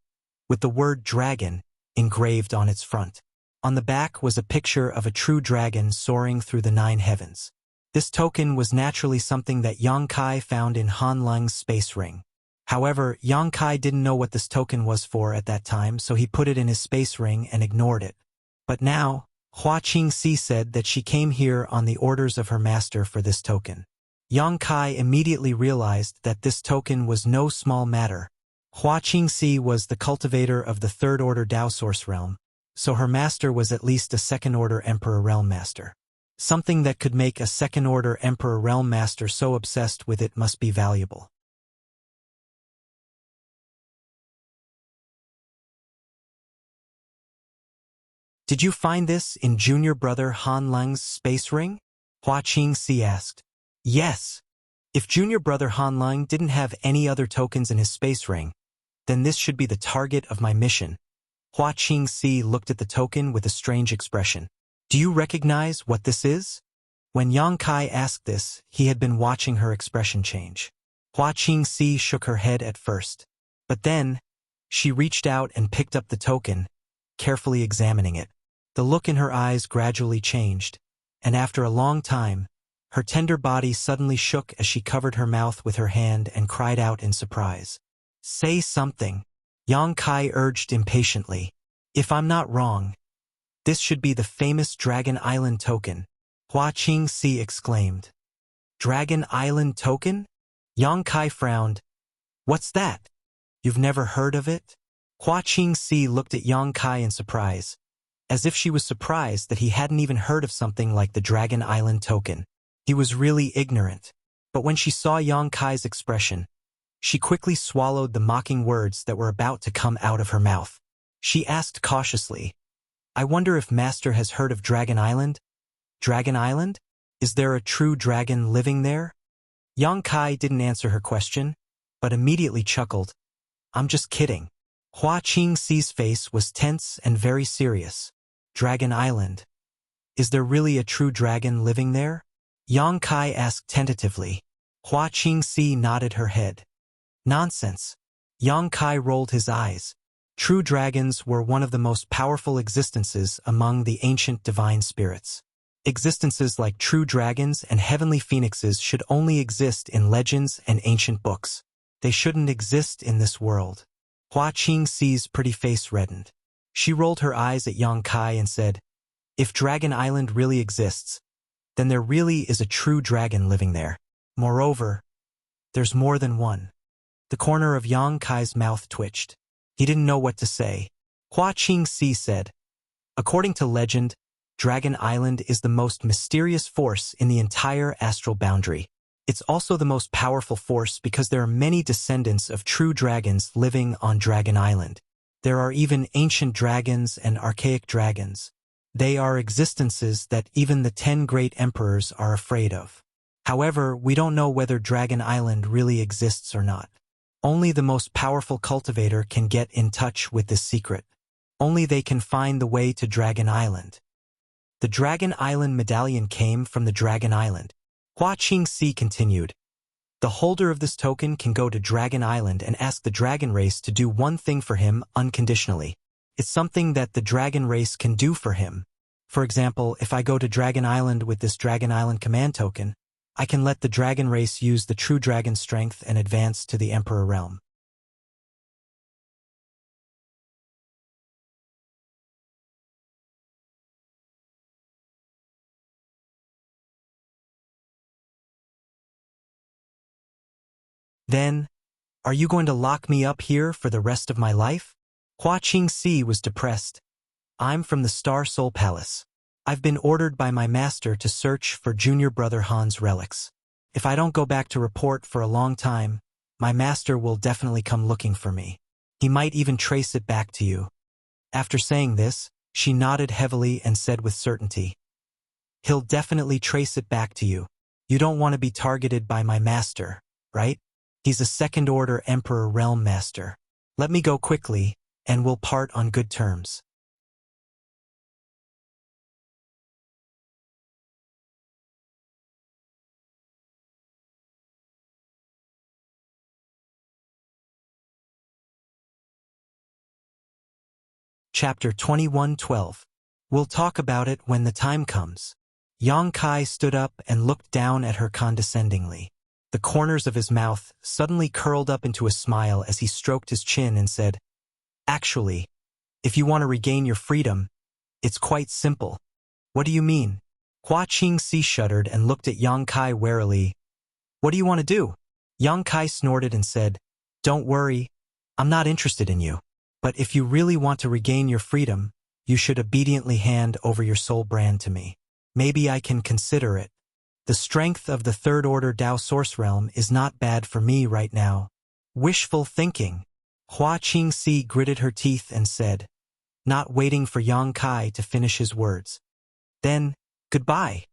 with the word dragon engraved on its front. On the back was a picture of a true dragon soaring through the 9 heavens. This token was naturally something that Yang Kai found in Han Leng's space ring. However, Yang Kai didn't know what this token was for at that time, so he put it in his space ring and ignored it. But now, Hua Qingxi said that she came here on the orders of her master for this token. Yang Kai immediately realized that this token was no small matter. Hua Qingxi was the cultivator of the third-order Dao Source realm, so her master was at least a second-order Emperor Realm Master. Something that could make a second-order Emperor Realm Master so obsessed with it must be valuable. Did you find this in Junior Brother Han Leng's space ring? Hua Qingxi asked. Yes. If Junior Brother Han Leng didn't have any other tokens in his space ring, then this should be the target of my mission. Hua Qingxi looked at the token with a strange expression. Do you recognize what this is? When Yang Kai asked this, he had been watching her expression change. Hua Qingxi shook her head at first. But then, she reached out and picked up the token, carefully examining it. The look in her eyes gradually changed, and after a long time, her tender body suddenly shook as she covered her mouth with her hand and cried out in surprise. Say something, Yang Kai urged impatiently. If I'm not wrong, this should be the famous Dragon Island token. Hua Qingxi exclaimed. Dragon Island token? Yang Kai frowned. What's that? You've never heard of it? Hua Qingxi looked at Yang Kai in surprise, as if she was surprised that he hadn't even heard of something like the Dragon Island token. He was really ignorant. But when she saw Yang Kai's expression, she quickly swallowed the mocking words that were about to come out of her mouth. She asked cautiously, I wonder if Master has heard of Dragon Island? Dragon Island? Is there a true dragon living there? Yang Kai didn't answer her question, but immediately chuckled. I'm just kidding. Hua Qingxi's face was tense and very serious. Dragon Island. Is there really a true dragon living there? Yang Kai asked tentatively. Hua Qingxi nodded her head. Nonsense. Yang Kai rolled his eyes. True dragons were one of the most powerful existences among the ancient divine spirits. Existences like true dragons and heavenly phoenixes should only exist in legends and ancient books. They shouldn't exist in this world. Hua Qingxi's pretty face reddened. She rolled her eyes at Yang Kai and said, If Dragon Island really exists, then there really is a true dragon living there. Moreover, there's more than one. The corner of Yang Kai's mouth twitched. He didn't know what to say. Hua Qingxi said, According to legend, Dragon Island is the most mysterious force in the entire astral boundary. It's also the most powerful force because there are many descendants of true dragons living on Dragon Island. There are even ancient dragons and archaic dragons. They are existences that even the 10 great emperors are afraid of. However, we don't know whether Dragon Island really exists or not. Only the most powerful cultivator can get in touch with this secret. Only they can find the way to Dragon Island. The Dragon Island medallion came from the Dragon Island. Hua Qingxi continued. The holder of this token can go to Dragon Island and ask the dragon race to do one thing for him unconditionally. It's something that the dragon race can do for him. For example, if I go to Dragon Island with this Dragon Island command token, I can let the dragon race use the true dragon strength and advance to the Emperor realm. Then, are you going to lock me up here for the rest of my life? Hua Qingxi was depressed. I'm from the Star Soul Palace. I've been ordered by my master to search for junior brother Han's relics. If I don't go back to report for a long time, my master will definitely come looking for me. He might even trace it back to you. After saying this, she nodded heavily and said with certainty, He'll definitely trace it back to you. You don't want to be targeted by my master, right? He's a second-order Emperor Realm Master. Let me go quickly, and we'll part on good terms. Chapter 21:12. We'll talk about it when the time comes. Yang Kai stood up and looked down at her condescendingly. The corners of his mouth suddenly curled up into a smile as he stroked his chin and said, Actually, if you want to regain your freedom, it's quite simple. What do you mean? Hua Qingxi shuddered and looked at Yang Kai warily. What do you want to do? Yang Kai snorted and said, Don't worry, I'm not interested in you. But if you really want to regain your freedom, you should obediently hand over your soul brand to me. Maybe I can consider it. The strength of the third-order Dao Source Realm is not bad for me right now. Wishful thinking. Hua Qingxi gritted her teeth and said, not waiting for Yang Kai to finish his words. Then, goodbye.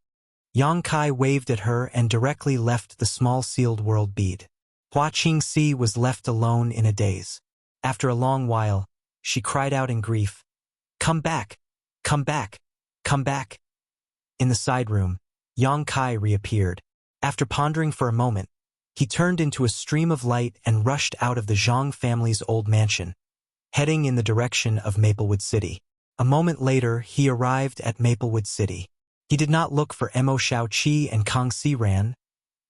Yang Kai waved at her and directly left the small sealed world bead. Hua Qingxi was left alone in a daze. After a long while, she cried out in grief, Come back! Come back! Come back! In the side room, Yang Kai reappeared. After pondering for a moment, he turned into a stream of light and rushed out of the Zhang family's old mansion, heading in the direction of Maplewood City. A moment later, he arrived at Maplewood City. He did not look for Mo Shaoqi and Kang Xiran,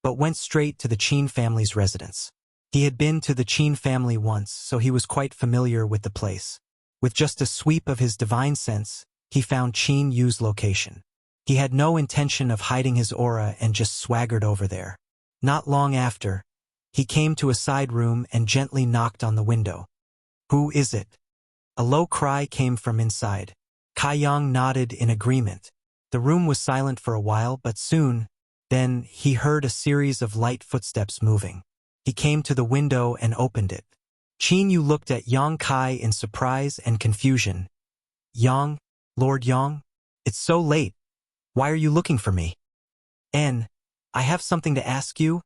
but went straight to the Qin family's residence. He had been to the Qin family once, so he was quite familiar with the place. With just a sweep of his divine sense, he found Qin Yu's location. He had no intention of hiding his aura and just swaggered over there. Not long after, he came to a side room and gently knocked on the window. "Who is it?" A low cry came from inside. Kai Yang nodded in agreement. The room was silent for a while, but soon, then, he heard a series of light footsteps moving. He came to the window and opened it. Qin Yu looked at Yang Kai in surprise and confusion. "Yang, Lord Yang? It's so late. Why are you looking for me?" I have something to ask you,"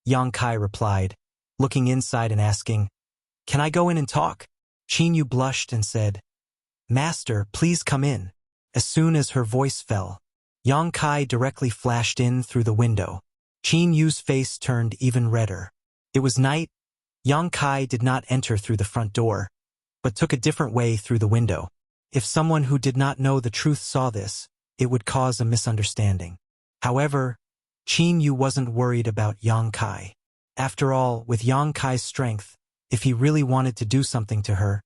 Yang Kai replied, looking inside and asking, "Can I go in and talk?" Qin Yu blushed and said, "Master, please come in." As soon as her voice fell, Yang Kai directly flashed in through the window. Qin Yu's face turned even redder. It was night. Yang Kai did not enter through the front door, but took a different way through the window. If someone who did not know the truth saw this, it would cause a misunderstanding. However, Qin Yu wasn't worried about Yang Kai. After all, with Yang Kai's strength, if he really wanted to do something to her,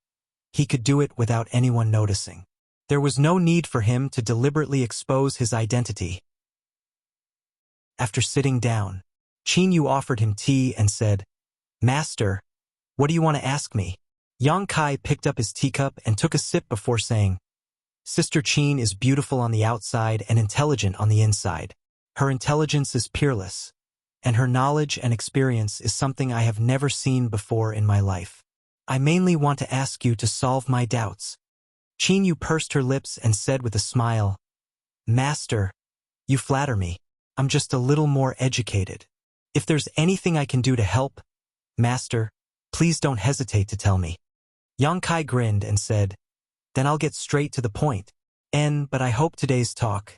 he could do it without anyone noticing. There was no need for him to deliberately expose his identity. After sitting down, Qin Yu offered him tea and said, "Master, what do you want to ask me?" Yang Kai picked up his teacup and took a sip before saying, "Sister Qin is beautiful on the outside and intelligent on the inside. Her intelligence is peerless, and her knowledge and experience is something I have never seen before in my life. I mainly want to ask you to solve my doubts." Qin Yu pursed her lips and said with a smile, "Master, you flatter me. I'm just a little more educated. If there's anything I can do to help, Master, please don't hesitate to tell me." Yang Kai grinned and said, "Then I'll get straight to the point. But I hope today's talk.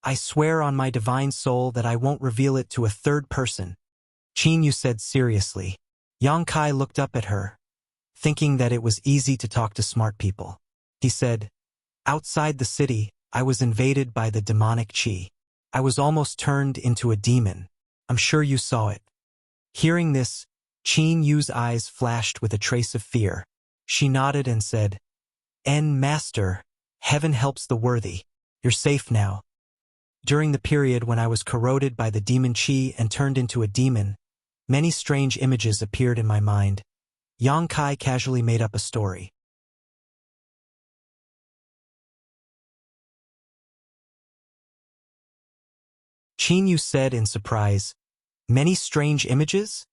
I swear on my divine soul that I won't reveal it to a third person," Qin Yu said seriously. Yang Kai looked up at her, thinking that it was easy to talk to smart people. He said, "Outside the city, I was invaded by the demonic qi. I was almost turned into a demon. I'm sure you saw it." Hearing this, Qin Yu's eyes flashed with a trace of fear. She nodded and said, Master, heaven helps the worthy. You're safe now." During the period when I was corroded by the demon qi and turned into a demon, many strange images appeared in my mind. Yang Kai casually made up a story. Qin Yu said in surprise, "Many strange images?"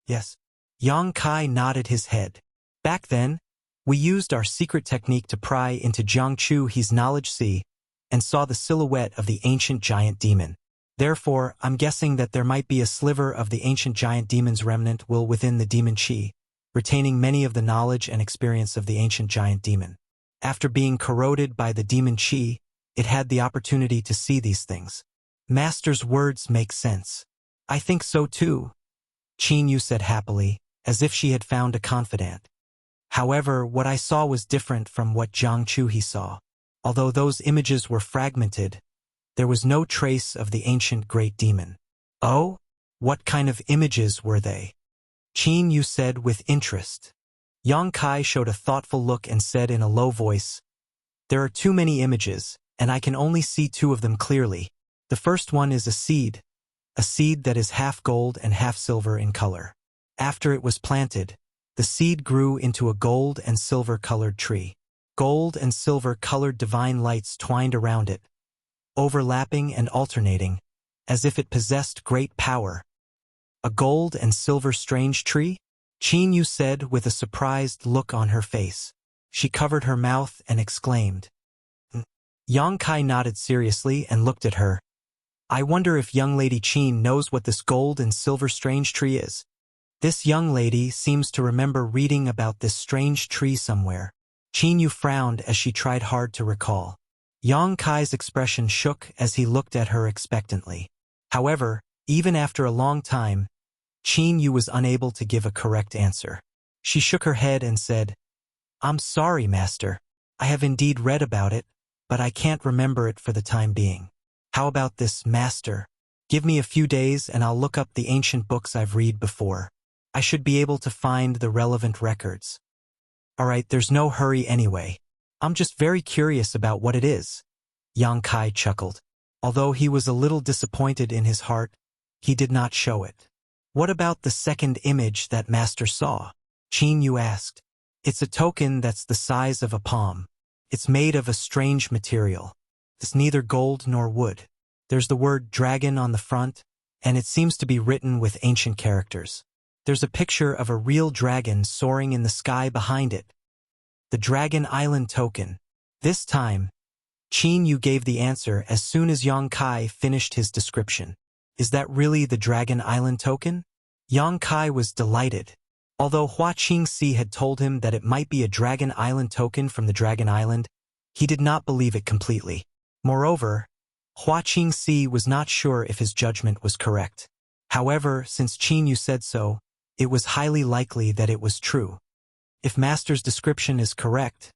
"Yes." Yang Kai nodded his head. "Back then, we used our secret technique to pry into Jiang Chu He's knowledge sea and saw the silhouette of the ancient giant demon. Therefore, I'm guessing that there might be a sliver of the ancient giant demon's remnant will within the demon qi, retaining many of the knowledge and experience of the ancient giant demon. After being corroded by the demon qi, it had the opportunity to see these things." Master's words make sense. "I think so too," Qin Yu said happily, as if she had found a confidant. "However, what I saw was different from what Jiang Chu he saw. Although those images were fragmented, there was no trace of the ancient great demon." "Oh? What kind of images were they?" Qin Yu said with interest. Yang Kai showed a thoughtful look and said in a low voice, "There are too many images, and I can only see two of them clearly. The first one is a seed that is half gold and half silver in color. After it was planted, the seed grew into a gold and silver-colored tree. Gold and silver-colored divine lights twined around it, overlapping and alternating, as if it possessed great power." "A gold and silver strange tree?" Qin Yu said with a surprised look on her face. She covered her mouth and exclaimed. Yang Kai nodded seriously and looked at her. "I wonder if young lady Qin knows what this gold and silver strange tree is. This young lady seems to remember reading about this strange tree somewhere." Qin Yu frowned as she tried hard to recall. Yang Kai's expression shook as he looked at her expectantly. However, even after a long time, Qin Yu was unable to give a correct answer. She shook her head and said, "I'm sorry, Master. I have indeed read about it, but I can't remember it for the time being. How about this, Master? Give me a few days and I'll look up the ancient books I've read before. I should be able to find the relevant records." "Alright, there's no hurry anyway. I'm just very curious about what it is." Yang Kai chuckled. Although he was a little disappointed in his heart, he did not show it. What about the second image that Master saw? Qin Yu asked. It's a token that's the size of a palm. It's made of a strange material. It's neither gold nor wood. There's the word dragon on the front, and it seems to be written with ancient characters. There's a picture of a real dragon soaring in the sky behind it. The Dragon Island token. This time, Qin Yu gave the answer as soon as Yang Kai finished his description. Is that really the Dragon Island token? Yang Kai was delighted. Although Hua Qingxi had told him that it might be a Dragon Island token from the Dragon Island, he did not believe it completely. Moreover, Hua Qingxi was not sure if his judgment was correct. However, since Qin Yu said so, it was highly likely that it was true. If Master's description is correct,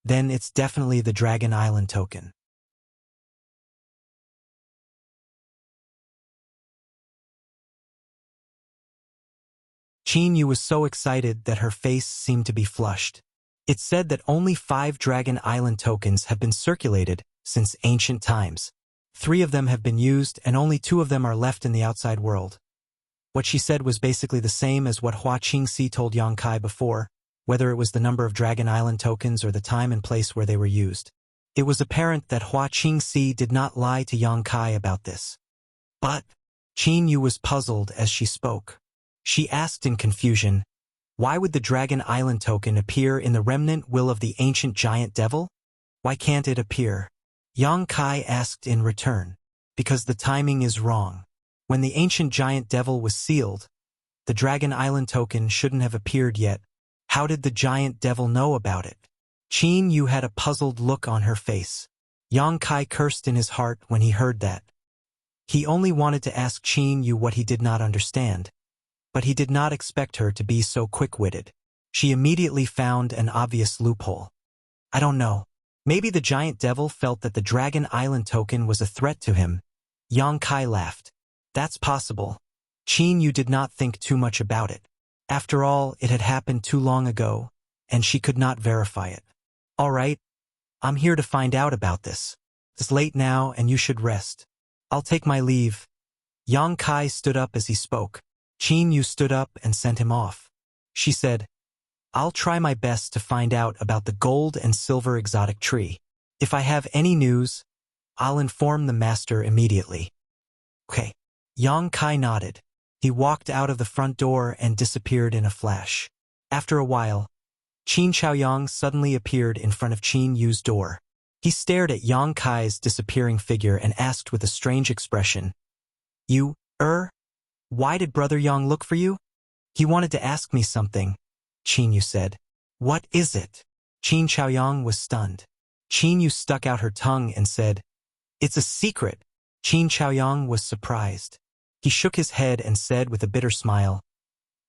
then it's definitely the Dragon Island token. Qin Yu was so excited that her face seemed to be flushed. It's said that only 5 Dragon Island tokens have been circulated since ancient times. 3 of them have been used and only 2 of them are left in the outside world. What she said was basically the same as what Hua Qingxi told Yang Kai before, whether it was the number of Dragon Island tokens or the time and place where they were used. It was apparent that Hua Qingxi did not lie to Yang Kai about this. But Qin Yu was puzzled as she spoke. She asked in confusion, why would the Dragon Island token appear in the remnant will of the ancient giant devil? Why can't it appear? Yang Kai asked in return. Because the timing is wrong. When the ancient giant devil was sealed, the Dragon Island token shouldn't have appeared yet. How did the giant devil know about it? Qin Yu had a puzzled look on her face. Yang Kai cursed in his heart when he heard that. He only wanted to ask Qin Yu what he did not understand, but he did not expect her to be so quick-witted. She immediately found an obvious loophole. I don't know. Maybe the giant devil felt that the Dragon Island token was a threat to him. Yang Kai laughed. That's possible. Qin Yu did not think too much about it. After all, it had happened too long ago, and she could not verify it. All right, I'm here to find out about this. It's late now, and you should rest. I'll take my leave. Yang Kai stood up as he spoke. Qin Yu stood up and sent him off. She said, I'll try my best to find out about the gold and silver exotic tree. If I have any news, I'll inform the master immediately. Okay. Yang Kai nodded. He walked out of the front door and disappeared in a flash. After a while, Qin Chaoyang suddenly appeared in front of Qin Yu's door. He stared at Yang Kai's disappearing figure and asked with a strange expression, You, why did Brother Yang look for you? He wanted to ask me something, Qin Yu said. What is it? Qin Chaoyang was stunned. Qin Yu stuck out her tongue and said, It's a secret. Qin Chaoyang was surprised. He shook his head and said with a bitter smile,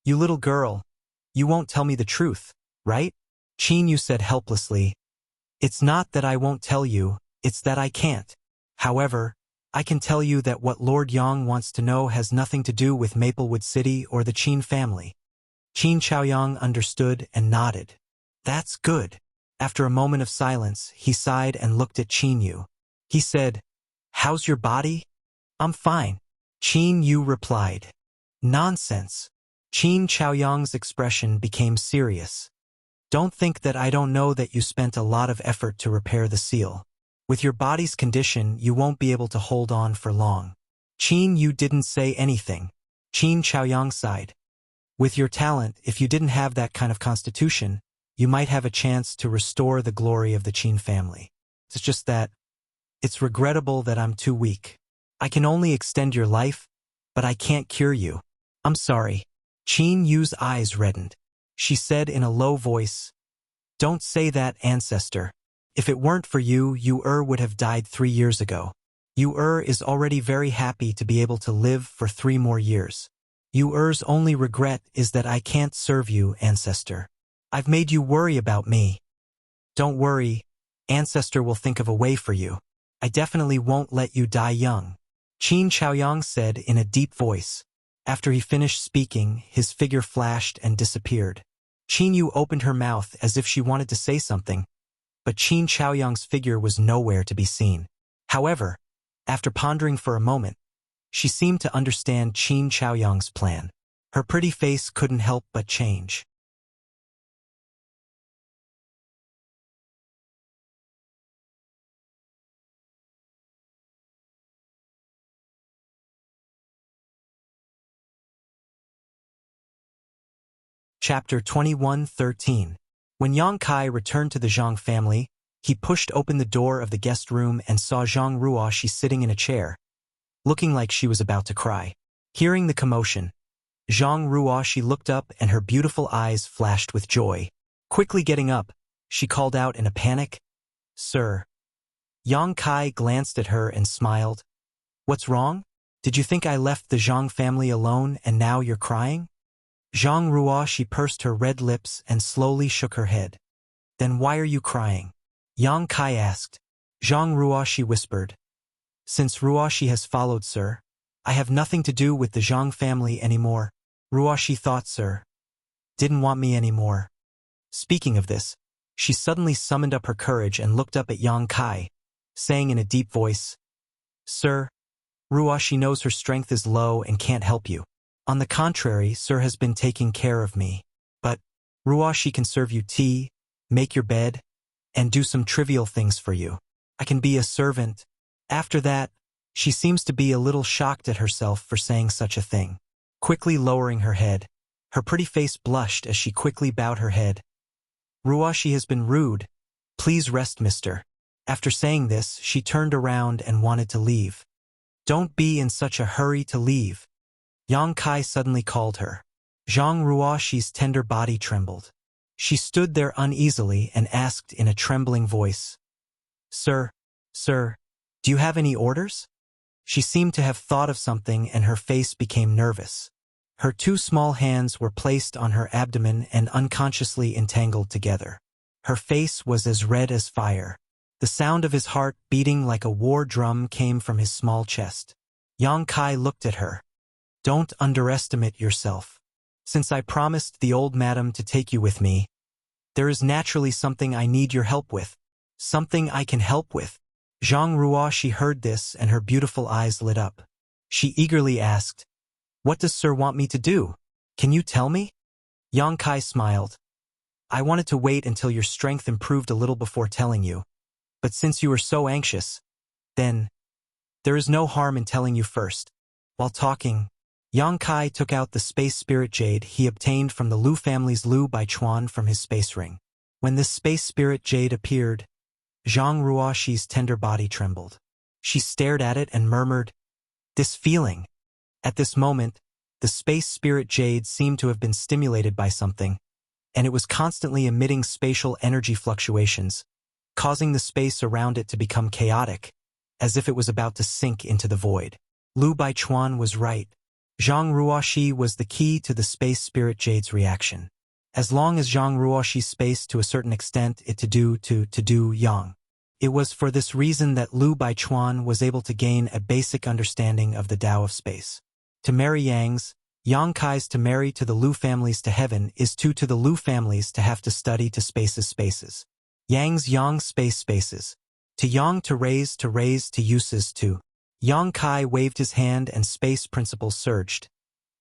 You little girl, you won't tell me the truth, right? Qin Yu said helplessly, It's not that I won't tell you, it's that I can't. However, I can tell you that what Lord Yang wants to know has nothing to do with Maplewood City or the Qin family. Qin Chaoyang understood and nodded. That's good. After a moment of silence, he sighed and looked at Qin Yu. He said, How's your body? I'm fine. Qin Yu replied. Nonsense. Qin Chaoyang's expression became serious. Don't think that I don't know that you spent a lot of effort to repair the seal. With your body's condition, you won't be able to hold on for long. Qin Yu didn't say anything. Qin Chaoyang sighed. With your talent, if you didn't have that kind of constitution, you might have a chance to restore the glory of the Qin family. It's just that it's regrettable that I'm too weak. I can only extend your life, but I can't cure you. I'm sorry. Qin Yu's eyes reddened. She said in a low voice, Don't say that, ancestor. If it weren't for you, Yu would have died 3 years ago. Yu is already very happy to be able to live for 3 more years. Yu's only regret is that I can't serve you, ancestor. I've made you worry about me. Don't worry, ancestor will think of a way for you. I definitely won't let you die young. Qin Chaoyang said in a deep voice. After he finished speaking, his figure flashed and disappeared. Qin Yu opened her mouth as if she wanted to say something, but Qin Chaoyang's figure was nowhere to be seen. However, After pondering for a moment, she seemed to understand Qin Chaoyang's plan. Her pretty face couldn't help but change. Chapter 21:13. When Yang Kai returned to the Zhang family, he pushed open the door of the guest room and saw Zhang Ruoxi sitting in a chair, looking like she was about to cry. Hearing the commotion, Zhang Ruoxi looked up and her beautiful eyes flashed with joy. Quickly getting up, she called out in a panic, "Sir." Yang Kai glanced at her and smiled. "What's wrong? Did you think I left the Zhang family alone and now you're crying?" Zhang Ruoxi pursed her red lips and slowly shook her head. "Then why are you crying?" Yang Kai asked. Zhang Ruoxi whispered, "Since Ruoxi has followed, sir, I have nothing to do with the Zhang family anymore. Ruoxi thought, sir, didn't want me anymore." Speaking of this, she suddenly summoned up her courage and looked up at Yang Kai, saying in a deep voice, "Sir, Ruoxi knows her strength is low and can't help you. On the contrary, sir has been taking care of me. But Ruoxi can serve you tea, make your bed, and do some trivial things for you. I can be a servant." After that, she seems to be a little shocked at herself for saying such a thing. Quickly lowering her head, her pretty face blushed as she quickly bowed her head. "Ruoxi has been rude. Please rest, mister." After saying this, she turned around and wanted to leave. "Don't be in such a hurry to leave," Yang Kai suddenly called her. Zhang Ruoxi's tender body trembled. She stood there uneasily and asked in a trembling voice, Sir, do you have any orders?" She seemed to have thought of something and her face became nervous. Her two small hands were placed on her abdomen and unconsciously entangled together. Her face was as red as fire. The sound of his heart beating like a war drum came from his small chest. Yang Kai looked at her. "Don't underestimate yourself. Since I promised the old madam to take you with me, there is naturally something I need your help with. Something I can help with." Zhang Ruoxi heard this and her beautiful eyes lit up. She eagerly asked, "What does sir want me to do? Can you tell me?" Yang Kai smiled. "I wanted to wait until your strength improved a little before telling you. But since you are so anxious, then there is no harm in telling you first." While talking, Yang Kai took out the space spirit jade he obtained from the Lu family's Lu Baichuan from his space ring. When this space spirit jade appeared, Zhang Ruoxi's tender body trembled. She stared at it and murmured, "This feeling." At this moment, the space spirit jade seemed to have been stimulated by something, and it was constantly emitting spatial energy fluctuations, causing the space around it to become chaotic, as if it was about to sink into the void. Lu Baichuan was right. Zhang Ruoxi was the key to the space spirit jade's reaction. As long as Zhang Ruoxi's space to a certain extent it to do yang. It was for this reason that Lu Baichuan was able to gain a basic understanding of the Tao of space. To marry Yang's, Yang Kai's to marry to the Lu families to heaven is to the Lu families to have to study to spaces. Yang's yang spaces. To yang to raise to uses to. Yang Kai waved his hand and space principles surged,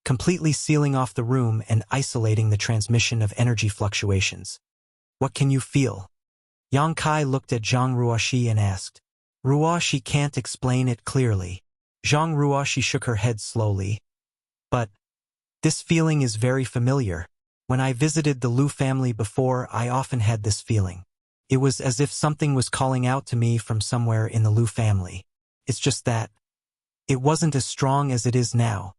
completely sealing off the room and isolating the transmission of energy fluctuations. "What can you feel?" Yang Kai looked at Zhang Ruoxi and asked. "Ruoxi can't explain it clearly." Zhang Ruoxi shook her head slowly. "But this feeling is very familiar. When I visited the Lu family before, I often had this feeling. It was as if something was calling out to me from somewhere in the Lu family. It's just that it wasn't as strong as it is now."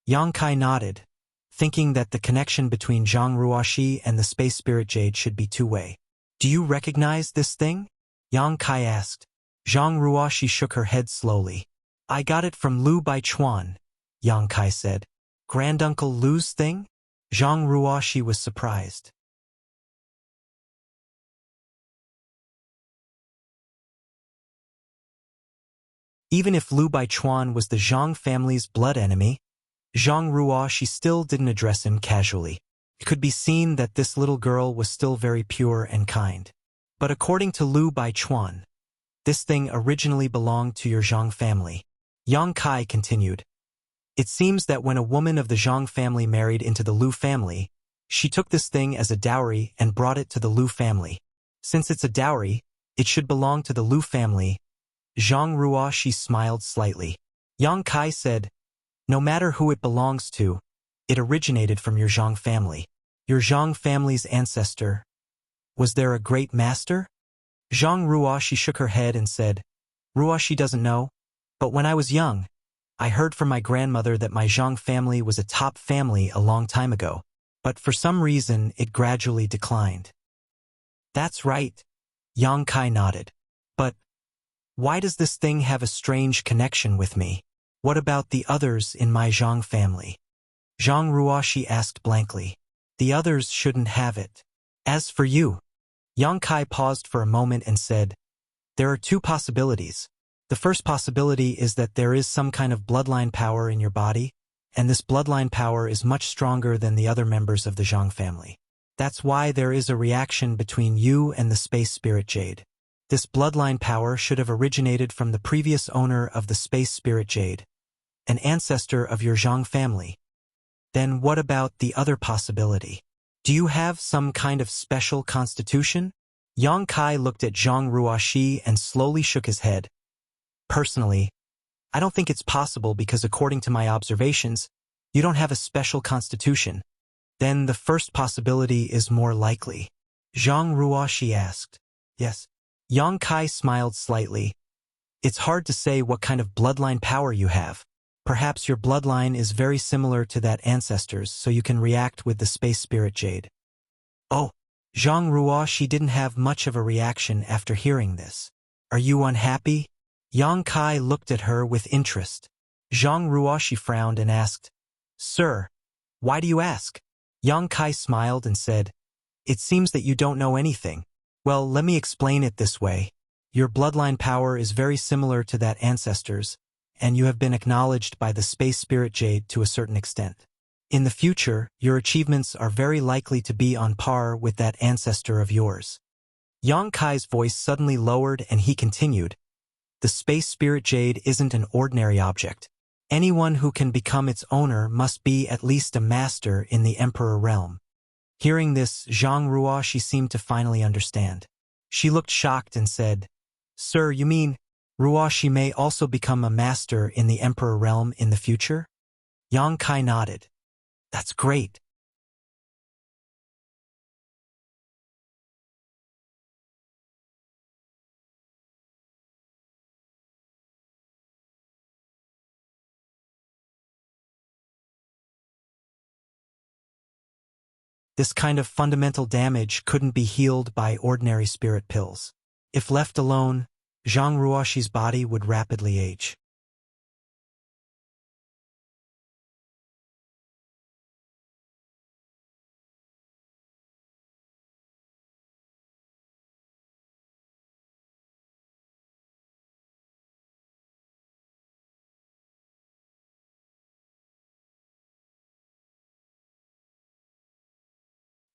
Yang Kai nodded, thinking that the connection between Zhang Ruoxi and the space spirit jade should be two-way. "Do you recognize this thing?" Yang Kai asked. Zhang Ruoxi shook her head slowly. "I got it from Lu Baichuan," Yang Kai said. "Granduncle Lu's thing?" Zhang Ruoxi was surprised. Even if Lu Baichuan was the Zhang family's blood enemy, Zhang Ruoxi still didn't address him casually. It could be seen that this little girl was still very pure and kind. But according to Lu Baichuan, This thing originally belonged to your Zhang family. Yang Kai continued. It seems that when a woman of the Zhang family married into the Lu family, she took this thing as a dowry and brought it to the Lu family. Since it's a dowry, it should belong to the Lu family. Zhang Ruoxi smiled slightly. Yang Kai said, no matter who it belongs to, it originated from your Zhang family. Your Zhang family's ancestor. Was there a great master? Zhang Ruoxi shook her head and said, Ruoxi doesn't know, but when I was young, I heard from my grandmother that my Zhang family was a top family a long time ago, but for some reason it gradually declined. That's right. Yang Kai nodded. But why does this thing have a strange connection with me? What about the others in my Zhang family? Zhang Ruoxi asked blankly. The others shouldn't have it. As for you, Yang Kai paused for a moment and said, there are two possibilities. The first possibility is that there is some kind of bloodline power in your body, and this bloodline power is much stronger than the other members of the Zhang family. That's why there is a reaction between you and the space spirit jade. This bloodline power should have originated from the previous owner of the space spirit jade, an ancestor of your Zhang family. Then what about the other possibility? Do you have some kind of special constitution? Yang Kai looked at Zhang Ruoxi and slowly shook his head. Personally, I don't think it's possible because according to my observations, you don't have a special constitution. Then the first possibility is more likely. Zhang Ruoxi asked. Yes. Yang Kai smiled slightly. It's hard to say what kind of bloodline power you have. Perhaps your bloodline is very similar to that ancestors, so you can react with the space spirit jade. Oh, Zhang Ruoxi didn't have much of a reaction after hearing this. Are you unhappy? Yang Kai looked at her with interest. Zhang Ruoxi frowned and asked, Sir, why do you ask? Yang Kai smiled and said, It seems that you don't know anything. Well, let me explain it this way. Your bloodline power is very similar to that ancestors, and you have been acknowledged by the space spirit jade to a certain extent. In the future, your achievements are very likely to be on par with that ancestor of yours. Yang Kai's voice suddenly lowered and he continued, The space spirit jade isn't an ordinary object. Anyone who can become its owner must be at least a master in the Emperor realm. Hearing this, Zhang Ruoxi seemed to finally understand. She looked shocked and said, Sir, you mean Ruoxi may also become a master in the Emperor realm in the future? Yang Kai nodded. That's great. This kind of fundamental damage couldn't be healed by ordinary spirit pills. If left alone, Zhang Ruoxi's body would rapidly age.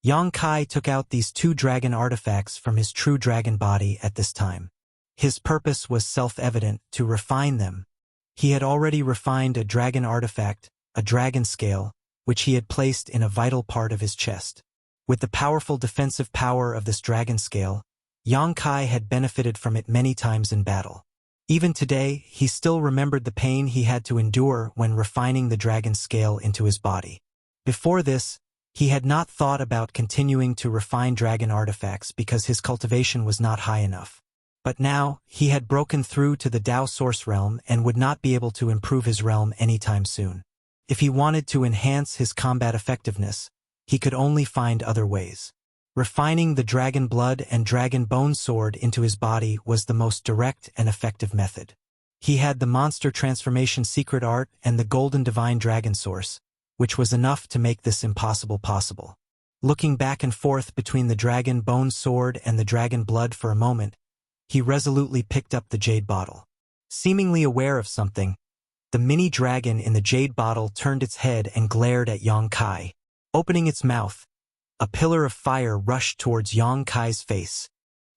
Yang Kai took out these two dragon artifacts from his true dragon body at this time. His purpose was self-evident, to refine them. He had already refined a dragon artifact, a dragon scale, which he had placed in a vital part of his chest. With the powerful defensive power of this dragon scale, Yang Kai had benefited from it many times in battle. Even today, he still remembered the pain he had to endure when refining the dragon scale into his body. Before this, he had not thought about continuing to refine dragon artifacts because his cultivation was not high enough. But now, he had broken through to the Dao Source realm and would not be able to improve his realm anytime soon. If he wanted to enhance his combat effectiveness, he could only find other ways. Refining the dragon blood and dragon bone sword into his body was the most direct and effective method. He had the monster transformation secret art and the golden divine dragon source, which was enough to make this impossible possible. Looking back and forth between the dragon bone sword and the dragon blood for a moment, he resolutely picked up the jade bottle. Seemingly aware of something, the mini dragon in the jade bottle turned its head and glared at Yang Kai. Opening its mouth, a pillar of fire rushed towards Yang Kai's face.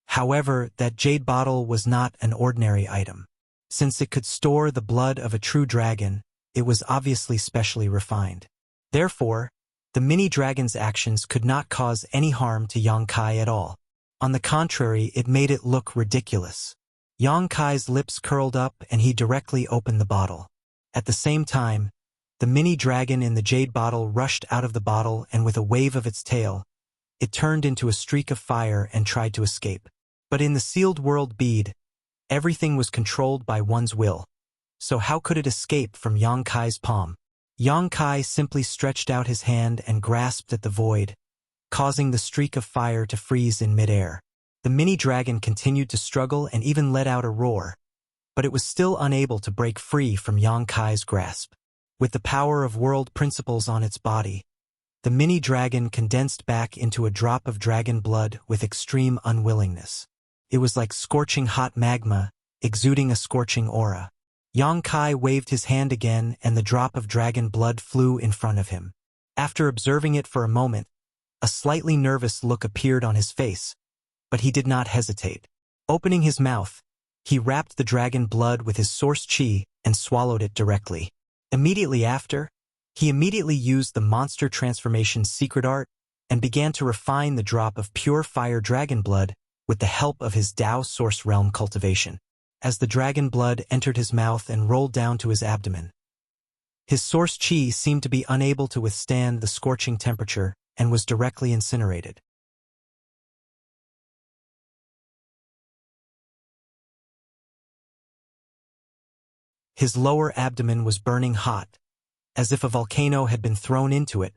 However, that jade bottle was not an ordinary item. Since it could store the blood of a true dragon, it was obviously specially refined. Therefore, the mini-dragon's actions could not cause any harm to Yang Kai at all. On the contrary, it made it look ridiculous. Yang Kai's lips curled up and he directly opened the bottle. At the same time, the mini-dragon in the jade bottle rushed out of the bottle, and with a wave of its tail, it turned into a streak of fire and tried to escape. But in the sealed world bead, everything was controlled by one's will. So how could it escape from Yang Kai's palm? Yang Kai simply stretched out his hand and grasped at the void, causing the streak of fire to freeze in midair. The mini-dragon continued to struggle and even let out a roar, but it was still unable to break free from Yang Kai's grasp. With the power of world principles on its body, the mini-dragon condensed back into a drop of dragon blood with extreme unwillingness. It was like scorching hot magma, exuding a scorching aura. Yang Kai waved his hand again and the drop of dragon blood flew in front of him. After observing it for a moment, a slightly nervous look appeared on his face, but he did not hesitate. Opening his mouth, he wrapped the dragon blood with his source chi and swallowed it directly. Immediately after, he immediately used the monster transformation secret art and began to refine the drop of pure fire dragon blood with the help of his Tao source realm cultivation. As the dragon blood entered his mouth and rolled down to his abdomen, his source chi seemed to be unable to withstand the scorching temperature and was directly incinerated. His lower abdomen was burning hot, as if a volcano had been thrown into it,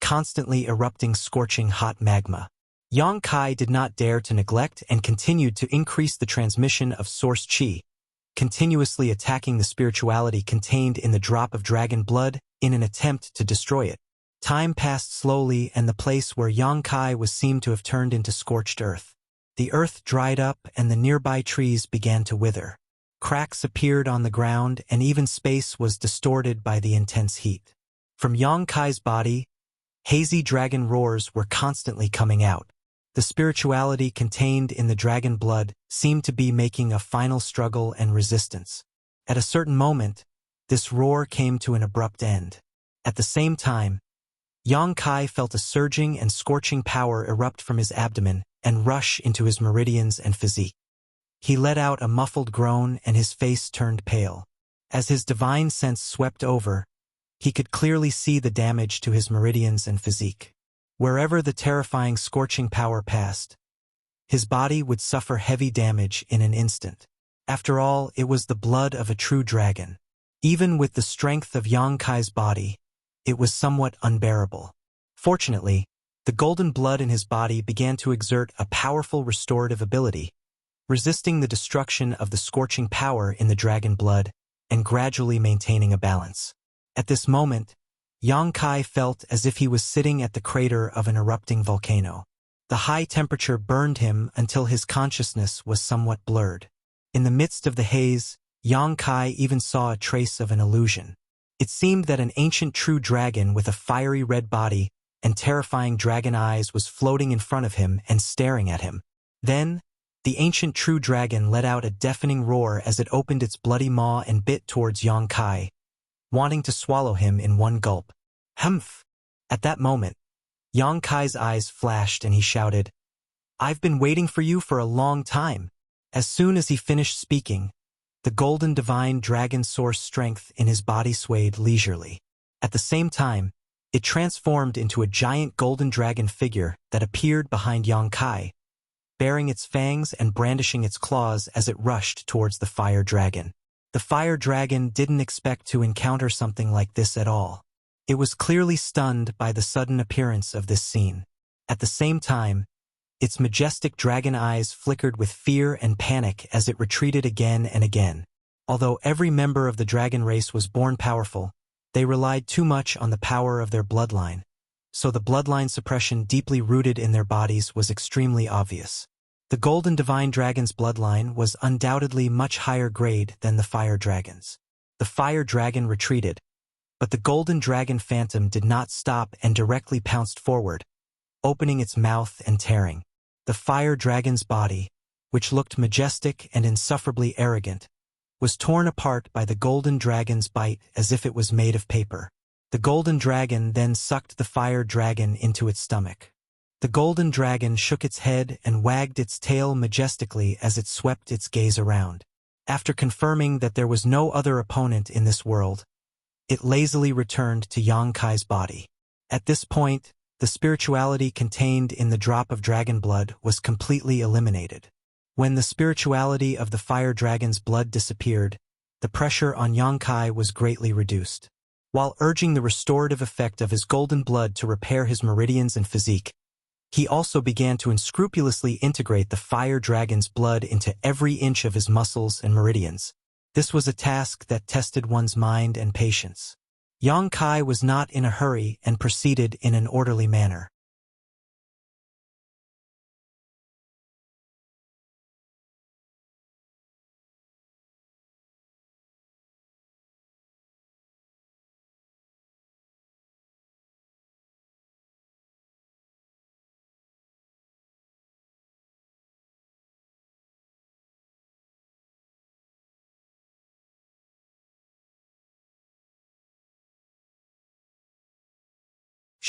constantly erupting scorching hot magma. Yang Kai did not dare to neglect and continued to increase the transmission of source chi, continuously attacking the spirituality contained in the drop of dragon blood in an attempt to destroy it. Time passed slowly and the place where Yang Kai was seemed to have turned into scorched earth. The earth dried up and the nearby trees began to wither. Cracks appeared on the ground and even space was distorted by the intense heat. From Yang Kai's body, hazy dragon roars were constantly coming out. The spirituality contained in the dragon blood seemed to be making a final struggle and resistance. At a certain moment, this roar came to an abrupt end. At the same time, Yang Kai felt a surging and scorching power erupt from his abdomen and rush into his meridians and physique. He let out a muffled groan and his face turned pale. As his divine sense swept over, he could clearly see the damage to his meridians and physique. Wherever the terrifying scorching power passed, his body would suffer heavy damage in an instant. After all, it was the blood of a true dragon. Even with the strength of Yang Kai's body, it was somewhat unbearable. Fortunately, the golden blood in his body began to exert a powerful restorative ability, resisting the destruction of the scorching power in the dragon blood and gradually maintaining a balance. At this moment, Yang Kai felt as if he was sitting at the crater of an erupting volcano. The high temperature burned him until his consciousness was somewhat blurred. In the midst of the haze, Yang Kai even saw a trace of an illusion. It seemed that an ancient true dragon with a fiery red body and terrifying dragon eyes was floating in front of him and staring at him. Then, the ancient true dragon let out a deafening roar as it opened its bloody maw and bit towards Yang Kai, wanting to swallow him in one gulp. Humph! At that moment, Yang Kai's eyes flashed and he shouted, "I've been waiting for you for a long time." As soon as he finished speaking, the golden divine dragon source strength in his body swayed leisurely. At the same time, it transformed into a giant golden dragon figure that appeared behind Yang Kai, baring its fangs and brandishing its claws as it rushed towards the fire dragon. The fire dragon didn't expect to encounter something like this at all. It was clearly stunned by the sudden appearance of this scene. At the same time, its majestic dragon eyes flickered with fear and panic as it retreated again and again. Although every member of the dragon race was born powerful, they relied too much on the power of their bloodline, so the bloodline suppression deeply rooted in their bodies was extremely obvious. The golden divine dragon's bloodline was undoubtedly much higher grade than the fire dragon's. The fire dragon retreated, but the golden dragon phantom did not stop and directly pounced forward, opening its mouth and tearing. The fire dragon's body, which looked majestic and insufferably arrogant, was torn apart by the golden dragon's bite as if it was made of paper. The golden dragon then sucked the fire dragon into its stomach. The golden dragon shook its head and wagged its tail majestically as it swept its gaze around. After confirming that there was no other opponent in this world, it lazily returned to Yang Kai's body. At this point, the spirituality contained in the drop of dragon blood was completely eliminated. When the spirituality of the fire dragon's blood disappeared, the pressure on Yang Kai was greatly reduced. While urging the restorative effect of his golden blood to repair his meridians and physique, he also began to unscrupulously integrate the fire dragon's blood into every inch of his muscles and meridians. This was a task that tested one's mind and patience. Yang Kai was not in a hurry and proceeded in an orderly manner.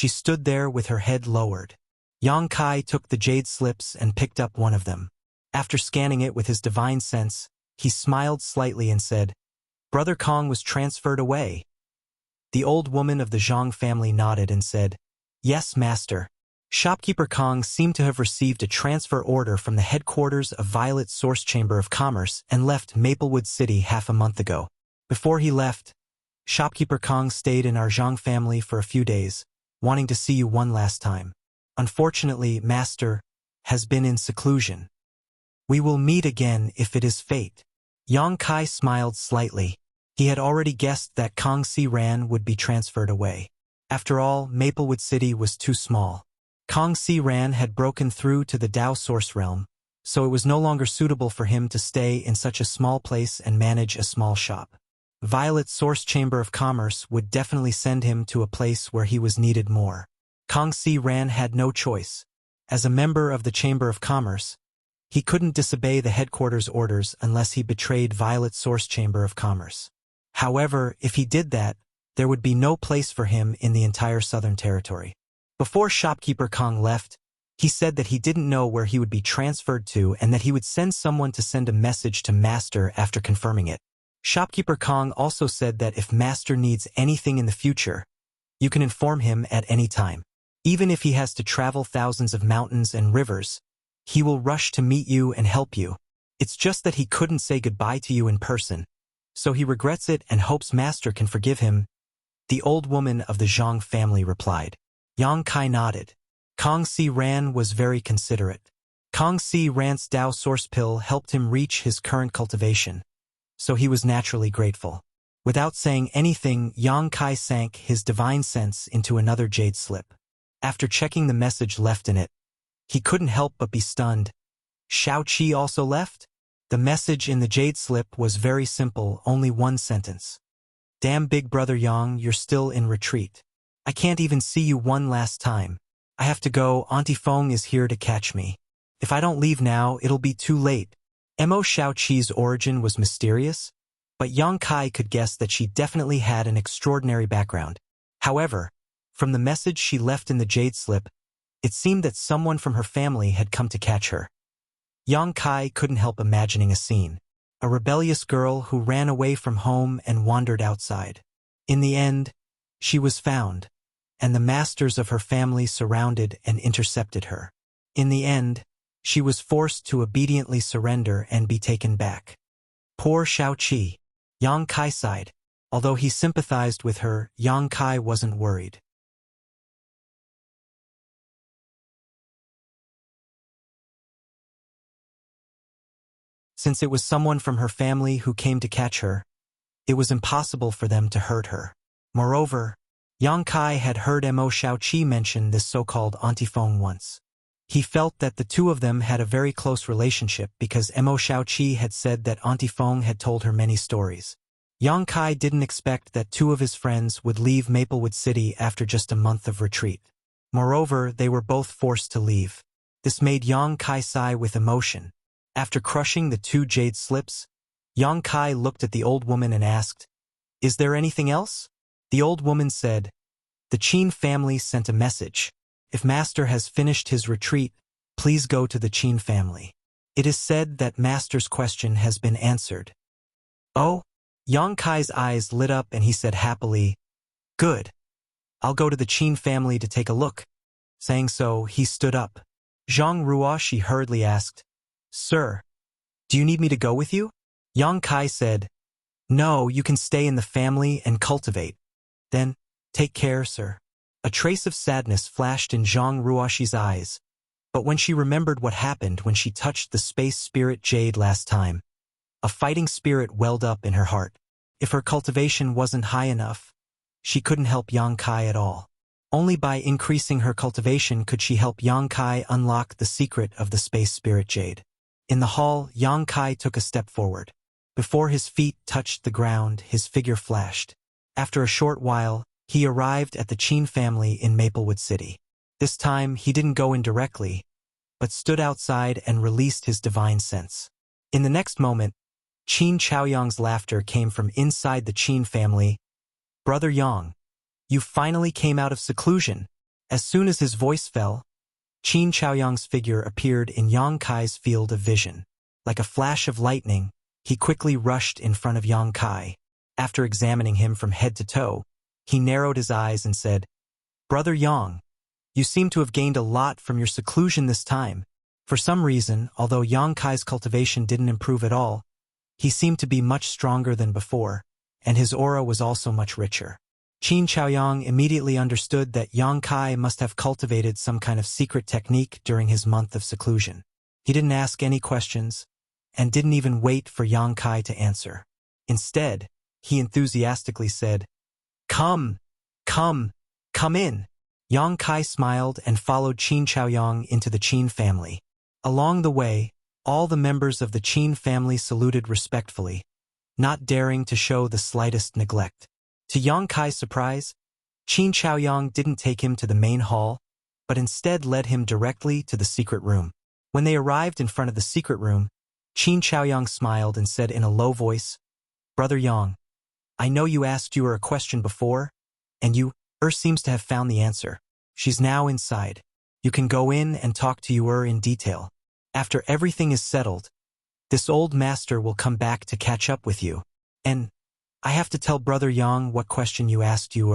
She stood there with her head lowered. Yang Kai took the jade slips and picked up one of them. After scanning it with his divine sense, he smiled slightly and said, "Brother Kong was transferred away." The old woman of the Zhang family nodded and said, "Yes, master." Shopkeeper Kong seemed to have received a transfer order from the headquarters of Violet Source Chamber of Commerce and left Maplewood City half a month ago. Before he left, Shopkeeper Kong stayed in our Zhang family for a few days, wanting to see you one last time. Unfortunately, master has been in seclusion. We will meet again if it is fate. Yang Kai smiled slightly. He had already guessed that Kong Si Ran would be transferred away. After all, Maplewood City was too small. Kong Si Ran had broken through to the Dao Source realm, so it was no longer suitable for him to stay in such a small place and manage a small shop. Violet Source Chamber of Commerce would definitely send him to a place where he was needed more. Kong Si Ran had no choice. As a member of the Chamber of Commerce, he couldn't disobey the headquarters' orders unless he betrayed Violet Source Chamber of Commerce. However, if he did that, there would be no place for him in the entire Southern Territory. Before Shopkeeper Kong left, he said that he didn't know where he would be transferred to and that he would send someone to send a message to Master after confirming it. Shopkeeper Kong also said that if Master needs anything in the future, you can inform him at any time. Even if he has to travel thousands of mountains and rivers, he will rush to meet you and help you. It's just that he couldn't say goodbye to you in person, so he regrets it and hopes Master can forgive him. The old woman of the Zhang family replied. Yang Kai nodded. Kong Si Ran was very considerate. Kong Si Ran's Dao Source Pill helped him reach his current cultivation, so he was naturally grateful. Without saying anything, Yang Kai sank his divine sense into another jade slip. After checking the message left in it, he couldn't help but be stunned. Shao Qi also left? The message in the jade slip was very simple, only one sentence. Damn big brother Yang, you're still in retreat. I can't even see you one last time. I have to go, Auntie Feng is here to catch me. If I don't leave now, it'll be too late. Mo Shao Qi's origin was mysterious, but Yang Kai could guess that she definitely had an extraordinary background. However, from the message she left in the jade slip, it seemed that someone from her family had come to catch her. Yang Kai couldn't help imagining a scene. A rebellious girl who ran away from home and wandered outside. In the end, she was found, and the masters of her family surrounded and intercepted her. In the end, she was forced to obediently surrender and be taken back. Poor Shao Qi. Yang Kai sighed. Although he sympathized with her, Yang Kai wasn't worried. Since it was someone from her family who came to catch her, it was impossible for them to hurt her. Moreover, Yang Kai had heard Mo Shao Qi mention this so-called Auntie Feng once. He felt that the two of them had a very close relationship because Mo Shao Qi had said that Auntie Feng had told her many stories. Yang Kai didn't expect that two of his friends would leave Maplewood City after just a month of retreat. Moreover, they were both forced to leave. This made Yang Kai sigh with emotion. After crushing the 2 jade slips, Yang Kai looked at the old woman and asked, "Is there anything else?" The old woman said, "The Qin family sent a message. If Master has finished his retreat, please go to the Qin family. It is said that Master's question has been answered." "Oh?" Yang Kai's eyes lit up and he said happily, "Good. I'll go to the Qin family to take a look." Saying so, he stood up. Zhang Ruoshi hurriedly asked, "Sir, do you need me to go with you?" Yang Kai said, "No, you can stay in the family and cultivate. Then, take care, sir." A trace of sadness flashed in Zhang Ruoshi's eyes, but when she remembered what happened when she touched the space spirit jade last time, a fighting spirit welled up in her heart. If her cultivation wasn't high enough, she couldn't help Yang Kai at all. Only by increasing her cultivation could she help Yang Kai unlock the secret of the space spirit jade. In the hall, Yang Kai took a step forward. Before his feet touched the ground, his figure flashed. After a short while, he arrived at the Qin family in Maplewood City. This time, he didn't go in directly, but stood outside and released his divine sense. In the next moment, Qin Chaoyang's laughter came from inside the Qin family. "Brother Yang, you finally came out of seclusion." As soon as his voice fell, Qin Chaoyang's figure appeared in Yang Kai's field of vision. Like a flash of lightning, he quickly rushed in front of Yang Kai. After examining him from head to toe, he narrowed his eyes and said, "Brother Yang, you seem to have gained a lot from your seclusion this time." For some reason, although Yang Kai's cultivation didn't improve at all, he seemed to be much stronger than before, and his aura was also much richer. Qin Chaoyang immediately understood that Yang Kai must have cultivated some kind of secret technique during his month of seclusion. He didn't ask any questions, and didn't even wait for Yang Kai to answer. Instead, he enthusiastically said, "Come, come, come in." Yang Kai smiled and followed Qin Chaoyang into the Qin family. Along the way, all the members of the Qin family saluted respectfully, not daring to show the slightest neglect. To Yang Kai's surprise, Qin Chaoyang didn't take him to the main hall, but instead led him directly to the secret room. When they arrived in front of the secret room, Qin Chaoyang smiled and said in a low voice, "Brother Yang, I know you asked you a question before, and seems to have found the answer. She's now inside. You can go in and talk to you in detail. After everything is settled, this old master will come back to catch up with you. And I have to tell Brother Yang what question you asked you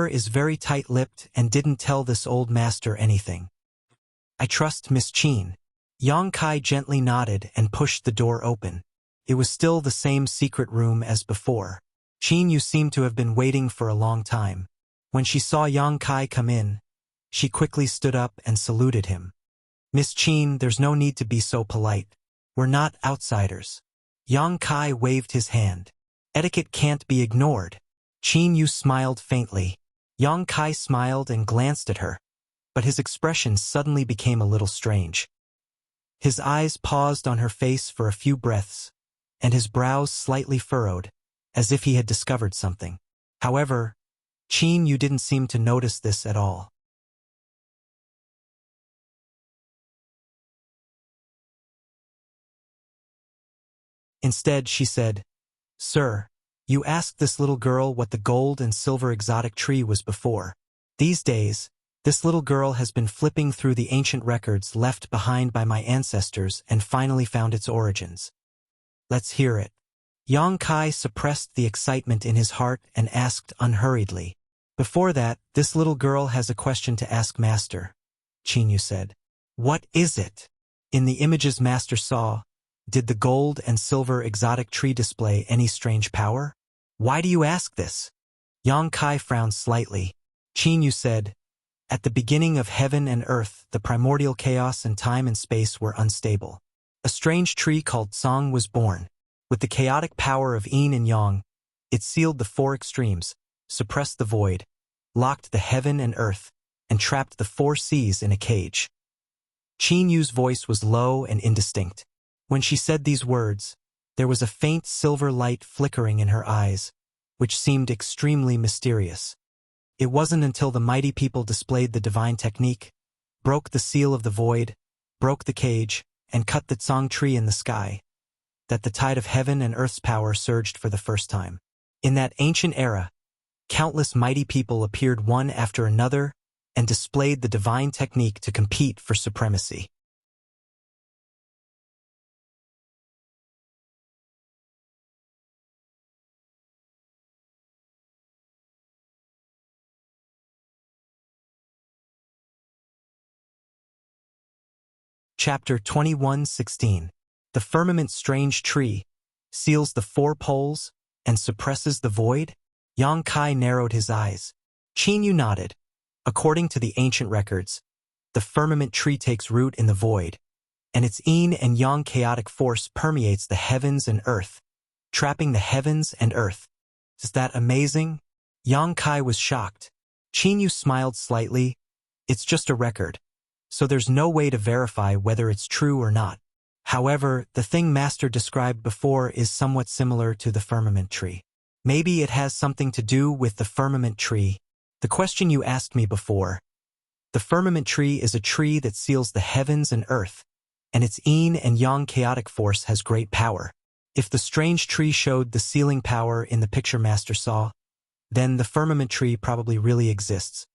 is very tight-lipped and didn't tell this old master anything. I trust Miss Qin." Yang Kai gently nodded and pushed the door open. It was still the same secret room as before. Qin, you seem to have been waiting for a long time. When she saw Yang Kai come in, she quickly stood up and saluted him. "Miss Qin, there's no need to be so polite. We're not outsiders." Yang Kai waved his hand. "Etiquette can't be ignored." Qin Yu smiled faintly. Yang Kai smiled and glanced at her, but his expression suddenly became a little strange. His eyes paused on her face for a few breaths, and his brows slightly furrowed, as if he had discovered something. However, Qin Yu didn't seem to notice this at all. Instead, she said, "Sir, you asked this little girl what the gold and silver exotic tree was before. These days, this little girl has been flipping through the ancient records left behind by my ancestors and finally found its origins. Let's hear it." Yang Kai suppressed the excitement in his heart and asked unhurriedly, "Before that, this little girl has a question to ask Master," Qin Yu said. "What is it?" In the images Master saw, did the gold and silver exotic tree display any strange power? "Why do you ask this?" Yang Kai frowned slightly. Qin Yu said, "At the beginning of heaven and earth, the primordial chaos and time and space were unstable. A strange tree called Song was born. With the chaotic power of yin and yang, it sealed the 4 extremes, suppressed the void, locked the heaven and earth, and trapped the 4 seas in a cage." Qin Yu's voice was low and indistinct. When she said these words, there was a faint silver light flickering in her eyes, which seemed extremely mysterious. It wasn't until the mighty people displayed the divine technique, broke the seal of the void, broke the cage, and cut the Tsang tree in the sky, that the tide of heaven and earth's power surged for the first time. In that ancient era, countless mighty people appeared one after another and displayed the divine technique to compete for supremacy. Chapter 21:16. The firmament's strange tree seals the four poles and suppresses the void? Yang Kai narrowed his eyes. Qin Yu nodded. According to the ancient records, the firmament tree takes root in the void, and its yin and yang chaotic force permeates the heavens and earth, trapping the heavens and earth. Is that amazing? Yang Kai was shocked. Qin Yu smiled slightly. It's just a record, so there's no way to verify whether it's true or not. However, the thing Master described before is somewhat similar to the firmament tree. Maybe it has something to do with the firmament tree. The question you asked me before. The firmament tree is a tree that seals the heavens and earth, and its yin and yang chaotic force has great power. If the strange tree showed the sealing power in the picture Master saw, then the firmament tree probably really exists.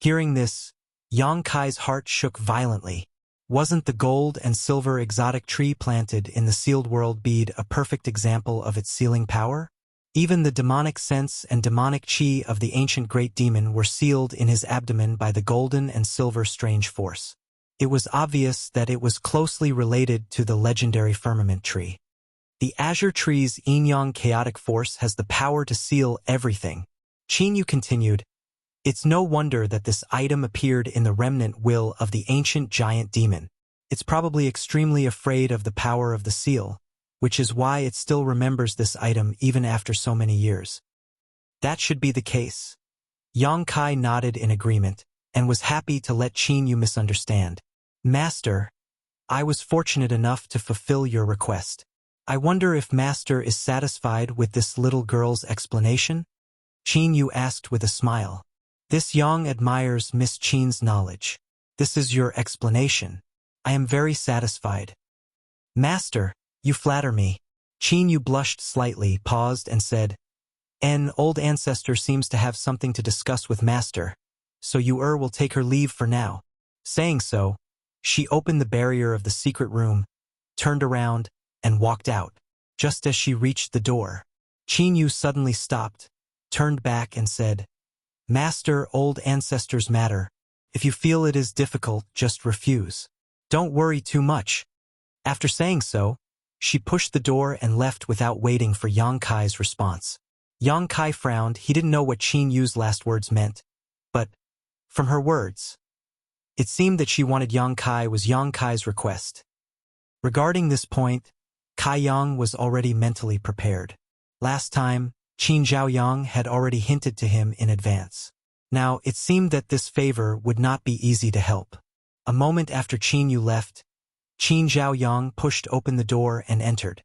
Hearing this, Yang Kai's heart shook violently. Wasn't the gold and silver exotic tree planted in the sealed world bead a perfect example of its sealing power? Even the demonic sense and demonic chi of the ancient great demon were sealed in his abdomen by the golden and silver strange force. It was obvious that it was closely related to the legendary firmament tree. The azure tree's yin-yang chaotic force has the power to seal everything. Qin Yu continued, it's no wonder that this item appeared in the remnant will of the ancient giant demon. It's probably extremely afraid of the power of the seal, which is why it still remembers this item even after so many years. That should be the case. Yang Kai nodded in agreement and was happy to let Qin Yu misunderstand. Master, I was fortunate enough to fulfill your request. I wonder if Master is satisfied with this little girl's explanation? Qin Yu asked with a smile. This Yang admires Miss Qin's knowledge. This is your explanation. I am very satisfied. Master, you flatter me. Qin Yu blushed slightly, paused, and said, An old ancestor seems to have something to discuss with Master, so you will take her leave for now. Saying so, she opened the barrier of the secret room, turned around, and walked out. Just as she reached the door, Qin Yu suddenly stopped, turned back, and said, Master, old ancestors matter. If you feel it is difficult, just refuse. Don't worry too much. After saying so, she pushed the door and left without waiting for Yang Kai's response. Yang Kai frowned. He didn't know what Qin Yu's last words meant, but, from her words, it seemed that she wanted Yang Kai was Yang Kai's request. Regarding this point, Kai Yang was already mentally prepared. Last time, Qin Zhaoyang had already hinted to him in advance. Now, it seemed that this favor would not be easy to help. A moment after Qin Yu left, Qin Zhaoyang pushed open the door and entered.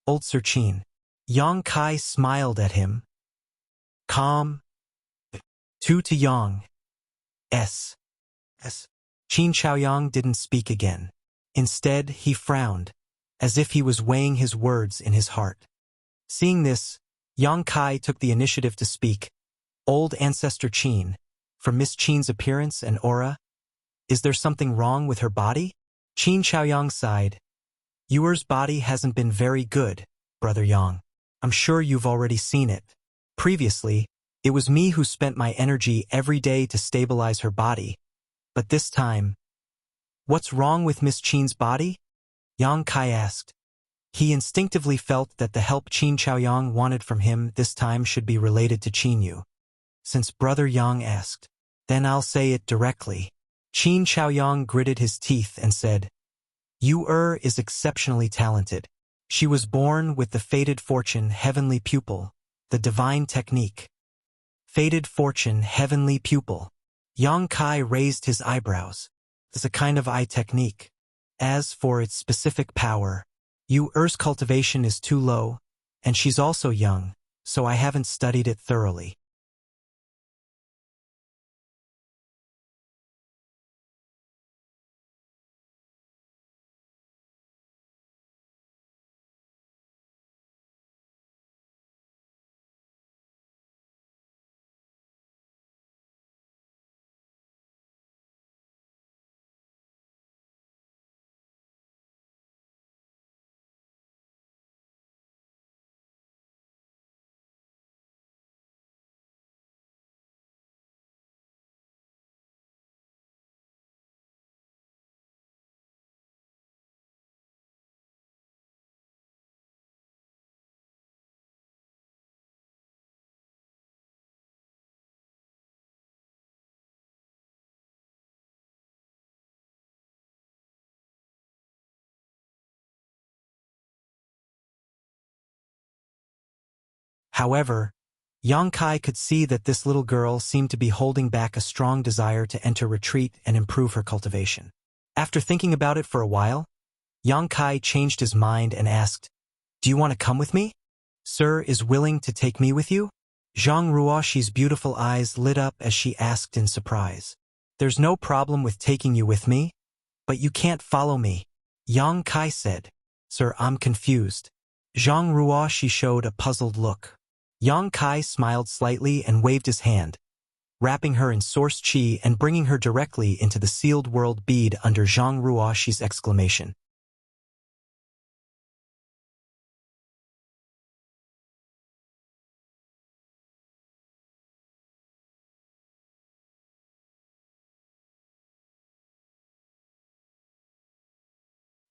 Old Sir Qin. Yang Kai smiled at him. Calm. To Yang. S. Qin Zhaoyang didn't speak again. Instead, he frowned, as if he was weighing his words in his heart. Seeing this, Yang Kai took the initiative to speak. Old Ancestor Qin, from Miss Qin's appearance and aura, is there something wrong with her body? Qin Zhaoyang sighed. Yours body hasn't been very good, Brother Yang. I'm sure you've already seen it. Previously, it was me who spent my energy every day to stabilize her body. But this time, what's wrong with Miss Qin's body? Yang Kai asked. He instinctively felt that the help Qin Zhaoyang wanted from him this time should be related to Qin Yu. Since Brother Yang asked, then I'll say it directly. Qin Zhaoyang gritted his teeth and said, Yu is exceptionally talented. She was born with the fated fortune heavenly pupil, the divine technique. Fated fortune heavenly pupil. Yang Kai raised his eyebrows. It's a kind of eye technique. As for its specific power, Yu's cultivation is too low, and she's also young, so I haven't studied it thoroughly. However, Yang Kai could see that this little girl seemed to be holding back a strong desire to enter retreat and improve her cultivation. After thinking about it for a while, Yang Kai changed his mind and asked, "Do you want to come with me? Sir is willing to take me with you?" Zhang Ruoxi's beautiful eyes lit up as she asked in surprise. "There's no problem with taking you with me, but you can't follow me," Yang Kai said. "Sir, I'm confused." Zhang Ruoxi showed a puzzled look. Yang Kai smiled slightly and waved his hand, wrapping her in source chi and bringing her directly into the sealed world bead under Zhang Ruoxi's exclamation.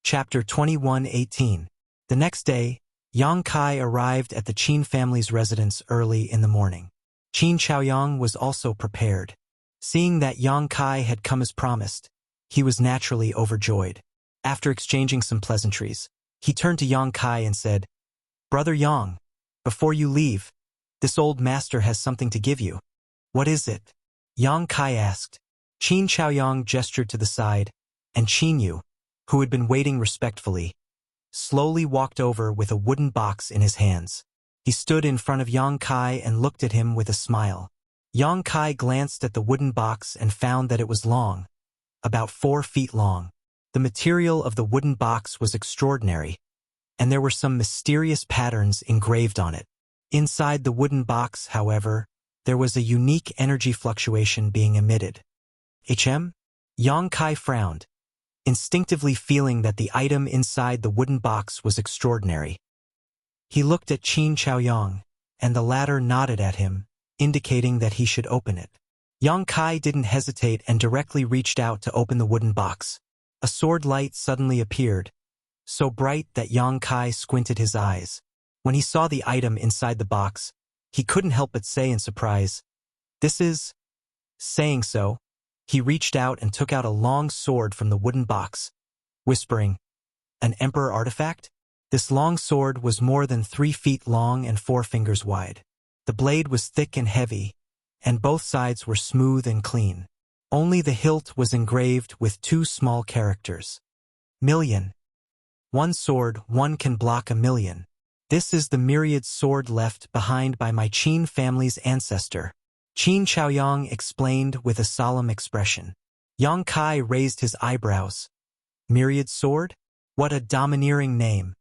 Chapter 21:18. The next day, Yang Kai arrived at the Qin family's residence early in the morning. Qin Chaoyang was also prepared. Seeing that Yang Kai had come as promised, he was naturally overjoyed. After exchanging some pleasantries, he turned to Yang Kai and said, "Brother Yang, before you leave, this old master has something to give you." "What is it?" Yang Kai asked. Qin Chaoyang gestured to the side, and Qin Yu, who had been waiting respectfully, slowly walked over with a wooden box in his hands. He stood in front of Yang Kai and looked at him with a smile. Yang Kai glanced at the wooden box and found that it was long, about 4 feet long. The material of the wooden box was extraordinary, and there were some mysterious patterns engraved on it. Inside the wooden box, however, there was a unique energy fluctuation being emitted. Yang Kai frowned, instinctively feeling that the item inside the wooden box was extraordinary. He looked at Qin Chaoyang, and the latter nodded at him, indicating that he should open it. Yang Kai didn't hesitate and directly reached out to open the wooden box. A sword light suddenly appeared, so bright that Yang Kai squinted his eyes. When he saw the item inside the box, he couldn't help but say in surprise, "This is..." Saying so, he reached out and took out a long sword from the wooden box, whispering, "An emperor artifact?" This long sword was more than 3 feet long and 4 fingers wide. The blade was thick and heavy, and both sides were smooth and clean. Only the hilt was engraved with 2 small characters. "Million. One sword, one can block 1,000,000. This is the myriad sword left behind by my Qin family's ancestor," Qin Chaoyang explained with a solemn expression. Yang Kai raised his eyebrows. "Myriad sword? What a domineering name."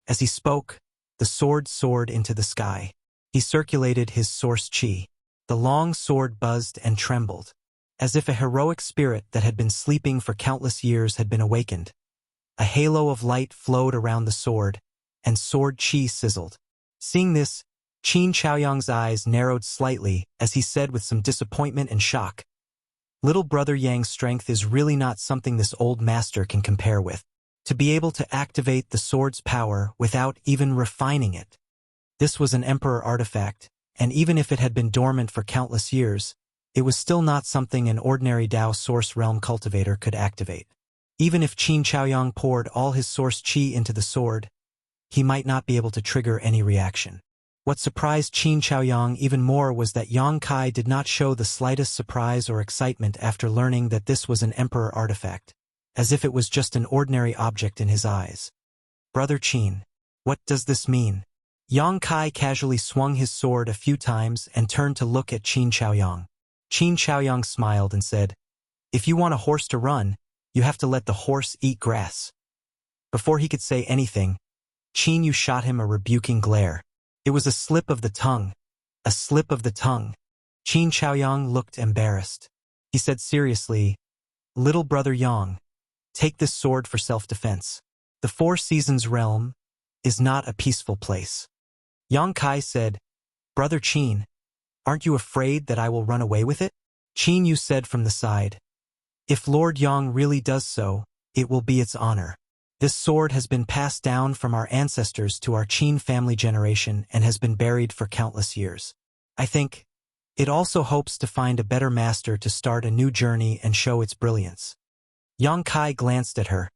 As he spoke, the sword soared into the sky. He circulated his source chi. The long sword buzzed and trembled, as if a heroic spirit that had been sleeping for countless years had been awakened. A halo of light flowed around the sword, and sword chi sizzled. Seeing this, Qin Chaoyang's eyes narrowed slightly as he said with some disappointment and shock, "Little brother Yang's strength is really not something this old master can compare with. To be able to activate the sword's power without even refining it. This was an emperor artifact, and even if it had been dormant for countless years, it was still not something an ordinary Dao Source Realm cultivator could activate. Even if Qin Chaoyang poured all his source chi into the sword, he might not be able to trigger any reaction." What surprised Qin Chaoyang even more was that Yang Kai did not show the slightest surprise or excitement after learning that this was an emperor artifact, as if it was just an ordinary object in his eyes. "Brother Qin, what does this mean?" Yang Kai casually swung his sword a few times and turned to look at Qin Chaoyang. Qin Chaoyang smiled and said, "If you want a horse to run, you have to let the horse eat grass." Before he could say anything, Qin Yu shot him a rebuking glare. It was a slip of the tongue. A slip of the tongue. Qin Chaoyang looked embarrassed. He said seriously, "Little brother Yang, take this sword for self-defense. The 4 Seasons realm is not a peaceful place." Yang Kai said, "Brother Qin, aren't you afraid that I will run away with it?" Qin Yu said from the side, "If Lord Yang really does so, it will be its honor. This sword has been passed down from our ancestors to our Qin family generation and has been buried for countless years. I think it also hopes to find a better master to start a new journey and show its brilliance." Yang Kai glanced at her,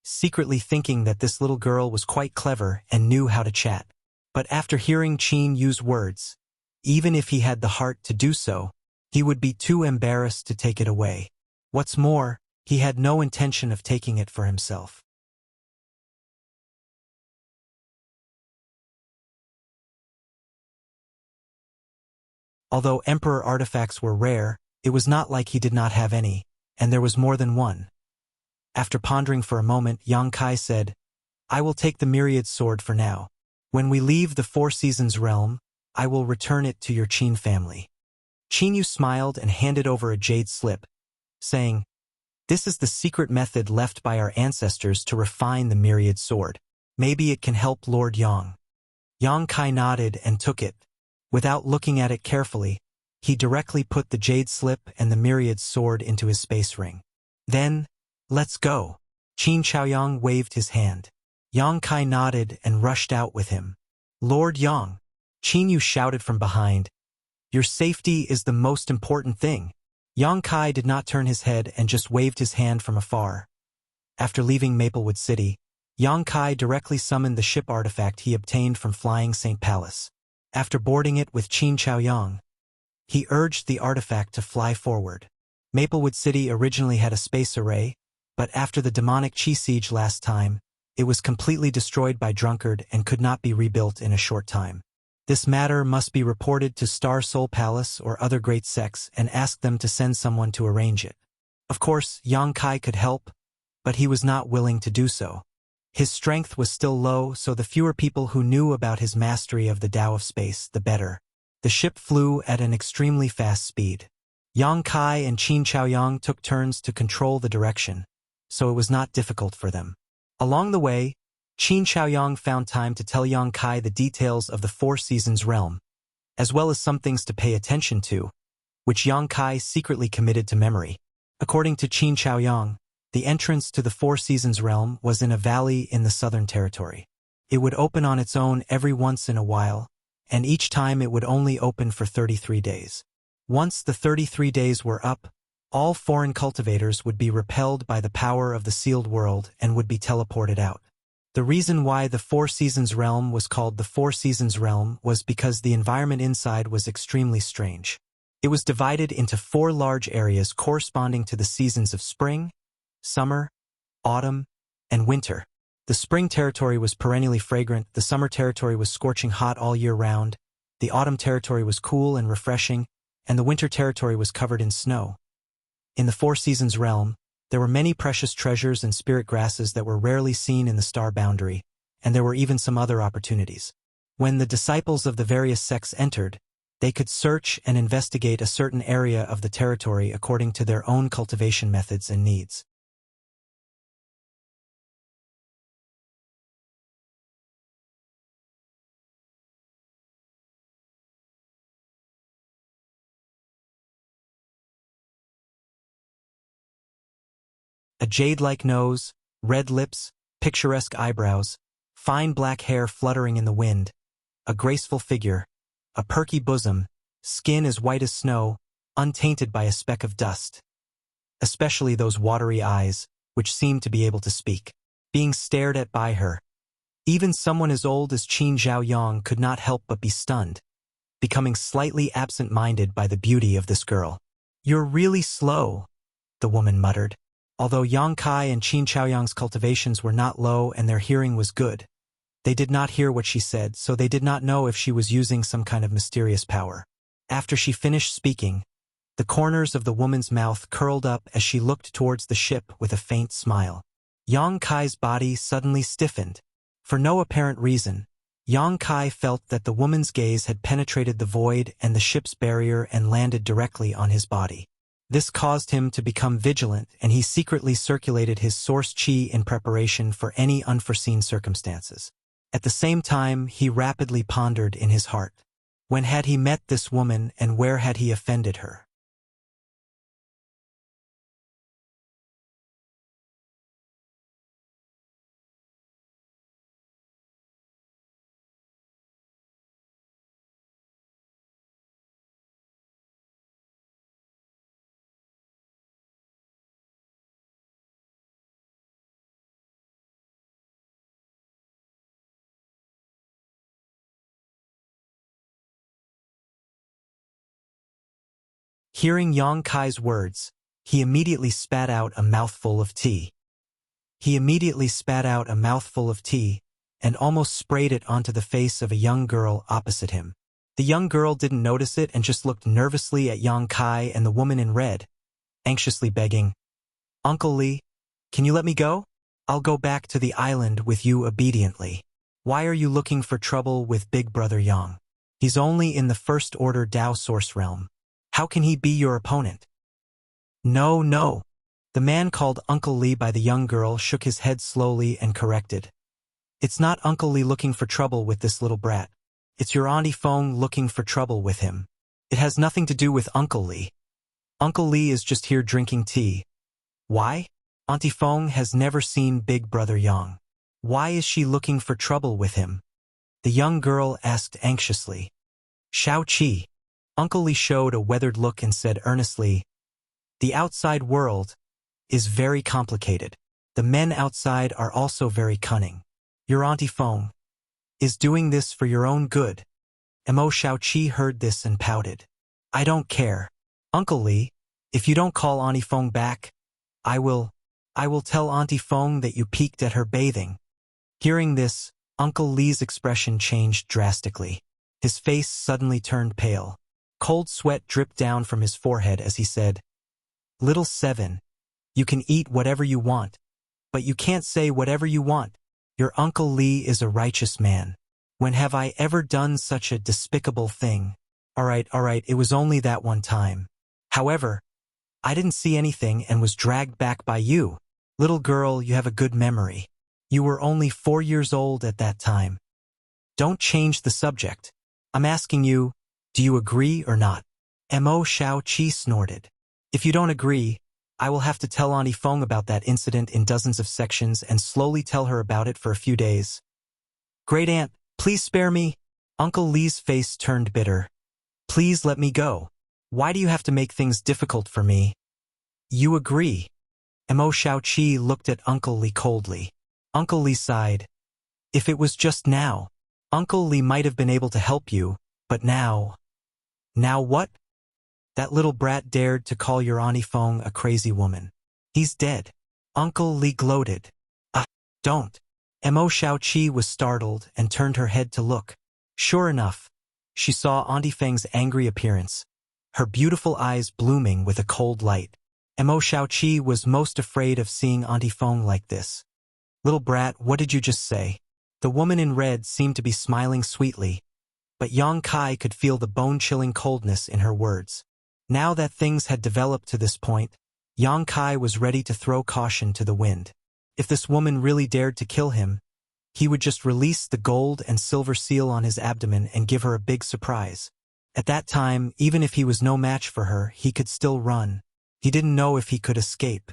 secretly thinking that this little girl was quite clever and knew how to chat. But after hearing Qin use words, even if he had the heart to do so, he would be too embarrassed to take it away. What's more, he had no intention of taking it for himself. Although Emperor artifacts were rare, it was not like he did not have any, and there was more than one. After pondering for a moment, Yang Kai said, "I will take the Myriad Sword for now. When we leave the Four Seasons realm, I will return it to your Qin family." Qin Yu smiled and handed over a jade slip, saying, "This is the secret method left by our ancestors to refine the Myriad Sword. Maybe it can help Lord Yang." Yang Kai nodded and took it. Without looking at it carefully, he directly put the jade slip and the Myriad Sword into his space ring. Then, "Let's go." Qin Chaoyang waved his hand. Yang Kai nodded and rushed out with him. "Lord Yang," Qin Yu shouted from behind, "your safety is the most important thing." Yang Kai did not turn his head and just waved his hand from afar. After leaving Maplewood City, Yang Kai directly summoned the ship artifact he obtained from Flying Saint Palace. After boarding it with Qin Chaoyang, he urged the artifact to fly forward. Maplewood City originally had a space array, but after the demonic Qi siege last time, it was completely destroyed by Drunkard and could not be rebuilt in a short time. This matter must be reported to Star Soul Palace or other great sects and ask them to send someone to arrange it. Of course, Yang Kai could help, but he was not willing to do so. His strength was still low, so the fewer people who knew about his mastery of the Tao of Space, the better. The ship flew at an extremely fast speed. Yang Kai and Qin Chaoyang took turns to control the direction, so it was not difficult for them. Along the way, Qin Chaoyang found time to tell Yang Kai the details of the Four Seasons realm, as well as some things to pay attention to, which Yang Kai secretly committed to memory. According to Qin Chaoyang, the entrance to the Four Seasons realm was in a valley in the Southern Territory. It would open on its own every once in a while, and each time it would only open for 33 days. Once the 33 days were up, all foreign cultivators would be repelled by the power of the sealed world and would be teleported out. The reason why the Four Seasons realm was called the Four Seasons realm was because the environment inside was extremely strange. It was divided into 4 large areas corresponding to the seasons of spring, summer, autumn, and winter. The spring territory was perennially fragrant, the summer territory was scorching hot all year round, the autumn territory was cool and refreshing, and the winter territory was covered in snow. In the Four Seasons realm, there were many precious treasures and spirit grasses that were rarely seen in the star boundary, and there were even some other opportunities. When the disciples of the various sects entered, they could search and investigate a certain area of the territory according to their own cultivation methods and needs. A jade-like nose, red lips, picturesque eyebrows, fine black hair fluttering in the wind, a graceful figure, a perky bosom, skin as white as snow, untainted by a speck of dust. Especially those watery eyes, which seemed to be able to speak. Being stared at by her, even someone as old as Qin Zhaoyang could not help but be stunned, becoming slightly absent-minded by the beauty of this girl. "You're really slow," the woman muttered. Although Yang Kai and Qin Chaoyang's cultivations were not low and their hearing was good, they did not hear what she said, so they did not know if she was using some kind of mysterious power. After she finished speaking, the corners of the woman's mouth curled up as she looked towards the ship with a faint smile. Yang Kai's body suddenly stiffened. For no apparent reason, Yang Kai felt that the woman's gaze had penetrated the void and the ship's barrier and landed directly on his body. This caused him to become vigilant, and he secretly circulated his source qi in preparation for any unforeseen circumstances. At the same time, he rapidly pondered in his heart. When had he met this woman, and where had he offended her? Hearing Yang Kai's words, he immediately spat out a mouthful of tea. And almost sprayed it onto the face of a young girl opposite him. The young girl didn't notice it and just looked nervously at Yang Kai and the woman in red, anxiously begging, "Uncle Lee, can you let me go? I'll go back to the island with you obediently. Why are you looking for trouble with Big Brother Yang? He's only in the First Order Tao Source realm. How can he be your opponent?" "No, no." The man called Uncle Lee by the young girl shook his head slowly and corrected. "It's not Uncle Lee looking for trouble with this little brat. It's your Auntie Fong looking for trouble with him. It has nothing to do with Uncle Lee. Uncle Lee is just here drinking tea." "Why? Auntie Fong has never seen Big Brother Yang. Why is she looking for trouble with him?" the young girl asked anxiously. "Shao Qi." Uncle Lee showed a weathered look and said earnestly, "The outside world is very complicated. The men outside are also very cunning. Your Auntie Fong is doing this for your own good." Mo Shao Qi heard this and pouted. "I don't care. Uncle Lee, if you don't call Auntie Fong back, I will tell Auntie Fong that you peeked at her bathing." Hearing this, Uncle Lee's expression changed drastically. His face suddenly turned pale. Cold sweat dripped down from his forehead as he said, "Little Seven, you can eat whatever you want, but you can't say whatever you want. Your Uncle Lee is a righteous man. When have I ever done such a despicable thing? All right, it was only that one time. However, I didn't see anything and was dragged back by you. Little girl, you have a good memory. You were only 4 years old at that time. Don't change the subject. I'm asking you, do you agree or not?" Mo Shao Qi snorted. "If you don't agree, I will have to tell Auntie Fong about that incident in dozens of sections and slowly tell her about it for a few days." "Great Aunt, please spare me." Uncle Lee's face turned bitter. "Please let me go. Why do you have to make things difficult for me?" "You agree." Mo Shao Qi looked at Uncle Lee coldly. Uncle Lee sighed. "If it was just now, Uncle Lee might have been able to help you, but now..." "Now what?" "That little brat dared to call your Auntie Fong a crazy woman. He's dead." Uncle Lee gloated. Don't." Mo Shao Qi was startled and turned her head to look. Sure enough, she saw Auntie Feng's angry appearance, her beautiful eyes blooming with a cold light. Mo Shao Qi was most afraid of seeing Auntie Fong like this. "Little brat, what did you just say?" The woman in red seemed to be smiling sweetly, but Yang Kai could feel the bone-chilling coldness in her words. Now that things had developed to this point, Yang Kai was ready to throw caution to the wind. If this woman really dared to kill him, he would just release the gold and silver seal on his abdomen and give her a big surprise. At that time, even if he was no match for her, he could still run. He didn't know if he could escape.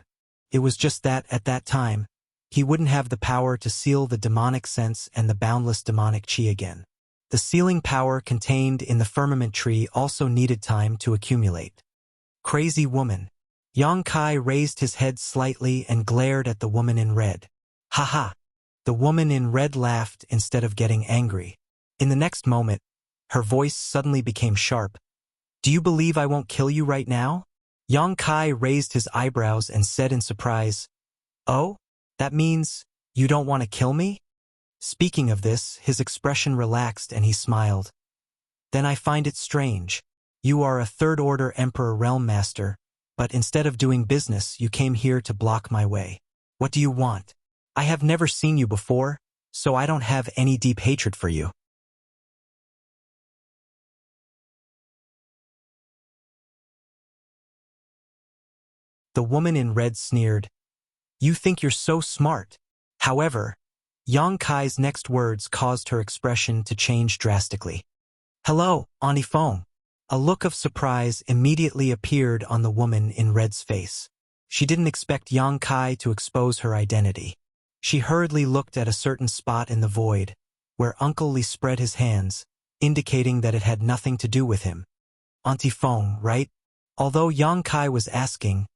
It was just that, at that time, he wouldn't have the power to seal the demonic sense and the boundless demonic chi again. The sealing power contained in the firmament tree also needed time to accumulate. Crazy woman. Yang Kai raised his head slightly and glared at the woman in red. "Ha ha!" The woman in red laughed instead of getting angry. In the next moment, her voice suddenly became sharp. "Do you believe I won't kill you right now?" Yang Kai raised his eyebrows and said in surprise, "Oh? That means you don't want to kill me?" Speaking of this, his expression relaxed and he smiled. "Then I find it strange. You are a third-order Emperor Realm Master, but instead of doing business, you came here to block my way. What do you want? I have never seen you before, so I don't have any deep hatred for you." The woman in red sneered. "You think you're so smart." However, Yang Kai's next words caused her expression to change drastically. "Hello, Auntie Fong." A look of surprise immediately appeared on the woman in red's face. She didn't expect Yang Kai to expose her identity. She hurriedly looked at a certain spot in the void, where Uncle Lee spread his hands, indicating that it had nothing to do with him. "Auntie Fong, right?" Although Yang Kai was asking,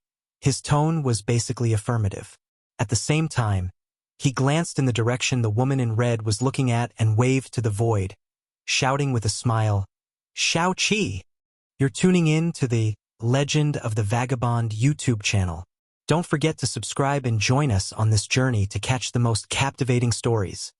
his tone was basically affirmative. At the same time, he glanced in the direction the woman in red was looking at and waved to the void, shouting with a smile, "Shao Qi! You're tuning in to the Legend of the Vagabond YouTube channel. Don't forget to subscribe and join us on this journey to catch the most captivating stories.